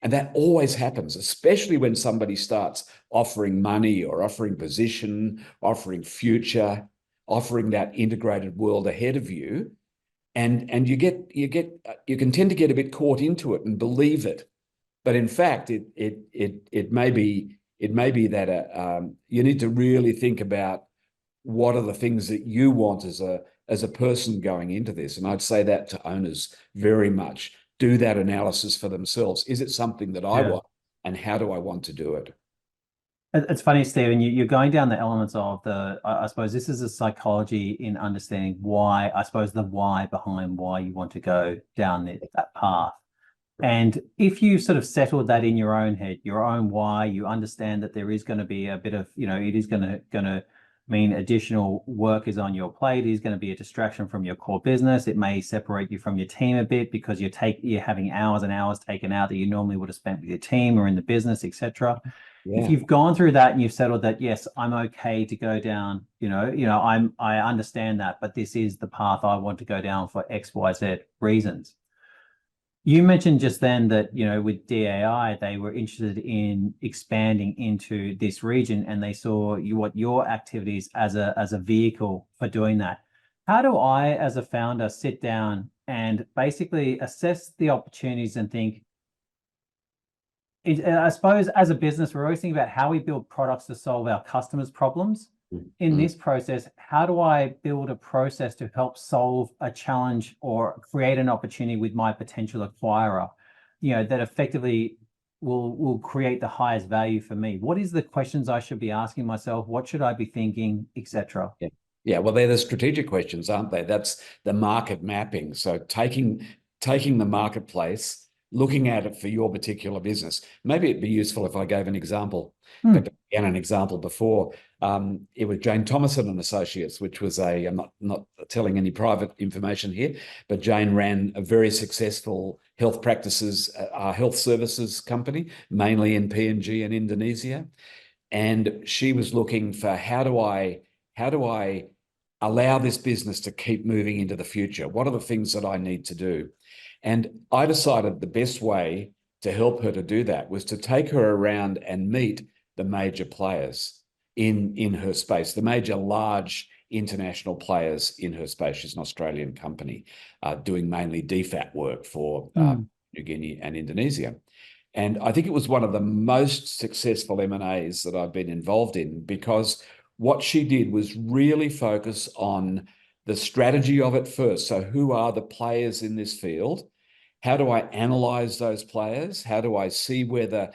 And that always happens, especially when somebody starts offering money or offering position, offering future, offering that integrated world ahead of you. And you can tend to get a bit caught into it and believe it, but in fact, it may be that you need to really think about what are the things that you want as a person going into this. And I'd say that to owners very much. Do that analysis for themselves. Is it something that I want, and how do I want to do it? It's funny, Stephen, you're going down the elements of I suppose this is a psychology in understanding why, I suppose the why behind why you want to go down that path. And if you sort of settled that in your own head, your own why, you understand that there is going to be a bit of, it is going to mean additional work is on your plate. It is going to be a distraction from your core business. It may separate you from your team a bit because you're having hours and hours taken out that you normally would have spent with your team or in the business, etc. If you've gone through that and you've settled that, yes, I'm okay to go down, I understand that, but this is the path I want to go down for X, Y, Z reasons. You mentioned just then that, with DAI, they were interested in expanding into this region, and they saw your activities as a vehicle for doing that. How do I, as a founder, sit down and basically assess the opportunities and think, I suppose as a business, we're always thinking about how we build products to solve our customers' problems. In this process, how do I build a process to help solve a challenge or create an opportunity with my potential acquirer, that effectively will create the highest value for me? What is the questions I should be asking myself? What should I be thinking, etc.? Yeah. Well, they're the strategic questions, aren't they? That's the market mapping. So taking the marketplace, looking at it for your particular business. Maybe it'd be useful if I gave an example. But again, an example before, it was Jane Thomason and Associates, which was I'm not telling any private information here, but Jane ran a very successful health services company, mainly in PNG and Indonesia. And she was looking for how do I allow this business to keep moving into the future? What are the things that I need to do? And I decided the best way to help her to do that was to take her around and meet the major players in her space, the major large international players in her space. She's an Australian company doing mainly DFAT work for New Guinea and Indonesia. And I think it was one of the most successful M&As that I've been involved in, because what she did was really focus on the strategy of it first. So who are the players in this field? How do I analyze those players? How do I see whether,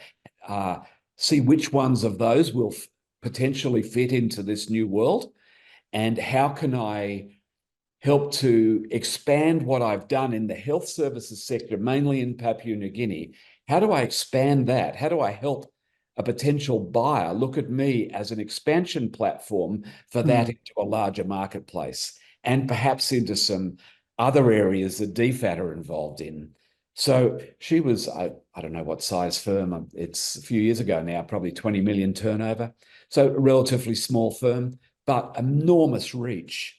see which ones of those will potentially fit into this new world? And how can I help to expand what I've done in the health services sector, mainly in Papua New Guinea? How do I expand that? How do I help a potential buyer look at me as an expansion platform for that into a larger marketplace, and perhaps into some other areas that DFAT are involved in? So she was, I don't know what size firm, it's a few years ago now, probably 20 million turnover. So a relatively small firm, but enormous reach.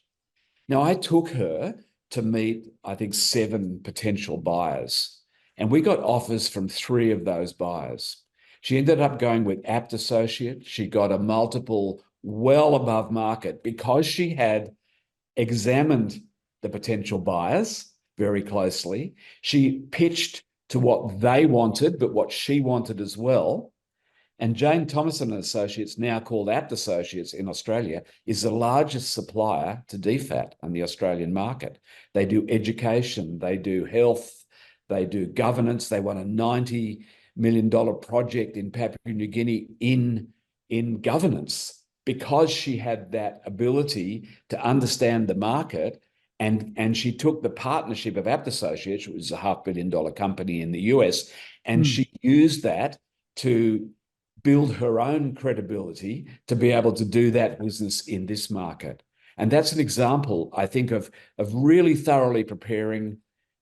Now, I took her to meet, I think, 7 potential buyers, and we got offers from 3 of those buyers. She ended up going with Apt Associate. She got a multiple well above market because she had examined the potential buyers very closely. She pitched to what they wanted, but what she wanted as well. And Jane Thomason and Associates, now called Apt Associates in Australia, is the largest supplier to DFAT on the Australian market. They do education, they do health, they do governance. They won a $90 million project in Papua New Guinea in governance, because she had that ability to understand the market. And she took the partnership of Apt Associates, which was a $500 million company in the US, and she used that to build her own credibility to be able to do that business in this market. And that's an example, I think, of really thoroughly preparing,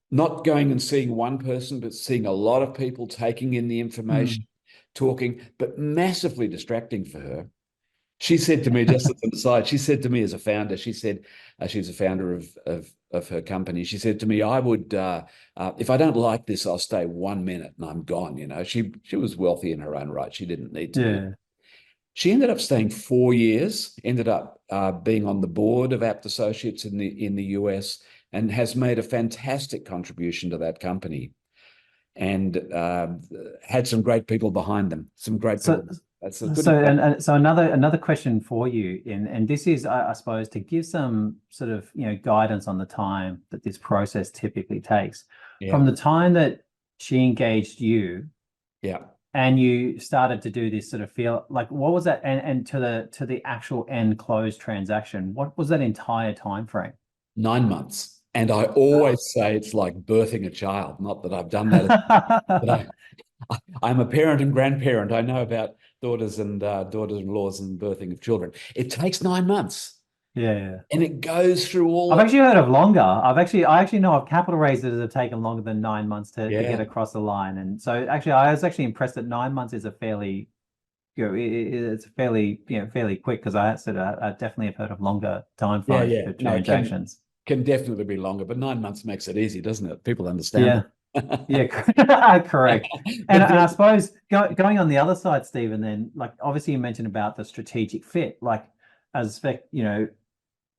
not going and seeing one person, but seeing a lot of people, taking in the information, talking, but massively distracting for her. She said to me, just as an aside, she said to me as a founder, she said, she's a founder of her company. She said to me, I would, if I don't like this, I'll stay 1 minute and I'm gone. You know, she was wealthy in her own right. She didn't need to be. She ended up staying 4 years, ended up being on the board of Apt Associates in the US, and has made a fantastic contribution to that company, and had some great people behind them, some great people. So another question for you, and this is, I suppose, to give some sort of guidance on the time that this process typically takes. From the time that she engaged you, and you started to do this sort of feel like, what was that, and to the actual end close transaction, what was that entire time frame? 9 months. And I always say it's like birthing a child. Not that I've done that, but I'm a parent and grandparent. I know about daughters and daughters-in-laws and birthing of children. It takes 9 months. Yeah. And it goes through all. I've actually heard of longer. I actually know of capital raises that have taken longer than 9 months to get across the line. And so actually, I was actually impressed that 9 months is a fairly, it's fairly quick, because I definitely have heard of longer time frames for transactions. Can definitely be longer, but 9 months makes it easy, doesn't it? People understand. Correct. And I suppose going on the other side, Stephen, then, like, obviously you mentioned about the strategic fit. Like, I do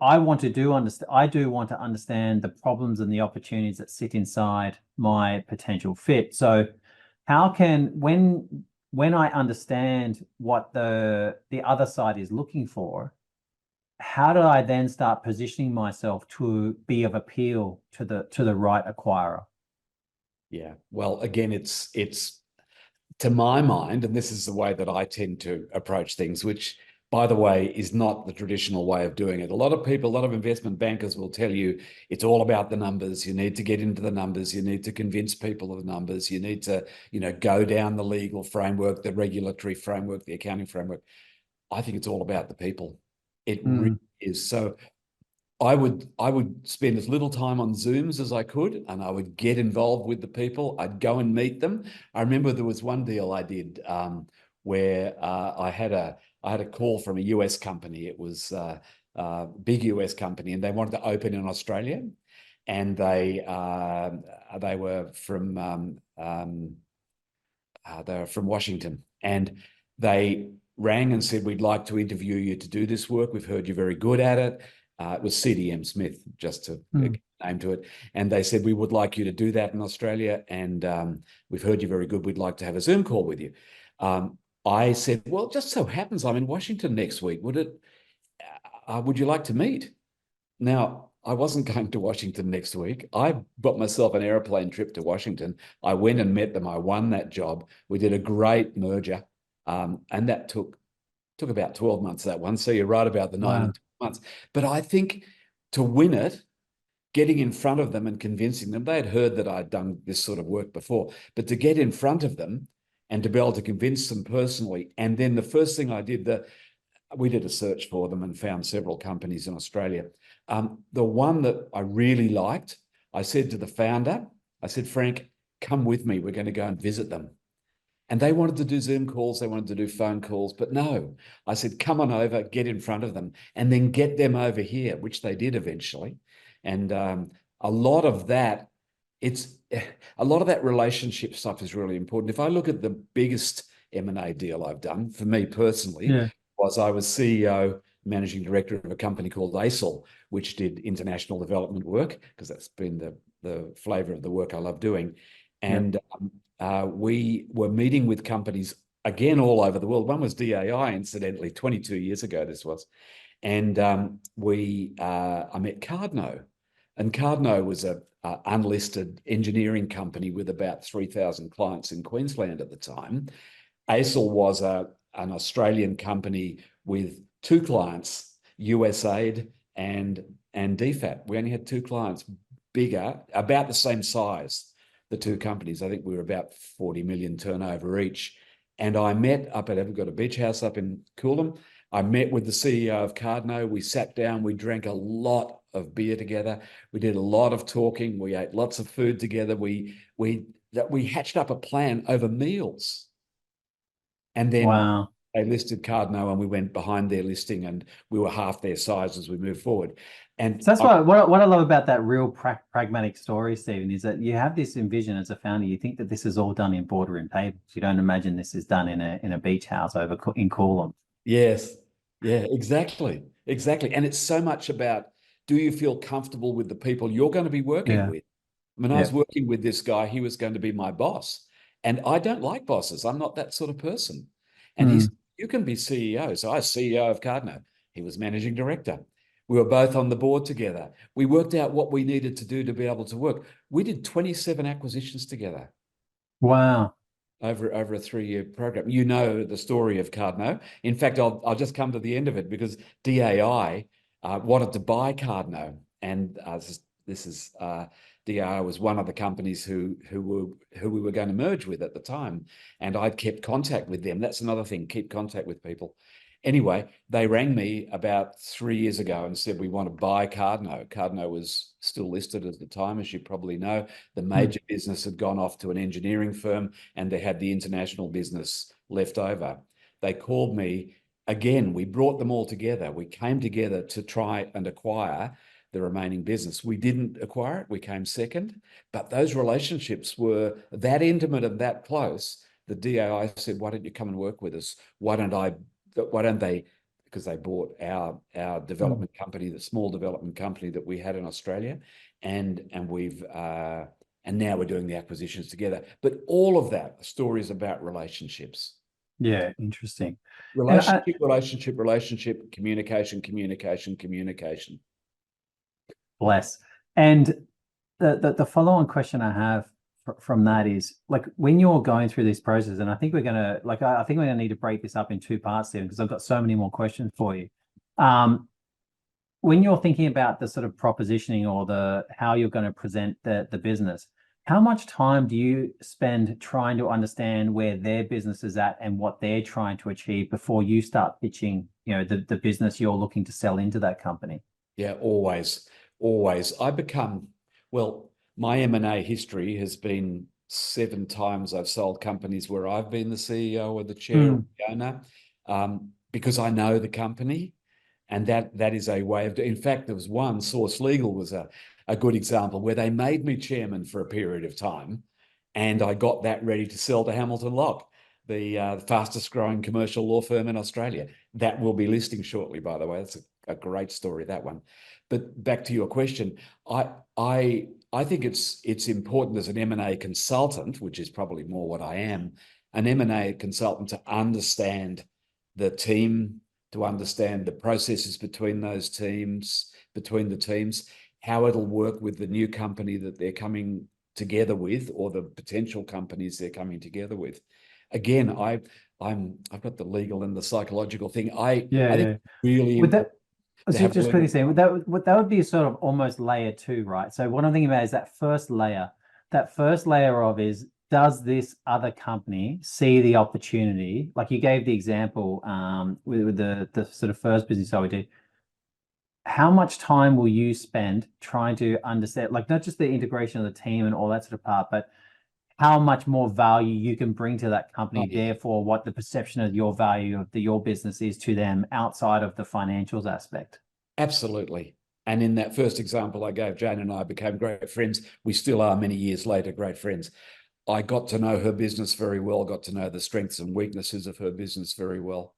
want to understand the problems and the opportunities that sit inside my potential fit. So how can, when I understand what the other side is looking for, how do I then start positioning myself to be of appeal to the right acquirer? Yeah, well, again, it's to my mind, and this is the way that I tend to approach things, which, by the way, is not the traditional way of doing it. A lot of people, a lot of investment bankers will tell you it's all about the numbers. You need to get into the numbers. You need to convince people of the numbers. You need to, go down the legal framework, the regulatory framework, the accounting framework. I think it's all about the people. It really is. So I would spend as little time on Zooms as I could, and I would get involved with the people. I'd go and meet them. I remember there was one deal I did where I had a call from a US company. It was a big US company, and they wanted to open in Australia, and they were from Washington, and they rang and said, we'd like to interview you to do this work. We've heard you're very good at it. It was CDM Smith, just to get a name to it. And they said, we would like you to do that in Australia. And we've heard you're very good. We'd like to have a Zoom call with you. I said, well, just so happens I'm in Washington next week. Would it would you like to meet? Now, I wasn't going to Washington next week. I bought myself an airplane trip to Washington. I went and met them. I won that job. We did a great merger. And that took about 12 months, that one. So you're right about the 9 and 12 months. But I think to win it, getting in front of them and convincing them, they had heard that I'd done this sort of work before, but to get in front of them and to be able to convince them personally. And then the first thing I did, we did a search for them and found several companies in Australia. The one that I really liked, I said to the founder, I said, Frank, come with me. We're going to go and visit them. And they wanted to do Zoom calls, they wanted to do phone calls, but no. I said, come on over, get in front of them, and then get them over here, which they did eventually. And a lot of that, a lot of that relationship stuff is really important. If I look at the biggest M&A deal I've done, for me personally, was I was CEO, managing director of a company called Wholesale, which did international development work, because that's been the flavor of the work I love doing. And we were meeting with companies, again, all over the world. One was DAI, incidentally, 22 years ago this was. And I met Cardno. And Cardno was a unlisted engineering company with about 3,000 clients in Queensland at the time. Wholesale was an Australian company with 2 clients, USAID and DFAT. We only had 2 clients, bigger, about the same size, the 2 companies. I think we were about 40 million turnover each. And I met up at, we've got a beach house up in Coolum. I met with the CEO of Cardno. We sat down, we drank a lot of beer together. We did a lot of talking. We ate lots of food together. We hatched up a plan over meals. And then they listed Cardno and we went behind their listing and we were half their size as we moved forward. And so that's what I love about that real pragmatic story, Stephen, is that you have this envision as a founder. You think that this is all done in boardroom tables. You don't imagine this is done in a beach house in Coolum. Yes. Yeah, exactly. And it's so much about, do you feel comfortable with the people you're going to be working with? I mean, I was working with this guy. He was going to be my boss. And I don't like bosses. I'm not that sort of person. And he said, you can be CEO. So I was CEO of Cardno. He was managing director. We were both on the board together. We worked out what we needed to do to be able to work. We did 27 acquisitions together. Wow. Over a 3-year program. You know the story of Cardno. In fact, I'll just come to the end of it because DAI wanted to buy Cardno. And DAI was one of the companies who we were going to merge with at the time. And I'd kept contact with them. That's another thing, keep contact with people. Anyway, they rang me about 3 years ago and said, we want to buy Cardno. Cardno was still listed at the time, as you probably know. The major business had gone off to an engineering firm and they had the international business left over. They called me again. We brought them all together. We came together to try and acquire the remaining business. We didn't acquire it. We came second, but those relationships were that intimate and that close. The DAI said, why don't you come and work with us? Why don't they, because they bought our development company, the small development company that we had in Australia, and now we're doing the acquisitions together. But all of that, the story is about relationships. Yeah, interesting. Relationship, communication. Bless. And the follow-on question I have from that is, like, when you're going through this process, and I think we're gonna need to break this up in 2 parts, Stephen, because I've got so many more questions for you. When you're thinking about the sort of propositioning or how you're going to present the business, how much time do you spend trying to understand where their business is at and what they're trying to achieve before you start pitching, the business you're looking to sell into that company? Yeah, always. My M&A history has been 7 times I've sold companies where I've been the CEO or the chair or the owner, because I know the company, and that is a way of. In fact, there was one, Source Legal was a good example where they made me chairman for a period of time, and I got that ready to sell to Hamilton Locke, the fastest growing commercial law firm in Australia. That will be listing shortly, by the way. That's a great story, that one. But back to your question, I think it's important as an M&A consultant, which is probably more what I am, an M&A consultant, to understand the team, to understand the processes between those teams, between the teams, how it'll work with the new company that they're coming together with, or the potential companies they're coming together with. Again, I've got the legal and the psychological thing. I think it's really important. So just quickly saying, that would be sort of almost layer 2, right? So what I'm thinking about is that first layer. That first layer of is, does this other company see the opportunity? Like you gave the example with the sort of first business that we did. How much time will you spend trying to understand, like not just the integration of the team and all that sort of part, but how much more value you can bring to that company, therefore what the perception of your value of your business is to them outside of the financials aspect? Absolutely. And in that first example I gave, Jane and I became great friends. We still are, many years later, great friends. I got to know her business very well, got to know the strengths and weaknesses of her business very well.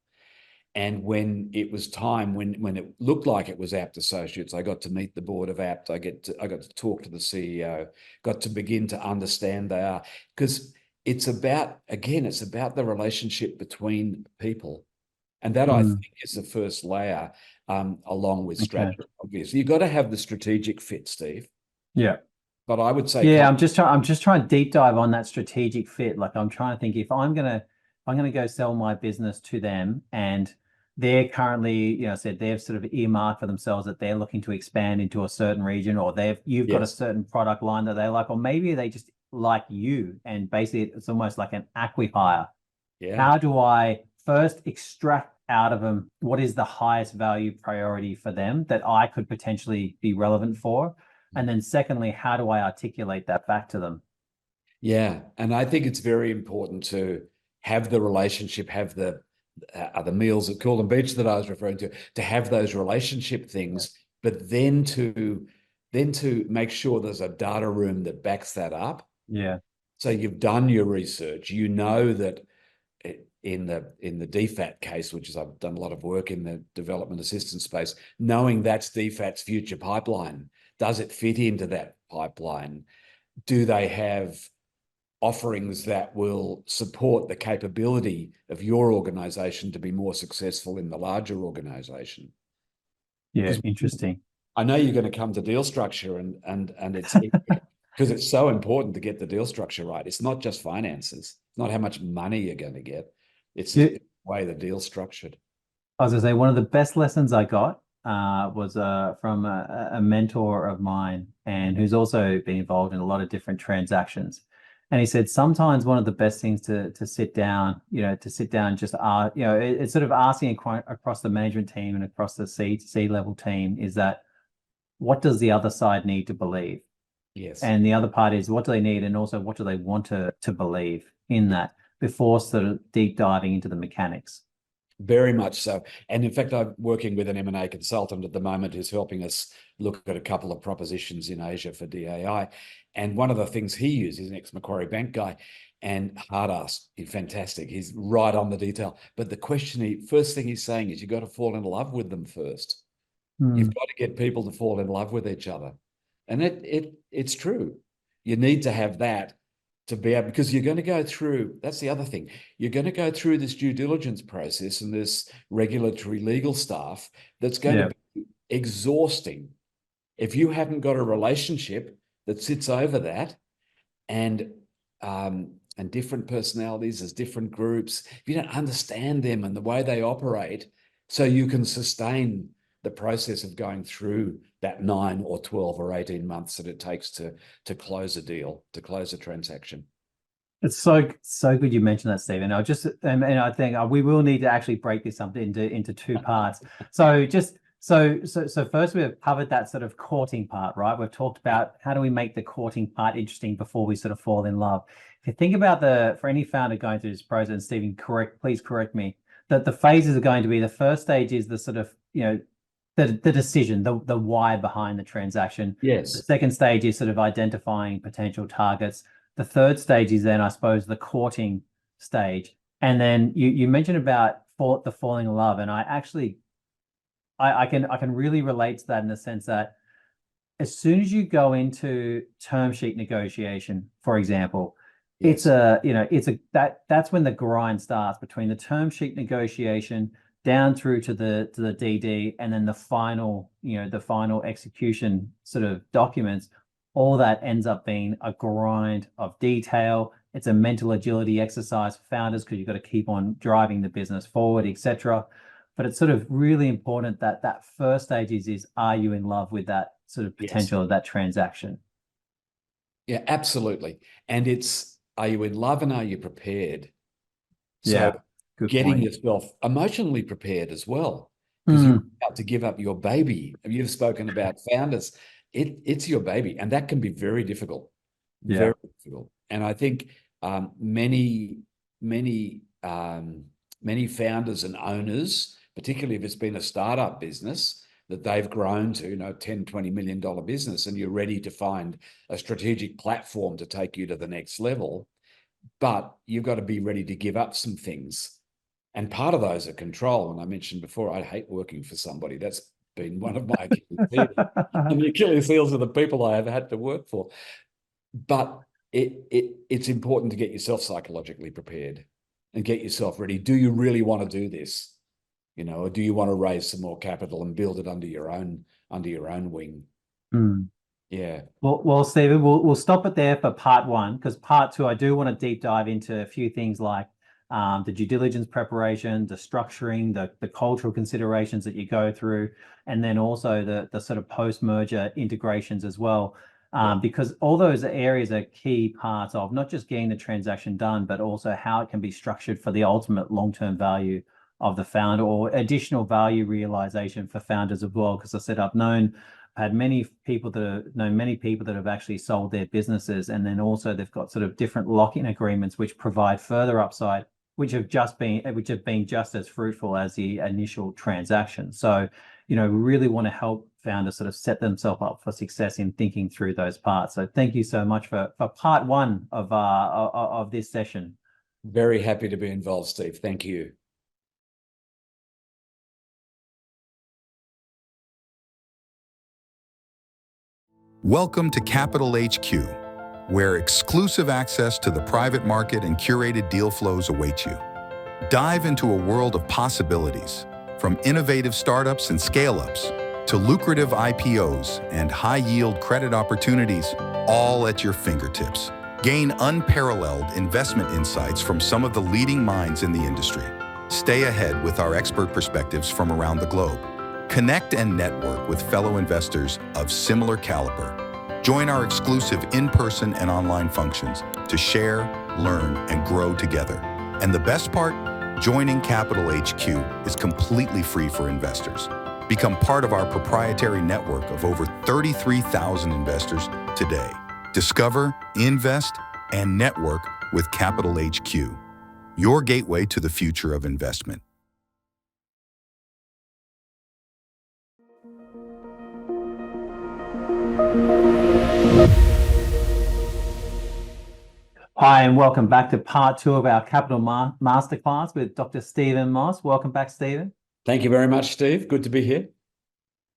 And when it was time, when it looked like it was Apt Associates, I got to meet the board of Apt. I got to talk to the CEO, got to begin to understand they are, because it's about the relationship between people. And that I think is the first layer, along with strategy. Obviously, you've got to have the strategic fit, Steve. Yeah. But I would say, I'm just trying to deep dive on that strategic fit. Like I'm trying to think, if I'm gonna go sell my business to them, and they're currently, they've sort of earmarked for themselves that they're looking to expand into a certain region, or you've got a certain product line that they like, or maybe they just like you, and basically it's almost like an acqui-hire. How do I first extract out of them what is the highest value priority for them that I could potentially be relevant for? And then secondly, how do I articulate that back to them? Yeah. And I think it's very important to have the relationship, have the meals at Coolum Beach that I was referring to have those relationship things, but then to make sure there's a data room that backs that up. Yeah. So you've done your research, you know that in the DFAT case, which is, I've done a lot of work in the development assistance space, knowing that's DFAT's future pipeline. Does it fit into that pipeline? Do they have offerings that will support the capability of your organization to be more successful in the larger organization? Yeah, interesting. I know you're going to come to deal structure, and it's because it's so important to get the deal structure right. It's not just finances. It's not how much money you're going to get. It's the way the deal's structured. I was going to say, one of the best lessons I got was from a mentor of mine, and who's also been involved in a lot of different transactions. And he said, sometimes one of the best things to sit down, just it's sort of asking across the management team and across the C-level team, is that, what does the other side need to believe? Yes. And the other part is, what do they need, and also what do they want to believe in that, before sort of deep diving into the mechanics. Very much so. And in fact, I'm working with an M&A consultant at the moment who's helping us look at a couple of propositions in Asia for DAI. And one of the things he uses, an ex-Macquarie Bank guy, and hard ass, he's fantastic. He's right on the detail. But the question, first thing he's saying is, you've got to fall in love with them first. You've got to get people to fall in love with each other. And it's true. You need to have that to be able, because you're going to go through, that's the other thing, you're going to go through this due diligence process and this regulatory legal stuff that's going to be exhausting. If you haven't got a relationship that sits over that, and different personalities, there's different groups, if you don't understand them and the way they operate, so you can sustain the process of going through that 9 or 12 or 18 months that it takes to close a deal, to close a transaction. It's so good you mentioned that, Stephen. And I think we will need to actually break this up into 2 parts. So first we've covered that sort of courting part, right? We've talked about how do we make the courting part interesting before we sort of fall in love. If you think about for any founder going through this process, and Stephen, please correct me, that the phases are going to be, the first stage is the sort of, the decision, the why behind the transaction. Yes. The second stage is sort of identifying potential targets. The third stage is then, I suppose, the courting stage. And then you mentioned about the falling in love, and I can really relate to that in the sense that as soon as you go into term sheet negotiation, for example, that's when the grind starts between the term sheet negotiation, down through to the DD, and then the final, the final execution sort of documents, all that ends up being a grind of detail. It's a mental agility exercise for founders because you've got to keep on driving the business forward, etc. But it's sort of really important that that first stage is are you in love with that sort of potential of that transaction? Yeah, absolutely. And it's, are you in love and are you prepared? So Yeah, good getting point. yourself emotionally prepared as well, because you're about to give up your baby. You've spoken about founders. It's your baby, and that can be very difficult, very difficult. And I think many founders and owners, particularly if it's been a startup business that they've grown to, $10, $20 million business, and you're ready to find a strategic platform to take you to the next level, but you've got to be ready to give up some things. And part of those are control. And I mentioned before, I hate working for somebody. That's been one of my Achilles heels. And the Achilles heels are the people I have had to work for. But it's important to get yourself psychologically prepared and get yourself ready. Do you really want to do this? Or do you want to raise some more capital and build it under your own wing? Yeah. Well, Stephen, we'll stop it there for part one, because part two, I do want to deep dive into a few things like the due diligence preparation, the structuring, the cultural considerations that you go through, and then also the sort of post-merger integrations as well. Because all those areas are key parts of not just getting the transaction done, but also how it can be structured for the ultimate long-term value of the founder or additional value realization for founders as well. Because I said I've had many people that have actually sold their businesses, and then also they've got sort of different lock-in agreements which provide further upside, which have been just as fruitful as the initial transaction. So, we really want to help founders sort of set themselves up for success in thinking through those parts. So thank you so much for part one of this session. Very happy to be involved, Steve. Thank you. Welcome to CapitalHQ, where exclusive access to the private market and curated deal flows await you. Dive into a world of possibilities, from innovative startups and scale-ups to lucrative IPOs and high-yield credit opportunities, all at your fingertips. Gain unparalleled investment insights from some of the leading minds in the industry. Stay ahead with our expert perspectives from around the globe. Connect and network with fellow investors of similar caliber. Join our exclusive in-person and online functions to share, learn, and grow together. And the best part? Joining CapitalHQ is completely free for investors. Become part of our proprietary network of over 33,000 investors today. Discover, invest, and network with CapitalHQ, your gateway to the future of investment. Hi, and welcome back to part two of our Capital Masterclass with Dr. Stephen Moss. Welcome back, Stephen. Thank you very much, Steve. Good to be here.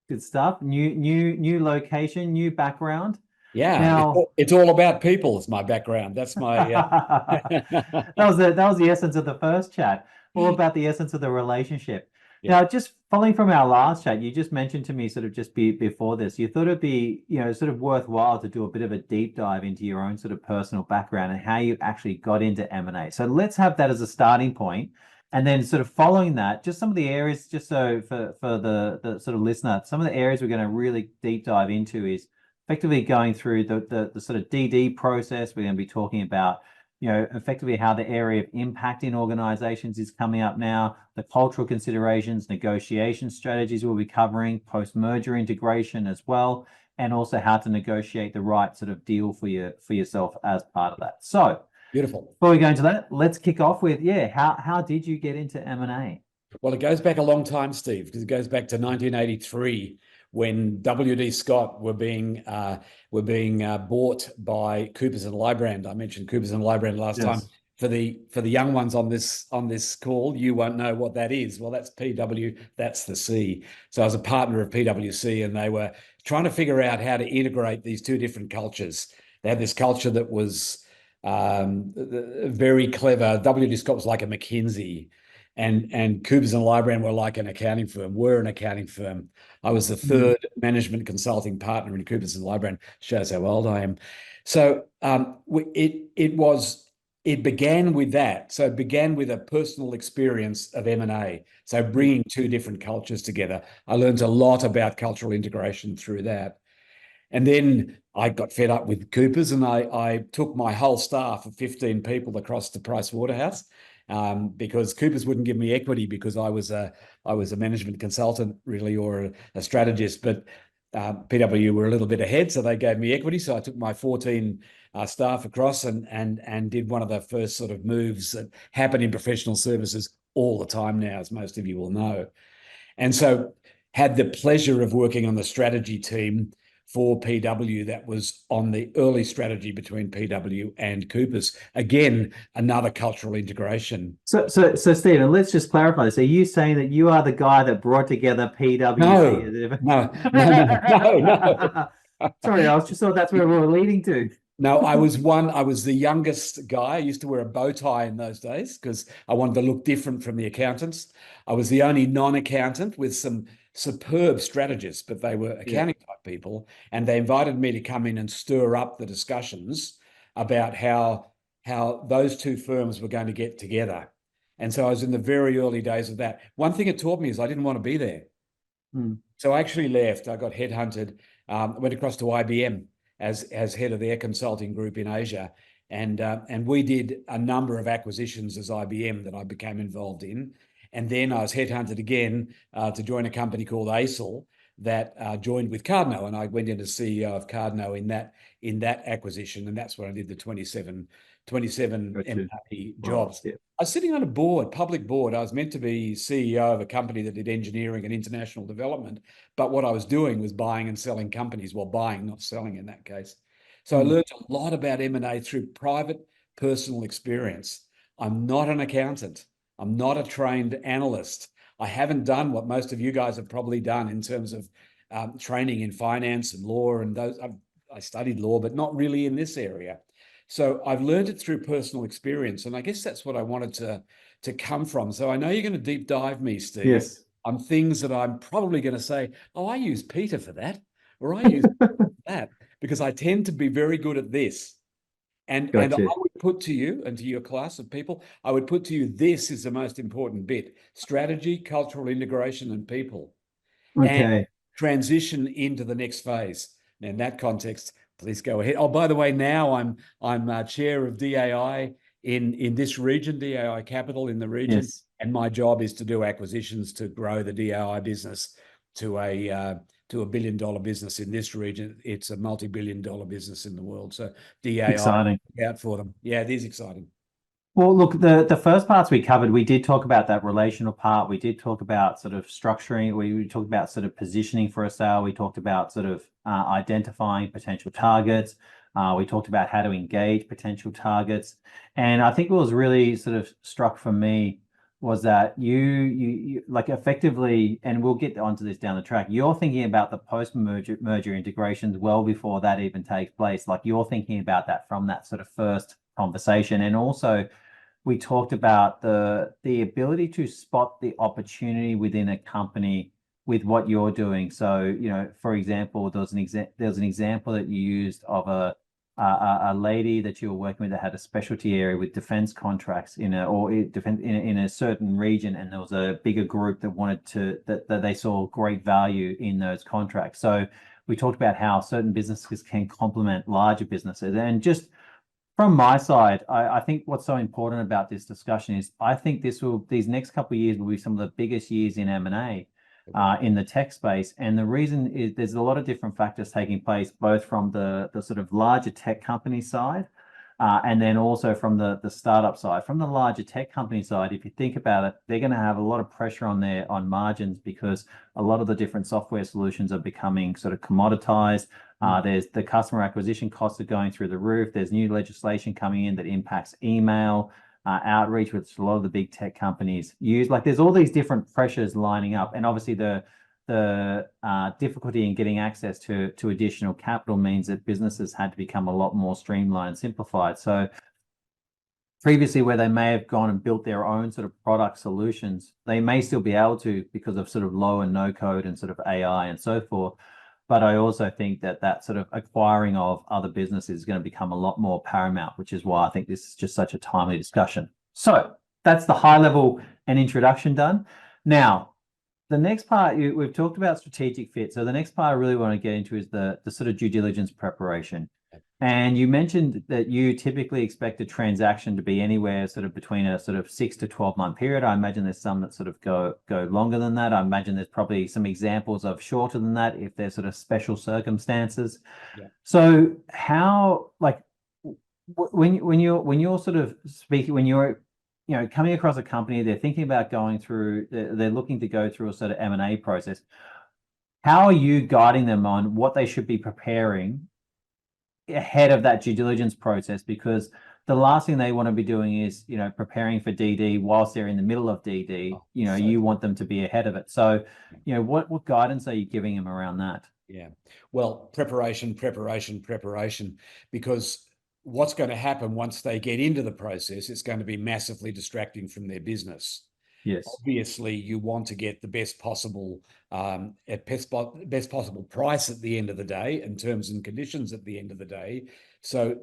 Good stuff. New location, new background. Yeah, now, it's all about people. It's my background. That's my. that was the essence of the first chat. All about the essence of the relationship. Yeah. Now, just following from our last chat, you just mentioned to me sort of just before this, you thought it'd be sort of worthwhile to do a bit of a deep dive into your own sort of personal background and how you actually got into M&A. So let's have that as a starting point. And then sort of following that, just some of the areas, just so for the sort of listener, some of the areas we're going to really deep dive into is effectively going through the sort of DD process. We're going to be talking about, effectively how the area of impact in organizations is coming up now, the cultural considerations, negotiation strategies we'll be covering, post-merger integration as well, and also how to negotiate the right sort of deal for yourself as part of that. So, beautiful. Before we go into that, let's kick off with, how did you get into M&A? Well, it goes back a long time, Steve, because it goes back to 1983 when W.D. Scott were being bought by Coopers & Lybrand. I mentioned Coopers & Lybrand last time. For the young ones on this call, you won't know what that is. Well, that's PW, that's the C. So I was a partner of PwC, and they were trying to figure out how to integrate these two different cultures. They had this culture that was very clever. W.D. Scott was like a McKinsey, and Coopers and Lybrand were like an accounting firm. We're an accounting firm. I was the third management consulting partner in Coopers and Lybrand. Shows how old I am. So it began with that. So it began with a personal experience of M&A. So bringing two different cultures together. I learned a lot about cultural integration through that. And then I got fed up with Coopers, and I took my whole staff of 15 people across to Price Waterhouse, because Coopers wouldn't give me equity because I was a management consultant really, or a strategist, but PW were a little bit ahead, so they gave me equity. So I took my 14 staff across and did one of the first sort of moves that happen in professional services all the time now, as most of you will know. And so had the pleasure of working on the strategy team for PW that was on the early strategy between PW and Coopers. Again, another cultural integration. So Stephen, let's just clarify this. Are you saying that you are the guy that brought together PwC? No. Sorry, I was just thought that's where we were leading to. No, I was the youngest guy. I used to wear a bow tie in those days because I wanted to look different from the accountants. I was the only non-accountant with some superb strategists, but they were accounting type people. And they invited me to come in and stir up the discussions about how those two firms were going to get together. And so I was in the very early days of that. One thing it taught me is I didn't want to be there. So I actually left. I got headhunted, went across to IBM as head of their consulting group in Asia. And we did a number of acquisitions as IBM that I became involved in. And then I was headhunted again to join a company called ASL that joined with Cardno. And I went in as CEO of Cardno in that acquisition. And that's where I did the 27 M&A jobs. I was sitting on a board, public board. I was meant to be CEO of a company that did engineering and international development. But what I was doing was buying and selling companies. Well, buying, not selling in that case. So I learned a lot about M&A through private personal experience. I'm not an accountant. I'm not a trained analyst. I haven't done what most of you guys have probably done in terms of training in finance and law and those. I studied law, but not really in this area. So I've learned it through personal experience. And I guess that's what I wanted to come from. So I know you're going to deep dive me, Steve. Yes. On things that I'm probably going to say, oh, I use Peter for that, or I use that, because I tend to be very good at this. And I would put to you and to your class of people, I would put to you, this is the most important bit: strategy, cultural integration, and people. Okay. And transition into the next phase. Now, in that context, please go ahead. Oh, by the way, now I'm chair of DAI in this region, DAI Capital in the region. Yes. And my job is to do acquisitions to grow the DAI business to a $1 billion business in this region. It's a multi-billion dollar business in the world. So DAI, exciting. Out for them. Yeah, it is exciting. Well, look, the first parts we covered, we did talk about that relational part. We did talk about sort of structuring. We talked about sort of positioning for a sale. We talked about sort of identifying potential targets. We talked about how to engage potential targets. And I think what was really sort of struck for me was that you like effectively, and we'll get onto this down the track, you're thinking about the post-merger integrations well before that even takes place. Like you're thinking about that from that sort of first conversation. And also we talked about the ability to spot the opportunity within a company with what you're doing. So, you know, for example, there's an example that you used of a lady that you were working with that had a specialty area with defense contracts in a certain region, and there was a bigger group that wanted to that they saw great value in those contracts. So we talked about how certain businesses can complement larger businesses. And just from my side, I think what's so important about this discussion is I think these next couple of years will be some of the biggest years in M&A in the tech space. And the reason is there's a lot of different factors taking place, both from the sort of larger tech company side and then also from the startup side. From the larger tech company side, if you think about it, they're going to have a lot of pressure on margins because a lot of the different software solutions are becoming sort of commoditized. There's the customer acquisition costs are going through the roof. There's new legislation coming in that impacts email outreach, which a lot of the big tech companies use. Like there's all these different pressures lining up, and obviously the difficulty in getting access to additional capital means that businesses had to become a lot more streamlined and simplified. So previously where they may have gone and built their own sort of product solutions, they may still be able to because of sort of low and no code and sort of AI and so forth. But I also think that that sort of acquiring of other businesses is going to become a lot more paramount, which is why I think this is just such a timely discussion. So that's the high level and introduction done. Now, the next part, we've talked about strategic fit. So the next part I really want to get into is the sort of due diligence preparation. And you mentioned that you typically expect a transaction to be anywhere sort of between a sort of 6 to 12 month period. I imagine there's some that sort of go longer than that. I imagine there's probably some examples of shorter than that if there's sort of special circumstances. Yeah. So how, like, when you're sort of speaking, when you're coming across a company, they're thinking about going through, they're looking to go through a sort of M&A process. How are you guiding them on what they should be preparing ahead of that due diligence process? Because the last thing they want to be doing is, preparing for DD whilst they're in the middle of DD. You want them to be ahead of it. So, what guidance are you giving them around that? Yeah. Well, preparation, because what's going to happen once they get into the process, it's going to be massively distracting from their business. Yes. Obviously, you want to get the best possible best possible price at the end of the day, and terms and conditions at the end of the day. So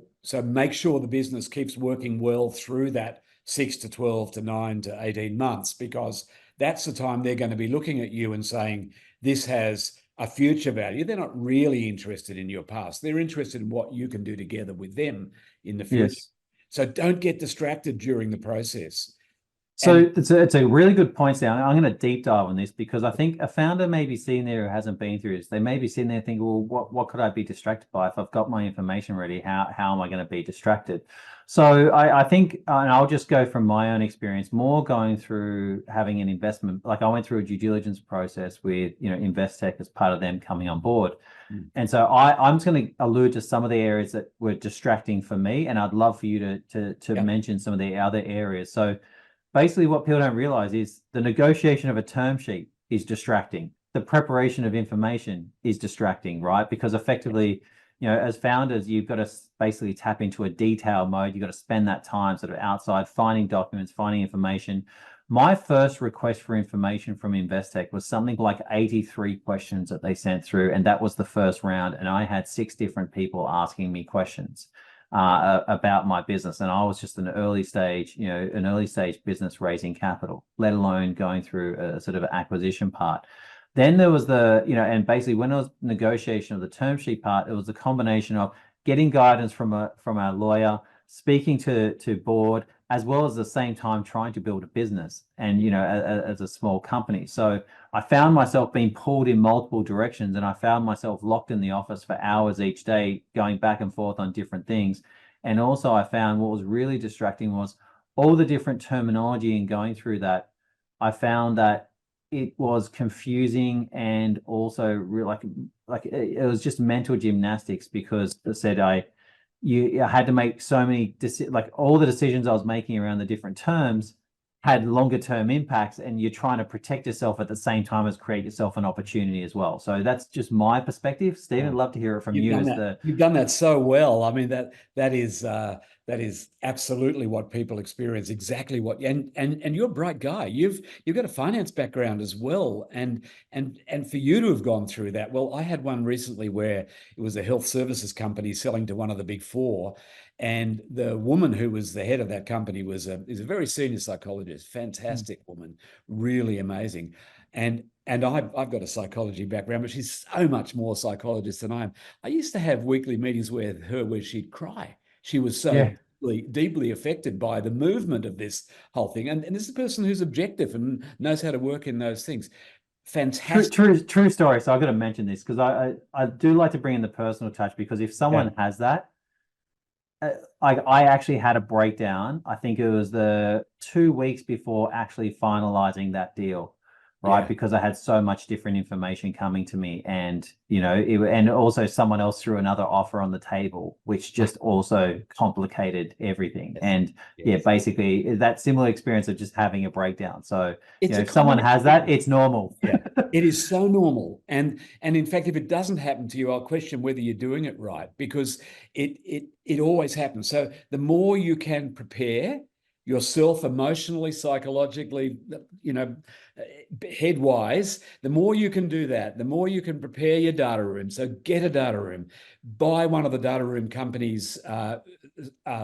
make sure the business keeps working well through that 6 to 12 to 9 to 18 months, because that's the time they're going to be looking at you and saying, this has a future value. They're not really interested in your past. They're interested in what you can do together with them in the future. Yes. So don't get distracted during the process. So it's a really good point, Sam. I'm going to deep dive on this because I think a founder may be sitting there who hasn't been through this. They may be sitting there thinking, well, what could I be distracted by? If I've got my information ready, how am I going to be distracted? So I think, and I'll just go from my own experience, more going through having an investment. Like I went through a due diligence process with, Investec as part of them coming on board. And so I'm just going to allude to some of the areas that were distracting for me, and I'd love for you to mention some of the other areas. So basically what people don't realize is the negotiation of a term sheet is distracting. The preparation of information is distracting, right? Because effectively, as founders, you've got to basically tap into a detail mode. You've got to spend that time sort of outside finding documents, finding information. My first request for information from Investec was something like 83 questions that they sent through. And that was the first round. And I had 6 different people asking me questions about my business, and I was just an early stage business raising capital, let alone going through a sort of acquisition part. Then there was and basically when it was negotiation of the term sheet part, it was a combination of getting guidance from our lawyer, speaking to board, as well as at the same time trying to build a business and as a small company. So I found myself being pulled in multiple directions, and I found myself locked in the office for hours each day, going back and forth on different things. And also I found what was really distracting was all the different terminology, and going through that, I found that it was confusing, and also like it was just mental gymnastics, because it said I had to make so many all the decisions I was making around the different terms had longer term impacts, and you're trying to protect yourself at the same time as create yourself an opportunity as well. So that's just my perspective. Stephen, I'd love to hear it from you. You've done that so well. I mean, that is absolutely what people experience. Exactly what, and you're a bright guy. You've got a finance background as well, and for you to have gone through that. Well, I had one recently where it was a health services company selling to one of the big 4. And the woman who was the head of that company is a very senior psychologist, fantastic woman, really amazing. And I've got a psychology background, but she's so much more psychologist than I am. I used to have weekly meetings with her where she'd cry. She was so deeply affected by the movement of this whole thing. And this is a person who's objective and knows how to work in those things. Fantastic. True story. So I've got to mention this because I do like to bring in the personal touch, because if someone has that, I actually had a breakdown. I think it was the 2 weeks before actually finalizing that deal, right? Yeah. Because I had so much different information coming to me, and and also someone else threw another offer on the table, which just also complicated everything. And yeah, basically that similar experience of just having a breakdown. So if someone has that, it's normal. Yeah, it is so normal. And in fact, if it doesn't happen to you, I'll question whether you're doing it right, because it always happens. So the more you can prepare yourself emotionally, psychologically, head-wise, the more you can do that, the more you can prepare your data room. So get a data room, buy one of the data room companies'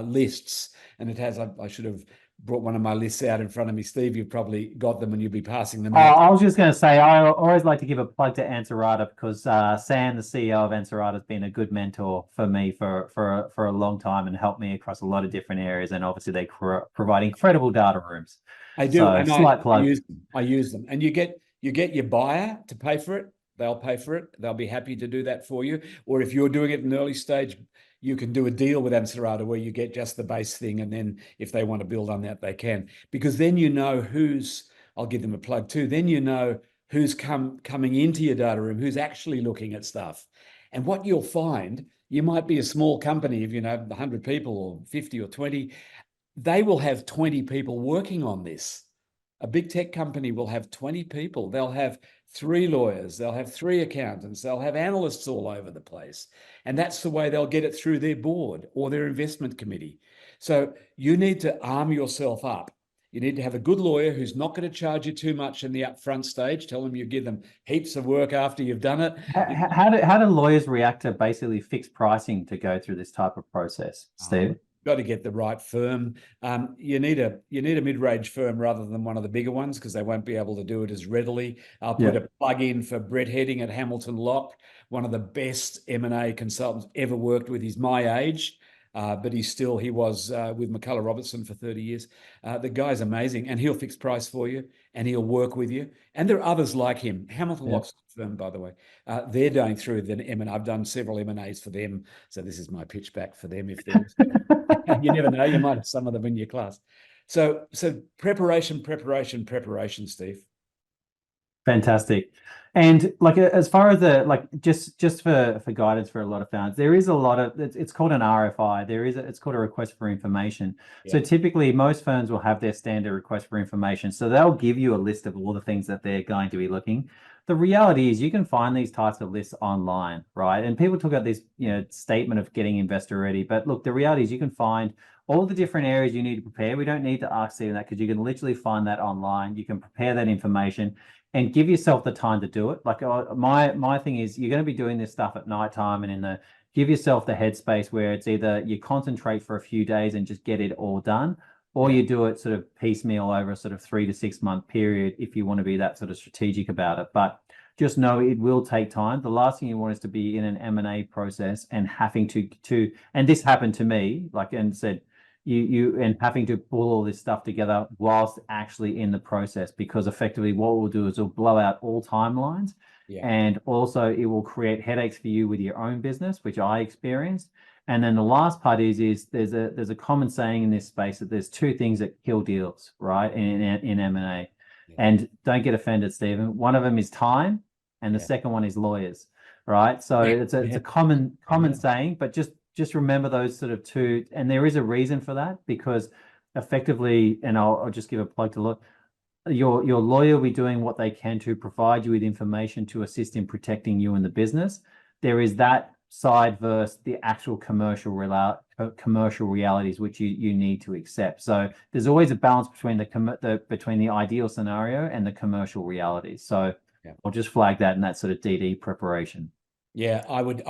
lists, and it has, I should have brought one of my lists out in front of me. Steve, you've probably got them and you'll be passing them out. I was just going to say, I always like to give a plug to Ansarada, because Sam, the CEO of Ansarada, has been a good mentor for me for a long time and helped me across a lot of different areas. And obviously they provide incredible data rooms. I do. So, and slight plug. I use them. And you get your buyer to pay for it. They'll pay for it. They'll be happy to do that for you. Or if you're doing it in an early stage, you can do a deal with Ansarada where you get just the base thing, and then if they want to build on that, they can. Because then you know I'll give them a plug too, then you know who's coming into your data room, who's actually looking at stuff. And what you'll find, you might be a small company of 100 people or 50 or 20, they will have 20 people working on this. A big tech company will have 20 people. They'll have 3 lawyers, they'll have 3 accountants, they'll have analysts all over the place. And that's the way they'll get it through their board or their investment committee. So you need to arm yourself up. You need to have a good lawyer who's not going to charge you too much in the upfront stage. Tell them you give them heaps of work after you've done it. How do lawyers react to basically fixed pricing to go through this type of process, Steve? Got to get the right firm. You need a mid-range firm rather than one of the bigger ones, because they won't be able to do it as readily. I'll put a plug in for Brett Heading at Hamilton Locke, one of the best M&A consultants ever worked with. He's my age, but he was with McCullough Robertson for 30 years. The guy's amazing, and he'll fix price for you, and he'll work with you. And there are others like him. Hamilton Locke's firm, by the way. They're going through the M&A. I've done several M&As for them, so this is my pitch back for them. If there's you never know, you might have some of them in your class. So preparation, Steve. Fantastic. And as far as just for guidance for a lot of founders, there is a lot of, it's called an RFI. It's called a request for information. Yeah. So typically most firms will have their standard request for information. So they'll give you a list of all the things that they're going to be looking. The reality is you can find these types of lists online, right? And people talk about this, statement of getting investor ready. But look, the reality is you can find all the different areas you need to prepare. We don't need to ask Stephen that, because you can literally find that online. You can prepare that information and give yourself the time to do it. Like my thing is, you're going to be doing this stuff at nighttime, and give yourself the headspace where it's either you concentrate for a few days and just get it all done, or you do it sort of piecemeal over a sort of 3 to 6 month period if you want to be that sort of strategic about it. But just know it will take time. The last thing you want is to be in an M&A process and having to and this happened to me, and having to pull all this stuff together whilst actually in the process, because effectively what we'll do is we'll blow out all timelines. Yeah. And also it will create headaches for you with your own business, which I experienced. And then the last part is there's a common saying in this space that there's 2 things that kill deals, right? In M&A. Yeah. And don't get offended, Stephen. One of them is time, and the second one is lawyers, right? So it's a common saying, but just remember those sort of 2, and there is a reason for that, because effectively, and I'll just give a plug to look, your lawyer will be doing what they can to provide you with information to assist in protecting you and the business. There is that side versus the actual commercial realities which you need to accept. So there's always a balance between the ideal scenario and the commercial realities. So I'll just flag that in that sort of DD preparation. Yeah, I would.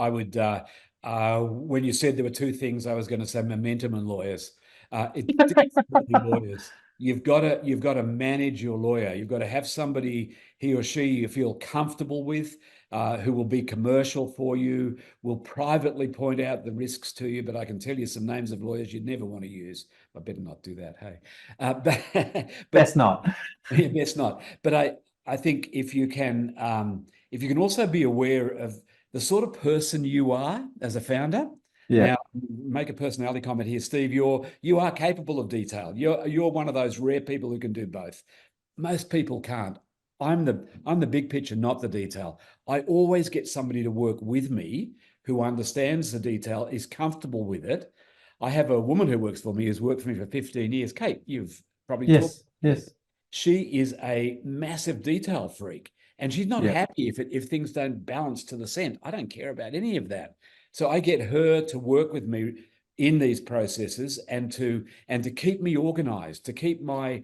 When you said there were 2 things, I was going to say momentum and lawyers. Lawyers. You've got to manage your lawyer. You've got to have somebody, he or she, you feel comfortable with, who will be commercial for you, will privately point out the risks to you. But I can tell you some names of lawyers you'd never want to use. I better not do that. Hey, best not. Yeah, best not. But I think if you can also be aware of the sort of person you are as a founder. Yeah. Now, make a personality comment here, Steve. You are capable of detail. You're one of those rare people who can do both. Most people can't. I'm the big picture, not the detail. I always get somebody to work with me who understands the detail, is comfortable with it. I have a woman who works for me who's worked for me for 15 years. Kate, you've probably talked. Yes. She is a massive detail freak, and she's not happy if things don't balance to the cent. I don't care about any of that. So I get her to work with me in these processes and to keep me organized, to keep my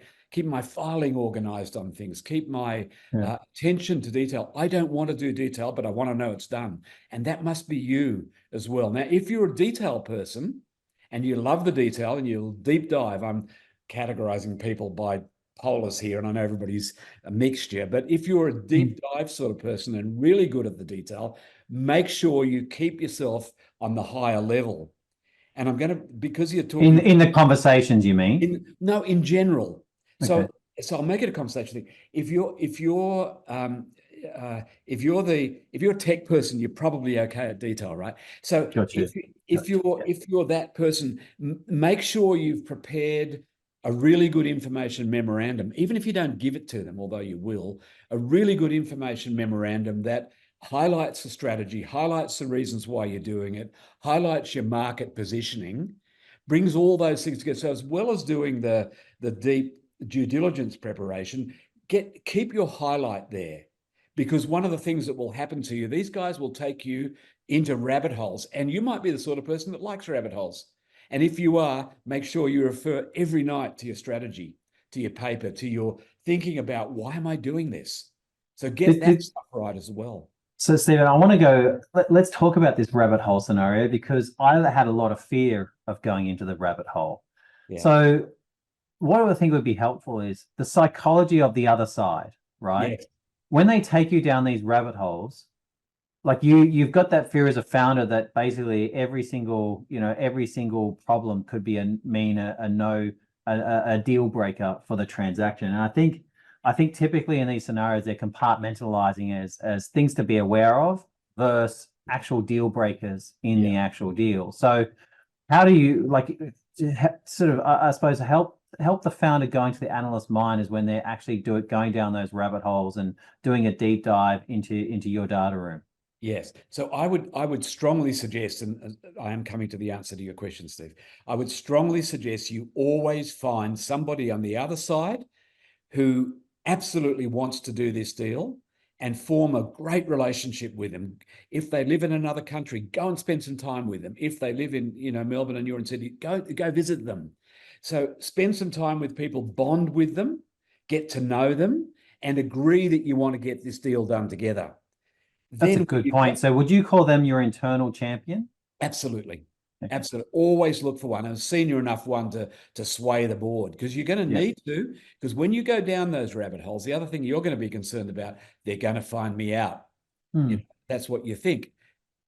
filing organized on things, keep my attention to detail. I don't want to do detail, but I want to know it's done. And that must be you as well. Now, if you're a detail person and you love the detail and you'll deep dive, I'm categorizing people by polars here, and I know everybody's a mixture, but if you're a deep dive sort of person and really good at the detail, make sure you keep yourself on the higher level. And I'm going to, because you're talking in the conversations, you mean? In general. Okay. So I'll make it a conversation thing. If you're a tech person, you're probably okay at detail, right? So Gotcha. if you're that person, make sure you've prepared a really good information memorandum, even if you don't give it to them, although you will, a really good information memorandum that highlights the strategy, highlights the reasons why you're doing it, highlights your market positioning, brings all those things together. So as well as doing the deep due diligence preparation, keep your highlight there, because one of the things that will happen to you, these guys will take you into rabbit holes, and you might be the sort of person that likes rabbit holes. And if you are, make sure you refer every night to your strategy, to your paper, to your thinking about, why am I doing this? So get that stuff right as well. So Stephen, I want to go, let's talk about this rabbit hole scenario, because I had a lot of fear of going into the rabbit hole. Yeah. So what I think would be helpful is the psychology of the other side, right? Yes. When they take you down these rabbit holes, like you've got that fear as a founder that basically every single problem could be a deal breaker for the transaction. And I think typically in these scenarios, they're compartmentalizing as things to be aware of versus actual deal breakers in the actual deal. So how do you sort of, I suppose, help the founder go into the analyst mind is when they're actually going down those rabbit holes and doing a deep dive into your data room? Yes. So I would strongly suggest, and I am coming to the answer to your question, Steve, I would strongly suggest you always find somebody on the other side who absolutely wants to do this deal and form a great relationship with them. If they live in another country, go and spend some time with them. If they live in Melbourne and you're in Sydney, go visit them. So spend some time with people, bond with them, get to know them, and agree that you want to get this deal done together. That's a good point. So would you call them your internal champion? Absolutely. Okay. Absolutely. Always look for one, a senior enough one to sway the board, because you're going to need to, because when you go down those rabbit holes, the other thing you're going to be concerned about, they're going to find me out. That's what you think.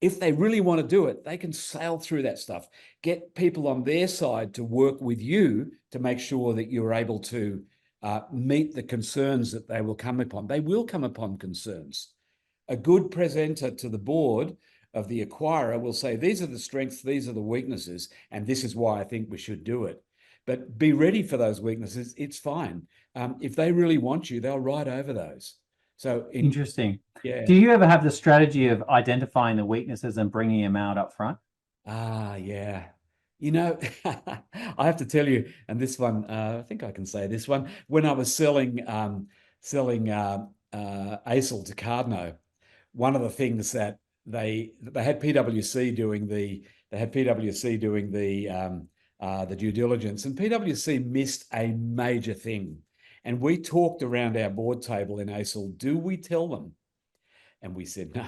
If they really want to do it, they can sail through that stuff. Get people on their side to work with you to make sure that you're able to meet the concerns that they will come upon. They will come upon concerns. A good presenter to the board of the acquirer will say, these are the strengths, these are the weaknesses, and this is why I think we should do it. But be ready for those weaknesses. It's fine. If they really want you, they'll ride over those. So interesting. Yeah. Do you ever have the strategy of identifying the weaknesses and bringing them out up front? Yeah. I have to tell you, and this one, I think I can say this one, when I was selling ACEL to Cardno, one of the things that they had PwC doing the due diligence, and PwC missed a major thing. And we talked around our board table in ACEL, do we tell them? And we said no.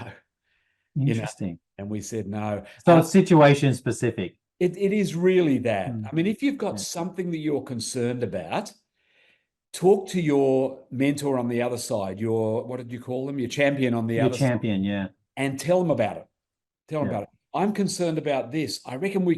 Interesting. And we said no. So it's situation specific. It is really that. I mean, if you've got something that you're concerned about, talk to your mentor on the other side, what did you call them? Your champion on the other side. Your champion, yeah. And tell them about it. Tell them about it. I'm concerned about this. I reckon we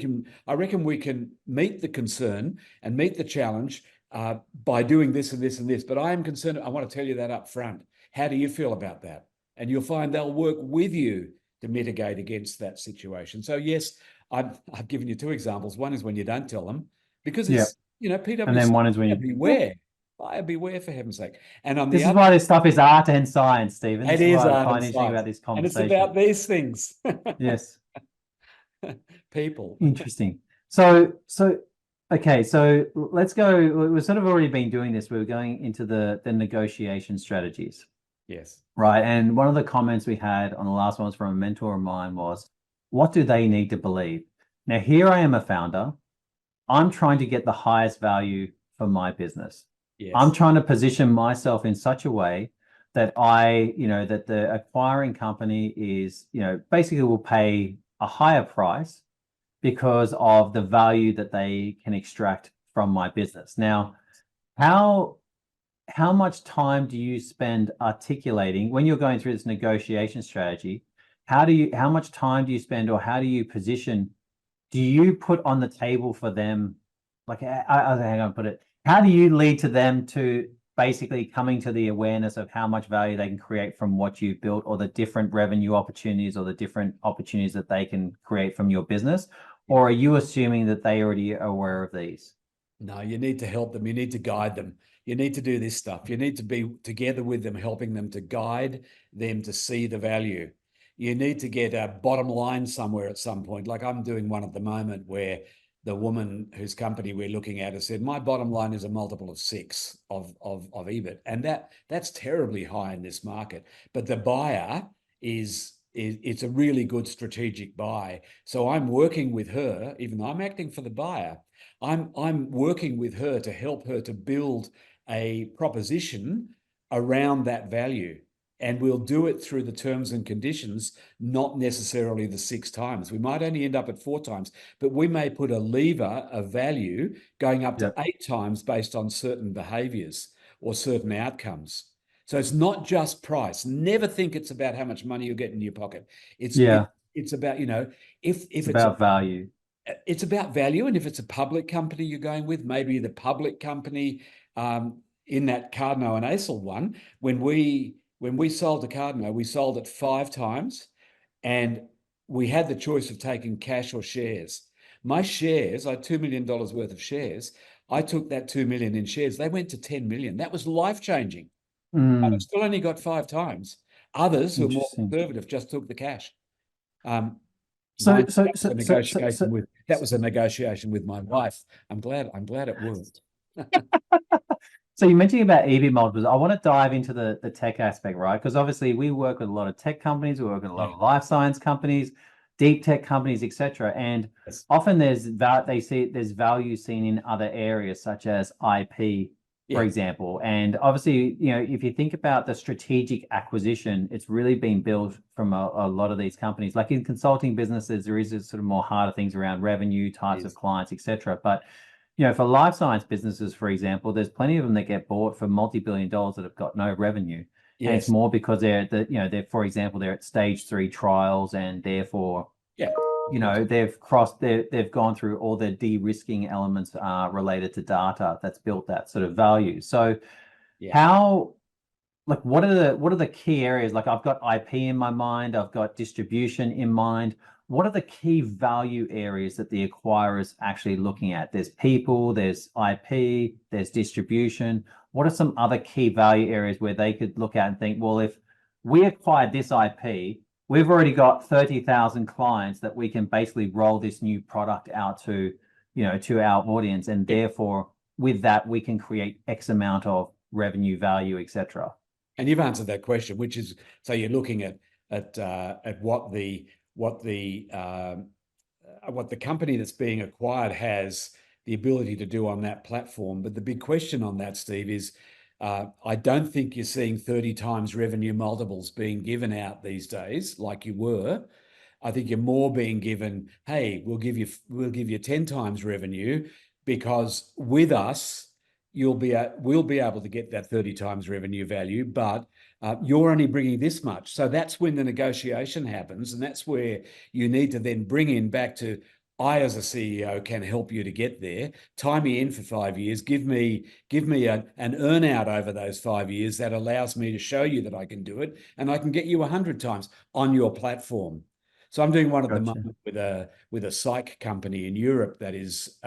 can meet the concern and meet the challenge by doing this and this and this. But I am concerned. I want to tell you that up front. How do you feel about that? And you'll find they'll work with you to mitigate against that situation. So yes, I've given you two examples. One is when you don't tell them, because it's PwC. And then one is when you beware. Buyer beware, for heaven's sake. And on This the is why this stuff is art and science, Stephen. It This is is what I art find and interesting science. about this And it's conversation. about these things. Yes. People. Interesting. So okay, so let's go. We've sort of already been doing this. We were going into the negotiation strategies. Yes. Right. And one of the comments we had on the last one was from a mentor of mine was, what do they need to believe? Now, here I am a founder. I'm trying to get the highest value for my business. Yes. I'm trying to position myself in such a way that that the acquiring company is, basically will pay a higher price because of the value that they can extract from my business. Now, how much time do you spend articulating when you're going through this negotiation strategy? How much time do you spend, or how do you position? Do you put on the table for them, like, hang on, put it, how do you lead to them to basically coming to the awareness of how much value they can create from what you've built, or the different revenue opportunities, or the different opportunities that they can create from your business? Or are you assuming that they already are aware of these? No, you need to help them. You need to guide them. You need to do this stuff. You need to be together with them, helping them to guide them to see the value. You need to get a bottom line somewhere at some point. Like I'm doing one at the moment where the woman whose company we're looking at has said, my bottom line is a multiple of 6 of EBIT. And that's terribly high in this market. But the buyer it's a really good strategic buy. So I'm working with her, even though I'm acting for the buyer, I'm working with her to help her to build a proposition around that value. And we'll do it through the terms and conditions, not necessarily the 6 times. We might only end up at 4 times, but we may put a lever of value going up to 8 times based on certain behaviors or certain outcomes. So it's not just price. Never think it's about how much money you get in your pocket. It's about, if it's about value. It's about value. And if it's a public company you're going with, maybe the public company in that Cardno and ASIL one, when we sold to Cardno, we sold it 5 times and we had the choice of taking cash or shares. My shares, I had $2 million worth of shares. I took that 2 million in shares. They went to 10 million. That was life-changing. But I still only got 5 times. Others who are more conservative just took the cash. That was a negotiation with my wife. I'm glad it worked. So you're mentioning about EBIT multiples. I want to dive into the tech aspect, right? Because obviously we work with a lot of tech companies, we work with a lot of life science companies, deep tech companies, etc. And often there's value seen in other areas such as IP, for example. And obviously, if you think about the strategic acquisition, it's really been built from a lot of these companies. Like in consulting businesses, there is sort of more harder things around revenue, types of clients, etc. But for life science businesses, for example, there's plenty of them that get bought for multi-billion dollars that have got no revenue. Yes. And it's more because they're for example, they're at stage 3 trials, and therefore, they've gone through all the de-risking elements related to data that's built that sort of value. So what are the key areas? Like I've got IP in my mind, I've got distribution in mind. What are the key value areas that the acquirer is actually looking at? There's people, there's IP, there's distribution. What are some other key value areas where they could look at and think, well, if we acquired this IP, we've already got 30,000 clients that we can basically roll this new product out to, to our audience. And therefore, with that, we can create X amount of revenue value, etc. And you've answered that question, which is, so you're looking at what the company that's being acquired has the ability to do on that platform. But the big question on that, Steve, is I don't think you're seeing 30 times revenue multiples being given out these days like you were. I think you're more being given, hey, we'll give you 10 times revenue, because with us we'll be able to get that 30 times revenue value, but you're only bringing this much. So that's when the negotiation happens, and that's where you need to then bring in back to, I as a CEO can help you to get there. Tie me in for 5 years. Give me an earn out over those 5 years that allows me to show you that I can do it, and I can get you 100 times on your platform. So I'm doing one at the moment with a psych company in Europe that is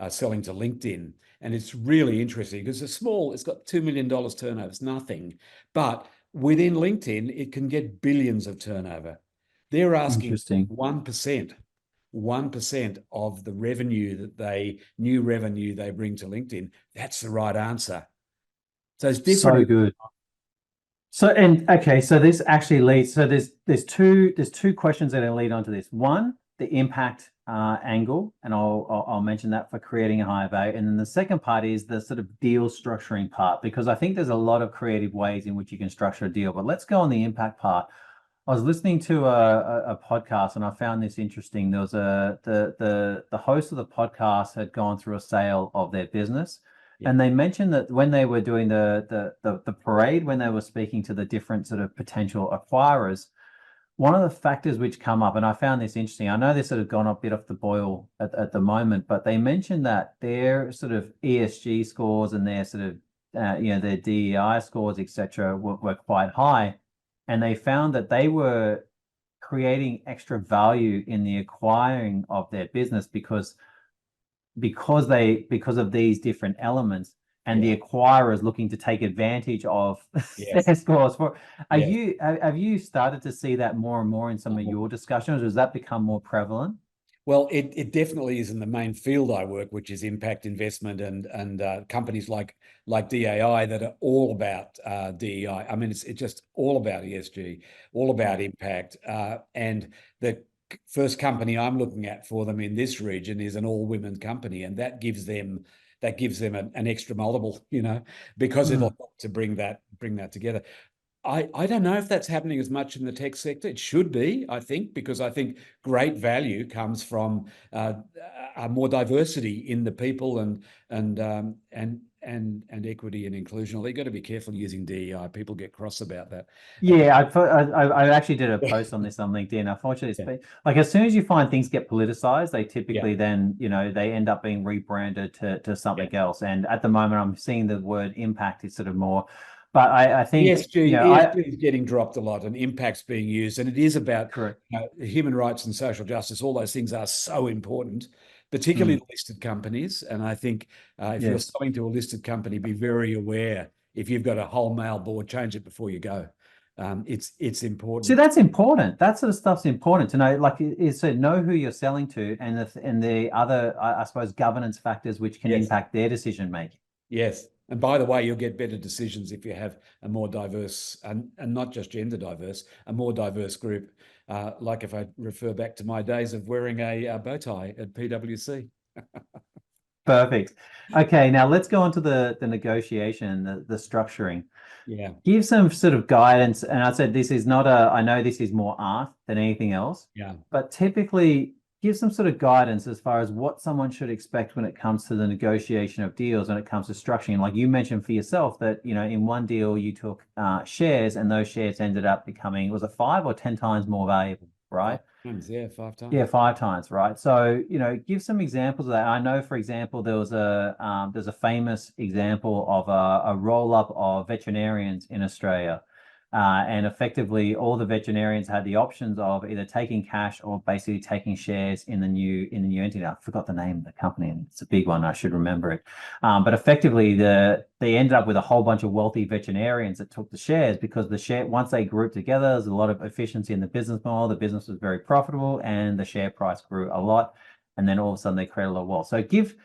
selling to LinkedIn. And it's really interesting because it's got $2 million turnover. It's nothing. But within LinkedIn, it can get billions of turnover. They're asking 1% of the new revenue they bring to LinkedIn. That's the right answer. So it's different. So good. So, okay, so this actually leads, so there's two questions that lead onto this. One, the impact angle, and I'll mention that for creating a higher value. And then the second part is the sort of deal structuring part, because I think there's a lot of creative ways in which you can structure a deal. But let's go on the impact part. I was listening to a podcast and I found this interesting. There was the host of the podcast had gone through a sale of their business. And they mentioned that when they were doing the parade, when they were speaking to the different sort of potential acquirers, one of the factors which come up, and I found this interesting, I know this sort of gone a bit off the boil at the moment, but they mentioned that their sort of ESG scores and their sort of, their DEI scores, etc., were quite high. And they found that they were creating extra value in the acquiring of their business because of these different elements, and the acquirer is looking to take advantage of their scores. Have you started to see that more and more in some of your discussions? Or has that become more prevalent? Well, it definitely is in the main field I work, which is impact investment and companies like DAI that are all about DEI. I mean, it's just all about ESG, all about impact. And the first company I'm looking at for them in this region is an all-women company, and that gives them an extra multiple, because it'll help to bring that together. I don't know if that's happening as much in the tech sector. It should be, I think, because I think great value comes from more diversity in the people and equity and inclusion. Although you've got to be careful using DEI. People get cross about that. Yeah, I actually did a post on this on LinkedIn. Unfortunately, like as soon as you find things get politicized, they typically then, they end up being rebranded to something else. And at the moment, I'm seeing the word impact is sort of more. But I think ESG is getting dropped a lot, and impact's being used, and it is about human rights and social justice. All those things are so important, particularly listed companies. And I think if you're selling to a listed company, be very aware. If you've got a whole male board, change it before you go. It's important. See, that's important. That sort of stuff's important to know. Like, know who you're selling to, and the other, I suppose, governance factors which can impact their decision making. Yes. And by the way, you'll get better decisions if you have a more diverse, and not just gender diverse, a more diverse group. Like if I refer back to my days of wearing a bow tie at PwC. Perfect. Okay, now let's go on to the negotiation, the structuring. Yeah. Give some sort of guidance. And I said this is not I know this is more art than anything else. Yeah. But typically give some sort of guidance as far as what someone should expect when it comes to the negotiation of deals, when it comes to structuring. Like you mentioned for yourself that, in one deal you took shares, and those shares ended up becoming, was it 5 or 10 times more valuable, right? 5 times. Yeah, 5 times, right? So, give some examples of that. I know, for example, there's a famous example of a roll-up of veterinarians in Australia. And effectively, all the veterinarians had the options of either taking cash or basically taking shares in the new entity. I forgot the name of the company, and it's a big one. I should remember it. But effectively, they ended up with a whole bunch of wealthy veterinarians that took the shares, because once they grouped together, there's a lot of efficiency in the business model. The business was very profitable, and the share price grew a lot. And then all of a sudden, they created a lot of wealth. So give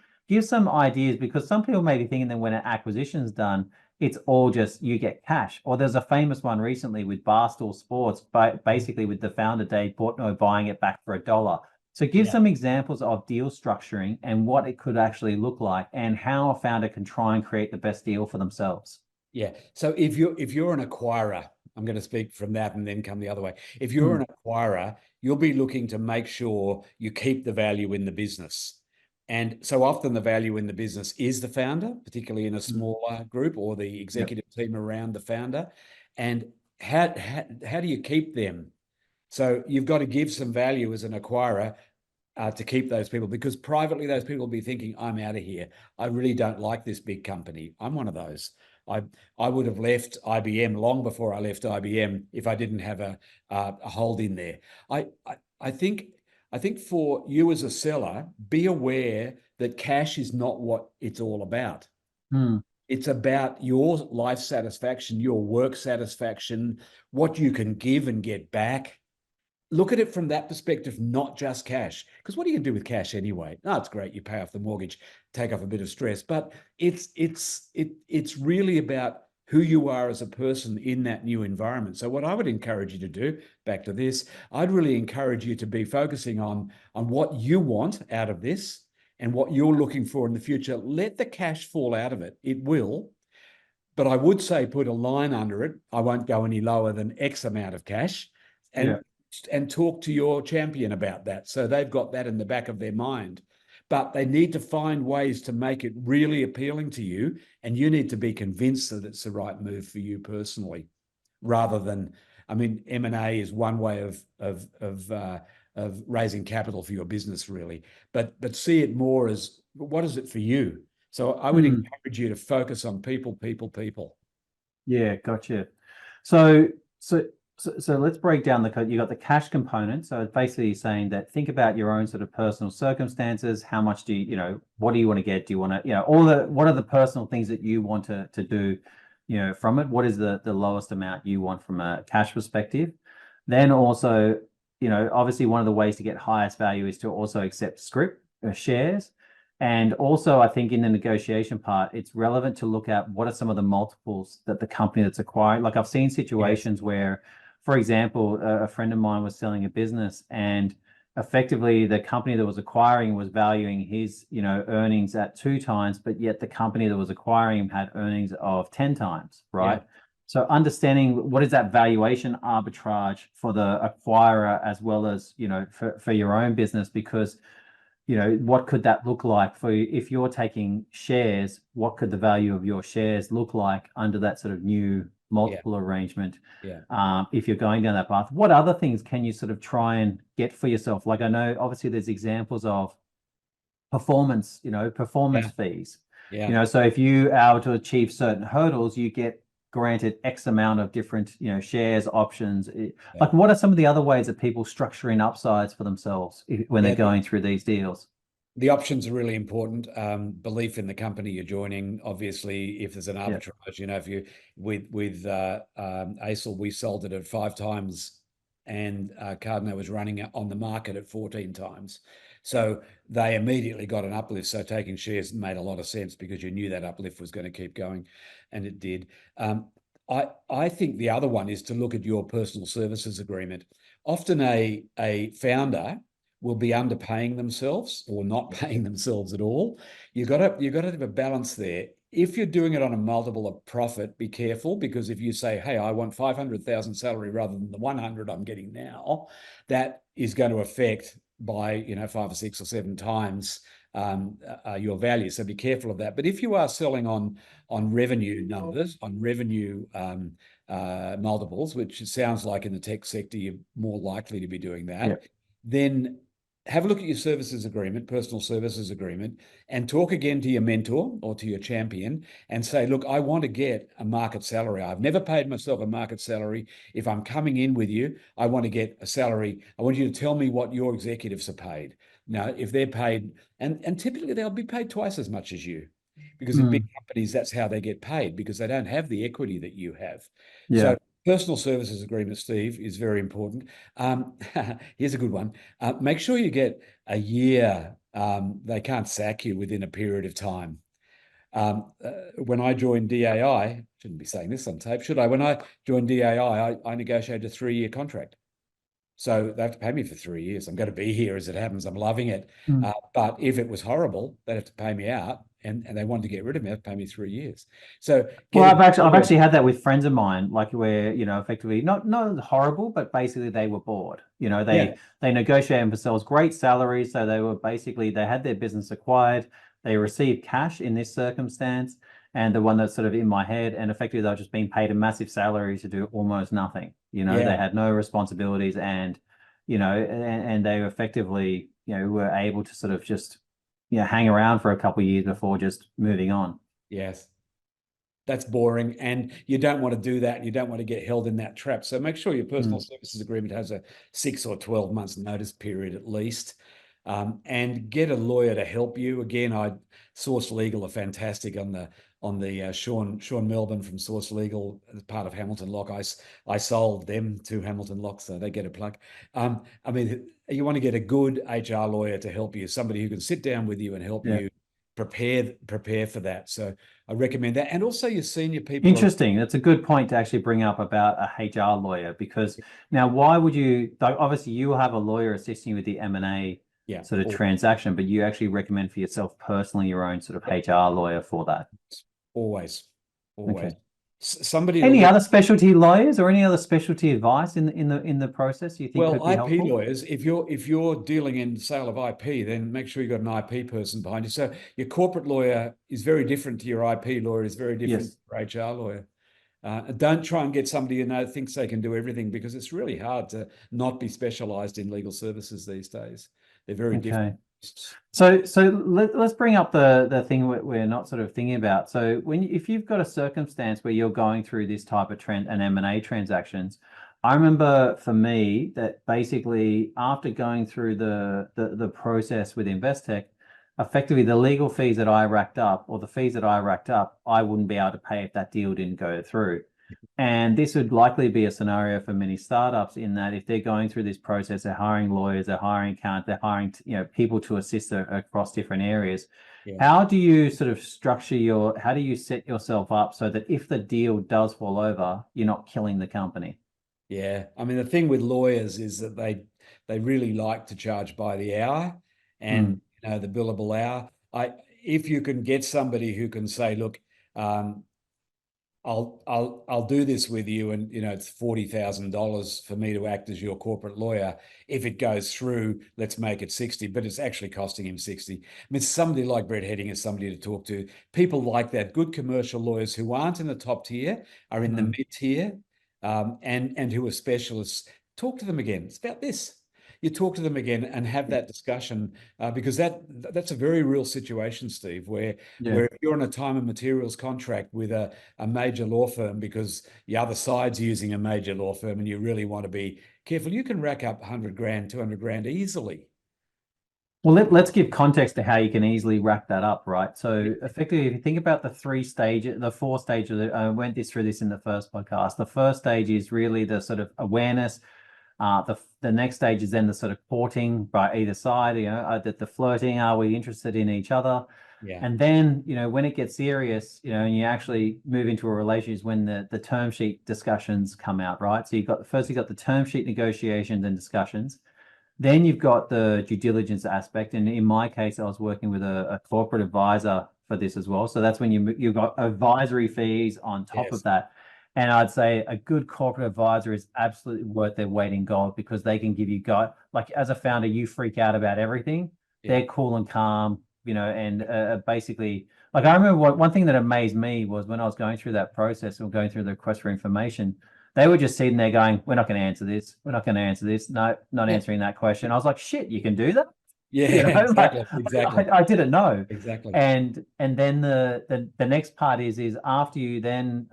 some ideas, because some people may be thinking that when an acquisition is done, it's all just you get cash. Or there's a famous one recently with Barstool Sports, basically with the founder Dave Portnoy buying it back for $1. So give some examples of deal structuring and what it could actually look like, and how a founder can try and create the best deal for themselves. Yeah. So if you're an acquirer, I'm going to speak from that and then come the other way. If you're an acquirer, you'll be looking to make sure you keep the value in the business. And so often the value in the business is the founder, particularly in a smaller group, or the executive team around the founder. And how do you keep them? So you've got to give some value as an acquirer to keep those people, because privately those people will be thinking, I'm out of here. I really don't like this big company. I'm one of those. I would have left IBM long before I left IBM if I didn't have a hold in there. I think I think for you as a seller, be aware that cash is not what it's all about. It's about your life satisfaction, your work satisfaction, what you can give and get back. Look at it from that perspective, not just cash. Because what are you going to do with cash anyway? No, it's great. You pay off the mortgage, take off a bit of stress, but it's really about who you are as a person in that new environment. So what I would encourage you to do, back to this, I'd really encourage you to be focusing on what you want out of this and what you're looking for in the future. Let the cash fall out of it. It will. But I would say put a line under it. I won't go any lower than X amount of cash. And talk to your champion about that. So they've got that in the back of their mind. But they need to find ways to make it really appealing to you. And you need to be convinced that it's the right move for you personally, rather than, I mean, M&A is one way of raising capital for your business, really. But see it more as, what is it for you? So I would encourage you to focus on people. Yeah, gotcha. So let's break down you got the cash component. So it's basically saying that think about your own sort of personal circumstances. How much do you, what do you want to get? Do you want to, what are the personal things that you want to do, from it? What is the lowest amount you want from a cash perspective? Then also, obviously one of the ways to get highest value is to also accept scrip shares. And also, I think in the negotiation part, it's relevant to look at what are some of the multiples that the company that's acquiring. Like I've seen situations where, for example, a friend of mine was selling a business and effectively the company that was acquiring was valuing his, earnings at 2 times, but yet the company that was acquiring him had earnings of 10 times, right? Yeah. So understanding what is that valuation arbitrage for the acquirer as well as, for your own business, because what could that look like for you? If you're taking shares, what could the value of your shares look like under that sort of new multiple arrangement? If you're going down that path, what other things can you sort of try and get for yourself? Like I know obviously there's examples of performance fees. So if you are to achieve certain hurdles, you get granted X amount of different, shares, options. Like what are some of the other ways that people structure in upsides for themselves when they're going through these deals? The options are really important. Belief in the company you're joining. Obviously, if there's an arbitrage, if you with ACEL, we sold it at 5 times, and Cardno was running on the market at 14 times. So they immediately got an uplift. So taking shares made a lot of sense because you knew that uplift was going to keep going, and it did. I think the other one is to look at your personal services agreement. Often a founder will be underpaying themselves or not paying themselves at all. You've got to have a balance there. If you're doing it on a multiple of profit, be careful, because if you say, hey, I want 500,000 salary rather than the 100 I'm getting now, that is going to affect by 5 or 6 or 7 times your value. So be careful of that. But if you are selling on revenue numbers, on revenue multiples, which it sounds like in the tech sector you're more likely to be doing that, then have a look at your services agreement, personal services agreement, and talk again to your mentor or to your champion and say, look, I want to get a market salary. I've never paid myself a market salary. If I'm coming in with you, I want to get a salary. I want you to tell me what your executives are paid. Now, if they're paid, and typically they'll be paid twice as much as you, because in big companies, that's how they get paid, because they don't have the equity that you have. So personal services agreement, Steve, is very important. Here's a good one. Make sure you get a year. They can't sack you within a period of time. When I joined DAI, shouldn't be saying this on tape, should I? When I joined DAI, I negotiated a 3-year contract. So they have to pay me for 3 years. I'm going to be here as it happens. I'm loving it. But if it was horrible, they'd have to pay me out. And they wanted to get rid of me, they'd pay me 3 years. So I've actually had that with friends of mine, like where, effectively not horrible, but basically they were bored. They negotiated themselves great salaries. So they had their business acquired. They received cash in this circumstance. And the one that's sort of in my head, and effectively they're just being paid a massive salary to do almost nothing. They had no responsibilities, and and they effectively were able to sort of just hang around for a couple of years before just moving on. Yes. That's boring, and you don't want to do that. You don't want to get held in that trap. So make sure your personal services agreement has a 6 or 12 months notice period at least, and get a lawyer to help you. Again, Source Legal are fantastic on the Sean Melbourne from Source Legal as part of Hamilton Lock. I sold them to Hamilton Lock, so they get a plug. I mean, you want to get a good HR lawyer to help you, somebody who can sit down with you and help you prepare for that. So I recommend that. And also your senior people. Interesting. That's a good point to actually bring up about a HR lawyer, because now why would you, like, obviously you will have a lawyer assisting you with the M&A sort of transaction, but you actually recommend for yourself personally your own sort of HR lawyer for that? Always. Okay. Somebody. Any other specialty lawyers or any other specialty advice in the process you think could be helpful? IP lawyers, if you're dealing in sale of IP, then make sure you've got an IP person behind you. So your corporate lawyer is very different to your IP lawyer, is very different to your HR lawyer. Don't try and get somebody who thinks they can do everything, because it's really hard to not be specialised in legal services these days. They're very different. So let's bring up the thing we're not sort of thinking about. So if you've got a circumstance where you're going through this type of an M&A transactions, I remember for me that basically after going through the process with Investec, effectively the legal fees that I racked up, or the fees that I racked up, I wouldn't be able to pay if that deal didn't go through. And this would likely be a scenario for many startups, in that if they're going through this process, they're hiring lawyers, they're hiring accountants, they're hiring people to assist across different areas. How do you sort of structure how do you set yourself up so that if the deal does fall over, you're not killing the company? Yeah, I mean, the thing with lawyers is that they really like to charge by the hour, and the billable hour. If you can get somebody who can say, look, I'll do this with you, and it's $40,000 for me to act as your corporate lawyer. If it goes through, let's make it 60, but it's actually costing him 60. I mean, somebody like Brett Heading is somebody to talk to. People like that, good commercial lawyers who aren't in the top tier, are in the mid tier, and who are specialists. Talk to them again. It's about this. You talk to them again and have that discussion, because that's a very real situation, Steve, where if you're on a time and materials contract with a major law firm, because the other side's using a major law firm, and you really want to be careful, you can rack up 100 grand, 200 grand easily. Well, let's give context to how you can easily rack that up, right? So effectively, if you think about the 4 stages, I went through this in the first podcast. The first stage is really the sort of awareness. The next stage is then the sort of courting by either side, the flirting, are we interested in each other? And then, when it gets serious, and you actually move into a relationship, is when the term sheet discussions come out, right? So you've got the term sheet negotiations and discussions. Then you've got the due diligence aspect. And in my case, I was working with a corporate advisor for this as well. So that's when you've got advisory fees on top of that. And I'd say a good corporate advisor is absolutely worth their weight in gold, because they can give you like, as a founder, you freak out about everything. They're cool and calm, and basically, like, I remember one thing that amazed me was when I was going through that process or going through the request for information, they were just sitting there going, we're not going to answer this. We're not going to answer this. No, not answering that question. I was like, shit, you can do that? Exactly. I didn't know. Exactly. And then the next part is after you then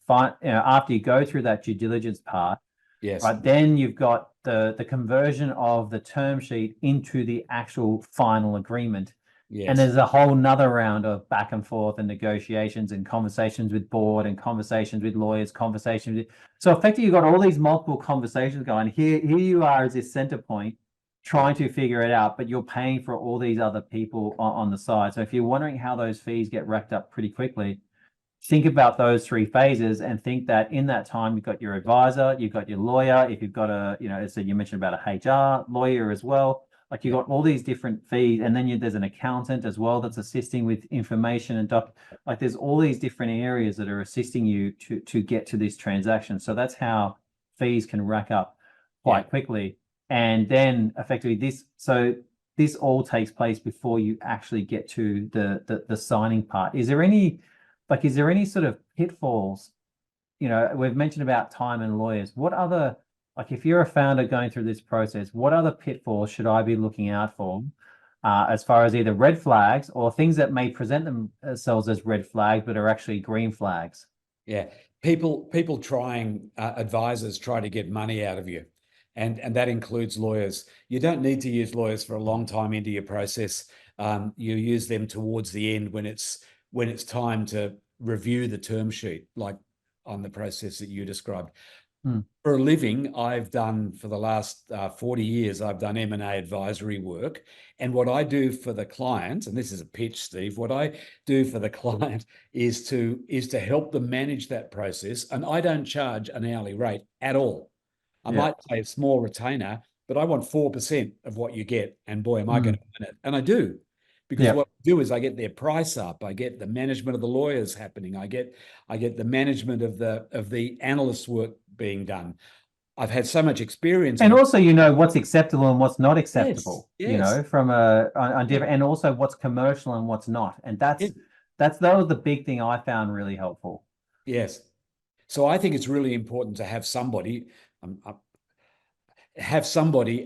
after you go through that due diligence part, right, then you've got the conversion of the term sheet into the actual final agreement. And there's a whole nother round of back and forth and negotiations and conversations with board and conversations with lawyers, so effectively you've got all these multiple conversations going. Here you are as this center point, trying to figure it out, but you're paying for all these other people on the side. So if you're wondering how those fees get racked up pretty quickly, think about those 3 phases and think that in that time, you've got your advisor, you've got your lawyer. If you've got so you mentioned about a HR lawyer as well, like you've got all these different fees, and then there's an accountant as well that's assisting with information and like there's all these different areas that are assisting you to get to this transaction. So that's how fees can rack up quite quickly. And then effectively this all takes place before you actually get to the signing part. Is there any sort of pitfalls? We've mentioned about time and lawyers. What other, like, if you're a founder going through this process, what other pitfalls should I be looking out for as far as either red flags or things that may present themselves as red flags, but are actually green flags? Yeah, people trying advisors try to get money out of you, and that includes lawyers. You don't need to use lawyers for a long time into your process. You use them towards the end when it's time to review the term sheet, like on the process that you described. For a living, I've done for the last 40 years, I've done M&A advisory work. And what I do for the client, and this is a pitch, Steve, what I do for the client is to help them manage that process. And I don't charge an hourly rate at all. I might pay a small retainer, but I want 4% of what you get. And boy, am I going to win it. And I do. Because what I do is I get their price up, I get the management of the lawyers happening, I get the management of the analyst work being done. I've had so much experience, and also what's acceptable and what's not acceptable. Yes. From on different, and also what's commercial and what's not, and that was the big thing I found really helpful. Yes, so I think it's really important to have somebody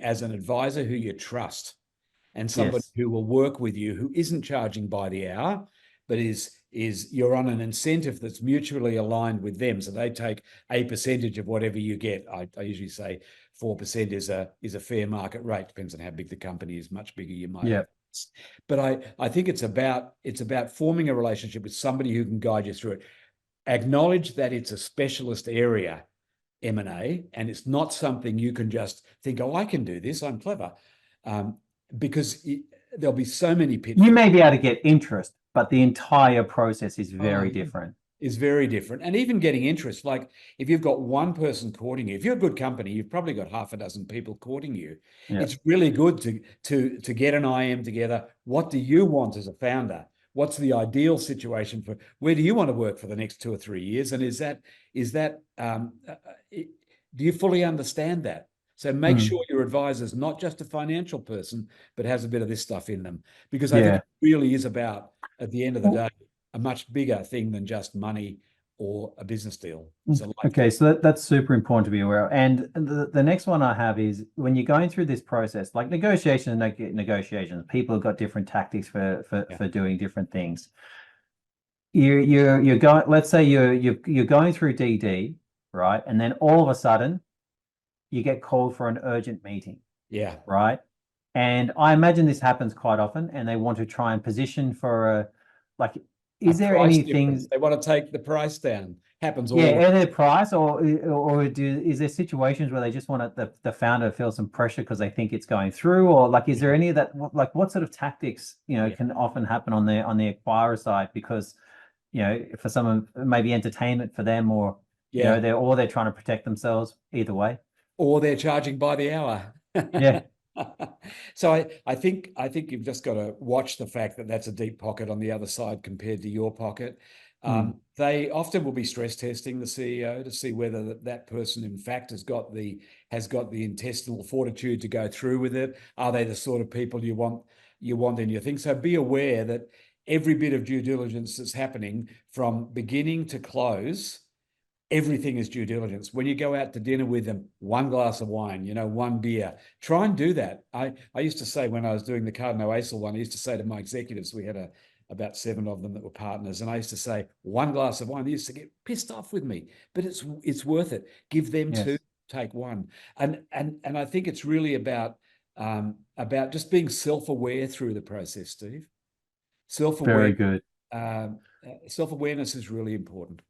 as an advisor who you trust. And somebody who will work with you, who isn't charging by the hour, but is you're on an incentive that's mutually aligned with them. So they take a percentage of whatever you get. I usually say 4% is a fair market rate. Depends on how big the company is. Much bigger, you might. Have. But I think it's about forming a relationship with somebody who can guide you through it. Acknowledge that it's a specialist area, M&A, and it's not something you can just think, oh, I can do this. I'm clever. Because there'll be so many pitfalls. You may be able to get interest, but the entire process is very different. Is very different. And even getting interest, like if you've got one person courting you, if you're a good company, you've probably got half a dozen people courting you. It's really good to get an IM together. What do you want as a founder? What's the ideal situation for where do you want to work for the next 2 or 3 years? And do you fully understand that? So make sure your advisor is not just a financial person, but has a bit of this stuff in them. Because I think it really is about, at the end of the day, a much bigger thing than just money or a business deal. Okay, so that's super important to be aware of. And the next one I have is when you're going through this process, like negotiations, people have got different tactics for doing different things. You're going, let's say you're going through DD, right? And then all of a sudden, you get called for an urgent meeting. Right. And I imagine this happens quite often, and they want to try and position for is there anything they want to take the price down? Happens all their price, or is there situations where they just want the founder to feel some pressure because they think it's going through, or is there any of that, what sort of tactics can often happen on the acquirer side, because for someone maybe entertainment for them, or they're trying to protect themselves either way, or they're charging by the hour. So I think you've just got to watch the fact that that's a deep pocket on the other side compared to your pocket. They often will be stress testing the CEO to see whether that person in fact has got the intestinal fortitude to go through with it. Are they the sort of people you want in your thing? So be aware that every bit of due diligence that's happening from beginning to close, everything is due diligence. When you go out to dinner with them, one glass of wine, one beer, try and do that. I used to say, when I was doing the Cardinal Acel one, I used to say to my executives, we had about 7 of them that were partners, and I used to say, one glass of wine. They used to get pissed off with me, but it's worth it. Give them 2, take 1. And I think it's really about just being self-aware through the process, Steve. Very good. Self-awareness is really important.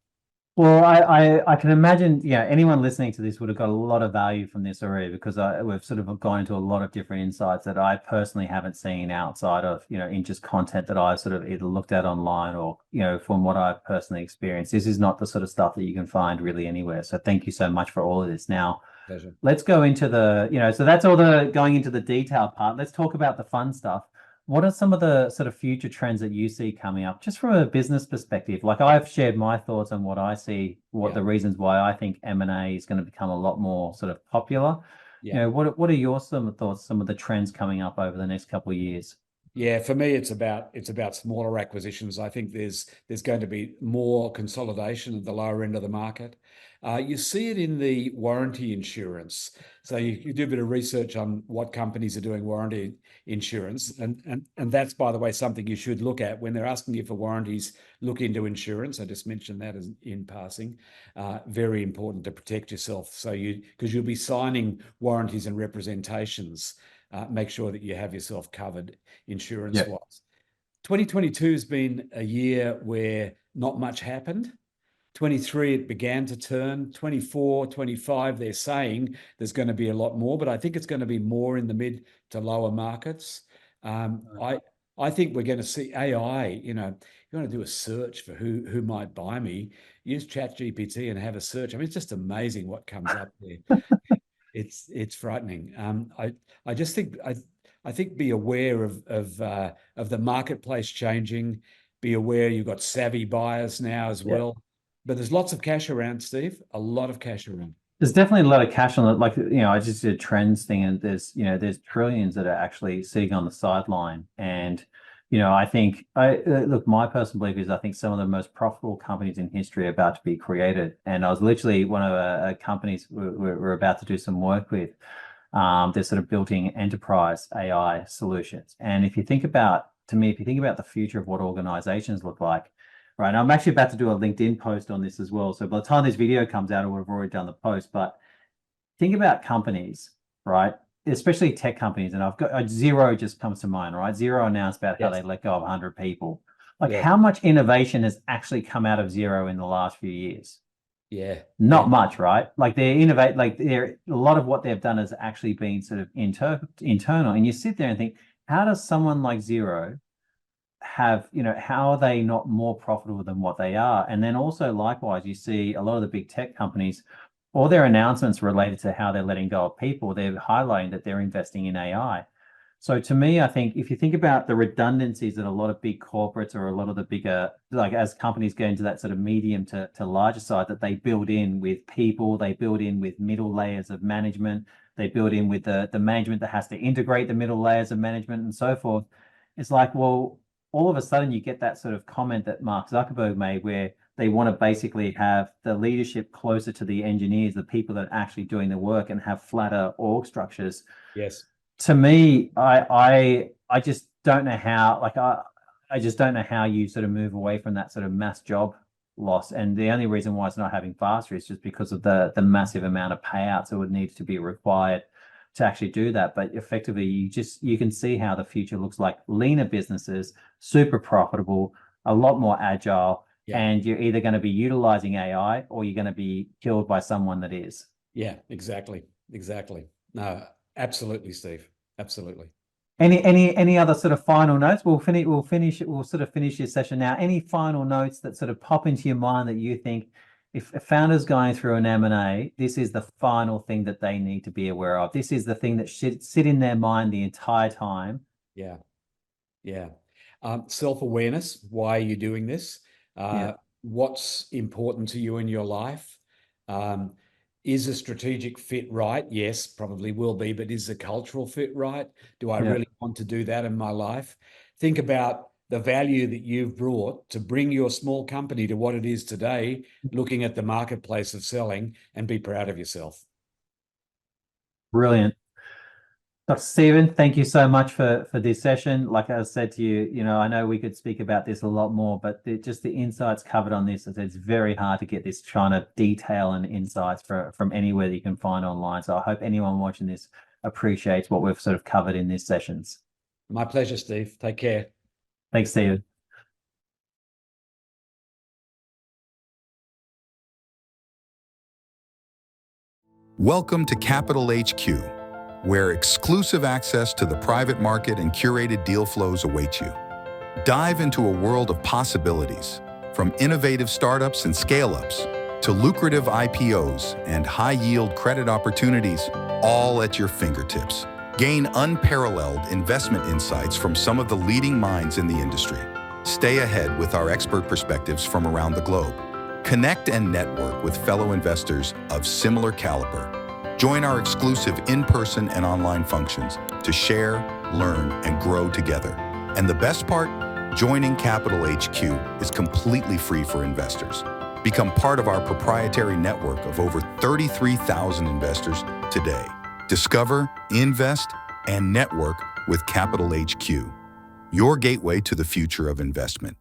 Well, I can imagine, anyone listening to this would have got a lot of value from this already, because we've sort of gone into a lot of different insights that I personally haven't seen outside of, in just content that I've sort of either looked at online or, from what I've personally experienced. This is not the sort of stuff that you can find really anywhere. So thank you so much for all of this. Now, pleasure. Let's go into so that's all the going into the detail part. Let's talk about the fun stuff. What are some of the sort of future trends that you see coming up, just from a business perspective? Like, I've shared my thoughts on what I see, the reasons why I think M&A is going to become a lot more sort of popular. What are your some thoughts, some of the trends coming up over the next couple of years? Yeah, for me, it's about smaller acquisitions. I think there's going to be more consolidation at the lower end of the market. You see it in the warranty insurance. So you do a bit of research on what companies are doing warranty insurance, and that's, by the way, something you should look at when they're asking you for warranties. Look into insurance. I just mentioned that as in passing. Very important to protect yourself. So because you'll be signing warranties and representations. Make sure that you have yourself covered insurance-wise. Yep. 2022 has been a year where not much happened. 23, it began to turn. 24, 25, they're saying there's going to be a lot more, but I think it's going to be more in the mid to lower markets. I think we're going to see AI, you want to do a search for who might buy me, use ChatGPT and have a search. I mean, it's just amazing what comes up there. It's frightening. I just think I think be aware of the marketplace changing. Be aware you've got savvy buyers now as well. But there's lots of cash around, Steve. A lot of cash around. There's definitely a lot of cash on it. Like, I just did a trends thing, and there's trillions that are actually sitting on the sideline. And I think look, my personal belief is I think some of the most profitable companies in history are about to be created. And I was literally one of companies we're about to do some work with. They're sort of building enterprise AI solutions. And if you think about the future of what organizations look like, right? And I'm actually about to do a LinkedIn post on this as well. So by the time this video comes out, I would have already done the post. But think about companies, right? Especially tech companies, and I've got Xero just comes to mind, right? Xero announced about how they let go of 100 people. Like, how much innovation has actually come out of Xero in the last few years? Not much, right? Like, they innovate, like a lot of what they've done has actually been sort of internal. And you sit there and think, how does someone like Xero have, how are they not more profitable than what they are? And then also likewise, you see a lot of the big tech companies, all their announcements related to how they're letting go of people, they're highlighting that they're investing in AI. So to me, I think if you think about the redundancies that a lot of big corporates or a lot of the bigger, like as companies get into that sort of medium to larger side, that they build in with people, they build in with middle layers of management, they build in with the management that has to integrate the middle layers of management and so forth. It's like, well, all of a sudden you get that sort of comment that Mark Zuckerberg made where they want to basically have the leadership closer to the engineers, the people that are actually doing the work, and have flatter org structures. Yes. To me, I just don't know how, like, I just don't know how you sort of move away from that sort of mass job loss. And the only reason why it's not happening faster is just because of the massive amount of payouts that would need to be required to actually do that. But effectively, you can see how the future looks like. Leaner businesses, super profitable, a lot more agile, and you're either going to be utilizing AI or you're going to be killed by someone that is. Yeah, exactly. No, absolutely, Steve. Absolutely. Any other sort of final notes? We'll sort of finish this session now. Any final notes that sort of pop into your mind that you think, if a founder's going through an M&A, this is the final thing that they need to be aware of. This is the thing that should sit in their mind the entire time. Yeah. Self-awareness. Why are you doing this? What's important to you in your life? Is a strategic fit right? Yes, probably will be, but is the cultural fit right? Do I really want to do that in my life? Think about the value that you've brought to bring your small company to what it is today, looking at the marketplace of selling, and be proud of yourself. Brilliant. Dr. Stephen, thank you so much for this session. Like I said to you, I know we could speak about this a lot more, but just the insights covered on this, it's very hard to get this kind of detail and insights from anywhere that you can find online. So I hope anyone watching this appreciates what we've sort of covered in these sessions. My pleasure, Steve. Take care. Thanks, Stephen. Welcome to CapitalHQ, where exclusive access to the private market and curated deal flows await you. Dive into a world of possibilities, from innovative startups and scale-ups to lucrative IPOs and high-yield credit opportunities, all at your fingertips. Gain unparalleled investment insights from some of the leading minds in the industry. Stay ahead with our expert perspectives from around the globe. Connect and network with fellow investors of similar caliber. Join our exclusive in-person and online functions to share, learn, and grow together. And the best part? Joining CapitalHQ is completely free for investors. Become part of our proprietary network of over 33,000 investors today. Discover, invest, and network with CapitalHQ, your gateway to the future of investment.